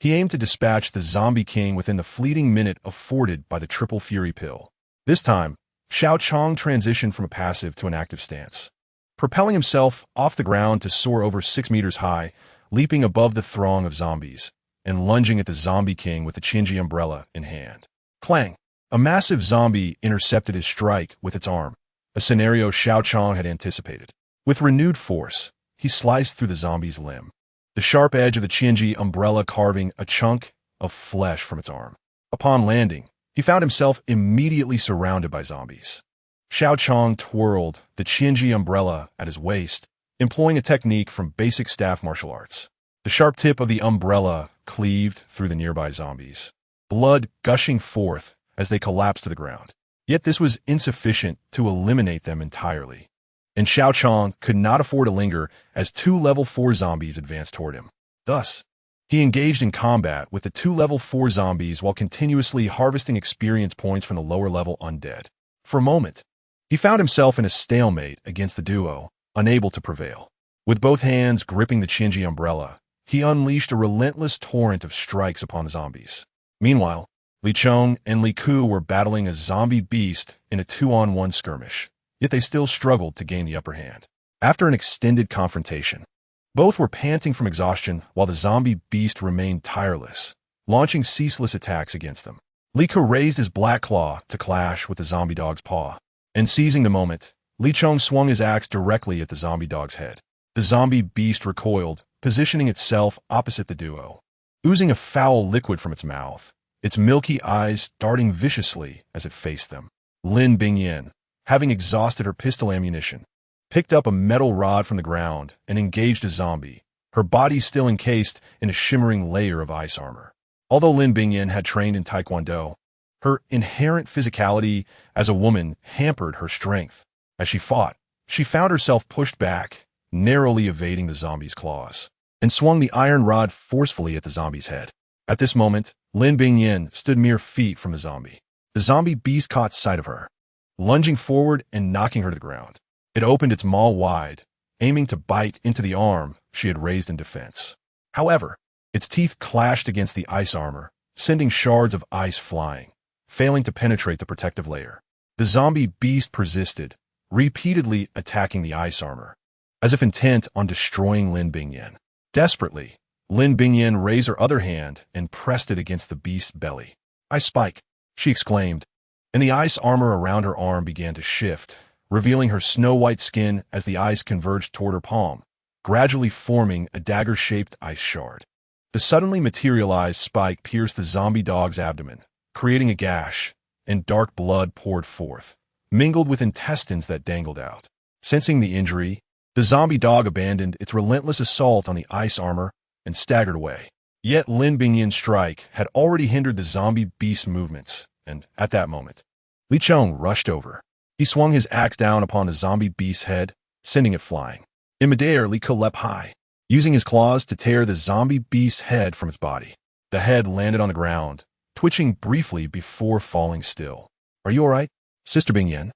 he aimed to dispatch the zombie king within the fleeting minute afforded by the Triple Fury pill. This time, Xiao Cong transitioned from a passive to an active stance, propelling himself off the ground to soar over 6 meters high, leaping above the throng of zombies, and lunging at the zombie king with the Qinji umbrella in hand. Clang! A massive zombie intercepted his strike with its arm, a scenario Xiao Cong had anticipated. With renewed force, he sliced through the zombie's limb, the sharp edge of the Qinji umbrella carving a chunk of flesh from its arm. Upon landing, he found himself immediately surrounded by zombies. Xiao Cong twirled the Qinji umbrella at his waist, employing a technique from basic staff martial arts. The sharp tip of the umbrella cleaved through the nearby zombies, blood gushing forth as they collapsed to the ground. Yet this was insufficient to eliminate them entirely, and Xiao Cong could not afford to linger as 2 level 4 zombies advanced toward him. Thus, he engaged in combat with the 2 level 4 zombies while continuously harvesting experience points from the lower level undead. For a moment, he found himself in a stalemate against the duo, unable to prevail. With both hands gripping the Qinji umbrella, he unleashed a relentless torrent of strikes upon the zombies. Meanwhile, Li Chong and Li Ke were battling a zombie beast in a 2-on-1 skirmish, yet they still struggled to gain the upper hand. After an extended confrontation, both were panting from exhaustion while the zombie beast remained tireless, launching ceaseless attacks against them. Li Ke raised his black claw to clash with the zombie dog's paw, and seizing the moment, Li Chong swung his axe directly at the zombie dog's head. The zombie beast recoiled, positioning itself opposite the duo, oozing a foul liquid from its mouth, its milky eyes darting viciously as it faced them. Lin Bingyan, having exhausted her pistol ammunition, picked up a metal rod from the ground and engaged a zombie, her body still encased in a shimmering layer of ice armor. Although Lin Bingyan had trained in Taekwondo, her inherent physicality as a woman hampered her strength. As she fought, she found herself pushed back narrowly evading the zombie's claws, and swung the iron rod forcefully at the zombie's head. At this moment, Lin Bingyan stood mere feet from the zombie. The zombie beast caught sight of her, lunging forward and knocking her to the ground. It opened its maw wide, aiming to bite into the arm she had raised in defense. However, its teeth clashed against the ice armor, sending shards of ice flying, failing to penetrate the protective layer. The zombie beast persisted, repeatedly attacking the ice armor, as if intent on destroying Lin Bingyan. Desperately, Lin Bingyan raised her other hand and pressed it against the beast's belly. "Ice spike," she exclaimed, and the ice armor around her arm began to shift, revealing her snow-white skin as the ice converged toward her palm, gradually forming a dagger-shaped ice shard. The suddenly materialized spike pierced the zombie dog's abdomen, creating a gash, and dark blood poured forth, mingled with intestines that dangled out. Sensing the injury, the zombie dog abandoned its relentless assault on the ice armor and staggered away. Yet Lin Bingyan's strike had already hindered the zombie beast's movements, and at that moment, Xiao Qiang rushed over. He swung his axe down upon the zombie beast's head, sending it flying. In midair, Xiao leapt high, using his claws to tear the zombie beast's head from its body. The head landed on the ground, twitching briefly before falling still. "Are you all right, Sister Bingyan?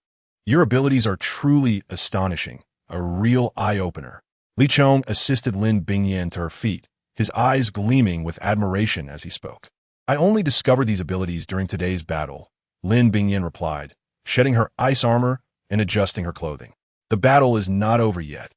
Your abilities are truly astonishing, a real eye-opener." Xiao Qiang assisted Lin Bingyan to her feet, his eyes gleaming with admiration as he spoke. "I only discovered these abilities during today's battle," Lin Bingyan replied, shedding her ice armor and adjusting her clothing. "The battle is not over yet.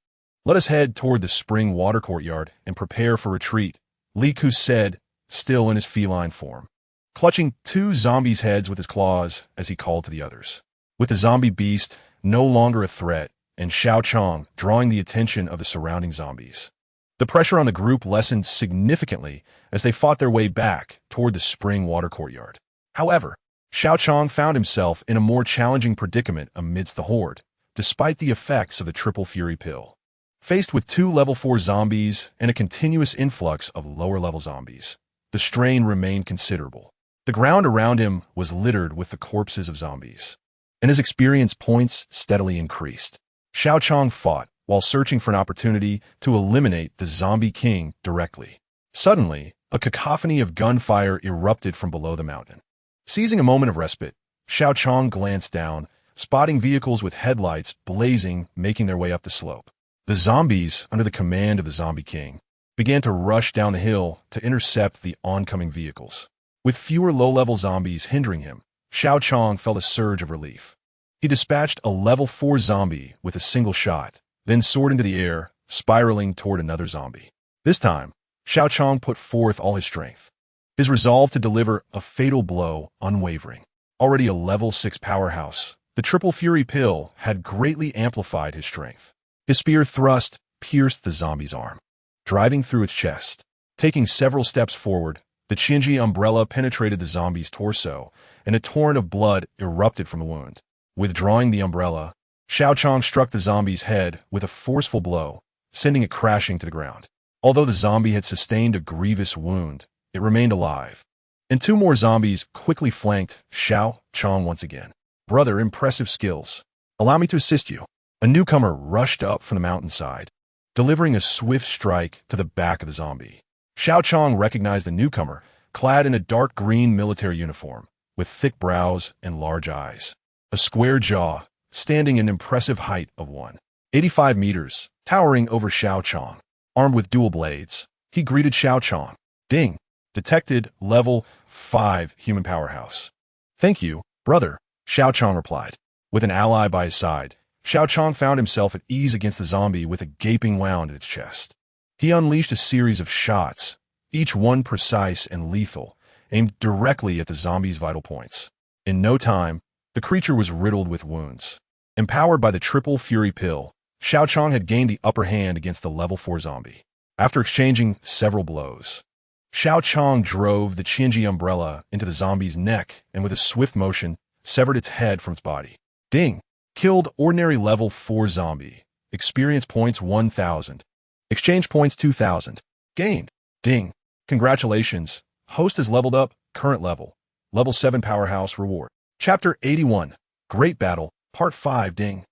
Let us head toward the spring water courtyard and prepare for retreat," Li Ku said, still in his feline form, clutching two zombies' heads with his claws as he called to the others. With the zombie beast no longer a threat and Xiao Qiang drawing the attention of the surrounding zombies, the pressure on the group lessened significantly as they fought their way back toward the spring water courtyard. However, Xiao Qiang found himself in a more challenging predicament amidst the horde, despite the effects of the triple fury pill. Faced with 2 level 4 zombies and a continuous influx of lower-level zombies, the strain remained considerable. The ground around him was littered with the corpses of zombies, and his experience points steadily increased. Xiao Qiang fought while searching for an opportunity to eliminate the zombie king directly. Suddenly, a cacophony of gunfire erupted from below the mountain. Seizing a moment of respite, Xiao Qiang glanced down, spotting vehicles with headlights blazing making their way up the slope. The zombies, under the command of the Zombie King, began to rush down the hill to intercept the oncoming vehicles. With fewer low-level zombies hindering him, Xiao Qiang felt a surge of relief. He dispatched a level 4 zombie with a single shot, then soared into the air, spiraling toward another zombie. This time, Xiao Qiang put forth all his strength, his resolve to deliver a fatal blow unwavering. Already a level 6 powerhouse, the triple fury pill had greatly amplified his strength. His spear thrust pierced the zombie's arm, driving through its chest. Taking several steps forward, the Qinji umbrella penetrated the zombie's torso, and a torrent of blood erupted from the wound. Withdrawing the umbrella, Xiao Qiang struck the zombie's head with a forceful blow, sending it crashing to the ground. Although the zombie had sustained a grievous wound, it remained alive, and 2 more zombies quickly flanked Xiao Qiang once again. "Brother, impressive skills. Allow me to assist you." A newcomer rushed up from the mountainside, delivering a swift strike to the back of the zombie. Xiao Qiang recognized the newcomer, clad in a dark green military uniform, with thick brows and large eyes. A square jaw, standing an impressive height of 185 meters, towering over Xiao Qiang. Armed with dual blades, he greeted Xiao Qiang. "Ding. Detected level 5 human powerhouse." "Thank you, brother," Xiao Qiang replied. With an ally by his side, Xiao Qiang found himself at ease against the zombie with a gaping wound in its chest. He unleashed a series of shots, each one precise and lethal, aimed directly at the zombie's vital points. In no time, the creature was riddled with wounds. Empowered by the triple fury pill, Xiao Qiang had gained the upper hand against the level 4 zombie. After exchanging several blows, Xiao Qiang drove the Qinji umbrella into the zombie's neck and with a swift motion, severed its head from its body. Ding! Killed ordinary level 4 zombie. Experience points 1,000. Exchange points 2,000. Gained. Ding. Congratulations. Host has leveled up. Current level. Level 7 powerhouse reward. Chapter 81. Great Battle. Part 5. Ding.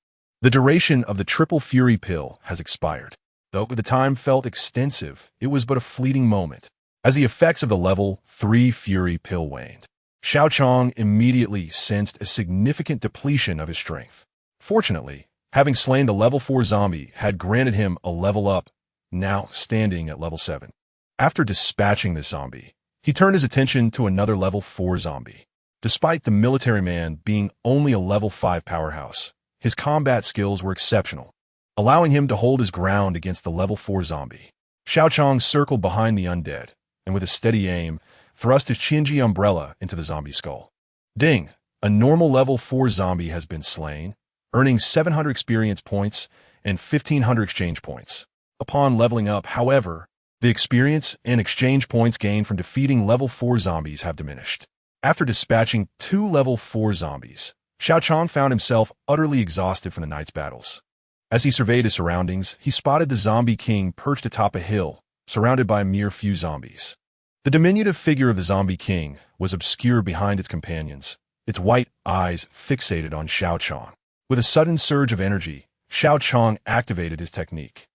The duration of the Triple Fury pill has expired. Though the time felt extensive, it was but a fleeting moment. As the effects of the level 3 Fury pill waned, Xiao Qiang immediately sensed a significant depletion of his strength. Fortunately, having slain the level 4 zombie had granted him a level up, now standing at level 7. After dispatching this zombie, he turned his attention to another level 4 zombie. Despite the military man being only a level 5 powerhouse, his combat skills were exceptional, allowing him to hold his ground against the level 4 zombie. Xiao Qiang circled behind the undead, and with a steady aim, thrust his Qinji umbrella into the zombie's skull. Ding! A normal level 4 zombie has been slain, earning 700 experience points and 1,500 exchange points. Upon leveling up, however, the experience and exchange points gained from defeating level 4 zombies have diminished. After dispatching 2 level 4 zombies, Xiao Qiang found himself utterly exhausted from the night's battles. As he surveyed his surroundings, he spotted the zombie king perched atop a hill, surrounded by a mere few zombies. The diminutive figure of the zombie king was obscure behind its companions, its white eyes fixated on Xiao Qiang. With a sudden surge of energy, Xiao Qiang activated his technique.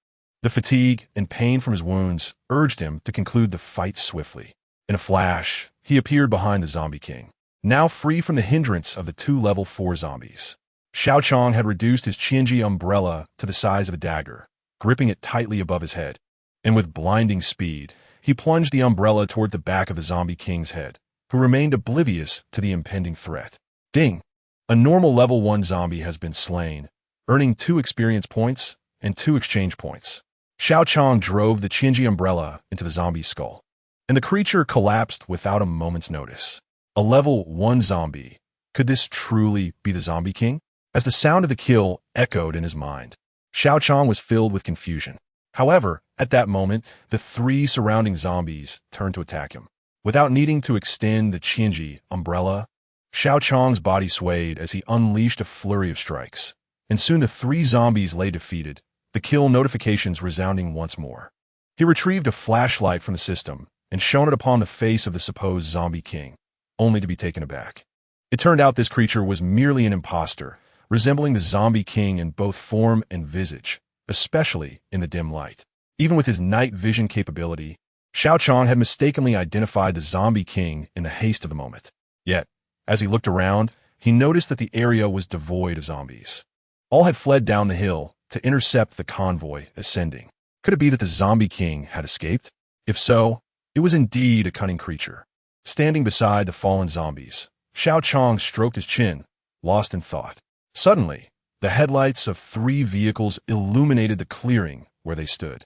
The fatigue and pain from his wounds urged him to conclude the fight swiftly. In a flash, he appeared behind the zombie king, now free from the hindrance of the 2 level 4 zombies. Xiao Qiang had reduced his Qinji umbrella to the size of a dagger, gripping it tightly above his head, and with blinding speed, he plunged the umbrella toward the back of the zombie king's head, who remained oblivious to the impending threat. Ding! A normal level 1 zombie has been slain, earning 2 experience points and 2 exchange points. Xiao Qiang drove the Qinji umbrella into the zombie's skull, and the creature collapsed without a moment's notice. A level 1 zombie. Could this truly be the zombie king? As the sound of the kill echoed in his mind, Xiao Qiang was filled with confusion. However, at that moment, the 3 surrounding zombies turned to attack him. Without needing to extend the Qinji umbrella, Xiao Qiang's body swayed as he unleashed a flurry of strikes, and soon the 3 zombies lay defeated, the kill notifications resounding once more. He retrieved a flashlight from the system and shone it upon the face of the supposed zombie king, only to be taken aback. It turned out this creature was merely an imposter, resembling the zombie king in both form and visage, especially in the dim light. Even with his night vision capability, Xiao Qiang had mistakenly identified the zombie king in the haste of the moment. Yet, as he looked around, he noticed that the area was devoid of zombies. All had fled down the hill to intercept the convoy ascending. Could it be that the zombie king had escaped? If so, it was indeed a cunning creature. Standing beside the fallen zombies, Xiao Qiang stroked his chin, lost in thought. Suddenly, the headlights of 3 vehicles illuminated the clearing where they stood,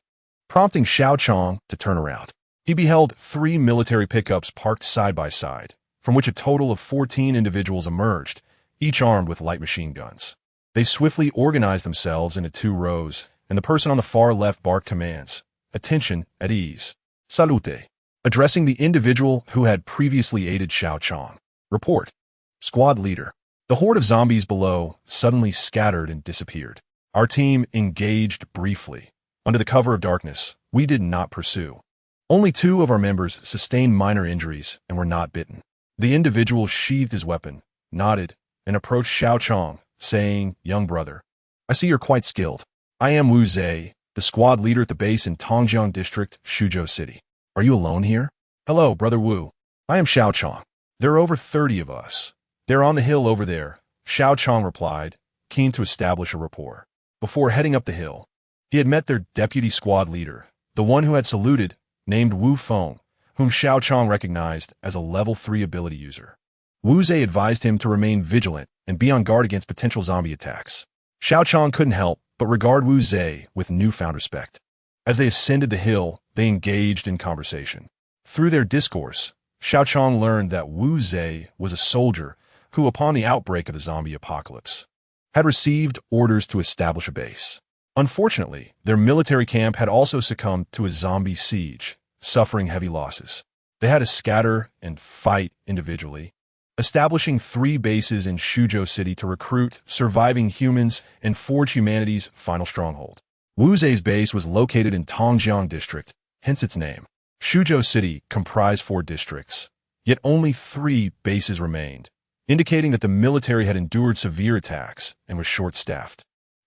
prompting Xiao Qiang to turn around. He beheld 3 military pickups parked side by side, from which a total of 14 individuals emerged, each armed with light machine guns. They swiftly organized themselves into 2 rows, and the person on the far left barked commands. Attention, at ease. Salute. Addressing the individual who had previously aided Xiao Qiang. Report. Squad leader. The horde of zombies below suddenly scattered and disappeared. Our team engaged briefly. Under the cover of darkness, we did not pursue. Only 2 of our members sustained minor injuries and were not bitten. The individual sheathed his weapon, nodded, and approached Xiao Qiang, saying, "Young brother, I see you're quite skilled. I am Wu Zhe, the squad leader at the base in Tongjiang District, Shuzhou City. Are you alone here?" "Hello, Brother Wu. I am Xiao Qiang. There are over 30 of us. They're on the hill over there," Xiao Qiang replied, keen to establish a rapport. Before heading up the hill, he had met their deputy squad leader, the one who had saluted, named Wu Feng, whom Xiao Qiang recognized as a level 3 ability user. Wu Zhe advised him to remain vigilant and be on guard against potential zombie attacks. Xiao Qiang couldn't help but regard Wu Zhe with newfound respect. As they ascended the hill, they engaged in conversation. Through their discourse, Xiao Qiang learned that Wu Zhe was a soldier who, upon the outbreak of the zombie apocalypse, had received orders to establish a base. Unfortunately, their military camp had also succumbed to a zombie siege, suffering heavy losses. They had to scatter and fight individually, establishing 3 bases in Shuzhou City to recruit surviving humans and forge humanity's final stronghold. Wu Zhe's base was located in Tongjiang District, hence its name. Shuzhou City comprised 4 districts, yet only 3 bases remained, indicating that the military had endured severe attacks and was short-staffed.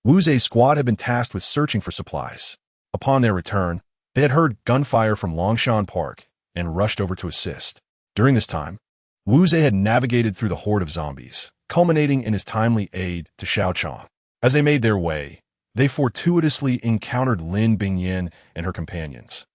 Wu Zei's squad had been tasked with searching for supplies. Upon their return, they had heard gunfire from Longshan Park and rushed over to assist. During this time, Wu Zei had navigated through the horde of zombies, culminating in his timely aid to Xiao Qiang. As they made their way, they fortuitously encountered Lin Bingyan and her companions,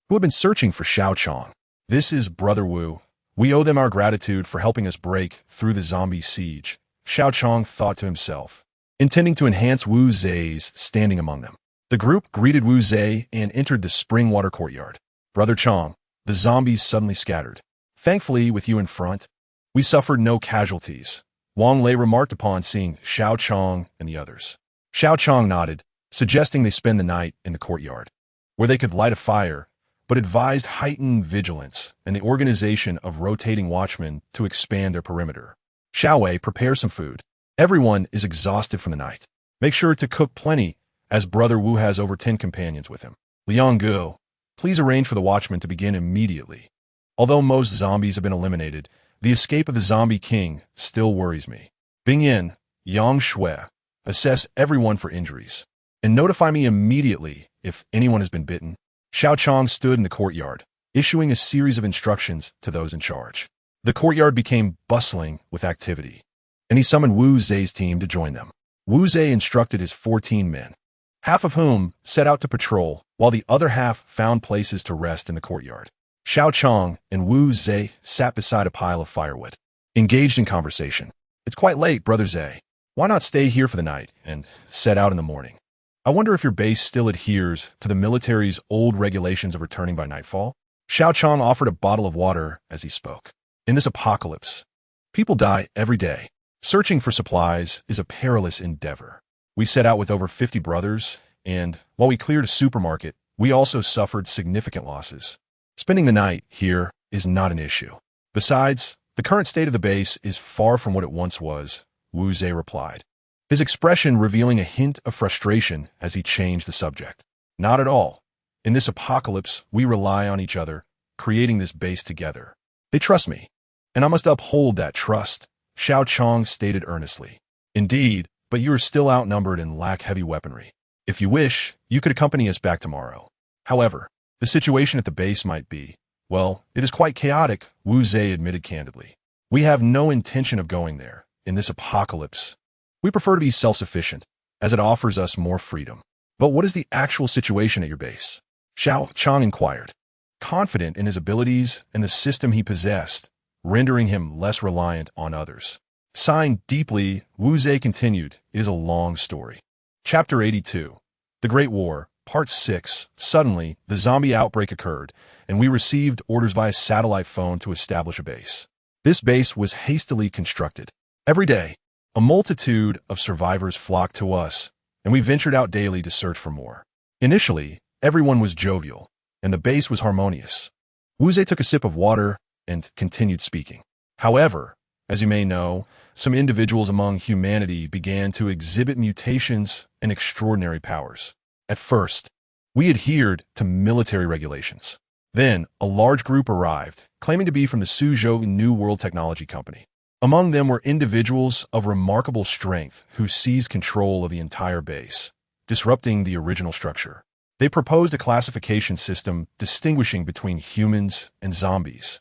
who had been searching for Xiao Qiang. "This is Brother Wu. We owe them our gratitude for helping us break through the zombie siege," Xiao Qiang thought to himself, intending to enhance Wu Zei's standing among them. The group greeted Wu Zei and entered the spring water courtyard. "Brother Qiang," the zombies suddenly scattered. "Thankfully, with you in front, we suffered no casualties," Wang Lei remarked upon seeing Xiao Qiang and the others. Xiao Qiang nodded, suggesting they spend the night in the courtyard, where they could light a fire, but advised heightened vigilance and the organization of rotating watchmen to expand their perimeter. "Xiao Wei, prepare some food. Everyone is exhausted from the night. Make sure to cook plenty, as Brother Wu has over 10 companions with him. Liang Gu, please arrange for the watchmen to begin immediately. Although most zombies have been eliminated, the escape of the Zombie King still worries me. Bingyan, Yang Shui, assess everyone for injuries, and notify me immediately if anyone has been bitten." Xiao Qiang stood in the courtyard, issuing a series of instructions to those in charge. The courtyard became bustling with activity, and he summoned Wu Zei's team to join them. Wu Zei instructed his 14 men, half of whom set out to patrol, while the other half found places to rest in the courtyard. Xiao Qiang and Wu Zei sat beside a pile of firewood, engaged in conversation. "It's quite late, Brother Zei. Why not stay here for the night and set out in the morning? I wonder if your base still adheres to the military's old regulations of returning by nightfall?" Xiao Qiang offered a bottle of water as he spoke. "In this apocalypse, people die every day. Searching for supplies is a perilous endeavor. We set out with over 50 brothers, and while we cleared a supermarket, we also suffered significant losses. Spending the night here is not an issue. Besides, the current state of the base is far from what it once was," Wu Zei replied, his expression revealing a hint of frustration as he changed the subject. "Not at all. In this apocalypse, we rely on each other, creating this base together. They trust me, and I must uphold that trust," Xiao Qiang stated earnestly. "Indeed, but you are still outnumbered and lack heavy weaponry. If you wish, you could accompany us back tomorrow. However, the situation at the base might be, well, it is quite chaotic," Wu Zei admitted candidly. "We have no intention of going there. In this apocalypse, we prefer to be self-sufficient, as it offers us more freedom." "But what is the actual situation at your base?" Xiao Qiang inquired, confident in his abilities and the system he possessed, rendering him less reliant on others. Sighing deeply, Wu Zei continued, "It is a long story." Chapter 82. The Great War, Part 6. Suddenly, the zombie outbreak occurred, and we received orders via satellite phone to establish a base. This base was hastily constructed. Every day, a multitude of survivors flocked to us, and we ventured out daily to search for more. Initially, everyone was jovial, and the base was harmonious. Wu Zei took a sip of water and continued speaking. "However, as you may know, some individuals among humanity began to exhibit mutations and extraordinary powers. At first, we adhered to military regulations. Then, a large group arrived, claiming to be from the Suzhou New World Technology Company. Among them were individuals of remarkable strength who seized control of the entire base, disrupting the original structure. They proposed a classification system distinguishing between humans and zombies,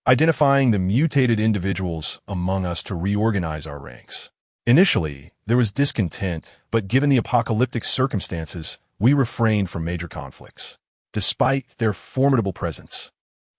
identifying the mutated individuals among us to reorganize our ranks. Initially, there was discontent, but given the apocalyptic circumstances, we refrained from major conflicts. Despite their formidable presence,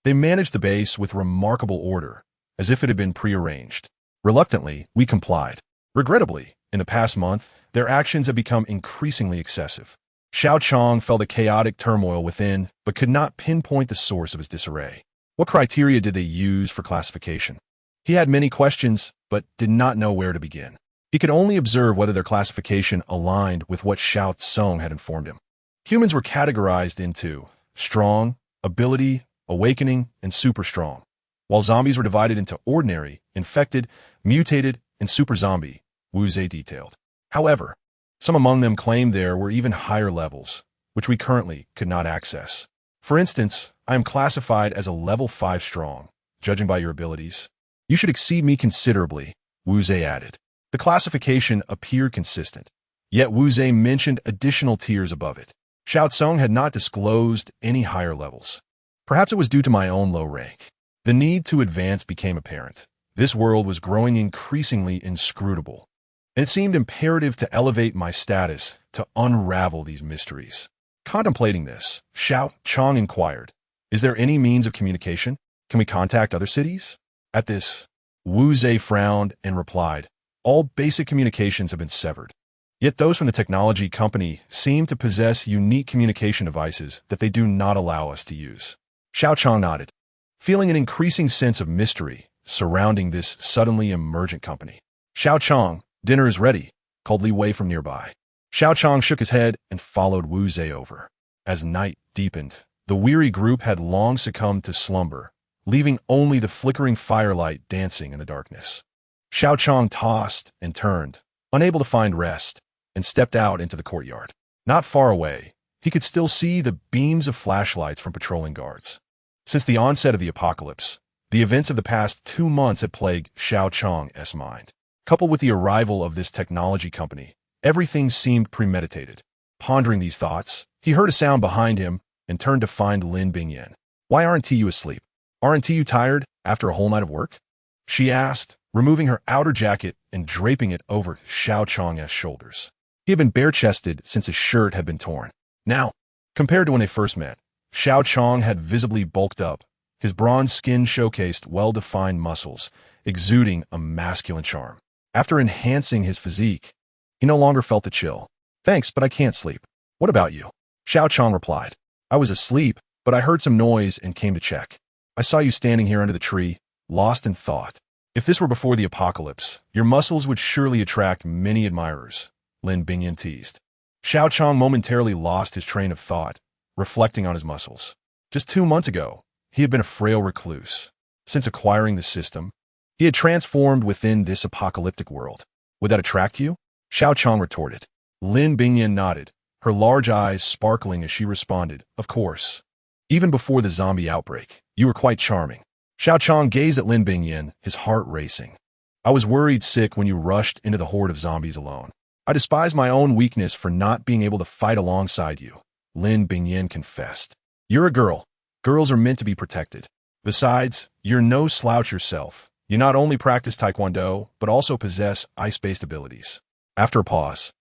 they managed the base with remarkable order, as if it had been prearranged. Reluctantly, we complied. Regrettably, in the past month, their actions have become increasingly excessive. Xiao Qiang felt a chaotic turmoil within, but could not pinpoint the source of his disarray. What criteria did they use for classification? He had many questions, but did not know where to begin. He could only observe whether their classification aligned with what Xiao Cong had informed him. Humans were categorized into strong, ability, awakening, and super strong, while zombies were divided into ordinary, infected, mutated, and super zombie, Wu Zei detailed. However, some among them claimed there were even higher levels, which we currently could not access. "For instance, I am classified as a level 5 strong, judging by your abilities. You should exceed me considerably," Wu Zei added. The classification appeared consistent, Yet Wu Zhe mentioned additional tiers above it. Xiao Cong had not disclosed any higher levels. Perhaps it was due to my own low rank. The need to advance became apparent. This world was growing increasingly inscrutable, and it seemed imperative to elevate my status to unravel these mysteries. Contemplating this, Xiao Qiang inquired, "Is there any means of communication? Can we contact other cities?" At this, Wu Zhe frowned and replied, "All basic communications have been severed. Yet those from the technology company seem to possess unique communication devices that they do not allow us to use." Xiao Qiang nodded, feeling an increasing sense of mystery surrounding this suddenly emergent company. "Xiao Qiang, dinner is ready," called Li Wei from nearby. Xiao Qiang shook his head and followed Wu Zhe over. As night deepened, the weary group had long succumbed to slumber, leaving only the flickering firelight dancing in the darkness. Xiao Qiang tossed and turned, unable to find rest, and stepped out into the courtyard. Not far away, he could still see the beams of flashlights from patrolling guards. Since the onset of the apocalypse, the events of the past 2 months had plagued Xiao Qiang's mind. Coupled with the arrival of this technology company, everything seemed premeditated. Pondering these thoughts, he heard a sound behind him and turned to find Lin Bingyan. "Why aren't you asleep? Aren't you tired after a whole night of work?" she asked, removing her outer jacket and draping it over Xiao Qiang's shoulders. He had been bare-chested since his shirt had been torn. Now, compared to when they first met, Xiao Qiang had visibly bulked up. His bronze skin showcased well-defined muscles, exuding a masculine charm. After enhancing his physique, he no longer felt the chill. "Thanks, but I can't sleep. What about you?" Xiao Qiang replied, "I was asleep, but I heard some noise and came to check. I saw you standing here under the tree, lost in thought. If this were before the apocalypse, your muscles would surely attract many admirers," Lin Bingyan teased. Xiao Qiang momentarily lost his train of thought, reflecting on his muscles. Just 2 months ago, he had been a frail recluse. Since acquiring the system, he had transformed within this apocalyptic world. "Would that attract you?" Xiao Qiang retorted. Lin Bingyan nodded, her large eyes sparkling as she responded, "Of course. Even before the zombie outbreak, you were quite charming." Xiao Qiang gazed at Lin Bingyan, his heart racing. "I was worried sick when you rushed into the horde of zombies alone. I despise my own weakness for not being able to fight alongside you," Lin Bingyan confessed. "You're a girl. Girls are meant to be protected. Besides, you're no slouch yourself. You not only practice Taekwondo, but also possess ice-based abilities." After a pause,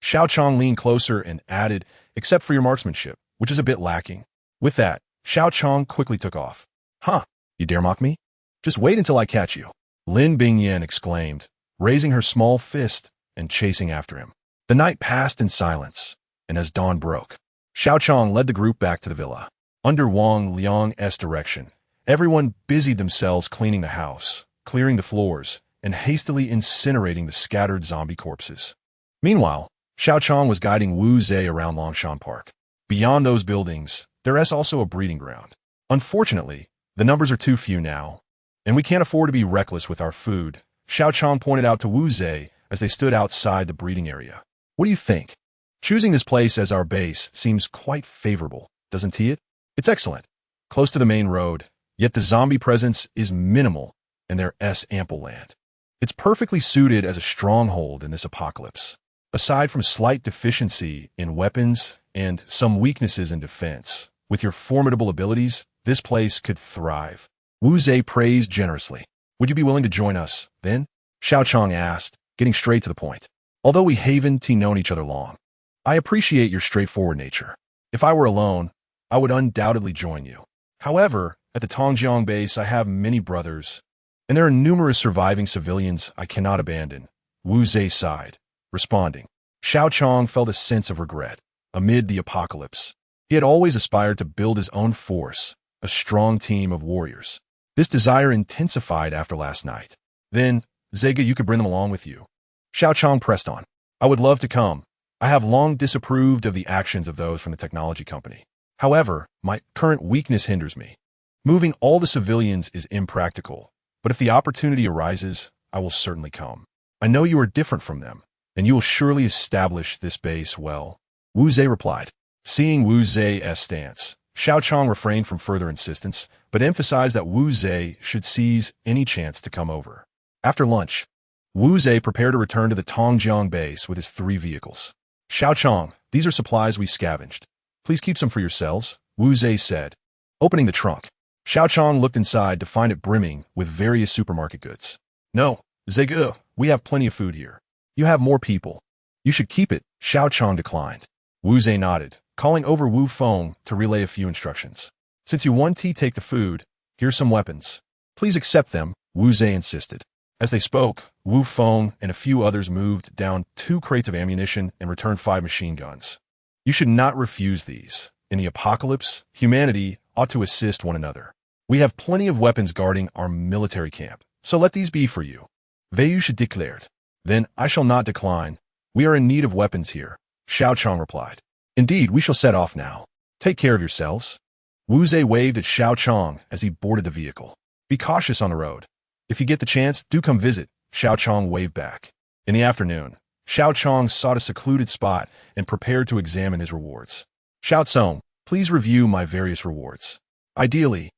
Xiao Qiang leaned closer and added, "Except for your marksmanship, which is a bit lacking." With that, Xiao Qiang quickly took off. "Huh, you dare mock me? Just wait until I catch you," Lin Bingyan exclaimed, raising her small fist and chasing after him. The night passed in silence, and as dawn broke, Xiao Qiang led the group back to the villa. Under Wang Liang's direction, everyone busied themselves cleaning the house, clearing the floors, and hastily incinerating the scattered zombie corpses. Meanwhile, Xiao Qiang was guiding Wu Zhe around Longshan Park. Beyond those buildings, there is also a breeding ground. Unfortunately, the numbers are too few now, and we can't afford to be reckless with our food, Xiao Qiang pointed out to Wu Zhe as they stood outside the breeding area. "What do you think? Choosing this place as our base seems quite favorable, doesn't it? It's excellent, close to the main road, yet the zombie presence is minimal and there's ample land. It's perfectly suited as a stronghold in this apocalypse. Aside from slight deficiency in weapons and some weaknesses in defense, with your formidable abilities, this place could thrive." Wu Zhe praised generously. "Would you be willing to join us, then?" Xiao Qiang asked, getting straight to the point. "Although we haven't known each other long, I appreciate your straightforward nature. If I were alone, I would undoubtedly join you. However, at the Tongjiang base I have many brothers, and there are numerous surviving civilians I cannot abandon," Wu Zhe sighed, responding. Xiao Qiang felt a sense of regret. Amid the apocalypse, he had always aspired to build his own force, a strong team of warriors. This desire intensified after last night. "Then, Zega, you could bring them along with you." Xiao Qiang pressed on. "I would love to come. I have long disapproved of the actions of those from the technology company. However, my current weakness hinders me. Moving all the civilians is impractical, but if the opportunity arises, I will certainly come. I know you are different from them, and you will surely establish this base well," Wu Zhe replied. Seeing Wu Zhe's stance, Xiao Qiang refrained from further insistence, but emphasized that Wu Zhe should seize any chance to come over. After lunch, Wu Zhe prepared to return to the Tongjiang base with his 3 vehicles. Xiao Cong, these are supplies we scavenged. Please keep some for yourselves, Wu Zhe said. Opening the trunk, Xiao Cong looked inside to find it brimming with various supermarket goods. No, Zege, we have plenty of food here. You have more people. You should keep it, Xiao Cong declined. Wu Zhe nodded, calling over Wu Feng to relay a few instructions. Since you want to take the food, here's some weapons. Please accept them, Wu Zhe insisted. As they spoke, Wu Feng and a few others moved down 2 crates of ammunition and returned 5 machine guns. You should not refuse these. In the apocalypse, humanity ought to assist one another. We have plenty of weapons guarding our military camp, so let these be for you. Vayu declared. Then I shall not decline. We are in need of weapons here, Xiao Cong replied. Indeed, we shall set off now. Take care of yourselves. Wu Zhe waved at Xiao Cong as he boarded the vehicle. Be cautious on the road. If you get the chance, do come visit, Xiao Cong waved back. In the afternoon, Xiao Cong sought a secluded spot and prepared to examine his rewards. Xiao Cong, please review my various rewards. Ideally,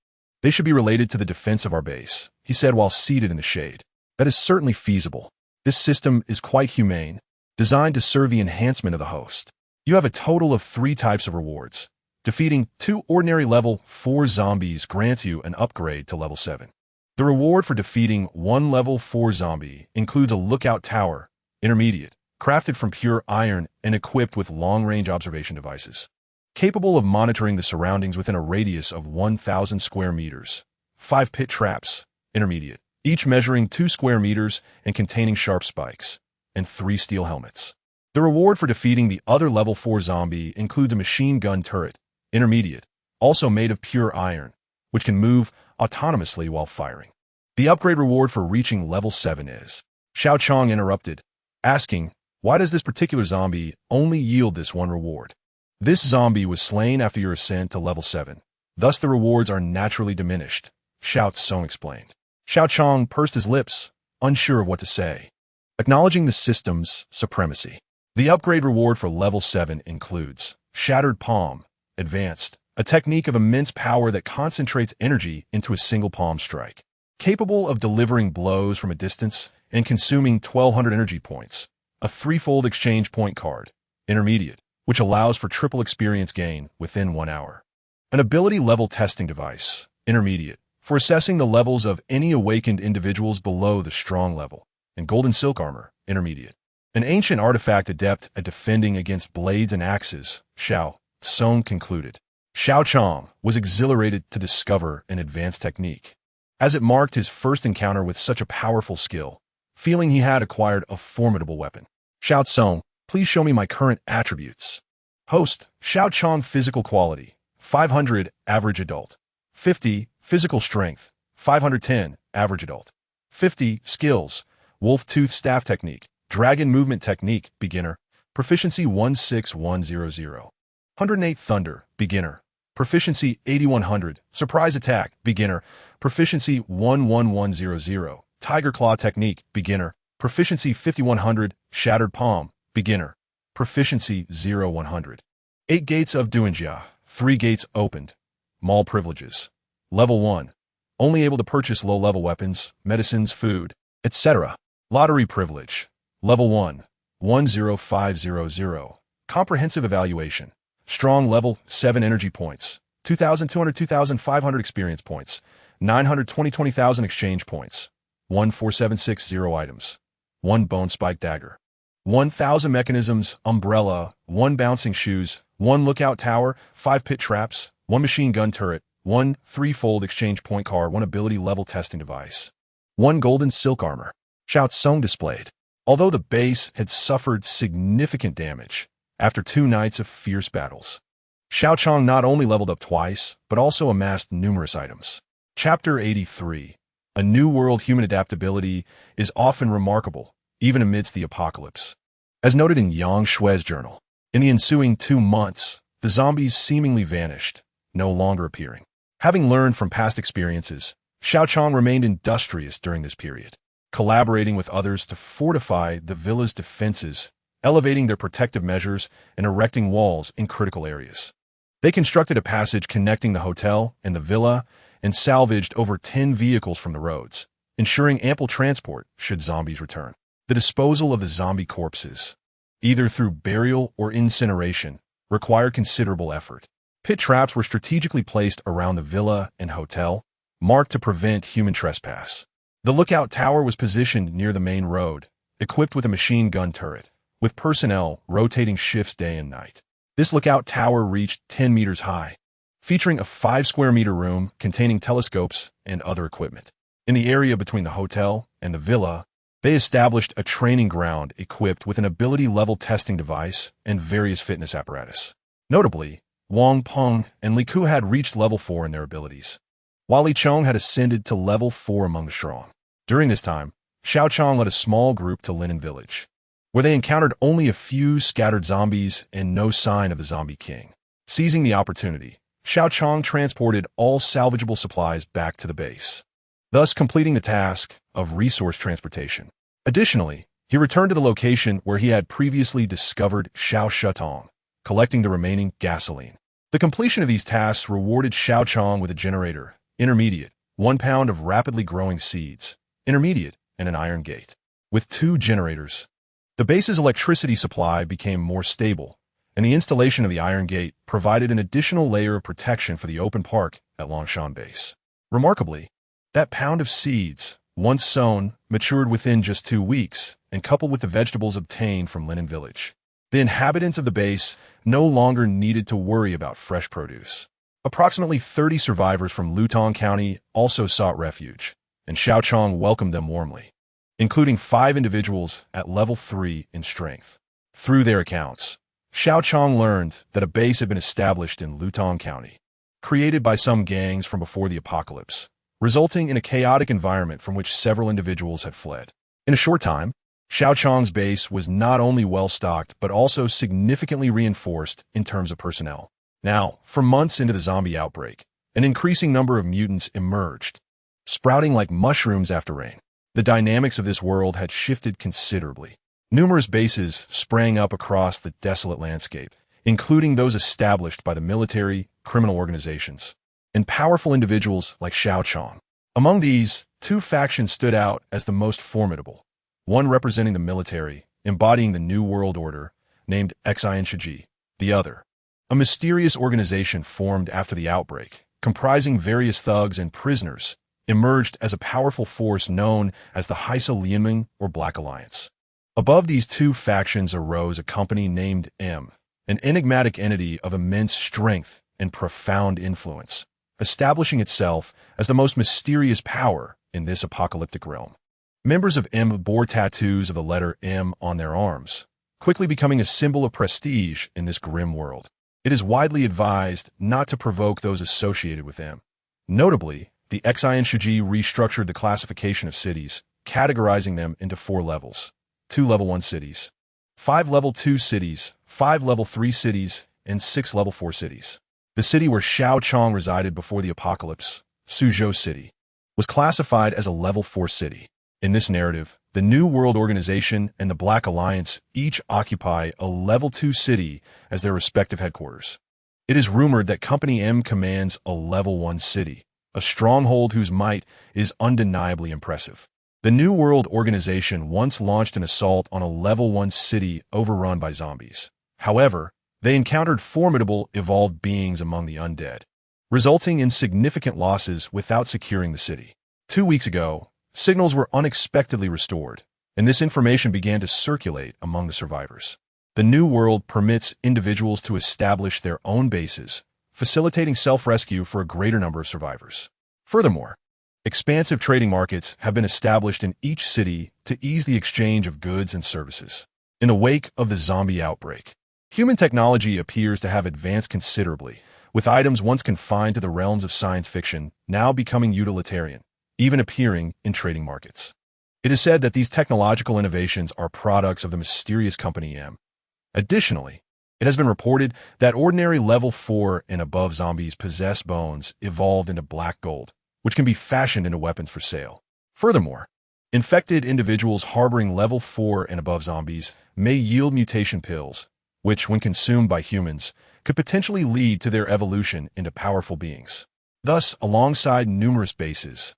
they should be related to the defense of our base, he said while seated in the shade. That is certainly feasible. This system is quite humane, designed to serve the enhancement of the host. You have a total of 3 types of rewards. Defeating 2 ordinary level 4 zombies grants you an upgrade to level 7. The reward for defeating 1 level 4 zombie includes a lookout tower, intermediate, crafted from pure iron and equipped with long-range observation devices. Capable of monitoring the surroundings within a radius of 1,000 square meters. 5 pit traps, intermediate, each measuring 2 square meters and containing sharp spikes, and 3 steel helmets. The reward for defeating the other level 4 zombie includes a machine gun turret, intermediate, also made of pure iron, which can move autonomously while firing. The upgrade reward for reaching level 7 is. Xiao Cong interrupted, asking, why does this particular zombie only yield this one reward? This zombie was slain after your ascent to level 7. Thus the rewards are naturally diminished, Xiao Cong explained. Xiao Cong pursed his lips, unsure of what to say. Acknowledging the system's supremacy. The upgrade reward for level 7 includes Shattered Palm, Advanced, a technique of immense power that concentrates energy into a single palm strike. Capable of delivering blows from a distance and consuming 1,200 energy points. A 3-fold exchange point card, intermediate, which allows for triple experience gain within 1 hour. An ability level testing device, intermediate, for assessing the levels of any awakened individuals below the strong level. And golden silk armor, intermediate. An ancient artifact adept at defending against blades and axes, Xiao Cong concluded. Xiao Cong was exhilarated to discover an advanced technique, as it marked his first encounter with such a powerful skill, feeling he had acquired a formidable weapon. Xiao Cong, please show me my current attributes. Host, Xiao Cong physical quality, 500, average adult. 50, physical strength, 510, average adult. 50, skills, wolf tooth staff technique, dragon movement technique, beginner, proficiency 16100. 108 thunder, beginner, proficiency 8100, surprise attack, beginner, proficiency 11100, tiger claw technique, beginner, proficiency 5100, shattered palm, beginner, proficiency 0100. 8 gates of Duanjia, 3 gates opened, mall privileges, level 1, only able to purchase low-level weapons, medicines, food, etc. Lottery privilege, level 1, 10500, comprehensive evaluation. Strong level, 7 energy points, 2,200, 2,500 experience points, 920, 20,000 exchange points, 14760 items, 1 bone spike dagger, 1,000 mechanisms, umbrella, 1 bouncing shoes, 1 lookout tower, 5 pit traps, 1 machine gun turret, 1 3-fold exchange point card, 1 ability level testing device, 1 golden silk armor. Xiao Cong displayed. Although the base had suffered significant damage after 2 nights of fierce battles, Xiao Cong not only leveled up twice, but also amassed numerous items. Chapter 83. A new world. Human adaptability is often remarkable, even amidst the apocalypse. As noted in Yang Shui's journal, in the ensuing 2 months, the zombies seemingly vanished, no longer appearing. Having learned from past experiences, Xiao Cong remained industrious during this period, collaborating with others to fortify the villa's defenses, elevating their protective measures and erecting walls in critical areas. They constructed a passage connecting the hotel and the villa and salvaged over 10 vehicles from the roads, ensuring ample transport should zombies return. The disposal of the zombie corpses. either through burial or incineration, required considerable effort. Pit traps were strategically placed around the villa and hotel, marked to prevent human trespass. The lookout tower was positioned near the main road, equipped with a machine gun turret, with personnel rotating shifts day and night. This lookout tower reached 10 meters high, featuring a 5-square-meter room containing telescopes and other equipment. In the area between the hotel and the villa, they established a training ground equipped with an ability-level testing device and various fitness apparatus. Notably, Wang Peng and Li Ku had reached level 4 in their abilities, while Li Chong had ascended to level 4 among the strong. During this time, Xiao Qiang led a small group to Linen Village, where they encountered only a few scattered zombies and no sign of the zombie king. Seizing the opportunity, Xiao Qiang transported all salvageable supplies back to the base, thus completing the task of resource transportation. Additionally, he returned to the location where he had previously discovered Xiao Qiang, collecting the remaining gasoline. The completion of these tasks rewarded Xiao Qiang with a generator, intermediate, 1 pound of rapidly growing seeds, intermediate, and an iron gate. With 2 generators, the base's electricity supply became more stable, and the installation of the iron gate provided an additional layer of protection for the open park at Longshan Base. Remarkably, that pound of seeds, once sown, matured within just 2 weeks, and coupled with the vegetables obtained from Linen Village, the inhabitants of the base no longer needed to worry about fresh produce. Approximately 30 survivors from Lutong County also sought refuge, and Xiao Qiang welcomed them warmly, including 5 individuals at level 3 in strength. Through their accounts, Xiao Qiang learned that a base had been established in Lutong County, created by some gangs from before the apocalypse, resulting in a chaotic environment from which several individuals had fled. In a short time, Xiao Qiang's base was not only well-stocked but also significantly reinforced in terms of personnel. Now, for months into the zombie outbreak, an increasing number of mutants emerged, sprouting like mushrooms after rain. The dynamics of this world had shifted considerably. Numerous bases sprang up across the desolate landscape, including those established by the military, criminal organizations, and powerful individuals like Xiao Qiang. Among these, 2 factions stood out as the most formidable, one representing the military, embodying the New World Order, named Xiao, the other, a mysterious organization formed after the outbreak, comprising various thugs and prisoners, emerged as a powerful force known as the Heise Lianming or Black Alliance. Above these 2 factions arose a company named M, an enigmatic entity of immense strength and profound influence, establishing itself as the most mysterious power in this apocalyptic realm. Members of M bore tattoos of the letter M on their arms, quickly becoming a symbol of prestige in this grim world. It is widely advised not to provoke those associated with M. Notably, the Xiao restructured the classification of cities, categorizing them into 4 levels: 2 level 1 cities, 5 level 2 cities, 5 level 3 cities, and 6 level 4 cities. The city where Xiao Qiang resided before the apocalypse, Suzhou City, was classified as a level 4 city. In this narrative, the New World Organization and the Black Alliance each occupy a level 2 city as their respective headquarters. It is rumored that Company M commands a level 1 city, a stronghold whose might is undeniably impressive. The New World Organization once launched an assault on a level 1 city overrun by zombies. However, they encountered formidable evolved beings among the undead, resulting in significant losses without securing the city. 2 weeks ago, signals were unexpectedly restored, and this information began to circulate among the survivors. The New World permits individuals to establish their own bases, facilitating self-rescue for a greater number of survivors. Furthermore, expansive trading markets have been established in each city to ease the exchange of goods and services. In the wake of the zombie outbreak, human technology appears to have advanced considerably, with items once confined to the realms of science fiction now becoming utilitarian, even appearing in trading markets. It is said that these technological innovations are products of the mysterious Company M. Additionally, it has been reported that ordinary level 4 and above zombies possess bones evolved into black gold, which can be fashioned into weapons for sale. Furthermore, infected individuals harboring level 4 and above zombies may yield mutation pills, which, when consumed by humans, could potentially lead to their evolution into powerful beings. Thus, alongside numerous bases,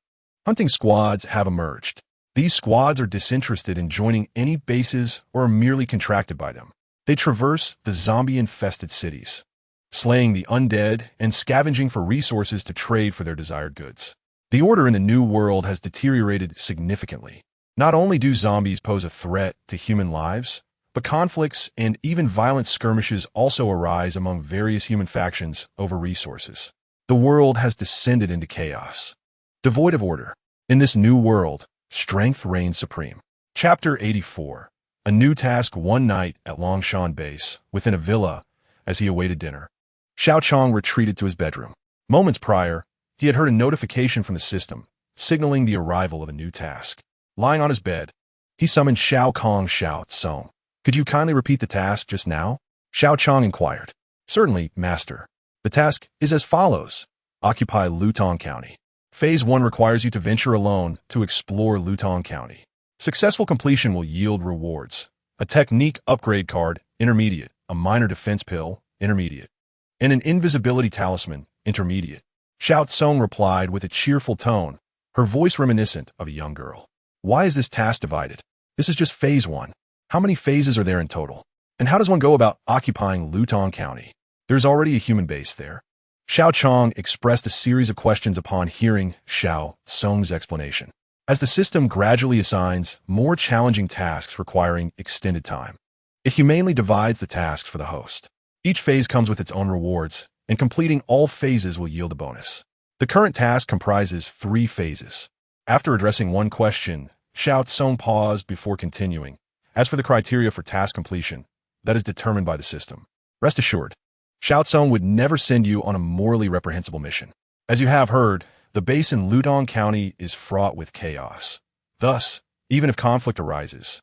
hunting squads have emerged, These squads are disinterested in joining any bases or are merely contracted by them. They traverse the zombie-infested cities, slaying the undead and scavenging for resources to trade for their desired goods. The order in the New World has deteriorated significantly. Not only do zombies pose a threat to human lives, but conflicts and even violent skirmishes also arise among various human factions over resources. The world has descended into chaos, devoid of order. In this new world, strength reigns supreme. Chapter 84. A new task one night at Longshan Base, within a villa, as he awaited dinner. Xiao Qiang retreated to his bedroom. Moments prior, he had heard a notification from the system, signaling the arrival of a new task. Lying on his bed, he summoned Xiao Cong Xiao Cong. Could you kindly repeat the task just now? Xiao Qiang inquired. Certainly, Master. The task is as follows. Occupy Lutong County. Phase 1 requires you to venture alone to explore Lutong County. Successful completion will yield rewards. A technique upgrade card, intermediate, a minor defense pill, intermediate, and an invisibility talisman, intermediate. Xiao Cong replied with a cheerful tone, her voice reminiscent of a young girl. Why is this task divided? This is just phase 1. How many phases are there in total? And how does one go about occupying Lutong County? There's already a human base there. Xiao Qiang expressed a series of questions upon hearing Xiao Cong's explanation. As the system gradually assigns more challenging tasks requiring extended time, it humanely divides the tasks for the host. Each phase comes with its own rewards, and completing all phases will yield a bonus. The current task comprises 3 phases. After addressing one question, Xiao Cong paused before continuing. As for the criteria for task completion, that is determined by the system. Rest assured, Xiao Cong would never send you on a morally reprehensible mission. As you have heard, the base in Lutong County is fraught with chaos. Thus, even if conflict arises,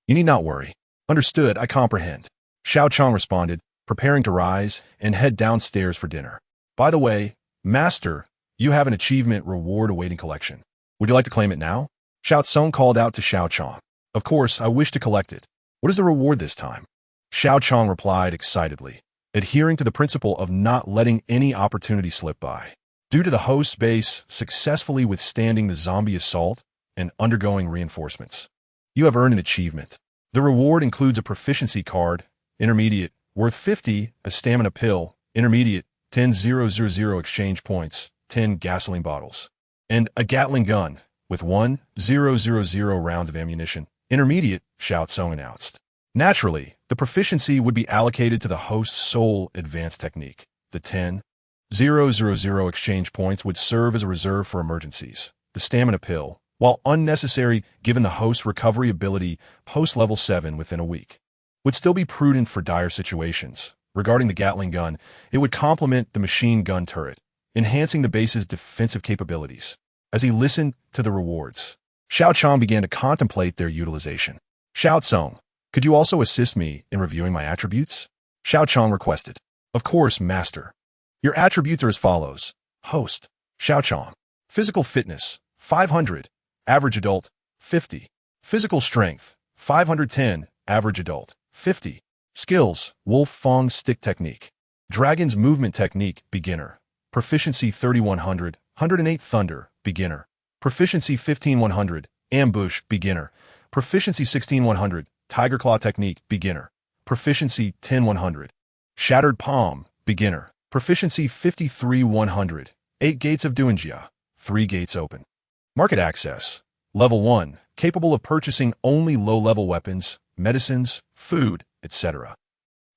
you need not worry. Understood, I comprehend. Xiao Qiang responded, preparing to rise and head downstairs for dinner. By the way, Master, you have an achievement reward awaiting collection. Would you like to claim it now? Xiao Cong called out to Xiao Qiang. Of course, I wish to collect it. What is the reward this time? Xiao Qiang replied excitedly, adhering to the principle of not letting any opportunity slip by. Due to the host's base successfully withstanding the zombie assault and undergoing reinforcements, you have earned an achievement. The reward includes a proficiency card, intermediate, worth 50, a stamina pill, intermediate, 10,000 exchange points, 10 gasoline bottles, and a Gatling gun with 1,000 rounds of ammunition. Intermediate, Xiao Cong announced. Naturally, the proficiency would be allocated to the host's sole advanced technique. The 10,000 exchange points would serve as a reserve for emergencies. The stamina pill, while unnecessary given the host's recovery ability post-level 7 within a week, would still be prudent for dire situations. Regarding the Gatling gun, it would complement the machine gun turret, enhancing the base's defensive capabilities. As he listened to the rewards, Xiao Qiang began to contemplate their utilization. Xiao Cong, could you also assist me in reviewing my attributes? Xiao Qiang requested. Of course, Master. Your attributes are as follows. Host, Xiao Qiang. Physical fitness, 500. Average adult, 50. Physical strength, 510. Average adult, 50. Skills, Wolf Fong Stick Technique. Dragon's Movement Technique, Beginner. Proficiency 3100. 108 Thunder, Beginner. Proficiency 15100. Ambush, Beginner. Proficiency 16100. Tiger Claw Technique, Beginner. Proficiency 10100. Shattered Palm, Beginner. Proficiency 53100. 8 Gates of Duanjia. 3 gates open. Market access. Level 1. Capable of purchasing only low-level weapons, medicines, food, etc.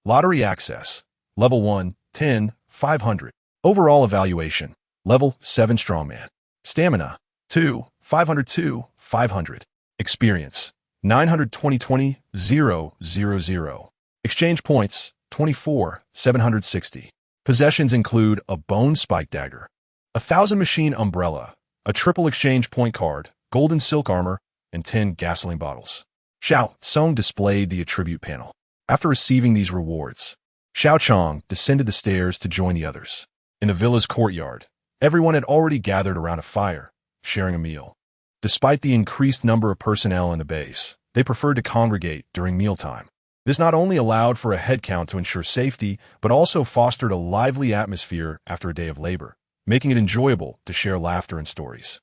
Lottery access. Level 1. 10. 500. Overall evaluation. Level 7 Strongman. Stamina. 2. 502. 500. Experience. 920 000. Exchange points. 24. 760. Possessions include a bone spike dagger, a 1,000 machine umbrella, a triple exchange point card, golden silk armor, and 10 gasoline bottles. Xiao Cong displayed the attribute panel. After receiving these rewards, Xiao Qiang descended the stairs to join the others. In the villa's courtyard, everyone had already gathered around a fire, sharing a meal. Despite the increased number of personnel in the base, they preferred to congregate during mealtime. This not only allowed for a headcount to ensure safety, but also fostered a lively atmosphere after a day of labor, making it enjoyable to share laughter and stories.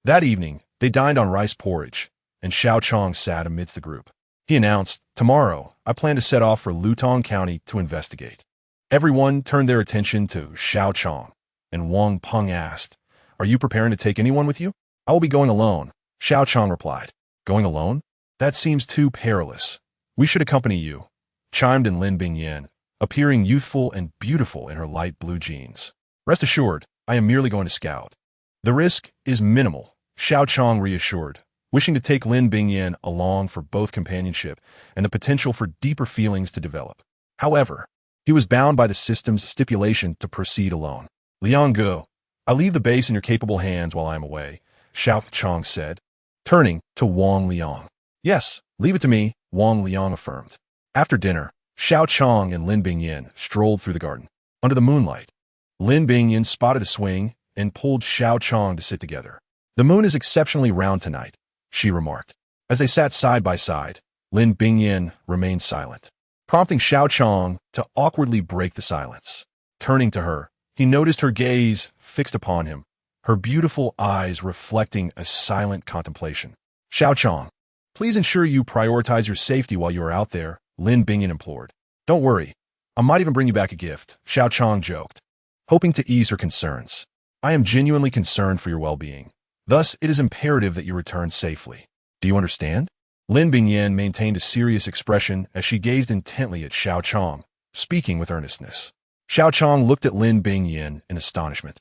That evening, they dined on rice porridge, and Xiao Cong sat amidst the group. He announced, "Tomorrow, I plan to set off for Lutong County to investigate." Everyone turned their attention to Xiao Cong, and Wang Peng asked, "Are you preparing to take anyone with you?" "I will be going alone," Xiao Cong replied. "Going alone? That seems too perilous. We should accompany you," chimed in Lin Bingyan, appearing youthful and beautiful in her light blue jeans. "Rest assured, I am merely going to scout." "The risk is minimal," Xiao Cong reassured, wishing to take Lin Bingyan along for both companionship and the potential for deeper feelings to develop. However, he was bound by the system's stipulation to proceed alone. "Liang Gu, I leave the base in your capable hands while I am away," Xiao Cong said, turning to Wang Liang. "Yes, leave it to me," Wang Liang affirmed. After dinner, Xiao Cong and Lin Bingyan strolled through the garden. Under the moonlight, Lin Bingyan spotted a swing and pulled Xiao Cong to sit together. "The moon is exceptionally round tonight," she remarked. As they sat side by side, Lin Bingyan remained silent, prompting Xiao Cong to awkwardly break the silence. Turning to her, he noticed her gaze fixed upon him, her beautiful eyes reflecting a silent contemplation. "Xiao Cong, please ensure you prioritize your safety while you are out there," Lin Bingyan implored. "Don't worry, I might even bring you back a gift," Xiao Cong joked, hoping to ease her concerns. "I am genuinely concerned for your well-being. Thus, it is imperative that you return safely. Do you understand?" Lin Bingyan maintained a serious expression as she gazed intently at Xiao Cong, speaking with earnestness. Xiao Cong looked at Lin Bingyan in astonishment,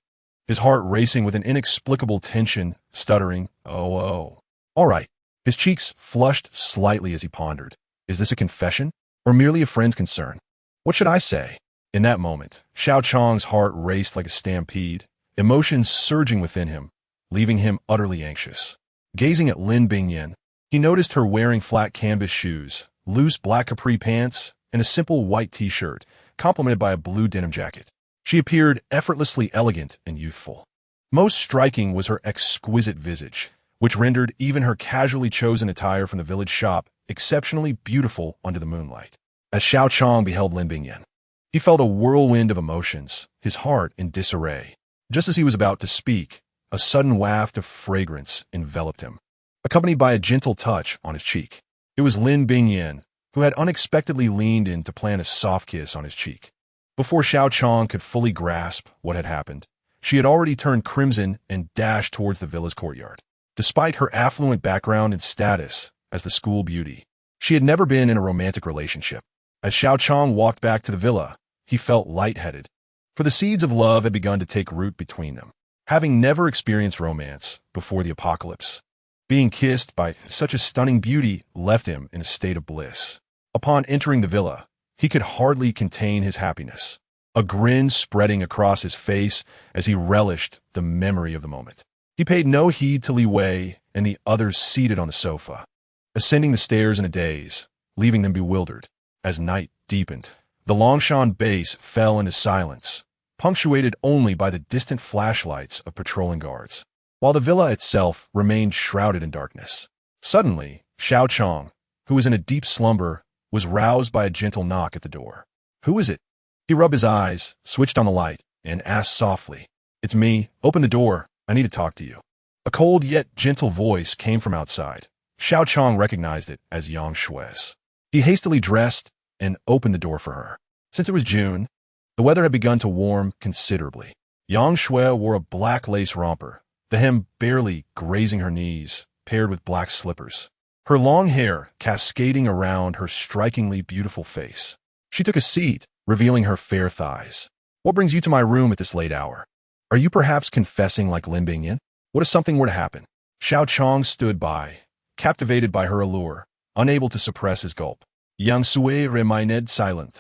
his heart racing with an inexplicable tension, stuttering, "Oh. All right." His cheeks flushed slightly as he pondered. Is this a confession, or merely a friend's concern? What should I say? In that moment, Xiao Chong's heart raced like a stampede, emotions surging within him, leaving him utterly anxious. Gazing at Lin Bingyan, he noticed her wearing flat canvas shoes, loose black capri pants, and a simple white t-shirt, complemented by a blue denim jacket. She appeared effortlessly elegant and youthful. Most striking was her exquisite visage, which rendered even her casually chosen attire from the village shop exceptionally beautiful under the moonlight. As Xiao Cong beheld Lin Bingyan, he felt a whirlwind of emotions, his heart in disarray. Just as he was about to speak, a sudden waft of fragrance enveloped him, accompanied by a gentle touch on his cheek. It was Lin Bingyan, who had unexpectedly leaned in to plant a soft kiss on his cheek. Before Xiao Cong could fully grasp what had happened, she had already turned crimson and dashed towards the villa's courtyard. Despite her affluent background and status as the school beauty, she had never been in a romantic relationship. As Xiao Cong walked back to the villa, he felt lightheaded, for the seeds of love had begun to take root between them. Having never experienced romance before the apocalypse, being kissed by such a stunning beauty left him in a state of bliss. Upon entering the villa, he could hardly contain his happiness, a grin spreading across his face as he relished the memory of the moment. He paid no heed to Li Wei and the others seated on the sofa, ascending the stairs in a daze, leaving them bewildered. As night deepened, the Longshan base fell into silence, punctuated only by the distant flashlights of patrolling guards, while the villa itself remained shrouded in darkness. Suddenly, Xiao Cong, who was in a deep slumber, was roused by a gentle knock at the door. "Who is it?" He rubbed his eyes, switched on the light, and asked softly, "It's me. Open the door. I need to talk to you." A cold yet gentle voice came from outside. Xiao Cong recognized it as Yang Shui's. He hastily dressed and opened the door for her. Since it was June, the weather had begun to warm considerably. Yang Shui wore a black lace romper, the hem barely grazing her knees, paired with black slippers, her long hair cascading around her strikingly beautiful face. She took a seat, revealing her fair thighs. "What brings you to my room at this late hour? Are you perhaps confessing like Lin Bingyan? What if something were to happen?" Xiao Cong stood by, captivated by her allure, unable to suppress his gulp. Yang Sui remained silent,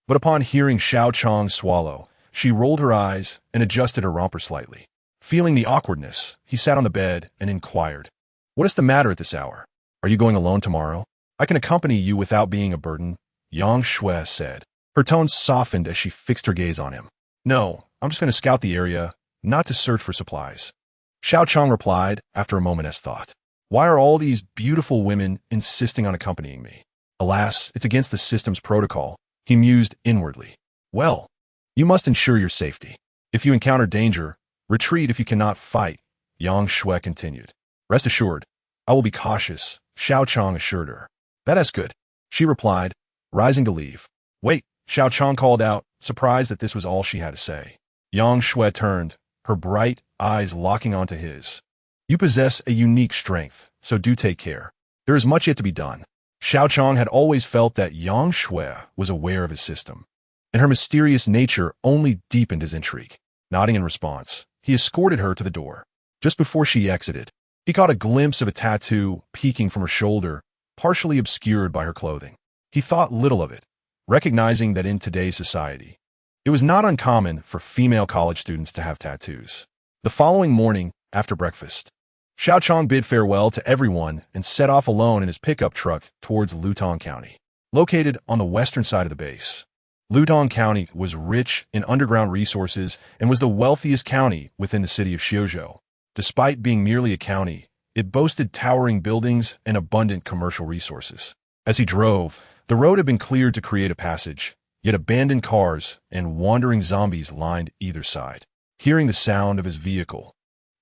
but upon hearing Xiao Cong swallow, she rolled her eyes and adjusted her romper slightly. Feeling the awkwardness, he sat on the bed and inquired, "What is the matter at this hour? Are you going alone tomorrow? I can accompany you without being a burden," Yang Shui said. Her tone softened as she fixed her gaze on him. "No, I'm just going to scout the area, not to search for supplies," Xiao Cong replied after a moment's thought. "Why are all these beautiful women insisting on accompanying me? Alas, it's against the system's protocol," he mused inwardly. "Well, you must ensure your safety. If you encounter danger, retreat if you cannot fight," Yang Shui continued. "Rest assured, I will be cautious, Xiao Qiang assured her. That's good, she replied, rising to leave. Wait, Xiao Qiang called out, surprised that this was all she had to say. Yang Shui turned, her bright eyes locking onto his. You possess a unique strength, so do take care. There is much yet to be done. Xiao Qiang had always felt that Yang Shui was aware of his system, and her mysterious nature only deepened his intrigue. Nodding in response, he escorted her to the door. Just before she exited, he caught a glimpse of a tattoo peeking from her shoulder, partially obscured by her clothing. He thought little of it, recognizing that in today's society, it was not uncommon for female college students to have tattoos. The following morning, after breakfast, Xiao Qiang bid farewell to everyone and set off alone in his pickup truck towards Lutong County. Located on the western side of the base, Lutong County was rich in underground resources and was the wealthiest county within the city of Xiuzhou. Despite being merely a county, it boasted towering buildings and abundant commercial resources. As he drove, the road had been cleared to create a passage, yet abandoned cars and wandering zombies lined either side. Hearing the sound of his vehicle,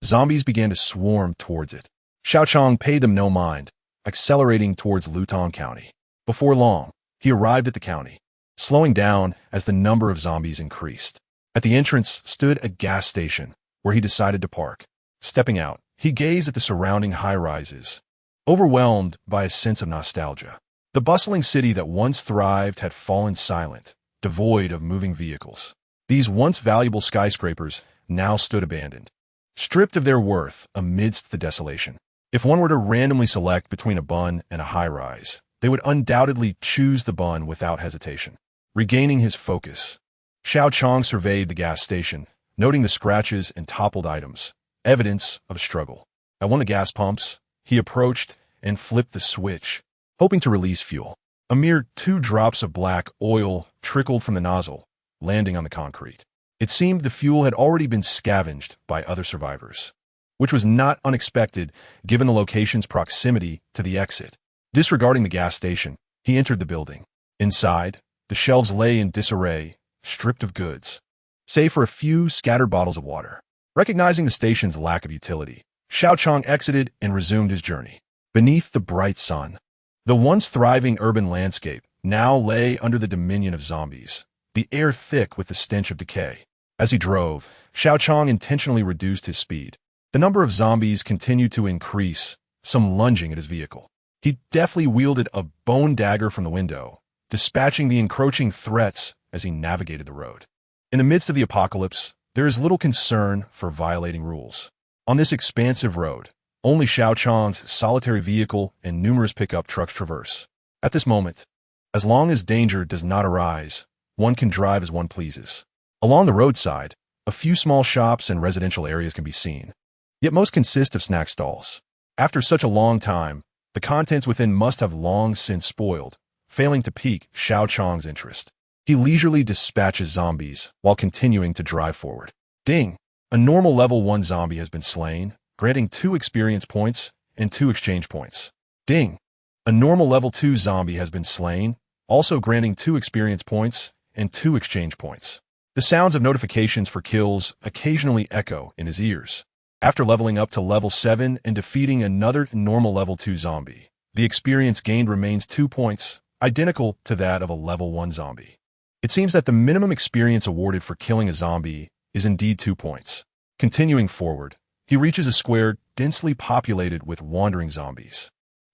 zombies began to swarm towards it. Xiao Qiang paid them no mind, accelerating towards Lutong County. Before long, he arrived at the county, slowing down as the number of zombies increased. At the entrance stood a gas station, where he decided to park. Stepping out, he gazed at the surrounding high-rises, overwhelmed by a sense of nostalgia. The bustling city that once thrived had fallen silent, devoid of moving vehicles. These once valuable skyscrapers now stood abandoned, stripped of their worth amidst the desolation. If one were to randomly select between a bun and a high-rise, they would undoubtedly choose the bun without hesitation. Regaining his focus, Xiao Qiang surveyed the gas station, noting the scratches and toppled items, evidence of a struggle. At one of the gas pumps, he approached and flipped the switch, hoping to release fuel. A mere 2 drops of black oil trickled from the nozzle, landing on the concrete. It seemed the fuel had already been scavenged by other survivors, which was not unexpected given the location's proximity to the exit. Disregarding the gas station, he entered the building. Inside, the shelves lay in disarray, stripped of goods, save for a few scattered bottles of water. Recognizing the station's lack of utility, Xiao Qiang exited and resumed his journey. Beneath the bright sun, the once thriving urban landscape now lay under the dominion of zombies, the air thick with the stench of decay. As he drove, Xiao Qiang intentionally reduced his speed. The number of zombies continued to increase, some lunging at his vehicle. He deftly wielded a bone dagger from the window, dispatching the encroaching threats as he navigated the road. In the midst of the apocalypse, there is little concern for violating rules. On this expansive road, only Xiao Qiang's solitary vehicle and numerous pickup trucks traverse. At this moment, as long as danger does not arise, one can drive as one pleases. Along the roadside, a few small shops and residential areas can be seen, yet most consist of snack stalls. After such a long time, the contents within must have long since spoiled, failing to pique Xiao Qiang's interest. He leisurely dispatches zombies while continuing to drive forward. Ding! A normal level 1 zombie has been slain, granting 2 experience points and 2 exchange points. Ding! A normal level 2 zombie has been slain, also granting 2 experience points and 2 exchange points. The sounds of notifications for kills occasionally echo in his ears. After leveling up to level 7 and defeating another normal level 2 zombie, the experience gained remains 2 points, identical to that of a level 1 zombie. It seems that the minimum experience awarded for killing a zombie is indeed 2 points. Continuing forward, he reaches a square densely populated with wandering zombies,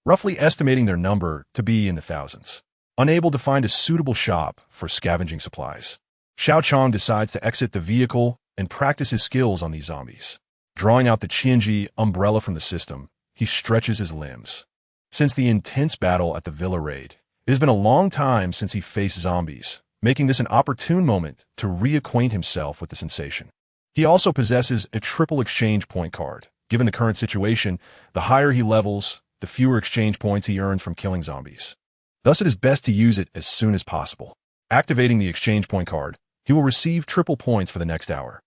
roughly estimating their number to be in the thousands. Unable to find a suitable shop for scavenging supplies, Xiao Qiang decides to exit the vehicle and practice his skills on these zombies. Drawing out the Qianji umbrella from the system, he stretches his limbs. Since the intense battle at the villa raid, it has been a long time since he faced zombies, making this an opportune moment to reacquaint himself with the sensation. He also possesses a triple exchange point card. Given the current situation, the higher he levels, the fewer exchange points he earns from killing zombies. Thus, it is best to use it as soon as possible. Activating the exchange point card, he will receive triple points for the next hour.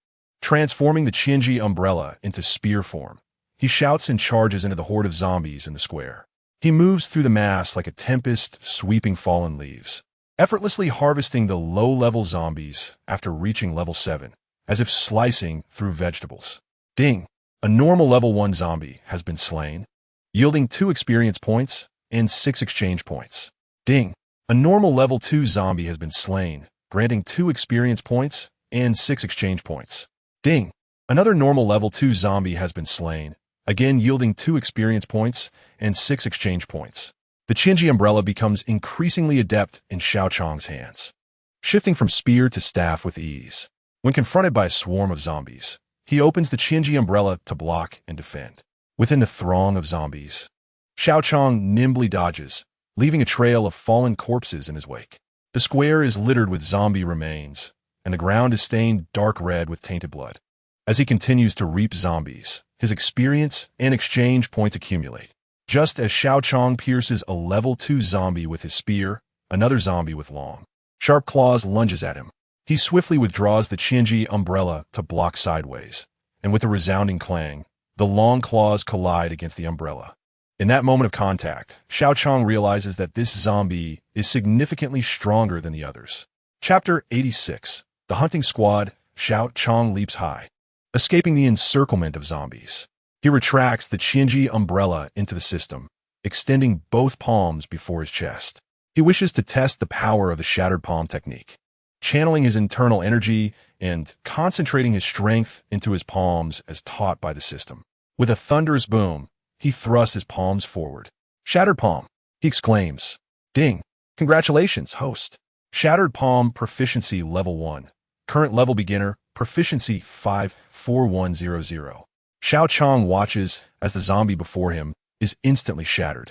Transforming the Qianji umbrella into spear form, he shouts and charges into the horde of zombies in the square. He moves through the mass like a tempest sweeping fallen leaves, effortlessly harvesting the low-level zombies after reaching level 7, as if slicing through vegetables. Ding! A normal level 1 zombie has been slain, yielding 2 experience points and 6 exchange points. Ding! A normal level 2 zombie has been slain, granting 2 experience points and 6 exchange points. Ding! Another normal level 2 zombie has been slain, again yielding 2 experience points and 6 exchange points. The Qinji umbrella becomes increasingly adept in Xiao Qiang's hands, shifting from spear to staff with ease. When confronted by a swarm of zombies, he opens the Qinji umbrella to block and defend. Within the throng of zombies, Xiao Qiang nimbly dodges, leaving a trail of fallen corpses in his wake. The square is littered with zombie remains, and the ground is stained dark red with tainted blood. As he continues to reap zombies, his experience and exchange points accumulate. Just as Xiao Qiang pierces a level 2 zombie with his spear, another zombie with long, sharp claws lunges at him. He swiftly withdraws the Qinji umbrella to block sideways, and with a resounding clang, the long claws collide against the umbrella. In that moment of contact, Xiao Qiang realizes that this zombie is significantly stronger than the others. Chapter 86. The Hunting Squad. Xiao Qiang leaps high, escaping the encirclement of zombies. He retracts the Qinji umbrella into the system, extending both palms before his chest. He wishes to test the power of the shattered palm technique, channeling his internal energy and concentrating his strength into his palms as taught by the system. With a thunderous boom, he thrusts his palms forward. Shattered palm, he exclaims. Ding! Congratulations, host. Shattered palm proficiency level 1. Current level beginner, proficiency 54100. Xiao Qiang watches as the zombie before him is instantly shattered,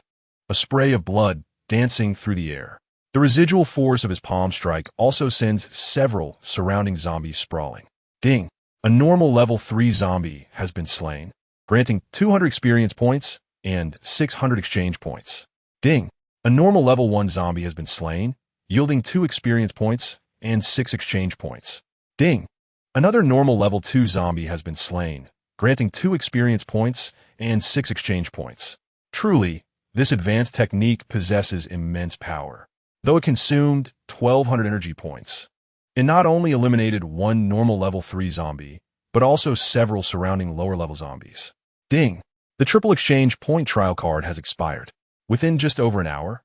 a spray of blood dancing through the air. The residual force of his palm strike also sends several surrounding zombies sprawling. Ding! A normal level 3 zombie has been slain, granting 200 experience points and 600 exchange points. Ding! A normal level 1 zombie has been slain, yielding 2 experience points and 6 exchange points. Ding! Another normal level 2 zombie has been slain, granting 2 experience points and 6 exchange points. Truly, this advanced technique possesses immense power, though it consumed 1,200 energy points. It not only eliminated one normal level 3 zombie, but also several surrounding lower-level zombies. Ding! The triple exchange point trial card has expired. Within just over an hour,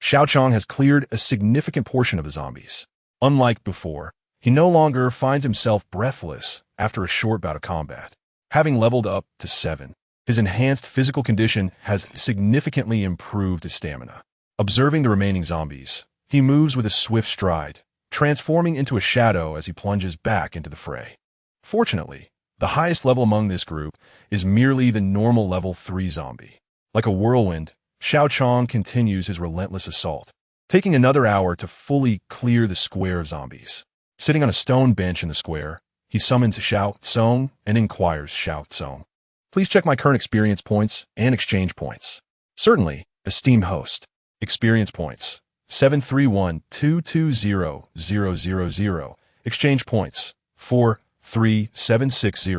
Xiao Qiang has cleared a significant portion of the zombies. Unlike before, he no longer finds himself breathless after a short bout of combat. Having leveled up to 7, his enhanced physical condition has significantly improved his stamina. Observing the remaining zombies, he moves with a swift stride, transforming into a shadow as he plunges back into the fray. Fortunately, the highest level among this group is merely the normal level 3 zombie. Like a whirlwind, Xiao Qiang continues his relentless assault, taking another hour to fully clear the square of zombies. Sitting on a stone bench in the square, he summons Xiao Cong and inquires Xiao Cong. Please check my current experience points and exchange points. Certainly, esteemed host. Experience points 731,220,000. Exchange points 43760.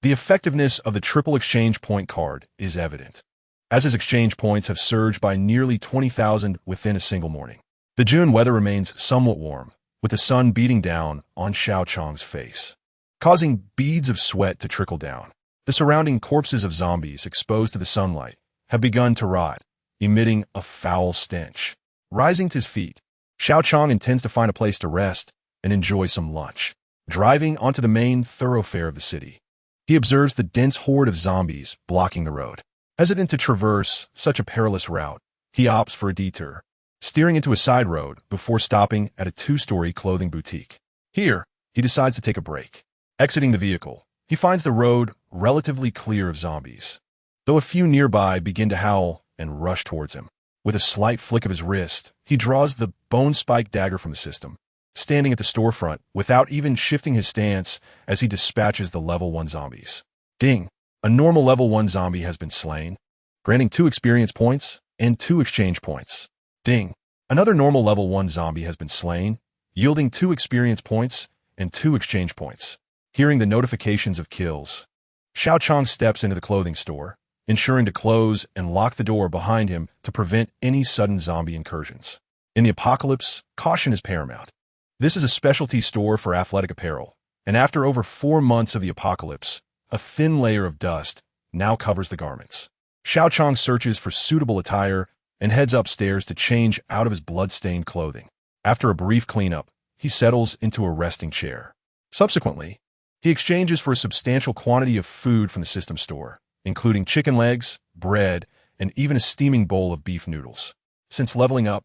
The effectiveness of the triple exchange point card is evident, as his exchange points have surged by nearly 20,000 within a single morning. The June weather remains somewhat warm, with the sun beating down on Xiao Qiang's face, causing beads of sweat to trickle down. The surrounding corpses of zombies exposed to the sunlight have begun to rot, emitting a foul stench. Rising to his feet, Xiao Qiang intends to find a place to rest and enjoy some lunch. Driving onto the main thoroughfare of the city, he observes the dense horde of zombies blocking the road. Hesitant to traverse such a perilous route, he opts for a detour, steering into a side road before stopping at a 2-story clothing boutique. Here, he decides to take a break. Exiting the vehicle, he finds the road relatively clear of zombies, though a few nearby begin to howl and rush towards him. With a slight flick of his wrist, he draws the bone-spiked dagger from the system, standing at the storefront without even shifting his stance as he dispatches the level 1 zombies. Ding! A normal level 1 zombie has been slain, granting 2 experience points and 2 exchange points. Ding! Another normal level 1 zombie has been slain, yielding 2 experience points and 2 exchange points. Hearing the notifications of kills, Xiao Qiang steps into the clothing store, ensuring to close and lock the door behind him to prevent any sudden zombie incursions. In the apocalypse, caution is paramount. This is a specialty store for athletic apparel, and after over 4 months of the apocalypse, a thin layer of dust now covers the garments. Xiao Qiang searches for suitable attire and heads upstairs to change out of his blood-stained clothing. After a brief cleanup, he settles into a resting chair. Subsequently, he exchanges for a substantial quantity of food from the system store, including chicken legs, bread, and even a steaming bowl of beef noodles. Since leveling up,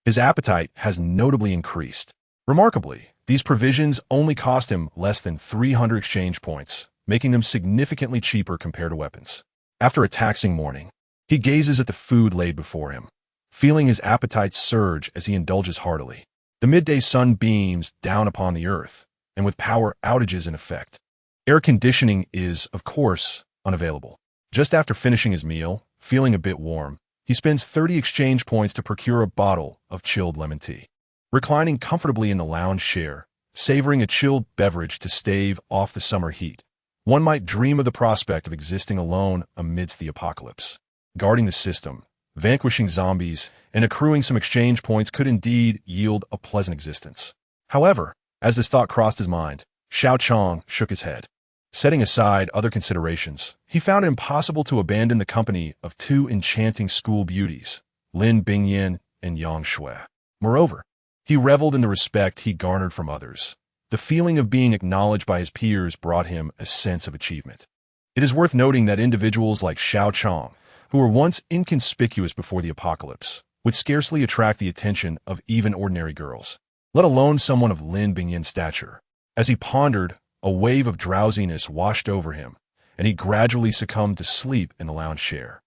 his appetite has notably increased. Remarkably, these provisions only cost him less than 300 exchange points, making them significantly cheaper compared to weapons. After a taxing morning, he gazes at the food laid before him, feeling his appetite surge as he indulges heartily. The midday sun beams down upon the earth, and with power outages in effect, air conditioning is, of course, unavailable. Just after finishing his meal, feeling a bit warm, he spends 30 exchange points to procure a bottle of chilled lemon tea. Reclining comfortably in the lounge chair, savoring a chilled beverage to stave off the summer heat, one might dream of the prospect of existing alone amidst the apocalypse. Guarding the system, vanquishing zombies, and accruing some exchange points could indeed yield a pleasant existence. However, as this thought crossed his mind, Xiao Qiang shook his head. Setting aside other considerations, he found it impossible to abandon the company of two enchanting school beauties, Lin Bingyan and Yang Shui. Moreover, he reveled in the respect he garnered from others. The feeling of being acknowledged by his peers brought him a sense of achievement. It is worth noting that individuals like Xiao Cong, who were once inconspicuous before the apocalypse, would scarcely attract the attention of even ordinary girls, let alone someone of Lin Bingyan's stature. As he pondered, a wave of drowsiness washed over him, and he gradually succumbed to sleep in the lounge chair.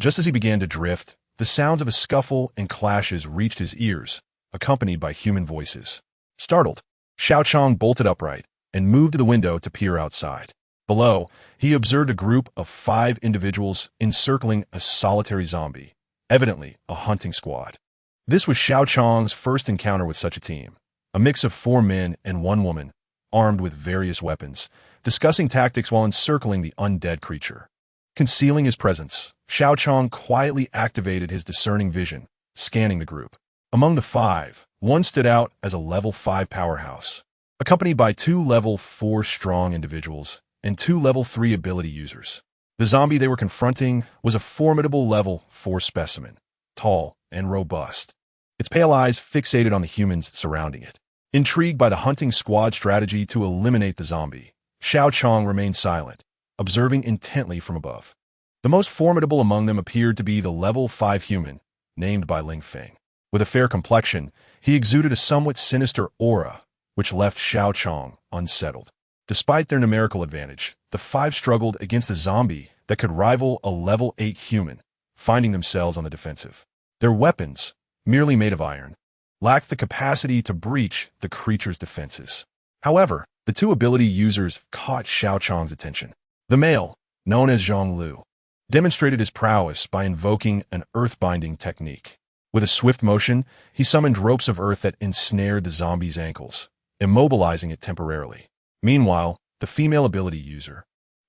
Just as he began to drift, the sounds of a scuffle and clashes reached his ears, accompanied by human voices. Startled, Xiao Qiang bolted upright and moved to the window to peer outside. Below, he observed a group of 5 individuals encircling a solitary zombie, evidently a hunting squad. This was Xiao Qiang's first encounter with such a team, a mix of 4 men and 1 woman, armed with various weapons, discussing tactics while encircling the undead creature. Concealing his presence, Xiao Qiang quietly activated his discerning vision, scanning the group. Among the 5, one stood out as a level 5 powerhouse, accompanied by 2 level 4 strong individuals and 2 level 3 ability users. The zombie they were confronting was a formidable level 4 specimen, tall and robust, its pale eyes fixated on the humans surrounding it. Intrigued by the hunting squad strategy to eliminate the zombie, Xiao Qiang remained silent, observing intently from above. The most formidable among them appeared to be the level 5 human, named by Ling Feng. With a fair complexion, he exuded a somewhat sinister aura, which left Xiao Qiang unsettled. Despite their numerical advantage, the 5 struggled against a zombie that could rival a level 8 human, finding themselves on the defensive. Their weapons, merely made of iron, lacked the capacity to breach the creature's defenses. However, the 2 ability users caught Xiao Qiang's attention. The male, known as Zhang Lu, demonstrated his prowess by invoking an earth-binding technique. With a swift motion, he summoned ropes of earth that ensnared the zombie's ankles, immobilizing it temporarily. Meanwhile, the female ability user,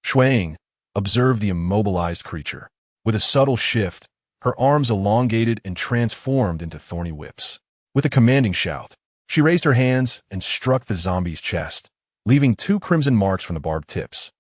Shuang, observed the immobilized creature. With a subtle shift, her arms elongated and transformed into thorny whips. With a commanding shout, she raised her hands and struck the zombie's chest, leaving 2 crimson marks from the barbed tips.